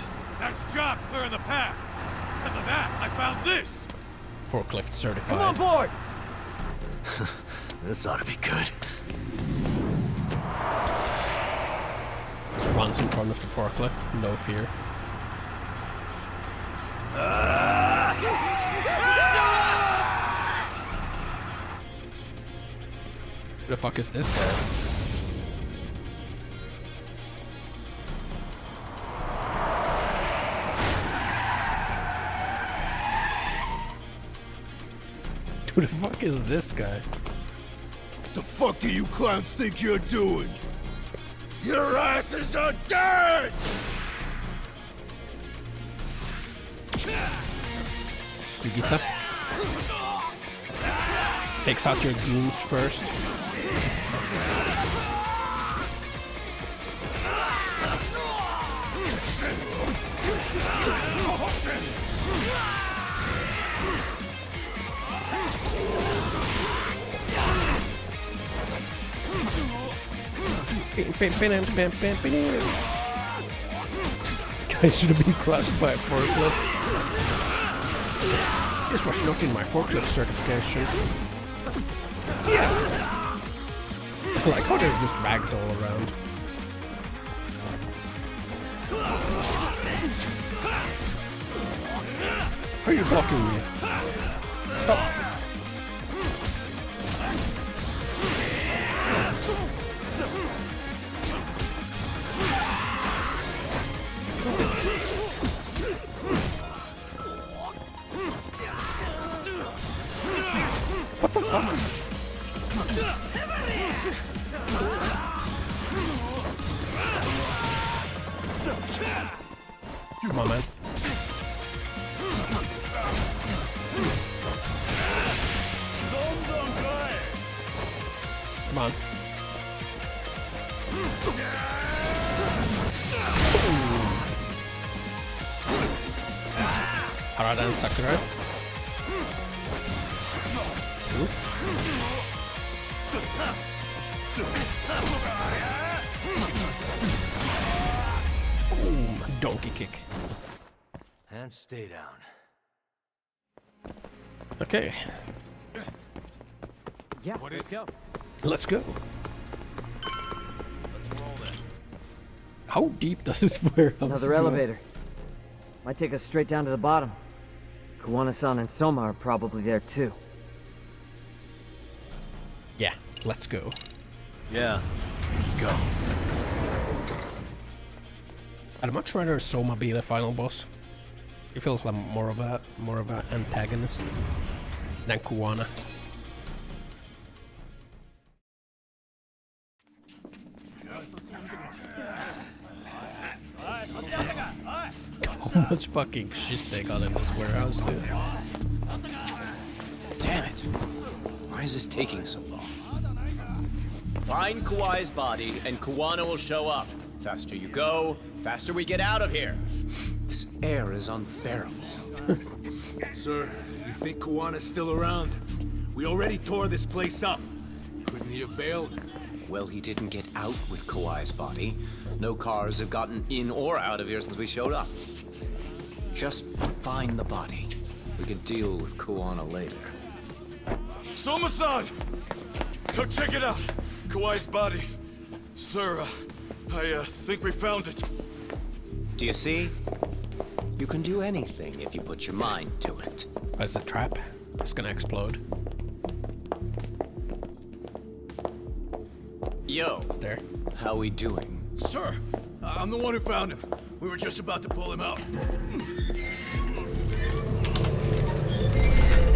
Speaker 11: Nice job clearing the path. Because of that, I found this.
Speaker 1: Forklift certified.
Speaker 15: Come on board!
Speaker 4: This ought to be good.
Speaker 1: Just runs in front of the forklift, no fear. Who the fuck is this guy? Who the fuck is this guy?
Speaker 11: What the fuck do you clowns think you're doing? Your asses are dead!
Speaker 1: Sugita. Takes out your goons first. Guys should have been crushed by a forklift. This was not in my forklift certification. Yeah. I like how they just ragdoll around. How are you blocking me? Stop! What the fuck? Come on, man. Come on. Harada and Sakura. Boom, donkey kick.
Speaker 4: And stay down.
Speaker 1: Okay.
Speaker 15: Yeah, let's go.
Speaker 1: Let's go.
Speaker 24: Let's roll in.
Speaker 1: How deep does this warehouse
Speaker 15: Another
Speaker 1: go?
Speaker 15: elevator. Might take us straight down to the bottom. Kawana-san and Soma are probably there too.
Speaker 1: Yeah, let's go.
Speaker 4: Yeah, let's go.
Speaker 1: I'd much rather Soma be the final boss. He feels like more of a antagonist than Kawana. How much fucking shit they got in this warehouse, dude.
Speaker 2: Damn it! Why is this taking so long? Find Kawai's body and Kawana will show up. Faster you go, faster we get out of here. This air is unbearable.
Speaker 16: Sir, do you think Kawana's still around? We already tore this place up. Couldn't he have bailed?
Speaker 2: Well, he didn't get out with Kawai's body. No cars have gotten in or out of here since we showed up. Just find the body. We can deal with Kawana later.
Speaker 11: Soma-san! Come check it out! Kawai's body. Sir, I think we found it.
Speaker 2: Do you see? You can do anything if you put your mind to it.
Speaker 1: That's a trap. It's gonna explode.
Speaker 2: Yo,
Speaker 1: it's there.
Speaker 2: How we doing?
Speaker 16: Sir, I'm the one who found him. We were just about to pull him out.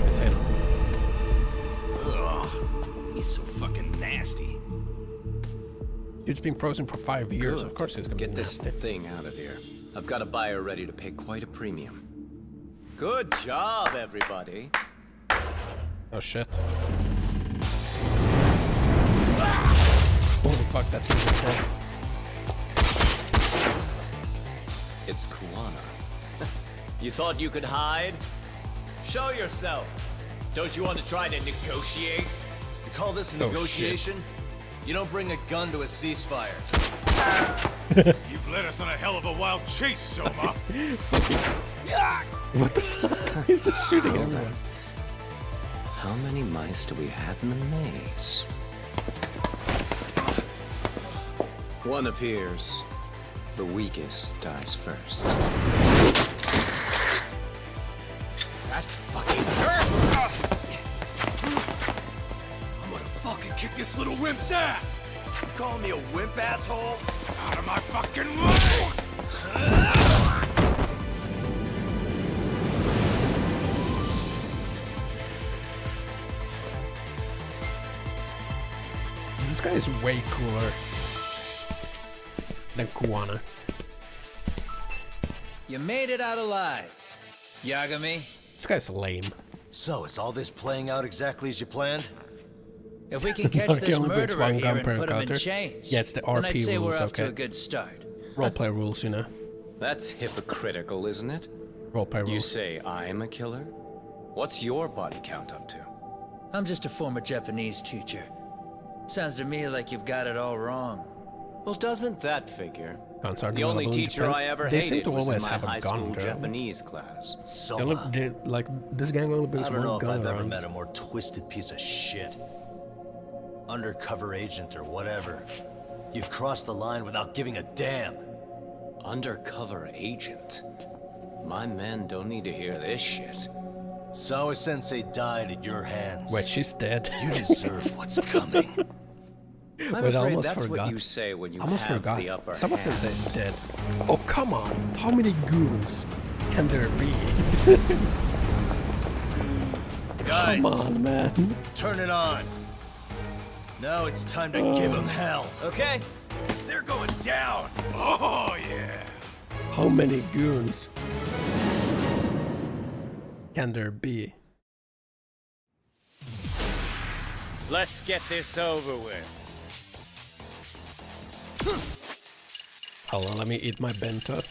Speaker 1: It's him.
Speaker 16: Ugh, he's so fucking nasty.
Speaker 1: Dude's been frozen for 5 years.
Speaker 2: Good.
Speaker 1: Of course he's gonna
Speaker 2: get
Speaker 1: be
Speaker 2: this
Speaker 1: nasty.
Speaker 2: thing out of here. I've got a buyer ready to pay quite a premium. Good job, everybody.
Speaker 1: Oh shit. Holy fuck, that thing is dead.
Speaker 2: It's Kawana. You thought you could hide? Show yourself. Don't you want to try to negotiate?
Speaker 24: You call this a negotiation? You don't bring a gun to a ceasefire.
Speaker 11: You've led us on a hell of a wild chase, Soma.
Speaker 1: What the fuck? He's just shooting everyone.
Speaker 2: How many mice do we have in the maze? One appears. The weakest dies first.
Speaker 16: That fucking hurt! I'm gonna fucking kick this little wimp's ass!
Speaker 24: You calling me a wimp, asshole?
Speaker 16: Out of my fucking way!
Speaker 1: This guy is way cooler than Kuwana.
Speaker 5: You made it out alive, Yagami.
Speaker 1: This guy's lame.
Speaker 10: So, is all this playing out exactly as you planned?
Speaker 5: If we can catch this murderer here and put him in chains,
Speaker 1: yeah, it's the
Speaker 5: then
Speaker 1: RP
Speaker 5: I'd say
Speaker 1: rules,
Speaker 5: we're off to
Speaker 1: okay.
Speaker 5: a good start.
Speaker 1: Roleplay rules, you know.
Speaker 2: That's hypocritical, isn't it?
Speaker 1: Roleplay rules.
Speaker 2: You say I'm a killer? What's your body count up to?
Speaker 5: I'm just a former Japanese teacher. Sounds to me like you've got it all wrong.
Speaker 2: Well, doesn't that figure?
Speaker 1: Guns are
Speaker 2: The only
Speaker 1: available in
Speaker 2: teacher
Speaker 1: Japan.
Speaker 2: I ever
Speaker 1: They
Speaker 2: hated
Speaker 1: seem to
Speaker 2: was in
Speaker 1: always
Speaker 2: my
Speaker 1: have a
Speaker 2: high
Speaker 1: gun,
Speaker 2: school
Speaker 1: though.
Speaker 2: Japanese class.
Speaker 1: Like, this gang only brings
Speaker 10: I don't know
Speaker 1: one
Speaker 10: if
Speaker 1: gun
Speaker 10: I've ever
Speaker 1: around.
Speaker 10: met a more twisted piece of shit. Undercover agent or whatever. You've crossed the line without giving a damn.
Speaker 2: Undercover agent? My men don't need to hear this shit.
Speaker 10: Sawa-sensei died at your hands.
Speaker 1: Wait, she's dead.
Speaker 10: You deserve what's coming.
Speaker 2: I'm
Speaker 1: Wait, I
Speaker 2: afraid
Speaker 1: almost
Speaker 2: that's
Speaker 1: forgot.
Speaker 2: what you say when you
Speaker 1: almost
Speaker 2: have
Speaker 1: forgot.
Speaker 2: the upper
Speaker 1: Someone
Speaker 2: hand.
Speaker 1: Sensei is dead. Oh, come on. How many goons can there be?
Speaker 10: Guys,
Speaker 1: Come on, man.
Speaker 10: turn it on. Now it's time to give them hell.
Speaker 5: Okay.
Speaker 24: They're going down.
Speaker 16: Oh, yeah.
Speaker 1: How many goons can there be?
Speaker 13: Let's get this over with.
Speaker 1: Hold on, let me eat my bento.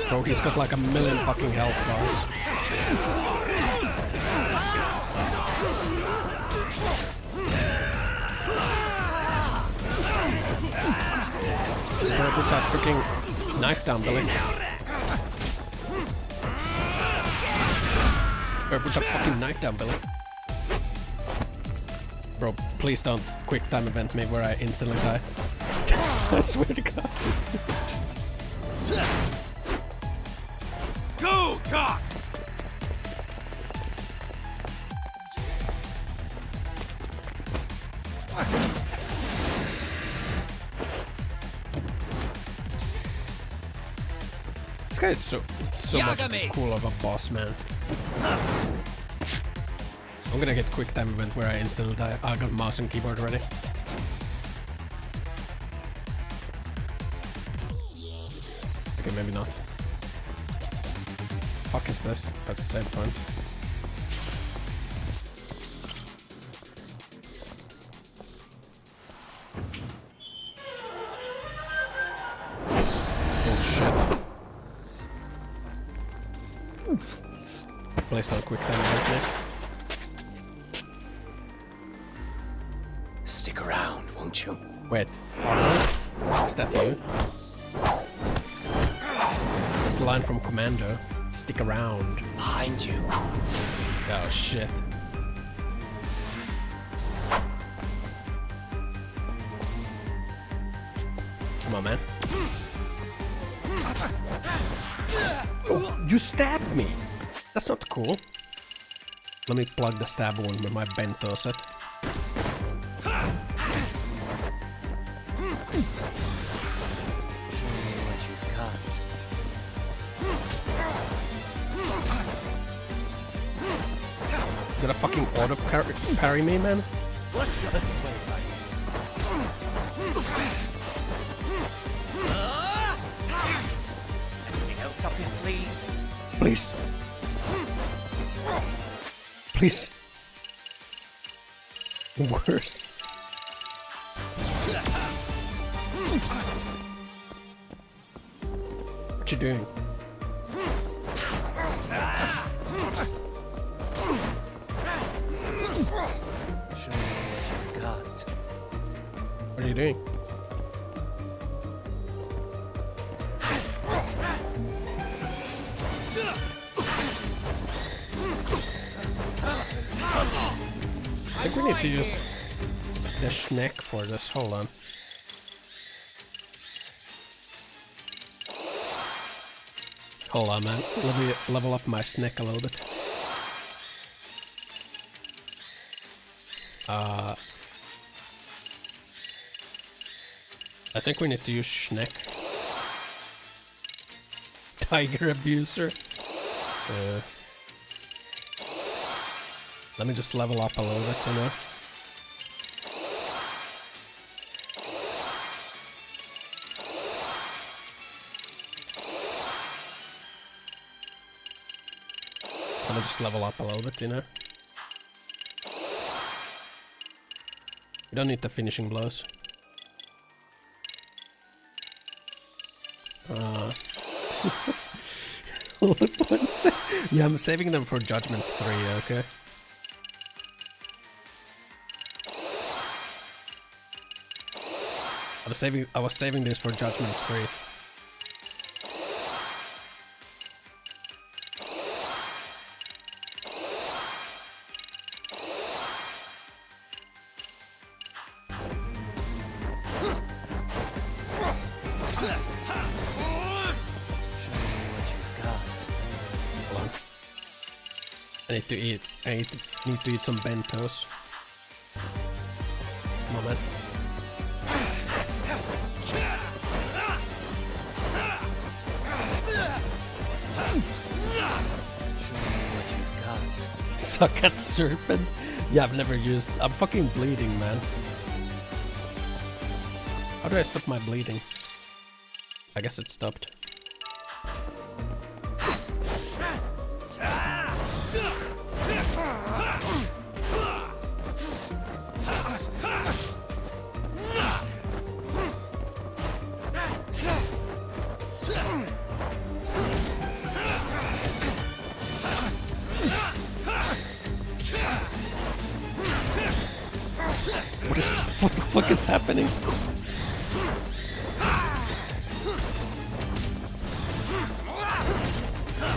Speaker 1: Bro, he's got like a million fucking health bars. Better put that freaking knife down, Billy. Better put that fucking knife down, Billy. Bro, please don't quick time event me where I instantly die. I swear to God.
Speaker 16: Go, Doc!
Speaker 1: This guy is so much cool of a boss, man. I'm gonna get quick time event where I instantly die. I got mouse and keyboard ready. Okay, maybe not. Fuck is this? That's a save point. Oh shit. Please don't quick time event me.
Speaker 2: Stick around, won't you?
Speaker 1: Wait, Arnold? Is that you? It's the line from Commando. Stick around.
Speaker 2: Behind you.
Speaker 1: Oh shit. Come on, man. Oh, you stabbed me! That's not cool. Let me plug the stab wound with my bento set. Gonna fucking auto parry me, man?
Speaker 24: Let's play right.
Speaker 15: Anything else up your sleeve?
Speaker 1: Please. Please. Worse. What you doing?
Speaker 3: Show me what you've got.
Speaker 1: What are you doing? I think we need to use the schneck for this. Hold on. Hold on, man. Let me level up my snack a little bit. I think we need to use Schneck. Tiger abuser. Let me just level up a little bit, you know. Let me just level up a little bit, you know. We don't need the finishing blows. All the points. Yeah, I'm saving them for Judgment 3, okay? I was saving this for Judgment 3. I need to eat some bentos. Come on, man. Suck at serpent? Yeah, I've never used. I'm fucking bleeding, man. How do I stop my bleeding? I guess it stopped. What the fuck is happening?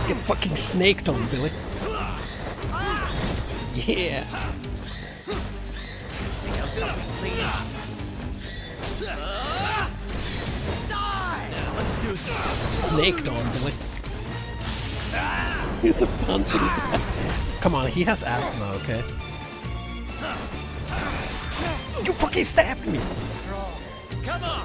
Speaker 1: Get fucking snaked on, Billy. Yeah. Snaked on, Billy. He's a punching bag. Come on, he has asthma, okay? You fucking stabbed me!
Speaker 7: Come on!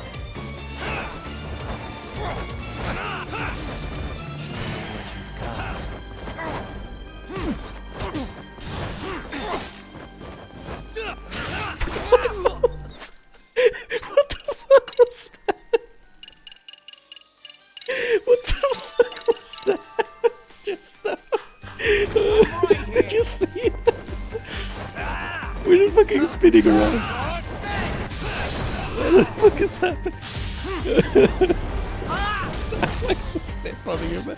Speaker 1: What the fuck was that? What the fuck was that? Just now. Did you see that? We're fucking spinning around. What the fuck is happening? I'm like to step on you, man.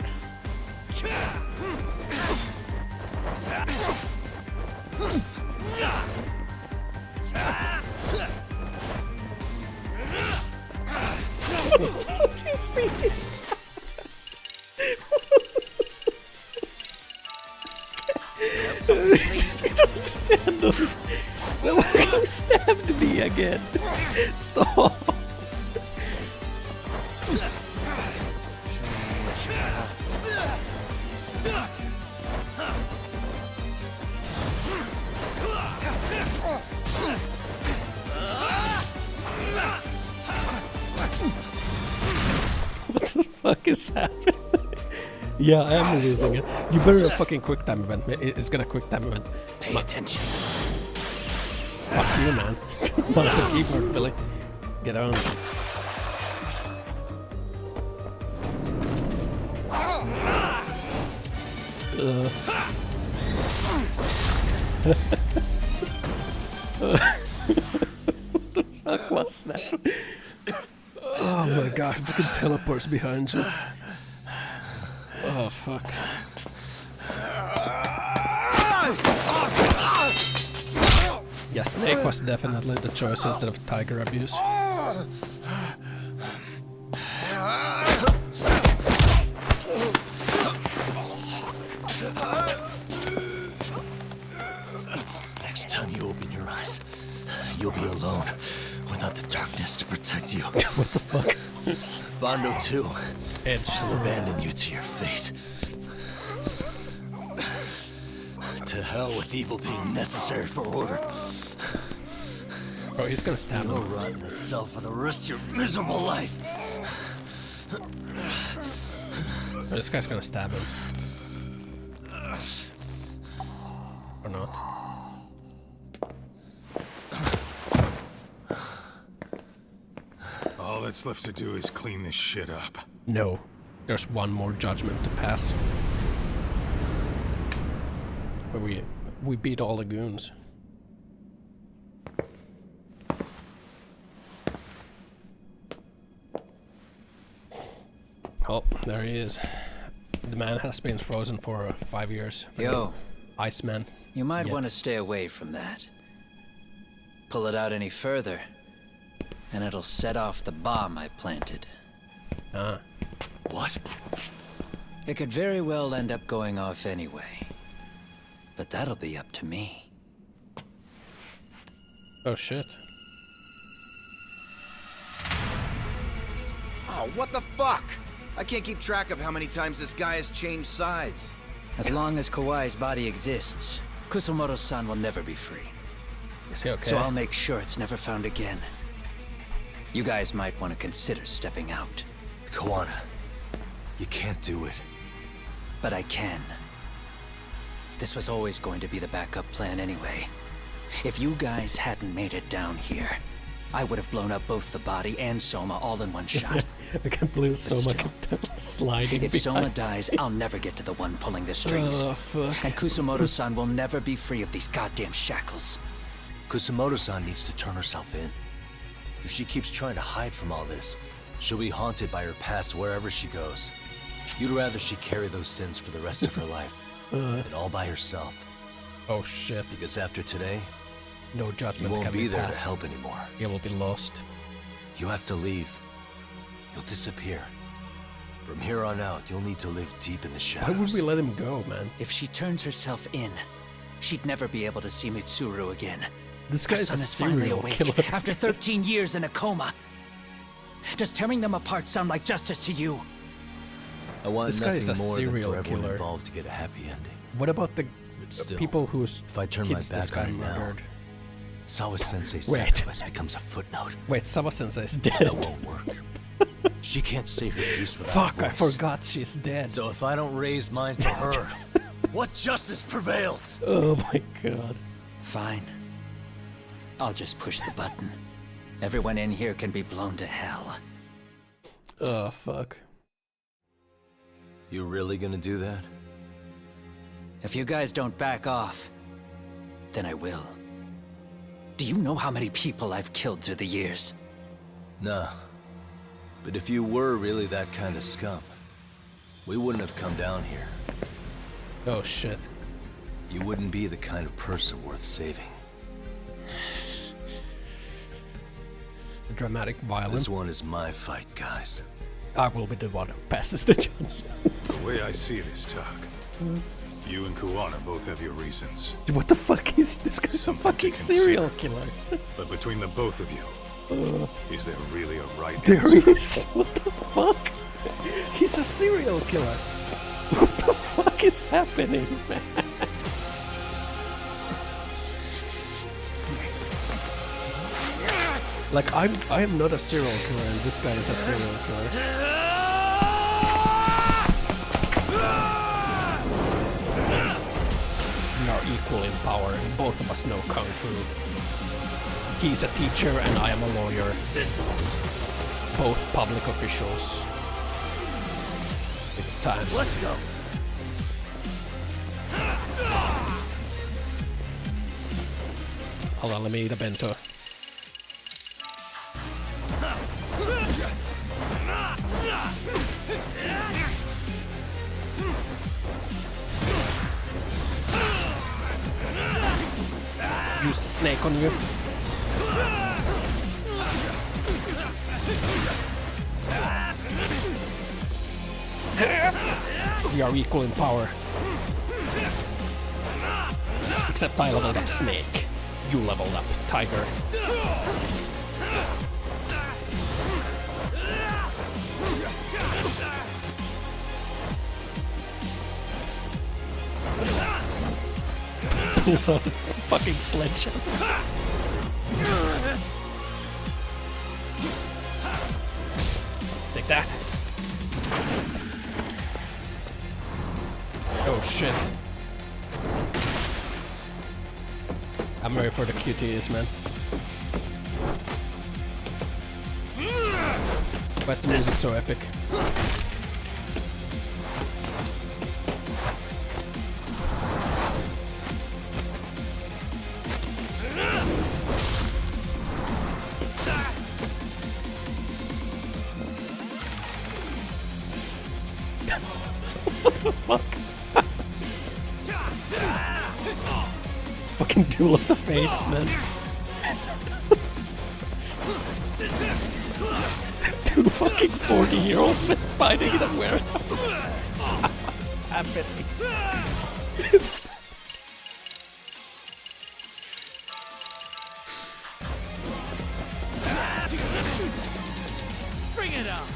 Speaker 1: Did you see it? Don't stand on it. No, you stabbed me again. Stop. What the fuck is happening? Yeah, I am losing it. You better fucking quick time event. It's gonna quick time event.
Speaker 8: Pay attention.
Speaker 1: Fuck you, man. Mouse and keyboard, Billy. Get on. What the fuck was that? Oh my god, fucking teleports behind you. Oh, fuck. Yeah, snake was definitely the choice instead of tiger abuse.
Speaker 10: Next time you open your eyes, you'll be alone, without the darkness to protect you.
Speaker 1: What the fuck?
Speaker 10: Bondo too.
Speaker 1: Edge.
Speaker 10: Will abandon you to your fate. To hell with evil being necessary for order.
Speaker 1: Bro, he's gonna stab
Speaker 10: You'll
Speaker 1: him.
Speaker 10: rot in the cell for the rest of your miserable life.
Speaker 1: Oh, this guy's gonna stab him. Or not.
Speaker 12: All that's left to do is clean this shit up.
Speaker 1: No. There's one more judgment to pass. But we beat all the goons. Oh, there he is. The man has been frozen for 5 years.
Speaker 5: Yo.
Speaker 1: Iceman.
Speaker 5: You might
Speaker 1: Yet.
Speaker 5: want to stay away from that. Pull it out any further, and it'll set off the bomb I planted.
Speaker 1: Ah.
Speaker 10: What?
Speaker 5: It could very well end up going off anyway. But that'll be up to me.
Speaker 1: Oh shit.
Speaker 24: Oh, what the fuck? I can't keep track of how many times this guy has changed sides.
Speaker 5: As long as Kawai's body exists, Kusumoto-san will never be free.
Speaker 1: Is he okay?
Speaker 5: So I'll make sure it's never found again. You guys might want to consider stepping out.
Speaker 10: Kawana, you can't do it.
Speaker 5: But I can. This was always going to be the backup plan anyway. If you guys hadn't made it down here, I would have blown up both the body and Soma all in one shot.
Speaker 1: I can't believe Soma kept sliding
Speaker 5: If
Speaker 1: behind.
Speaker 5: Soma dies, I'll never get to the one pulling the strings.
Speaker 1: Oh, fuck.
Speaker 5: And Kusumoto-san will never be free of these goddamn shackles.
Speaker 10: Kusumoto-san needs to turn herself in. If she keeps trying to hide from all this, she'll be haunted by her past wherever she goes. You'd rather she carry those sins for the rest of her life, and all by herself.
Speaker 1: Oh shit.
Speaker 10: Because after today,
Speaker 1: no judgment
Speaker 10: you won't
Speaker 1: can
Speaker 10: be there
Speaker 1: passed.
Speaker 10: to help anymore.
Speaker 1: You will be lost.
Speaker 10: You have to leave. You'll disappear. From here on out, you'll need to live deep in the shadows.
Speaker 1: Why would we let him go, man?
Speaker 5: If she turns herself in, she'd never be able to see Mitsuru again.
Speaker 1: This guy's
Speaker 5: Her
Speaker 1: a
Speaker 5: son is finally
Speaker 1: serial
Speaker 5: awake
Speaker 1: killer.
Speaker 5: after 13 years in a coma. Does tearing them apart sound like justice to you?
Speaker 10: I want
Speaker 1: This guy is
Speaker 10: nothing
Speaker 1: a
Speaker 10: more than
Speaker 1: serial
Speaker 10: for everyone
Speaker 1: killer.
Speaker 10: involved to get a happy ending.
Speaker 1: What about the
Speaker 10: Still,
Speaker 1: people whose
Speaker 10: if I turn my
Speaker 1: kids this
Speaker 10: back
Speaker 1: guy
Speaker 10: on it now,
Speaker 1: murdered?
Speaker 10: Sawa Sensei's
Speaker 1: Wait.
Speaker 10: sacrifice becomes a footnote.
Speaker 1: Wait, Sawa Sensei's dead.
Speaker 10: That won't work. She can't say her piece without
Speaker 1: Fuck,
Speaker 10: a
Speaker 1: I
Speaker 10: voice.
Speaker 1: forgot she's dead.
Speaker 10: So if I don't raise mine for her, what justice prevails?
Speaker 1: Oh my god.
Speaker 5: Fine. I'll just push the button. Everyone in here can be blown to hell.
Speaker 1: Oh fuck.
Speaker 10: You really gonna do that?
Speaker 5: If you guys don't back off, then I will. Do you know how many people I've killed through the years?
Speaker 10: No. But if you were really that kind of scum, we wouldn't have come down here.
Speaker 1: Oh shit.
Speaker 10: You wouldn't be the kind of person worth saving.
Speaker 1: Dramatic violence.
Speaker 10: This one is my fight, guys.
Speaker 1: I will be the one who passes the judgment.
Speaker 12: The way I see this, Tak, you and Kuwana both have your reasons.
Speaker 1: What the fuck is this guy's a
Speaker 12: Something
Speaker 1: fucking
Speaker 12: to
Speaker 1: serial
Speaker 12: consider.
Speaker 1: killer?
Speaker 12: But between the both of you, is there really a right
Speaker 1: There
Speaker 12: answer?
Speaker 1: is. What the fuck? He's a serial killer. What the fuck is happening, man? Like I am not a serial killer, and this guy is a serial killer. We are equal in power, and both of us know kung fu. He's a teacher, and I am a lawyer. Both public officials. It's time.
Speaker 24: Let's go.
Speaker 1: Hold on, let me eat a bento. use snake on you. We are equal in power. Except I leveled up Snake. You leveled up Tiger. Pulls out the fucking sledgehammer. Take that. Oh shit. I'm ready for the QTEs, man. Why is the music so epic? What the fuck? It's fucking Duel of the Fates, man. Two fucking 40-year-old men fighting in a warehouse. What's happening?
Speaker 7: Bring it on!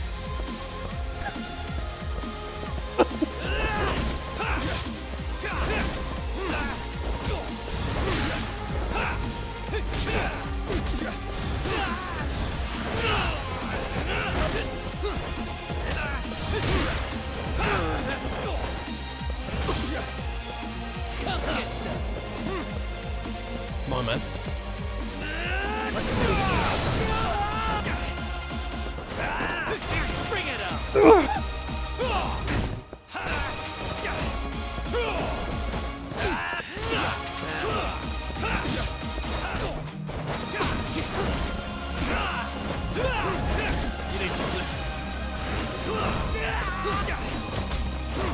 Speaker 1: Come on, man.
Speaker 7: Let's do this. Bring it up.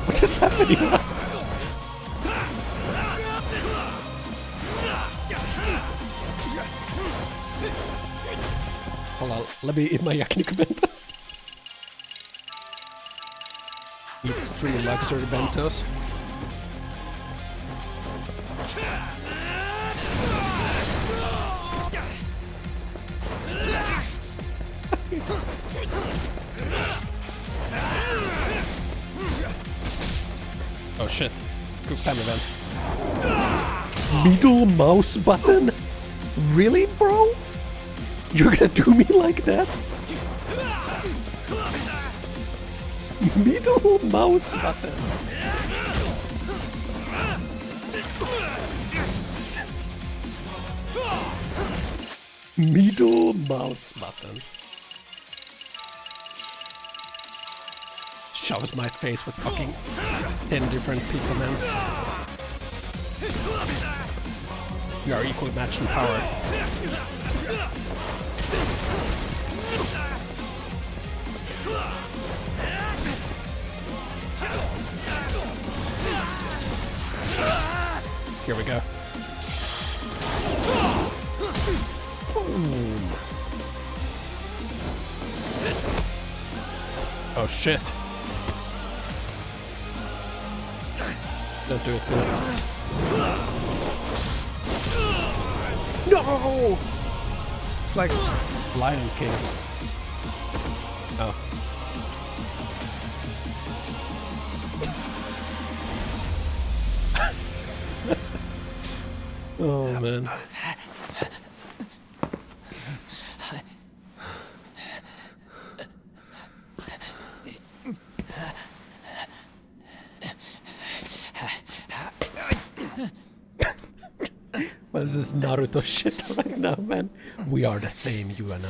Speaker 1: What is happening now? Hold on, let me eat my yakiniku bentos. Eats 3 luxury bentos. Oh shit. Quick time events. Middle mouse button? Really, bro? You're gonna do me like that? Middle mouse button. Middle mouse button. Shoves my face with fucking 10 different pizza mans. We are equally matched in power. Here we go. Boom. Oh shit. Don't do it, do it. No! It's like Lion King. Oh. Oh man. What is this Naruto shit right now, man? We are the same, you and I.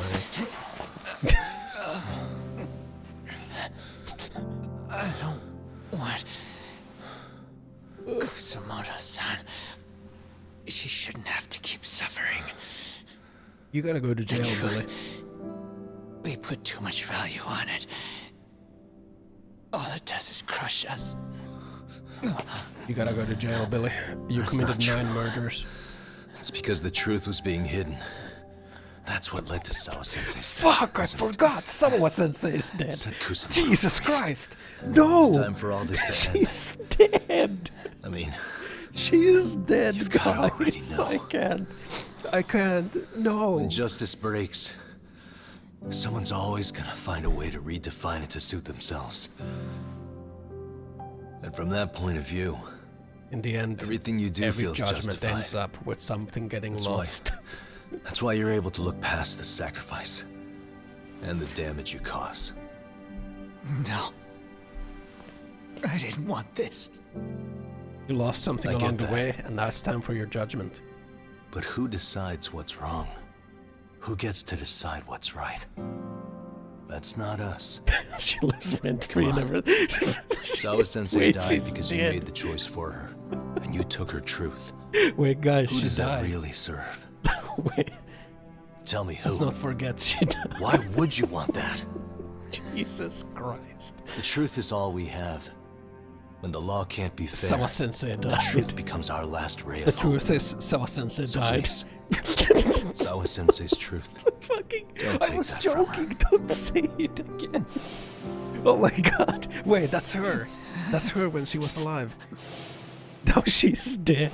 Speaker 5: I don't want Kusamoto-san. She shouldn't have to keep suffering.
Speaker 1: You gotta go to jail, Billy.
Speaker 5: We put too much value on it. All it does is crush us.
Speaker 1: You gotta go to jail, Billy. You committed 9 murders.
Speaker 10: It's because the truth was being hidden. That's what led to Sawa-sensei's death.
Speaker 1: Fuck, I forgot! Sawa-sensei is dead.
Speaker 10: Said Kusama.
Speaker 1: Jesus Christ! No!
Speaker 10: It's time for all this to end.
Speaker 1: She's dead!
Speaker 10: I mean...
Speaker 1: She is dead,
Speaker 10: You've got to already know.
Speaker 1: I can't. No.
Speaker 10: When justice breaks, someone's always gonna find a way to redefine it to suit themselves. And from that point of view,
Speaker 1: in the end,
Speaker 10: everything you do
Speaker 1: every
Speaker 10: feels
Speaker 1: judgment
Speaker 10: justified.
Speaker 1: ends up with something getting lost.
Speaker 10: That's why you're able to look past the sacrifice and the damage you cause.
Speaker 5: No. I didn't want this.
Speaker 1: You lost something
Speaker 10: I get
Speaker 1: along the
Speaker 10: that.
Speaker 1: way, and now it's time for your judgment.
Speaker 10: But who decides what's wrong? Who gets to decide what's right? That's not us.
Speaker 1: She lives rent-free and everything.
Speaker 10: Sawa-sensei
Speaker 1: Wait,
Speaker 10: died
Speaker 1: she's
Speaker 10: because
Speaker 1: dead.
Speaker 10: you made the choice for her, and you took her truth.
Speaker 1: Wait, guys,
Speaker 10: Who
Speaker 1: she
Speaker 10: does that
Speaker 1: died.
Speaker 10: really serve?
Speaker 1: Wait.
Speaker 10: Tell me who.
Speaker 1: Let's not forget she died.
Speaker 10: Why would you want that?
Speaker 1: Jesus Christ.
Speaker 10: The truth is all we have. When the law can't be fair,
Speaker 1: Sawa-sensei
Speaker 10: the
Speaker 1: died.
Speaker 10: truth becomes our last ray
Speaker 1: The
Speaker 10: of hope.
Speaker 1: truth is, Sawa-sensei
Speaker 10: So
Speaker 1: died.
Speaker 10: please, Sawa-sensei's truth. Don't
Speaker 1: I
Speaker 10: take
Speaker 1: was
Speaker 10: that from her.
Speaker 1: joking, don't say it again. Oh my god. Wait, that's her. That's her when she was alive. Now she's dead.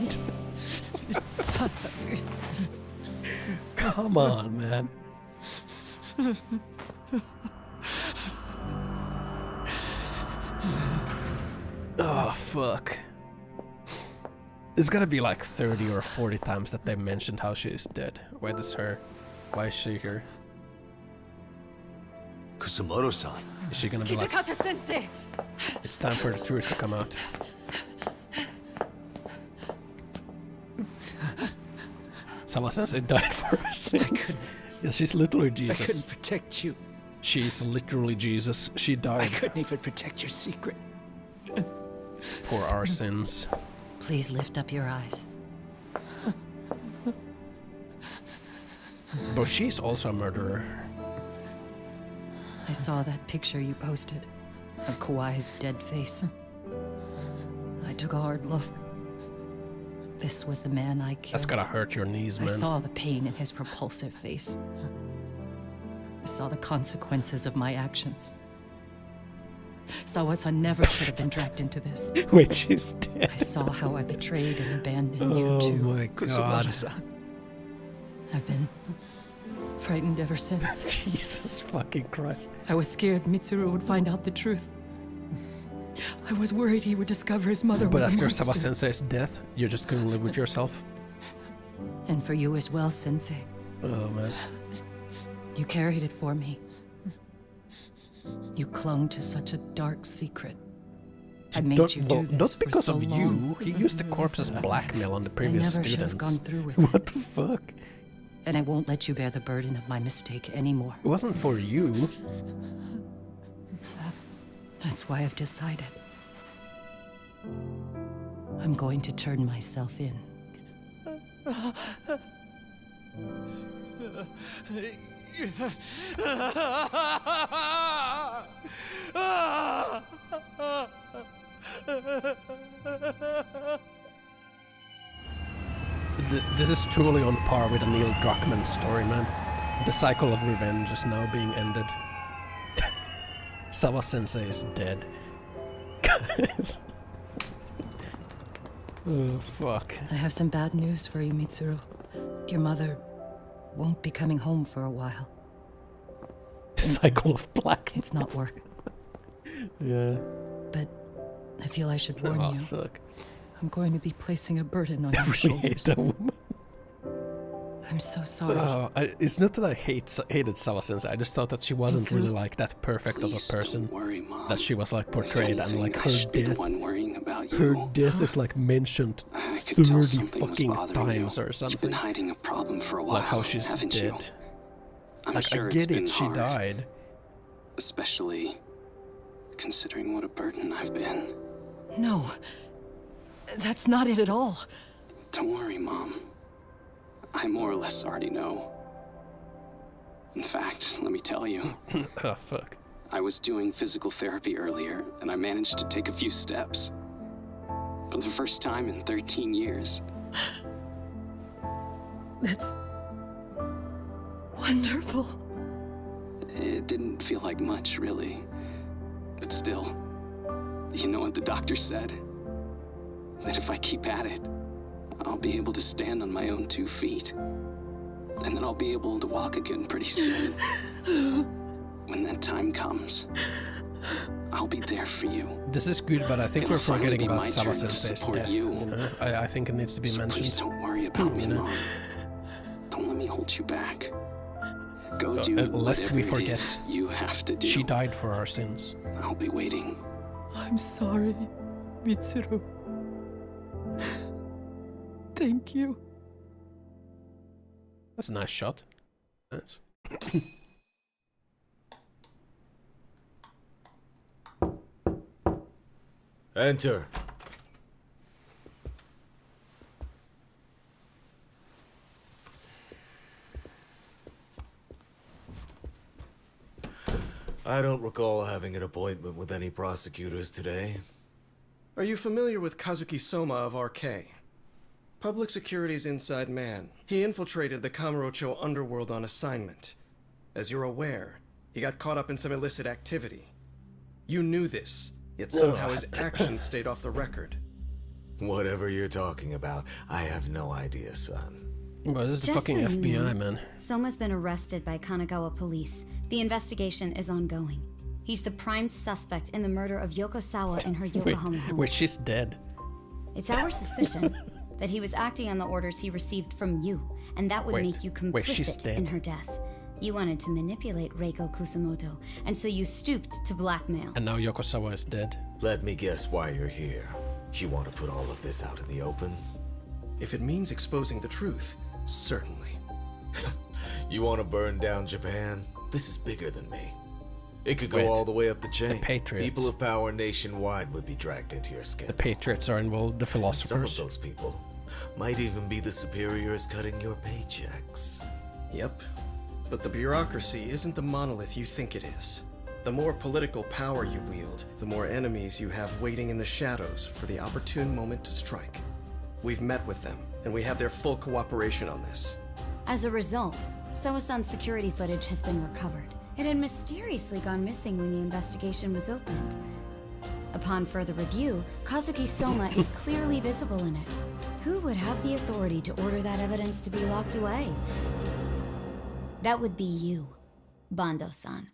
Speaker 1: Come on, man. Oh, fuck. There's gotta be like 30 or 40 times that they mentioned how she is dead. Wait, it's her. Why is she here?
Speaker 10: Kusamoto-san.
Speaker 1: Is she gonna be like,
Speaker 19: Kitakata-sensei!
Speaker 1: it's time for the truth to come out? Sawa-sensei died for her sins. Yeah, she's literally
Speaker 5: I
Speaker 1: Jesus.
Speaker 5: couldn't protect you.
Speaker 1: She's literally Jesus. She
Speaker 5: I
Speaker 1: died
Speaker 5: couldn't even protect your secret.
Speaker 1: for our sins.
Speaker 17: Please lift up your eyes.
Speaker 1: But she's also a murderer.
Speaker 17: I saw that picture you posted of Kawai's dead face. I took a hard look. This was the man I killed.
Speaker 1: That's gotta hurt your knees,
Speaker 17: I
Speaker 1: man.
Speaker 17: saw the pain in his repulsive face. I saw the consequences of my actions. Sawa-san never should have been dragged into this.
Speaker 1: Wait, she's dead.
Speaker 17: I saw how I betrayed and abandoned you
Speaker 1: Oh
Speaker 17: too.
Speaker 1: my god.
Speaker 17: I've been frightened ever since.
Speaker 1: Jesus fucking Christ.
Speaker 17: I was scared Mitsuru would find out the truth. I was worried he would discover his mother
Speaker 1: But
Speaker 17: was a
Speaker 1: after
Speaker 17: monster.
Speaker 1: Sawa-sensei's death, you're just gonna live with yourself?
Speaker 17: And for you as well, Sensei.
Speaker 1: Oh man.
Speaker 17: You carried it for me. You clung to such a dark secret. I made you do this
Speaker 1: not because
Speaker 17: for so
Speaker 1: of
Speaker 17: long.
Speaker 1: you. He used the corpse as blackmail on the previous
Speaker 17: I never should have
Speaker 1: students.
Speaker 17: gone through with it.
Speaker 1: What the fuck?
Speaker 17: And I won't let you bear the burden of my mistake anymore.
Speaker 1: It wasn't for you.
Speaker 17: That's why I've decided. I'm going to turn myself in.
Speaker 1: This is truly on par with a Neil Druckmann story, man. The cycle of revenge is now being ended. Sawa-sensei is dead. Guys. Oh, fuck.
Speaker 17: I have some bad news for you, Mitsuru. Your mother won't be coming home for a while.
Speaker 1: Cycle of black.
Speaker 17: It's not work.
Speaker 1: Yeah.
Speaker 17: But I feel I should warn
Speaker 1: Oh,
Speaker 17: you.
Speaker 1: fuck.
Speaker 17: I'm going to be placing a burden on
Speaker 1: I
Speaker 17: your
Speaker 1: really
Speaker 17: shoulders.
Speaker 1: hate that woman.
Speaker 17: I'm so sorry.
Speaker 1: It's not that I hated Sawa-sensei, I just thought that she wasn't
Speaker 17: too.
Speaker 1: really like that perfect of a person.
Speaker 18: Worry, Mom.
Speaker 1: That she was like portrayed, and like
Speaker 18: I
Speaker 1: her
Speaker 18: should be the
Speaker 1: death.
Speaker 18: one worrying about you.
Speaker 1: Her death is like mentioned
Speaker 18: I could tell
Speaker 1: 30
Speaker 18: something was
Speaker 1: fucking
Speaker 18: bothering you.
Speaker 1: times or
Speaker 18: You've
Speaker 1: something.
Speaker 18: been hiding a problem for a while,
Speaker 1: Like how she's
Speaker 18: haven't
Speaker 1: dead.
Speaker 18: you? I'm
Speaker 1: Like,
Speaker 18: sure
Speaker 1: I
Speaker 18: it's
Speaker 1: get
Speaker 18: been
Speaker 1: it, she
Speaker 18: hard,
Speaker 1: died.
Speaker 18: especially considering what a burden I've been.
Speaker 17: No. That's not it at all.
Speaker 18: Don't worry, Mom. I more or less already know. In fact, let me tell you.
Speaker 1: Oh, fuck.
Speaker 18: I was doing physical therapy earlier, and I managed to take a few steps. For the first time in 13 years.
Speaker 17: That's wonderful.
Speaker 18: It didn't feel like much, really. But still, you know what the doctor said? That if I keep at it, I'll be able to stand on my own 2 feet. And then I'll be able to walk again pretty soon. When that time comes, I'll be there for you.
Speaker 1: This is good, but I think we're forgetting about Sawa-sensei's death.
Speaker 18: You
Speaker 1: know? I think it needs to be mentioned.
Speaker 18: Please don't worry about me, Mom. Don't let me hold you back. Go do
Speaker 1: lest we
Speaker 18: whatever it
Speaker 1: forget,
Speaker 18: is you have to do.
Speaker 1: She died for our sins.
Speaker 18: I'll be waiting.
Speaker 17: I'm sorry, Mitsuru. Thank you.
Speaker 1: That's a nice shot. Nice.
Speaker 10: Enter. I don't recall having an appointment with any prosecutors today.
Speaker 14: Are you familiar with Kazuki Soma of RK? Public Security's inside man. He infiltrated the Kamurocho underworld on assignment. As you're aware, he got caught up in some illicit activity. You knew this, yet somehow his actions stayed off the record.
Speaker 10: Whatever you're talking about, I have no idea, son.
Speaker 1: Well, this is the fucking FBI, man.
Speaker 20: Soma's been arrested by Kanagawa police. The investigation is ongoing. He's the prime suspect in the murder of Yoko Sawa in her Yokohama home.
Speaker 1: Wait, she's dead.
Speaker 20: It's our suspicion that he was acting on the orders he received from you, and that would make you complicit in her death. You wanted to manipulate Reiko Kusamoto, and so you stooped to blackmail.
Speaker 1: And now Yoko Sawa is dead.
Speaker 10: Let me guess why you're here. You want to put all of this out in the open?
Speaker 14: If it means exposing the truth, certainly.
Speaker 10: You want to burn down Japan? This is bigger than me. It could go
Speaker 1: Wait,
Speaker 10: all the way up the chain.
Speaker 1: the Patriots.
Speaker 10: People of power nationwide would be dragged into your scandal.
Speaker 1: The Patriots are involved, the philosophers.
Speaker 10: Some of those people might even be the superiors cutting your paychecks.
Speaker 14: Yep. But the bureaucracy isn't the monolith you think it is. The more political power you wield, the more enemies you have waiting in the shadows for the opportune moment to strike. We've met with them, and we have their full cooperation on this.
Speaker 20: As a result, Sawa-san's security footage has been recovered. It had mysteriously gone missing when the investigation was opened. Upon further review, Kazuki Soma is clearly visible in it. Who would have the authority to order that evidence to be locked away? That would be you, Bando-san.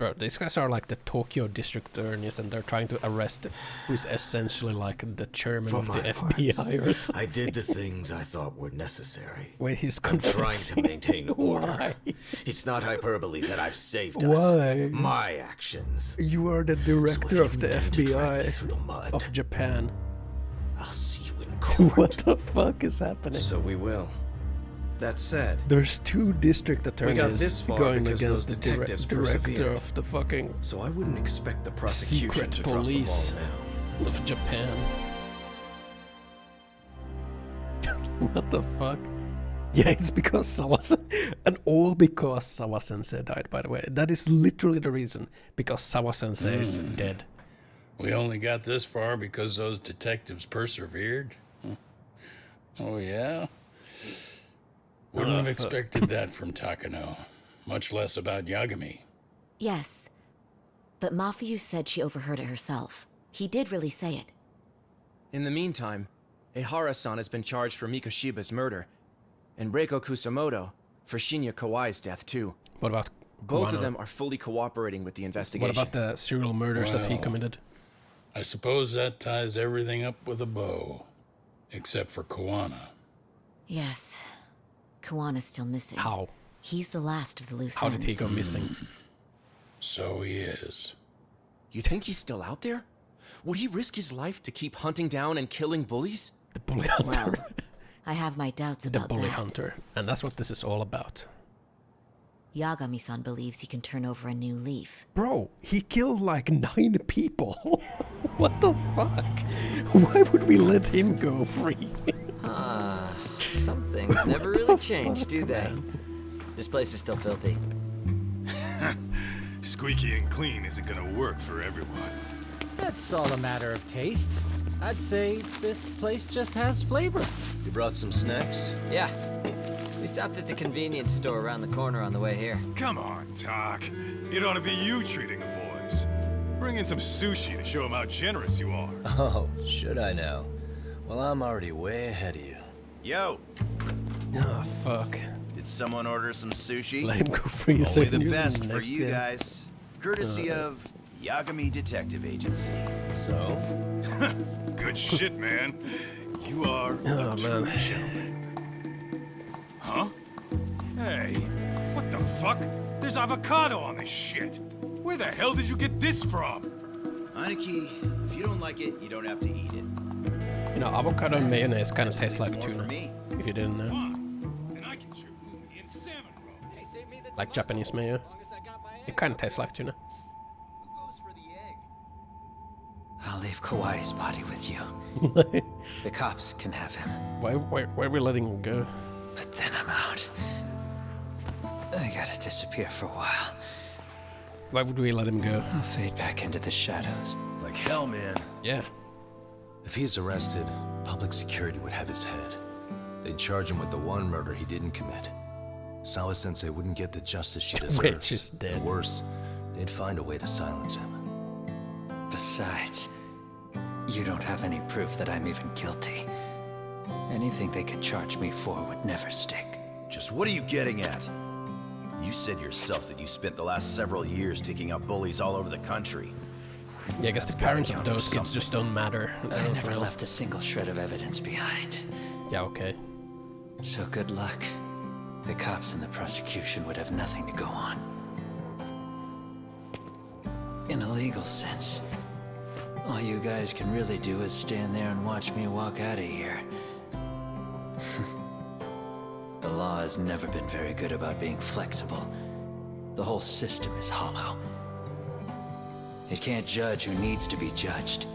Speaker 1: Bro, these guys are like the Tokyo district attorneys, and they're trying to arrest who's essentially like the chairman of the FBI or something.
Speaker 10: I did the things I thought were necessary.
Speaker 1: Wait, he's
Speaker 10: I'm trying
Speaker 1: confessing.
Speaker 10: to maintain order.
Speaker 1: Why?
Speaker 10: It's not hyperbole that I've saved us.
Speaker 1: Why?
Speaker 10: My actions.
Speaker 1: You are the director of the FBI of Japan.
Speaker 10: I'll see you in court.
Speaker 1: What the fuck is happening?
Speaker 14: So we will. That said,
Speaker 1: there's 2 district
Speaker 14: we
Speaker 1: attorneys
Speaker 14: got this far
Speaker 1: going
Speaker 14: because
Speaker 1: against
Speaker 14: those
Speaker 1: the
Speaker 14: detectives
Speaker 1: director
Speaker 14: persevered.
Speaker 1: of the fucking
Speaker 14: So I wouldn't expect the prosecution
Speaker 1: secret
Speaker 14: to
Speaker 1: police
Speaker 14: drop the ball now.
Speaker 1: of Japan. What the fuck? Yeah, it's because Sawa-sensei, and all because Sawa-sensei died, by the way. That is literally the reason, because Sawa-sensei is dead.
Speaker 21: We only got this far because those detectives persevered? Huh. Oh, yeah? Wouldn't have expected that from Takano, much less about Yagami.
Speaker 23: Yes, but Mafuyu said she overheard it herself. He did really say it.
Speaker 25: In the meantime, Ehara-san has been charged for Mikoshiba's murder, and Reiko Kusamoto for Shinya Kawai's death too.
Speaker 1: What about
Speaker 25: Both of
Speaker 1: Guano?
Speaker 25: them are fully cooperating with the investigation.
Speaker 1: What about the serial murders that he
Speaker 21: Well,
Speaker 1: committed?
Speaker 21: I suppose that ties everything up with a bow, except for Koana.
Speaker 23: Yes. Kawana's still missing.
Speaker 1: How?
Speaker 23: He's the last of the loose
Speaker 1: How
Speaker 23: ends.
Speaker 1: did he go missing?
Speaker 21: So he is.
Speaker 25: You think he's still out there? Would he risk his life to keep hunting down and killing bullies?
Speaker 1: The bully hunter.
Speaker 23: Well, I have my doubts
Speaker 1: The
Speaker 23: about
Speaker 1: bully
Speaker 23: that.
Speaker 1: hunter. And that's what this is all about.
Speaker 23: Yagami-san believes he can turn over a new leaf.
Speaker 1: Bro, he killed like 9 people. What the fuck? Why would we let him go free?
Speaker 9: Some things never really change, do they? This place is still filthy.
Speaker 12: Squeaky and clean isn't gonna work for everyone.
Speaker 26: That's all a matter of taste.
Speaker 3: I'd say this place just has flavor.
Speaker 10: You brought some snacks?
Speaker 9: Yeah. We stopped at the convenience store around the corner on the way here.
Speaker 12: Come on, Doc. It ought to be you treating the boys. Bring in some sushi to show them how generous you are.
Speaker 10: Oh, should I now? Well, I'm already way ahead of you.
Speaker 24: Yo!
Speaker 1: Oh, fuck.
Speaker 24: Did someone order some sushi?
Speaker 1: Let him go free.
Speaker 24: Only the best for you guys. Courtesy of Yagami Detective Agency.
Speaker 10: So?
Speaker 12: Good shit, man. You are a true gentleman. Huh? Hey, what the fuck? There's avocado on this shit. Where the hell did you get this from?
Speaker 24: Aniki, if you don't like it, you don't have to eat it.
Speaker 1: You know, avocado and mayonnaise kind of tastes like tuna. If you didn't know. Like Japanese mayo. It kind of tastes like tuna.
Speaker 5: I'll leave Kawai's body with you. The cops can have him.
Speaker 1: Why are we letting him go?
Speaker 5: But then I'm out. I gotta disappear for a while.
Speaker 1: Why would we let him go?
Speaker 5: I'll fade back into the shadows.
Speaker 10: Like hell, man.
Speaker 1: Yeah.
Speaker 10: If he's arrested, public security would have his head. They'd charge him with the one murder he didn't commit. Sawa-sensei wouldn't get the justice she deserves.
Speaker 1: Which is dead.
Speaker 10: And worse, they'd find a way to silence him.
Speaker 5: Besides, you don't have any proof that I'm even guilty. Anything they could charge me for would never stick.
Speaker 24: Just what are you getting at? You said yourself that you spent the last several years taking out bullies all over the country.
Speaker 1: Yeah, I guess the parents of those kids just don't matter.
Speaker 5: I never left a single shred of evidence behind.
Speaker 1: Yeah, okay.
Speaker 5: So good luck. The cops and the prosecution would have nothing to go on. In a legal sense, all you guys can really do is stand there and watch me walk out of here. The law has never been very good about being flexible. The whole system is hollow. It can't judge who needs to be judged.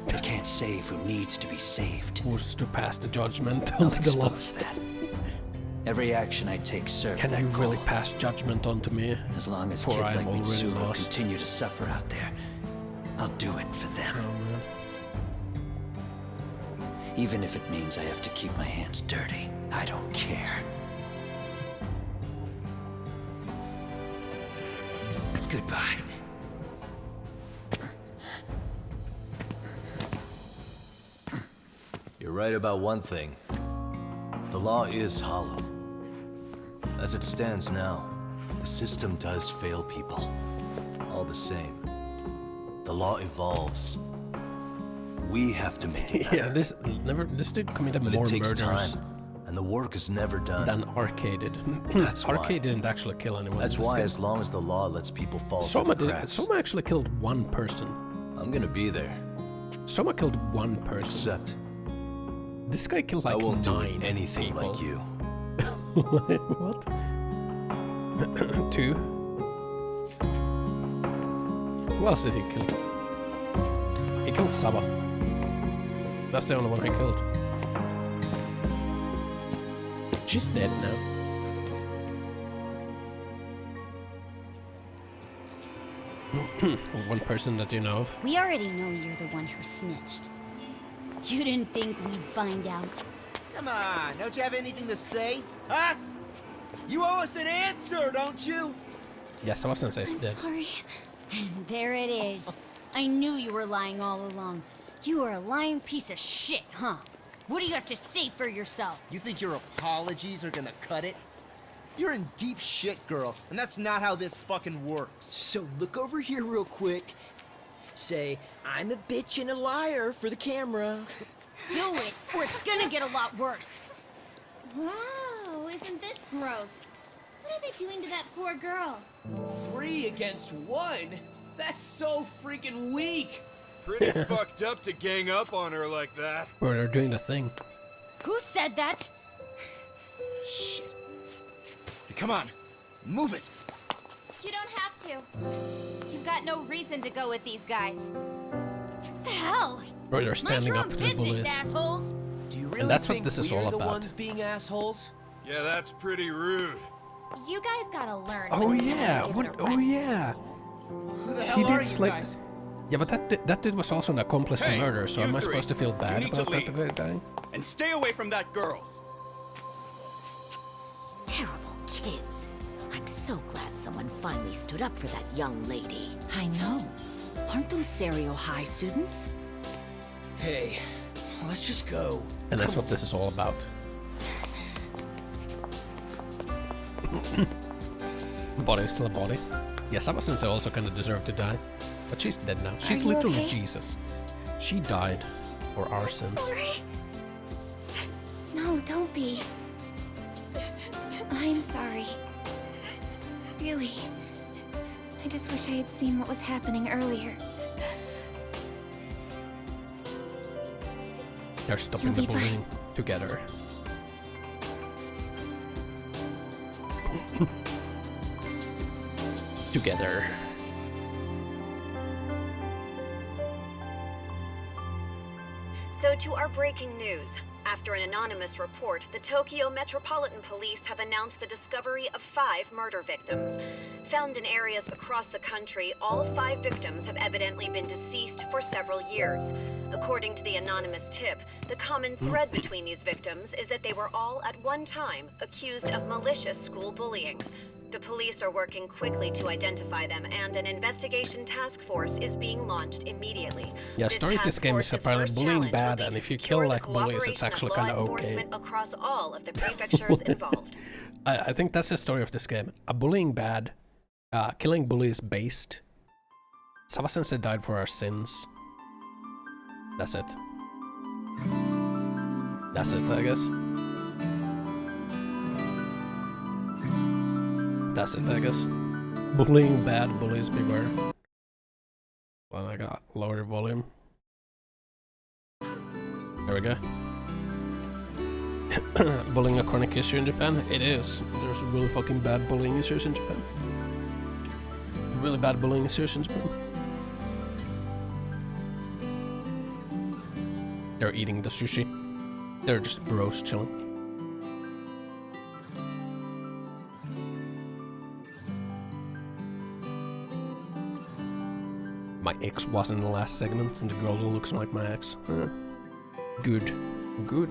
Speaker 5: It can't save who needs to be saved.
Speaker 1: Who's to pass the judgment on the lost?
Speaker 5: That. Every action I take serves that
Speaker 1: goal. Can you really pass judgment onto me?
Speaker 5: As long as kids like Mitsuru continue to suffer out there, I'll do it for them. Even if it means I have to keep my hands dirty, I don't care. Goodbye.
Speaker 10: You're right about one thing. The law is hollow. As it stands now, the system does fail people. All the same, the law evolves. We have to make it better.
Speaker 1: Yeah, this dude committed more
Speaker 10: it takes
Speaker 1: murders
Speaker 10: time, and the work is never done.
Speaker 1: Than Arcade did.
Speaker 10: That's
Speaker 1: Arcade didn't actually kill anyone.
Speaker 10: That's why, as long as the law lets people fall through the cracks,
Speaker 1: Soma actually killed one person.
Speaker 10: I'm gonna be there.
Speaker 1: Soma killed one person.
Speaker 10: Except,
Speaker 1: this guy killed like 9
Speaker 10: I won't do anything
Speaker 1: people.
Speaker 10: like you.
Speaker 1: What? 2. Who else did he kill? He killed Saba. That's the only one he killed. She's dead now. One person that you know of.
Speaker 20: We already know you're the one who snitched. You didn't think we'd find out?
Speaker 4: Come on, don't you have anything to say? Huh? You owe us an answer, don't you?
Speaker 1: Yes, Sawa-sensei's dead.
Speaker 20: Sorry. And there it is. I knew you were lying all along. You are a lying piece of shit, huh? What do you have to say for yourself?
Speaker 4: You think your apologies are gonna cut it? You're in deep shit, girl, and that's not how this fucking works. So look over here real quick. Say, I'm a bitch and a liar for the camera.
Speaker 20: Do it, or it's gonna get a lot worse.
Speaker 6: Wow, isn't this gross? What are they doing to that poor girl?
Speaker 7: 3 against 1? That's so freaking weak.
Speaker 16: Pretty fucked up to gang up on her like that.
Speaker 1: Bro, they're doing the thing.
Speaker 20: Who said that?
Speaker 4: Shit. Hey, come on, move it.
Speaker 6: You don't have to. You've got no reason to go with these guys.
Speaker 20: What the hell?
Speaker 1: Bro, they're standing up to the bullies.
Speaker 20: Assholes.
Speaker 7: Do you really
Speaker 1: and that's
Speaker 7: think
Speaker 1: what this is all
Speaker 7: we're the
Speaker 1: about.
Speaker 7: ones being assholes?
Speaker 16: Yeah, that's pretty rude.
Speaker 6: You guys gotta learn.
Speaker 1: Oh yeah, what? Oh yeah.
Speaker 4: Who the hell are you guys?
Speaker 1: Yeah, but that dude was also an accomplice to murder, so am I supposed to feel bad about that guy?
Speaker 7: And stay away from that girl.
Speaker 23: Terrible kids. I'm so glad someone finally stood up for that young lady.
Speaker 2: I know. Aren't those Serio High students?
Speaker 4: Hey, let's just go.
Speaker 1: And that's what this is all about. Body is still a body. Yes, Sensei also kind of deserved to die. But she's dead now. She's literally okay? Jesus. She died for our sins.
Speaker 6: Sorry. No, don't be. I'm sorry. Really. I just wish I had seen what was happening earlier.
Speaker 1: They're stopping the bullying together. Together.
Speaker 11: So to our breaking news. After an anonymous report, the Tokyo Metropolitan Police have announced the discovery of 5 murder victims. Found in areas across the country, all 5 victims have evidently been deceased for several years. According to the anonymous tip, the common thread between these victims is that they were all at one time accused of malicious school bullying. The police are working quickly to identify them, and an investigation task force is being launched immediately.
Speaker 1: Yeah, story of this game is apparently bullying bad, and if you kill like bullies, it's actually kind of okay.
Speaker 11: Across all of the prefectures involved.
Speaker 1: I think that's the story of this game. A bullying bad, killing bullies based. Sensei died for our sins. That's it. That's it, I guess. That's it, I guess. Bullying bad, bullies beware. Well, I got lower volume. There we go. Bullying a chronic issue in Japan? It is. There's really fucking bad bullying issues in Japan. Really bad bullying issues in Japan. They're eating the sushi. They're just bros chilling. My ex was in the last segment, and the girl who looks like my ex. Good. Good.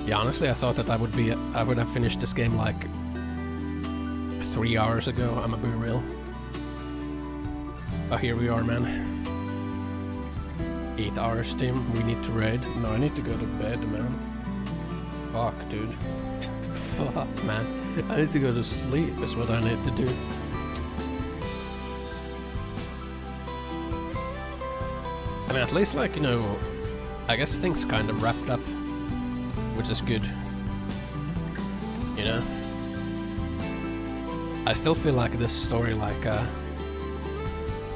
Speaker 1: Yeah, honestly, I thought that I would have finished this game like 3 hours ago, I'm gonna be real. But here we are, man. 8 hours, Tim. We need to raid. No, I need to go to bed, man. Fuck, dude. Fuck, man. I need to go to sleep, is what I need to do. I mean, at least, like, you know, I guess things kind of wrapped up, which is good. You know? I still feel like this story, like,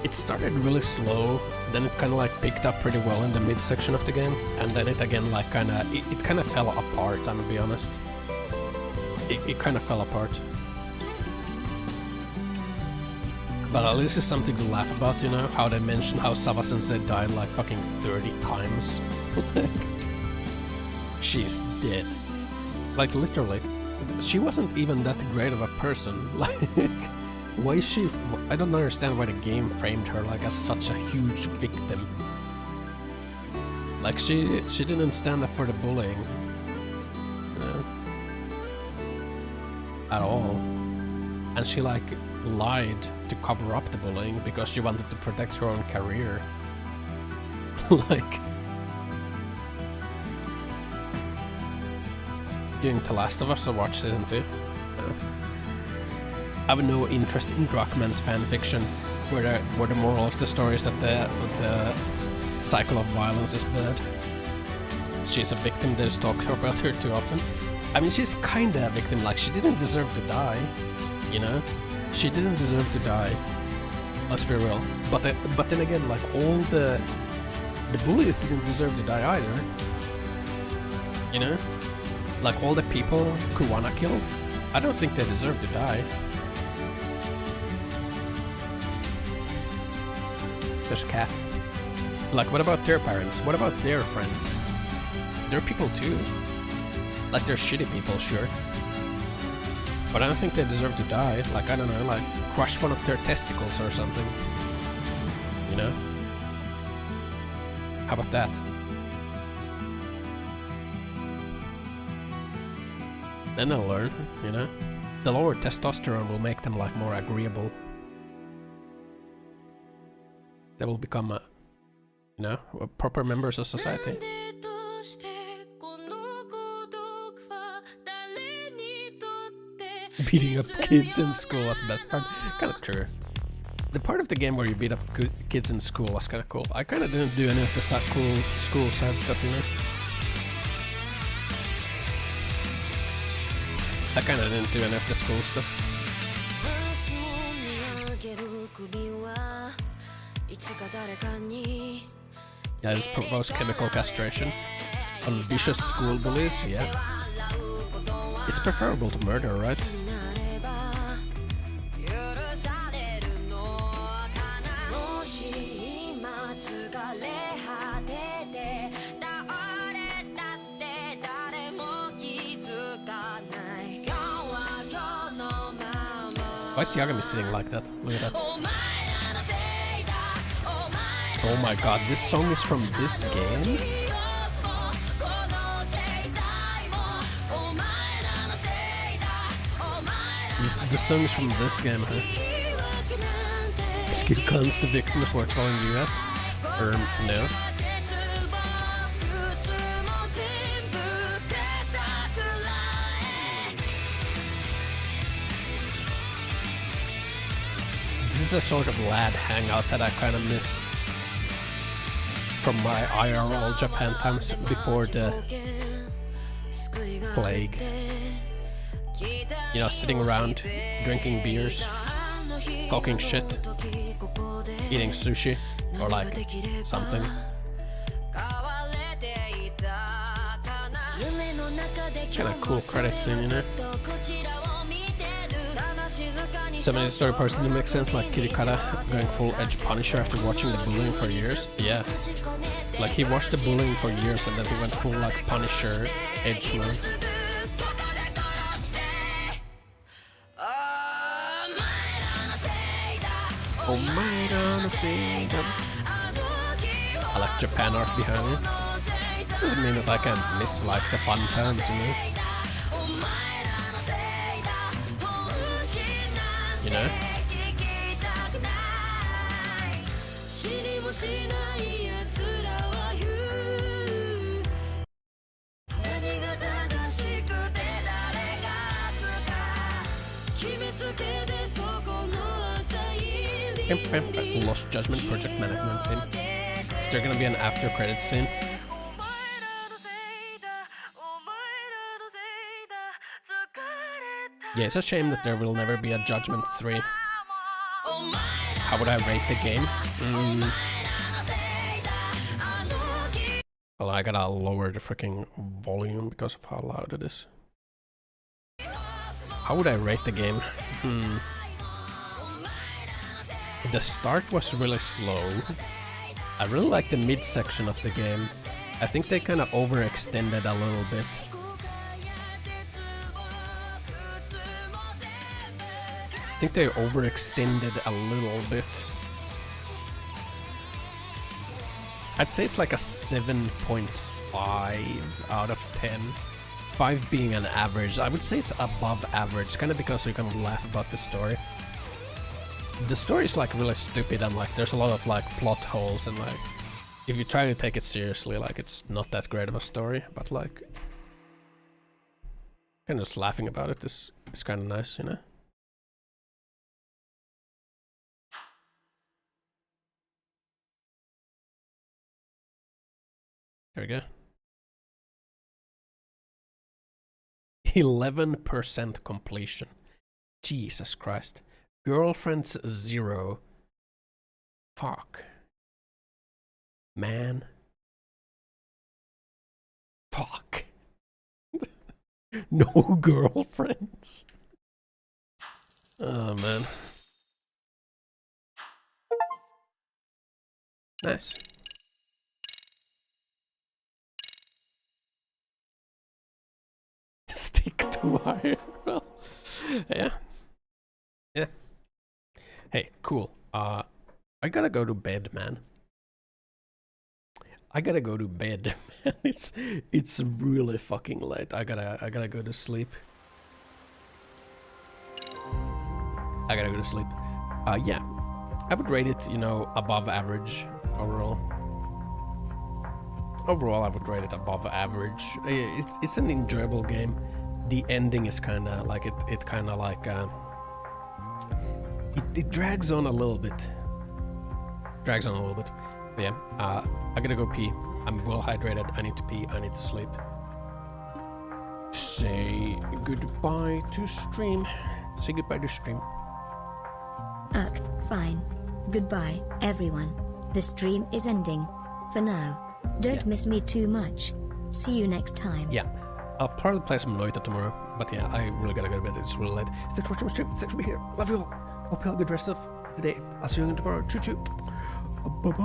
Speaker 1: it started really slow, then it kind of, like, picked up pretty well in the midsection of the game, and then it again, like, it kind of fell apart, I'm gonna be honest. It kind of fell apart. But at least it's something to laugh about, you know? How they mention how Sensei died like fucking 30 times. She's dead. Like, literally. She wasn't even that great of a person. Like, why is she... I don't understand why the game framed her like as such a huge victim. Like, she didn't stand up for the bullying. You know? At all. And she, like, lied to cover up the bullying because she wanted to protect her own career. Like... Doing The Last of Us, I watched season 2. I have no interest in Druckmann's fanfiction, where the moral of the story is that the cycle of violence is bad. She's a victim, they just talk about her too often. I mean, she's kinda a victim, like, she didn't deserve to die, you know? She didn't deserve to die. Let's be real. But then again, like, all the bullies didn't deserve to die either. You know? Like, all the people Kuwana killed, I don't think they deserve to die. There's Cat. Like, what about their parents? What about their friends? They're people too. Like, they're shitty people, sure. But I don't think they deserve to die. Like, I don't know, like, crush one of their testicles or something. you know? How about that? Then they'll learn, you know? The lower testosterone will make them like more agreeable. They will become, you know, proper members of society. Beating up kids in school was best part. Kind of true. The part of the game where you beat up kids in school was kind of cool. I kind of didn't do any of the cool school side stuff, you know? I kind of didn't do any of the school stuff. Yeah, I just proposed chemical castration on vicious school bullies, yeah. It's preferable to murder, right? Why is Yagami sitting like that? Look at that. Oh my god, this song is from this game? The song is from this game, huh? Skill guns the victims were telling US? Or no? This is a sort of lad hangout that I kind of miss from my IRL Japan times before the plague. You know, sitting around, drinking beers, talking shit, eating sushi, or like something. It's kind of cool credit scene, you know? So many story parts didn't make sense, like Kirikata going full edge Punisher after watching the bullying for years. Yeah. Like he watched the bullying for years and then he went full like Punisher edge mode. Oh my god, I like Japan art behind me. Doesn't mean that I can miss like the fun times, you know? You know? Lost Judgment project management team. Is there gonna be an after credits scene? Yeah, it's a shame that there will never be a Judgment 3. How would I rate the game? Well, I gotta lower the freaking volume because of how loud it is. How would I rate the game? The start was really slow. I really like the mid-section of the game. I think they kind of overextended a little bit. I think they overextended a little bit. I'd say it's like a 7.5 out of 10. 5 being an average. I would say it's above average, kind of because you can laugh about the story. The story is like really stupid and like there's a lot of like plot holes and like if you try to take it seriously, like it's not that great of a story, but like kind of just laughing about it is kind of nice, you know? There we go. 11% completion. Jesus Christ. Girlfriends 0. Fuck. Man. Fuck. No girlfriends. Oh man. Nice. Stick to wire. Well, yeah. Yeah. Hey, cool. I gotta go to bed, man. I gotta go to bed. It's really fucking late. I gotta go to sleep. I gotta go to sleep. Yeah, I would rate it, you know, above average overall. Overall, I would rate it above average. It's an enjoyable game. The ending is kind of like it kind of like it drags on a little bit. But yeah, I gotta go pee. I'm well hydrated. I need to pee. I need to sleep. Say goodbye to stream. Say goodbye to stream.
Speaker 8: Fine. Goodbye, everyone. The stream is ending. For now. Don't miss me too much. See you next time.
Speaker 1: Yeah. I'll probably play some Noita tomorrow. But yeah, I really gotta go to bed. It's really late. Thanks for watching my stream. Thanks for being here. Love you all. Hope you have a good rest of the day. I'll see you again tomorrow. Choo choo. Bye bye.